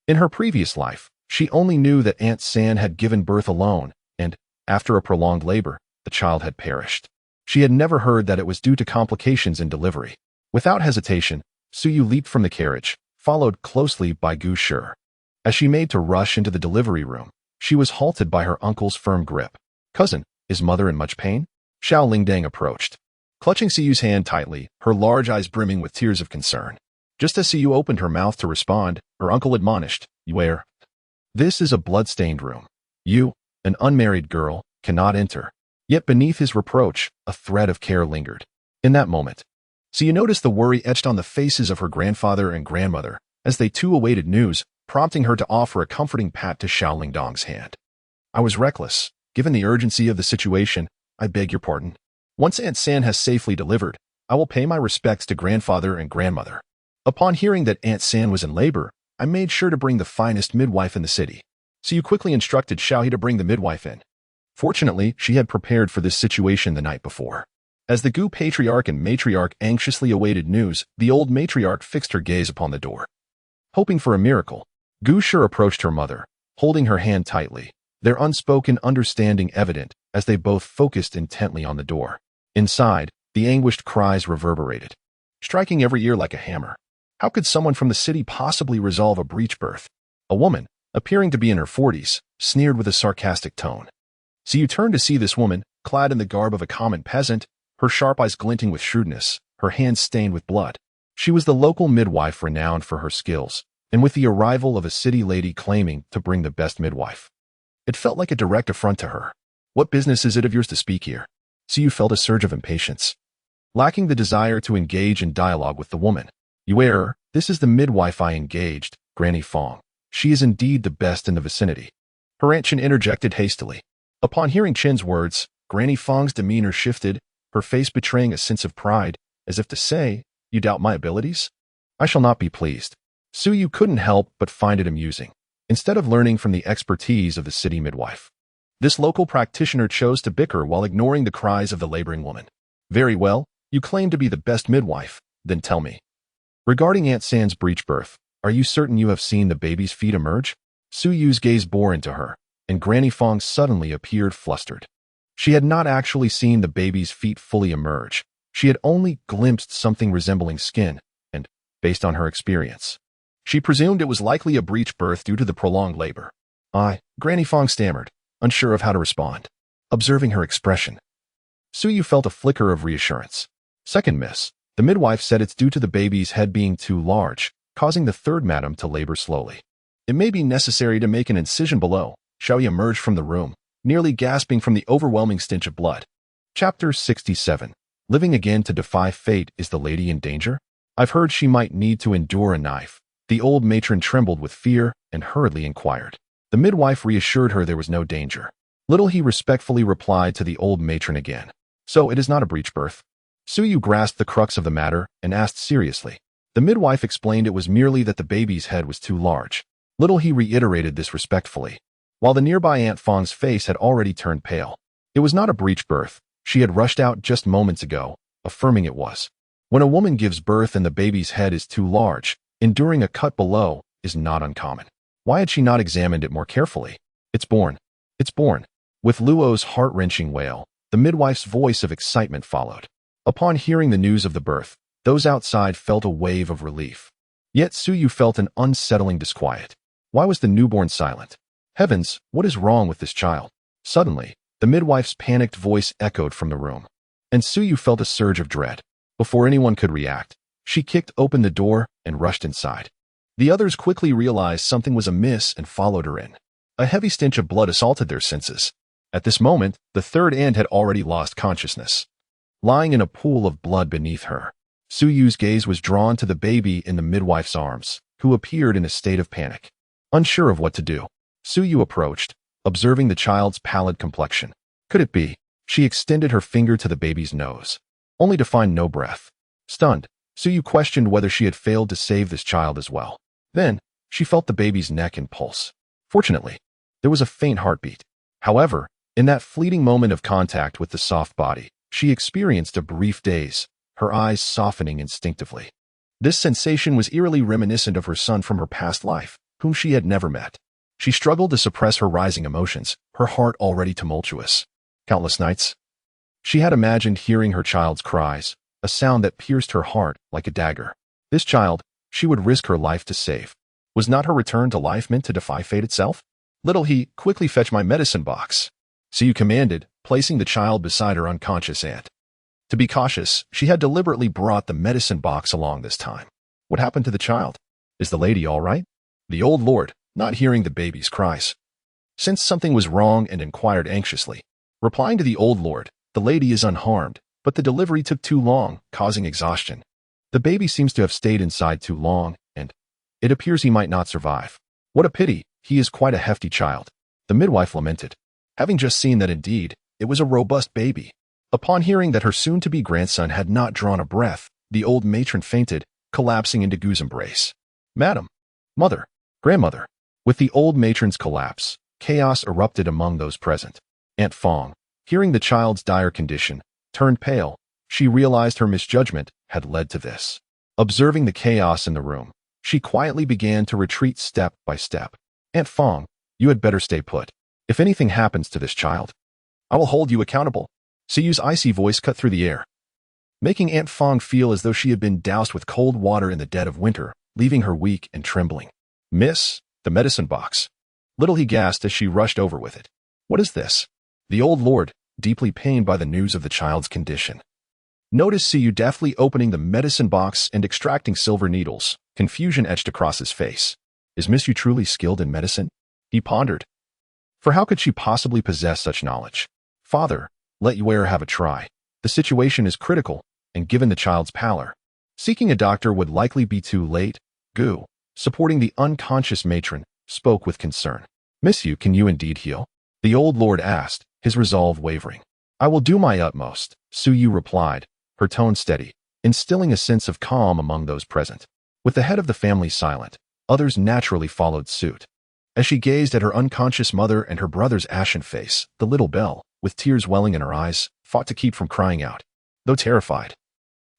In her previous life, she only knew that Aunt San had given birth alone, and, after a prolonged labor, the child had perished. She had never heard that it was due to complications in delivery. Without hesitation, Su-yu leaped from the carriage, followed closely by Gu Shi. As she made to rush into the delivery room, she was halted by her uncle's firm grip. Cousin, is mother in much pain? Xiao Lingdang approached, clutching Su-yu's hand tightly, her large eyes brimming with tears of concern. Just as Su-yu opened her mouth to respond, her uncle admonished, "Where? This is a blood-stained room. You, an unmarried girl, cannot enter." Yet beneath his reproach, a thread of care lingered. In that moment, Su-yu noticed the worry etched on the faces of her grandfather and grandmother as they too awaited news, prompting her to offer a comforting pat to Xiao Lingdang's hand. "I was reckless. Given the urgency of the situation, I beg your pardon. Once Aunt San has safely delivered, I will pay my respects to grandfather and grandmother." Upon hearing that Aunt San was in labor, I made sure to bring the finest midwife in the city. Su-yu quickly instructed Xiaohe to bring the midwife in. Fortunately, she had prepared for this situation the night before. As the Gu patriarch and matriarch anxiously awaited news, the old matriarch fixed her gaze upon the door. Hoping for a miracle, Gu Shi approached her mother, holding her hand tightly, their unspoken understanding evident as they both focused intently on the door. Inside, the anguished cries reverberated, striking every ear like a hammer. How could someone from the city possibly resolve a breech birth? A woman, appearing to be in her 40s, sneered with a sarcastic tone. So you turned to see this woman, clad in the garb of a common peasant, her sharp eyes glinting with shrewdness, her hands stained with blood. She was the local midwife renowned for her skills, and with the arrival of a city lady claiming to bring the best midwife, it felt like a direct affront to her. "What business is it of yours to speak here?" So you felt a surge of impatience. Lacking the desire to engage in dialogue with the woman, "You err, this is the midwife I engaged, Granny Fong. She is indeed the best in the vicinity." Her Aunt Chen interjected hastily. Upon hearing Chen's words, Granny Fong's demeanor shifted, her face betraying a sense of pride, as if to say, "You doubt my abilities? I shall not be pleased." Su-yu couldn't help but find it amusing. Instead of learning from the expertise of the city midwife, this local practitioner chose to bicker while ignoring the cries of the laboring woman. "Very well, you claim to be the best midwife, then tell me. Regarding Aunt San's breech birth, are you certain you have seen the baby's feet emerge?" Su-yu's gaze bore into her, and Granny Fong suddenly appeared flustered. She had not actually seen the baby's feet fully emerge. She had only glimpsed something resembling skin, and, based on her experience, she presumed it was likely a breech birth due to the prolonged labor. Granny Fong stammered, unsure of how to respond. Observing her expression, Su-yu felt a flicker of reassurance. "Second miss, the midwife said it's due to the baby's head being too large, causing the third madam to labor slowly. It may be necessary to make an incision below." Xiaohe emerged from the room, nearly gasping from the overwhelming stench of blood. Chapter 67. Living again to defy fate. Is the lady in danger? I've heard she might need to endure a knife. The old matron trembled with fear and hurriedly inquired. The midwife reassured her there was no danger. Little he respectfully replied to the old matron again. "So it is not a breech birth?" Su-yu grasped the crux of the matter and asked seriously. The midwife explained it was merely that the baby's head was too large. Little he reiterated this respectfully, while the nearby Aunt Fong's face had already turned pale. It was not a breech birth. She had rushed out just moments ago, affirming it was. When a woman gives birth and the baby's head is too large, enduring a cut below is not uncommon. Why had she not examined it more carefully? "It's born. It's born." With Luo's heart-wrenching wail, the midwife's voice of excitement followed. Upon hearing the news of the birth, those outside felt a wave of relief. Yet Su-yu felt an unsettling disquiet. Why was the newborn silent? Heavens, what is wrong with this child? Suddenly, the midwife's panicked voice echoed from the room, and Su-yu felt a surge of dread. Before anyone could react, she kicked open the door and rushed inside. The others quickly realized something was amiss and followed her in. A heavy stench of blood assaulted their senses. At this moment, the third aunt had already lost consciousness. Lying in a pool of blood beneath her, Su-yu's gaze was drawn to the baby in the midwife's arms, who appeared in a state of panic. Unsure of what to do, Su-yu approached, observing the child's pallid complexion. Could it be? She extended her finger to the baby's nose, only to find no breath. Stunned, Suyu questioned whether she had failed to save this child as well. Then, she felt the baby's neck and pulse. Fortunately, there was a faint heartbeat. However, in that fleeting moment of contact with the soft body, she experienced a brief daze, her eyes softening instinctively. This sensation was eerily reminiscent of her son from her past life, whom she had never met. She struggled to suppress her rising emotions, her heart already tumultuous. Countless nights, she had imagined hearing her child's cries, a sound that pierced her heart like a dagger. This child, she would risk her life to save. Was not her return to life meant to defy fate itself? Little he, quickly fetch my medicine box. Suyu commanded, placing the child beside her unconscious aunt. To be cautious, she had deliberately brought the medicine box along this time. What happened to the child? Is the lady all right? The old lord, not hearing the baby's cries, sensed something was wrong and inquired anxiously. Replying to the old lord, the lady is unharmed, but the delivery took too long, causing exhaustion. The baby seems to have stayed inside too long, and it appears he might not survive. What a pity, he is quite a hefty child. The midwife lamented, having just seen that indeed, it was a robust baby. Upon hearing that her soon-to-be grandson had not drawn a breath, the old matron fainted, collapsing into Gu's embrace. Madam, mother, grandmother. With the old matron's collapse, chaos erupted among those present. Aunt Fong, hearing the child's dire condition, turned pale. She realized her misjudgment had led to this. Observing the chaos in the room, she quietly began to retreat step by step. Aunt Fong, you had better stay put. If anything happens to this child, I will hold you accountable. Siyu's icy voice cut through the air, making Aunt Fong feel as though she had been doused with cold water in the dead of winter, leaving her weak and trembling. Miss, the medicine box. Little he gasped as she rushed over with it. What is this? The old lord, deeply pained by the news of the child's condition, noticed Siyu deftly opening the medicine box and extracting silver needles. Confusion etched across his face. Is Miss Yu truly skilled in medicine? He pondered. For how could she possibly possess such knowledge? Father, let Yue have a try. The situation is critical, and given the child's pallor, seeking a doctor would likely be too late. Gu, supporting the unconscious matron, spoke with concern. Miss Yu, can you indeed heal? The old lord asked, his resolve wavering. I will do my utmost, Suyu replied, her tone steady, instilling a sense of calm among those present. With the head of the family silent, others naturally followed suit. As she gazed at her unconscious mother and her brother's ashen face, the little Belle, with tears welling in her eyes, fought to keep from crying out. Though terrified,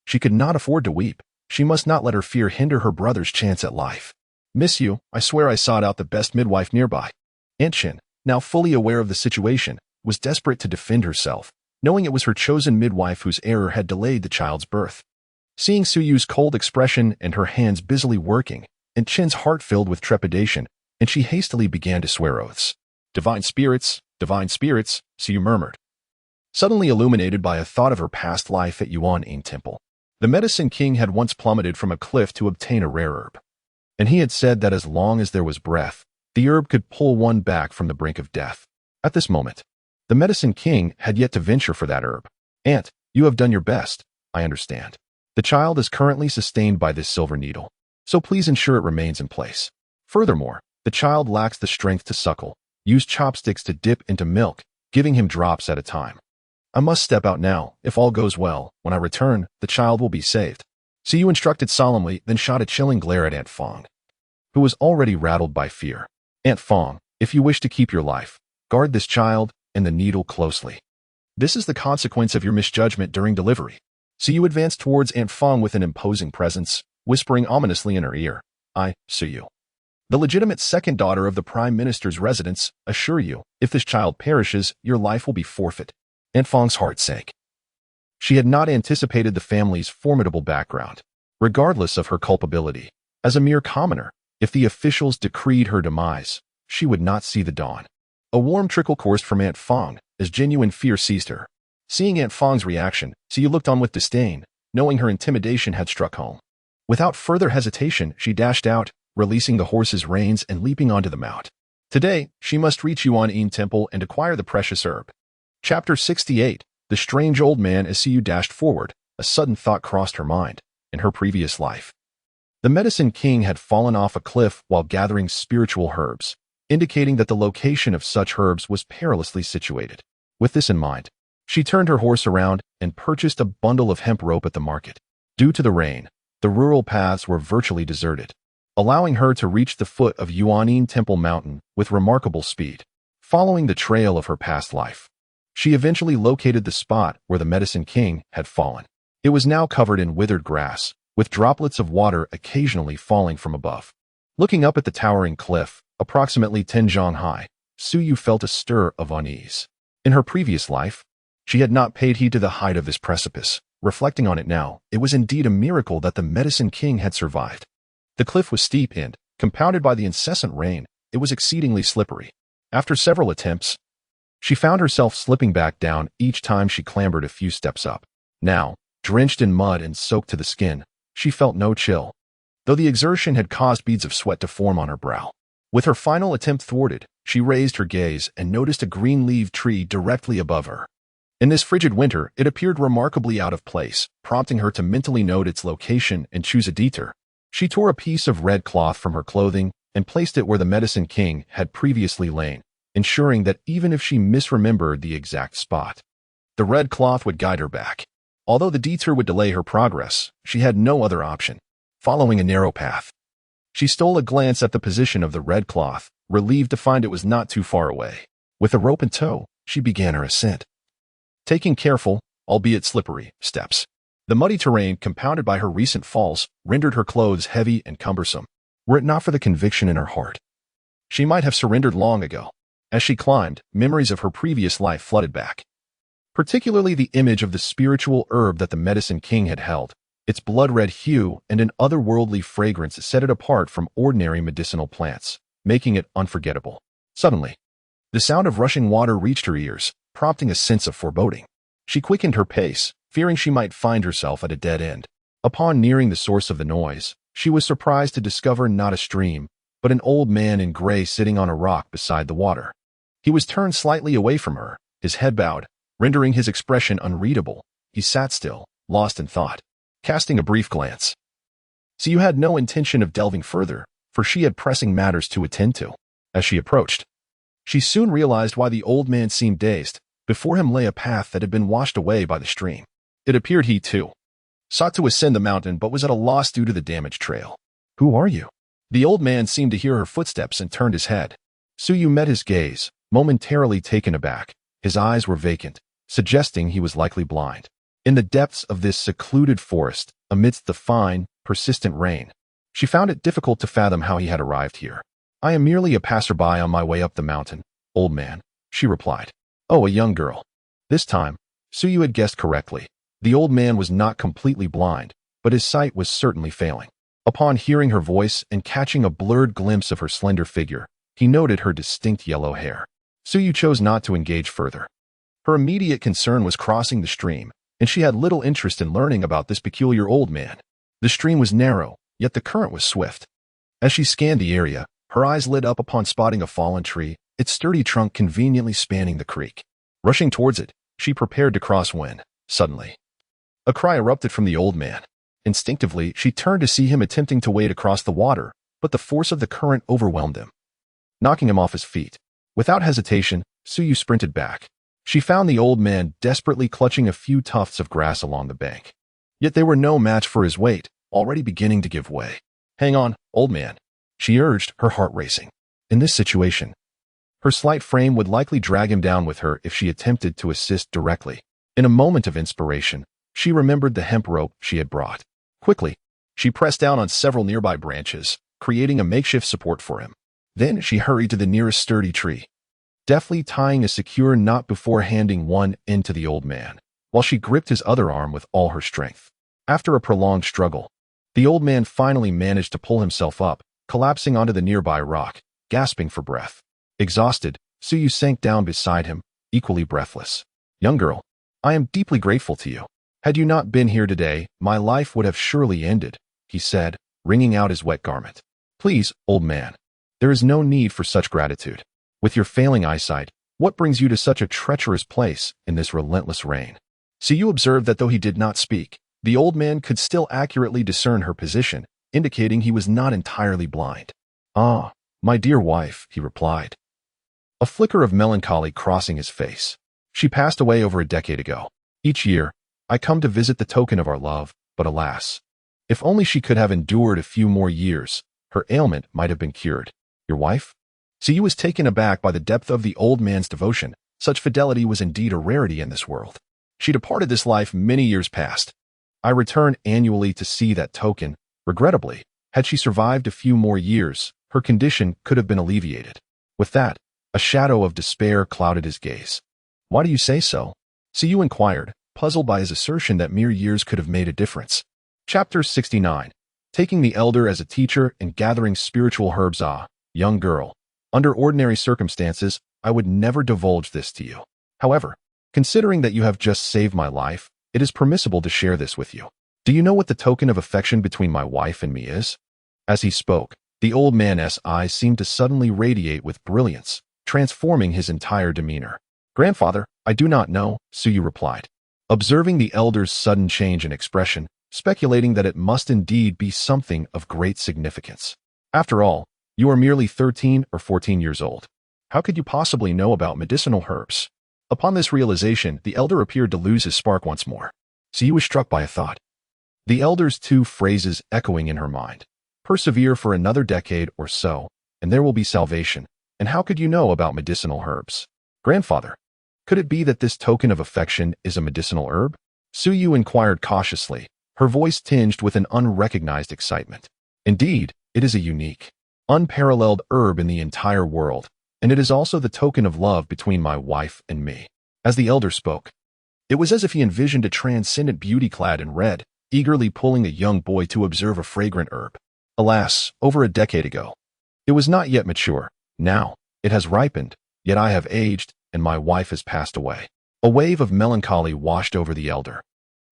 she could not afford to weep. She must not let her fear hinder her brother's chance at life. Miss Yu, I swear I sought out the best midwife nearby. Aunt Shin, now fully aware of the situation, was desperate to defend herself, knowing it was her chosen midwife whose error had delayed the child's birth. Seeing Suyu's cold expression and her hands busily working, Aunt Chin's heart filled with trepidation, and she hastily began to swear oaths. Divine spirits, Suyu murmured, suddenly illuminated by a thought of her past life at Yuan-In Temple. The medicine king had once plummeted from a cliff to obtain a rare herb, and he had said that as long as there was breath, the herb could pull one back from the brink of death. At this moment, the medicine king had yet to venture for that herb. Aunt, you have done your best, I understand. The child is currently sustained by this silver needle, so please ensure it remains in place. Furthermore, the child lacks the strength to suckle. Use chopsticks to dip into milk, giving him drops at a time. I must step out now. If all goes well, when I return, the child will be saved. Siyu instructed solemnly, then shot a chilling glare at Aunt Fong, who was already rattled by fear. Aunt Fong, if you wish to keep your life, guard this child and the needle closely. This is the consequence of your misjudgment during delivery. Siyu advanced towards Aunt Fong with an imposing presence, whispering ominously in her ear. I, Siyu, the legitimate second daughter of the Prime Minister's residence, assure you, if this child perishes, your life will be forfeit. Aunt Fong's heart sank. She had not anticipated the family's formidable background. Regardless of her culpability, as a mere commoner, if the officials decreed her demise, she would not see the dawn. A warm trickle coursed from Aunt Fong as genuine fear seized her. Seeing Aunt Fong's reaction, Siyu looked on with disdain, knowing her intimidation had struck home. Without further hesitation, she dashed out, releasing the horse's reins and leaping onto the mount. Today, she must reach Yuan-In Temple and acquire the precious herb. Chapter 68. The strange old man. As Siyu dashed forward, a sudden thought crossed her mind. In her previous life, the medicine king had fallen off a cliff while gathering spiritual herbs, indicating that the location of such herbs was perilously situated. With this in mind, she turned her horse around and purchased a bundle of hemp rope at the market. Due to the rain, the rural paths were virtually deserted, allowing her to reach the foot of Yuanin Temple Mountain with remarkable speed. Following the trail of her past life, she eventually located the spot where the Medicine King had fallen. It was now covered in withered grass, with droplets of water occasionally falling from above. Looking up at the towering cliff, approximately 10 zhang high, Suyu felt a stir of unease. In her previous life, she had not paid heed to the height of this precipice. Reflecting on it now, it was indeed a miracle that the Medicine King had survived. The cliff was steep and, compounded by the incessant rain, it was exceedingly slippery. After several attempts, she found herself slipping back down each time she clambered a few steps up. Now, drenched in mud and soaked to the skin, she felt no chill, though the exertion had caused beads of sweat to form on her brow. With her final attempt thwarted, she raised her gaze and noticed a green-leaved tree directly above her. In this frigid winter, it appeared remarkably out of place, prompting her to mentally note its location and choose a detour. She tore a piece of red cloth from her clothing and placed it where the Medicine King had previously lain, ensuring that even if she misremembered the exact spot, the red cloth would guide her back. Although the detour would delay her progress, she had no other option. Following a narrow path, she stole a glance at the position of the red cloth, relieved to find it was not too far away. With a rope in tow, she began her ascent, taking careful, albeit slippery, steps. The muddy terrain, compounded by her recent falls, rendered her clothes heavy and cumbersome. Were it not for the conviction in her heart, she might have surrendered long ago. As she climbed, memories of her previous life flooded back, particularly the image of the spiritual herb that the Medicine King had held. Its blood-red hue and an otherworldly fragrance set it apart from ordinary medicinal plants, making it unforgettable. Suddenly, the sound of rushing water reached her ears, prompting a sense of foreboding. She quickened her pace, fearing she might find herself at a dead end. Upon nearing the source of the noise, she was surprised to discover not a stream, but an old man in gray sitting on a rock beside the water. He was turned slightly away from her, his head bowed, rendering his expression unreadable. He sat still, lost in thought, casting a brief glance. So you had no intention of delving further, for she had pressing matters to attend to. As she approached, she soon realized why the old man seemed dazed. Before him lay a path that had been washed away by the stream. It appeared he, too, sought to ascend the mountain but was at a loss due to the damaged trail. "Who are you?" The old man seemed to hear her footsteps and turned his head. Suyu met his gaze, momentarily taken aback. His eyes were vacant, suggesting he was likely blind. In the depths of this secluded forest, amidst the fine, persistent rain, she found it difficult to fathom how he had arrived here. "I am merely a passerby on my way up the mountain, old man," she replied. "Oh, a young girl." This time, Suyu had guessed correctly. The old man was not completely blind, but his sight was certainly failing. Upon hearing her voice and catching a blurred glimpse of her slender figure, he noted her distinct yellow hair. Suyu chose not to engage further. Her immediate concern was crossing the stream, and she had little interest in learning about this peculiar old man. The stream was narrow, yet the current was swift. As she scanned the area, her eyes lit up upon spotting a fallen tree, its sturdy trunk conveniently spanning the creek. Rushing towards it, she prepared to cross when, suddenly, a cry erupted from the old man. Instinctively, she turned to see him attempting to wade across the water, but the force of the current overwhelmed him, knocking him off his feet. Without hesitation, Suyu sprinted back. She found the old man desperately clutching a few tufts of grass along the bank. Yet they were no match for his weight, already beginning to give way. "Hang on, old man," she urged, her heart racing. In this situation, her slight frame would likely drag him down with her if she attempted to assist directly. In a moment of inspiration, she remembered the hemp rope she had brought. Quickly, she pressed down on several nearby branches, creating a makeshift support for him. Then she hurried to the nearest sturdy tree, deftly tying a secure knot before handing one end to the old man, while she gripped his other arm with all her strength. After a prolonged struggle, the old man finally managed to pull himself up, collapsing onto the nearby rock, gasping for breath. Exhausted, Suyu sank down beside him, equally breathless. "Young girl, I am deeply grateful to you. Had you not been here today, my life would have surely ended," he said, wringing out his wet garment. "Please, old man, there is no need for such gratitude. With your failing eyesight, what brings you to such a treacherous place in this relentless rain?" Suyu observed that though he did not speak, the old man could still accurately discern her position, indicating he was not entirely blind. "Ah, my dear wife," he replied, a flicker of melancholy crossing his face. "She passed away over a decade ago. Each year, I come to visit the token of our love, But alas, if only she could have endured a few more years, her ailment might have been cured. Your wife? Suyu was taken aback by the depth of the old man's devotion. Such fidelity was indeed a rarity in this world. She departed this life many years past. I return annually to see that token. Regrettably, had she survived a few more years, her condition could have been alleviated. With that, a shadow of despair clouded his gaze. Why do you say so? Suyu inquired, puzzled by his assertion that mere years could have made a difference. Chapter 69. Taking the elder as a teacher and gathering spiritual herbs. Young girl. Under ordinary circumstances, I would never divulge this to you. However, considering that you have just saved my life, it is permissible to share this with you. Do you know what the token of affection between my wife and me is? As he spoke, the old man's eyes seemed to suddenly radiate with brilliance, transforming his entire demeanor. Grandfather, I do not know, Suyu replied, observing the elder's sudden change in expression, speculating that it must indeed be something of great significance. After all, you are merely 13 or 14 years old. How could you possibly know about medicinal herbs? Upon this realization, the elder appeared to lose his spark once more. Suyu was struck by a thought. The elder's two phrases echoing in her mind. Persevere for another decade or so, and there will be salvation. And how could you know about medicinal herbs? Grandfather, could it be that this token of affection is a medicinal herb? Suyu inquired cautiously, her voice tinged with an unrecognized excitement. Indeed, it is a unique, unparalleled herb in the entire world, and it is also the token of love between my wife and me. As the elder spoke, it was as if he envisioned a transcendent beauty clad in red, eagerly pulling a young boy to observe a fragrant herb. Alas, over a decade ago. It was not yet mature. Now, it has ripened, yet I have aged, and my wife has passed away. A wave of melancholy washed over the elder,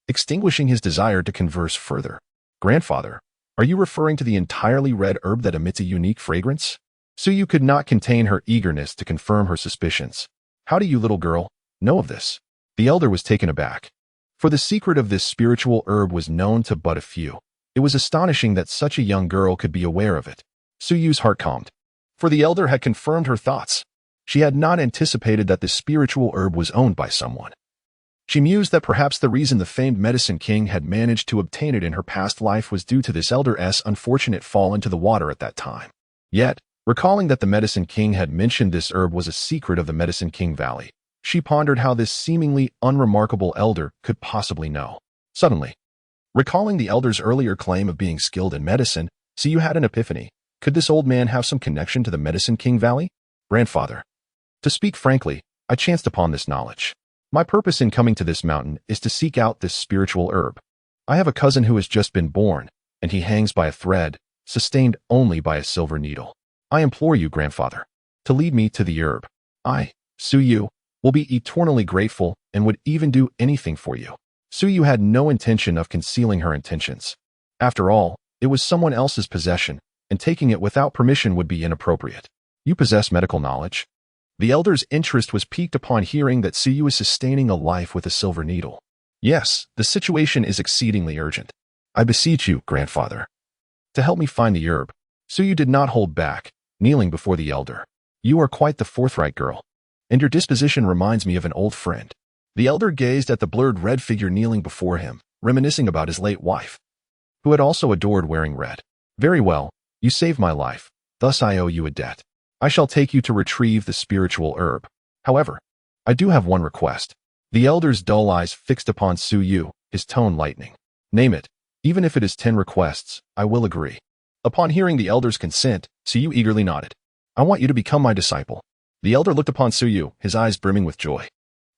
extinguishing his desire to converse further. Grandfather, are you referring to the entirely red herb that emits a unique fragrance? Suyu could not contain her eagerness to confirm her suspicions. How do you, little girl, know of this? The elder was taken aback. For the secret of this spiritual herb was known to but a few. It was astonishing that such a young girl could be aware of it. Suyu's heart calmed, for the elder had confirmed her thoughts. She had not anticipated that this spiritual herb was owned by someone. She mused that perhaps the reason the famed medicine king had managed to obtain it in her past life was due to this elder's unfortunate fall into the water at that time. Yet, recalling that the medicine king had mentioned this herb was a secret of the Medicine King Valley, she pondered how this seemingly unremarkable elder could possibly know. Suddenly, recalling the elder's earlier claim of being skilled in medicine, Suyu had an epiphany. Could this old man have some connection to the Medicine King Valley? Grandfather, to speak frankly, I chanced upon this knowledge. My purpose in coming to this mountain is to seek out this spiritual herb. I have a cousin who has just been born, and he hangs by a thread, sustained only by a silver needle. I implore you, grandfather, to lead me to the herb. I, Suyu, will be eternally grateful and would even do anything for you. Suyu had no intention of concealing her intentions. After all, it was someone else's possession, and taking it without permission would be inappropriate. You possess medical knowledge? The elder's interest was piqued upon hearing that Suyu is sustaining a life with a silver needle. Yes, the situation is exceedingly urgent. I beseech you, grandfather, to help me find the herb. Suyu did not hold back, kneeling before the elder. You are quite the forthright girl, and your disposition reminds me of an old friend. The elder gazed at the blurred red figure kneeling before him, reminiscing about his late wife, who had also adored wearing red. Very well, you saved my life, thus I owe you a debt. I shall take you to retrieve the spiritual herb. However, I do have one request. The elder's dull eyes fixed upon Suyu, his tone lightening. Name it. Even if it is 10 requests, I will agree. Upon hearing the elder's consent, Suyu eagerly nodded. I want you to become my disciple. The elder looked upon Suyu, his eyes brimming with joy.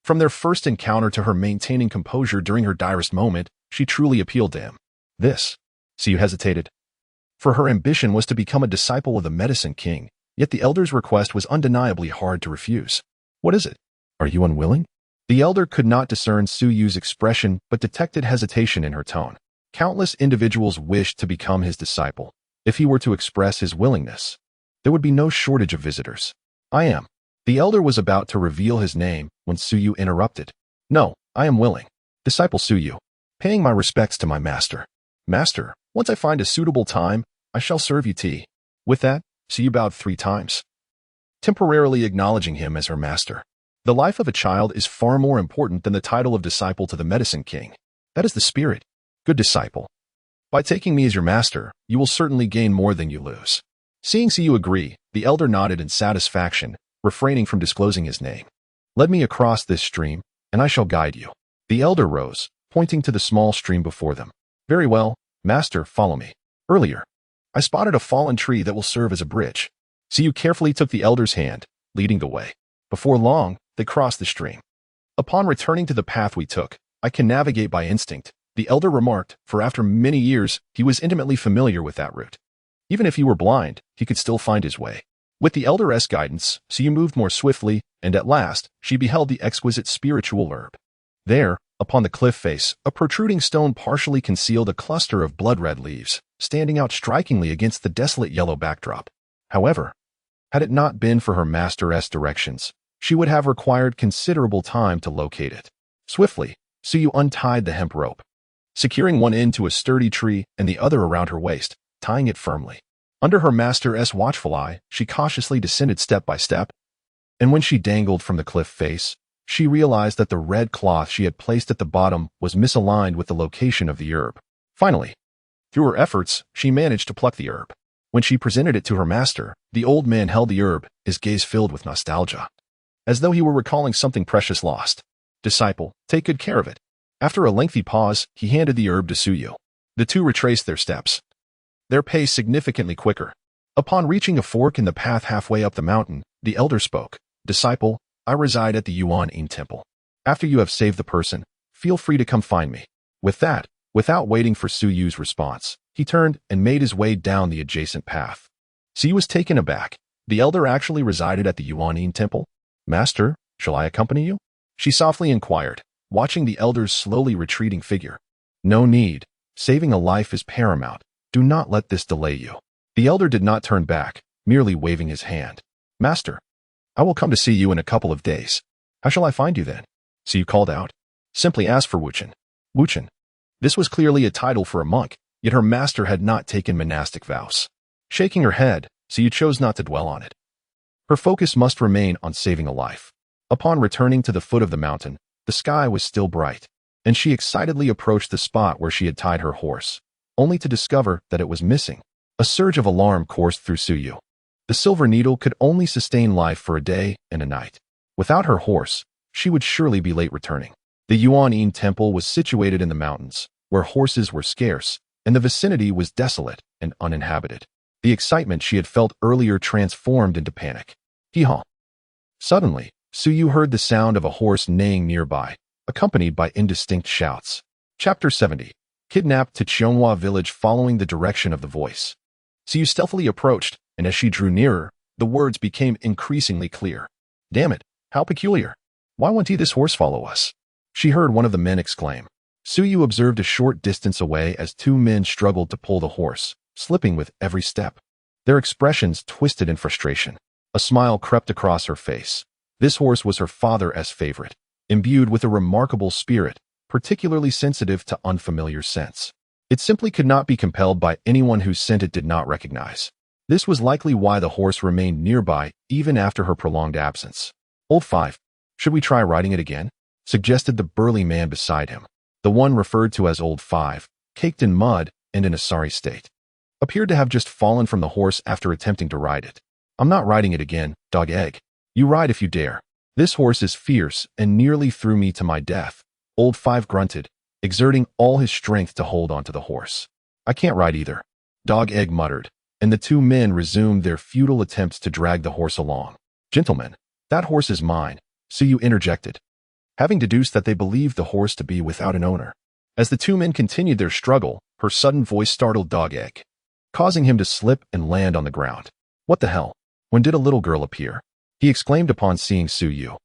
From their first encounter to her maintaining composure during her direst moment, she truly appealed to him. Suyu hesitated. For her ambition was to become a disciple of the Medicine King, yet the elder's request was undeniably hard to refuse. What is it? Are you unwilling? The elder could not discern Suyu's expression but detected hesitation in her tone. Countless individuals wished to become his disciple. If he were to express his willingness, there would be no shortage of visitors. I am. The elder was about to reveal his name when Suyu interrupted. No, I am willing. Disciple Suyu, paying my respects to my master. Master, once I find a suitable time, I shall serve you tea. With that, Suyu bowed 3 times, temporarily acknowledging him as her master. The life of a child is far more important than the title of disciple to the Medicine King. That is the spirit. Good disciple. By taking me as your master, you will certainly gain more than you lose. Seeing Suyu agree, the elder nodded in satisfaction, refraining from disclosing his name. Lead me across this stream, and I shall guide you. The elder rose, pointing to the small stream before them. Very well, master, follow me. Earlier, I spotted a fallen tree that will serve as a bridge. Suyu carefully took the elder's hand, leading the way. Before long, they crossed the stream. Upon returning to the path we took, I can navigate by instinct, the elder remarked, for after many years, he was intimately familiar with that route. Even if he were blind, he could still find his way. With the elder's guidance, Suyu moved more swiftly, and at last, she beheld the exquisite spiritual herb. There, upon the cliff face, a protruding stone partially concealed a cluster of blood-red leaves, standing out strikingly against the desolate yellow backdrop. However, had it not been for her master's directions, she would have required considerable time to locate it. Swiftly, Suyu untied the hemp rope, securing one end to a sturdy tree and the other around her waist, tying it firmly. Under her master's watchful eye, she cautiously descended step by step, and when she dangled from the cliff face, she realized that the red cloth she had placed at the bottom was misaligned with the location of the herb. Finally, through her efforts, she managed to pluck the herb. When she presented it to her master, the old man held the herb, his gaze filled with nostalgia, as though he were recalling something precious lost. Disciple, take good care of it. After a lengthy pause, he handed the herb to Suyu. The two retraced their steps, their pace significantly quicker. Upon reaching a fork in the path halfway up the mountain, the elder spoke. Disciple, I reside at the Yuan temple. After you have saved the person, feel free to come find me. With that, without waiting for Suyu's response, he turned and made his way down the adjacent path. Suyu was taken aback. The elder actually resided at the Yuan temple? Master, shall I accompany you? She softly inquired, watching the elder's slowly retreating figure. No need. Saving a life is paramount. Do not let this delay you. The elder did not turn back, merely waving his hand. Master, I will come to see you in a couple of days. How shall I find you then? Suyu called out. Simply ask for Wuchen. Wuchen. This was clearly a title for a monk, yet her master had not taken monastic vows. Shaking her head, Suyu chose not to dwell on it. Her focus must remain on saving a life. Upon returning to the foot of the mountain, the sky was still bright, and she excitedly approached the spot where she had tied her horse, only to discover that it was missing. A surge of alarm coursed through Suyu. The silver needle could only sustain life for a day and a night. Without her horse, she would surely be late returning. The Yuan temple was situated in the mountains, where horses were scarce, and the vicinity was desolate and uninhabited. The excitement she had felt earlier transformed into panic. Hee-haw. Suddenly, Suyu heard the sound of a horse neighing nearby, accompanied by indistinct shouts. Chapter 70. Kidnapped to Cheonghua village following the direction of the voice. Suyu stealthily approached, and as she drew nearer, the words became increasingly clear. Damn it, how peculiar. Why won't this horse follow us? She heard one of the men exclaim. Suyu observed a short distance away as two men struggled to pull the horse, slipping with every step. Their expressions twisted in frustration. A smile crept across her face. This horse was her father's favorite, imbued with a remarkable spirit, particularly sensitive to unfamiliar scents. It simply could not be compelled by anyone whose scent it did not recognize. This was likely why the horse remained nearby even after her prolonged absence. Old Five, should we try riding it again? Suggested the burly man beside him. The one referred to as Old Five, caked in mud and in a sorry state, appeared to have just fallen from the horse after attempting to ride it. I'm not riding it again, dog egg. You ride if you dare. This horse is fierce and nearly threw me to my death. Old Five grunted, exerting all his strength to hold onto the horse. I can't ride either, Dog Egg muttered, and the two men resumed their futile attempts to drag the horse along. Gentlemen, that horse is mine, Suyu interjected, having deduced that they believed the horse to be without an owner. As the two men continued their struggle, her sudden voice startled Dog Egg, causing him to slip and land on the ground. What the hell? When did a little girl appear? He exclaimed upon seeing Suyu,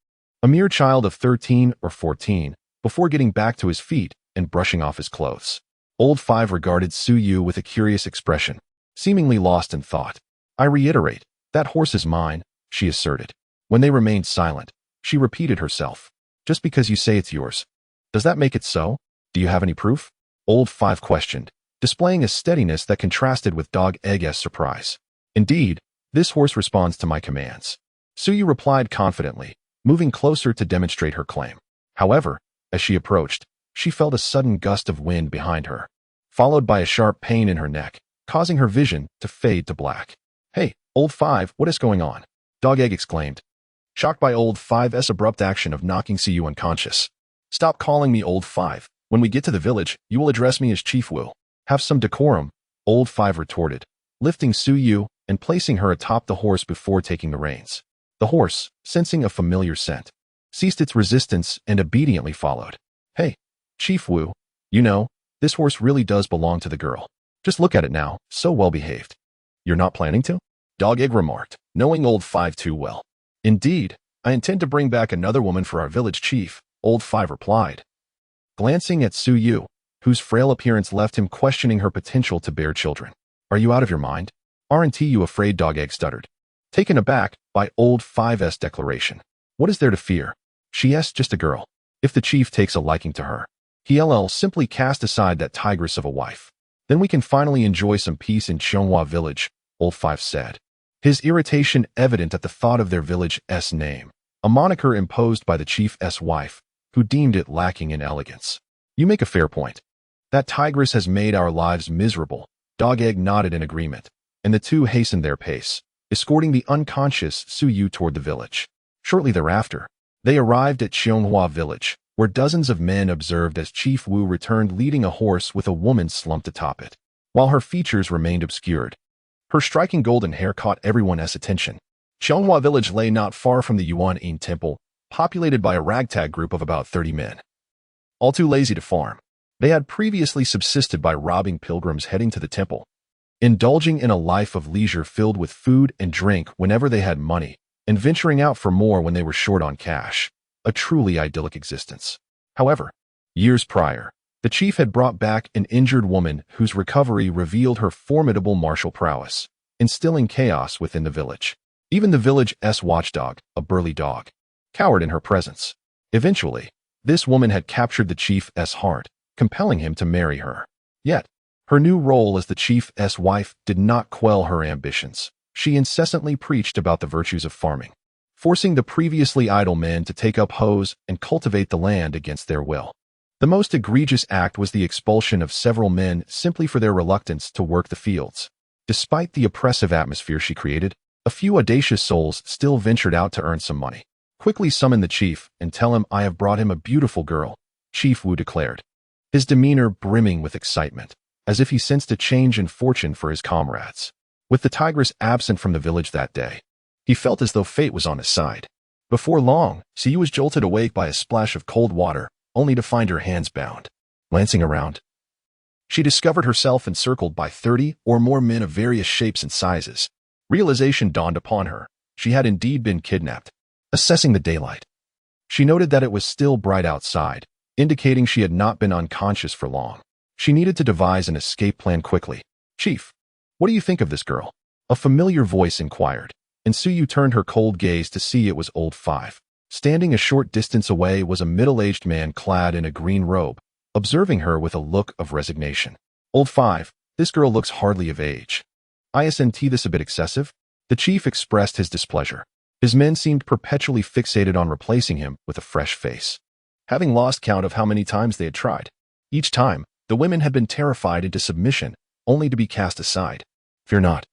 a mere child of 13 or 14, before getting back to his feet and brushing off his clothes. Old Five regarded Suyu with a curious expression, seemingly lost in thought. I reiterate, that horse is mine, she asserted. When they remained silent, she repeated herself. Just because you say it's yours, does that make it so? Do you have any proof? Old Five questioned, displaying a steadiness that contrasted with Dog Egg's surprise. Indeed, this horse responds to my commands. Suyu replied confidently, moving closer to demonstrate her claim. However, as she approached, she felt a sudden gust of wind behind her. followed by a sharp pain in her neck, causing her vision to fade to black. "Hey, Old Five, what is going on?" Dog Egg exclaimed, shocked by Old Five's abrupt action of knocking Su unconscious. "Stop calling me Old Five. When we get to the village, you will address me as Chief Wu. Have some decorum," Old Five retorted, lifting Su and placing her atop the horse before taking the reins. The horse, sensing a familiar scent, ceased its resistance and obediently followed. "Hey, Chief Wu, you know, this horse really does belong to the girl. Just look at it now, so well behaved." "You're not planning to?" Dog Egg remarked, knowing Old Five too well. "Indeed, I intend to bring back another woman for our village chief," Old Five replied, glancing at Su, whose frail appearance left him questioning her potential to bear children. "Are you out of your mind? Aren't you afraid?" Dog Egg stuttered, taken aback by Old Five's declaration. "What is there to fear? She's just a girl. If the chief takes a liking to her, he'll simply cast aside that tigress of a wife. Then we can finally enjoy some peace in Chonghua village," Old Five said, his irritation evident at the thought of their village's name, a moniker imposed by the chief's wife, who deemed it lacking in elegance. "You make a fair point. That tigress has made our lives miserable." Dog Egg nodded in agreement, and the two hastened their pace, escorting the unconscious Su toward the village. Shortly thereafter, they arrived at Chonghua village, where dozens of men observed as Chief Wu returned leading a horse with a woman slumped atop it. While her features remained obscured, her striking golden hair caught everyone's attention. Chonghua village lay not far from the Yuan-in temple, populated by a ragtag group of about 30 men. All too lazy to farm, they had previously subsisted by robbing pilgrims heading to the temple, indulging in a life of leisure filled with food and drink whenever they had money, and venturing out for more when they were short on cash. A truly idyllic existence. However, years prior, the chief had brought back an injured woman whose recovery revealed her formidable martial prowess, instilling chaos within the village. Even the village's watchdog, a burly dog, cowered in her presence. Eventually, this woman had captured the chief's heart, compelling him to marry her. Yet, her new role as the chief's wife did not quell her ambitions. She incessantly preached about the virtues of farming, forcing the previously idle men to take up hoes and cultivate the land against their will. The most egregious act was the expulsion of several men simply for their reluctance to work the fields. Despite the oppressive atmosphere she created, a few audacious souls still ventured out to earn some money. "Quickly summon the chief and tell him I have brought him a beautiful girl," Chief Wu declared, his demeanor brimming with excitement, as if he sensed a change in fortune for his comrades. With the tigress absent from the village that day, he felt as though fate was on his side. Before long, Su was jolted awake by a splash of cold water, only to find her hands bound. Glancing around, she discovered herself encircled by 30 or more men of various shapes and sizes. Realization dawned upon her. She had indeed been kidnapped. Assessing the daylight, she noted that it was still bright outside, indicating she had not been unconscious for long. She needed to devise an escape plan quickly. "Chief, what do you think of this girl?" a familiar voice inquired, and Su turned her cold gaze to see it was Old Five. Standing a short distance away was a middle-aged man clad in a green robe, observing her with a look of resignation. "Old Five, this girl looks hardly of age. Isn't this a bit excessive?" The chief expressed his displeasure. His men seemed perpetually fixated on replacing him with a fresh face, having lost count of how many times they had tried. Each time, the women had been terrified into submission, only to be cast aside. "Fear not.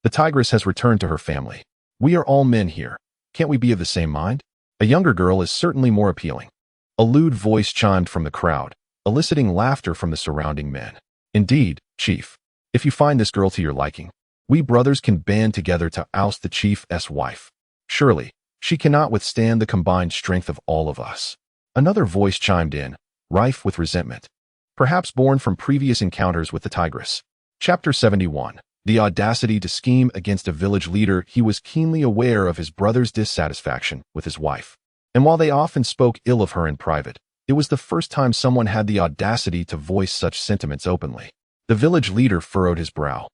The tigress has returned to her family. We are all men here. Can't we be of the same mind? A younger girl is certainly more appealing." A lewd voice chimed from the crowd, eliciting laughter from the surrounding men. "Indeed, Chief, if you find this girl to your liking, we brothers can band together to oust the chief's wife. Surely, she cannot withstand the combined strength of all of us." Another voice chimed in, rife with resentment, perhaps born from previous encounters with the tigress. Chapter 71. The audacity to scheme against a village leader. He was keenly aware of his brother's dissatisfaction with his wife, and while they often spoke ill of her in private, it was the first time someone had the audacity to voice such sentiments openly. The village leader furrowed his brow,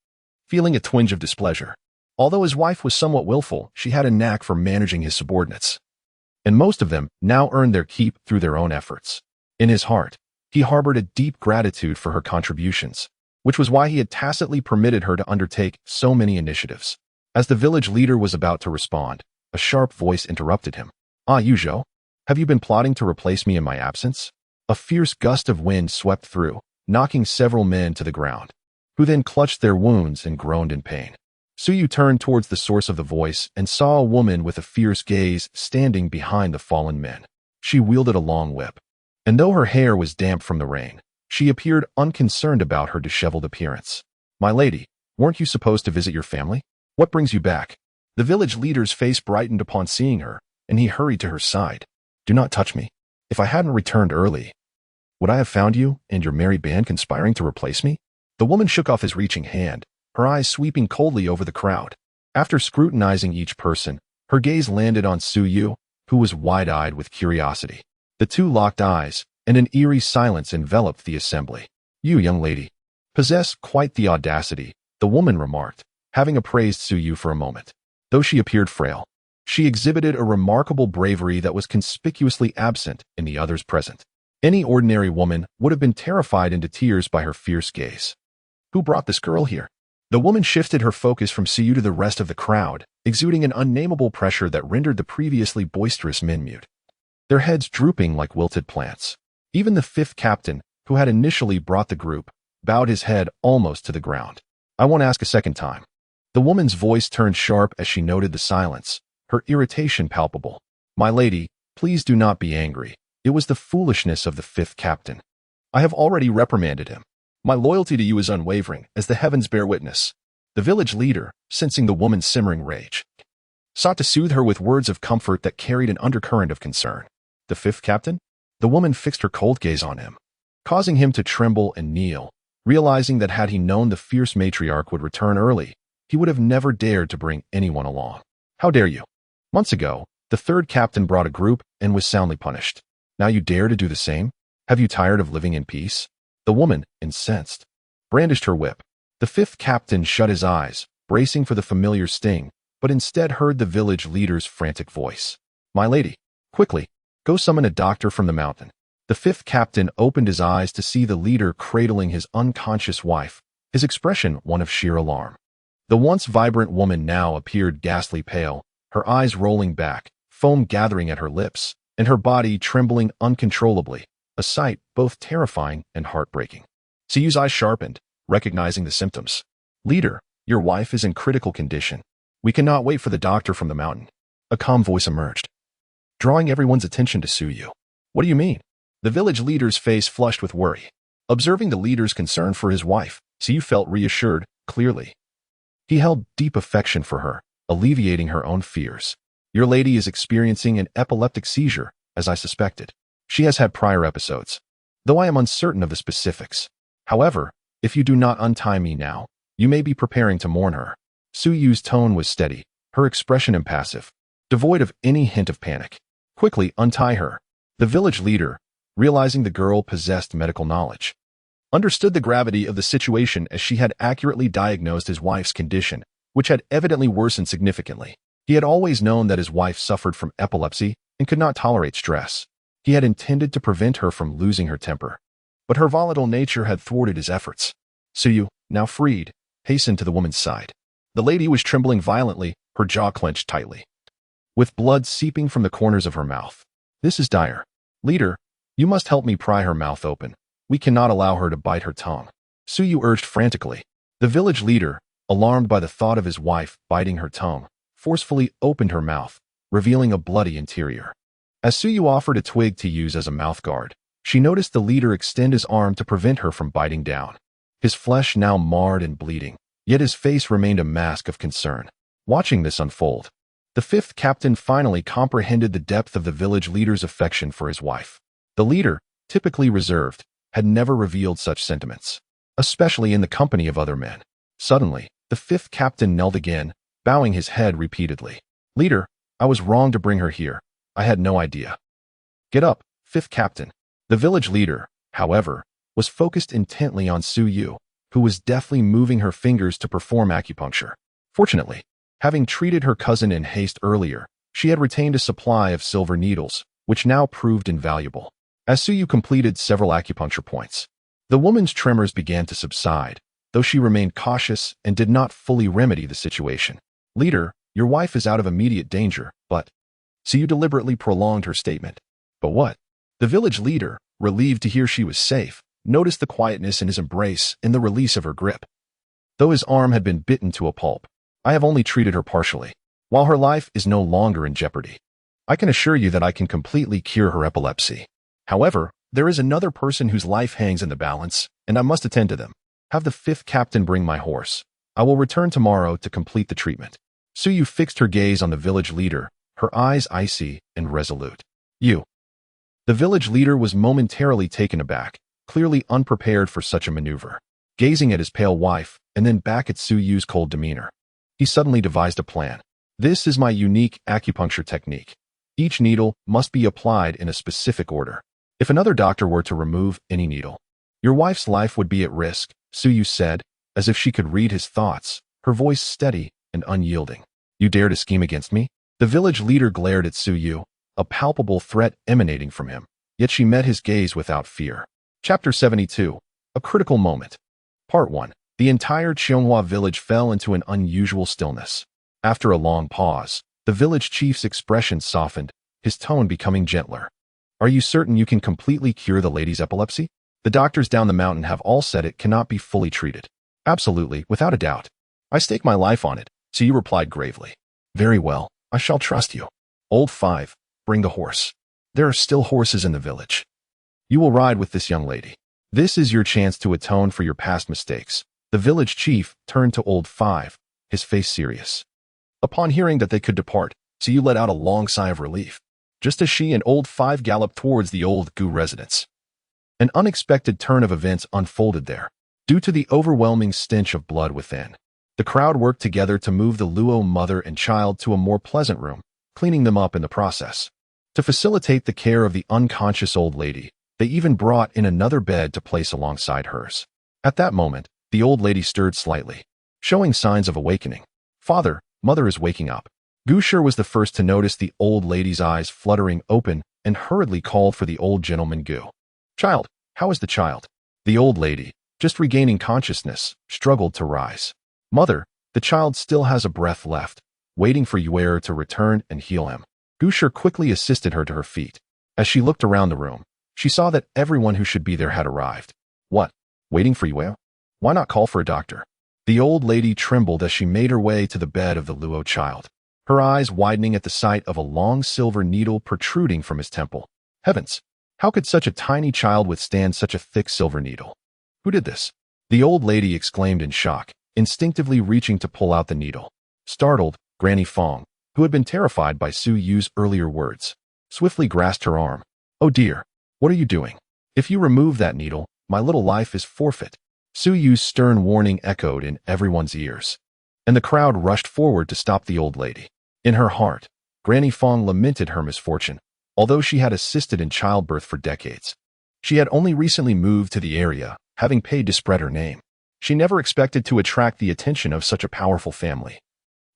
feeling a twinge of displeasure. Although his wife was somewhat willful, she had a knack for managing his subordinates, and most of them now earned their keep through their own efforts. In his heart, he harbored a deep gratitude for her contributions, which was why he had tacitly permitted her to undertake so many initiatives. As the village leader was about to respond, a sharp voice interrupted him. "Ah, Zhou, have you been plotting to replace me in my absence?" A fierce gust of wind swept through, knocking several men to the ground, who then clutched their wounds and groaned in pain. Suyu turned towards the source of the voice and saw a woman with a fierce gaze standing behind the fallen men. She wielded a long whip, and though her hair was damp from the rain, she appeared unconcerned about her disheveled appearance. "My lady, weren't you supposed to visit your family? What brings you back?" The village leader's face brightened upon seeing her, and he hurried to her side. "Do not touch me. If I hadn't returned early, would I have found you and your merry band conspiring to replace me?" The woman shook off his reaching hand, her eyes sweeping coldly over the crowd. After scrutinizing each person, her gaze landed on Suyu, who was wide-eyed with curiosity. The two locked eyes, and an eerie silence enveloped the assembly. "You, young lady, possess quite the audacity," the woman remarked, having appraised Suyu for a moment. Though she appeared frail, she exhibited a remarkable bravery that was conspicuously absent in the others present. Any ordinary woman would have been terrified into tears by her fierce gaze. "Who brought this girl here?" The woman shifted her focus from Suyu to the rest of the crowd, exuding an unnameable pressure that rendered the previously boisterous men mute, their heads drooping like wilted plants. Even the fifth captain, who had initially brought the group, bowed his head almost to the ground. "I won't ask a second time." The woman's voice turned sharp as she noted the silence, her irritation palpable. "My lady, please do not be angry. It was the foolishness of the fifth captain. I have already reprimanded him. My loyalty to you is unwavering, as the heavens bear witness." The village leader, sensing the woman's simmering rage, sought to soothe her with words of comfort that carried an undercurrent of concern. "The fifth captain?" The woman fixed her cold gaze on him, causing him to tremble and kneel, realizing that had he known the fierce matriarch would return early, he would have never dared to bring anyone along. "How dare you? Months ago, the third captain brought a group and was soundly punished. Now you dare to do the same? Have you tired of living in peace?" The woman, incensed, brandished her whip. The fifth captain shut his eyes, bracing for the familiar sting, but instead heard the village leader's frantic voice. "My lady, quickly, go summon a doctor from the mountain." The fifth captain opened his eyes to see the leader cradling his unconscious wife, his expression one of sheer alarm. The once vibrant woman now appeared ghastly pale, her eyes rolling back, foam gathering at her lips, and her body trembling uncontrollably, a sight both terrifying and heartbreaking. Suyu's eyes sharpened, recognizing the symptoms. "Leader, your wife is in critical condition. We cannot wait for the doctor from the mountain." A calm voice emerged, drawing everyone's attention to Suyu. "What do you mean?" The village leader's face flushed with worry. Observing the leader's concern for his wife, Suyu felt reassured, clearly. He held deep affection for her, alleviating her own fears. "Your lady is experiencing an epileptic seizure, as I suspected. She has had prior episodes, though I am uncertain of the specifics. However, if you do not untie me now, you may be preparing to mourn her." Suyu's tone was steady, her expression impassive, devoid of any hint of panic. "Quickly untie her." The village leader, realizing the girl possessed medical knowledge, understood the gravity of the situation as she had accurately diagnosed his wife's condition, which had evidently worsened significantly. He had always known that his wife suffered from epilepsy and could not tolerate stress. He had intended to prevent her from losing her temper, but her volatile nature had thwarted his efforts. Suyu, now freed, hastened to the woman's side. The lady was trembling violently, her jaw clenched tightly, with blood seeping from the corners of her mouth. "This is dire. Leader, you must help me pry her mouth open. We cannot allow her to bite her tongue." Suyu urged frantically. The village leader, alarmed by the thought of his wife biting her tongue, forcefully opened her mouth, revealing a bloody interior. As Suyu offered a twig to use as a mouth guard, she noticed the leader extend his arm to prevent her from biting down. His flesh now marred and bleeding, yet his face remained a mask of concern. Watching this unfold, the fifth captain finally comprehended the depth of the village leader's affection for his wife. The leader, typically reserved, had never revealed such sentiments, especially in the company of other men. Suddenly, the fifth captain knelt again, bowing his head repeatedly. "Leader, I was wrong to bring her here. I had no idea." "Get up, fifth captain." The village leader, however, was focused intently on Suyu, who was deftly moving her fingers to perform acupuncture. Fortunately, having treated her cousin in haste earlier, she had retained a supply of silver needles, which now proved invaluable. As Suyu completed several acupuncture points, the woman's tremors began to subside, though she remained cautious and did not fully remedy the situation. "Leader, your wife is out of immediate danger, but..." Suyu deliberately prolonged her statement. "But what?" The village leader, relieved to hear she was safe, noticed the quietness in his embrace and the release of her grip. Though his arm had been bitten to a pulp, I have only treated her partially. While her life is no longer in jeopardy, I can assure you that I can completely cure her epilepsy. However, there is another person whose life hangs in the balance, and I must attend to them. Have the 5th captain bring my horse. I will return tomorrow to complete the treatment. Suyu fixed her gaze on the village leader, her eyes icy and resolute. You. The village leader was momentarily taken aback, clearly unprepared for such a maneuver. Gazing at his pale wife, and then back at Suyu's cold demeanor, he suddenly devised a plan. This is my unique acupuncture technique. Each needle must be applied in a specific order. If another doctor were to remove any needle, your wife's life would be at risk, Suyu said, as if she could read his thoughts, her voice steady and unyielding. You dare to scheme against me? The village leader glared at Suyu, a palpable threat emanating from him, yet she met his gaze without fear. Chapter 72. A critical moment. Part 1. The entire Cheonghua village fell into an unusual stillness. After a long pause, the village chief's expression softened, his tone becoming gentler. Are you certain you can completely cure the lady's epilepsy? The doctors down the mountain have all said it cannot be fully treated. Absolutely, without a doubt. I stake my life on it, Suyu replied gravely. Very well, I shall trust you. Old 5, bring the horse. There are still horses in the village. You will ride with this young lady. This is your chance to atone for your past mistakes. The village chief turned to Old 5, his face serious. Upon hearing that they could depart, Suyu let out a long sigh of relief, just as she and Old 5 galloped towards the old Gu residence. An unexpected turn of events unfolded there. Due to the overwhelming stench of blood within, the crowd worked together to move the Luo mother and child to a more pleasant room, cleaning them up in the process. To facilitate the care of the unconscious old lady, they even brought in another bed to place alongside hers. At that moment, the old lady stirred slightly, showing signs of awakening. Father, mother is waking up. Gushir was the first to notice the old lady's eyes fluttering open and hurriedly called for the old gentleman Gu. Child, how is the child? The old lady, just regaining consciousness, struggled to rise. Mother, the child still has a breath left, waiting for Yuer to return and heal him. Gushir quickly assisted her to her feet. As she looked around the room, she saw that everyone who should be there had arrived. What? Waiting for Yuer? Why not call for a doctor? The old lady trembled as she made her way to the bed of the Luo child, her eyes widening at the sight of a long silver needle protruding from his temple. Heavens! How could such a tiny child withstand such a thick silver needle? Who did this? The old lady exclaimed in shock, instinctively reaching to pull out the needle. Startled, Granny Fong, who had been terrified by Su Yu's earlier words, swiftly grasped her arm. Oh dear, what are you doing? If you remove that needle, my little life is forfeit. Su Yu's stern warning echoed in everyone's ears, and the crowd rushed forward to stop the old lady. In her heart, Granny Fong lamented her misfortune, although she had assisted in childbirth for decades. She had only recently moved to the area, having paid to spread her name. She never expected to attract the attention of such a powerful family.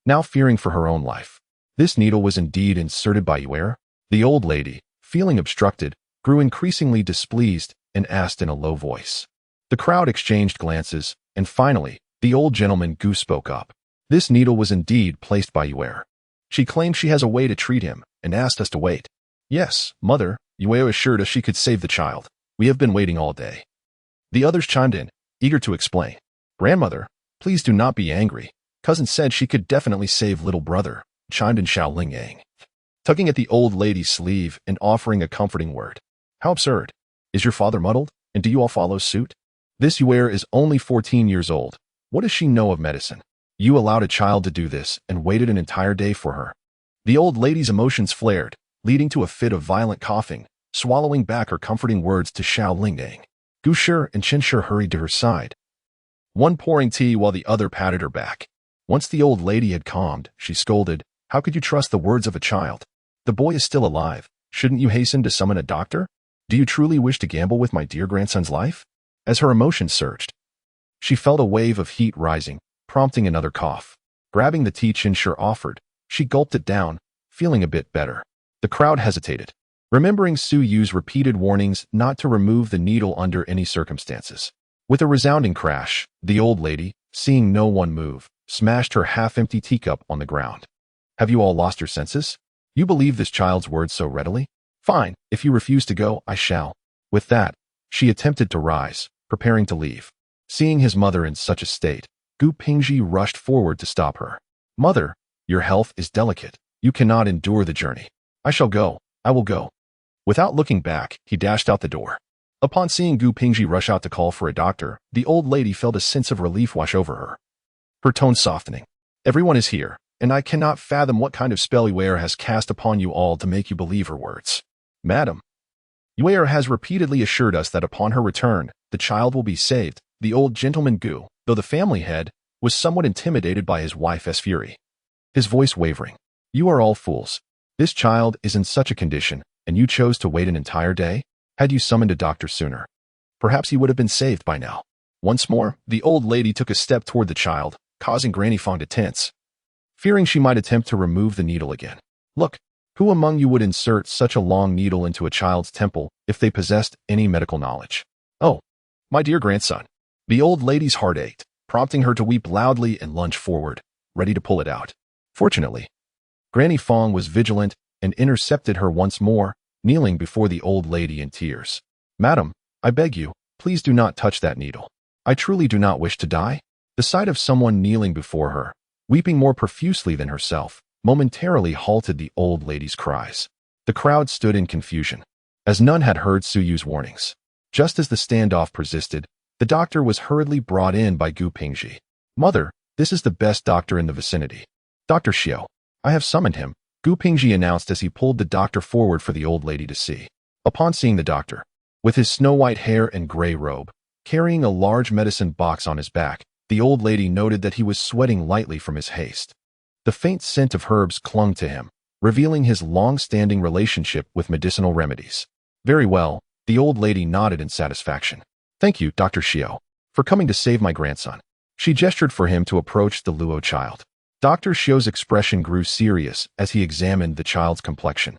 Now fearing for her own life, this needle was indeed inserted by Yuer. The old lady, feeling obstructed, grew increasingly displeased and asked in a low voice. The crowd exchanged glances, and finally, the old gentleman Gu spoke up. This needle was indeed placed by Yuer. She claimed she has a way to treat him, and asked us to wait. Yes, mother, Yuer assured us she could save the child. We have been waiting all day. The others chimed in, eager to explain. Grandmother, please do not be angry. Cousin said she could definitely save little brother, chimed in Xiaoling Yang, tugging at the old lady's sleeve and offering a comforting word. How absurd. Is your father muddled, and do you all follow suit? This Yuer is only 14 years old. What does she know of medicine? You allowed a child to do this and waited an entire day for her. The old lady's emotions flared, leading to a fit of violent coughing, swallowing back her comforting words to Xiaoling Yang. Gushir and Chenshir hurried to her side, one pouring tea while the other patted her back. Once the old lady had calmed, she scolded, How could you trust the words of a child? The boy is still alive. Shouldn't you hasten to summon a doctor? Do you truly wish to gamble with my dear grandson's life? As her emotions surged, she felt a wave of heat rising, prompting another cough. Grabbing the tea Chenshir offered, she gulped it down, feeling a bit better. The crowd hesitated, remembering Su Yu's repeated warnings not to remove the needle under any circumstances. With a resounding crash, the old lady, seeing no one move, smashed her half-empty teacup on the ground. Have you all lost your senses? You believe this child's words so readily? Fine, if you refuse to go, I shall. With that, She attempted to rise, preparing to leave. Seeing his mother in such a state, Gu Pingji rushed forward to stop her. "Mother, your health is delicate. You cannot endure the journey. I shall go. I will go." Without looking back, he dashed out the door. Upon seeing Gu Pingji rush out to call for a doctor, the old lady felt a sense of relief wash over her. Her tone softening. "Everyone is here, and I cannot fathom what kind of spell Yuer has cast upon you all to make you believe her words. Madam, Yuer has repeatedly assured us that upon her return, the child will be saved." The old gentleman Gu, though the family head, was somewhat intimidated by his wife's fury. His voice wavering. "You are all fools. This child is in such a condition, and you chose to wait an entire day? Had you summoned a doctor sooner, perhaps he would have been saved by now." Once more, the old lady took a step toward the child, causing Granny Fong to tense, fearing she might attempt to remove the needle again. "Look, who among you would insert such a long needle into a child's temple if they possessed any medical knowledge?" "Oh, my dear grandson." The old lady's heart ached, prompting her to weep loudly and lunge forward, ready to pull it out. Fortunately, Granny Fong was vigilant and intercepted her once more, kneeling before the old lady in tears. "Madam, I beg you, please do not touch that needle. I truly do not wish to die." The sight of someone kneeling before her, weeping more profusely than herself, momentarily halted the old lady's cries. The crowd stood in confusion, as none had heard Su Yu's warnings. Just as the standoff persisted, the doctor was hurriedly brought in by Gu Pingji. "Mother, this is the best doctor in the vicinity. Dr. Xiao, I have summoned him," Gu Pingji announced as he pulled the doctor forward for the old lady to see. Upon seeing the doctor, with his snow-white hair and gray robe, carrying a large medicine box on his back, the old lady noted that he was sweating lightly from his haste. The faint scent of herbs clung to him, revealing his long-standing relationship with medicinal remedies. "Very well," the old lady nodded in satisfaction. "Thank you, Dr. Xiao, for coming to save my grandson." She gestured for him to approach the Luo child. Dr. Xiao's expression grew serious as he examined the child's complexion,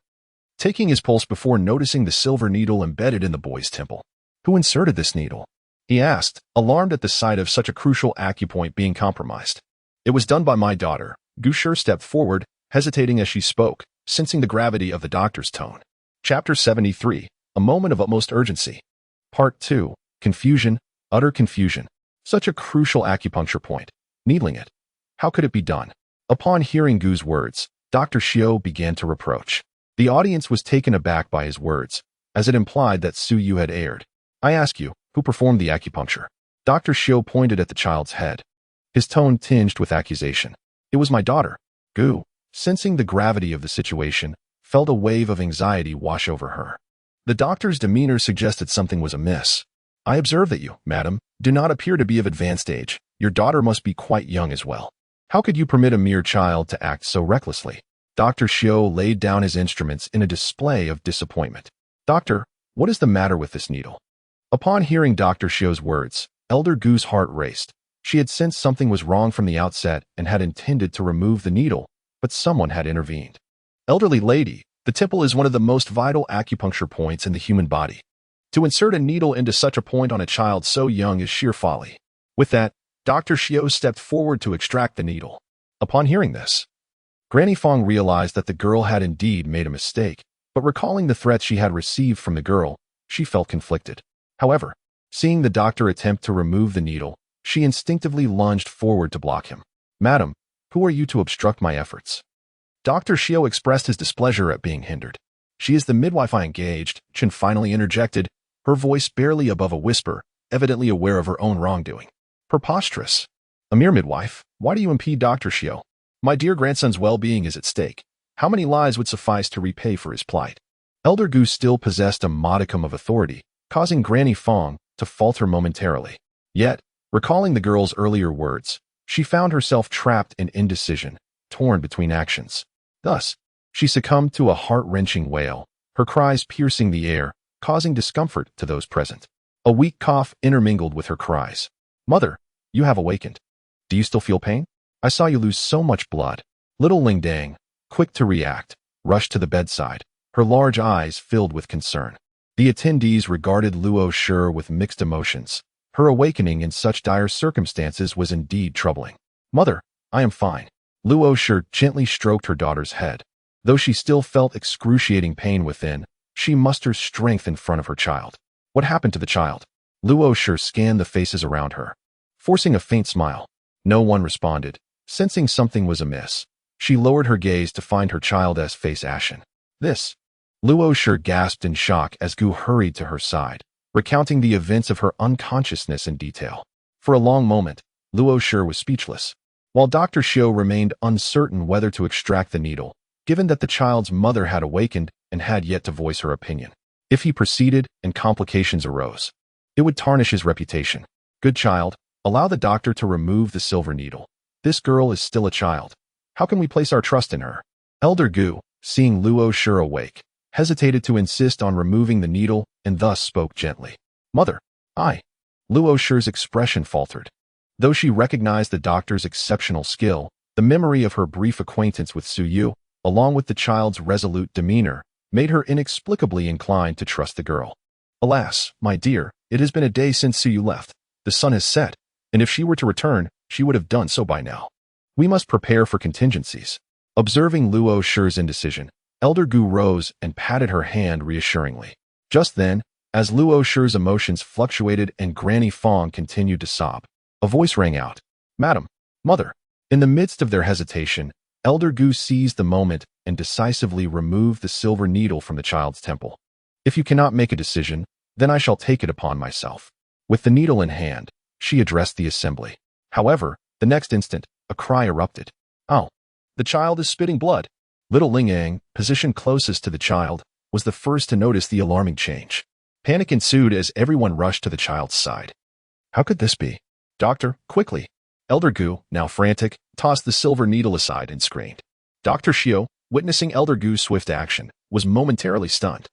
taking his pulse before noticing the silver needle embedded in the boy's temple. "Who inserted this needle?" he asked, alarmed at the sight of such a crucial acupoint being compromised. "It was done by my daughter." Gu Shi stepped forward, hesitating as she spoke, sensing the gravity of the doctor's tone. Chapter 73, A Moment of Utmost Urgency. Part 2. Confusion, utter confusion. Such a crucial acupuncture point. Needling it. How could it be done? Upon hearing Gu's words, Dr. Xiao began to reproach. The audience was taken aback by his words, as it implied that Su Yu had erred. "I ask you, who performed the acupuncture?" Dr. Xiao pointed at the child's head, his tone tinged with accusation. "It was my daughter." Gu, sensing the gravity of the situation, felt a wave of anxiety wash over her. The doctor's demeanor suggested something was amiss. "I observe that you, madam, do not appear to be of advanced age. Your daughter must be quite young as well. How could you permit a mere child to act so recklessly?" Dr. Xiao laid down his instruments in a display of disappointment. "Doctor, what is the matter with this needle?" Upon hearing Dr. Xiao's words, Elder Gu's heart raced. She had sensed something was wrong from the outset and had intended to remove the needle, but someone had intervened. "Elderly lady, the temple is one of the most vital acupuncture points in the human body. To insert a needle into such a point on a child so young is sheer folly." With that, Dr. Xiao stepped forward to extract the needle. Upon hearing this, Granny Fong realized that the girl had indeed made a mistake, but recalling the threats she had received from the girl, she felt conflicted. However, seeing the doctor attempt to remove the needle, she instinctively lunged forward to block him. "Madam, who are you to obstruct my efforts?" Dr. Xiao expressed his displeasure at being hindered. "She is the midwife I engaged," Chen finally interjected, her voice barely above a whisper, evidently aware of her own wrongdoing. "Preposterous. A mere midwife? Why do you impede Dr. Xiao? My dear grandson's well-being is at stake. How many lives would suffice to repay for his plight?" Elder Gu still possessed a modicum of authority, causing Granny Fong to falter momentarily. Yet, recalling the girl's earlier words, she found herself trapped in indecision, torn between actions. Thus, she succumbed to a heart-wrenching wail, her cries piercing the air, causing discomfort to those present. A weak cough intermingled with her cries. "Mother, you have awakened. Do you still feel pain? I saw you lose so much blood." Little Ling Dang, quick to react, rushed to the bedside, her large eyes filled with concern. The attendees regarded Luo Shi with mixed emotions. Her awakening in such dire circumstances was indeed troubling. "Mother, I am fine." Luo Shi gently stroked her daughter's head. Though she still felt excruciating pain within, she mustered strength in front of her child. What happened to the child? Luo Shi scanned the faces around her, forcing a faint smile. No one responded. Sensing something was amiss, she lowered her gaze to find her child's face ashen. This. Luo Shi gasped in shock as Gu hurried to her side, recounting the events of her unconsciousness in detail. For a long moment, Luo Shi was speechless, while Dr. Xiu remained uncertain whether to extract the needle, given that the child's mother had awakened and had yet to voice her opinion. If he proceeded and complications arose, it would tarnish his reputation. Good child, allow the doctor to remove the silver needle. This girl is still a child. How can we place our trust in her? Elder Gu, seeing Luo Shi awake, hesitated to insist on removing the needle and thus spoke gently. Mother, Luo Shi's expression faltered. Though she recognized the doctor's exceptional skill, the memory of her brief acquaintance with Su Yu, along with the child's resolute demeanor, made her inexplicably inclined to trust the girl. Alas, my dear, it has been a day since Su Yu left. The sun has set, and if she were to return, she would have done so by now. We must prepare for contingencies. Observing Luo Shi's indecision, Elder Gu rose and patted her hand reassuringly. Just then, as Luo Shi's emotions fluctuated and Granny Fong continued to sob, a voice rang out. Madam, Mother. In the midst of their hesitation, Elder Gu seized the moment and decisively removed the silver needle from the child's temple. If you cannot make a decision, then I shall take it upon myself. With the needle in hand, she addressed the assembly. However, the next instant, a cry erupted. Oh, the child is spitting blood. Little Ling Yang, positioned closest to the child, was the first to notice the alarming change. Panic ensued as everyone rushed to the child's side. How could this be? Doctor, quickly. Elder Gu, now frantic, tossed the silver needle aside and screamed. Dr. Xiu, witnessing Elder Gu's swift action, was momentarily stunned.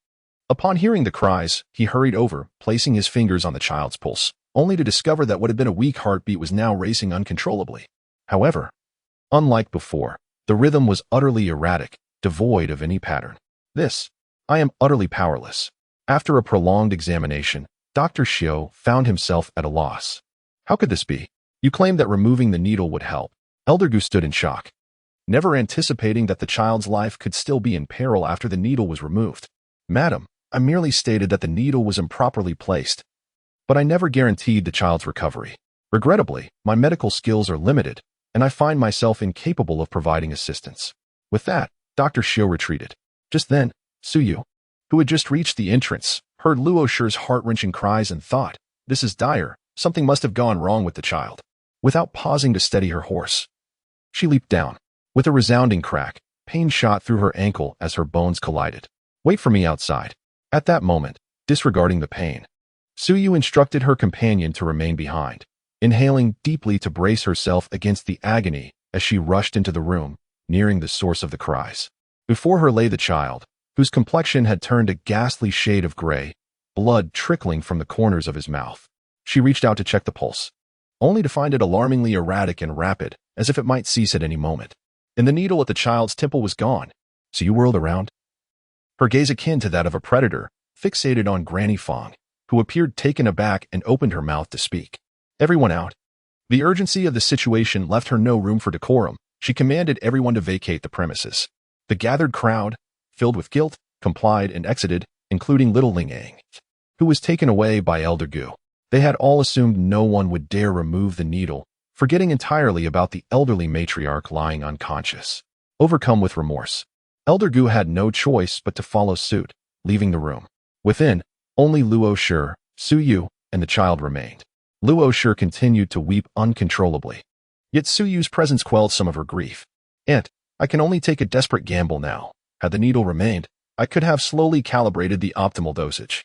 Upon hearing the cries, he hurried over, placing his fingers on the child's pulse, only to discover that what had been a weak heartbeat was now racing uncontrollably. However, unlike before, the rhythm was utterly erratic, devoid of any pattern. I am utterly powerless. After a prolonged examination, Dr. Xiu found himself at a loss. How could this be? You claimed that removing the needle would help. Elder Gu stood in shock, never anticipating that the child's life could still be in peril after the needle was removed. Madam, I merely stated that the needle was improperly placed, but I never guaranteed the child's recovery. Regrettably, my medical skills are limited, and I find myself incapable of providing assistance. With that, Dr. Xiu retreated. Just then, Su Yu, who had just reached the entrance, heard Luo Shi's heart-wrenching cries and thought, this is dire, something must have gone wrong with the child. Without pausing to steady her horse, she leaped down. With a resounding crack, pain shot through her ankle as her bones collided. Wait for me outside. At that moment, disregarding the pain, Su Yu instructed her companion to remain behind, inhaling deeply to brace herself against the agony as she rushed into the room, nearing the source of the cries. Before her lay the child, whose complexion had turned a ghastly shade of gray, blood trickling from the corners of his mouth. She reached out to check the pulse, only to find it alarmingly erratic and rapid, as if it might cease at any moment. And the needle at the child's temple was gone. So you whirled around, her gaze akin to that of a predator, fixated on Granny Fong, who appeared taken aback and opened her mouth to speak. Everyone out. The urgency of the situation left her no room for decorum. She commanded everyone to vacate the premises. The gathered crowd, filled with guilt, complied and exited, including little Ling Yang, who was taken away by Elder Gu. They had all assumed no one would dare remove the needle, forgetting entirely about the elderly matriarch lying unconscious. Overcome with remorse, Elder Gu had no choice but to follow suit, leaving the room. Within, only Luo Shi, Su Yu, and the child remained. Luo Shi continued to weep uncontrollably. Yet Su Yu's presence quelled some of her grief. Aunt, I can only take a desperate gamble now. Had the needle remained, I could have slowly calibrated the optimal dosage.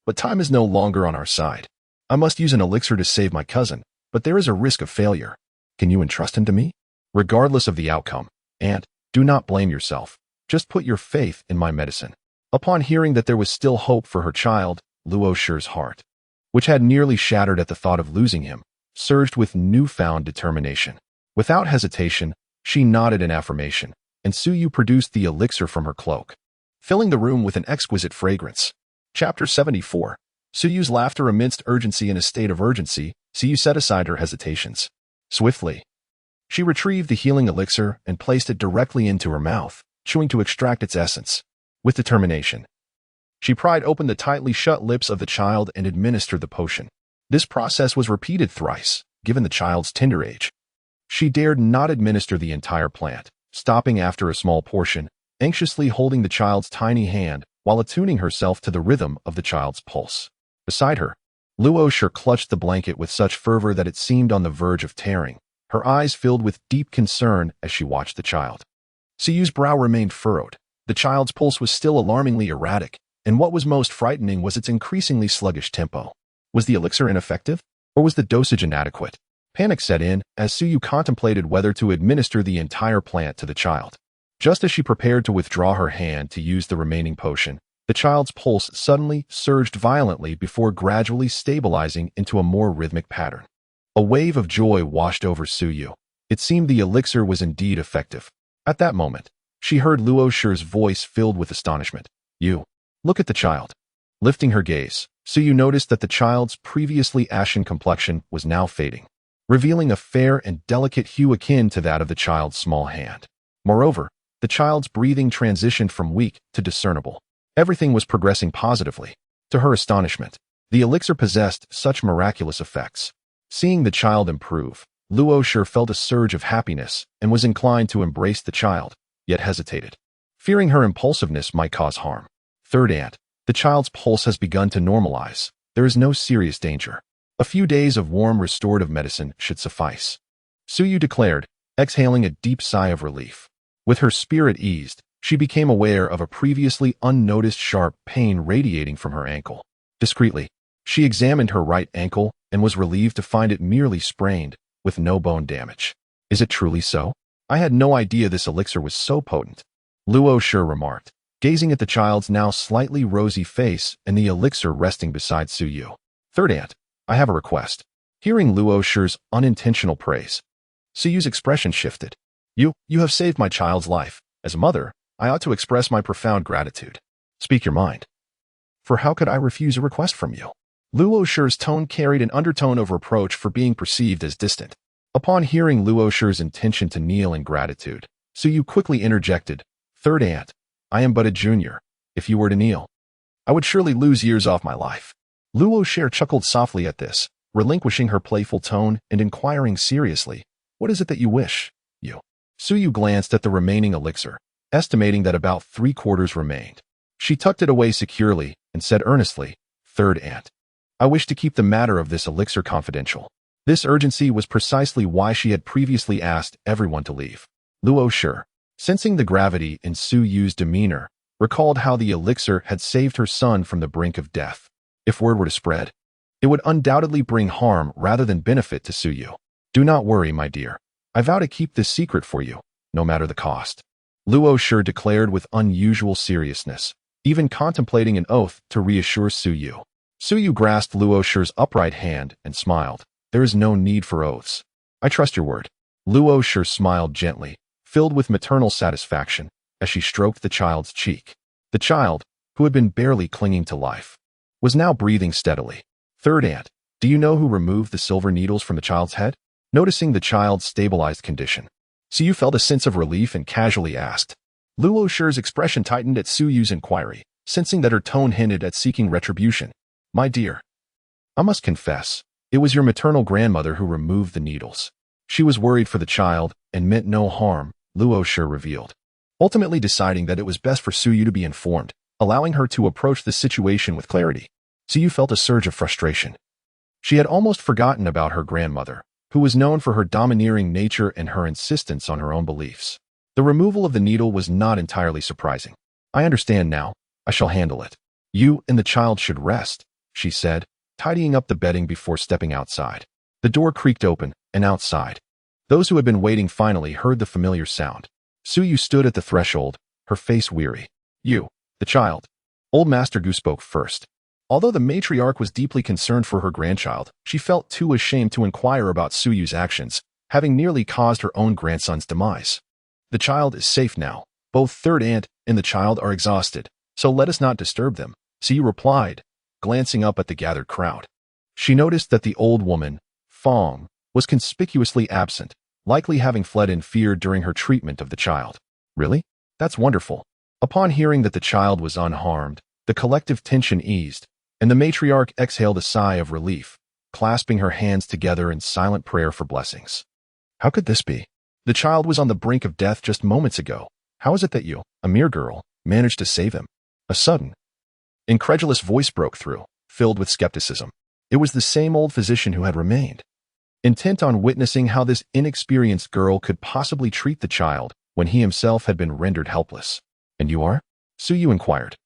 But time is no longer on our side. I must use an elixir to save my cousin, but there is a risk of failure. Can you entrust him to me? Regardless of the outcome, Aunt, do not blame yourself. Just put your faith in my medicine. Upon hearing that there was still hope for her child, Luo Shi's heart, which had nearly shattered at the thought of losing him, surged with newfound determination. Without hesitation, she nodded in affirmation, and Su Yu produced the elixir from her cloak, filling the room with an exquisite fragrance. Chapter 74. Su Yu's laughter amidst urgency. In a state of urgency, Su Yu set aside her hesitations. Swiftly, she retrieved the healing elixir and placed it directly into her mouth, chewing to extract its essence. With determination, She pried open the tightly shut lips of the child and administered the potion. This process was repeated thrice, given the child's tender age. She dared not administer the entire plant, stopping after a small portion, anxiously holding the child's tiny hand while attuning herself to the rhythm of the child's pulse. Beside her, Luosher clutched the blanket with such fervor that it seemed on the verge of tearing, her eyes filled with deep concern as she watched the child. Suyu's brow remained furrowed. The child's pulse was still alarmingly erratic, and what was most frightening was its increasingly sluggish tempo. Was the elixir ineffective, or was the dosage inadequate? Panic set in as Suyu contemplated whether to administer the entire plant to the child. Just as she prepared to withdraw her hand to use the remaining potion, the child's pulse suddenly surged violently before gradually stabilizing into a more rhythmic pattern. A wave of joy washed over Suyu. It seemed the elixir was indeed effective. At that moment, she heard Luosher's voice filled with astonishment. "You, look at the child." Lifting her gaze, Suyu noticed that the child's previously ashen complexion was now fading, revealing a fair and delicate hue akin to that of the child's small hand. Moreover, the child's breathing transitioned from weak to discernible. Everything was progressing positively. To her astonishment, the elixir possessed such miraculous effects. Seeing the child improve, Luosher felt a surge of happiness and was inclined to embrace the child, yet hesitated, fearing her impulsiveness might cause harm. Third aunt, the child's pulse has begun to normalize. There is no serious danger. A few days of warm restorative medicine should suffice, Suyu declared, exhaling a deep sigh of relief. With her spirit eased, she became aware of a previously unnoticed sharp pain radiating from her ankle. Discreetly, she examined her right ankle and was relieved to find it merely sprained, with no bone damage. "Is it truly so? I had no idea this elixir was so potent," Luosher remarked, gazing at the child's now slightly rosy face and the elixir resting beside Suyu. "Third aunt, I have a request." Hearing Luosher's unintentional praise, Suyu's expression shifted. You have saved my child's life. As a mother, I ought to express my profound gratitude." "Speak your mind. For how could I refuse a request from you?" Luosher's tone carried an undertone of reproach for being perceived as distant. Upon hearing Luosher's intention to kneel in gratitude, Suyu quickly interjected, "Third aunt, I am but a junior. If you were to kneel, I would surely lose years off my life." Luosher chuckled softly at this, relinquishing her playful tone and inquiring seriously, "What is it that you wish, you?" Suyu glanced at the remaining elixir, estimating that about 3/4 remained. She tucked it away securely and said earnestly, "Third aunt, I wish to keep the matter of this elixir confidential." This urgency was precisely why she had previously asked everyone to leave. Luosher, sensing the gravity in Suyu's demeanor, recalled how the elixir had saved her son from the brink of death. If word were to spread, it would undoubtedly bring harm rather than benefit to Suyu. "Do not worry, my dear. I vow to keep this secret for you, no matter the cost," Luosher declared with unusual seriousness, even contemplating an oath to reassure Suyu. Suyu grasped Luosher's upright hand and smiled. "There is no need for oaths. I trust your word." Luosher smiled gently, filled with maternal satisfaction, as she stroked the child's cheek. The child, who had been barely clinging to life, was now breathing steadily. "Third aunt, do you know who removed the silver needles from the child's head?" Noticing the child's stabilized condition, Suyu felt a sense of relief and casually asked. Luosher's expression tightened at Suyu's inquiry, sensing that her tone hinted at seeking retribution. "My dear, I must confess, it was your maternal grandmother who removed the needles. She was worried for the child and meant no harm," Luosher revealed, ultimately deciding that it was best for Suyu to be informed, allowing her to approach the situation with clarity. Suyu felt a surge of frustration. She had almost forgotten about her grandmother, who was known for her domineering nature and her insistence on her own beliefs. The removal of the needle was not entirely surprising. "I understand now. I shall handle it. You and the child should rest," she said, tidying up the bedding before stepping outside. The door creaked open, and outside, those who had been waiting finally heard the familiar sound. Suyu stood at the threshold, her face weary. "You, the child." Old Master Gu spoke first. Although the matriarch was deeply concerned for her grandchild, she felt too ashamed to inquire about Suyu's actions, having nearly caused her own grandson's demise. "The child is safe now. Both third aunt and the child are exhausted, so let us not disturb them," Suyu replied, glancing up at the gathered crowd. She noticed that the old woman, Fong, was conspicuously absent, likely having fled in fear during her treatment of the child. "Really? That's wonderful." Upon hearing that the child was unharmed, The collective tension eased, and the matriarch exhaled a sigh of relief, clasping her hands together in silent prayer for blessings. How could this be? The child was on the brink of death just moments ago. How is it that you, a mere girl, managed to save him? A sudden, incredulous voice broke through, filled with skepticism. It was the same old physician who had remained, intent on witnessing how this inexperienced girl could possibly treat the child when he himself had been rendered helpless. And you are? Suyu inquired,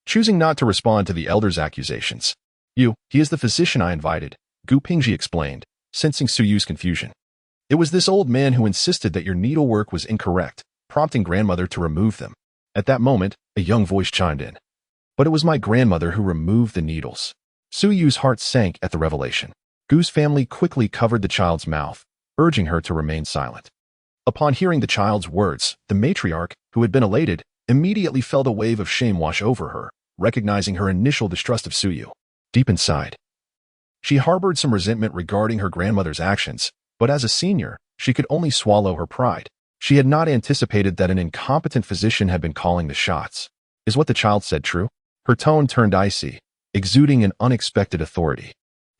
choosing not to respond to the elder's accusations. He is the physician I invited, Gu Pingji explained, sensing Suyu's confusion. It was this old man who insisted that your needlework was incorrect, prompting grandmother to remove them. At that moment, a young voice chimed in. But it was my grandmother who removed the needles. Suyu's heart sank at the revelation. Gu's family quickly covered the child's mouth, urging her to remain silent. Upon hearing the child's words, the matriarch, who had been elated, immediately felt a wave of shame wash over her, recognizing her initial distrust of Suyu. Deep inside, she harbored some resentment regarding her grandmother's actions, but as a senior, she could only swallow her pride. She had not anticipated that an incompetent physician had been calling the shots. Is what the child said true? Her tone turned icy, exuding an unexpected authority.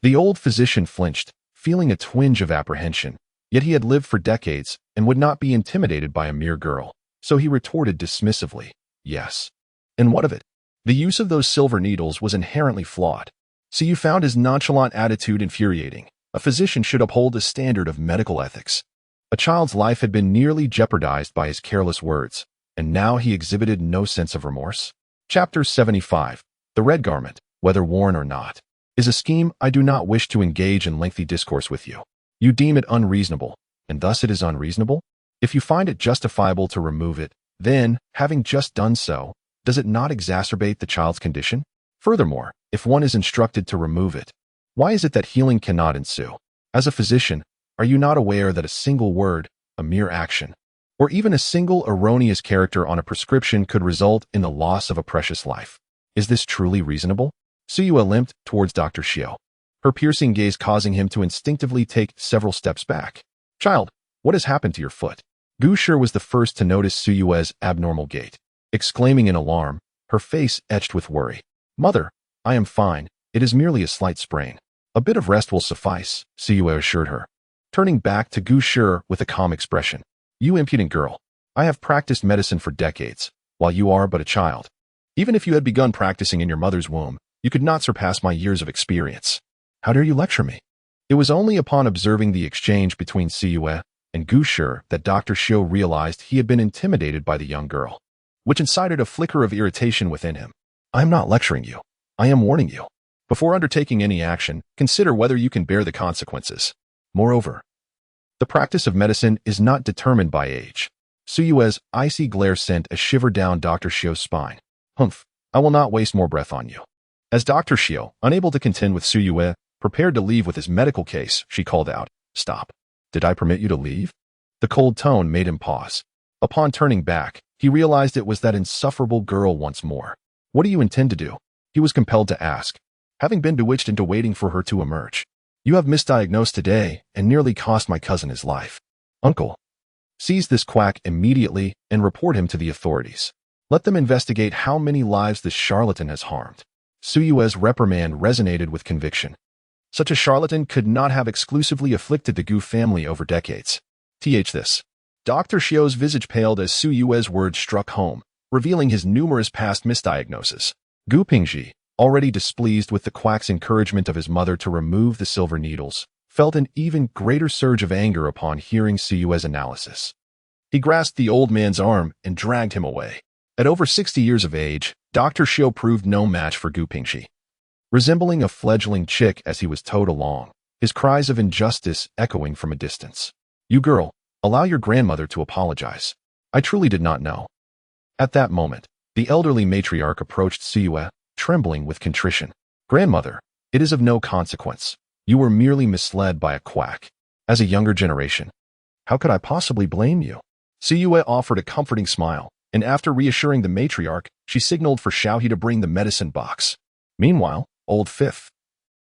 The old physician flinched, feeling a twinge of apprehension, yet he had lived for decades and would not be intimidated by a mere girl, so he retorted dismissively, yes. And what of it? The use of those silver needles was inherently flawed. So you found his nonchalant attitude infuriating. A physician should uphold a standard of medical ethics. A child's life had been nearly jeopardized by his careless words, and now he exhibited no sense of remorse. Chapter 75. The Red Garment, whether worn or not, is a scheme I do not wish to engage in lengthy discourse with you. You deem it unreasonable, and thus it is unreasonable? If you find it justifiable to remove it, then, having just done so, does it not exacerbate the child's condition? Furthermore, if one is instructed to remove it, why is it that healing cannot ensue? As a physician, are you not aware that a single word, a mere action, or even a single erroneous character on a prescription could result in the loss of a precious life? Is this truly reasonable? Suyue limped towards Dr. Xiao, her piercing gaze causing him to instinctively take several steps back. Child, what has happened to your foot? Gu Shi was the first to notice Suyue's abnormal gait, exclaiming in alarm, her face etched with worry. Mother, I am fine. It is merely a slight sprain. A bit of rest will suffice, Suyue assured her, turning back to Gu Shi with a calm expression. You impudent girl. I have practiced medicine for decades, while you are but a child. Even if you had begun practicing in your mother's womb, you could not surpass my years of experience. How dare you lecture me? It was only upon observing the exchange between Suyue and Gu Shi that Dr. Xiao realized he had been intimidated by the young girl, which incited a flicker of irritation within him. I am not lecturing you. I am warning you. Before undertaking any action, consider whether you can bear the consequences. Moreover, the practice of medicine is not determined by age. Suyue's icy glare sent a shiver down Dr. Xiao's spine. Humph, I will not waste more breath on you. As Dr. Xiao, unable to contend with Suyue, prepared to leave with his medical case, she called out, Stop. Did I permit you to leave? The cold tone made him pause. Upon turning back, he realized it was that insufferable girl once more. What do you intend to do? He was compelled to ask, having been bewitched into waiting for her to emerge. You have misdiagnosed today and nearly cost my cousin his life. Uncle, seize this quack immediately and report him to the authorities. Let them investigate how many lives this charlatan has harmed. Suyue's reprimand resonated with conviction. Such a charlatan could not have exclusively afflicted the Gu family over decades. This. Dr. Xiao's visage paled as Suyue's words struck home, revealing his numerous past misdiagnoses. Gu Pingji, already displeased with the quack's encouragement of his mother to remove the silver needles, felt an even greater surge of anger upon hearing Suyue's analysis. He grasped the old man's arm and dragged him away. At over 60 years of age, Dr. Xiao proved no match for Gu Pingji. Resembling a fledgling chick as he was towed along, his cries of injustice echoing from a distance. You girl, allow your grandmother to apologize. I truly did not know. At that moment, the elderly matriarch approached Suyue, trembling with contrition. Grandmother, it is of no consequence. You were merely misled by a quack. As a younger generation, how could I possibly blame you? Suyue offered a comforting smile, and after reassuring the matriarch, she signaled for Xiaohe to bring the medicine box. Meanwhile, old Fifth,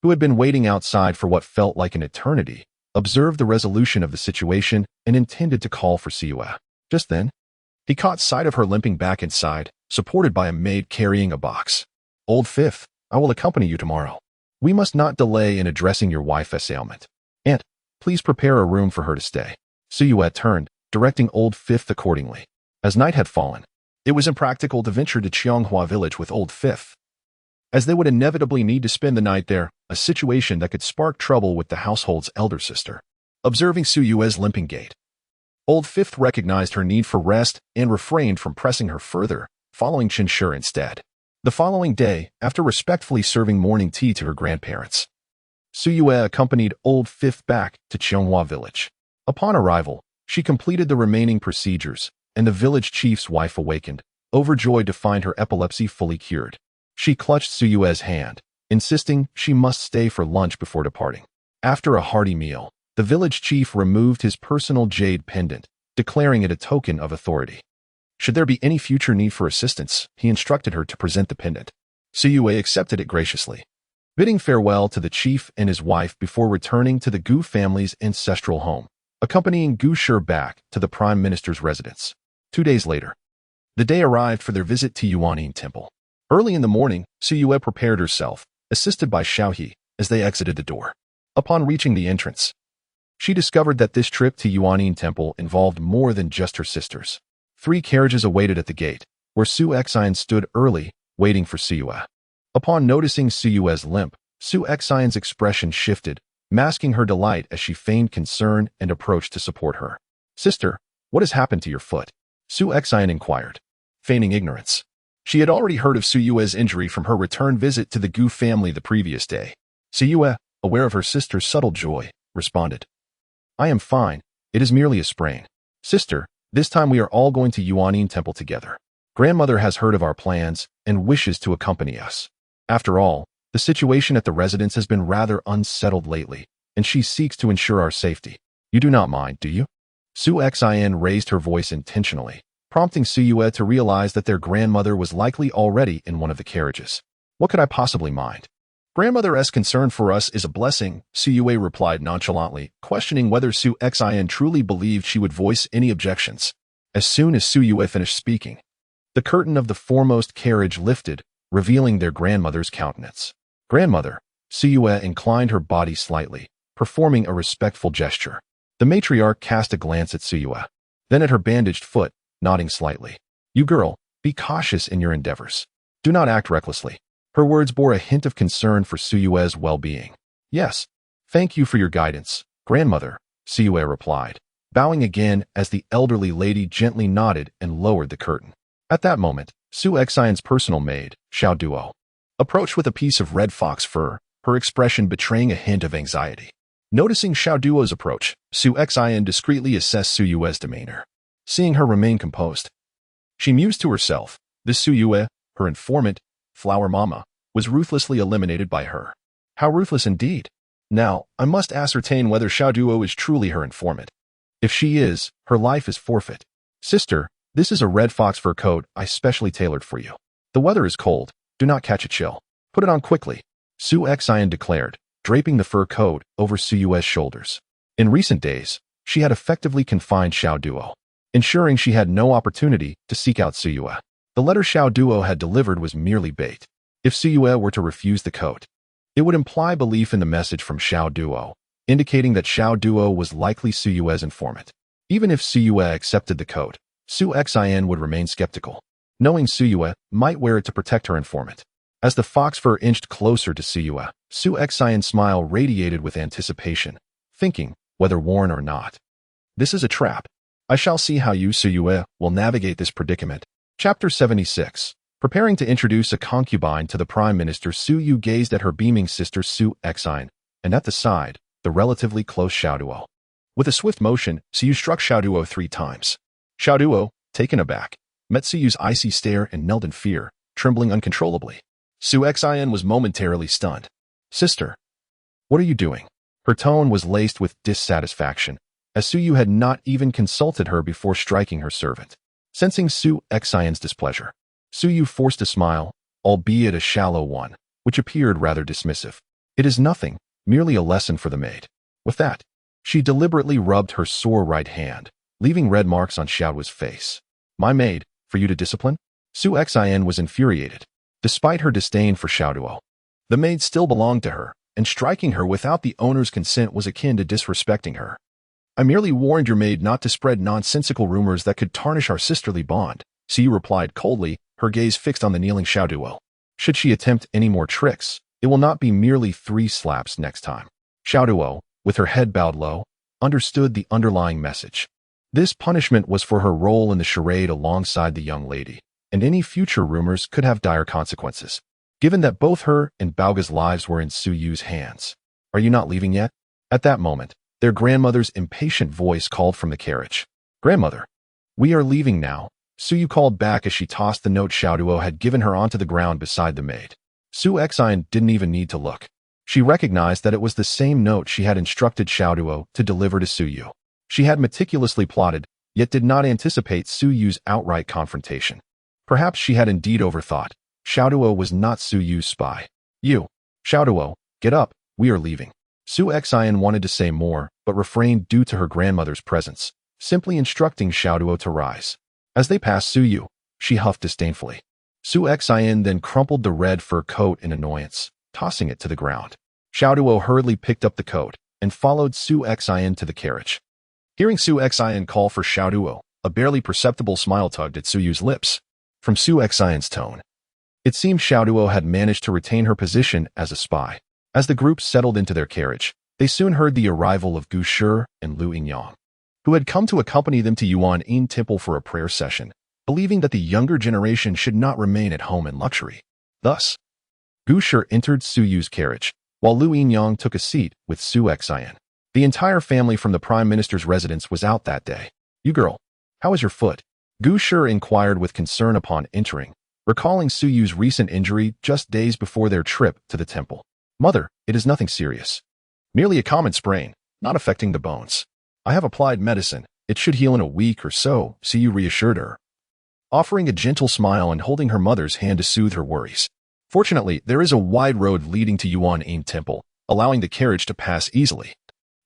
who had been waiting outside for what felt like an eternity, observed the resolution of the situation and intended to call for Suyue. Just then, he caught sight of her limping back inside, supported by a maid carrying a box. Old Fifth, I will accompany you tomorrow. We must not delay in addressing your wife's ailment. Aunt, please prepare a room for her to stay. Suyue turned, directing Old Fifth accordingly. As night had fallen, it was impractical to venture to Qianghua village with Old Fifth, as they would inevitably need to spend the night there, a situation that could spark trouble with the household's elder sister. Observing Suyue's limping gait, Old Fifth recognized her need for rest and refrained from pressing her further, following Chancellor instead. The following day, after respectfully serving morning tea to her grandparents, Suyue accompanied Old Fifth back to Qianghua village. Upon arrival, she completed the remaining procedures, and the village chief's wife awakened, overjoyed to find her epilepsy fully cured. She clutched Suyue's hand, insisting she must stay for lunch before departing. After a hearty meal, the village chief removed his personal jade pendant, declaring it a token of authority. Should there be any future need for assistance, he instructed her to present the pendant. Suyue accepted it graciously, bidding farewell to the chief and his wife before returning to the Gu family's ancestral home, accompanying Gu Shi back to the prime minister's residence. 2 days later, the day arrived for their visit to Yuanin Temple. Early in the morning, Suyue prepared herself, assisted by Xiaohe, as they exited the door. Upon reaching the entrance, she discovered that this trip to Yuanin Temple involved more than just her sisters. 3 carriages awaited at the gate, where Su Exine stood early, waiting for Suyue. Upon noticing Suyue's limp, Su Exine's expression shifted, masking her delight as she feigned concern and approached to support her. Sister, what has happened to your foot? Su Exine inquired, feigning ignorance. She had already heard of Suyue's injury from her return visit to the Gu family the previous day. Suyue, aware of her sister's subtle joy, responded, I am fine, it is merely a sprain. Sister, this time we are all going to Yuanin Temple together. Grandmother has heard of our plans and wishes to accompany us. After all, the situation at the residence has been rather unsettled lately, and she seeks to ensure our safety. You do not mind, do you? Su Xin raised her voice intentionally, prompting Suyue to realize that their grandmother was likely already in one of the carriages. What could I possibly mind? Grandmother's concern for us is a blessing, Suyue replied nonchalantly, questioning whether Su Xin truly believed she would voice any objections. As soon as Suyue finished speaking, the curtain of the foremost carriage lifted, revealing their grandmother's countenance. Grandmother, Suyue inclined her body slightly, performing a respectful gesture. The matriarch cast a glance at Suyue, then at her bandaged foot, nodding slightly. You girl, be cautious in your endeavors. Do not act recklessly. Her words bore a hint of concern for Suyue's well-being. Yes, thank you for your guidance, grandmother, Suyue replied, bowing again as the elderly lady gently nodded and lowered the curtain. At that moment, Su Xine's personal maid, Xiao Duo, approached with a piece of red fox fur, her expression betraying a hint of anxiety. Noticing Xiao Duo's approach, Su Xine discreetly assessed Suyue's demeanor. Seeing her remain composed, she mused to herself, this Suyue, her informant, Flower Mama, was ruthlessly eliminated by her. How ruthless indeed. Now, I must ascertain whether Xiao Duo is truly her informant. If she is, her life is forfeit. Sister, this is a red fox fur coat I specially tailored for you. The weather is cold. Do not catch a chill. Put it on quickly, Su Xian declared, draping the fur coat over Suyue's shoulders. In recent days, she had effectively confined Xiao Duo, ensuring she had no opportunity to seek out Suyue. The letter Xiao Duo had delivered was merely bait. If Suyue were to refuse the coat, it would imply belief in the message from Xiao Duo, indicating that Xiao Duo was likely Suyue's informant. Even if Suyue accepted the coat, Su Xin would remain skeptical, knowing Suyue might wear it to protect her informant. As the fox fur inched closer to Suyue, Su Xian's smile radiated with anticipation, thinking, whether worn or not, this is a trap. I shall see how you, Suyue, will navigate this predicament. Chapter 76. Preparing to introduce a concubine to the Prime Minister, Suyu gazed at her beaming sister Su Xine, and at the side, the relatively close Xiao Duo. With a swift motion, Suyu struck Xiao Duo 3 times. Xiao Duo, taken aback, met Suyu's icy stare and knelt in fear, trembling uncontrollably. Su Xine was momentarily stunned. Sister, what are you doing? Her tone was laced with dissatisfaction, as Suyu had not even consulted her before striking her servant. Sensing Su Xine's displeasure, Suyu forced a smile, albeit a shallow one, which appeared rather dismissive. It is nothing, merely a lesson for the maid. With that, she deliberately rubbed her sore right hand, leaving red marks on Xiaoduo's face. My maid, for you to discipline? Su Xine was infuriated. Despite her disdain for Xiaoduo, the maid still belonged to her, and striking her without the owner's consent was akin to disrespecting her. I merely warned your maid not to spread nonsensical rumors that could tarnish our sisterly bond, Siyu replied coldly, her gaze fixed on the kneeling Xiaoduo. Should she attempt any more tricks, it will not be merely 3 slaps next time. Xiaoduo, with her head bowed low, understood the underlying message. This punishment was for her role in the charade alongside the young lady, and any future rumors could have dire consequences, given that both her and Baoga's lives were in Su Yu's hands. Are you not leaving yet? At that moment, their grandmother's impatient voice called from the carriage. Grandmother, we are leaving now, Su Yu called back as she tossed the note Xiaoduo had given her onto the ground beside the maid. Su Exine didn't even need to look. She recognized that it was the same note she had instructed Xiaoduo to deliver to Su Yu. She had meticulously plotted, yet did not anticipate Su Yu's outright confrontation. Perhaps she had indeed overthought. Xiaoduo was not Su Yu's spy. You, Xiaoduo, get up, we are leaving. Su Exine wanted to say more, but refrained due to her grandmother's presence, simply instructing Xiaoduo to rise. As they passed Su Yu, she huffed disdainfully. Su Exine then crumpled the red fur coat in annoyance, tossing it to the ground. Xiaoduo hurriedly picked up the coat and followed Su Exine to the carriage. Hearing Su Exine call for Xiaoduo, a barely perceptible smile tugged at Su Yu's lips. From Su Exine's tone, it seemed Xiaoduo had managed to retain her position as a spy. As the group settled into their carriage, they soon heard the arrival of Gu Shi and Lu Yinyang, who had come to accompany them to Yuan Yin Temple for a prayer session, believing that the younger generation should not remain at home in luxury. Thus, Gu Shi entered Su Yu's carriage, while Lu Yinyang took a seat with Su Exine. The entire family from the Prime Minister's residence was out that day. You girl, how is your foot? Gu Shi inquired with concern upon entering, recalling Su Yu's recent injury just days before their trip to the temple. Mother, it is nothing serious. Merely a common sprain, not affecting the bones. I have applied medicine. It should heal in a week or so, Su Yu reassured her, offering a gentle smile and holding her mother's hand to soothe her worries. Fortunately, there is a wide road leading to Yuan Yin Temple, allowing the carriage to pass easily.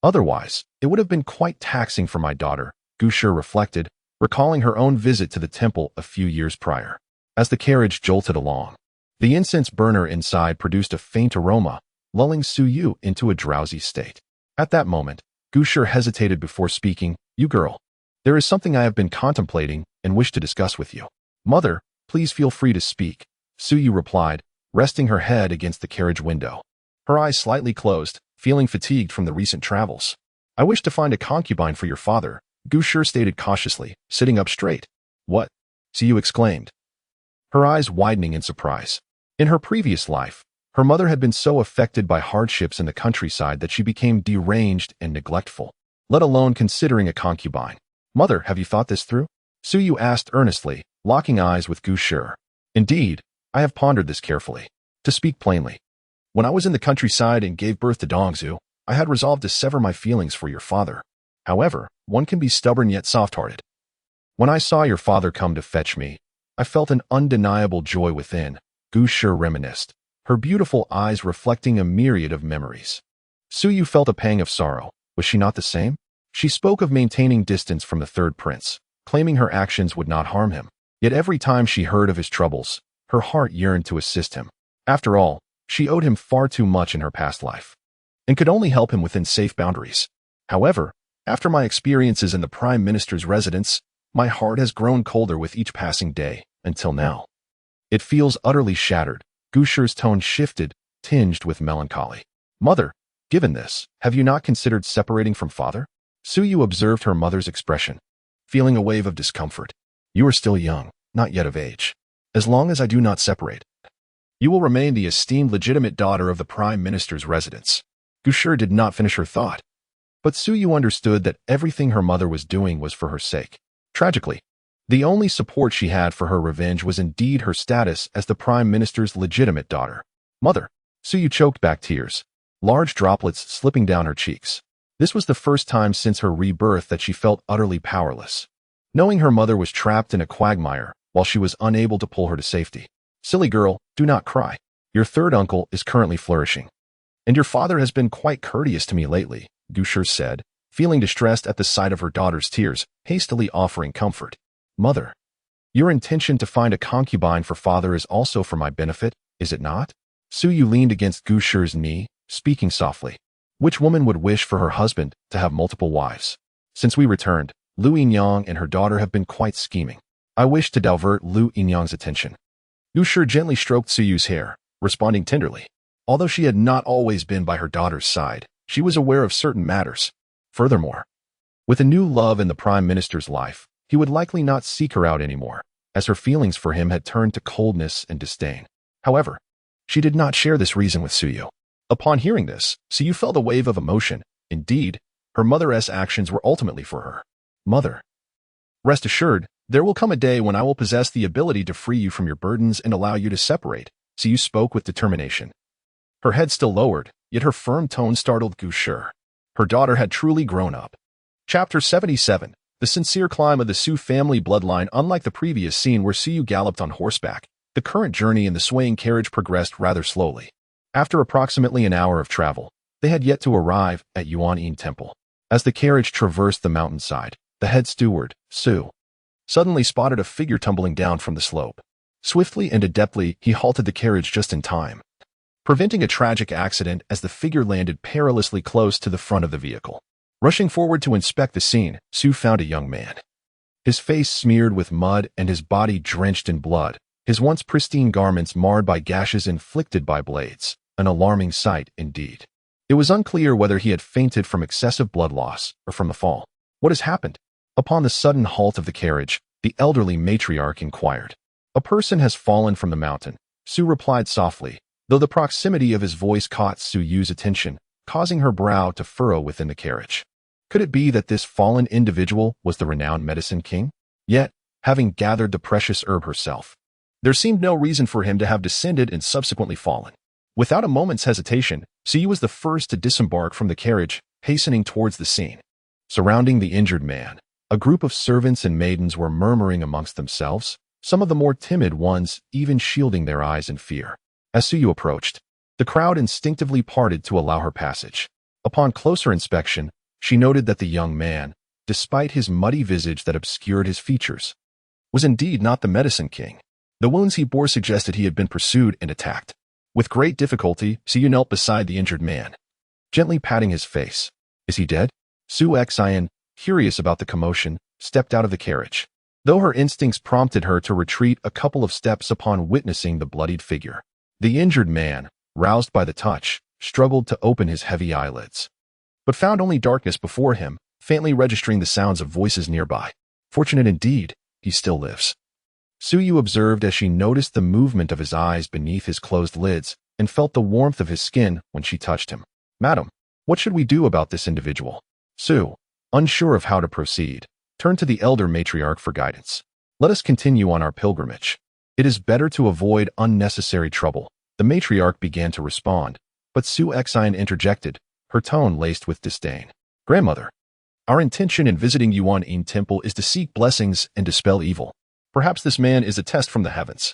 Otherwise, it would have been quite taxing for my daughter, Gu Shi reflected, recalling her own visit to the temple a few years prior. As the carriage jolted along, the incense burner inside produced a faint aroma, lulling Su Yu into a drowsy state. At that moment, Gu Shi hesitated before speaking. You girl, there is something I have been contemplating and wish to discuss with you. Mother, please feel free to speak, Su Yu replied, resting her head against the carriage window. Her eyes slightly closed, feeling fatigued from the recent travels. I wish to find a concubine for your father, Gu Shi stated cautiously, sitting up straight. What? Su Yu exclaimed, her eyes widening in surprise. In her previous life, her mother had been so affected by hardships in the countryside that she became deranged and neglectful, let alone considering a concubine. Mother, have you thought this through? Su Yu asked earnestly, locking eyes with Gu Shi. Indeed, I have pondered this carefully. To speak plainly, when I was in the countryside and gave birth to Dongzhu, I had resolved to sever my feelings for your father. However, one can be stubborn yet soft-hearted. When I saw your father come to fetch me, I felt an undeniable joy within, Gu Shi reminisced, her beautiful eyes reflecting a myriad of memories. Su Yu felt a pang of sorrow. Was she not the same? She spoke of maintaining distance from the third prince, claiming her actions would not harm him. Yet every time she heard of his troubles, her heart yearned to assist him. After all, she owed him far too much in her past life, and could only help him within safe boundaries. However, after my experiences in the Prime Minister's residence, my heart has grown colder with each passing day, until now. It feels utterly shattered. Gu Shi's tone shifted, tinged with melancholy. Mother, given this, have you not considered separating from father? Su Yu observed her mother's expression, feeling a wave of discomfort. You are still young, not yet of age. As long as I do not separate, you will remain the esteemed legitimate daughter of the Prime Minister's residence. Gu Shi did not finish her thought, but Su Yu understood that everything her mother was doing was for her sake. Tragically, the only support she had for her revenge was indeed her status as the Prime Minister's legitimate daughter. Mother, Su Yu choked back tears, large droplets slipping down her cheeks. This was the first time since her rebirth that she felt utterly powerless, knowing her mother was trapped in a quagmire while she was unable to pull her to safety. Silly girl, do not cry. Your third uncle is currently flourishing, and your father has been quite courteous to me lately, Gu Shi said, feeling distressed at the sight of her daughter's tears, hastily offering comfort. Mother, Your intention to find a concubine for father is also for my benefit, is it not? Suyu leaned against Gu Shi's knee, speaking softly. Which woman would wish for her husband to have multiple wives? Since we returned, Lu Yinyang and her daughter have been quite scheming. I wish to divert Lu Yinyang's attention. Gu Shi gently stroked Suyu's hair, responding tenderly. Although she had not always been by her daughter's side, she was aware of certain matters. Furthermore, with a new love in the Prime Minister's life, he would likely not seek her out anymore, as her feelings for him had turned to coldness and disdain. However, she did not share this reason with Suyu. Upon hearing this, Suyu felt a wave of emotion. Indeed, her mother's actions were ultimately for her. Mother, rest assured, there will come a day when I will possess the ability to free you from your burdens and allow you to separate. Suyu spoke with determination. Her head still lowered, yet her firm tone startled Gu Shi. Her daughter had truly grown up. Chapter 77. The sincere climb of the Su family bloodline. Unlike the previous scene where Suyu galloped on horseback, the current journey in the swaying carriage progressed rather slowly. After approximately an hour of travel, they had yet to arrive at Yuan Temple. As the carriage traversed the mountainside, the head steward, Su, suddenly spotted a figure tumbling down from the slope. Swiftly and adeptly, he halted the carriage just in time, preventing a tragic accident as the figure landed perilously close to the front of the vehicle. Rushing forward to inspect the scene, Su found a young man. His face smeared with mud and his body drenched in blood, his once pristine garments marred by gashes inflicted by blades. An alarming sight, indeed. It was unclear whether he had fainted from excessive blood loss or from the fall. What has happened? Upon the sudden halt of the carriage, the elderly matriarch inquired. A person has fallen from the mountain, Su replied softly, though the proximity of his voice caught Suyu's attention, causing her brow to furrow within the carriage. Could it be that this fallen individual was the renowned medicine king? Yet, having gathered the precious herb herself, there seemed no reason for him to have descended and subsequently fallen. Without a moment's hesitation, Suyu was the first to disembark from the carriage, hastening towards the scene. Surrounding the injured man, a group of servants and maidens were murmuring amongst themselves, some of the more timid ones even shielding their eyes in fear. As Suyu approached, the crowd instinctively parted to allow her passage. Upon closer inspection, she noted that the young man, despite his muddy visage that obscured his features, was indeed not the medicine king. The wounds he bore suggested he had been pursued and attacked. With great difficulty, Suyu knelt beside the injured man, gently patting his face. Is he dead? Su Xian, curious about the commotion, stepped out of the carriage, though her instincts prompted her to retreat a couple of steps upon witnessing the bloodied figure. The injured man, roused by the touch, struggled to open his heavy eyelids, but found only darkness before him, faintly registering the sounds of voices nearby. Fortunate indeed, he still lives. Suyu observed as she noticed the movement of his eyes beneath his closed lids and felt the warmth of his skin when she touched him. Madam, what should we do about this individual? Su, unsure of how to proceed, turned to the elder matriarch for guidance. Let us continue on our pilgrimage. It is better to avoid unnecessary trouble. The matriarch began to respond, but Su Xian interjected, her tone laced with disdain. Grandmother, our intention in visiting Yuan Temple is to seek blessings and dispel evil. Perhaps this man is a test from the heavens.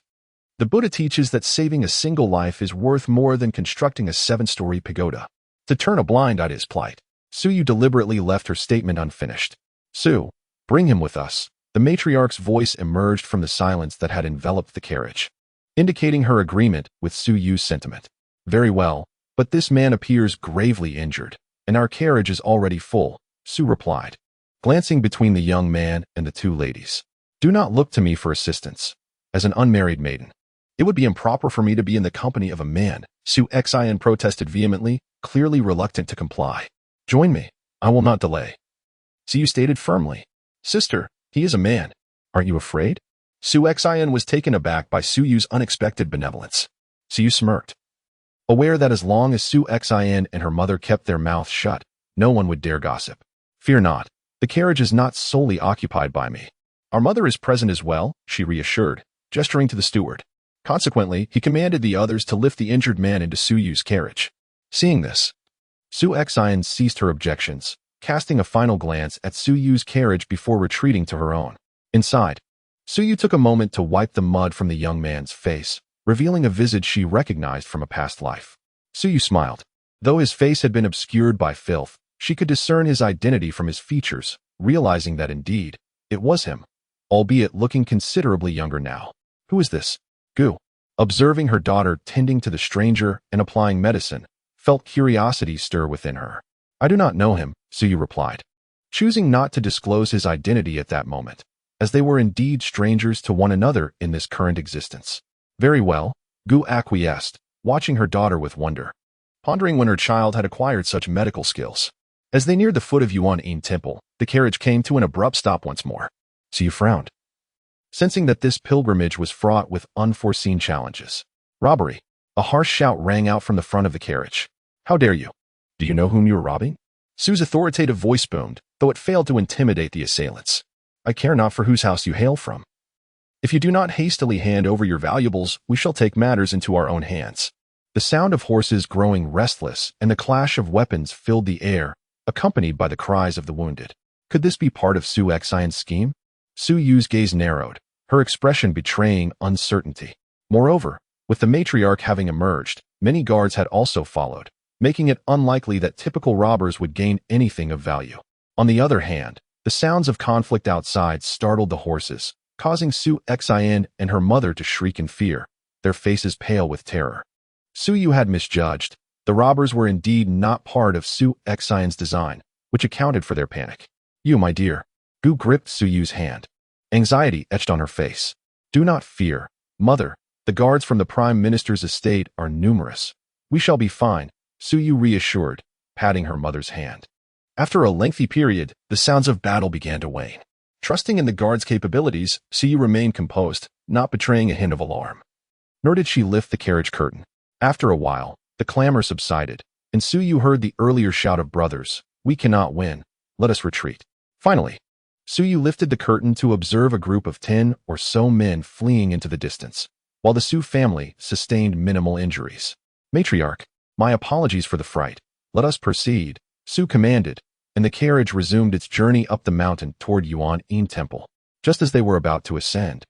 The Buddha teaches that saving a single life is worth more than constructing a 7-story pagoda. To turn a blind eye to his plight, Suyu deliberately left her statement unfinished. Su, bring him with us. The matriarch's voice emerged from the silence that had enveloped the carriage, indicating her agreement with Suyu's sentiment. Very well, but this man appears gravely injured, and our carriage is already full, Su replied, glancing between the young man and the two ladies. Do not look to me for assistance. As an unmarried maiden, it would be improper for me to be in the company of a man, Su Xian protested vehemently, clearly reluctant to comply. Join me. I will not delay. Suyu stated firmly. Sister, he is a man. Aren't you afraid? Su Xian was taken aback by Suyu's unexpected benevolence. Suyu smirked, aware that as long as Su Xian and her mother kept their mouths shut, no one would dare gossip. Fear not. The carriage is not solely occupied by me. Our mother is present as well, she reassured, gesturing to the steward. Consequently, he commanded the others to lift the injured man into Suyu's carriage. Seeing this, Su Xian ceased her objections, casting a final glance at Suyu's carriage before retreating to her own. Inside, Suyu took a moment to wipe the mud from the young man's face, revealing a visage she recognized from a past life. Suyu smiled. Though his face had been obscured by filth, she could discern his identity from his features, realizing that indeed, it was him. albeit looking considerably younger now. Who is this? Gu, observing her daughter tending to the stranger and applying medicine, felt curiosity stir within her. I do not know him, Suyu replied, choosing not to disclose his identity at that moment, as they were indeed strangers to one another in this current existence. Very well, Gu acquiesced, watching her daughter with wonder, pondering when her child had acquired such medical skills. As they neared the foot of Yuan-in Temple, the carriage came to an abrupt stop once more. Suyu frowned, sensing that this pilgrimage was fraught with unforeseen challenges. Robbery. A harsh shout rang out from the front of the carriage. How dare you? Do you know whom you are robbing? Su's authoritative voice boomed, though it failed to intimidate the assailants. I care not for whose house you hail from. If you do not hastily hand over your valuables, we shall take matters into our own hands. The sound of horses growing restless and the clash of weapons filled the air, accompanied by the cries of the wounded. Could this be part of Su Xian's scheme? Su Yu's gaze narrowed, her expression betraying uncertainty. Moreover, with the matriarch having emerged, many guards had also followed, making it unlikely that typical robbers would gain anything of value. On the other hand, the sounds of conflict outside startled the horses, causing Su Xian and her mother to shriek in fear, their faces pale with terror. Su Yu had misjudged. The robbers were indeed not part of Su Xian's design, which accounted for their panic. You, my dear. Gu gripped Su Yu's hand. Anxiety etched on her face. Do not fear, mother. The guards from the Prime Minister's estate are numerous. We shall be fine, Su Yu reassured, patting her mother's hand. After a lengthy period, the sounds of battle began to wane. Trusting in the guard's capabilities, Su Yu remained composed, not betraying a hint of alarm. Nor did she lift the carriage curtain. After a while, the clamor subsided, and Su Yu heard the earlier shout of brothers, "We cannot win. Let us retreat." Finally, Su Yu lifted the curtain to observe a group of 10 or so men fleeing into the distance, while the Su family sustained minimal injuries. Matriarch, my apologies for the fright. Let us proceed, Su commanded, and the carriage resumed its journey up the mountain toward Yuan-in Temple. Just as they were about to ascend,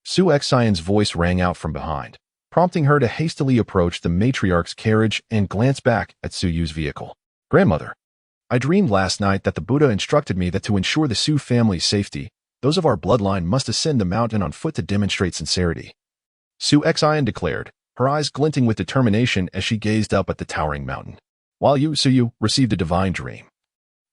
Su Xian's voice rang out from behind, prompting her to hastily approach the matriarch's carriage and glance back at Su Yu's vehicle. Grandmother, I dreamed last night that the Buddha instructed me that to ensure the Su family's safety, those of our bloodline must ascend the mountain on foot to demonstrate sincerity. Su Xian declared, her eyes glinting with determination as she gazed up at the towering mountain. While you, Su Yu, received a divine dream,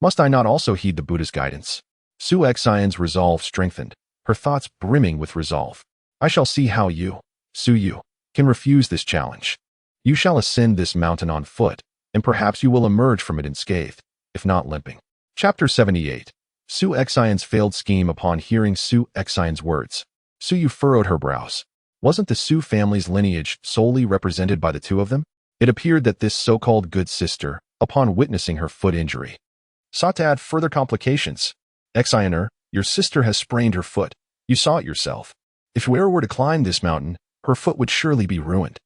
must I not also heed the Buddha's guidance? Su Xian's resolve strengthened, her thoughts brimming with resolve. I shall see how you, Su Yu, can refuse this challenge. You shall ascend this mountain on foot, and perhaps you will emerge from it unscathed, if not limping. Chapter 78. Su Xian's failed scheme. Upon hearing Su Xian's words, Su Yu furrowed her brows. Wasn't the Su family's lineage solely represented by the two of them? It appeared that this so-called good sister, upon witnessing her foot injury, sought to add further complications. Xianer, your sister has sprained her foot. You saw it yourself. If we were to climb this mountain, her foot would surely be ruined.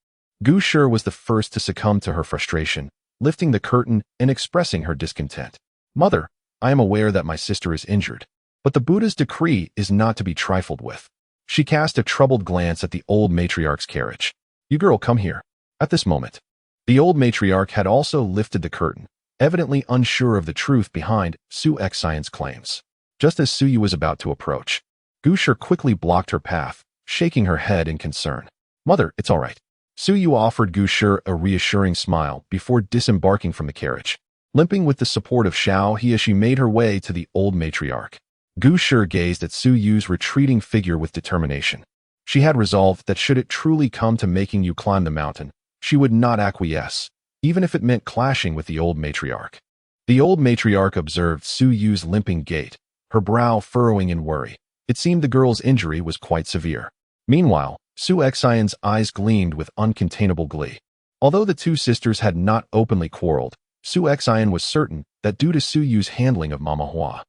Gu Shi was the first to succumb to her frustration, lifting the curtain and expressing her discontent. Mother, I am aware that my sister is injured, but the Buddha's decree is not to be trifled with. She cast a troubled glance at the old matriarch's carriage. You girl, come here. At this moment, the old matriarch had also lifted the curtain, evidently unsure of the truth behind Su Xian's claims. Just as Su Yu was about to approach, Gu Shi quickly blocked her path, shaking her head in concern. Mother, it's all right. Su Yu offered Gu Shi a reassuring smile before disembarking from the carriage, limping with the support of Xiao He as she made her way to the old matriarch. Gu Shi gazed at Su Yu's retreating figure with determination. She had resolved that should it truly come to making you climb the mountain, she would not acquiesce, even if it meant clashing with the old matriarch. The old matriarch observed Su Yu's limping gait, her brow furrowing in worry. It seemed the girl's injury was quite severe. Meanwhile, Su Xian's eyes gleamed with uncontainable glee. Although the two sisters had not openly quarreled, Su Xian was certain that due to Su Yu's handling of Mama Hua,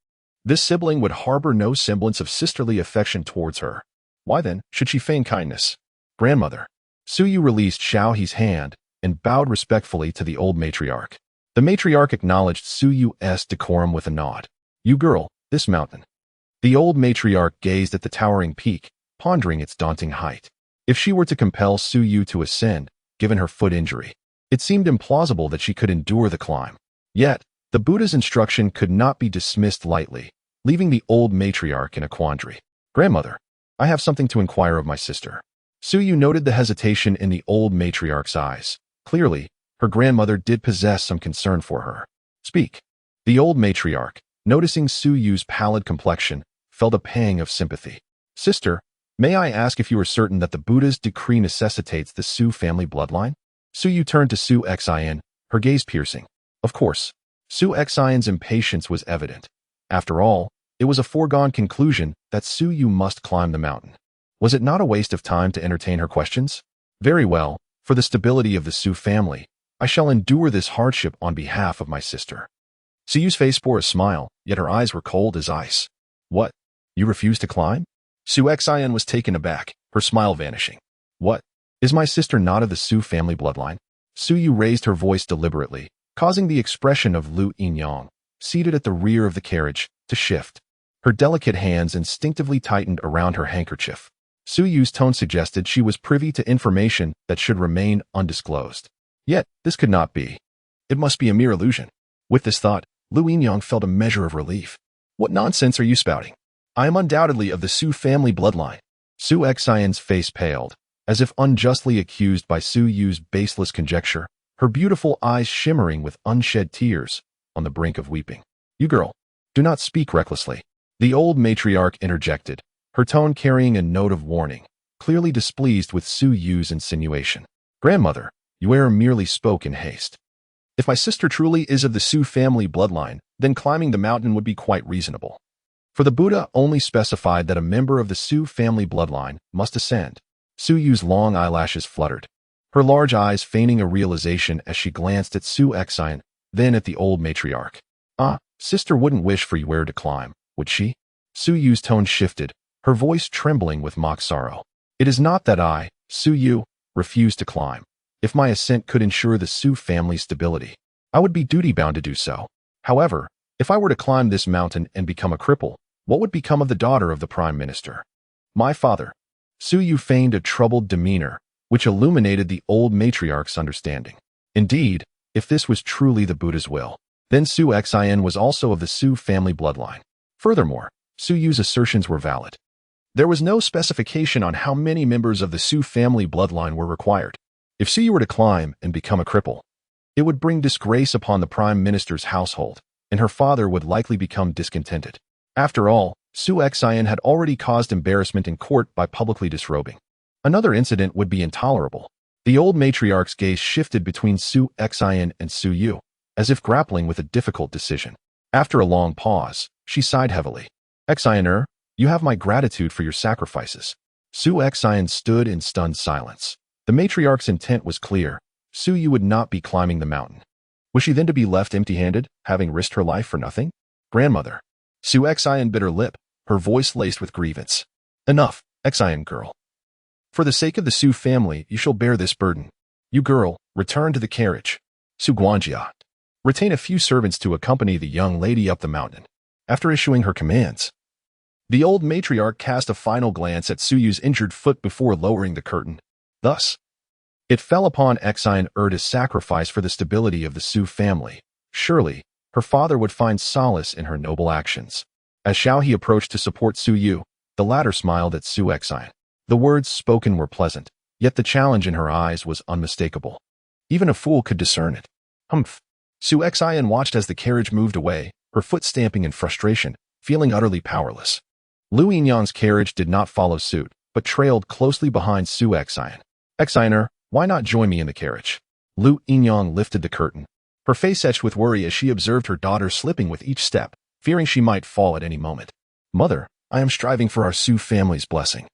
this sibling would harbor no semblance of sisterly affection towards her. Why then should she feign kindness? Grandmother. Su Yu released Xiao He's hand and bowed respectfully to the old matriarch. The matriarch acknowledged Su Yu's decorum with a nod. You girl, this mountain. The old matriarch gazed at the towering peak, pondering its daunting height. If she were to compel Su Yu to ascend, given her foot injury, it seemed implausible that she could endure the climb. Yet, the Buddha's instruction could not be dismissed lightly, leaving the old matriarch in a quandary. Grandmother, I have something to inquire of my sister. Su Yu noted the hesitation in the old matriarch's eyes. Clearly, her grandmother did possess some concern for her. Speak. The old matriarch, noticing Su Yu's pallid complexion, felt a pang of sympathy. Sister, may I ask if you are certain that the Buddha's decree necessitates the Su family bloodline? Su Yu turned to Su Xian, her gaze piercing. Of course. Su Xian's impatience was evident. After all, it was a foregone conclusion that Su Yu must climb the mountain. Was it not a waste of time to entertain her questions? Very well, for the stability of the Su family, I shall endure this hardship on behalf of my sister. Su Yu's face bore a smile, yet her eyes were cold as ice. What? You refuse to climb? Su Xian was taken aback, her smile vanishing. What? Is my sister not of the Su family bloodline? Su Yu raised her voice deliberately, causing the expression of Lu Yinyang, seated at the rear of the carriage, to shift. Her delicate hands instinctively tightened around her handkerchief. Su Yu's tone suggested she was privy to information that should remain undisclosed. Yet, this could not be. It must be a mere illusion. With this thought, Lu Yinyang felt a measure of relief. What nonsense are you spouting? I am undoubtedly of the Su family bloodline. Su Xian's face paled, as if unjustly accused by Su Yu's baseless conjecture, her beautiful eyes shimmering with unshed tears, on the brink of weeping. You girl, do not speak recklessly. The old matriarch interjected, her tone carrying a note of warning, clearly displeased with Su Yu's insinuation. Grandmother, you err merely spoke in haste. If my sister truly is of the Su family bloodline, then climbing the mountain would be quite reasonable. For the Buddha only specified that a member of the Su family bloodline must ascend. Su Yu's long eyelashes fluttered, her large eyes feigning a realization as she glanced at Su Xian, then at the old matriarch. Sister wouldn't wish for you to climb, would she? Su Yu's tone shifted, her voice trembling with mock sorrow. It is not that I, Su Yu, refuse to climb. If my ascent could ensure the Su family's stability, I would be duty-bound to do so. However, if I were to climb this mountain and become a cripple, what would become of the daughter of the Prime Minister? My father. Su Yu feigned a troubled demeanor, which illuminated the old matriarch's understanding. Indeed, if this was truly the Buddha's will, then Su Xian was also of the Su family bloodline. Furthermore, Su Yu's assertions were valid. There was no specification on how many members of the Su family bloodline were required. If Su Yu were to climb and become a cripple, it would bring disgrace upon the Prime Minister's household, and her father would likely become discontented. After all, Su Xian had already caused embarrassment in court by publicly disrobing. Another incident would be intolerable. The old matriarch's gaze shifted between Su Xian and Su Yu, as if grappling with a difficult decision. After a long pause, she sighed heavily. Xianer, you have my gratitude for your sacrifices. Su Xian stood in stunned silence. The matriarch's intent was clear. Su Yu would not be climbing the mountain. Was she then to be left empty-handed, having risked her life for nothing? Grandmother. Su Xian bit her lip, her voice laced with grievance. Enough, Xian girl. For the sake of the Su family, you shall bear this burden. You girl, return to the carriage. Su Guanjia. Retain a few servants to accompany the young lady up the mountain. After issuing her commands, the old matriarch cast a final glance at Su Yu's injured foot before lowering the curtain. Thus, it fell upon Xian to sacrifice for the stability of the Su family. Surely, her father would find solace in her noble actions. As Xiaohe approached to support Su Yu, the latter smiled at Su Xian. The words spoken were pleasant, yet the challenge in her eyes was unmistakable. Even a fool could discern it. Humph. Su Xian watched as the carriage moved away, her foot stamping in frustration, feeling utterly powerless. Lu Yinyang's carriage did not follow suit, but trailed closely behind Su Xian. Xianer, why not join me in the carriage? Lu Yinyang lifted the curtain, her face etched with worry as she observed her daughter slipping with each step, fearing she might fall at any moment. Mother, I am striving for our Su family's blessing.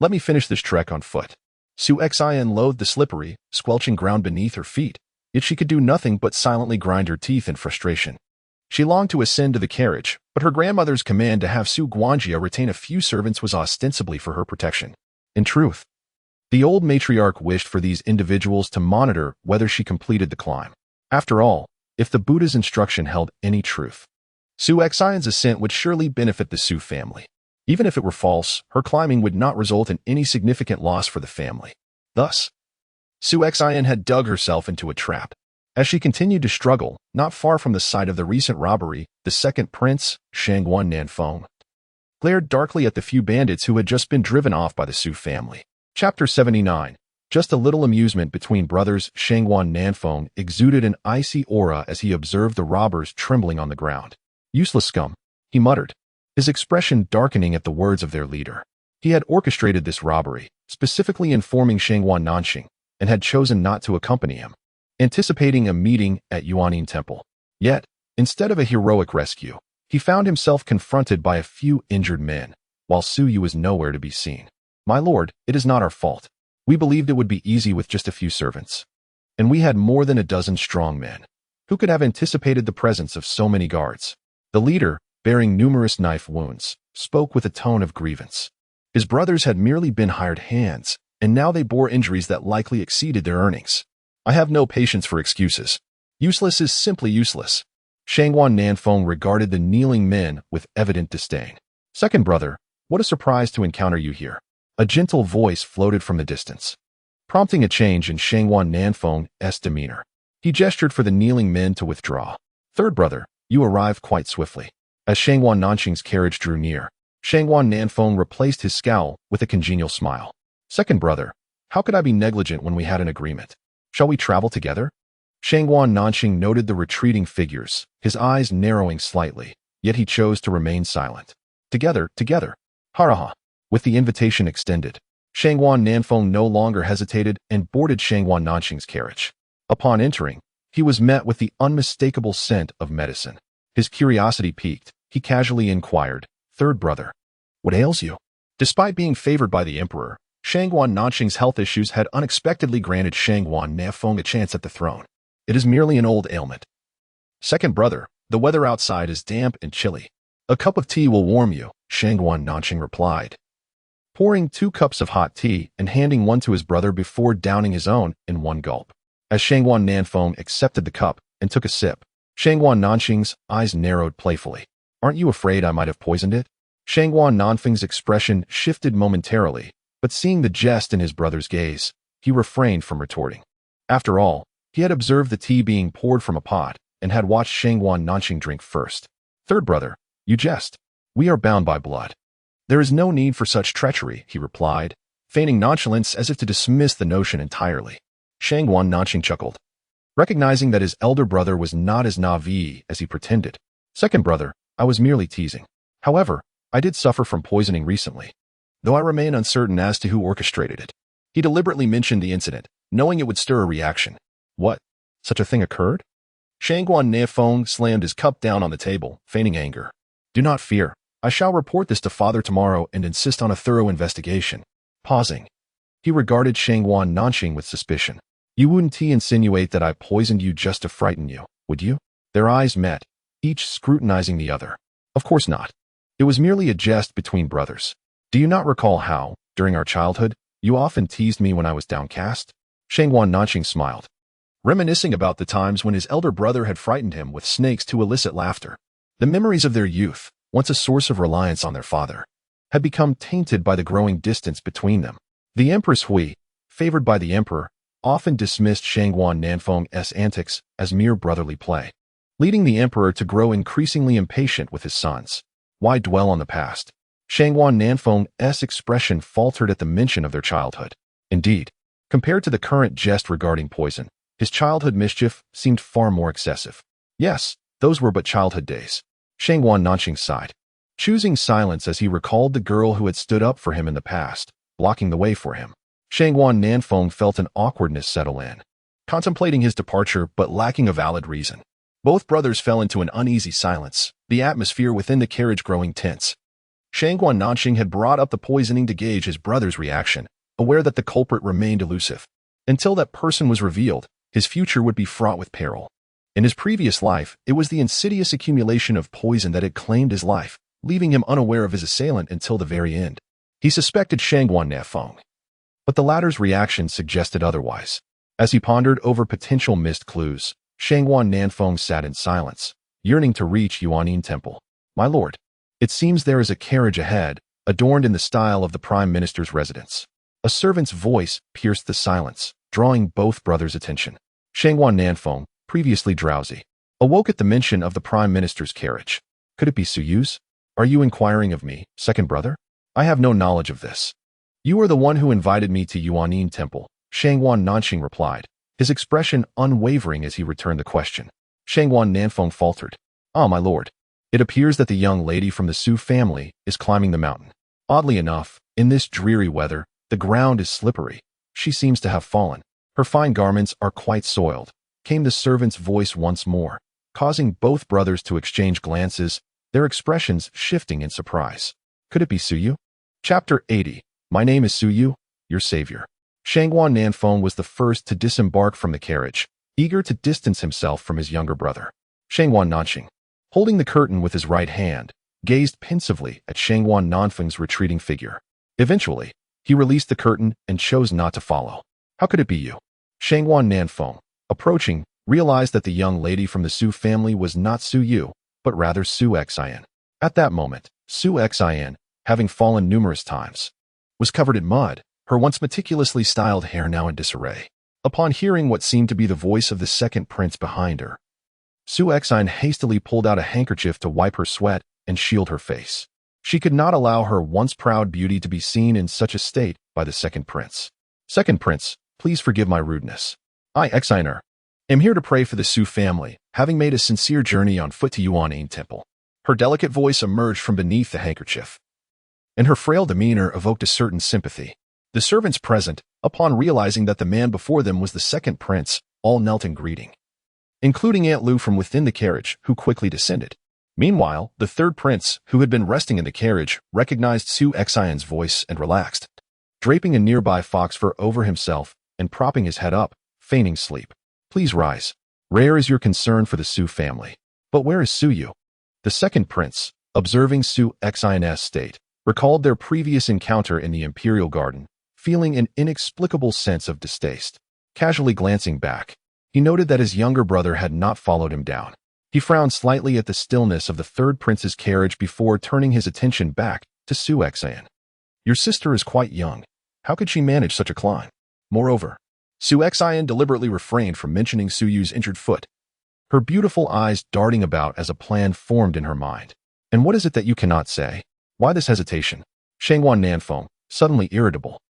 Let me finish this trek on foot. Su Xian loathed the slippery, squelching ground beneath her feet, yet she could do nothing but silently grind her teeth in frustration. She longed to ascend to the carriage, but her grandmother's command to have Su Guanjia retain a few servants was ostensibly for her protection. In truth, the old matriarch wished for these individuals to monitor whether she completed the climb. After all, if the Buddha's instruction held any truth, Su Xian's ascent would surely benefit the Su family. Even if it were false, her climbing would not result in any significant loss for the family. Thus, Su Xian had dug herself into a trap. As she continued to struggle, not far from the site of the recent robbery, the second prince, Shangguan Nanfeng, glared darkly at the few bandits who had just been driven off by the Su family. Chapter 79. Just a little amusement between brothers. Shangguan Nanfeng exuded an icy aura as he observed the robbers trembling on the ground. Useless scum, he muttered, his expression darkening at the words of their leader. He had orchestrated this robbery, specifically informing Shangguan Nanxing, and had chosen not to accompany him, anticipating a meeting at Yuanin Temple. Yet, instead of a heroic rescue, he found himself confronted by a few injured men, while Su Yu was nowhere to be seen. My lord, it is not our fault. We believed it would be easy with just a few servants. And we had more than a dozen strong men. Who could have anticipated the presence of so many guards? The leader, bearing numerous knife wounds, spoke with a tone of grievance. His brothers had merely been hired hands, and now they bore injuries that likely exceeded their earnings. I have no patience for excuses. Useless is simply useless. Shangguan Nanfeng regarded the kneeling men with evident disdain. Second brother, what a surprise to encounter you here. A gentle voice floated from the distance, prompting a change in Shangguan Nanfeng's demeanor. He gestured for the kneeling men to withdraw. Third brother, you arrived quite swiftly. As Shangguan Nanxing's carriage drew near, Shangguan Nanfeng replaced his scowl with a congenial smile. Second brother, how could I be negligent when we had an agreement? Shall we travel together? Shangguan Nanxing noted the retreating figures, his eyes narrowing slightly, yet he chose to remain silent. Together. Haraha. With the invitation extended, Shangguan Nanfeng no longer hesitated and boarded Shangguan Nanxing's carriage. Upon entering, he was met with the unmistakable scent of medicine. His curiosity piqued, he casually inquired, Third brother, what ails you? Despite being favored by the emperor, Shangguan Nanxing's health issues had unexpectedly granted Shangguan Nanfeng a chance at the throne. It is merely an old ailment. Second brother, the weather outside is damp and chilly. A cup of tea will warm you, Shangguan Nanxing replied, pouring 2 cups of hot tea and handing one to his brother before downing his own in one gulp. As Shangguan Nanfeng accepted the cup and took a sip, Shangguan Nanxing's eyes narrowed playfully. Aren't you afraid I might have poisoned it? Shangguan Nanfeng's expression shifted momentarily, but seeing the jest in his brother's gaze, he refrained from retorting. After all, he had observed the tea being poured from a pot and had watched Shangguan Nanxing drink first. Third brother, you jest. We are bound by blood. There is no need for such treachery, he replied, feigning nonchalance as if to dismiss the notion entirely. Shangguan Nanxing chuckled, recognizing that his elder brother was not as naive as he pretended. Second brother, I was merely teasing. However, I did suffer from poisoning recently, though I remain uncertain as to who orchestrated it. He deliberately mentioned the incident, knowing it would stir a reaction. What? Such a thing occurred? Shangguan Nanfeng slammed his cup down on the table, feigning anger. Do not fear. I shall report this to father tomorrow and insist on a thorough investigation. Pausing, he regarded Shangguan Nanxing with suspicion. You wouldn't insinuate that I poisoned you just to frighten you, would you? Their eyes met, each scrutinizing the other. Of course not. It was merely a jest between brothers. Do you not recall how, during our childhood, you often teased me when I was downcast? Shangguan Nanxing smiled, reminiscing about the times when his elder brother had frightened him with snakes to elicit laughter. The memories of their youth, once a source of reliance on their father, had become tainted by the growing distance between them. The Empress Hui, favored by the emperor, often dismissed Shangguan Nanfeng's antics as mere brotherly play, leading the emperor to grow increasingly impatient with his sons. Why dwell on the past? Shangguan Nanfeng's expression faltered at the mention of their childhood. Indeed, compared to the current jest regarding poison, his childhood mischief seemed far more excessive. Yes, those were but childhood days. Shangguan Nanxing sighed, choosing silence as he recalled the girl who had stood up for him in the past, blocking the way for him. Shangguan Nanfeng felt an awkwardness settle in, contemplating his departure but lacking a valid reason. Both brothers fell into an uneasy silence, the atmosphere within the carriage growing tense. Shangguan Nanxing had brought up the poisoning to gauge his brother's reaction, aware that the culprit remained elusive. Until that person was revealed, his future would be fraught with peril. In his previous life, it was the insidious accumulation of poison that had claimed his life, leaving him unaware of his assailant until the very end. He suspected Shangguan Nanfeng, but the latter's reaction suggested otherwise. As he pondered over potential missed clues, Shangguan Nanfeng sat in silence, yearning to reach Yuanin Temple. My lord, it seems there is a carriage ahead, adorned in the style of the Prime Minister's residence. A servant's voice pierced the silence, drawing both brothers' attention. Shangguan Nanfeng, previously drowsy, awoke at the mention of the Prime Minister's carriage. Could it be Su Yu's? Are you inquiring of me, second brother? I have no knowledge of this. You are the one who invited me to Yuanin Temple, Shangwan Nanxing replied, his expression unwavering as he returned the question. Shangwan Nanfeng faltered. Ah, my lord. It appears that the young lady from the Su family is climbing the mountain. Oddly enough, in this dreary weather, the ground is slippery. She seems to have fallen. Her fine garments are quite soiled, came the servant's voice once more, causing both brothers to exchange glances, their expressions shifting in surprise. Could it be Suyu? Chapter 80. My name is Suyu, your savior. Shangwan Nanfeng was the first to disembark from the carriage, eager to distance himself from his younger brother. Shangwan Nanxing, holding the curtain with his right hand, gazed pensively at Shangwan Nanfeng's retreating figure. Eventually, he released the curtain and chose not to follow. How could it be you? Shangwan Nanfeng, approaching, realized that the young lady from the Su family was not Su Yu, but rather Su Xian. At that moment, Su Xian, having fallen numerous times, was covered in mud, her once meticulously styled hair now in disarray. Upon hearing what seemed to be the voice of the second prince behind her, Su Xian hastily pulled out a handkerchief to wipe her sweat and shield her face. She could not allow her once proud beauty to be seen in such a state by the second prince. Second prince, please forgive my rudeness. I, Xianer, am here to pray for the Su family, having made a sincere journey on foot to Yuanin Temple. Her delicate voice emerged from beneath the handkerchief, and her frail demeanor evoked a certain sympathy. The servants present, upon realizing that the man before them was the second prince, all knelt in greeting, including Aunt Lu from within the carriage, who quickly descended. Meanwhile, the third prince, who had been resting in the carriage, recognized Su Xian's voice and relaxed, draping a nearby fox fur over himself and propping his head up, feigning sleep. Please rise. Rare is your concern for the Su family. But where is Su Yu? The second prince, observing Su Xian's state, recalled their previous encounter in the Imperial Garden, feeling an inexplicable sense of distaste. Casually glancing back, he noted that his younger brother had not followed him down. He frowned slightly at the stillness of the third prince's carriage before turning his attention back to Su Xian. Your sister is quite young. How could she manage such a climb? Moreover, Su Xian deliberately refrained from mentioning Su Yu's injured foot, her beautiful eyes darting about as a plan formed in her mind. And what is it that you cannot say? Why this hesitation? Shangwan Nanfeng, suddenly irritable,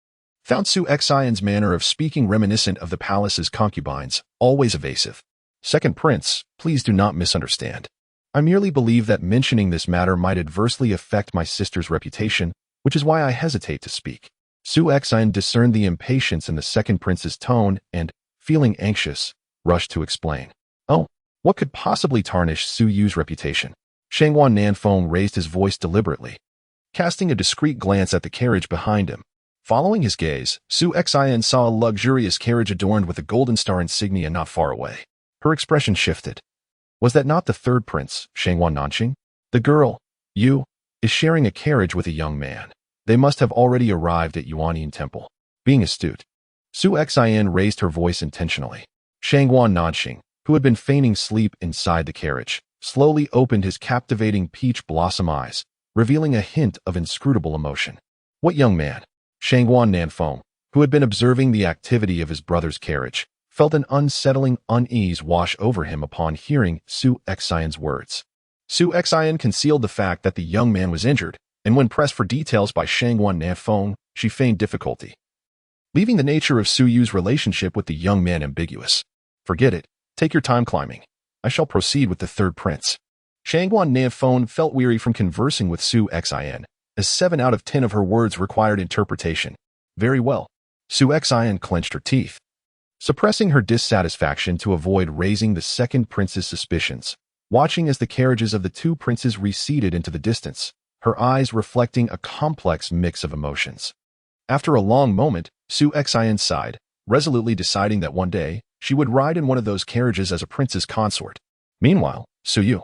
found Su Xian's manner of speaking reminiscent of the palace's concubines, always evasive. Second prince, please do not misunderstand. I merely believe that mentioning this matter might adversely affect my sister's reputation, which is why I hesitate to speak. Su Xian discerned the impatience in the second prince's tone and, feeling anxious, rushed to explain. Oh, what could possibly tarnish Su Yu's reputation? Shangwan Nanfeng raised his voice deliberately, casting a discreet glance at the carriage behind him. Following his gaze, Su Xian saw a luxurious carriage adorned with a golden star insignia not far away. Her expression shifted. Was that not the third prince, Shangwan Nanxing? The girl, Yu, is sharing a carriage with a young man. They must have already arrived at Yuanin Temple. Being astute, Su Xian raised her voice intentionally. Shangwan Nanxing, who had been feigning sleep inside the carriage, slowly opened his captivating peach blossom eyes, revealing a hint of inscrutable emotion. What young man? Shangwan Nanfeng, who had been observing the activity of his brother's carriage, felt an unsettling unease wash over him upon hearing Su Xian's words. Su Xian concealed the fact that the young man was injured, and when pressed for details by Shangwan Nanfeng, she feigned difficulty, leaving the nature of Su Yu's relationship with the young man ambiguous. Forget it. Take your time climbing. I shall proceed with the third prince. Shangwan Nanfeng felt weary from conversing with Su Xian, as 7 out of 10 of her words required interpretation. Very well. Su Xian clenched her teeth, suppressing her dissatisfaction to avoid raising the second prince's suspicions, watching as the carriages of the two princes receded into the distance, her eyes reflecting a complex mix of emotions. After a long moment, Su Xian sighed, resolutely deciding that one day, she would ride in one of those carriages as a prince's consort. Meanwhile, Su Yu,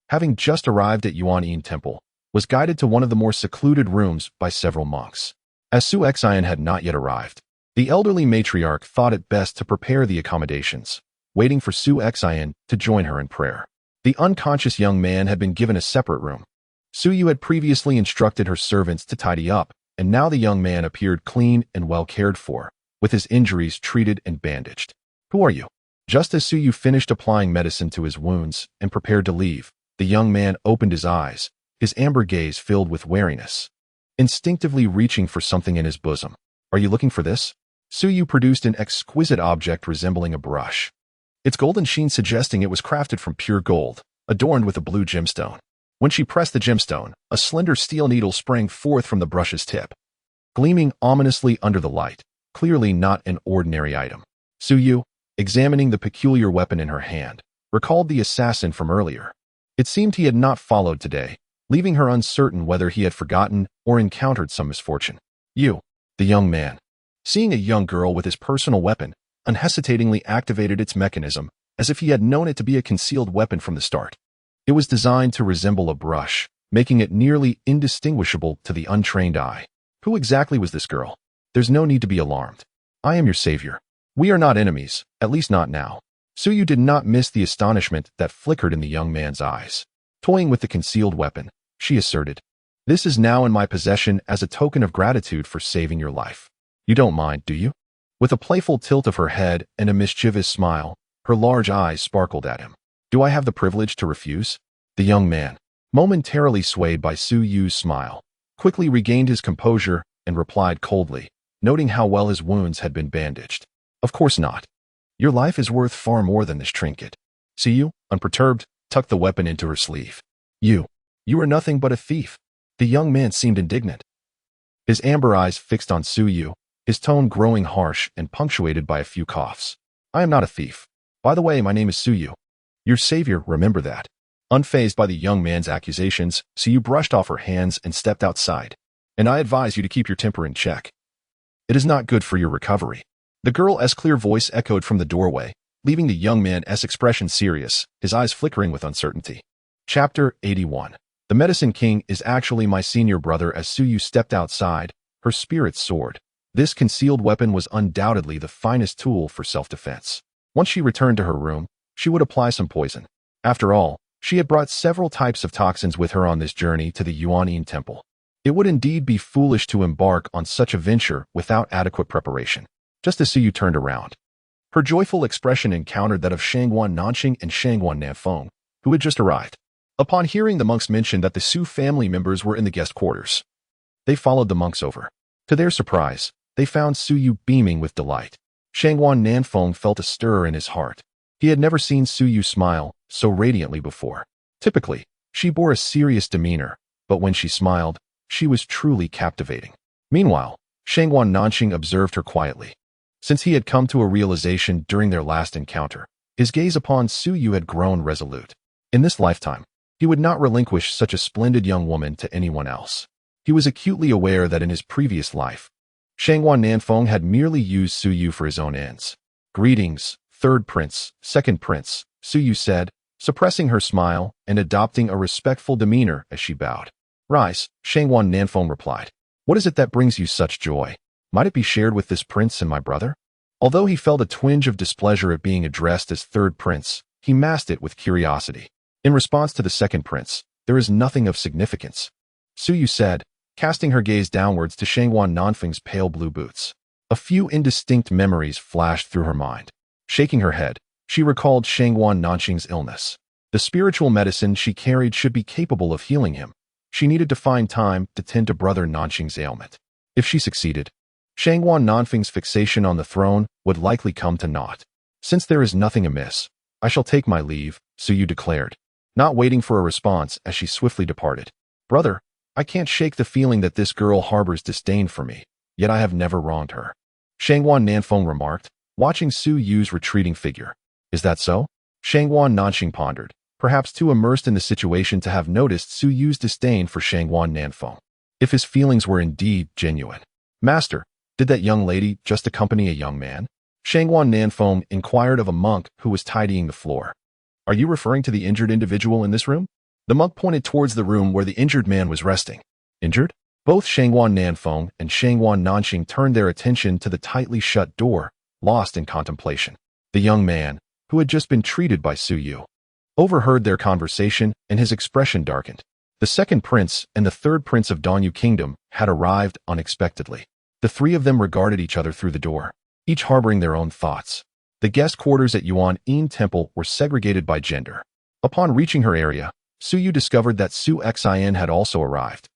having just arrived at Yuanin Temple, was guided to one of the more secluded rooms by several monks. As Su Xian had not yet arrived, the elderly matriarch thought it best to prepare the accommodations, waiting for Su Xian to join her in prayer. The unconscious young man had been given a separate room. Su Yu had previously instructed her servants to tidy up, and now the young man appeared clean and well cared for, with his injuries treated and bandaged. Who are you? Just as Su Yu finished applying medicine to his wounds and prepared to leave, the young man opened his eyes, his amber gaze filled with wariness. Instinctively reaching for something in his bosom. Are you looking for this? Suyu produced an exquisite object resembling a brush. Its golden sheen suggesting it was crafted from pure gold, adorned with a blue gemstone. When she pressed the gemstone, a slender steel needle sprang forth from the brush's tip, gleaming ominously under the light, clearly not an ordinary item. Suyu, examining the peculiar weapon in her hand, recalled the assassin from earlier. It seemed he had not followed today, leaving her uncertain whether he had forgotten or encountered some misfortune. You, the young man, seeing a young girl with his personal weapon, unhesitatingly activated its mechanism as if he had known it to be a concealed weapon from the start. It was designed to resemble a brush, making it nearly indistinguishable to the untrained eye. Who exactly was this girl? There's no need to be alarmed. I am your savior. We are not enemies, at least not now. Suyu did not miss the astonishment that flickered in the young man's eyes. Toying with the concealed weapon, she asserted, "This is now in my possession as a token of gratitude for saving your life. You don't mind, do you?" With a playful tilt of her head and a mischievous smile, her large eyes sparkled at him. "Do I have the privilege to refuse?" The young man, momentarily swayed by Suyu's smile, quickly regained his composure and replied coldly, noting how well his wounds had been bandaged. "Of course not. Your life is worth far more than this trinket." Suyu, unperturbed, tucked the weapon into her sleeve. You are nothing but a thief." The young man seemed indignant. His amber eyes fixed on Suyu, his tone growing harsh and punctuated by a few coughs. "I am not a thief. By the way, my name is Suyu. Your savior, remember that." Unfazed by the young man's accusations, Suyu brushed off her hands and stepped outside. "And I advise you to keep your temper in check. It is not good for your recovery." The girl's clear voice echoed from the doorway, leaving the young man's expression serious, his eyes flickering with uncertainty. Chapter 81. The Medicine King is actually my senior brother. As Suyu stepped outside, her spirits soared. This concealed weapon was undoubtedly the finest tool for self-defense. Once she returned to her room, she would apply some poison. After all, she had brought several types of toxins with her on this journey to the Yuan Temple. It would indeed be foolish to embark on such a venture without adequate preparation. Just as Suyu turned around, her joyful expression encountered that of Shangguan Nanqing and Shangguan Nanfeng, who had just arrived. Upon hearing the monks mention that the Su family members were in the guest quarters, they followed the monks over. To their surprise, they found Suyu beaming with delight. Shangguan Nanfeng felt a stir in his heart. He had never seen Suyu smile so radiantly before. Typically, she bore a serious demeanor, but when she smiled, she was truly captivating. Meanwhile, Shangguan Nanqing observed her quietly. Since he had come to a realization during their last encounter, his gaze upon Suyu had grown resolute. In this lifetime, he would not relinquish such a splendid young woman to anyone else. He was acutely aware that in his previous life, Shangguan Nanfeng had merely used Suyu for his own ends. "Greetings, third prince, second prince," Suyu said, suppressing her smile and adopting a respectful demeanor as she bowed. "Rise," Shangguan Nanfeng replied. "What is it that brings you such joy? Might it be shared with this prince and my brother?" Although he felt a twinge of displeasure at being addressed as third prince, he masked it with curiosity. In response to the second prince, "There is nothing of significance," Suyu said, casting her gaze downwards to Shangguan Nanfeng's pale blue boots. A few indistinct memories flashed through her mind. Shaking her head, she recalled Shangguan Nanqing's illness. The spiritual medicine she carried should be capable of healing him. She needed to find time to tend to brother Nanqing's ailment. If she succeeded, Shangguan Nanfeng's fixation on the throne would likely come to naught. "Since there is nothing amiss, I shall take my leave," Suyu declared, not waiting for a response as she swiftly departed. "Brother, I can't shake the feeling that this girl harbors disdain for me, yet I have never wronged her," Shangguan Nanfeng remarked, watching Suyu's retreating figure. "Is that so?" Shangguan Nanqing pondered, perhaps too immersed in the situation to have noticed Suyu's disdain for Shangguan Nanfeng. If his feelings were indeed genuine. "Master, did that young lady just accompany a young man?" Shangguan Nanfeng inquired of a monk who was tidying the floor. "Are you referring to the injured individual in this room?" The monk pointed towards the room where the injured man was resting. "Injured?" Both Shangguan Nanfeng and Shangguan Nanqing turned their attention to the tightly shut door, lost in contemplation. The young man, who had just been treated by Suyu, overheard their conversation and his expression darkened. The second prince and the third prince of Danyu Kingdom had arrived unexpectedly. The three of them regarded each other through the door, each harboring their own thoughts. The guest quarters at Yuan Temple were segregated by gender. Upon reaching her area, Suyu discovered that Su Xin had also arrived,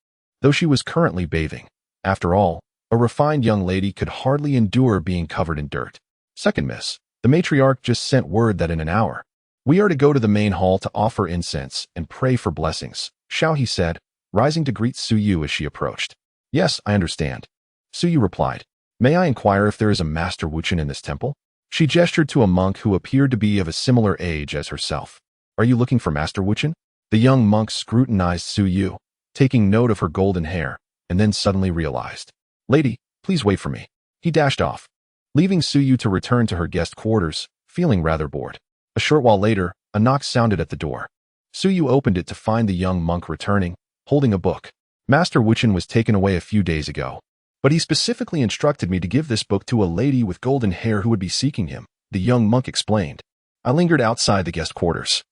though she was currently bathing. After all, a refined young lady could hardly endure being covered in dirt. Second miss, the matriarch just sent word that in an hour, we are to go to the main hall to offer incense and pray for blessings, Xiao He said, rising to greet Suyu as she approached. Yes, I understand. Suyu replied. May I inquire if there is a Master Wuchen in this temple? She gestured to a monk who appeared to be of a similar age as herself. Are you looking for Master Wuchen? The young monk scrutinized Suyu, taking note of her golden hair, and then suddenly realized. Lady, please wait for me. He dashed off, leaving Suyu to return to her guest quarters, feeling rather bored. A short while later, a knock sounded at the door. Suyu opened it to find the young monk returning, holding a book. Master Wuchen was taken away a few days ago, but he specifically instructed me to give this book to a lady with golden hair who would be seeking him, the young monk explained. I lingered outside the guest quarters,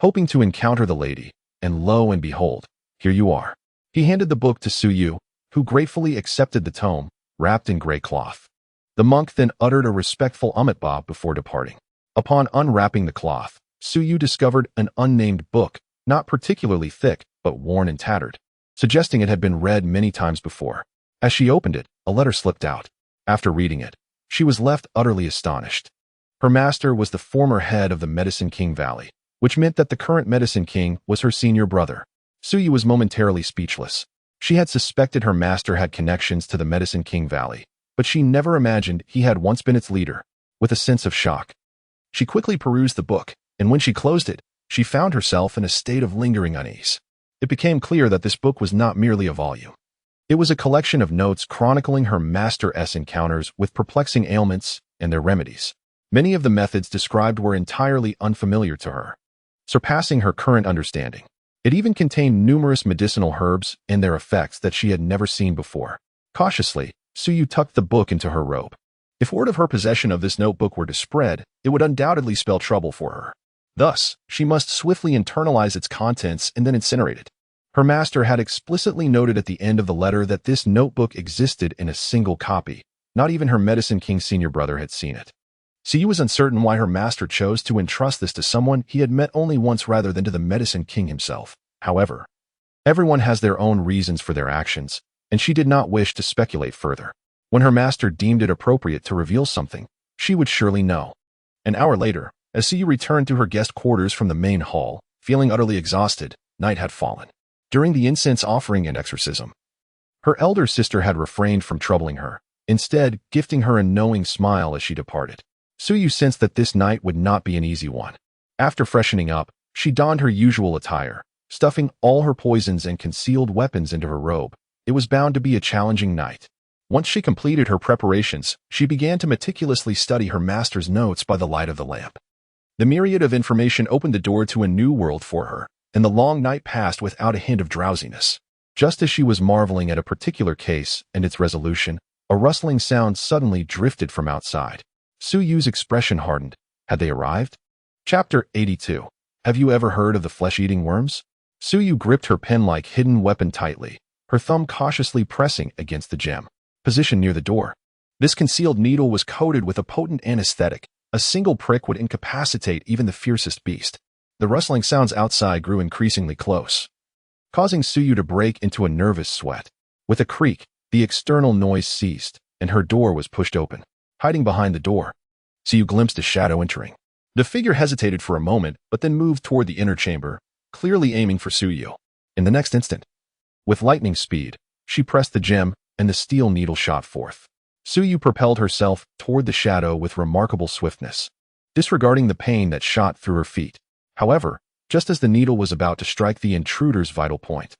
hoping to encounter the lady, and lo and behold, here you are. He handed the book to Suyu, who gratefully accepted the tome, wrapped in gray cloth. The monk then uttered a respectful Amitabha before departing. Upon unwrapping the cloth, Suyu discovered an unnamed book, not particularly thick, but worn and tattered, suggesting it had been read many times before. As she opened it, a letter slipped out. After reading it, she was left utterly astonished. Her master was the former head of the Medicine King Valley, which meant that the current Medicine King was her senior brother. Suyu was momentarily speechless. She had suspected her master had connections to the Medicine King Valley, but she never imagined he had once been its leader. With a sense of shock, she quickly perused the book, and when she closed it, she found herself in a state of lingering unease. It became clear that this book was not merely a volume. It was a collection of notes chronicling her master's encounters with perplexing ailments and their remedies. Many of the methods described were entirely unfamiliar to her, surpassing her current understanding. It even contained numerous medicinal herbs and their effects that she had never seen before. Cautiously, Suyu tucked the book into her robe. If word of her possession of this notebook were to spread, it would undoubtedly spell trouble for her. Thus, she must swiftly internalize its contents and then incinerate it. Her master had explicitly noted at the end of the letter that this notebook existed in a single copy. Not even her Medicine King senior brother had seen it. Suyu was uncertain why her master chose to entrust this to someone he had met only once rather than to the Medicine King himself. However, everyone has their own reasons for their actions, and she did not wish to speculate further. When her master deemed it appropriate to reveal something, she would surely know. An hour later, as Suyu returned to her guest quarters from the main hall, feeling utterly exhausted, night had fallen. During the incense offering and exorcism, her elder sister had refrained from troubling her, instead gifting her a knowing smile as she departed. Suyu sensed that this night would not be an easy one. After freshening up, she donned her usual attire, stuffing all her poisons and concealed weapons into her robe. It was bound to be a challenging night. Once she completed her preparations, she began to meticulously study her master's notes by the light of the lamp. The myriad of information opened the door to a new world for her, and the long night passed without a hint of drowsiness. Just as she was marveling at a particular case and its resolution, a rustling sound suddenly drifted from outside. Suyu's expression hardened. Had they arrived? Chapter 82. Have you ever heard of the flesh-eating worms? Suyu gripped her pen-like hidden weapon tightly, her thumb cautiously pressing against the gem positioned near the door. This concealed needle was coated with a potent anesthetic. A single prick would incapacitate even the fiercest beast. The rustling sounds outside grew increasingly close, causing Suyu to break into a nervous sweat. With a creak, the external noise ceased, and her door was pushed open. Hiding behind the door, Suyu glimpsed a shadow entering. The figure hesitated for a moment, but then moved toward the inner chamber, clearly aiming for Suyu. In the next instant, with lightning speed, she pressed the gem, and the steel needle shot forth. Suyu propelled herself toward the shadow with remarkable swiftness, disregarding the pain that shot through her feet. However, just as the needle was about to strike the intruder's vital point,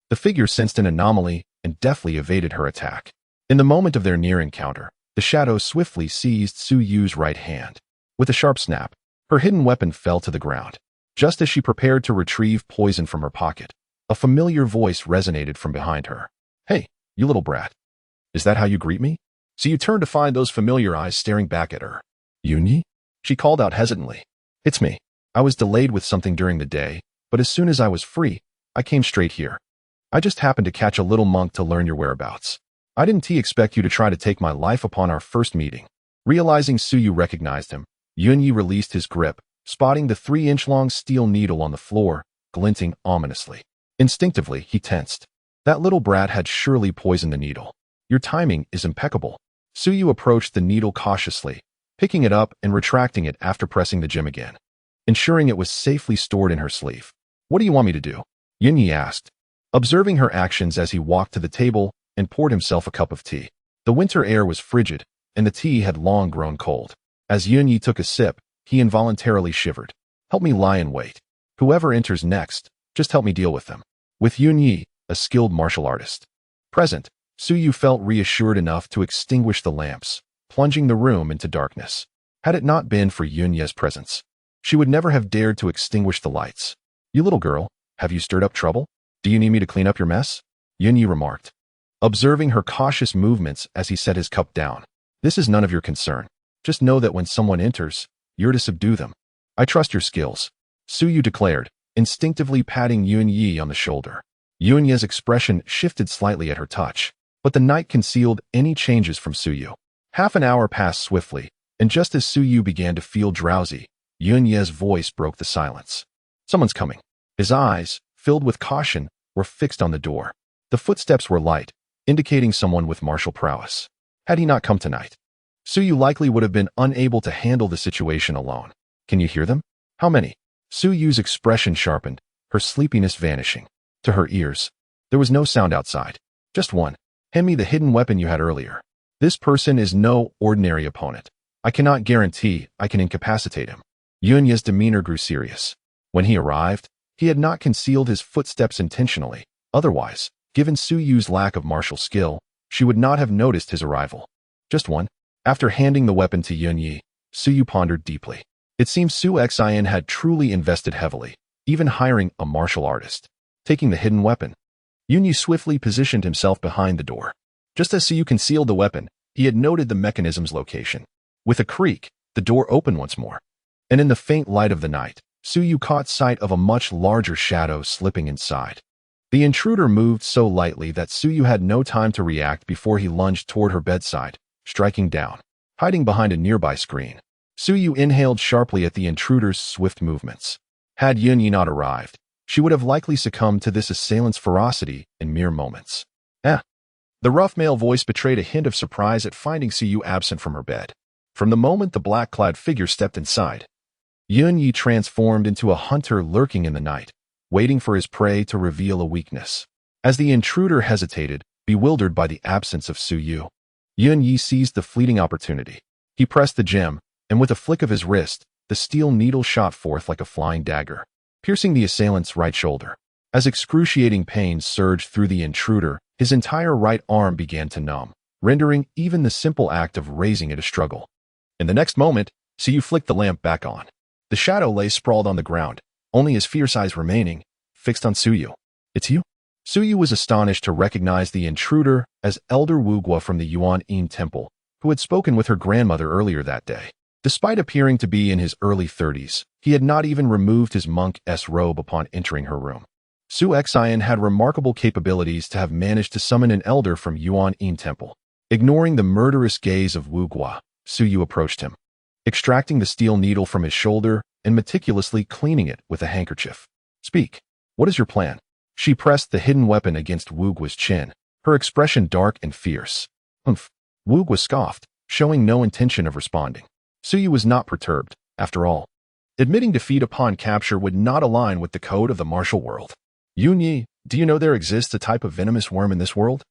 the figure sensed an anomaly and deftly evaded her attack. In the moment of their near encounter, the shadow swiftly seized Suyu's right hand. With a sharp snap, her hidden weapon fell to the ground. Just as she prepared to retrieve poison from her pocket, a familiar voice resonated from behind her. Hey, you little brat. Is that how you greet me? Suyu turned to find those familiar eyes staring back at her. Yunyi? She called out hesitantly. It's me. I was delayed with something during the day, but as soon as I was free, I came straight here. I just happened to catch a little monk to learn your whereabouts. I didn't expect you to try to take my life upon our first meeting. Realizing Suyu recognized him, Yunyi released his grip, spotting the 3-inch-long steel needle on the floor, glinting ominously. Instinctively, he tensed. That little brat had surely poisoned the needle. Your timing is impeccable. Suyu approached the needle cautiously, picking it up and retracting it after pressing the gem again, ensuring it was safely stored in her sleeve. What do you want me to do? Yunyi asked, observing her actions as he walked to the table and poured himself a cup of tea. The winter air was frigid, and the tea had long grown cold. As Yunyi took a sip, he involuntarily shivered. Help me lie in wait. Whoever enters next, just help me deal with them. With Yunyi, a skilled martial artist present, Suyu felt reassured enough to extinguish the lamps, plunging the room into darkness. Had it not been for Yunyi's presence, she would never have dared to extinguish the lights. You little girl, have you stirred up trouble? Do you need me to clean up your mess? Yunyi remarked, observing her cautious movements as he set his cup down. This is none of your concern. Just know that when someone enters, you're to subdue them. I trust your skills, Suyu declared, instinctively patting Yunyi on the shoulder. Yunyi's expression shifted slightly at her touch, but the night concealed any changes from Suyu. Half an hour passed swiftly, and just as Suyu began to feel drowsy, Yunyi's voice broke the silence. Someone's coming. His eyes, filled with caution, were fixed on the door. The footsteps were light, indicating someone with martial prowess. Had he not come tonight, Suyu likely would have been unable to handle the situation alone. Can you hear them? How many? Suyu's expression sharpened, her sleepiness vanishing. To her ears, there was no sound outside. Just one. Hand me the hidden weapon you had earlier. This person is no ordinary opponent. I cannot guarantee I can incapacitate him. Yunya's demeanor grew serious. When he arrived, he had not concealed his footsteps intentionally. Otherwise, given Suyu's lack of martial skill, she would not have noticed his arrival. Just one. After handing the weapon to Yunyi, Suyu pondered deeply. It seems Su Xian had truly invested heavily, even hiring a martial artist. Taking the hidden weapon, Yunyi swiftly positioned himself behind the door. Just as Suyu concealed the weapon, he had noted the mechanism's location. With a creak, the door opened once more, and in the faint light of the night, Suyu caught sight of a much larger shadow slipping inside. The intruder moved so lightly that Suyu had no time to react before he lunged toward her bedside, striking down, hiding behind a nearby screen. Suyu inhaled sharply at the intruder's swift movements. Had Yunyi not arrived, she would have likely succumbed to this assailant's ferocity in mere moments. The rough male voice betrayed a hint of surprise at finding Suyu absent from her bed. From the moment the black-clad figure stepped inside, Yunyi transformed into a hunter lurking in the night, waiting for his prey to reveal a weakness. As the intruder hesitated, bewildered by the absence of Suyu, Yunyi seized the fleeting opportunity. He pressed the gem, and with a flick of his wrist, the steel needle shot forth like a flying dagger, piercing the assailant's right shoulder. As excruciating pain surged through the intruder, his entire right arm began to numb, rendering even the simple act of raising it a struggle. In the next moment, Suyu flicked the lamp back on. The shadow lay sprawled on the ground, only his fierce eyes remaining, fixed on Suyu. It's you? Suyu was astonished to recognize the intruder as Elder Wugwa from the Yuan Yin Temple, who had spoken with her grandmother earlier that day. Despite appearing to be in his early 30s, he had not even removed his monk's robe upon entering her room. Su Xian had remarkable capabilities to have managed to summon an elder from Yuan Yin Temple. Ignoring the murderous gaze of Wugwa, Suyu approached him, extracting the steel needle from his shoulder and meticulously cleaning it with a handkerchief. Speak. What is your plan? She pressed the hidden weapon against Wugwa's chin, her expression dark and fierce. Humph. Wugwa scoffed, showing no intention of responding. Suyu was not perturbed, after all. Admitting defeat upon capture would not align with the code of the martial world. Yunyi, do you know there exists a type of venomous worm in this world?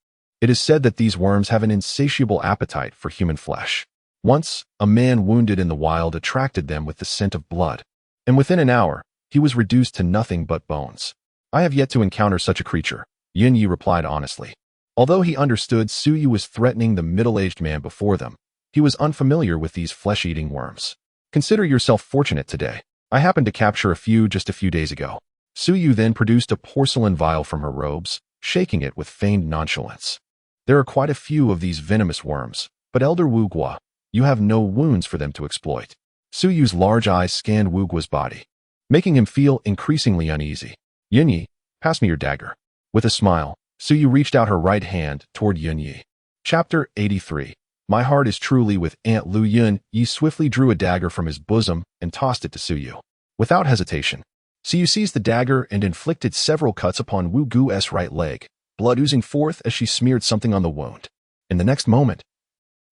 It is said that these worms have an insatiable appetite for human flesh. Once, a man wounded in the wild attracted them with the scent of blood, and within an hour, he was reduced to nothing but bones. I have yet to encounter such a creature, Yunyi replied honestly. Although he understood Suyu was threatening the middle-aged man before them, he was unfamiliar with these flesh-eating worms. Consider yourself fortunate today. I happened to capture a few just a few days ago. Suyu then produced a porcelain vial from her robes, shaking it with feigned nonchalance. There are quite a few of these venomous worms, but Elder Wugwa, you have no wounds for them to exploit. Suyu's large eyes scanned Wugwa's body, making him feel increasingly uneasy. Yunyi, pass me your dagger. With a smile, Suyu reached out her right hand toward Yunyi. Chapter 83. My heart is truly with Aunt Lu. Yunyi swiftly drew a dagger from his bosom and tossed it to Suyu. Without hesitation, Su seized the dagger and inflicted several cuts upon Wu Gu's right leg, blood oozing forth as she smeared something on the wound. In the next moment,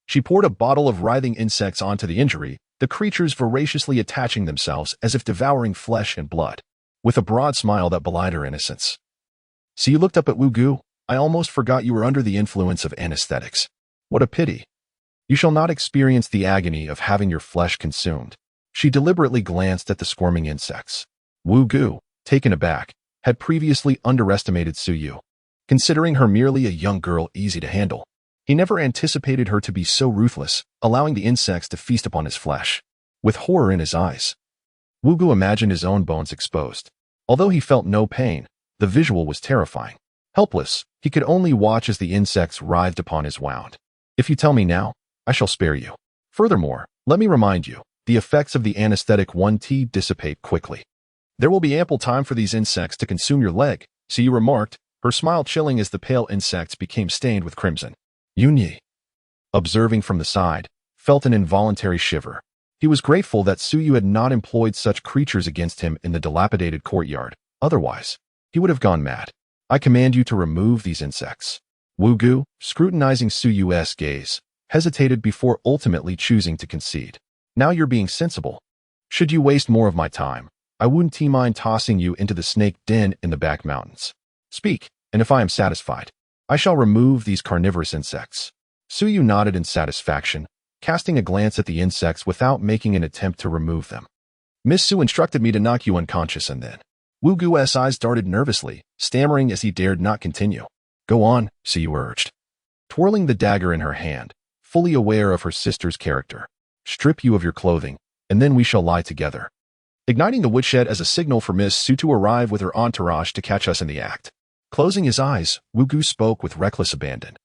she poured a bottle of writhing insects onto the injury, the creatures voraciously attaching themselves as if devouring flesh and blood. With a broad smile that belied her innocence, Su looked up at Wu Gu. I almost forgot you were under the influence of anesthetics. What a pity. You shall not experience the agony of having your flesh consumed. She deliberately glanced at the squirming insects. Wu Gu, taken aback, had previously underestimated Su Yu, considering her merely a young girl easy to handle. He never anticipated her to be so ruthless, allowing the insects to feast upon his flesh. With horror in his eyes, Wu Gu imagined his own bones exposed. Although he felt no pain, the visual was terrifying. Helpless, he could only watch as the insects writhed upon his wound. If you tell me now, I shall spare you. Furthermore, let me remind you, the effects of the anesthetic 1T dissipate quickly. There will be ample time for these insects to consume your leg, Su Yu remarked, her smile chilling as the pale insects became stained with crimson. Yun Yi, observing from the side, felt an involuntary shiver. He was grateful that Su Yu had not employed such creatures against him in the dilapidated courtyard. Otherwise, he would have gone mad. I command you to remove these insects. Wu Gu, scrutinizing Su Yu's gaze, hesitated before ultimately choosing to concede. Now you're being sensible. Should you waste more of my time, I wouldn't mind tossing you into the snake den in the back mountains. Speak, and if I am satisfied, I shall remove these carnivorous insects. Su Yu nodded in satisfaction, casting a glance at the insects without making an attempt to remove them. Miss Su instructed me to knock you unconscious and then. Wu Gu's eyes darted nervously, stammering as he dared not continue. Go on, Su Yu urged, twirling the dagger in her hand, fully aware of her sister's character. Strip you of your clothing, and then we shall lie together. Igniting the woodshed as a signal for Miss Su to arrive with her entourage to catch us in the act. Closing his eyes, Wu Gu spoke with reckless abandon,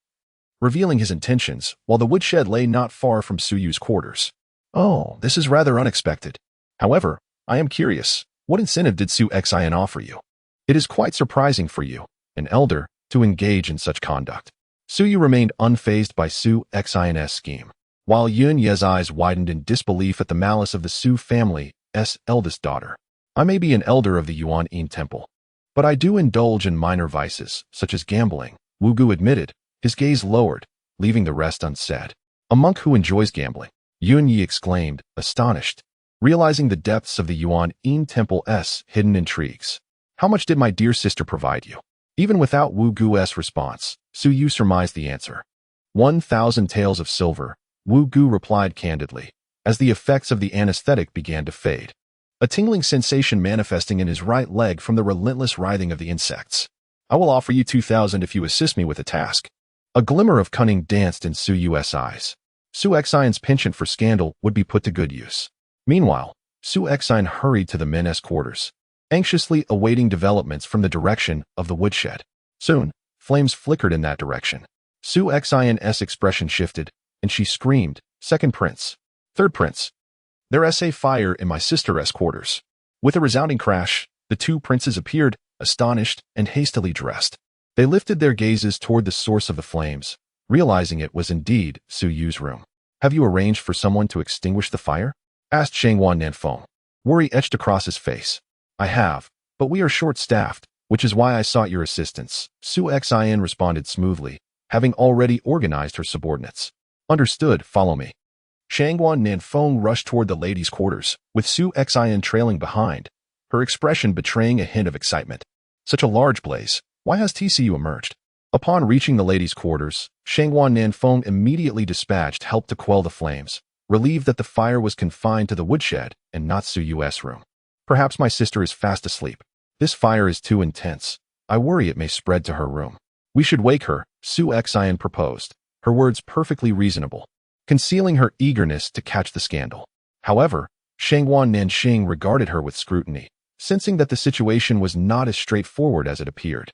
revealing his intentions, while the woodshed lay not far from Su Yu's quarters. Oh, this is rather unexpected. However, I am curious, what incentive did Su Xin offer you? It is quite surprising for you, an elder, to engage in such conduct. Su Yu remained unfazed by Su Xin's scheme, while Yun Ye's eyes widened in disbelief at the malice of the Su family's eldest daughter. I may be an elder of the Yuan Yin Temple, but I do indulge in minor vices, such as gambling, Wu Gu admitted, his gaze lowered, leaving the rest unsaid. A monk who enjoys gambling, Yun Yi exclaimed, astonished, realizing the depths of the Yuan Yin Temple's hidden intrigues. How much did my dear sister provide you? Even without Wu Gu's response, Su Yu surmised the answer. 1,000 taels of silver, Wu Gu replied candidly, as the effects of the anesthetic began to fade, a tingling sensation manifesting in his right leg from the relentless writhing of the insects. I will offer you 2,000 if you assist me with the task. A glimmer of cunning danced in Su Yu's eyes. Su Xin's penchant for scandal would be put to good use. Meanwhile, Su Xin hurried to the men's quarters, anxiously awaiting developments from the direction of the woodshed. Soon, flames flickered in that direction. Su Xin's expression shifted, and she screamed, Second Prince, Third Prince, there's a fire in my sister's quarters. With a resounding crash, the two princes appeared, astonished and hastily dressed. They lifted their gazes toward the source of the flames, realizing it was indeed Su Yu's room. Have you arranged for someone to extinguish the fire? Asked Shangwan Nanfeng. Worry etched across his face. I have, but we are short-staffed, which is why I sought your assistance, Su Xin responded smoothly, having already organized her subordinates. Understood, follow me. Shangwan Nanfeng rushed toward the ladies' quarters, with Su Xin trailing behind, her expression betraying a hint of excitement. Such a large blaze, why has TCU emerged? Upon reaching the ladies' quarters, Shangwan Nanfeng immediately dispatched help to quell the flames, relieved that the fire was confined to the woodshed and not Su Yu's room. Perhaps my sister is fast asleep. This fire is too intense. I worry it may spread to her room. We should wake her, Su Xin proposed, her words perfectly reasonable, concealing her eagerness to catch the scandal. However, Shangwan Nanxing regarded her with scrutiny, sensing that the situation was not as straightforward as it appeared.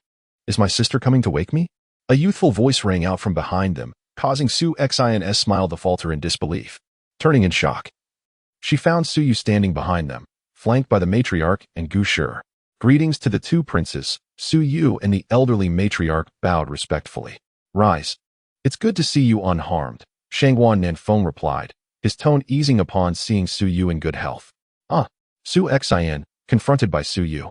Is my sister coming to wake me? A youthful voice rang out from behind them, causing Su Xin's smile to falter in disbelief. Turning in shock, she found Su Yu standing behind them, flanked by the matriarch and Gu Shi. Greetings to the two princes. Su Yu and the elderly matriarch bowed respectfully. Rise. It's good to see you unharmed, Shangwan Nanfeng replied, his tone easing upon seeing Su Yu in good health. Ah, Su Xin, confronted by Su Yu,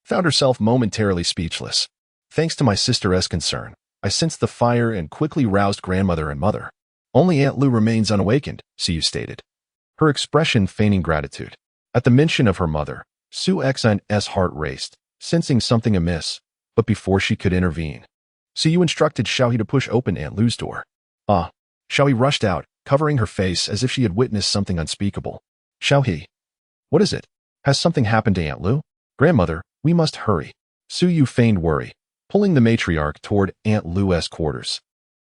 found herself momentarily speechless. Thanks to my sister's concern, I sensed the fire and quickly roused grandmother and mother. Only Aunt Lu remains unawakened, Su Yu stated, her expression feigning gratitude. At the mention of her mother, Su Xin's heart raced, sensing something amiss, but before she could intervene, Su Yu instructed Xiaohe to push open Aunt Lu's door. Xiaohe rushed out, covering her face as if she had witnessed something unspeakable. Xiaohe, what is it? Has something happened to Aunt Lu? Grandmother, we must hurry. Su Yu feigned worry, pulling the matriarch toward Aunt Lu's quarters,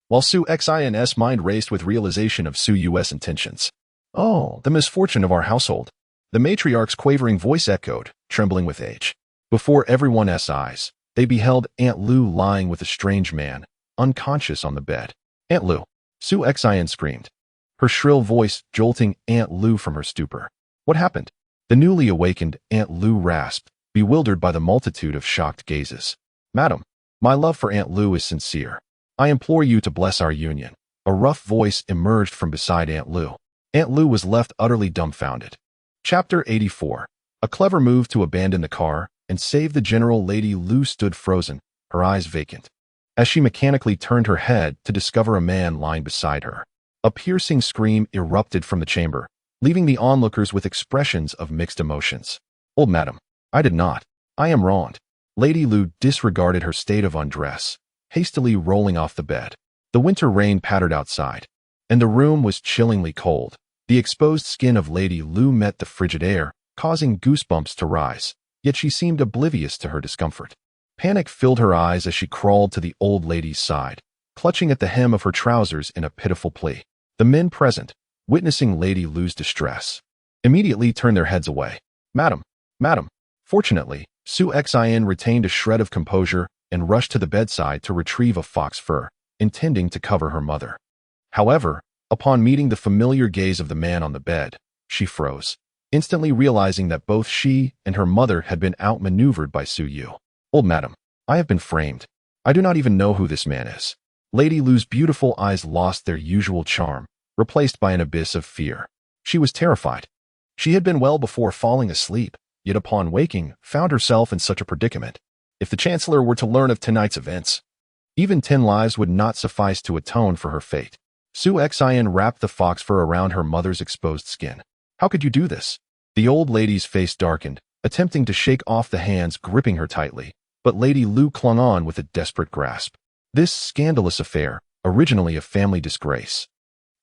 while Su Xin's mind raced with realization of Su Yu's intentions. Oh, the misfortune of our household. The matriarch's quavering voice echoed, trembling with age. Before everyone's eyes, they beheld Aunt Lu lying with a strange man, unconscious on the bed. Aunt Lu, Su Xin screamed, her shrill voice jolting Aunt Lu from her stupor. What happened? The newly awakened Aunt Lu rasped, bewildered by the multitude of shocked gazes. Madam, my love for Aunt Lu is sincere. I implore you to bless our union. A rough voice emerged from beside Aunt Lu. Aunt Lu was left utterly dumbfounded. Chapter 84. A clever move to abandon the car and save the general. Lady Lu stood frozen, her eyes vacant, as she mechanically turned her head to discover a man lying beside her. A piercing scream erupted from the chamber, leaving the onlookers with expressions of mixed emotions. Old madam, I did not. I am wronged. Lady Lu disregarded her state of undress, hastily rolling off the bed. The winter rain pattered outside, and the room was chillingly cold. The exposed skin of Lady Lu met the frigid air, causing goosebumps to rise, yet she seemed oblivious to her discomfort. Panic filled her eyes as she crawled to the old lady's side, clutching at the hem of her trousers in a pitiful plea. The men present, witnessing Lady Lu's distress, immediately turned their heads away. Madam. Fortunately, Su Xin retained a shred of composure and rushed to the bedside to retrieve a fox fur, intending to cover her mother. However, upon meeting the familiar gaze of the man on the bed, she froze, instantly realizing that both she and her mother had been outmaneuvered by Su Yu. Old madam, I have been framed. I do not even know who this man is. Lady Lu's beautiful eyes lost their usual charm, replaced by an abyss of fear. She was terrified. She had been well before falling asleep, yet upon waking, found herself in such a predicament. If the Chancellor were to learn of tonight's events, even 10 lives would not suffice to atone for her fate. Su Xin wrapped the fox fur around her mother's exposed skin. How could you do this? The old lady's face darkened, attempting to shake off the hands gripping her tightly, but Lady Lu clung on with a desperate grasp. This scandalous affair, originally a family disgrace,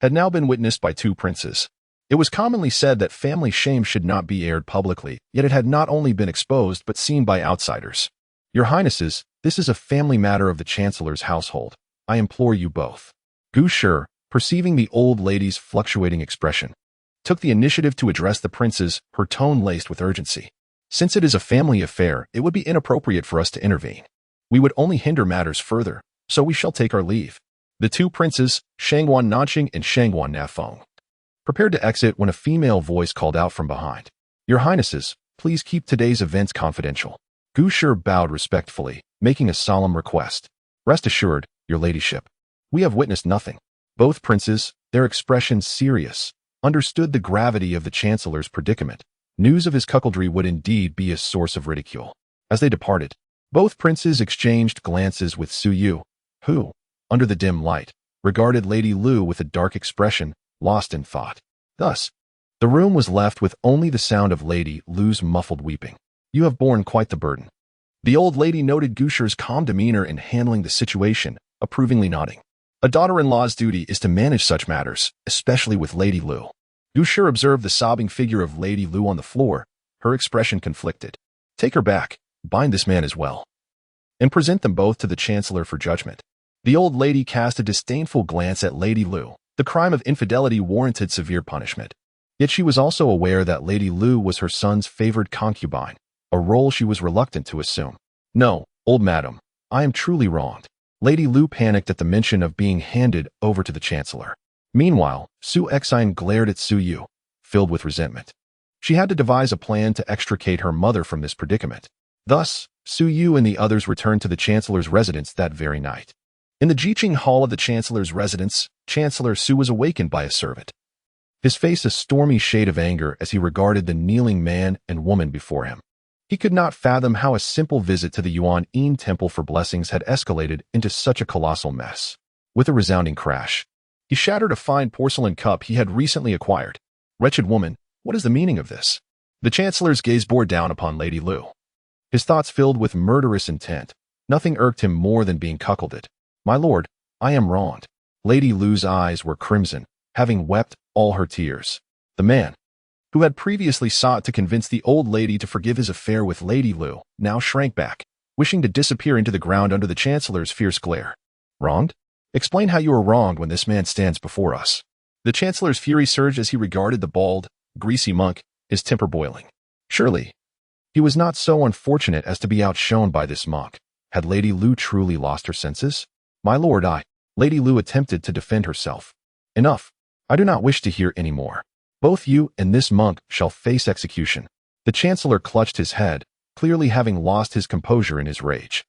had now been witnessed by 2 princes. It was commonly said that family shame should not be aired publicly, yet it had not only been exposed but seen by outsiders. Your Highnesses, this is a family matter of the Chancellor's household. I implore you both. Gu Shi, perceiving the old lady's fluctuating expression, took the initiative to address the princes, her tone laced with urgency. Since it is a family affair, it would be inappropriate for us to intervene. We would only hinder matters further, so we shall take our leave. The 2 princes, Shangguan Nanqing and Shangguan Nafeng, prepared to exit when a female voice called out from behind. Your Highnesses, please keep today's events confidential. Gu Shi bowed respectfully, making a solemn request. Rest assured, your ladyship, we have witnessed nothing. Both princes, their expressions serious, understood the gravity of the Chancellor's predicament. News of his cuckoldry would indeed be a source of ridicule. As they departed, both princes exchanged glances with Su Yu, who, under the dim light, regarded Lady Lu with a dark expression, lost in thought. Thus, the room was left with only the sound of Lady Lu's muffled weeping. You have borne quite the burden. The old lady noted Gu Shi's calm demeanor in handling the situation, approvingly nodding. A daughter-in-law's duty is to manage such matters, especially with Lady Lu. Gu Shi observed the sobbing figure of Lady Lu on the floor, her expression conflicted. Take her back, bind this man as well, and present them both to the Chancellor for judgment. The old lady cast a disdainful glance at Lady Lu. The crime of infidelity warranted severe punishment. Yet she was also aware that Lady Lu was her son's favored concubine, a role she was reluctant to assume. No, old madam, I am truly wronged. Lady Lu panicked at the mention of being handed over to the Chancellor. Meanwhile, Su Xin glared at Su Yu, filled with resentment. She had to devise a plan to extricate her mother from this predicament. Thus, Su Yu and the others returned to the Chancellor's residence that very night. In the Jiqing Hall of the Chancellor's residence, Chancellor Su was awakened by a servant, his face a stormy shade of anger as he regarded the kneeling man and woman before him. He could not fathom how a simple visit to the Yuan Yin Temple for blessings had escalated into such a colossal mess. With a resounding crash, he shattered a fine porcelain cup he had recently acquired. Wretched woman, what is the meaning of this? The Chancellor's gaze bore down upon Lady Lu. His thoughts filled with murderous intent. Nothing irked him more than being cuckolded. My lord, I am wronged. Lady Lu's eyes were crimson, having wept all her tears. The man, who had previously sought to convince the old lady to forgive his affair with Lady Lu, now shrank back, wishing to disappear into the ground under the Chancellor's fierce glare. Wronged? Explain how you are wronged when this man stands before us. The Chancellor's fury surged as he regarded the bald, greasy monk, his temper boiling. Surely, he was not so unfortunate as to be outshone by this monk. Had Lady Lu truly lost her senses? My lord, Lady Lu attempted to defend herself. Enough. I do not wish to hear any more. Both you and this monk shall face execution. The Chancellor clutched his head, clearly having lost his composure in his rage.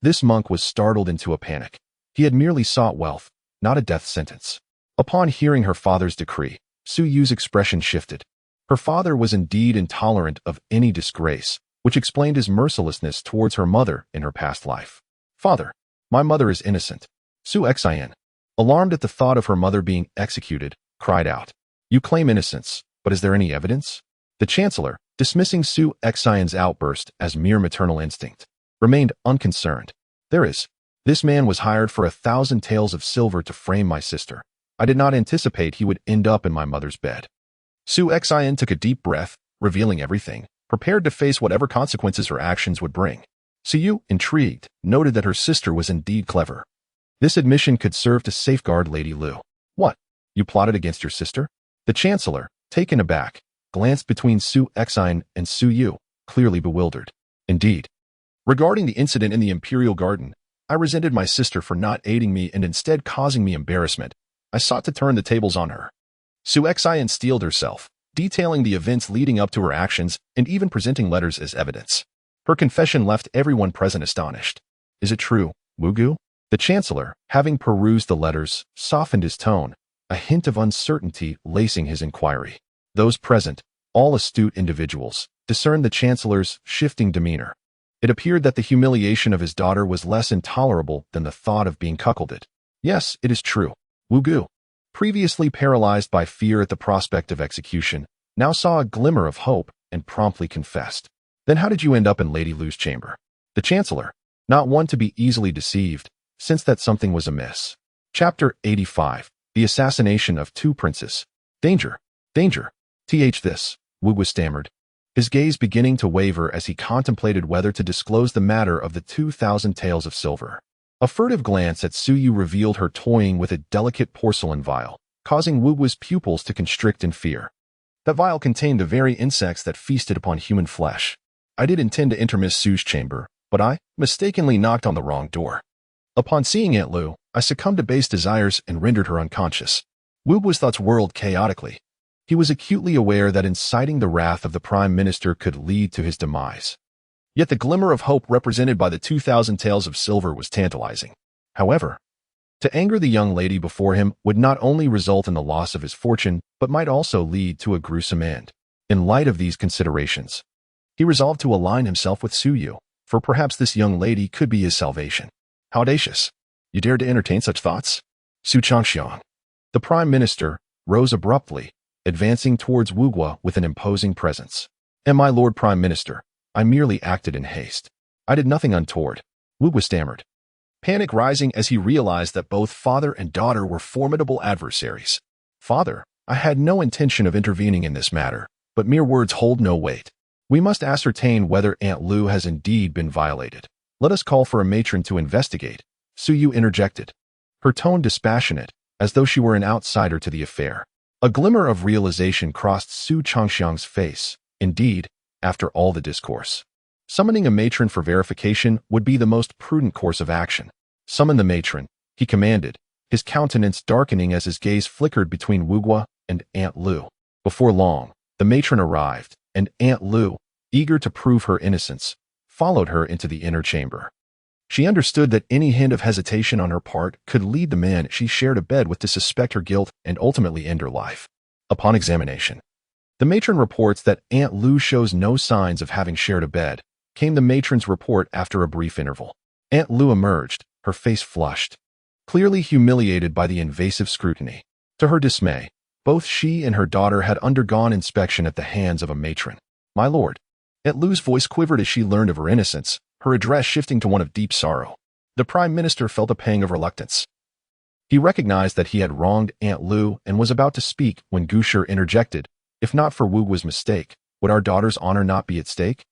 This monk was startled into a panic. He had merely sought wealth, not a death sentence. Upon hearing her father's decree, Su Yu's expression shifted. Her father was indeed intolerant of any disgrace, which explained his mercilessness towards her mother in her past life. Father, my mother is innocent. Su Xian, alarmed at the thought of her mother being executed, cried out. You claim innocence, but is there any evidence? The Chancellor, dismissing Su Xian's outburst as mere maternal instinct, remained unconcerned. There is. This man was hired for 1,000 taels of silver to frame my sister. I did not anticipate he would end up in my mother's bed. Su Xian took a deep breath, revealing everything, prepared to face whatever consequences her actions would bring. Su Yu, intrigued, noted that her sister was indeed clever. This admission could serve to safeguard Lady Lu. What? You plotted against your sister? The Chancellor, taken aback, glanced between Su Xian and Su Yu, clearly bewildered. Indeed. Regarding the incident in the Imperial Garden, I resented my sister for not aiding me and instead causing me embarrassment. I sought to turn the tables on her. Su Xian steeled herself, detailing the events leading up to her actions and even presenting letters as evidence. Her confession left everyone present astonished. Is it true, Wu Gu? The Chancellor, having perused the letters, softened his tone, a hint of uncertainty lacing his inquiry. Those present, all astute individuals, discerned the Chancellor's shifting demeanor. It appeared that the humiliation of his daughter was less intolerable than the thought of being cuckolded. Yes, it is true. Wu Gu, previously paralyzed by fear at the prospect of execution, now saw a glimmer of hope and promptly confessed. Then how did you end up in Lady Lu's chamber? The Chancellor, not one to be easily deceived, sensed that something was amiss. Chapter 85. The Assassination of Two Princes. Danger. Danger. This, Wu Gu stammered, his gaze beginning to waver as he contemplated whether to disclose the matter of the 2,000 taels of silver. A furtive glance at Su Yu revealed her toying with a delicate porcelain vial, causing Wu Gu's pupils to constrict in fear. That vial contained the very insects that feasted upon human flesh. I did intend to enter Miss Su's chamber, but I mistakenly knocked on the wrong door. Upon seeing Aunt Lu, I succumbed to base desires and rendered her unconscious. Wu Gu's thoughts whirled chaotically. He was acutely aware that inciting the wrath of the Prime Minister could lead to his demise. Yet the glimmer of hope represented by the 2,000 taels of silver was tantalizing. However, to anger the young lady before him would not only result in the loss of his fortune, but might also lead to a gruesome end. In light of these considerations, he resolved to align himself with Su Yu, for perhaps this young lady could be his salvation. How audacious! You dared to entertain such thoughts? Su Changxiang. The Prime Minister rose abruptly, advancing towards Wu Gu with an imposing presence. And my Lord Prime Minister, I merely acted in haste. I did nothing untoward. Wu Gu stammered, panic rising as he realized that both father and daughter were formidable adversaries. Father, I had no intention of intervening in this matter, but mere words hold no weight. We must ascertain whether Aunt Lu has indeed been violated. Let us call for a matron to investigate, Su Yu interjected, her tone dispassionate, as though she were an outsider to the affair. A glimmer of realization crossed Su Changxiang's face. Indeed, after all the discourse, summoning a matron for verification would be the most prudent course of action. Summon the matron, he commanded, his countenance darkening as his gaze flickered between Wu Gu and Aunt Lu. Before long, the matron arrived, and Aunt Lu, eager to prove her innocence, followed her into the inner chamber. She understood that any hint of hesitation on her part could lead the man she shared a bed with to suspect her guilt and ultimately end her life. Upon examination, The matron reports that Aunt Lu shows no signs of having shared a bed, came the matron's report after a brief interval. Aunt Lu emerged, her face flushed, clearly humiliated by the invasive scrutiny. To her dismay, both she and her daughter had undergone inspection at the hands of a matron. "My lord." Aunt Lu's voice quivered as she learned of her innocence, her address shifting to one of deep sorrow. The Prime Minister felt a pang of reluctance. He recognized that he had wronged Aunt Lu and was about to speak when Gushir interjected, "If not for Wu Guo's mistake, would our daughter's honor not be at stake?"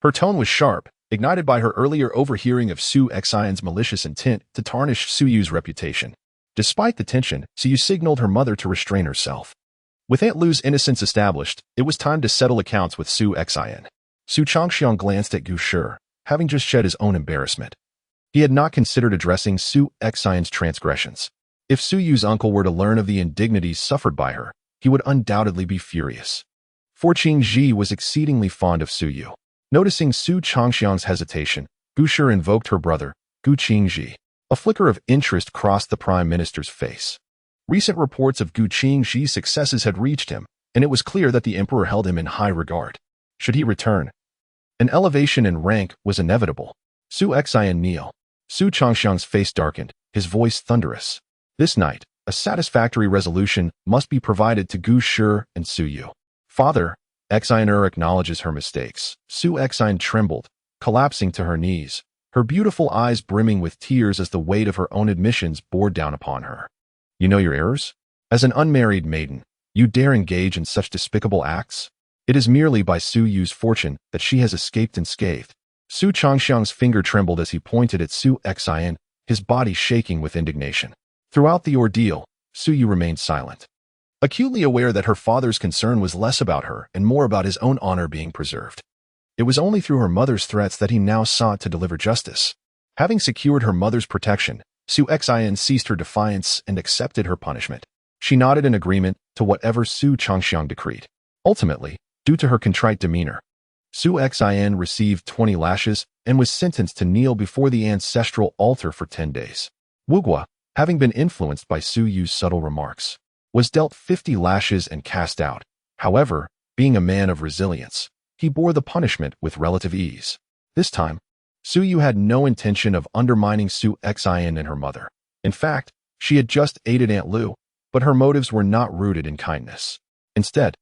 Her tone was sharp, ignited by her earlier overhearing of Su Xian's malicious intent to tarnish Su Yu's reputation. Despite the tension, Su Yu signaled her mother to restrain herself. With Aunt Lu's innocence established, it was time to settle accounts with Su Xian. Su Changxiang glanced at Gushir, having just shed his own embarrassment. He had not considered addressing Su Xian's transgressions. If Su Yu's uncle were to learn of the indignities suffered by her, he would undoubtedly be furious. For Qingji was exceedingly fond of Su Yu. Noticing Su Changxiang's hesitation, Gushir invoked her brother, Gu Qingji. A flicker of interest crossed the Prime Minister's face. Recent reports of Gu Qingji's successes had reached him, and it was clear that the emperor held him in high regard. Should he return, an elevation in rank was inevitable. Su Xian kneel. Su Changxiang's face darkened, his voice thunderous. This night, a satisfactory resolution must be provided to Gushir and Su Yu. "Father," Xian acknowledges her mistakes. Su Xian trembled, collapsing to her knees, her beautiful eyes brimming with tears as the weight of her own admissions bore down upon her. "You know your errors? As an unmarried maiden, you dare engage in such despicable acts? It is merely by Su Yu's fortune that she has escaped unscathed." Su Changxiang's finger trembled as he pointed at Su Xian, his body shaking with indignation. Throughout the ordeal, Su Yu remained silent, acutely aware that her father's concern was less about her and more about his own honor being preserved. It was only through her mother's threats that he now sought to deliver justice. Having secured her mother's protection, Su Xian ceased her defiance and accepted her punishment. She nodded in agreement to whatever Su Changxiang decreed. Ultimately, due to her contrite demeanor, Su Xian received 20 lashes and was sentenced to kneel before the ancestral altar for 10 days. Wu Guo, having been influenced by Su Yu's subtle remarks, was dealt 50 lashes and cast out. However, being a man of resilience, he bore the punishment with relative ease. This time, Su Yu had no intention of undermining Su Xian and her mother. In fact, she had just aided Aunt Lu, but her motives were not rooted in kindness. Instead,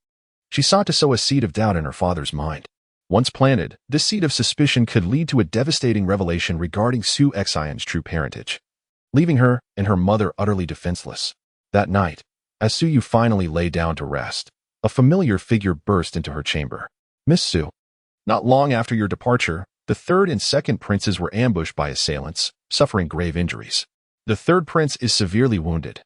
she sought to sow a seed of doubt in her father's mind. Once planted, this seed of suspicion could lead to a devastating revelation regarding Su Xian's true parentage, leaving her and her mother utterly defenseless. That night, as Su Yu finally lay down to rest, a familiar figure burst into her chamber. "Miss Su, not long after your departure, the third and second princes were ambushed by assailants, suffering grave injuries. The third prince is severely wounded,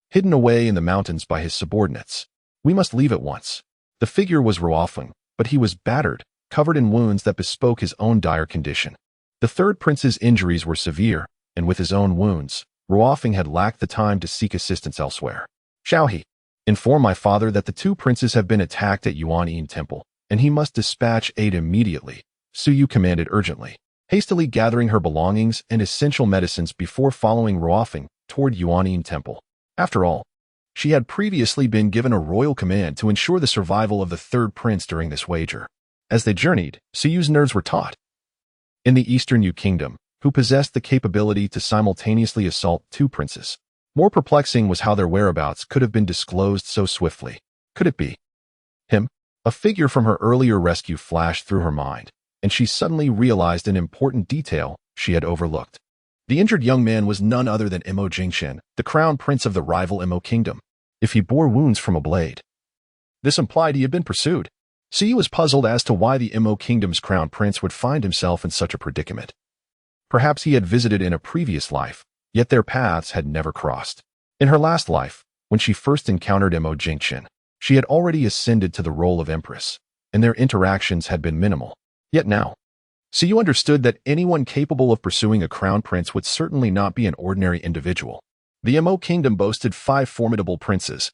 hidden away in the mountains by his subordinates. We must leave at once." The figure was Ruofeng, but he was battered, covered in wounds that bespoke his own dire condition. The third prince's injuries were severe, and with his own wounds, Ruofeng had lacked the time to seek assistance elsewhere. "Xiaohe, inform my father that the two princes have been attacked at Yuanyin Temple, and he must dispatch aid immediately," Su Yu commanded urgently, hastily gathering her belongings and essential medicines before following Ruofeng toward Yuanyin Temple. After all, she had previously been given a royal command to ensure the survival of the third prince during this wager. As they journeyed, Su Yu's nerves were taut. In the Eastern Yu Kingdom, who possessed the capability to simultaneously assault two princes. More perplexing was how their whereabouts could have been disclosed so swiftly. Could it be him? A figure from her earlier rescue flashed through her mind, and she suddenly realized an important detail she had overlooked. The injured young man was none other than Imo Jingshan, the crown prince of the rival Imo kingdom. If he bore wounds from a blade, this implied he had been pursued. Su Yu was puzzled as to why the Imo kingdom's crown prince would find himself in such a predicament. Perhaps he had visited in a previous life, yet their paths had never crossed. In her last life, when she first encountered Imo Jingshan, she had already ascended to the role of empress, and their interactions had been minimal. Yet now, Su Yu understood that anyone capable of pursuing a crown prince would certainly not be an ordinary individual. The Imo kingdom boasted 5 formidable princes,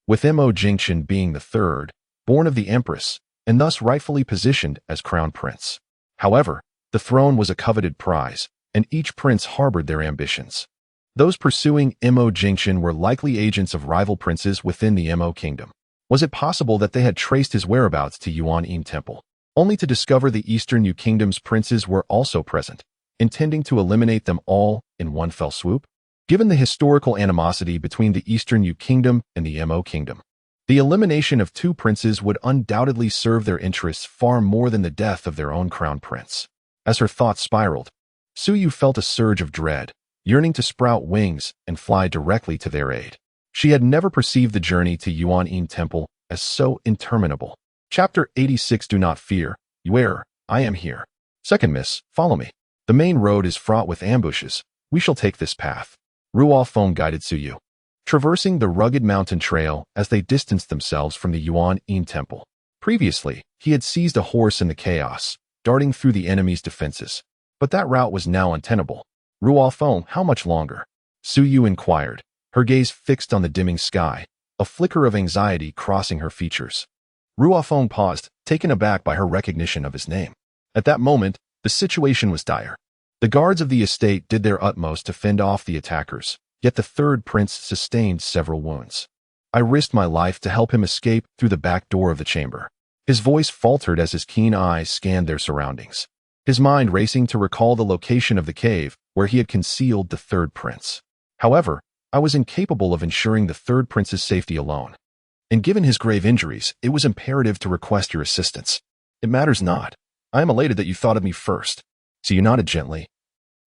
with Imo Jingshan being the third, born of the empress, and thus rightfully positioned as crown prince. However, the throne was a coveted prize, and each prince harbored their ambitions. Those pursuing Imo Jingshan were likely agents of rival princes within the Imo kingdom. Was it possible that they had traced his whereabouts to Yuan Temple, only to discover the Eastern Yu Kingdom's princes were also present, intending to eliminate them all in one fell swoop? Given the historical animosity between the Eastern Yu Kingdom and the Mo Kingdom, the elimination of two princes would undoubtedly serve their interests far more than the death of their own crown prince. As her thoughts spiraled, Su Yu felt a surge of dread, yearning to sprout wings and fly directly to their aid. She had never perceived the journey to Yuan Temple as so interminable. Chapter 86. Do not fear, Yuer, I am here. Second miss, follow me. The main road is fraught with ambushes. We shall take this path. Ruo Feng guided Su Yu, traversing the rugged mountain trail as they distanced themselves from the Yuan Temple. Previously, he had seized a horse in the chaos, darting through the enemy's defenses. But that route was now untenable. Ruo Feng, how much longer? Su Yu inquired, her gaze fixed on the dimming sky, a flicker of anxiety crossing her features. Ruo Feng paused, taken aback by her recognition of his name. At that moment, the situation was dire. The guards of the estate did their utmost to fend off the attackers, yet the third prince sustained several wounds. I risked my life to help him escape through the back door of the chamber. His voice faltered as his keen eyes scanned their surroundings, his mind racing to recall the location of the cave where he had concealed the third prince. However, I was incapable of ensuring the third prince's safety alone. And given his grave injuries, it was imperative to request your assistance. It matters not. I am elated that you thought of me first. Su Yu nodded gently,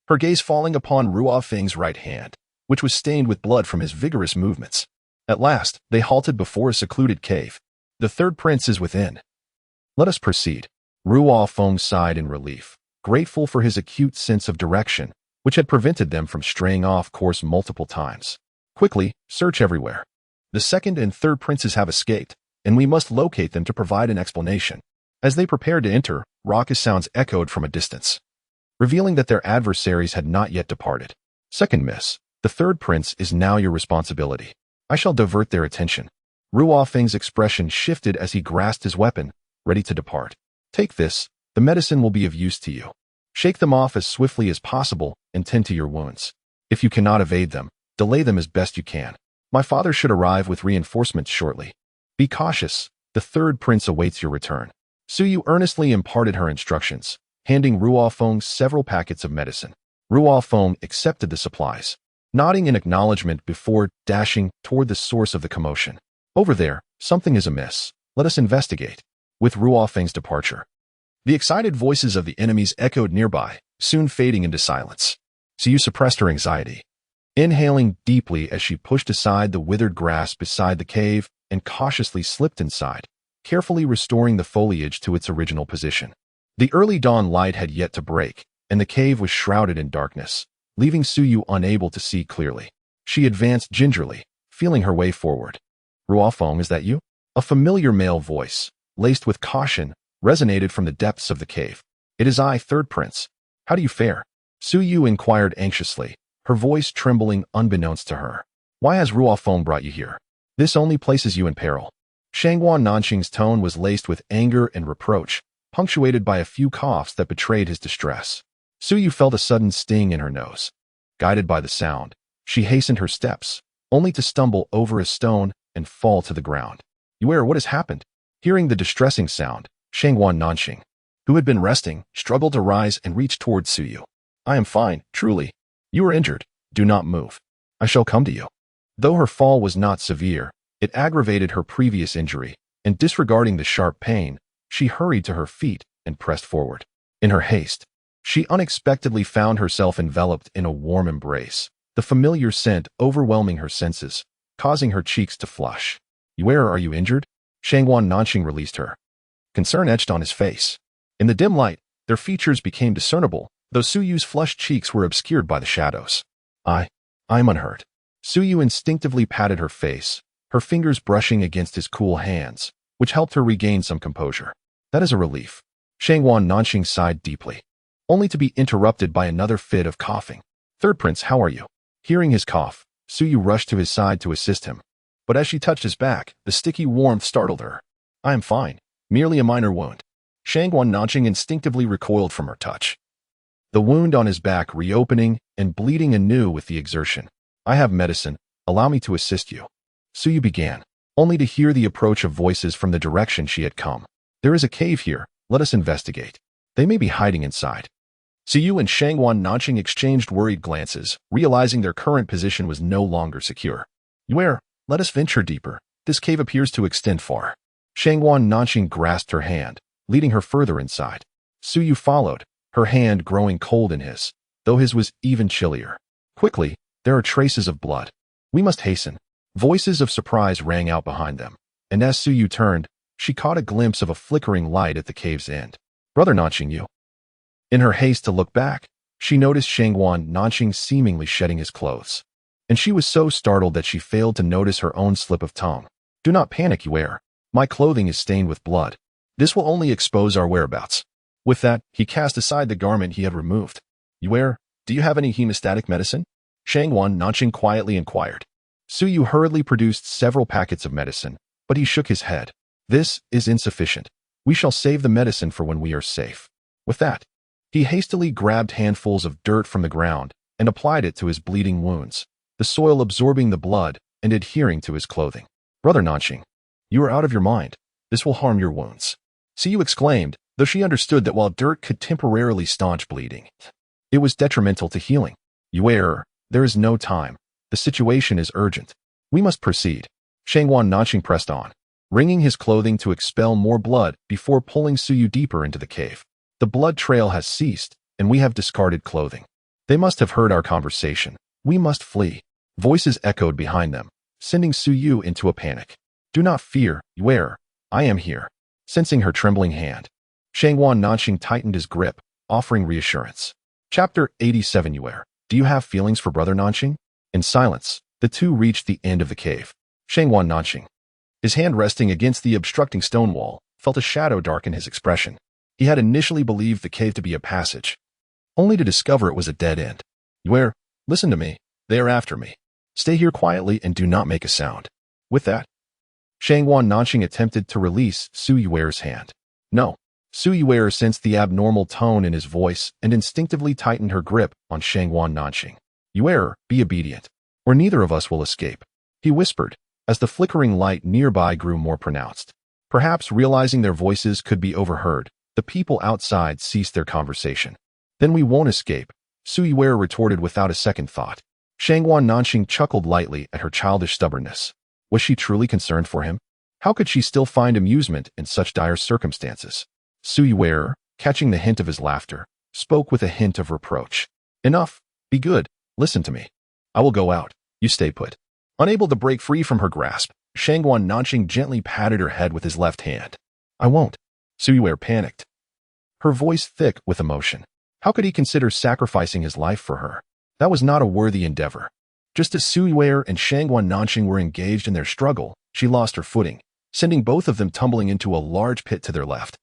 her gaze falling upon Ruo Feng's right hand, which was stained with blood from his vigorous movements. At last, they halted before a secluded cave. The third prince is within. Let us proceed. Ruo Feng sighed in relief, grateful for his acute sense of direction, which had prevented them from straying off course multiple times. Quickly, search everywhere. The second and third princes have escaped, and we must locate them to provide an explanation. As they prepared to enter, raucous sounds echoed from a distance, revealing that their adversaries had not yet departed. Second miss, the third prince is now your responsibility. I shall divert their attention. Ruo Feng's expression shifted as he grasped his weapon, ready to depart. Take this, the medicine will be of use to you. Shake them off as swiftly as possible and tend to your wounds. If you cannot evade them, delay them as best you can. My father should arrive with reinforcements shortly. Be cautious, the third prince awaits your return. Su Yu earnestly imparted her instructions, handing Ruo Feng several packets of medicine. Ruo Feng accepted the supplies, nodding in acknowledgement before dashing toward the source of the commotion. Over there, something is amiss. Let us investigate. With Ruo Feng's departure, the excited voices of the enemies echoed nearby, soon fading into silence. Su Yu suppressed her anxiety, inhaling deeply as she pushed aside the withered grass beside the cave and cautiously slipped inside, carefully restoring the foliage to its original position. The early dawn light had yet to break, and the cave was shrouded in darkness, leaving Su Yu unable to see clearly. She advanced gingerly, feeling her way forward. Ruo Feng, is that you? A familiar male voice, laced with caution, resonated from the depths of the cave. It is I, third prince. How do you fare? Su Yu inquired anxiously, her voice trembling unbeknownst to her. Why has Ruo Feng brought you here? This only places you in peril. Shangguan Nanxing's tone was laced with anger and reproach, punctuated by a few coughs that betrayed his distress. Su Yu felt a sudden sting in her nose. Guided by the sound, she hastened her steps, only to stumble over a stone and fall to the ground. Yuer, what has happened? Hearing the distressing sound, Shangguan Nanxing, who had been resting, struggled to rise and reach towards Su Yu. I am fine, truly. You are injured. Do not move. I shall come to you. Though her fall was not severe, it aggravated her previous injury, and disregarding the sharp pain, she hurried to her feet and pressed forward. In her haste, she unexpectedly found herself enveloped in a warm embrace, the familiar scent overwhelming her senses, causing her cheeks to flush. Where are you injured? Shangguan Nanxing released her. Concern etched on his face. In the dim light, their features became discernible, though Su Yu's flushed cheeks were obscured by the shadows. I'm unhurt. Su Yu instinctively patted her face, her fingers brushing against his cool hands, which helped her regain some composure. That is a relief. Shangguan Nanxing sighed deeply, only to be interrupted by another fit of coughing. Third prince, how are you? Hearing his cough, Su Yu rushed to his side to assist him. But as she touched his back, the sticky warmth startled her. I am fine. Merely a minor wound. Shangguan Nanxing instinctively recoiled from her touch, the wound on his back reopening and bleeding anew with the exertion. I have medicine. Allow me to assist you. Su Yu began, only to hear the approach of voices from the direction she had come. There is a cave here. Let us investigate. They may be hiding inside. Suyu and Shangwan Nanqing exchanged worried glances, realizing their current position was no longer secure. Where? Let us venture deeper. This cave appears to extend far. Shangwan Nanqing grasped her hand, leading her further inside. Suyu followed, her hand growing cold in his, though his was even chillier. Quickly, there are traces of blood. We must hasten. Voices of surprise rang out behind them, and as Suyu turned, she caught a glimpse of a flickering light at the cave's end. Brother Nanqing, you. In her haste to look back, she noticed Shangwan Nanqing seemingly shedding his clothes. And she was so startled that she failed to notice her own slip of tongue. Do not panic, Yuer. My clothing is stained with blood. This will only expose our whereabouts. With that, he cast aside the garment he had removed. Yuer, do you have any hemostatic medicine? Shangwan Nanqing quietly inquired. Suyu hurriedly produced several packets of medicine, but he shook his head. This is insufficient. We shall save the medicine for when we are safe. With that, he hastily grabbed handfuls of dirt from the ground and applied it to his bleeding wounds, the soil absorbing the blood and adhering to his clothing. Brother Nanqing, you are out of your mind. This will harm your wounds. Suyu exclaimed, though she understood that while dirt could temporarily staunch bleeding, it was detrimental to healing. Yuer, there is no time. The situation is urgent. We must proceed. Shangwan Nanqing pressed on, wringing his clothing to expel more blood before pulling Suyu deeper into the cave. The blood trail has ceased, and we have discarded clothing. They must have heard our conversation. We must flee. Voices echoed behind them, sending Suyu into a panic. Do not fear, Yuer. I am here. Sensing her trembling hand, Shangwan Nanqing tightened his grip, offering reassurance. Chapter 87 Yuer, do you have feelings for Brother Nanqing? In silence, the two reached the end of the cave. Shangwan Nanqing, his hand resting against the obstructing stone wall, felt a shadow darken his expression. He had initially believed the cave to be a passage, only to discover it was a dead end. Yuer, listen to me. They are after me. Stay here quietly and do not make a sound. With that, Shangwan Nanqing attempted to release Su Yuer's hand. No. Su Yuer sensed the abnormal tone in his voice and instinctively tightened her grip on Shangwan Nanqing. Yuer, be obedient, or neither of us will escape, he whispered, as the flickering light nearby grew more pronounced. Perhaps realizing their voices could be overheard, the people outside ceased their conversation. Then we won't escape, Su Yuer retorted without a second thought. Shangwan Nanqing chuckled lightly at her childish stubbornness. Was she truly concerned for him? How could she still find amusement in such dire circumstances? Su Yuer, catching the hint of his laughter, spoke with a hint of reproach. Enough. Be good. Listen to me. I will go out. You stay put. Unable to break free from her grasp, Shangwan Nanqing gently patted her head with his left hand. I won't. Su Yuer panicked, her voice thick with emotion. How could he consider sacrificing his life for her? That was not a worthy endeavor. Just as Su Yuer and Shangwan Nanqing were engaged in their struggle, she lost her footing, sending both of them tumbling into a large pit to their left.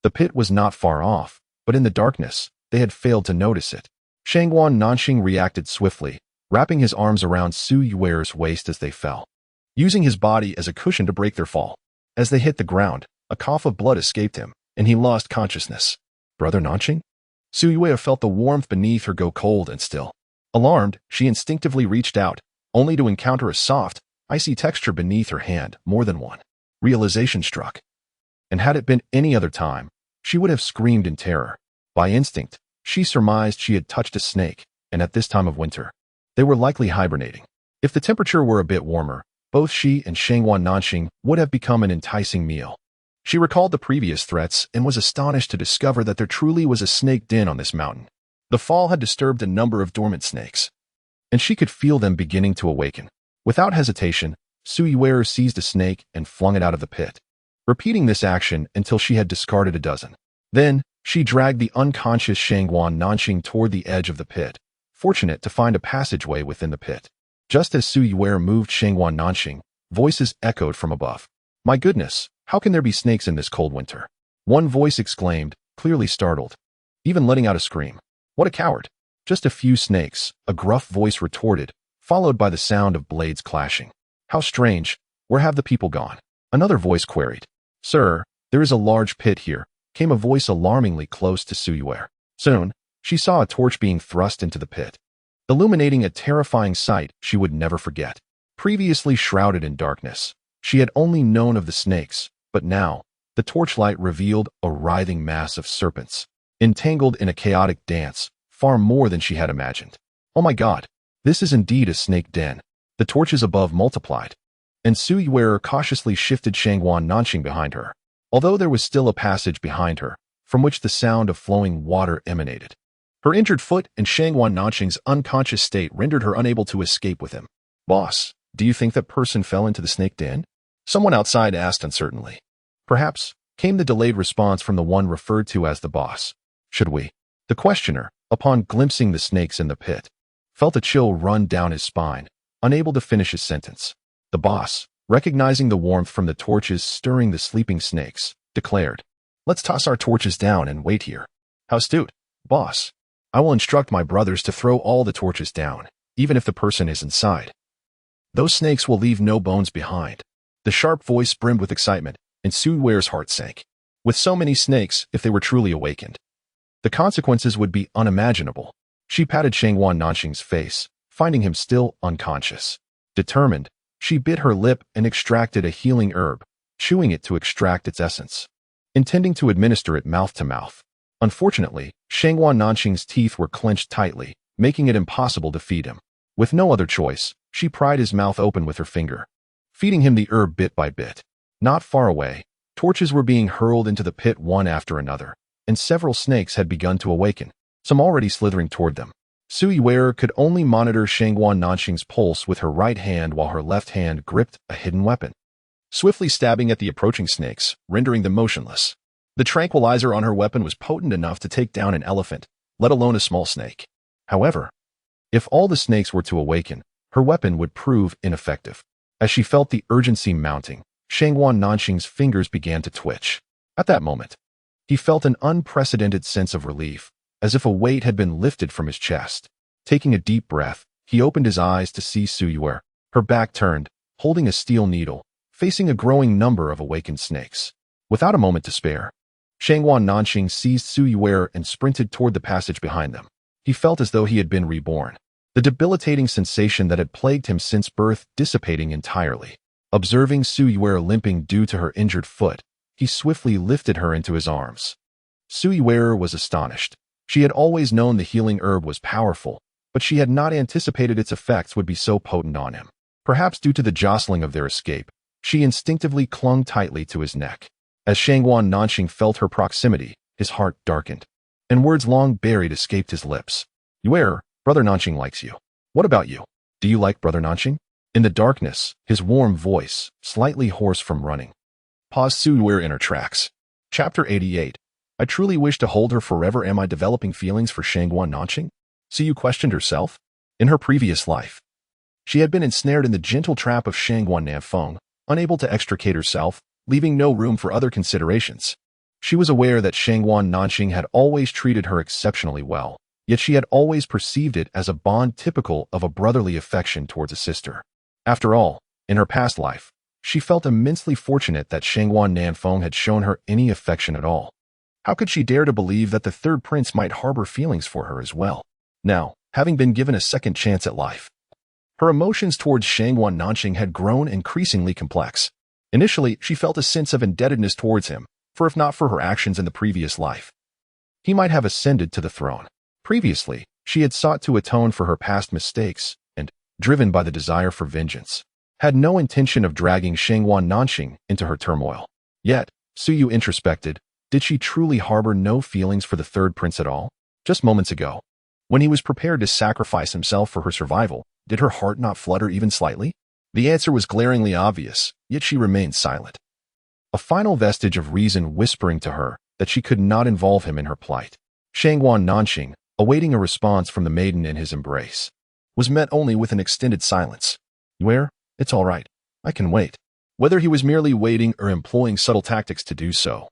The pit was not far off, but in the darkness, they had failed to notice it. Shangwan Nanqing reacted swiftly, wrapping his arms around Su Yuer's waist as they fell, using his body as a cushion to break their fall. As they hit the ground, a cough of blood escaped him, and he lost consciousness. Brother Nanqing? Su Yuer felt the warmth beneath her go cold and still. Alarmed, she instinctively reached out, only to encounter a soft, icy texture beneath her hand more than one. Realization struck. And had it been any other time, she would have screamed in terror. By instinct, she surmised she had touched a snake, and at this time of winter, they were likely hibernating. If the temperature were a bit warmer, both she and Shangwan Nanqing would have become an enticing meal. She recalled the previous threats and was astonished to discover that there truly was a snake den on this mountain. The fall had disturbed a number of dormant snakes, and she could feel them beginning to awaken. Without hesitation, Su Yuer seized a snake and flung it out of the pit, repeating this action until she had discarded a dozen. Then, she dragged the unconscious Shangwan Nanqing toward the edge of the pit, fortunate to find a passageway within the pit. Just as Su Yuer moved Shangwan Nanqing, voices echoed from above. My goodness, how can there be snakes in this cold winter? One voice exclaimed, clearly startled, even letting out a scream. What a coward! Just a few snakes, a gruff voice retorted, followed by the sound of blades clashing. How strange, where have the people gone? Another voice queried. Sir, there is a large pit here, came a voice alarmingly close to Su Yuer. Soon, she saw a torch being thrust into the pit, illuminating a terrifying sight she would never forget. Previously shrouded in darkness, She had only known of the snakes, but now, the torchlight revealed a writhing mass of serpents, entangled in a chaotic dance, far more than she had imagined. Oh my God, this is indeed a snake den. The torches above multiplied, and Su Yuer cautiously shifted Shangguan Nanqing behind her, although there was still a passage behind her, from which the sound of flowing water emanated. Her injured foot and Shangguan Nanqing's unconscious state rendered her unable to escape with him. Boss, do you think that person fell into the snake den? Someone outside asked uncertainly. Perhaps, came the delayed response from the one referred to as the boss. Should we? The questioner, upon glimpsing the snakes in the pit, felt a chill run down his spine, unable to finish his sentence. The boss, recognizing the warmth from the torches stirring the sleeping snakes, declared, Let's toss our torches down and wait here. How astute, boss. I will instruct my brothers to throw all the torches down, even if the person is inside. Those snakes will leave no bones behind. The sharp voice brimmed with excitement, and Su Yuer's heart sank. With so many snakes, if they were truly awakened, the consequences would be unimaginable. She patted Shangguan Nanqing's face, finding him still unconscious. Determined, she bit her lip and extracted a healing herb, chewing it to extract its essence, intending to administer it mouth to mouth. Unfortunately, Shangguan Nanqing's teeth were clenched tightly, making it impossible to feed him. With no other choice, she pried his mouth open with her finger, feeding him the herb bit by bit. Not far away, torches were being hurled into the pit one after another, and several snakes had begun to awaken, some already slithering toward them. Su Yuer could only monitor Shangguan Nanqing's pulse with her right hand while her left hand gripped a hidden weapon, swiftly stabbing at the approaching snakes, rendering them motionless. The tranquilizer on her weapon was potent enough to take down an elephant, let alone a small snake. However, if all the snakes were to awaken, her weapon would prove ineffective. As she felt the urgency mounting, Shangguan Nanqing's fingers began to twitch. At that moment, he felt an unprecedented sense of relief, as if a weight had been lifted from his chest. Taking a deep breath, he opened his eyes to see Su Yuer, her back turned, holding a steel needle, facing a growing number of awakened snakes. Without a moment to spare, Shangguan Nanqing seized Su Yuer and sprinted toward the passage behind them. He felt as though he had been reborn, the debilitating sensation that had plagued him since birth dissipating entirely. Observing Su Yuer limping due to her injured foot, he swiftly lifted her into his arms. Su Yuer was astonished. She had always known the healing herb was powerful, but she had not anticipated its effects would be so potent on him. Perhaps due to the jostling of their escape, she instinctively clung tightly to his neck. As Shangguan Nanqing felt her proximity, his heart darkened, and words long buried escaped his lips. Yuer, Brother Nanqing likes you. What about you? Do you like Brother Nanqing? In the darkness, his warm voice, slightly hoarse from running, paused Su Yuer in her tracks. Chapter 88. I truly wish to hold her forever. Am I developing feelings for Shangguan Nanqing? Su Yu questioned herself. In her previous life, she had been ensnared in the gentle trap of Shangguan Nanfeng, unable to extricate herself, leaving no room for other considerations. She was aware that Shangguan Nanqing had always treated her exceptionally well, yet she had always perceived it as a bond typical of a brotherly affection towards a sister. After all, in her past life, she felt immensely fortunate that Shangguan Nanfeng had shown her any affection at all. How could she dare to believe that the third prince might harbor feelings for her as well? Now, having been given a second chance at life, her emotions towards Shangguan Nanqing had grown increasingly complex. Initially, she felt a sense of indebtedness towards him, for if not for her actions in the previous life, he might have ascended to the throne. Previously, she had sought to atone for her past mistakes, and, driven by the desire for vengeance, had no intention of dragging Shangguan Nanqing into her turmoil. Yet, Su Yu introspected, did she truly harbor no feelings for the third prince at all? Just moments ago, when he was prepared to sacrifice himself for her survival, did her heart not flutter even slightly? The answer was glaringly obvious, yet she remained silent. A final vestige of reason whispering to her that she could not involve him in her plight. Shangguan Nanqing, awaiting a response from the maiden in his embrace, was met only with an extended silence. Yuer, it's all right. I can wait. Whether he was merely waiting or employing subtle tactics to do so,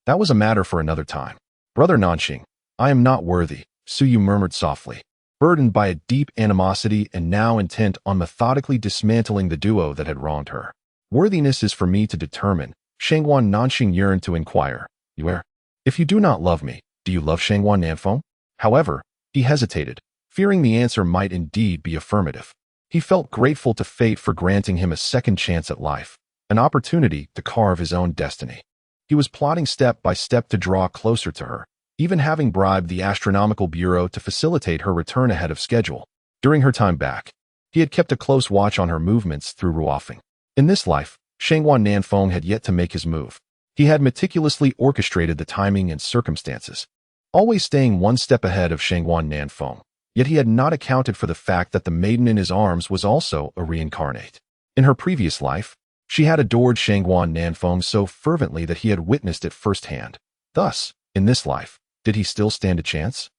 that was a matter for another time. Brother Nanqing, I am not worthy, Su Yu murmured softly, burdened by a deep animosity and now intent on methodically dismantling the duo that had wronged her. Worthiness is for me to determine, Shangguan Nanqing yearned to inquire. Yuer, if you do not love me, do you love Shangguan Nanfeng? However, he hesitated, fearing the answer might indeed be affirmative. He felt grateful to fate for granting him a second chance at life, an opportunity to carve his own destiny. He was plotting step by step to draw closer to her, even having bribed the Astronomical Bureau to facilitate her return ahead of schedule. During her time back, he had kept a close watch on her movements through Ruofeng. In this life, Shangwan Nanfeng had yet to make his move. He had meticulously orchestrated the timing and circumstances, always staying one step ahead of Shangwan Nanfeng. Yet he had not accounted for the fact that the maiden in his arms was also a reincarnate. In her previous life, she had adored Shangwan Nanfeng so fervently that he had witnessed it firsthand. Thus, in this life, did he still stand a chance?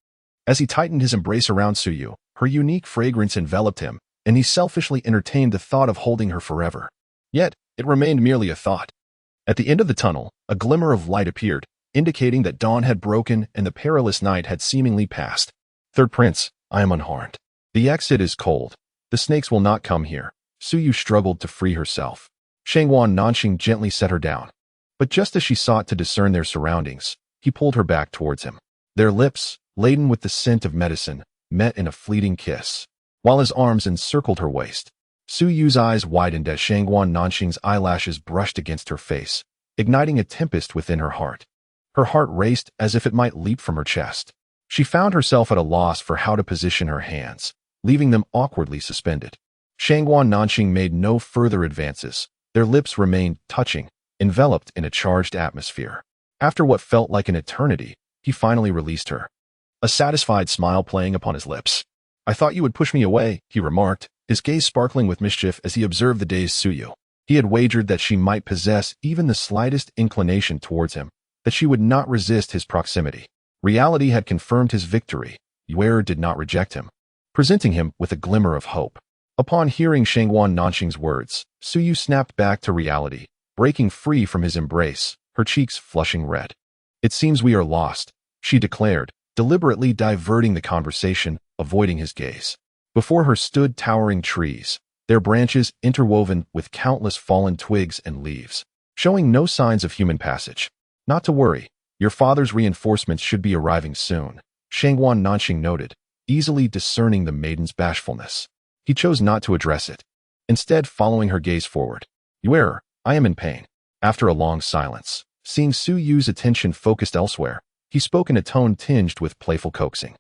As he tightened his embrace around Suyu, her unique fragrance enveloped him, and he selfishly entertained the thought of holding her forever. Yet, it remained merely a thought. At the end of the tunnel, a glimmer of light appeared, indicating that dawn had broken and the perilous night had seemingly passed. Third Prince, I am unharmed. The exit is cold. The snakes will not come here. Suyu struggled to free herself. Shangwan Nanxing gently set her down. But just as she sought to discern their surroundings, he pulled her back towards him. Their lips, laden with the scent of medicine, met in a fleeting kiss. While his arms encircled her waist, Suyu's eyes widened as Shangwan Nanxing's eyelashes brushed against her face, igniting a tempest within her heart. Her heart raced as if it might leap from her chest. She found herself at a loss for how to position her hands, leaving them awkwardly suspended. Shangwan Nanxing made no further advances. Their lips remained touching, enveloped in a charged atmosphere. After what felt like an eternity, he finally released her, a satisfied smile playing upon his lips. I thought you would push me away, he remarked, his gaze sparkling with mischief as he observed the dazed Suyu. He had wagered that she might possess even the slightest inclination towards him, that she would not resist his proximity. Reality had confirmed his victory. Yue did not reject him, presenting him with a glimmer of hope. Upon hearing Shangwan Nanxing's words, Suyu snapped back to reality, breaking free from his embrace, her cheeks flushing red. It seems we are lost, she declared, deliberately diverting the conversation, avoiding his gaze. Before her stood towering trees, their branches interwoven with countless fallen twigs and leaves, showing no signs of human passage. Not to worry, your father's reinforcements should be arriving soon, Shangwan Nanxing noted, easily discerning the maiden's bashfulness. He chose not to address it, instead following her gaze forward. Yue, I am in pain. After a long silence, seeing Suyu's attention focused elsewhere, he spoke in a tone tinged with playful coaxing.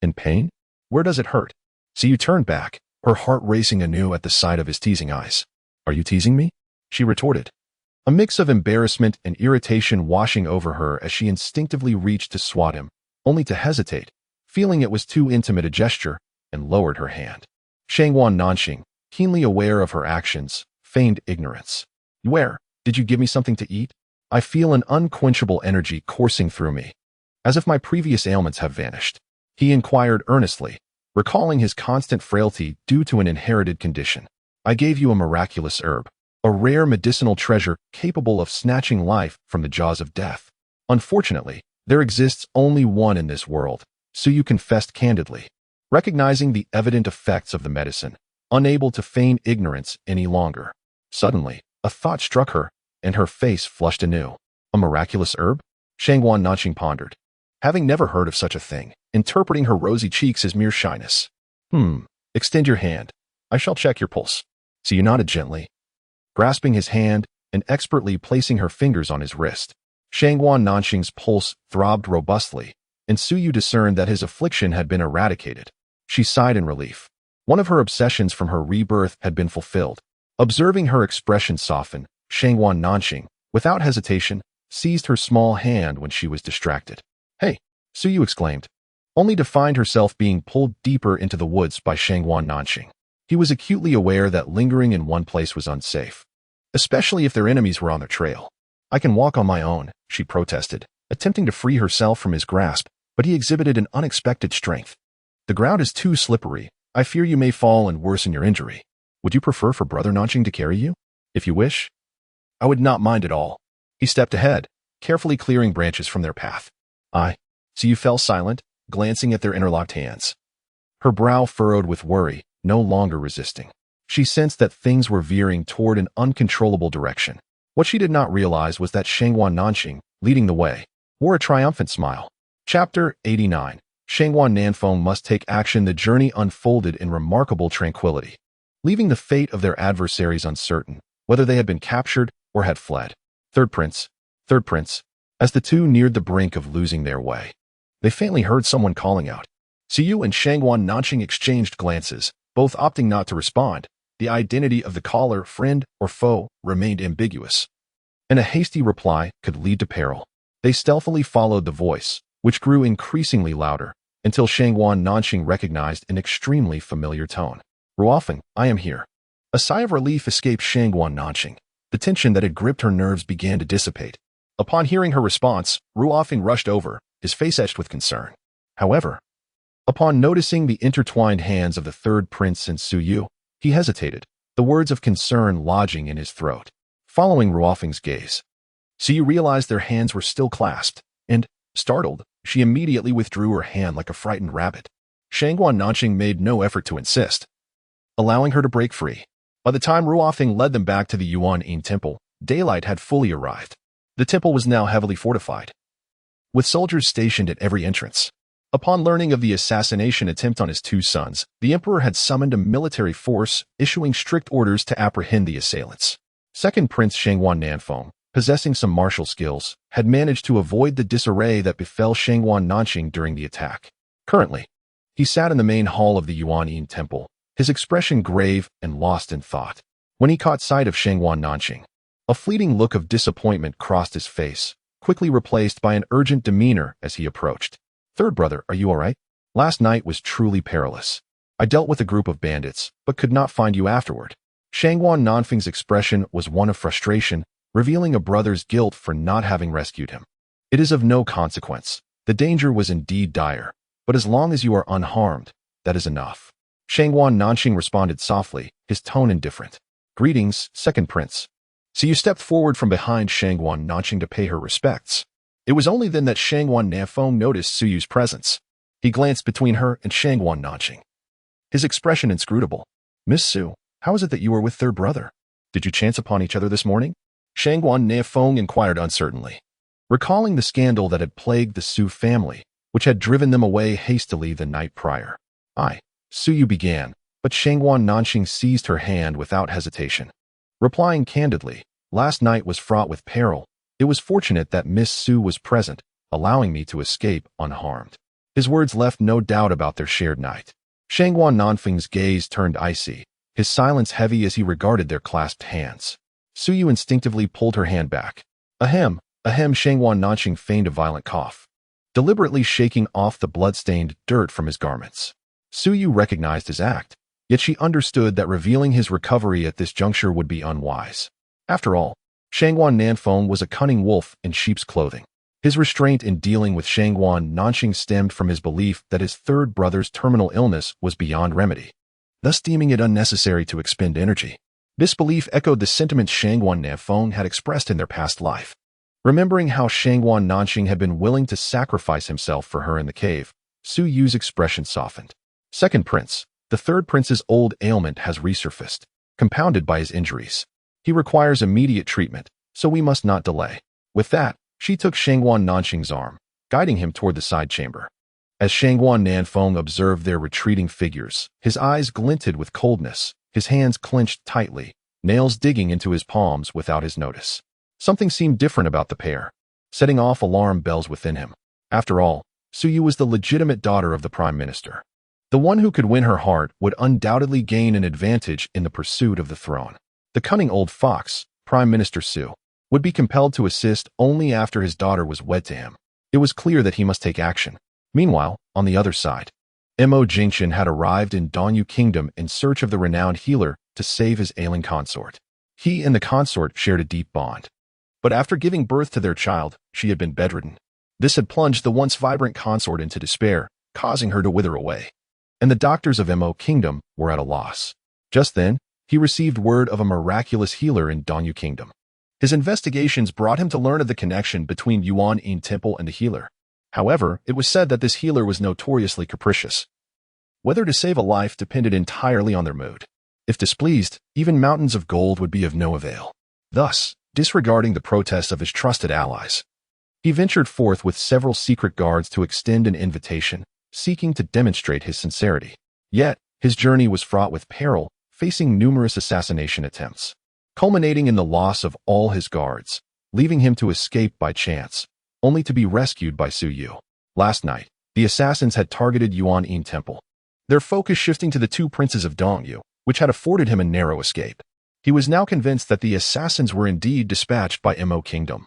In pain? Where does it hurt? Suyu turned back, her heart racing anew at the sight of his teasing eyes. Are you teasing me? She retorted, a mix of embarrassment and irritation washing over her as she instinctively reached to swat him, only to hesitate, feeling it was too intimate a gesture, and lowered her hand. Shangwan Nanxing, keenly aware of her actions, feigned ignorance. Yue, did you give me something to eat? I feel an unquenchable energy coursing through me, as if my previous ailments have vanished. He inquired earnestly, recalling his constant frailty due to an inherited condition. I gave you a miraculous herb, a rare medicinal treasure capable of snatching life from the jaws of death. Unfortunately, there exists only one in this world, Suyu confessed candidly, recognizing the evident effects of the medicine, unable to feign ignorance any longer. Suddenly, a thought struck her, and her face flushed anew. A miraculous herb? Shangwan Nanxing pondered, having never heard of such a thing, interpreting her rosy cheeks as mere shyness. Extend your hand. I shall check your pulse. Suyu nodded gently, grasping his hand and expertly placing her fingers on his wrist. Shangwan Nanxing's pulse throbbed robustly, and Suyu discerned that his affliction had been eradicated. She sighed in relief. One of her obsessions from her rebirth had been fulfilled. Observing her expression soften, Shangwan Nanxing, without hesitation, seized her small hand when she was distracted. Hey, Suyu exclaimed, only to find herself being pulled deeper into the woods by Shangwan Nanxing. He was acutely aware that lingering in one place was unsafe, especially if their enemies were on their trail. I can walk on my own, she protested, attempting to free herself from his grasp, but he exhibited an unexpected strength. The ground is too slippery. I fear you may fall and worsen your injury. Would you prefer for Brother Nanxing to carry you? If you wish. I would not mind at all. He stepped ahead, carefully clearing branches from their path. Suyu fell silent, glancing at their interlocked hands. Her brow furrowed with worry, no longer resisting. She sensed that things were veering toward an uncontrollable direction. What she did not realize was that Shangwan Nanxing, leading the way, wore a triumphant smile. Chapter 89. Shangwan Nanfeng must take action. The journey unfolded in remarkable tranquility. Leaving the fate of their adversaries uncertain, whether they had been captured or had fled. Third prince, third prince. As the two neared the brink of losing their way, they faintly heard someone calling out. Suyu and Shangwan Nanqing exchanged glances, both opting not to respond. The identity of the caller, friend or foe, remained ambiguous, and a hasty reply could lead to peril. They stealthily followed the voice, which grew increasingly louder, until Shangwan Nanqing recognized an extremely familiar tone. Ruofeng, I am here. A sigh of relief escaped Shangwan Nanqing. The tension that had gripped her nerves began to dissipate. Upon hearing her response, Ruofeng rushed over, his face etched with concern. However, upon noticing the intertwined hands of the third prince and Suyu, he hesitated, the words of concern lodging in his throat. Following Ruofeng's gaze, Suyu realized their hands were still clasped, and, startled, she immediately withdrew her hand like a frightened rabbit. Shangwan Nanqing made no effort to insist, allowing her to break free. By the time Ruofeng led them back to the Yuan-Yin temple, daylight had fully arrived. The temple was now heavily fortified, with soldiers stationed at every entrance. Upon learning of the assassination attempt on his two sons, the emperor had summoned a military force, issuing strict orders to apprehend the assailants. Second Prince Shangwan Nanfeng, possessing some martial skills, had managed to avoid the disarray that befell Shangwan Nanqing during the attack. Currently, he sat in the main hall of the Yuan-Yin temple, his expression grave and lost in thought. When he caught sight of Shangwan Nanqing, a fleeting look of disappointment crossed his face, quickly replaced by an urgent demeanor as he approached. Third brother, are you all right? Last night was truly perilous. I dealt with a group of bandits, but could not find you afterward. Shangwan Nanfeng's expression was one of frustration, revealing a brother's guilt for not having rescued him. It is of no consequence. The danger was indeed dire, but as long as you are unharmed, that is enough. Shangwan Nanqing responded softly, his tone indifferent. Greetings, second prince. So you stepped forward from behind Shangwan Nanqing to pay her respects. It was only then that Shangwan Nanfeng noticed Suyu's presence. He glanced between her and Shangwan Nanqing, his expression inscrutable. Miss Su, how is it that you are with third brother? Did you chance upon each other this morning? Shangwan Nanfeng inquired uncertainly, recalling the scandal that had plagued the Su family, which had driven them away hastily the night prior. Suyu began, but Shangwan Nanqing seized her hand without hesitation. Replying candidly, last night was fraught with peril. It was fortunate that Miss Su was present, allowing me to escape unharmed. His words left no doubt about their shared night. Shangwan Nanfeng's gaze turned icy, his silence heavy as he regarded their clasped hands. Suyu instinctively pulled her hand back. Ahem, Shangwan Nanqing feigned a violent cough, deliberately shaking off the blood-stained dirt from his garments. Suyu recognized his act, yet she understood that revealing his recovery at this juncture would be unwise. After all, Shangwan Nanfeng was a cunning wolf in sheep's clothing. His restraint in dealing with Shangwan Nanqing stemmed from his belief that his third brother's terminal illness was beyond remedy, thus deeming it unnecessary to expend energy. This belief echoed the sentiments Shangwan Nanfeng had expressed in their past life. Remembering how Shangwan Nanqing had been willing to sacrifice himself for her in the cave, Suyu's expression softened. Second prince, the third prince's old ailment has resurfaced, compounded by his injuries. He requires immediate treatment, so we must not delay. With that, she took Shangwan Nanqing's arm, guiding him toward the side chamber. As Shangwan Nanfeng observed their retreating figures, his eyes glinted with coldness, his hands clenched tightly, nails digging into his palms without his notice. Something seemed different about the pair, setting off alarm bells within him. After all, Suyu was the legitimate daughter of the prime minister. The one who could win her heart would undoubtedly gain an advantage in the pursuit of the throne. The cunning old fox, Prime Minister Su, would be compelled to assist only after his daughter was wed to him. It was clear that he must take action. Meanwhile, on the other side, Mo Jingchen had arrived in Dongyu Kingdom in search of the renowned healer to save his ailing consort. He and the consort shared a deep bond. But after giving birth to their child, she had been bedridden. This had plunged the once vibrant consort into despair, causing her to wither away. And the doctors of Mo Kingdom were at a loss. Just then, he received word of a miraculous healer in Dongyu Kingdom. His investigations brought him to learn of the connection between Yuan-Yin Temple and the healer. However, it was said that this healer was notoriously capricious. Whether to save a life depended entirely on their mood. If displeased, even mountains of gold would be of no avail. Thus, disregarding the protests of his trusted allies, he ventured forth with several secret guards to extend an invitation, seeking to demonstrate his sincerity. Yet, his journey was fraught with peril, facing numerous assassination attempts. culminating in the loss of all his guards, leaving him to escape by chance, only to be rescued by Su Yu. Last night, the assassins had targeted Yuan-In Temple, their focus shifting to the two princes of Dongyu, which had afforded him a narrow escape. He was now convinced that the assassins were indeed dispatched by Mo Kingdom,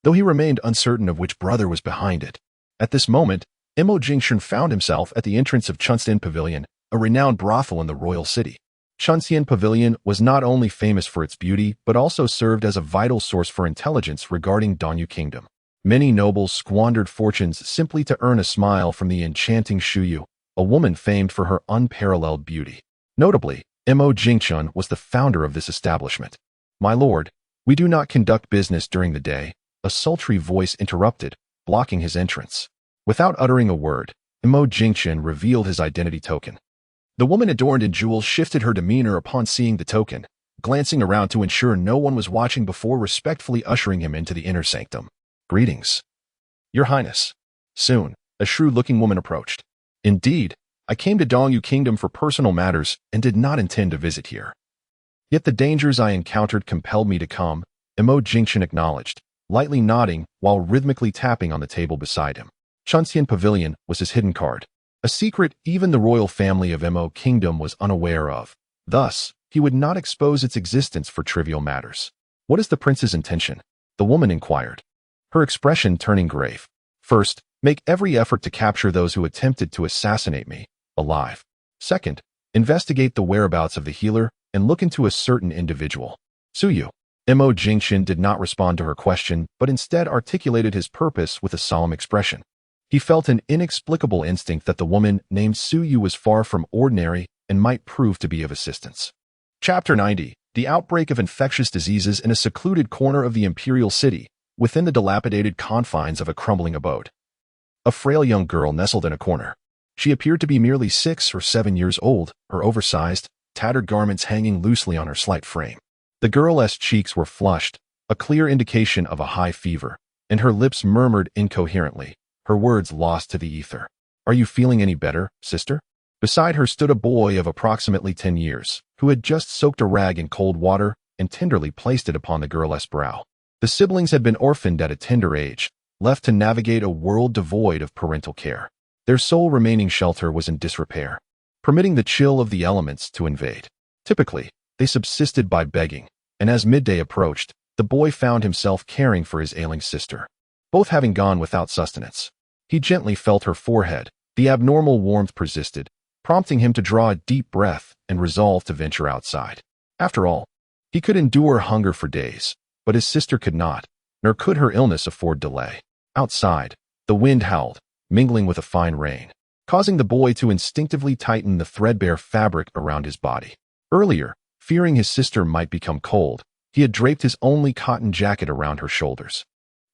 though he remained uncertain of which brother was behind it. At this moment, Mo Jingshun found himself at the entrance of Chunxian Pavilion, a renowned brothel in the royal city. Chunxian Pavilion was not only famous for its beauty, but also served as a vital source for intelligence regarding Dongyu Kingdom. Many nobles squandered fortunes simply to earn a smile from the enchanting Shuyu, a woman famed for her unparalleled beauty. Notably, Mo Jingshun was the founder of this establishment. "My lord, we do not conduct business during the day," a sultry voice interrupted, blocking his entrance. Without uttering a word, Mo Jingshun revealed his identity token. The woman adorned in jewels shifted her demeanor upon seeing the token, glancing around to ensure no one was watching before respectfully ushering him into the inner sanctum. "Greetings, Your Highness." Soon, a shrewd-looking woman approached. "Indeed, I came to Dongyu Kingdom for personal matters and did not intend to visit here. Yet the dangers I encountered compelled me to come," Mo Jingshun acknowledged, lightly nodding while rhythmically tapping on the table beside him. Chunxian Pavilion was his hidden card, a secret even the royal family of Mo Kingdom was unaware of. Thus, he would not expose its existence for trivial matters. "What is the prince's intention?" the woman inquired, her expression turning grave. "First, make every effort to capture those who attempted to assassinate me, alive. Second, investigate the whereabouts of the healer and look into a certain individual. Suyu." Mo Jingshun did not respond to her question, but instead articulated his purpose with a solemn expression. He felt an inexplicable instinct that the woman named Suyu was far from ordinary and might prove to be of assistance. Chapter 90. The outbreak of infectious diseases in a secluded corner of the imperial city, within the dilapidated confines of a crumbling abode. A frail young girl nestled in a corner. She appeared to be merely 6 or 7 years old, her oversized, tattered garments hanging loosely on her slight frame. The girl's cheeks were flushed, a clear indication of a high fever, and her lips murmured incoherently, her words lost to the ether. "Are you feeling any better, sister?" Beside her stood a boy of approximately 10 years, who had just soaked a rag in cold water and tenderly placed it upon the girl's brow. The siblings had been orphaned at a tender age, left to navigate a world devoid of parental care. Their sole remaining shelter was in disrepair, permitting the chill of the elements to invade. Typically, they subsisted by begging, and as midday approached, the boy found himself caring for his ailing sister, both having gone without sustenance. He gently felt her forehead. The abnormal warmth persisted, prompting him to draw a deep breath and resolve to venture outside. After all, he could endure hunger for days, but his sister could not, nor could her illness afford delay. Outside, the wind howled, mingling with a fine rain, causing the boy to instinctively tighten the threadbare fabric around his body. Earlier, fearing his sister might become cold, he had draped his only cotton jacket around her shoulders.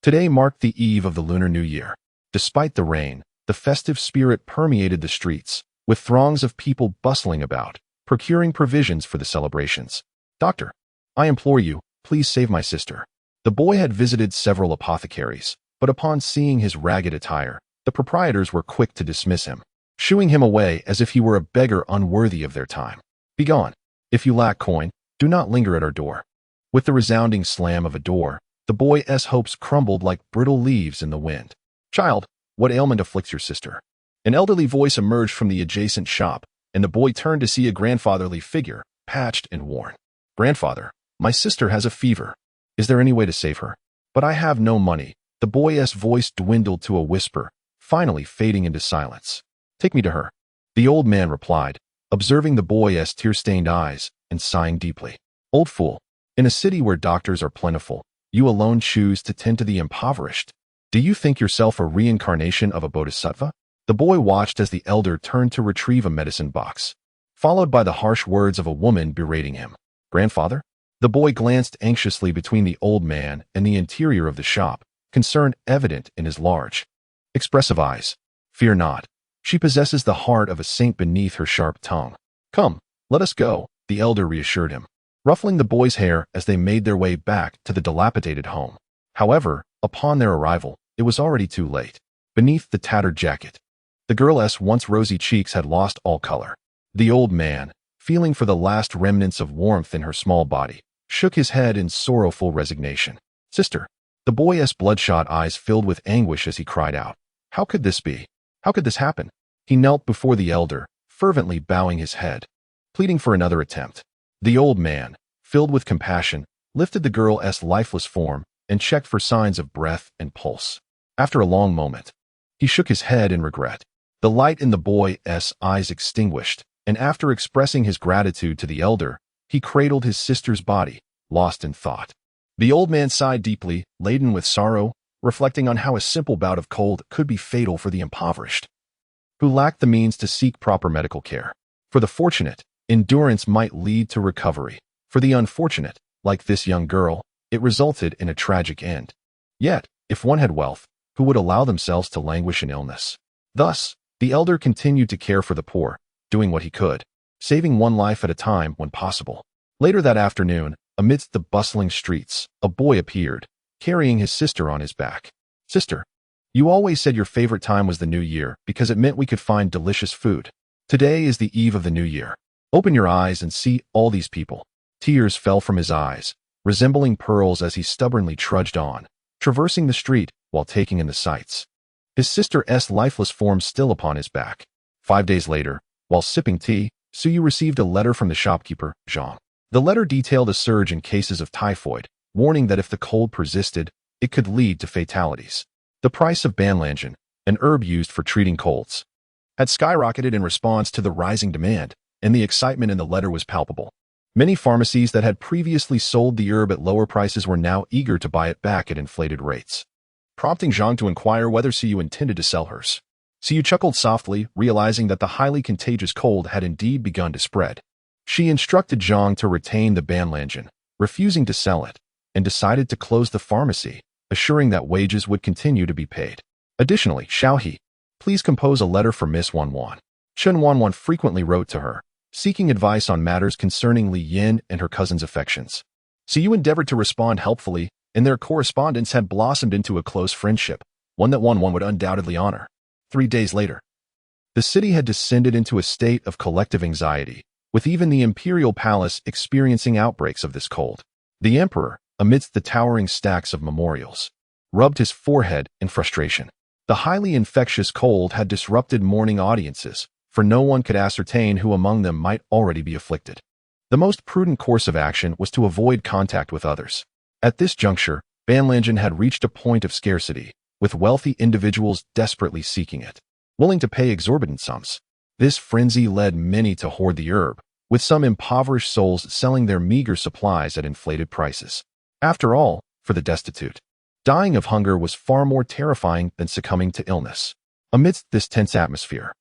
Today marked the eve of the Lunar New Year. Despite the rain, the festive spirit permeated the streets, with throngs of people bustling about, procuring provisions for the celebrations. "Doctor, I implore you, please save my sister." The boy had visited several apothecaries, but upon seeing his ragged attire, the proprietors were quick to dismiss him, shooing him away as if he were a beggar unworthy of their time. "Begone. If you lack coin, do not linger at our door." With the resounding slam of a door, the boy's hopes crumbled like brittle leaves in the wind. "Child, what ailment afflicts your sister?" An elderly voice emerged from the adjacent shop, and the boy turned to see a grandfatherly figure, patched and worn. "Grandfather, my sister has a fever. Is there any way to save her?" "But I have no money." The boy's voice dwindled to a whisper, finally fading into silence. "Take me to her," the old man replied, observing the boy's tear-stained eyes and sighing deeply. "Old fool, in a city where doctors are plentiful, you alone choose to tend to the impoverished. Do you think yourself a reincarnation of a bodhisattva?" The boy watched as the elder turned to retrieve a medicine box, followed by the harsh words of a woman berating him. "Grandfather?" The boy glanced anxiously between the old man and the interior of the shop, concern evident in his large, expressive eyes. "Fear not. She possesses the heart of a saint beneath her sharp tongue. Come, let us go," the elder reassured him, ruffling the boy's hair as they made their way back to the dilapidated home. However, upon their arrival, it was already too late. Beneath the tattered jacket, the girl's once rosy cheeks had lost all color. The old man, feeling for the last remnants of warmth in her small body, shook his head in sorrowful resignation. Sister. The boy's bloodshot eyes filled with anguish as he cried out. How could this be? How could this happen? He knelt before the elder, fervently bowing his head, pleading for another attempt. The old man, filled with compassion, lifted the girl's lifeless form and checked for signs of breath and pulse. After a long moment, he shook his head in regret. The light in the boy's eyes extinguished, and after expressing his gratitude to the elder, he cradled his sister's body, lost in thought. The old man sighed deeply, laden with sorrow, reflecting on how a simple bout of cold could be fatal for the impoverished, who lacked the means to seek proper medical care. For the fortunate, endurance might lead to recovery. For the unfortunate, like this young girl, it resulted in a tragic end. Yet, if one had wealth, who would allow themselves to languish in illness? Thus, the elder continued to care for the poor, doing what he could, saving one life at a time when possible. Later that afternoon, amidst the bustling streets, a boy appeared, carrying his sister on his back. Sister, you always said your favorite time was the new year because it meant we could find delicious food. Today is the eve of the new year. Open your eyes and see all these people. Tears fell from his eyes, resembling pearls as he stubbornly trudged on, traversing the street while taking in the sights. His sister's lifeless form still upon his back. 5 days later, while sipping tea, Suyu received a letter from the shopkeeper, Zhang. The letter detailed a surge in cases of typhoid, warning that if the cold persisted, it could lead to fatalities. The price of banlangen, an herb used for treating colds, had skyrocketed in response to the rising demand, and the excitement in the letter was palpable. Many pharmacies that had previously sold the herb at lower prices were now eager to buy it back at inflated rates, prompting Zhang to inquire whether Suyu intended to sell hers. Suyu chuckled softly, realizing that the highly contagious cold had indeed begun to spread. She instructed Zhang to retain the banlangen, refusing to sell it, and decided to close the pharmacy, assuring that wages would continue to be paid. Additionally, Xiaohe, please compose a letter for Miss Wanwan. Chen Wanwan frequently wrote to her, seeking advice on matters concerning Li Yin and her cousin's affections. Suyu endeavored to respond helpfully, and their correspondence had blossomed into a close friendship, one that Wanwan would undoubtedly honor. 3 days later, the city had descended into a state of collective anxiety, with even the imperial palace experiencing outbreaks of this cold. The emperor, amidst the towering stacks of memorials, rubbed his forehead in frustration. The highly infectious cold had disrupted morning audiences, for no one could ascertain who among them might already be afflicted. The most prudent course of action was to avoid contact with others. At this juncture, banlangen had reached a point of scarcity, with wealthy individuals desperately seeking it, willing to pay exorbitant sums. This frenzy led many to hoard the herb, with some impoverished souls selling their meager supplies at inflated prices. After all, for the destitute, dying of hunger was far more terrifying than succumbing to illness. Amidst this tense atmosphere,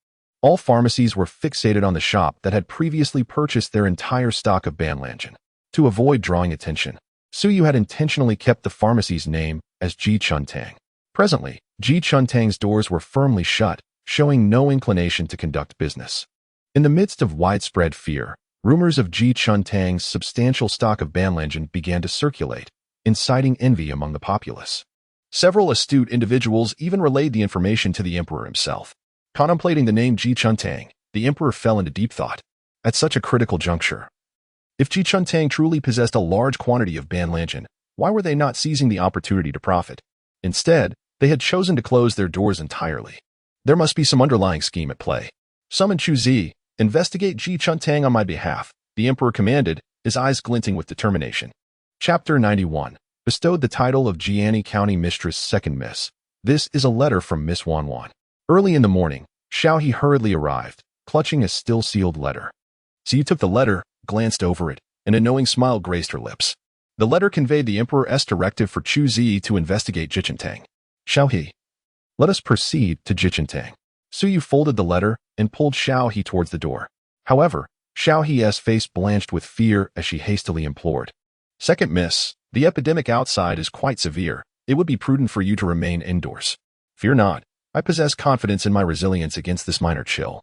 all pharmacies were fixated on the shop that had previously purchased their entire stock of banlangen. To avoid drawing attention, Suyu had intentionally kept the pharmacy's name as Ji Chuntang. Presently, Ji Chuntang's doors were firmly shut, showing no inclination to conduct business. In the midst of widespread fear, rumors of Ji Chuntang's substantial stock of banlangen began to circulate, inciting envy among the populace. Several astute individuals even relayed the information to the emperor himself. Contemplating the name Ji Chuntang, the emperor fell into deep thought. At such a critical juncture, if Ji Chuntang truly possessed a large quantity of banlangen, why were they not seizing the opportunity to profit? Instead, they had chosen to close their doors entirely. There must be some underlying scheme at play. Summon Chu Zi, investigate Ji Chuntang on my behalf, the emperor commanded, his eyes glinting with determination. Chapter 91. Bestowed the title of Jiani County Mistress Second Miss. This is a letter from Miss Wanwan. Early in the morning, Xiaohe hurriedly arrived, clutching a still-sealed letter. Suyu took the letter, glanced over it, and a knowing smile graced her lips. The letter conveyed the emperor's directive for Chu Zi to investigate Jichintang. Xiaohe, let us proceed to Jichintang. Suyu folded the letter and pulled Xiaohe towards the door. However, Xiaohe's face blanched with fear as she hastily implored. Second miss, the epidemic outside is quite severe. It would be prudent for you to remain indoors. Fear not. I possess confidence in my resilience against this minor chill.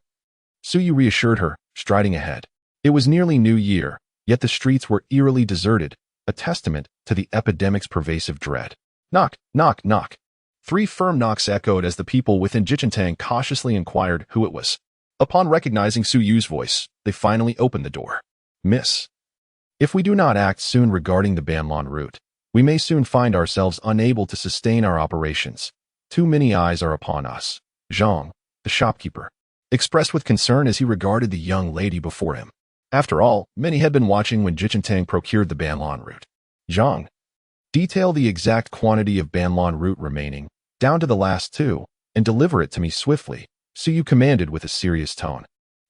Suyu reassured her, striding ahead. It was nearly New Year, yet the streets were eerily deserted, a testament to the epidemic's pervasive dread. Knock, knock, knock. 3 firm knocks echoed as the people within Jichintang cautiously inquired who it was. Upon recognizing Suyu's voice, they finally opened the door. Miss. If we do not act soon regarding the Banlon route, we may soon find ourselves unable to sustain our operations. Too many eyes are upon us. Zhang, the shopkeeper, expressed with concern as he regarded the young lady before him. After all, many had been watching when Jichentang procured the Banlon route. Zhang, detail the exact quantity of Banlon route remaining, down to the last two, and deliver it to me swiftly, Suyu commanded with a serious tone.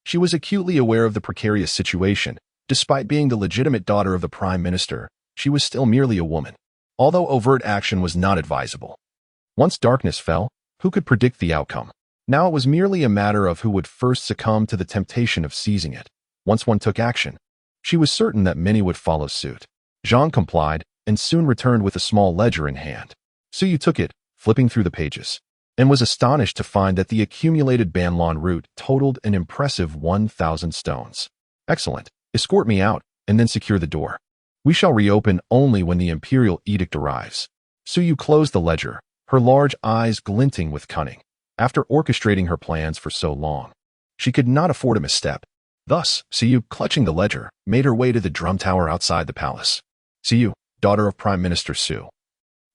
She was acutely aware of the precarious situation. Despite being the legitimate daughter of the Prime Minister, she was still merely a woman, although overt action was not advisable. Once darkness fell, who could predict the outcome? Now it was merely a matter of who would first succumb to the temptation of seizing it. Once one took action, she was certain that many would follow suit. Zhang complied and soon returned with a small ledger in hand. Suyu took it, flipping through the pages, and was astonished to find that the accumulated Banlon route totaled an impressive 1,000 stones. Excellent. Escort me out, and then secure the door. We shall reopen only when the imperial edict arrives. Suyu closed the ledger, her large eyes glinting with cunning. After orchestrating her plans for so long, she could not afford a misstep. Thus, Suyu, clutching the ledger, made her way to the drum tower outside the palace. Suyu, daughter of Prime Minister Su,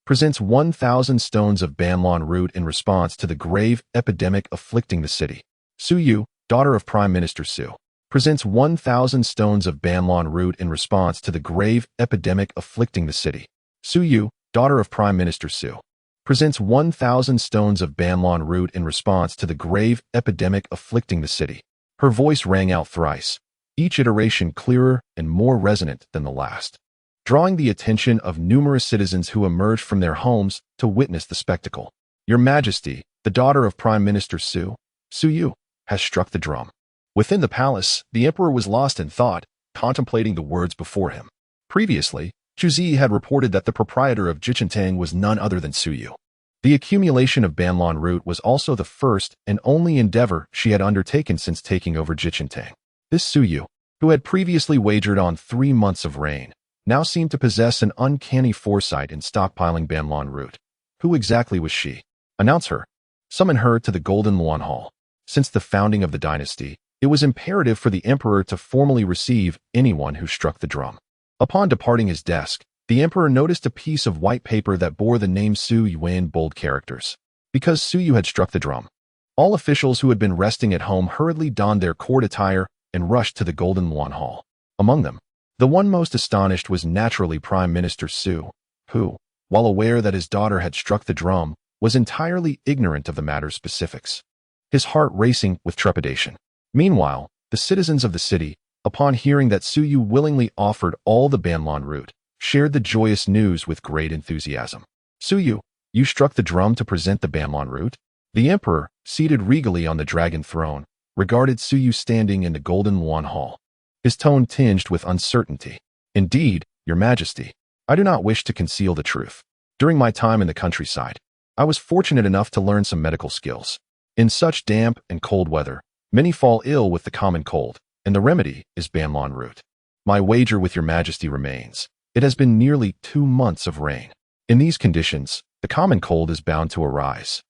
presents 1,000 stones of Banlon route in response to the grave epidemic afflicting the city. Suyu, daughter of Prime Minister Su, presents 1,000 stones of Banlon route in response to the grave epidemic afflicting the city. Suyu, daughter of Prime Minister Su, presents 1,000 stones of Banlon route in response to the grave epidemic afflicting the city. Her voice rang out thrice, each iteration clearer and more resonant than the last, drawing the attention of numerous citizens who emerged from their homes to witness the spectacle. Your Majesty, the daughter of Prime Minister Suyu, has struck the drum. Within the palace, the emperor was lost in thought, contemplating the words before him. Previously, Chuzi had reported that the proprietor of Jichentang was none other than Suyu. The accumulation of Banlon route was also the first and only endeavor she had undertaken since taking over Jichentang. This Suyu, who had previously wagered on 3 months of rain, now seemed to possess an uncanny foresight in stockpiling Banlon route. Who exactly was she? Announce her. Summon her to the Golden Luan Hall. Since the founding of the dynasty, it was imperative for the emperor to formally receive anyone who struck the drum. Upon departing his desk, the emperor noticed a piece of white paper that bore the name Su Yu in bold characters. Because Suyu had struck the drum, all officials who had been resting at home hurriedly donned their court attire and rushed to the Golden Luan Hall. Among them, the one most astonished was naturally Prime Minister Su, who, while aware that his daughter had struck the drum, was entirely ignorant of the matter's specifics, his heart racing with trepidation. Meanwhile, the citizens of the city, upon hearing that Suyu willingly offered all the Banlon route, shared the joyous news with great enthusiasm. Suyu, you struck the drum to present the Banlon route? The emperor, seated regally on the dragon throne, regarded Suyu standing in the Golden Luan Hall, his tone tinged with uncertainty. Indeed, Your Majesty, I do not wish to conceal the truth. During my time in the countryside, I was fortunate enough to learn some medical skills. In such damp and cold weather, many fall ill with the common cold, and the remedy is Banlon route. My wager with Your Majesty remains. It has been nearly 2 months of rain. In these conditions, the common cold is bound to arise.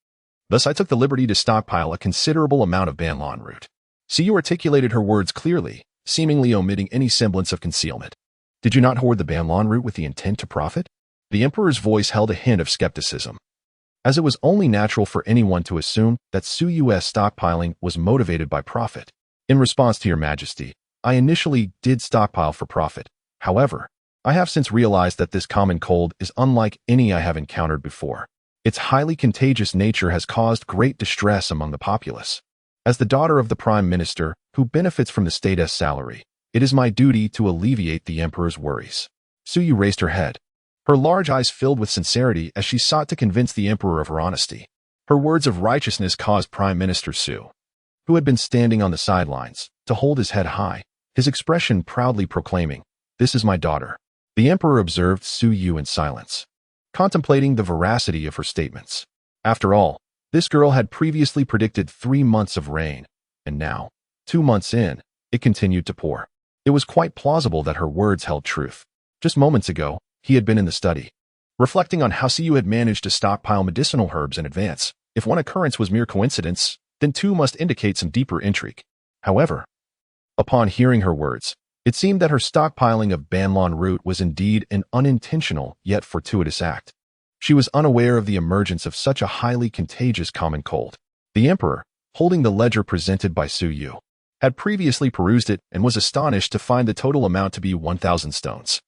Thus I took the liberty to stockpile a considerable amount of Banlon route. Suyu articulated her words clearly, seemingly omitting any semblance of concealment. Did you not hoard the Banlon route with the intent to profit? The emperor's voice held a hint of skepticism, as it was only natural for anyone to assume that Suyu's stockpiling was motivated by profit. In response to Your Majesty, I initially did stockpile for profit. However, I have since realized that this common cold is unlike any I have encountered before. Its highly contagious nature has caused great distress among the populace. As the daughter of the Prime Minister, who benefits from the state's salary, it is my duty to alleviate the emperor's worries. Suyu raised her head, her large eyes filled with sincerity as she sought to convince the emperor of her honesty. Her words of righteousness caused Prime Minister Su, who had been standing on the sidelines, to hold his head high, his expression proudly proclaiming, "This is my daughter." The emperor observed Suyu in silence, contemplating the veracity of her statements. After all, this girl had previously predicted 3 months of rain, and now, 2 months in, it continued to pour. It was quite plausible that her words held truth. Just moments ago, he had been in the study, reflecting on how Suyu had managed to stockpile medicinal herbs in advance. If one occurrence was mere coincidence, then 2 must indicate some deeper intrigue. However, upon hearing her words, It seemed that her stockpiling of Banlon root was indeed an unintentional yet fortuitous act. She was unaware of the emergence of such a highly contagious common cold. The emperor, holding the ledger presented by Su Yu, had previously perused it and was astonished to find the total amount to be 1,000 stones.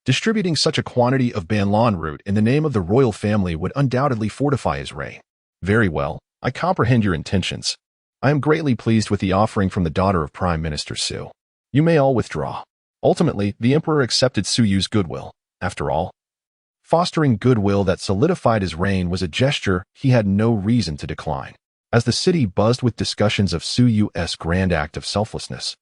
Distributing such a quantity of Banlon root in the name of the royal family would undoubtedly fortify his reign. Very well, I comprehend your intentions. I am greatly pleased with the offering from the daughter of Prime Minister Su. You may all withdraw. Ultimately, the emperor accepted Su Yu's goodwill. After all, fostering goodwill that solidified his reign was a gesture he had no reason to decline. As the city buzzed with discussions of Su Yu's grand act of selflessness,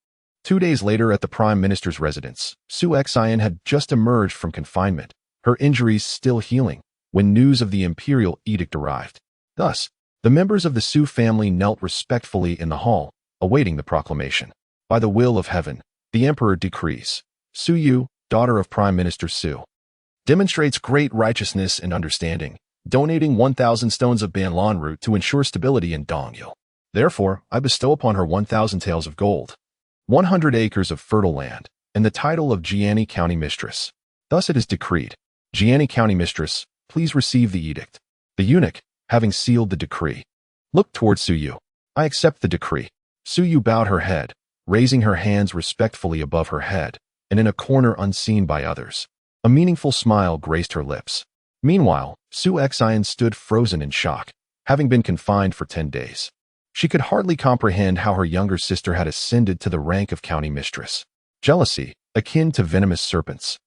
2 days later at the Prime Minister's residence, Su Xian had just emerged from confinement, her injuries still healing, when news of the imperial edict arrived. Thus, the members of the Su family knelt respectfully in the hall, awaiting the proclamation. By the will of heaven, the emperor decrees. Su Yu, daughter of Prime Minister Su, demonstrates great righteousness and understanding, donating 1,000 stones of Banlon root to ensure stability in Dongyu. Therefore, I bestow upon her 1,000 taels of gold, 100 acres of fertile land, and the title of Jiani County Mistress. Thus it is decreed. Jiani County Mistress, please receive the edict. The eunuch, having sealed the decree, looked toward Su Yu. I accept the decree. Su Yu bowed her head, raising her hands respectfully above her head, and in a corner unseen by others. A meaningful smile graced her lips. Meanwhile, Su Xian stood frozen in shock, having been confined for 10 days. She could hardly comprehend how her younger sister had ascended to the rank of county mistress. Jealousy, akin to venomous serpents,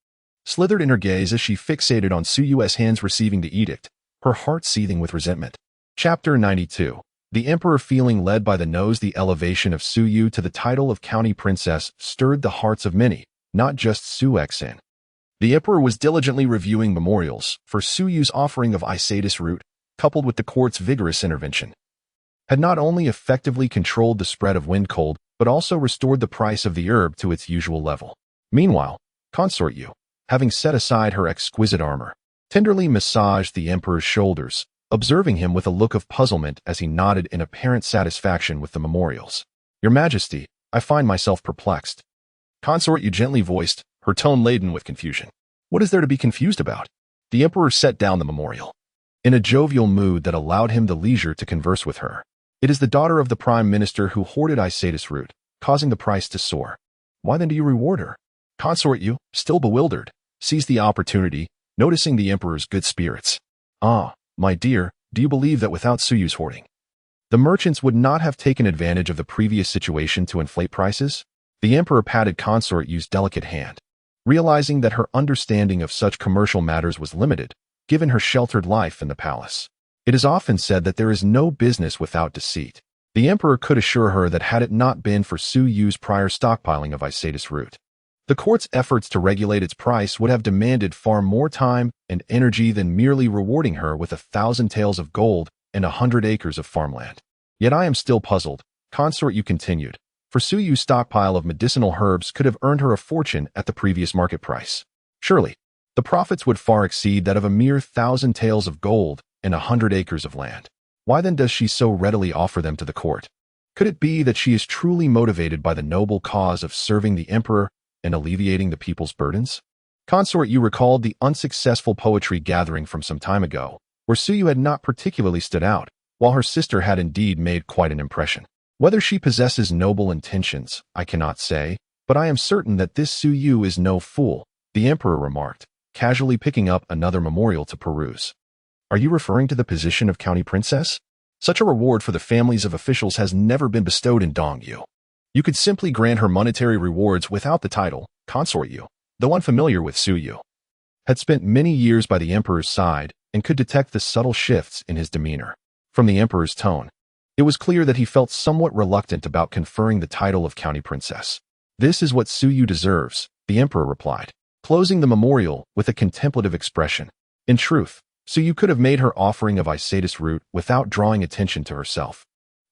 slithered in her gaze as she fixated on Su Yu's hands receiving the edict, her heart seething with resentment. Chapter 92. The emperor feeling led by the nose. The elevation of Su Yu to the title of county princess stirred the hearts of many, not just Su Xian. The emperor was diligently reviewing memorials for Su Yu's offering of isatis root, coupled with the court's vigorous intervention, had not only effectively controlled the spread of wind cold, but also restored the price of the herb to its usual level. Meanwhile, Consort Yu, having set aside her exquisite armor, tenderly massaged the emperor's shoulders, observing him with a look of puzzlement as he nodded in apparent satisfaction with the memorials. Your Majesty, I find myself perplexed. Consort Yu gently voiced, her tone laden with confusion. What is there to be confused about? The emperor set down the memorial in a jovial mood that allowed him the leisure to converse with her. It is the daughter of the prime minister who hoarded isatis root, causing the price to soar. Why then do you reward her? Consort Yu, still bewildered, seized the opportunity, noticing the emperor's good spirits. Ah, my dear, do you believe that without Su Yu's hoarding, the merchants would not have taken advantage of the previous situation to inflate prices? The emperor patted Consort Yu's delicate hand, realizing that her understanding of such commercial matters was limited, given her sheltered life in the palace. It is often said that there is no business without deceit. The emperor could assure her that had it not been for Su Yu's prior stockpiling of isatis root, the court's efforts to regulate its price would have demanded far more time and energy than merely rewarding her with 1,000 taels of gold and 100 acres of farmland. Yet I am still puzzled, Consort Yu continued, for Su Yu's stockpile of medicinal herbs could have earned her a fortune at the previous market price. Surely, the profits would far exceed that of a mere 1,000 taels of gold and 100 acres of land. Why then does she so readily offer them to the court? Could it be that she is truly motivated by the noble cause of serving the emperor and alleviating the people's burdens? Consort Yu recalled the unsuccessful poetry gathering from some time ago, where Su Yu had not particularly stood out, while her sister had indeed made quite an impression. Whether she possesses noble intentions, I cannot say, but I am certain that this Su Yu is no fool, the emperor remarked, casually picking up another memorial to peruse. Are you referring to the position of county princess? Such a reward for the families of officials has never been bestowed in Dongyu. You could simply grant her monetary rewards without the title. Consort Yu, though unfamiliar with Su Yu, had spent many years by the emperor's side and could detect the subtle shifts in his demeanor. From the emperor's tone, it was clear that he felt somewhat reluctant about conferring the title of county princess. This is what Su Yu deserves, the emperor replied, closing the memorial with a contemplative expression. In truth, Su Yu could have made her offering of isatis root without drawing attention to herself.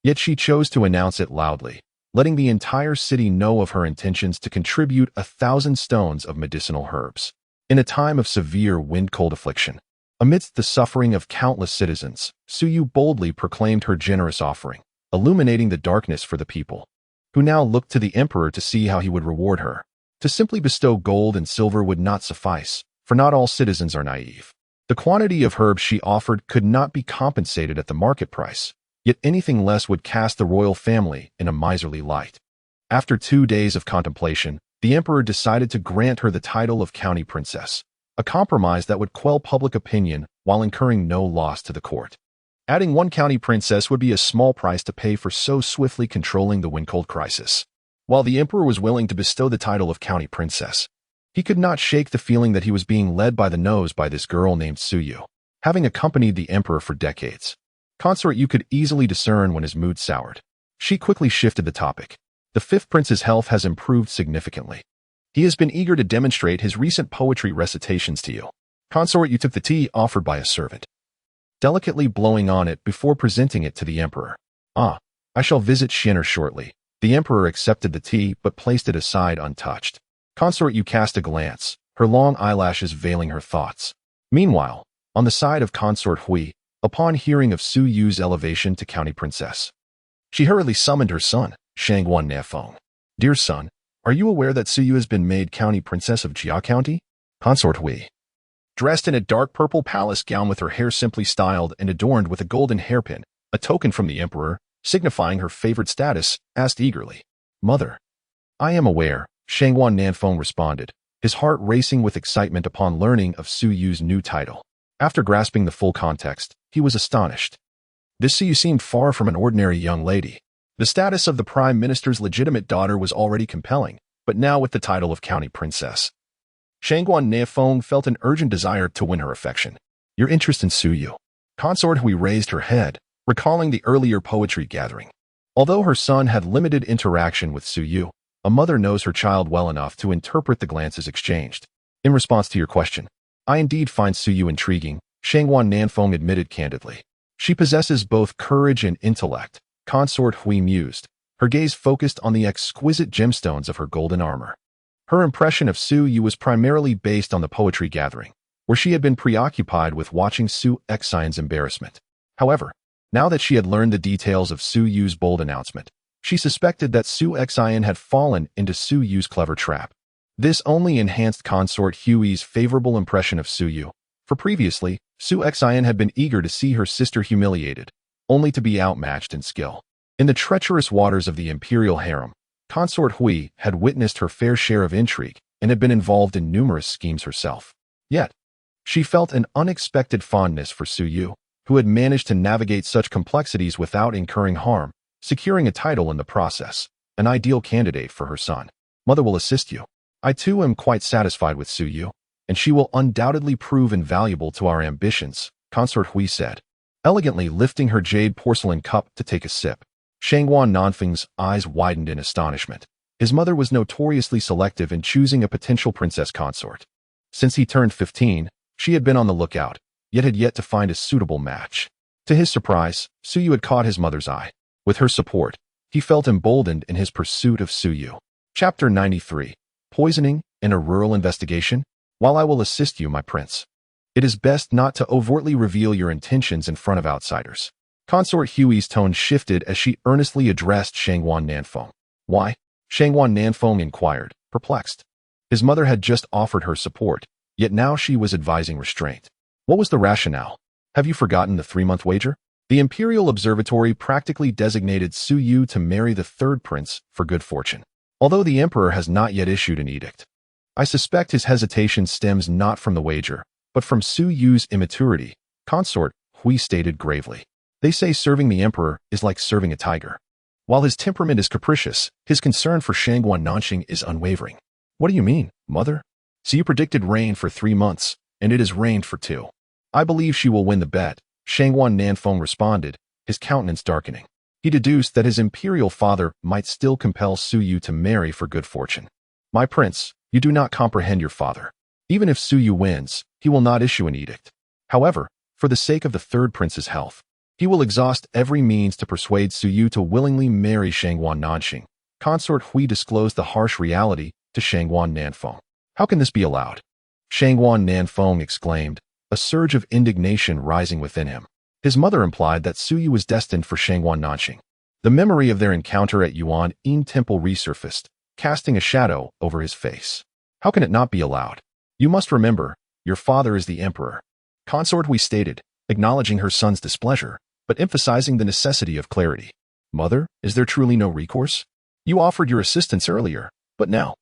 Yet she chose to announce it loudly, letting the entire city know of her intentions to contribute 1,000 stones of medicinal herbs. In a time of severe wind-cold affliction, amidst the suffering of countless citizens, Su Yu boldly proclaimed her generous offering, illuminating the darkness for the people, who now looked to the emperor to see how he would reward her. To simply bestow gold and silver would not suffice, for not all citizens are naive. The quantity of herbs she offered could not be compensated at the market price, yet anything less would cast the royal family in a miserly light. After 2 days of contemplation, the emperor decided to grant her the title of county princess, a compromise that would quell public opinion while incurring no loss to the court. Adding one county princess would be a small price to pay for so swiftly controlling the Wincold crisis. While the emperor was willing to bestow the title of county princess, he could not shake the feeling that he was being led by the nose by this girl named Suyu. Having accompanied the emperor for decades, Consort Yu could easily discern when his mood soured. She quickly shifted the topic. The fifth prince's health has improved significantly. He has been eager to demonstrate his recent poetry recitations to you. Consort Yu took the tea offered by a servant, delicately blowing on it before presenting it to the emperor. I shall visit Shinner shortly. The emperor accepted the tea but placed it aside untouched. Consort Yu cast a glance, her long eyelashes veiling her thoughts. Meanwhile, on the side of Consort Hui, upon hearing of Su Yu's elevation to county princess, she hurriedly summoned her son, Shangguan Nafeng. Dear son, are you aware that Su Yu has been made county princess of Jia County? Consort Hui, dressed in a dark purple palace gown with her hair simply styled and adorned with a golden hairpin, a token from the emperor, signifying her favored status, asked eagerly. Mother, I am aware, Shangguan Nafeng responded, his heart racing with excitement upon learning of Su Yu's new title. After grasping the full context, he was astonished. This Su Yu seemed far from an ordinary young lady. The status of the prime minister's legitimate daughter was already compelling, but now with the title of county princess, Shangguan Nafeng felt an urgent desire to win her affection. Your interest in Su Yu. Consort Hui raised her head, recalling the earlier poetry gathering. Although her son had limited interaction with Su Yu, a mother knows her child well enough to interpret the glances exchanged. In response to your question, I indeed find Su Yu intriguing, Shangguan Nafeng admitted candidly. She possesses both courage and intellect, Consort Hui mused, her gaze focused on the exquisite gemstones of her golden armor. Her impression of Su Yu was primarily based on the poetry gathering, where she had been preoccupied with watching Su Xian's embarrassment. However, now that she had learned the details of Su Yu's bold announcement, she suspected that Su Xian had fallen into Su Yu's clever trap. This only enhanced Consort Hui's favorable impression of Su Yu, for previously, Su Xian had been eager to see her sister humiliated, only to be outmatched in skill. In the treacherous waters of the imperial harem, Consort Hui had witnessed her fair share of intrigue and had been involved in numerous schemes herself. Yet, she felt an unexpected fondness for Su Yu, who had managed to navigate such complexities without incurring harm, securing a title in the process, an ideal candidate for her son. Mother will assist you. I too am quite satisfied with Su Yu, and she will undoubtedly prove invaluable to our ambitions, Consort Hui said, elegantly lifting her jade porcelain cup to take a sip. Shangguan Nafeng's eyes widened in astonishment. His mother was notoriously selective in choosing a potential princess consort. Since he turned 15, she had been on the lookout, yet had yet to find a suitable match. To his surprise, Su Yu had caught his mother's eye. With her support, he felt emboldened in his pursuit of Su Yu. Chapter 93. Poisoning and a rural investigation? While I will assist you, my prince, it is best not to overtly reveal your intentions in front of outsiders. Consort Hui's tone shifted as she earnestly addressed Shangguan Nafeng. Why? Shangguan Nafeng inquired, perplexed. His mother had just offered her support, yet now she was advising restraint. What was the rationale? Have you forgotten the 3-month wager? The Imperial Observatory practically designated Su Yu to marry the third prince for good fortune. Although the emperor has not yet issued an edict, I suspect his hesitation stems not from the wager, but from Su Yu's immaturity, Consort Hui stated gravely. They say serving the emperor is like serving a tiger. While his temperament is capricious, his concern for Shangguan Nanxing is unwavering. What do you mean, mother? So you predicted rain for 3 months, and it has rained for 2. I believe she will win the bet, Shangguan Nafeng responded, his countenance darkening. He deduced that his imperial father might still compel Su Yu to marry for good fortune. My prince, you do not comprehend your father. Even if Su Yu wins, he will not issue an edict. However, for the sake of the third prince's health, he will exhaust every means to persuade Su Yu to willingly marry Shangguan Nanxing. Consort Hui disclosed the harsh reality to Shangguan Nafeng. How can this be allowed? Shangguan Nafeng exclaimed, a surge of indignation rising within him. His mother implied that Su Yu was destined for Shangguan Nanxing. The memory of their encounter at Yuan Yin Temple resurfaced, casting a shadow over his face. How can it not be allowed? You must remember, your father is the emperor. Consort Hui stated, acknowledging her son's displeasure, but emphasizing the necessity of clarity. Mother, is there truly no recourse? You offered your assistance earlier, but now.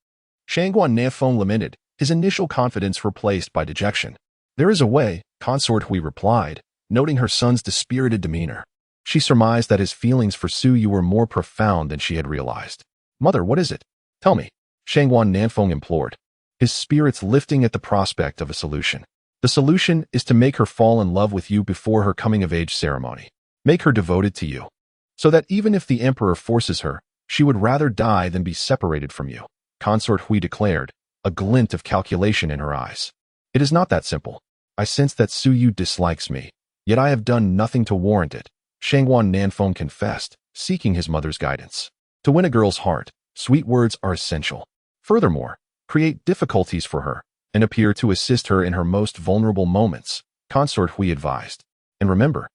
Shangguan Nanfeng lamented, his initial confidence replaced by dejection. There is a way, Consort Hui replied, noting her son's dispirited demeanor. She surmised that his feelings for Su Yu were more profound than she had realized. Mother, what is it? Tell me, Shangguan Nanfeng implored, his spirits lifting at the prospect of a solution. The solution is to make her fall in love with you before her coming-of-age ceremony. Make her devoted to you, so that even if the emperor forces her, she would rather die than be separated from you, Consort Hui declared, a glint of calculation in her eyes. It is not that simple. I sense that Su Yu dislikes me, yet I have done nothing to warrant it, Shangguan Nanfeng confessed, seeking his mother's guidance. To win a girl's heart, sweet words are essential. Furthermore, create difficulties for her and appear to assist her in her most vulnerable moments, Consort Hui advised. And remember,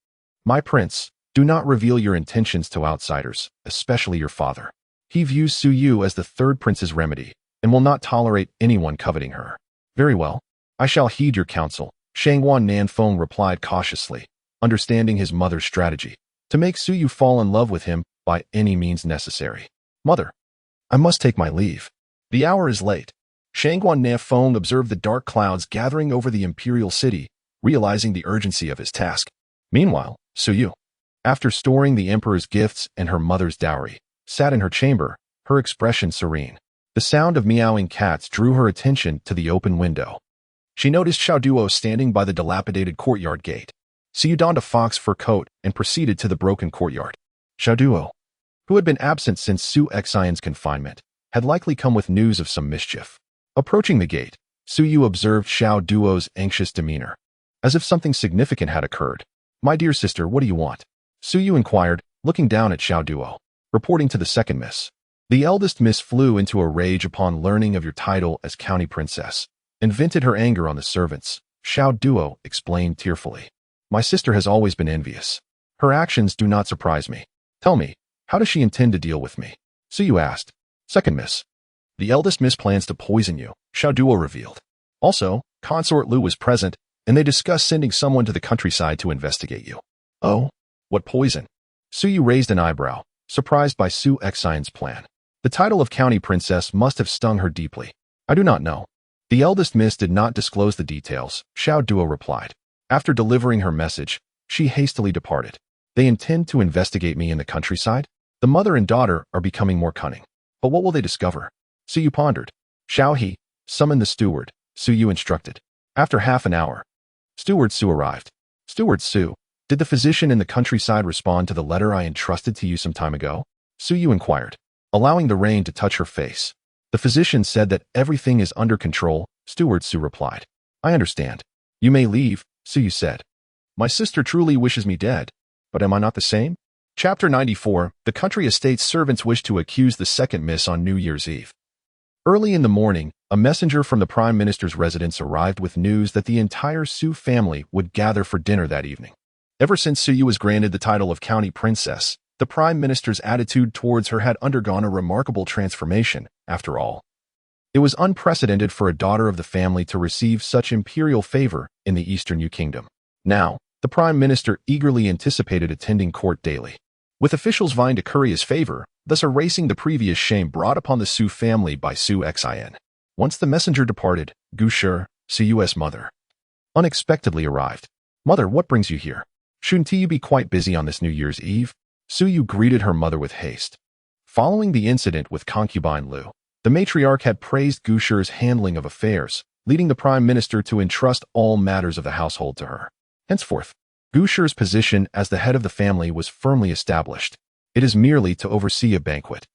my prince, do not reveal your intentions to outsiders, especially your father. He views Su Yu as the third prince's remedy and will not tolerate anyone coveting her. Very well. I shall heed your counsel, Shangguan Nanfeng replied cautiously, understanding his mother's strategy, to make Su Yu fall in love with him by any means necessary. Mother, I must take my leave. The hour is late. Shangguan Nanfeng observed the dark clouds gathering over the imperial city, realizing the urgency of his task. Meanwhile, Su Yu, after storing the emperor's gifts and her mother's dowry, sat in her chamber, her expression serene. The sound of meowing cats drew her attention to the open window. She noticed Xiao Duo standing by the dilapidated courtyard gate. Su Yu donned a fox fur coat and proceeded to the broken courtyard. Xiao Duo, who had been absent since Su Xian's confinement, had likely come with news of some mischief. Approaching the gate, Su Yu observed Xiao Duo's anxious demeanor, as if something significant had occurred. My dear sister, what do you want? Su Yu inquired, looking down at Xiao Duo. Reporting to the second miss. The eldest miss flew into a rage upon learning of your title as county princess, and vented her anger on the servants, Xiao Duo explained tearfully. My sister has always been envious. Her actions do not surprise me. Tell me, how does she intend to deal with me? Su Yu asked. Second miss. The eldest miss plans to poison you, Xiao Duo revealed. Also, Consort Lu was present, and they discussed sending someone to the countryside to investigate you. Oh? What poison? Su Yu raised an eyebrow, surprised by Su Xian's plan. The title of county princess must have stung her deeply. I do not know. The eldest miss did not disclose the details, Xiao Duo replied. After delivering her message, she hastily departed. They intend to investigate me in the countryside? The mother and daughter are becoming more cunning. But what will they discover? Su Yu pondered. Xiao He, summon the steward, Su Yu instructed. After half an hour, Steward Su arrived. Steward Su, did the physician in the countryside respond to the letter I entrusted to you some time ago? Su Yu inquired, allowing the rain to touch her face. The physician said that everything is under control, Steward Su replied. I understand. You may leave, Su Yu said. My sister truly wishes me dead, but am I not the same? Chapter 94, the country estate's servants wish to accuse the second miss on New Year's Eve. Early in the morning, a messenger from the Prime Minister's residence arrived with news that the entire Su family would gather for dinner that evening. Ever since Su Yu was granted the title of County Princess, the Prime Minister's attitude towards her had undergone a remarkable transformation, after all. It was unprecedented for a daughter of the family to receive such imperial favor in the Eastern Yu Kingdom. Now, the Prime Minister eagerly anticipated attending court daily, with officials vying to curry his favor, thus erasing the previous shame brought upon the Su family by Su Xian. Once the messenger departed, Gu Shi, Su Yu's mother, unexpectedly arrived. Mother, what brings you here? Shouldn't you be quite busy on this New Year's Eve? Su Yu greeted her mother with haste. Following the incident with concubine Lu, the matriarch had praised Gu Shi's handling of affairs, leading the Prime Minister to entrust all matters of the household to her. Henceforth, Gu Shi's position as the head of the family was firmly established. It is merely to oversee a banquet.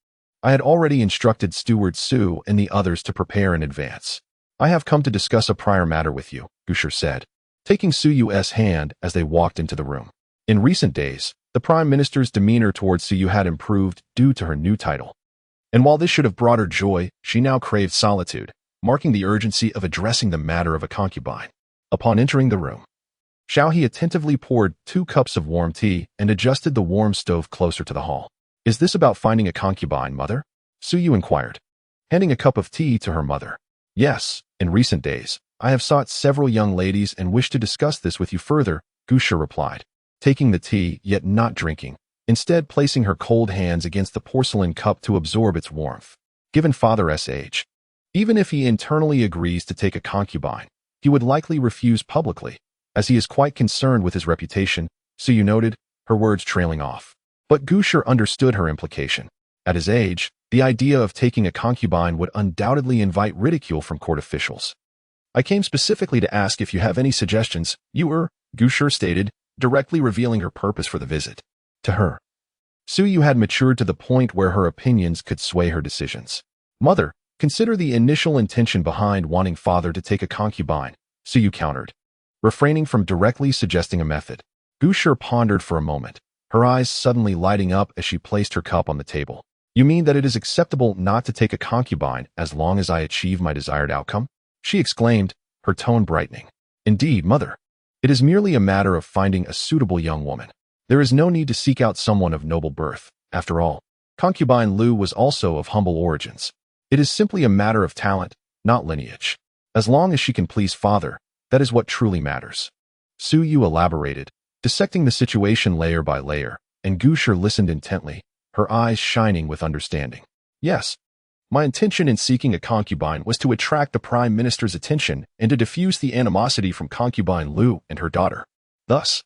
I had already instructed Steward Su and the others to prepare in advance. I have come to discuss a prior matter with you, Gu Shi said, taking Su Yu's hand as they walked into the room. In recent days, the Prime Minister's demeanor towards Su Yu had improved due to her new title. And while this should have brought her joy, she now craved solitude, marking the urgency of addressing the matter of a concubine. Upon entering the room, Xiao He attentively poured 2 cups of warm tea and adjusted the warm stove closer to the hall. Is this about finding a concubine, mother? Su Yu inquired. handing a cup of tea to her mother. Yes, in recent days, I have sought several young ladies and wish to discuss this with you further, Gusher replied, taking the tea, yet not drinking, instead placing her cold hands against the porcelain cup to absorb its warmth. Given Father's age, even if he internally agrees to take a concubine, he would likely refuse publicly, as he is quite concerned with his reputation, Suyu noted, her words trailing off. But Gusher understood her implication. At his age, the idea of taking a concubine would undoubtedly invite ridicule from court officials. I came specifically to ask if you have any suggestions, Gusher stated, directly revealing her purpose for the visit. To her, Suyu had matured to the point where her opinions could sway her decisions. Mother, consider the initial intention behind wanting father to take a concubine, Suyu countered, refraining from directly suggesting a method. Gusher pondered for a moment, her eyes suddenly lighting up as she placed her cup on the table. You mean that it is acceptable not to take a concubine as long as I achieve my desired outcome? She exclaimed, her tone brightening. Indeed, mother. It is merely a matter of finding a suitable young woman. There is no need to seek out someone of noble birth. After all, concubine Lu was also of humble origins. It is simply a matter of talent, not lineage. As long as she can please father, that is what truly matters. Suyu elaborated, dissecting the situation layer by layer, and Gusher listened intently, her eyes shining with understanding. Yes, my intention in seeking a concubine was to attract the Prime Minister's attention and to diffuse the animosity from concubine Lu and her daughter. Thus,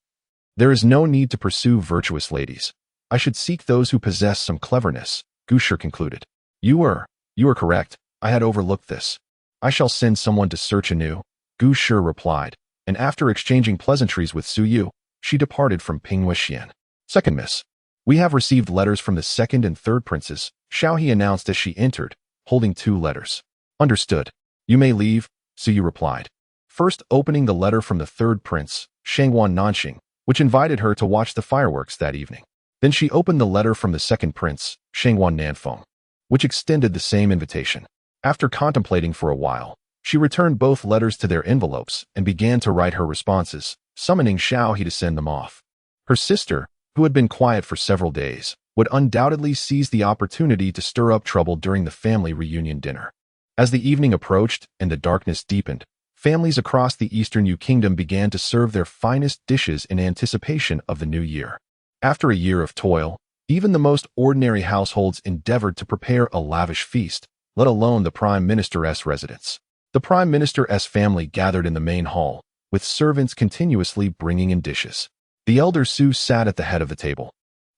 there is no need to pursue virtuous ladies. I should seek those who possess some cleverness, Gusher concluded. You are correct. I had overlooked this. I shall send someone to search anew, Gusher replied, and after exchanging pleasantries with Suyu, she departed from Pingwuxian. Second miss. We have received letters from the second and third princes, Xiaohe announced as she entered, holding 2 letters. Understood. You may leave, Suyu replied. First opening the letter from the third prince, Shangwan Nanxing, which invited her to watch the fireworks that evening. Then she opened the letter from the second prince, Shangwan Nanfeng, which extended the same invitation. After contemplating for a while, she returned both letters to their envelopes and began to write her responses, summoning Xiaohe to send them off. Her sister, who had been quiet for several days, would undoubtedly seize the opportunity to stir up trouble during the family reunion dinner. As the evening approached and the darkness deepened, families across the Eastern Kingdom began to serve their finest dishes in anticipation of the new year. After a year of toil, even the most ordinary households endeavored to prepare a lavish feast, let alone the Prime Minister's residence. The Prime Minister's family gathered in the main hall, with servants continuously bringing in dishes. The elder Su sat at the head of the table,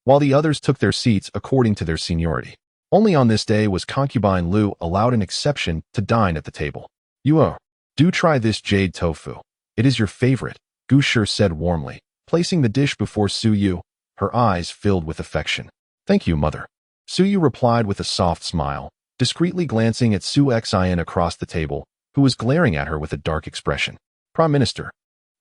while the others took their seats according to their seniority. Only on this day was concubine Lu allowed an exception to dine at the table. Do try this jade tofu. It is your favorite, Gusher said warmly, placing the dish before Suyu, her eyes filled with affection. Thank you, mother. Suyu replied with a soft smile, discreetly glancing at Su Xian across the table, who was glaring at her with a dark expression. Prime Minister.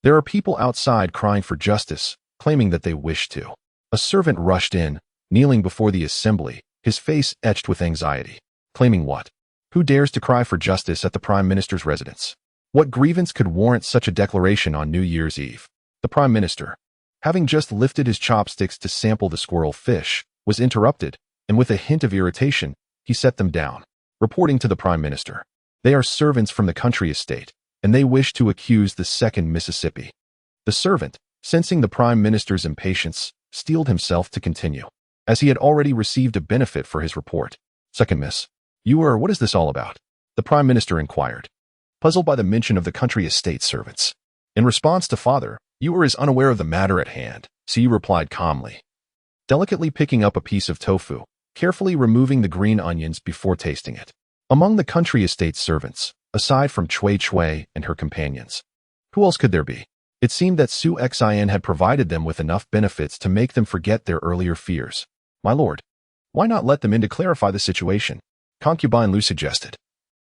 There are people outside crying for justice, claiming that they wish to. A servant rushed in, kneeling before the assembly, his face etched with anxiety. Claiming what? Who dares to cry for justice at the Prime Minister's residence? What grievance could warrant such a declaration on New Year's Eve? The Prime Minister, having just lifted his chopsticks to sample the squirrel fish, was interrupted, and with a hint of irritation, he set them down, reporting to the Prime Minister. They are servants from the country estate, and they wish to accuse the second Mississippi. The servant, sensing the Prime Minister's impatience, steeled himself to continue, as he had already received a benefit for his report. Second miss. What is this all about? The Prime Minister inquired, puzzled by the mention of the country estate servants. In response to father, is unaware of the matter at hand, He replied calmly, delicately picking up a piece of tofu, carefully removing the green onions before tasting it. Among the country estate servants, aside from Cui and her companions, who else could there be? It seemed that Su Xian had provided them with enough benefits to make them forget their earlier fears. My lord, why not let them in to clarify the situation? Concubine Lu suggested,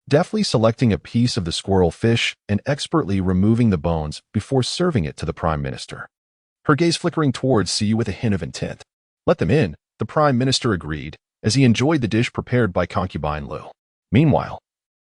deftly selecting a piece of the squirrel fish and expertly removing the bones before serving it to the Prime Minister. Her gaze flickering towards Siyu with a hint of intent. Let them in, the Prime Minister agreed, as he enjoyed the dish prepared by concubine Lu. Meanwhile,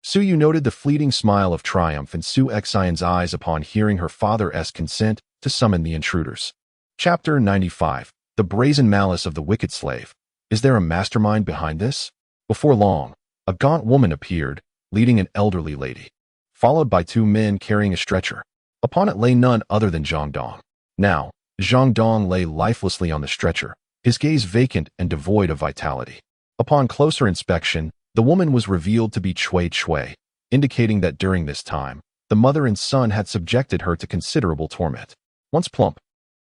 Suyu noted the fleeting smile of triumph in Su Xian's eyes upon hearing her father's consent to summon the intruders. Chapter 95. The Brazen Malice of the Wicked Slave. Is there a mastermind behind this? Before long, A gaunt woman appeared, leading an elderly lady, followed by two men carrying a stretcher. Upon it lay none other than Zhang Dong. Now, Zhang Dong lay lifelessly on the stretcher, his gaze vacant and devoid of vitality. Upon closer inspection, the woman was revealed to be Cui, indicating that during this time, the mother and son had subjected her to considerable torment. Once plump,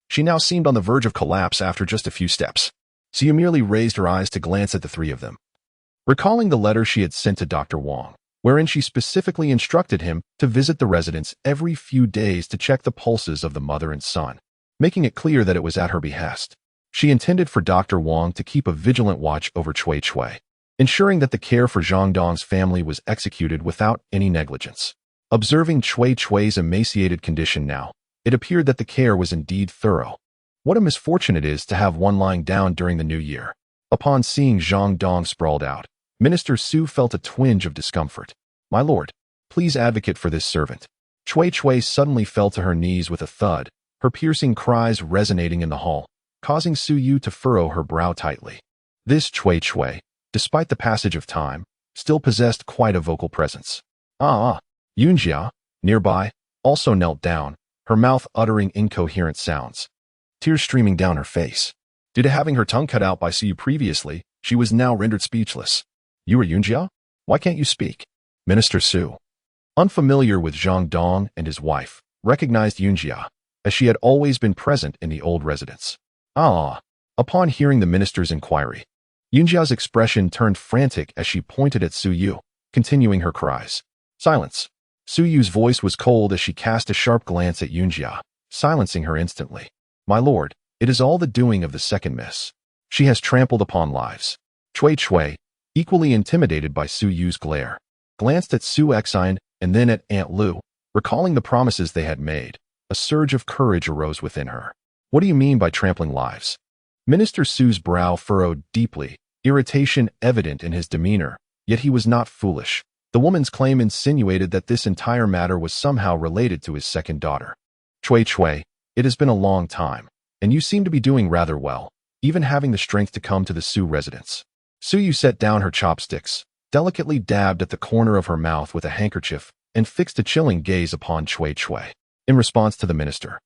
she now seemed on the verge of collapse after just a few steps. Su merely raised her eyes to glance at the three of them. Recalling the letter she had sent to Dr. Wang, wherein she specifically instructed him to visit the residence every few days to check the pulses of the mother and son, making it clear that it was at her behest. She intended for Dr. Wang to keep a vigilant watch over Cui, ensuring that the care for Zhang Dong's family was executed without any negligence. Observing Cui's emaciated condition now, it appeared that the care was indeed thorough. What a misfortune it is to have one lying down during the new year. Upon seeing Zhang Dong sprawled out, Minister Su felt a twinge of discomfort. My lord, please advocate for this servant. Cui suddenly fell to her knees with a thud, her piercing cries resonating in the hall, causing Su Yu to furrow her brow tightly. This Cui, despite the passage of time, still possessed quite a vocal presence. Yunjia, nearby, also knelt down, her mouth uttering incoherent sounds, tears streaming down her face. Due to having her tongue cut out by Su Yu previously, she was now rendered speechless. You are Yunjia? Why can't you speak? Minister Su, unfamiliar with Zhang Dong and his wife, recognized Yunjia, as she had always been present in the old residence. Upon hearing the minister's inquiry, Yunjia's expression turned frantic as she pointed at Su Yu, continuing her cries. Silence. Su Yu's voice was cold as she cast a sharp glance at Yunjia, silencing her instantly. My lord, it is all the doing of the second miss. She has trampled upon lives. Cui, equally intimidated by Su Yu's glare, glanced at Su Exine and then at Aunt Lu, recalling the promises they had made. A surge of courage arose within her. What do you mean by trampling lives? Minister Su's brow furrowed deeply, irritation evident in his demeanor, yet he was not foolish. The woman's claim insinuated that this entire matter was somehow related to his second daughter. Cui, it has been a long time, and you seem to be doing rather well, even having the strength to come to the Su residence. Su Yu set down her chopsticks, delicately dabbed at the corner of her mouth with a handkerchief, and fixed a chilling gaze upon Cui. In response to the minister,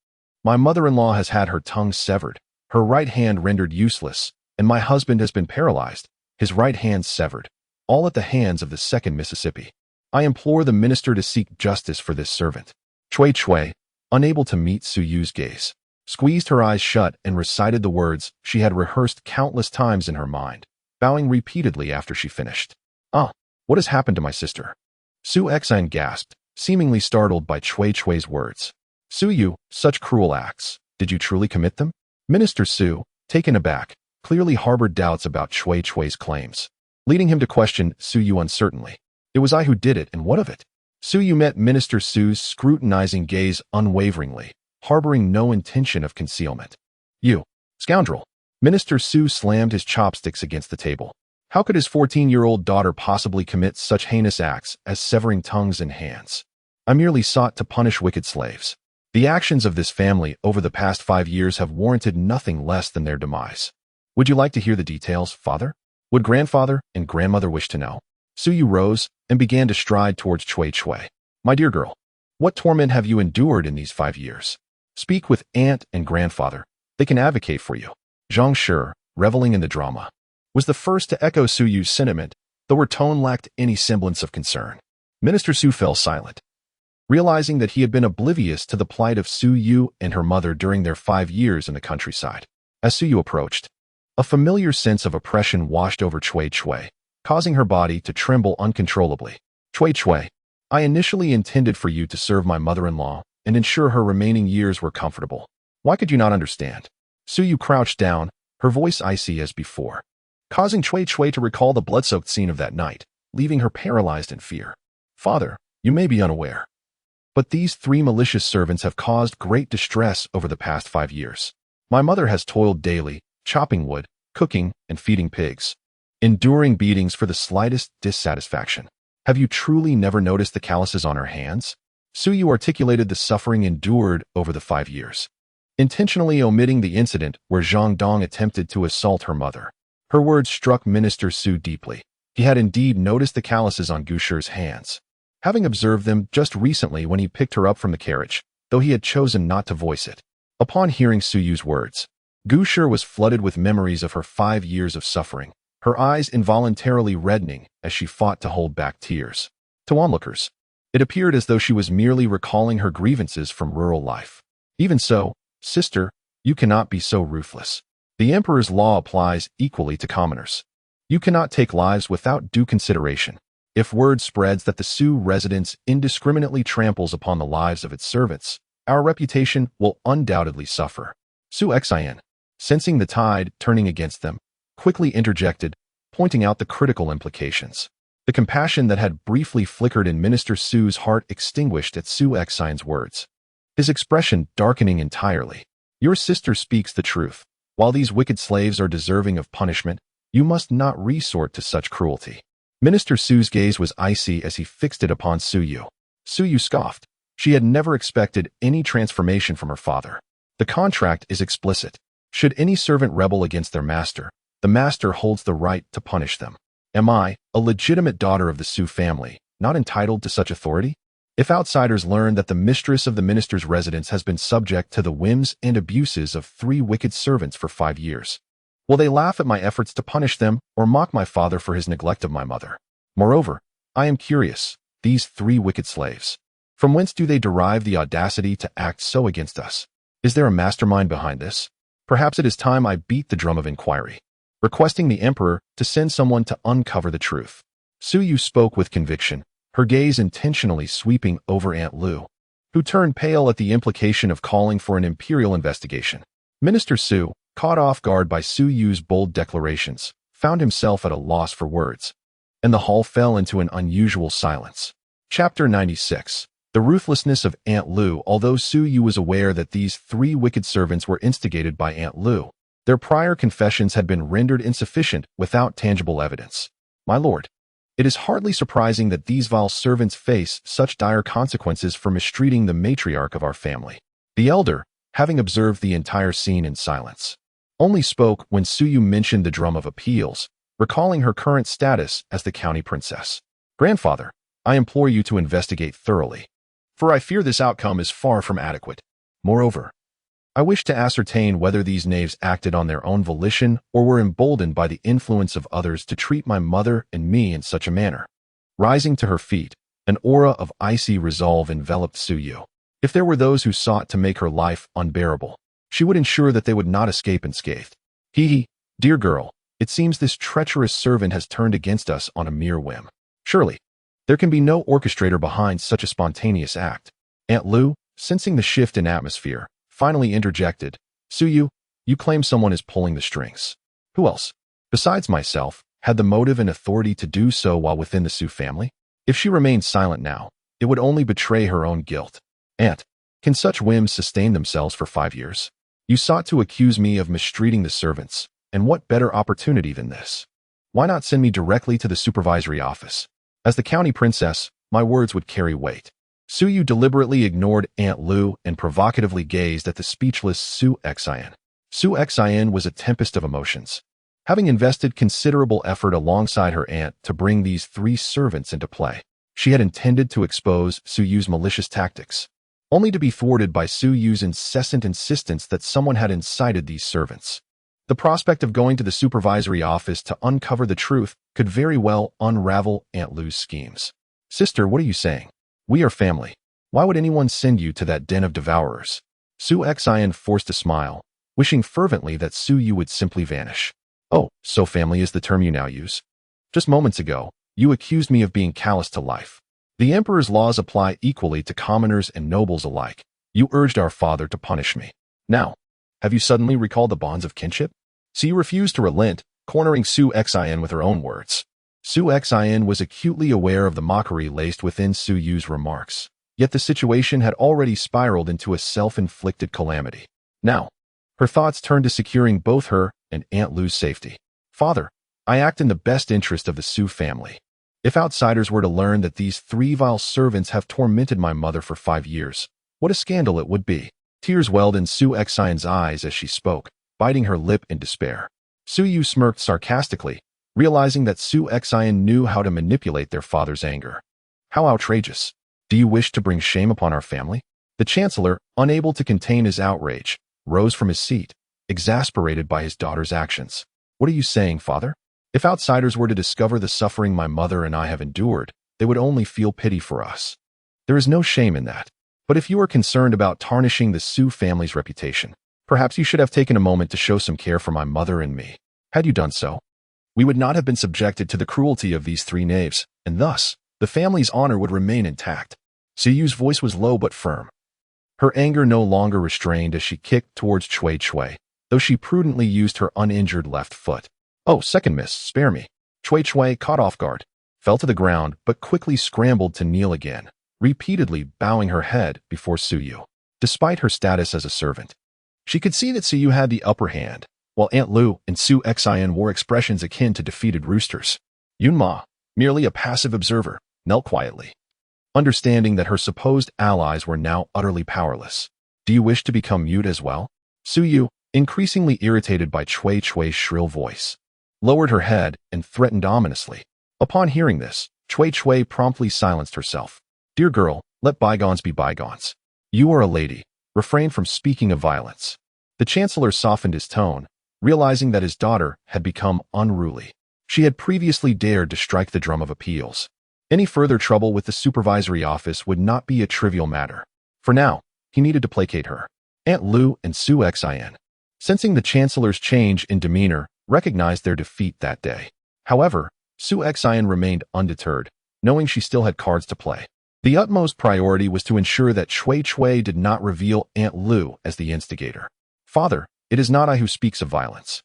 my mother-in-law has had her tongue severed, her right hand rendered useless, and my husband has been paralyzed, his right hand severed, all at the hands of the second Mississippi. I implore the minister to seek justice for this servant. Cui, unable to meet Su Yu's gaze, squeezed her eyes shut and recited the words she had rehearsed countless times in her mind, bowing repeatedly after she finished. What has happened to my sister? Su Exine gasped, seemingly startled by Cui's words. Su Yu, such cruel acts, did you truly commit them? Minister Su, taken aback, clearly harbored doubts about Cui's claims, leading him to question Su Yu uncertainly. It was I who did it, and what of it? Su Yu met Minister Su's scrutinizing gaze unwaveringly, harboring no intention of concealment. You, scoundrel! Minister Su slammed his chopsticks against the table. How could his 14-year-old daughter possibly commit such heinous acts as severing tongues and hands? I merely sought to punish wicked slaves. The actions of this family over the past 5 years have warranted nothing less than their demise. Would you like to hear the details, father? Would grandfather and grandmother wish to know? Su Yu rose and began to stride towards Cui. My dear girl, what torment have you endured in these 5 years? Speak with aunt and grandfather. They can advocate for you. Zhang Shi, reveling in the drama, was the first to echo Su Yu's sentiment, though her tone lacked any semblance of concern. Minister Su fell silent, realizing that he had been oblivious to the plight of Su Yu and her mother during their 5 years in the countryside. As Su Yu approached, a familiar sense of oppression washed over Cui, causing her body to tremble uncontrollably. Cui, I initially intended for you to serve my mother-in-law and ensure her remaining years were comfortable. Why could you not understand? Su Yu crouched down, her voice icy as before, causing Cui to recall the blood-soaked scene of that night, leaving her paralyzed in fear. Father, you may be unaware, but these 3 malicious servants have caused great distress over the past 5 years. My mother has toiled daily, chopping wood, cooking, and feeding pigs, enduring beatings for the slightest dissatisfaction. Have you truly never noticed the calluses on her hands? Su Yu articulated the suffering endured over the 5 years, intentionally omitting the incident where Zhang Dong attempted to assault her mother. Her words struck Minister Su deeply, He had indeed noticed the calluses on Gusher's hands, having observed them just recently when he picked her up from the carriage, though he had chosen not to voice it. Upon hearing Suyu's words, Gusher was flooded with memories of her 5 years of suffering, her eyes involuntarily reddening as she fought to hold back tears. To onlookers, it appeared as though she was merely recalling her grievances from rural life. Even so, sister, you cannot be so ruthless. The emperor's law applies equally to commoners. You cannot take lives without due consideration. If word spreads that the Su residence indiscriminately tramples upon the lives of its servants, our reputation will undoubtedly suffer. Su Xian, sensing the tide turning against them, quickly interjected, pointing out the critical implications. The compassion that had briefly flickered in Minister Su's heart extinguished at Su Xian's words, his expression darkening entirely. Your sister speaks the truth. While these wicked slaves are deserving of punishment, you must not resort to such cruelty. Minister Su's gaze was icy as he fixed it upon Suyu. Suyu scoffed. She had never expected any transformation from her father. The contract is explicit. Should any servant rebel against their master, the master holds the right to punish them. Am I, a legitimate daughter of the Su family, not entitled to such authority? If outsiders learn that the mistress of the minister's residence has been subject to the whims and abuses of 3 wicked servants for 5 years, will they laugh at my efforts to punish them or mock my father for his neglect of my mother? Moreover, I am curious, these 3 wicked slaves, from whence do they derive the audacity to act so against us? Is there a mastermind behind this? Perhaps it is time I beat the drum of inquiry, requesting the emperor to send someone to uncover the truth. Suyu spoke with conviction, her gaze intentionally sweeping over Aunt Lu, who turned pale at the implication of calling for an imperial investigation. Minister Su, caught off guard by Suyu's bold declarations, found himself at a loss for words, and the hall fell into an unusual silence. Chapter 96. The ruthlessness of Aunt Lu. Although Suyu was aware that these 3 wicked servants were instigated by Aunt Lu, their prior confessions had been rendered insufficient without tangible evidence. My lord, it is hardly surprising that these vile servants face such dire consequences for mistreating the matriarch of our family. The elder, having observed the entire scene in silence, only spoke when Suyu mentioned the drum of appeals, recalling her current status as the county princess. Grandfather, I implore you to investigate thoroughly, for I fear this outcome is far from adequate. Moreover, I wish to ascertain whether these knaves acted on their own volition or were emboldened by the influence of others to treat my mother and me in such a manner. Rising to her feet, an aura of icy resolve enveloped Suyu. If there were those who sought to make her life unbearable, she would ensure that they would not escape unscathed. Hee, dear girl, it seems this treacherous servant has turned against us on a mere whim. Surely, there can be no orchestrator behind such a spontaneous act. Aunt Lu, sensing the shift in atmosphere, finally interjected, Suyu, you claim someone is pulling the strings. Who else, besides myself, had the motive and authority to do so while within the Su family? If she remained silent now, it would only betray her own guilt. Aunt, can such whims sustain themselves for 5 years? You sought to accuse me of mistreating the servants, and what better opportunity than this? Why not send me directly to the supervisory office? As the county princess, my words would carry weight. Suyu deliberately ignored Aunt Lu and provocatively gazed at the speechless Su Xian. Su Xian was a tempest of emotions, having invested considerable effort alongside her aunt to bring these 3 servants into play. She had intended to expose Suyu's malicious tactics, only to be thwarted by Suyu's incessant insistence that someone had incited these servants. The prospect of going to the supervisory office to uncover the truth could very well unravel Aunt Lu's schemes. Sister, what are you saying? We are family. Why would anyone send you to that den of devourers? Su Xian forced a smile, wishing fervently that Suyu would simply vanish. Oh, so family is the term you now use? Just moments ago, you accused me of being callous to life. The emperor's laws apply equally to commoners and nobles alike. You urged our father to punish me. Now, have you suddenly recalled the bonds of kinship? So you refused to relent, cornering Su Xian with her own words. Su Xian was acutely aware of the mockery laced within Suyu's remarks, yet the situation had already spiraled into a self-inflicted calamity. Now, her thoughts turned to securing both her and Aunt Lu's safety. Father, I act in the best interest of the Su family. If outsiders were to learn that these 3 vile servants have tormented my mother for 5 years, what a scandal it would be. Tears welled in Su Xian's eyes as she spoke, biting her lip in despair. Suyu smirked sarcastically, realizing that Su Xian knew how to manipulate their father's anger. How outrageous! Do you wish to bring shame upon our family? The Chancellor, unable to contain his outrage, rose from his seat, exasperated by his daughter's actions. What are you saying, father? If outsiders were to discover the suffering my mother and I have endured, they would only feel pity for us. There is no shame in that. But if you are concerned about tarnishing the Su family's reputation, perhaps you should have taken a moment to show some care for my mother and me. Had you done so, we would not have been subjected to the cruelty of these three knaves, and thus, the family's honor would remain intact. Su Yu's voice was low but firm. Her anger no longer restrained as she kicked towards Chui, though she prudently used her uninjured left foot. Oh, second miss, spare me. Chui, caught off guard, fell to the ground but quickly scrambled to kneel again, repeatedly bowing her head before Su Yu. Despite her status as a servant, she could see that Su Yu had the upper hand, while Aunt Lu and Su Xian wore expressions akin to defeated roosters. Yun Ma, merely a passive observer, knelt quietly, understanding that her supposed allies were now utterly powerless. Do you wish to become mute as well? Su Yu, increasingly irritated by Chui's shrill voice, lowered her head and threatened ominously. Upon hearing this, Chui promptly silenced herself. Dear girl, let bygones be bygones. You are a lady. Refrain from speaking of violence. The Chancellor softened his tone, realizing that his daughter had become unruly. She had previously dared to strike the drum of appeals. Any further trouble with the supervisory office would not be a trivial matter. For now, he needed to placate her. Aunt Lu and Su Xian, sensing the Chancellor's change in demeanor, recognized their defeat that day. However, Su Xian remained undeterred, knowing she still had cards to play. The utmost priority was to ensure that Chui did not reveal Aunt Lu as the instigator. Father, it is not I who speaks of violence,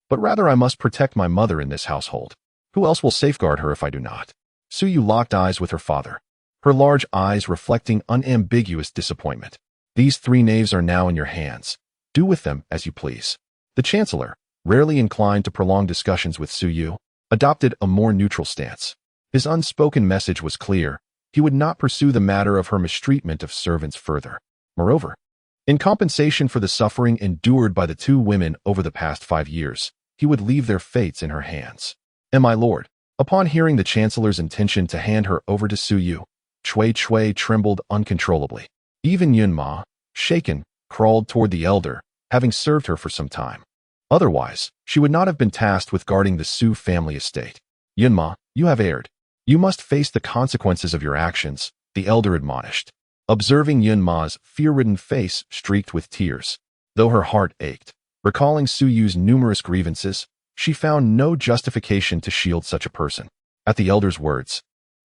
but rather I must protect my mother in this household. Who else will safeguard her if I do not? Su Yu locked eyes with her father, her large eyes reflecting unambiguous disappointment. These three knaves are now in your hands. Do with them as you please. The Chancellor, rarely inclined to prolong discussions with Su Yu, adopted a more neutral stance. His unspoken message was clear. He would not pursue the matter of her mistreatment of servants further. Moreover, in compensation for the suffering endured by the two women over the past 5 years, he would leave their fates in her hands. And my lord, upon hearing the Chancellor's intention to hand her over to Su Yu, Chui trembled uncontrollably. Even Yun Ma, shaken, crawled toward the elder, having served her for some time. Otherwise, she would not have been tasked with guarding the Su family estate. Yun Ma, you have erred. You must face the consequences of your actions, the elder admonished. Observing Yun Ma's fear-ridden face streaked with tears, though her heart ached. Recalling Su Yu's numerous grievances, she found no justification to shield such a person. At the elder's words,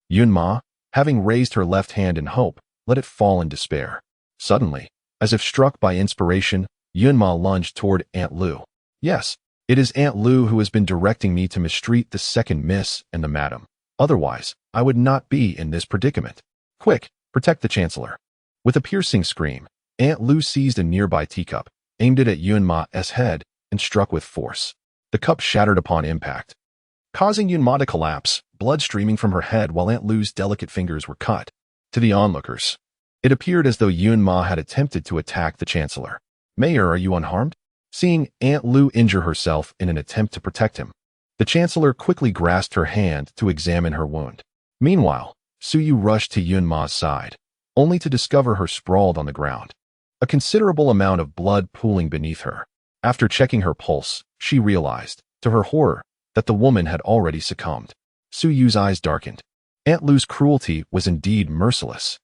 Yun Ma, having raised her left hand in hope, let it fall in despair. Suddenly, as if struck by inspiration, Yun Ma lunged toward Aunt Lu. Yes, it is Aunt Lu who has been directing me to mistreat the second miss and the madam. Otherwise, I would not be in this predicament. Quick, protect the Chancellor. With a piercing scream, Aunt Lu seized a nearby teacup, aimed it at Yun Ma's head, and struck with force. The cup shattered upon impact, causing Yun Ma to collapse, blood streaming from her head while Aunt Lu's delicate fingers were cut. To the onlookers, it appeared as though Yun Ma had attempted to attack the Chancellor. Mayor, are you unharmed? Seeing Aunt Lu injure herself in an attempt to protect him, the Chancellor quickly grasped her hand to examine her wound. Meanwhile, Su Yu rushed to Yun Ma's side, only to discover her sprawled on the ground, a considerable amount of blood pooling beneath her. After checking her pulse, she realized, to her horror, that the woman had already succumbed. Su Yu's eyes darkened. Aunt Lu's cruelty was indeed merciless.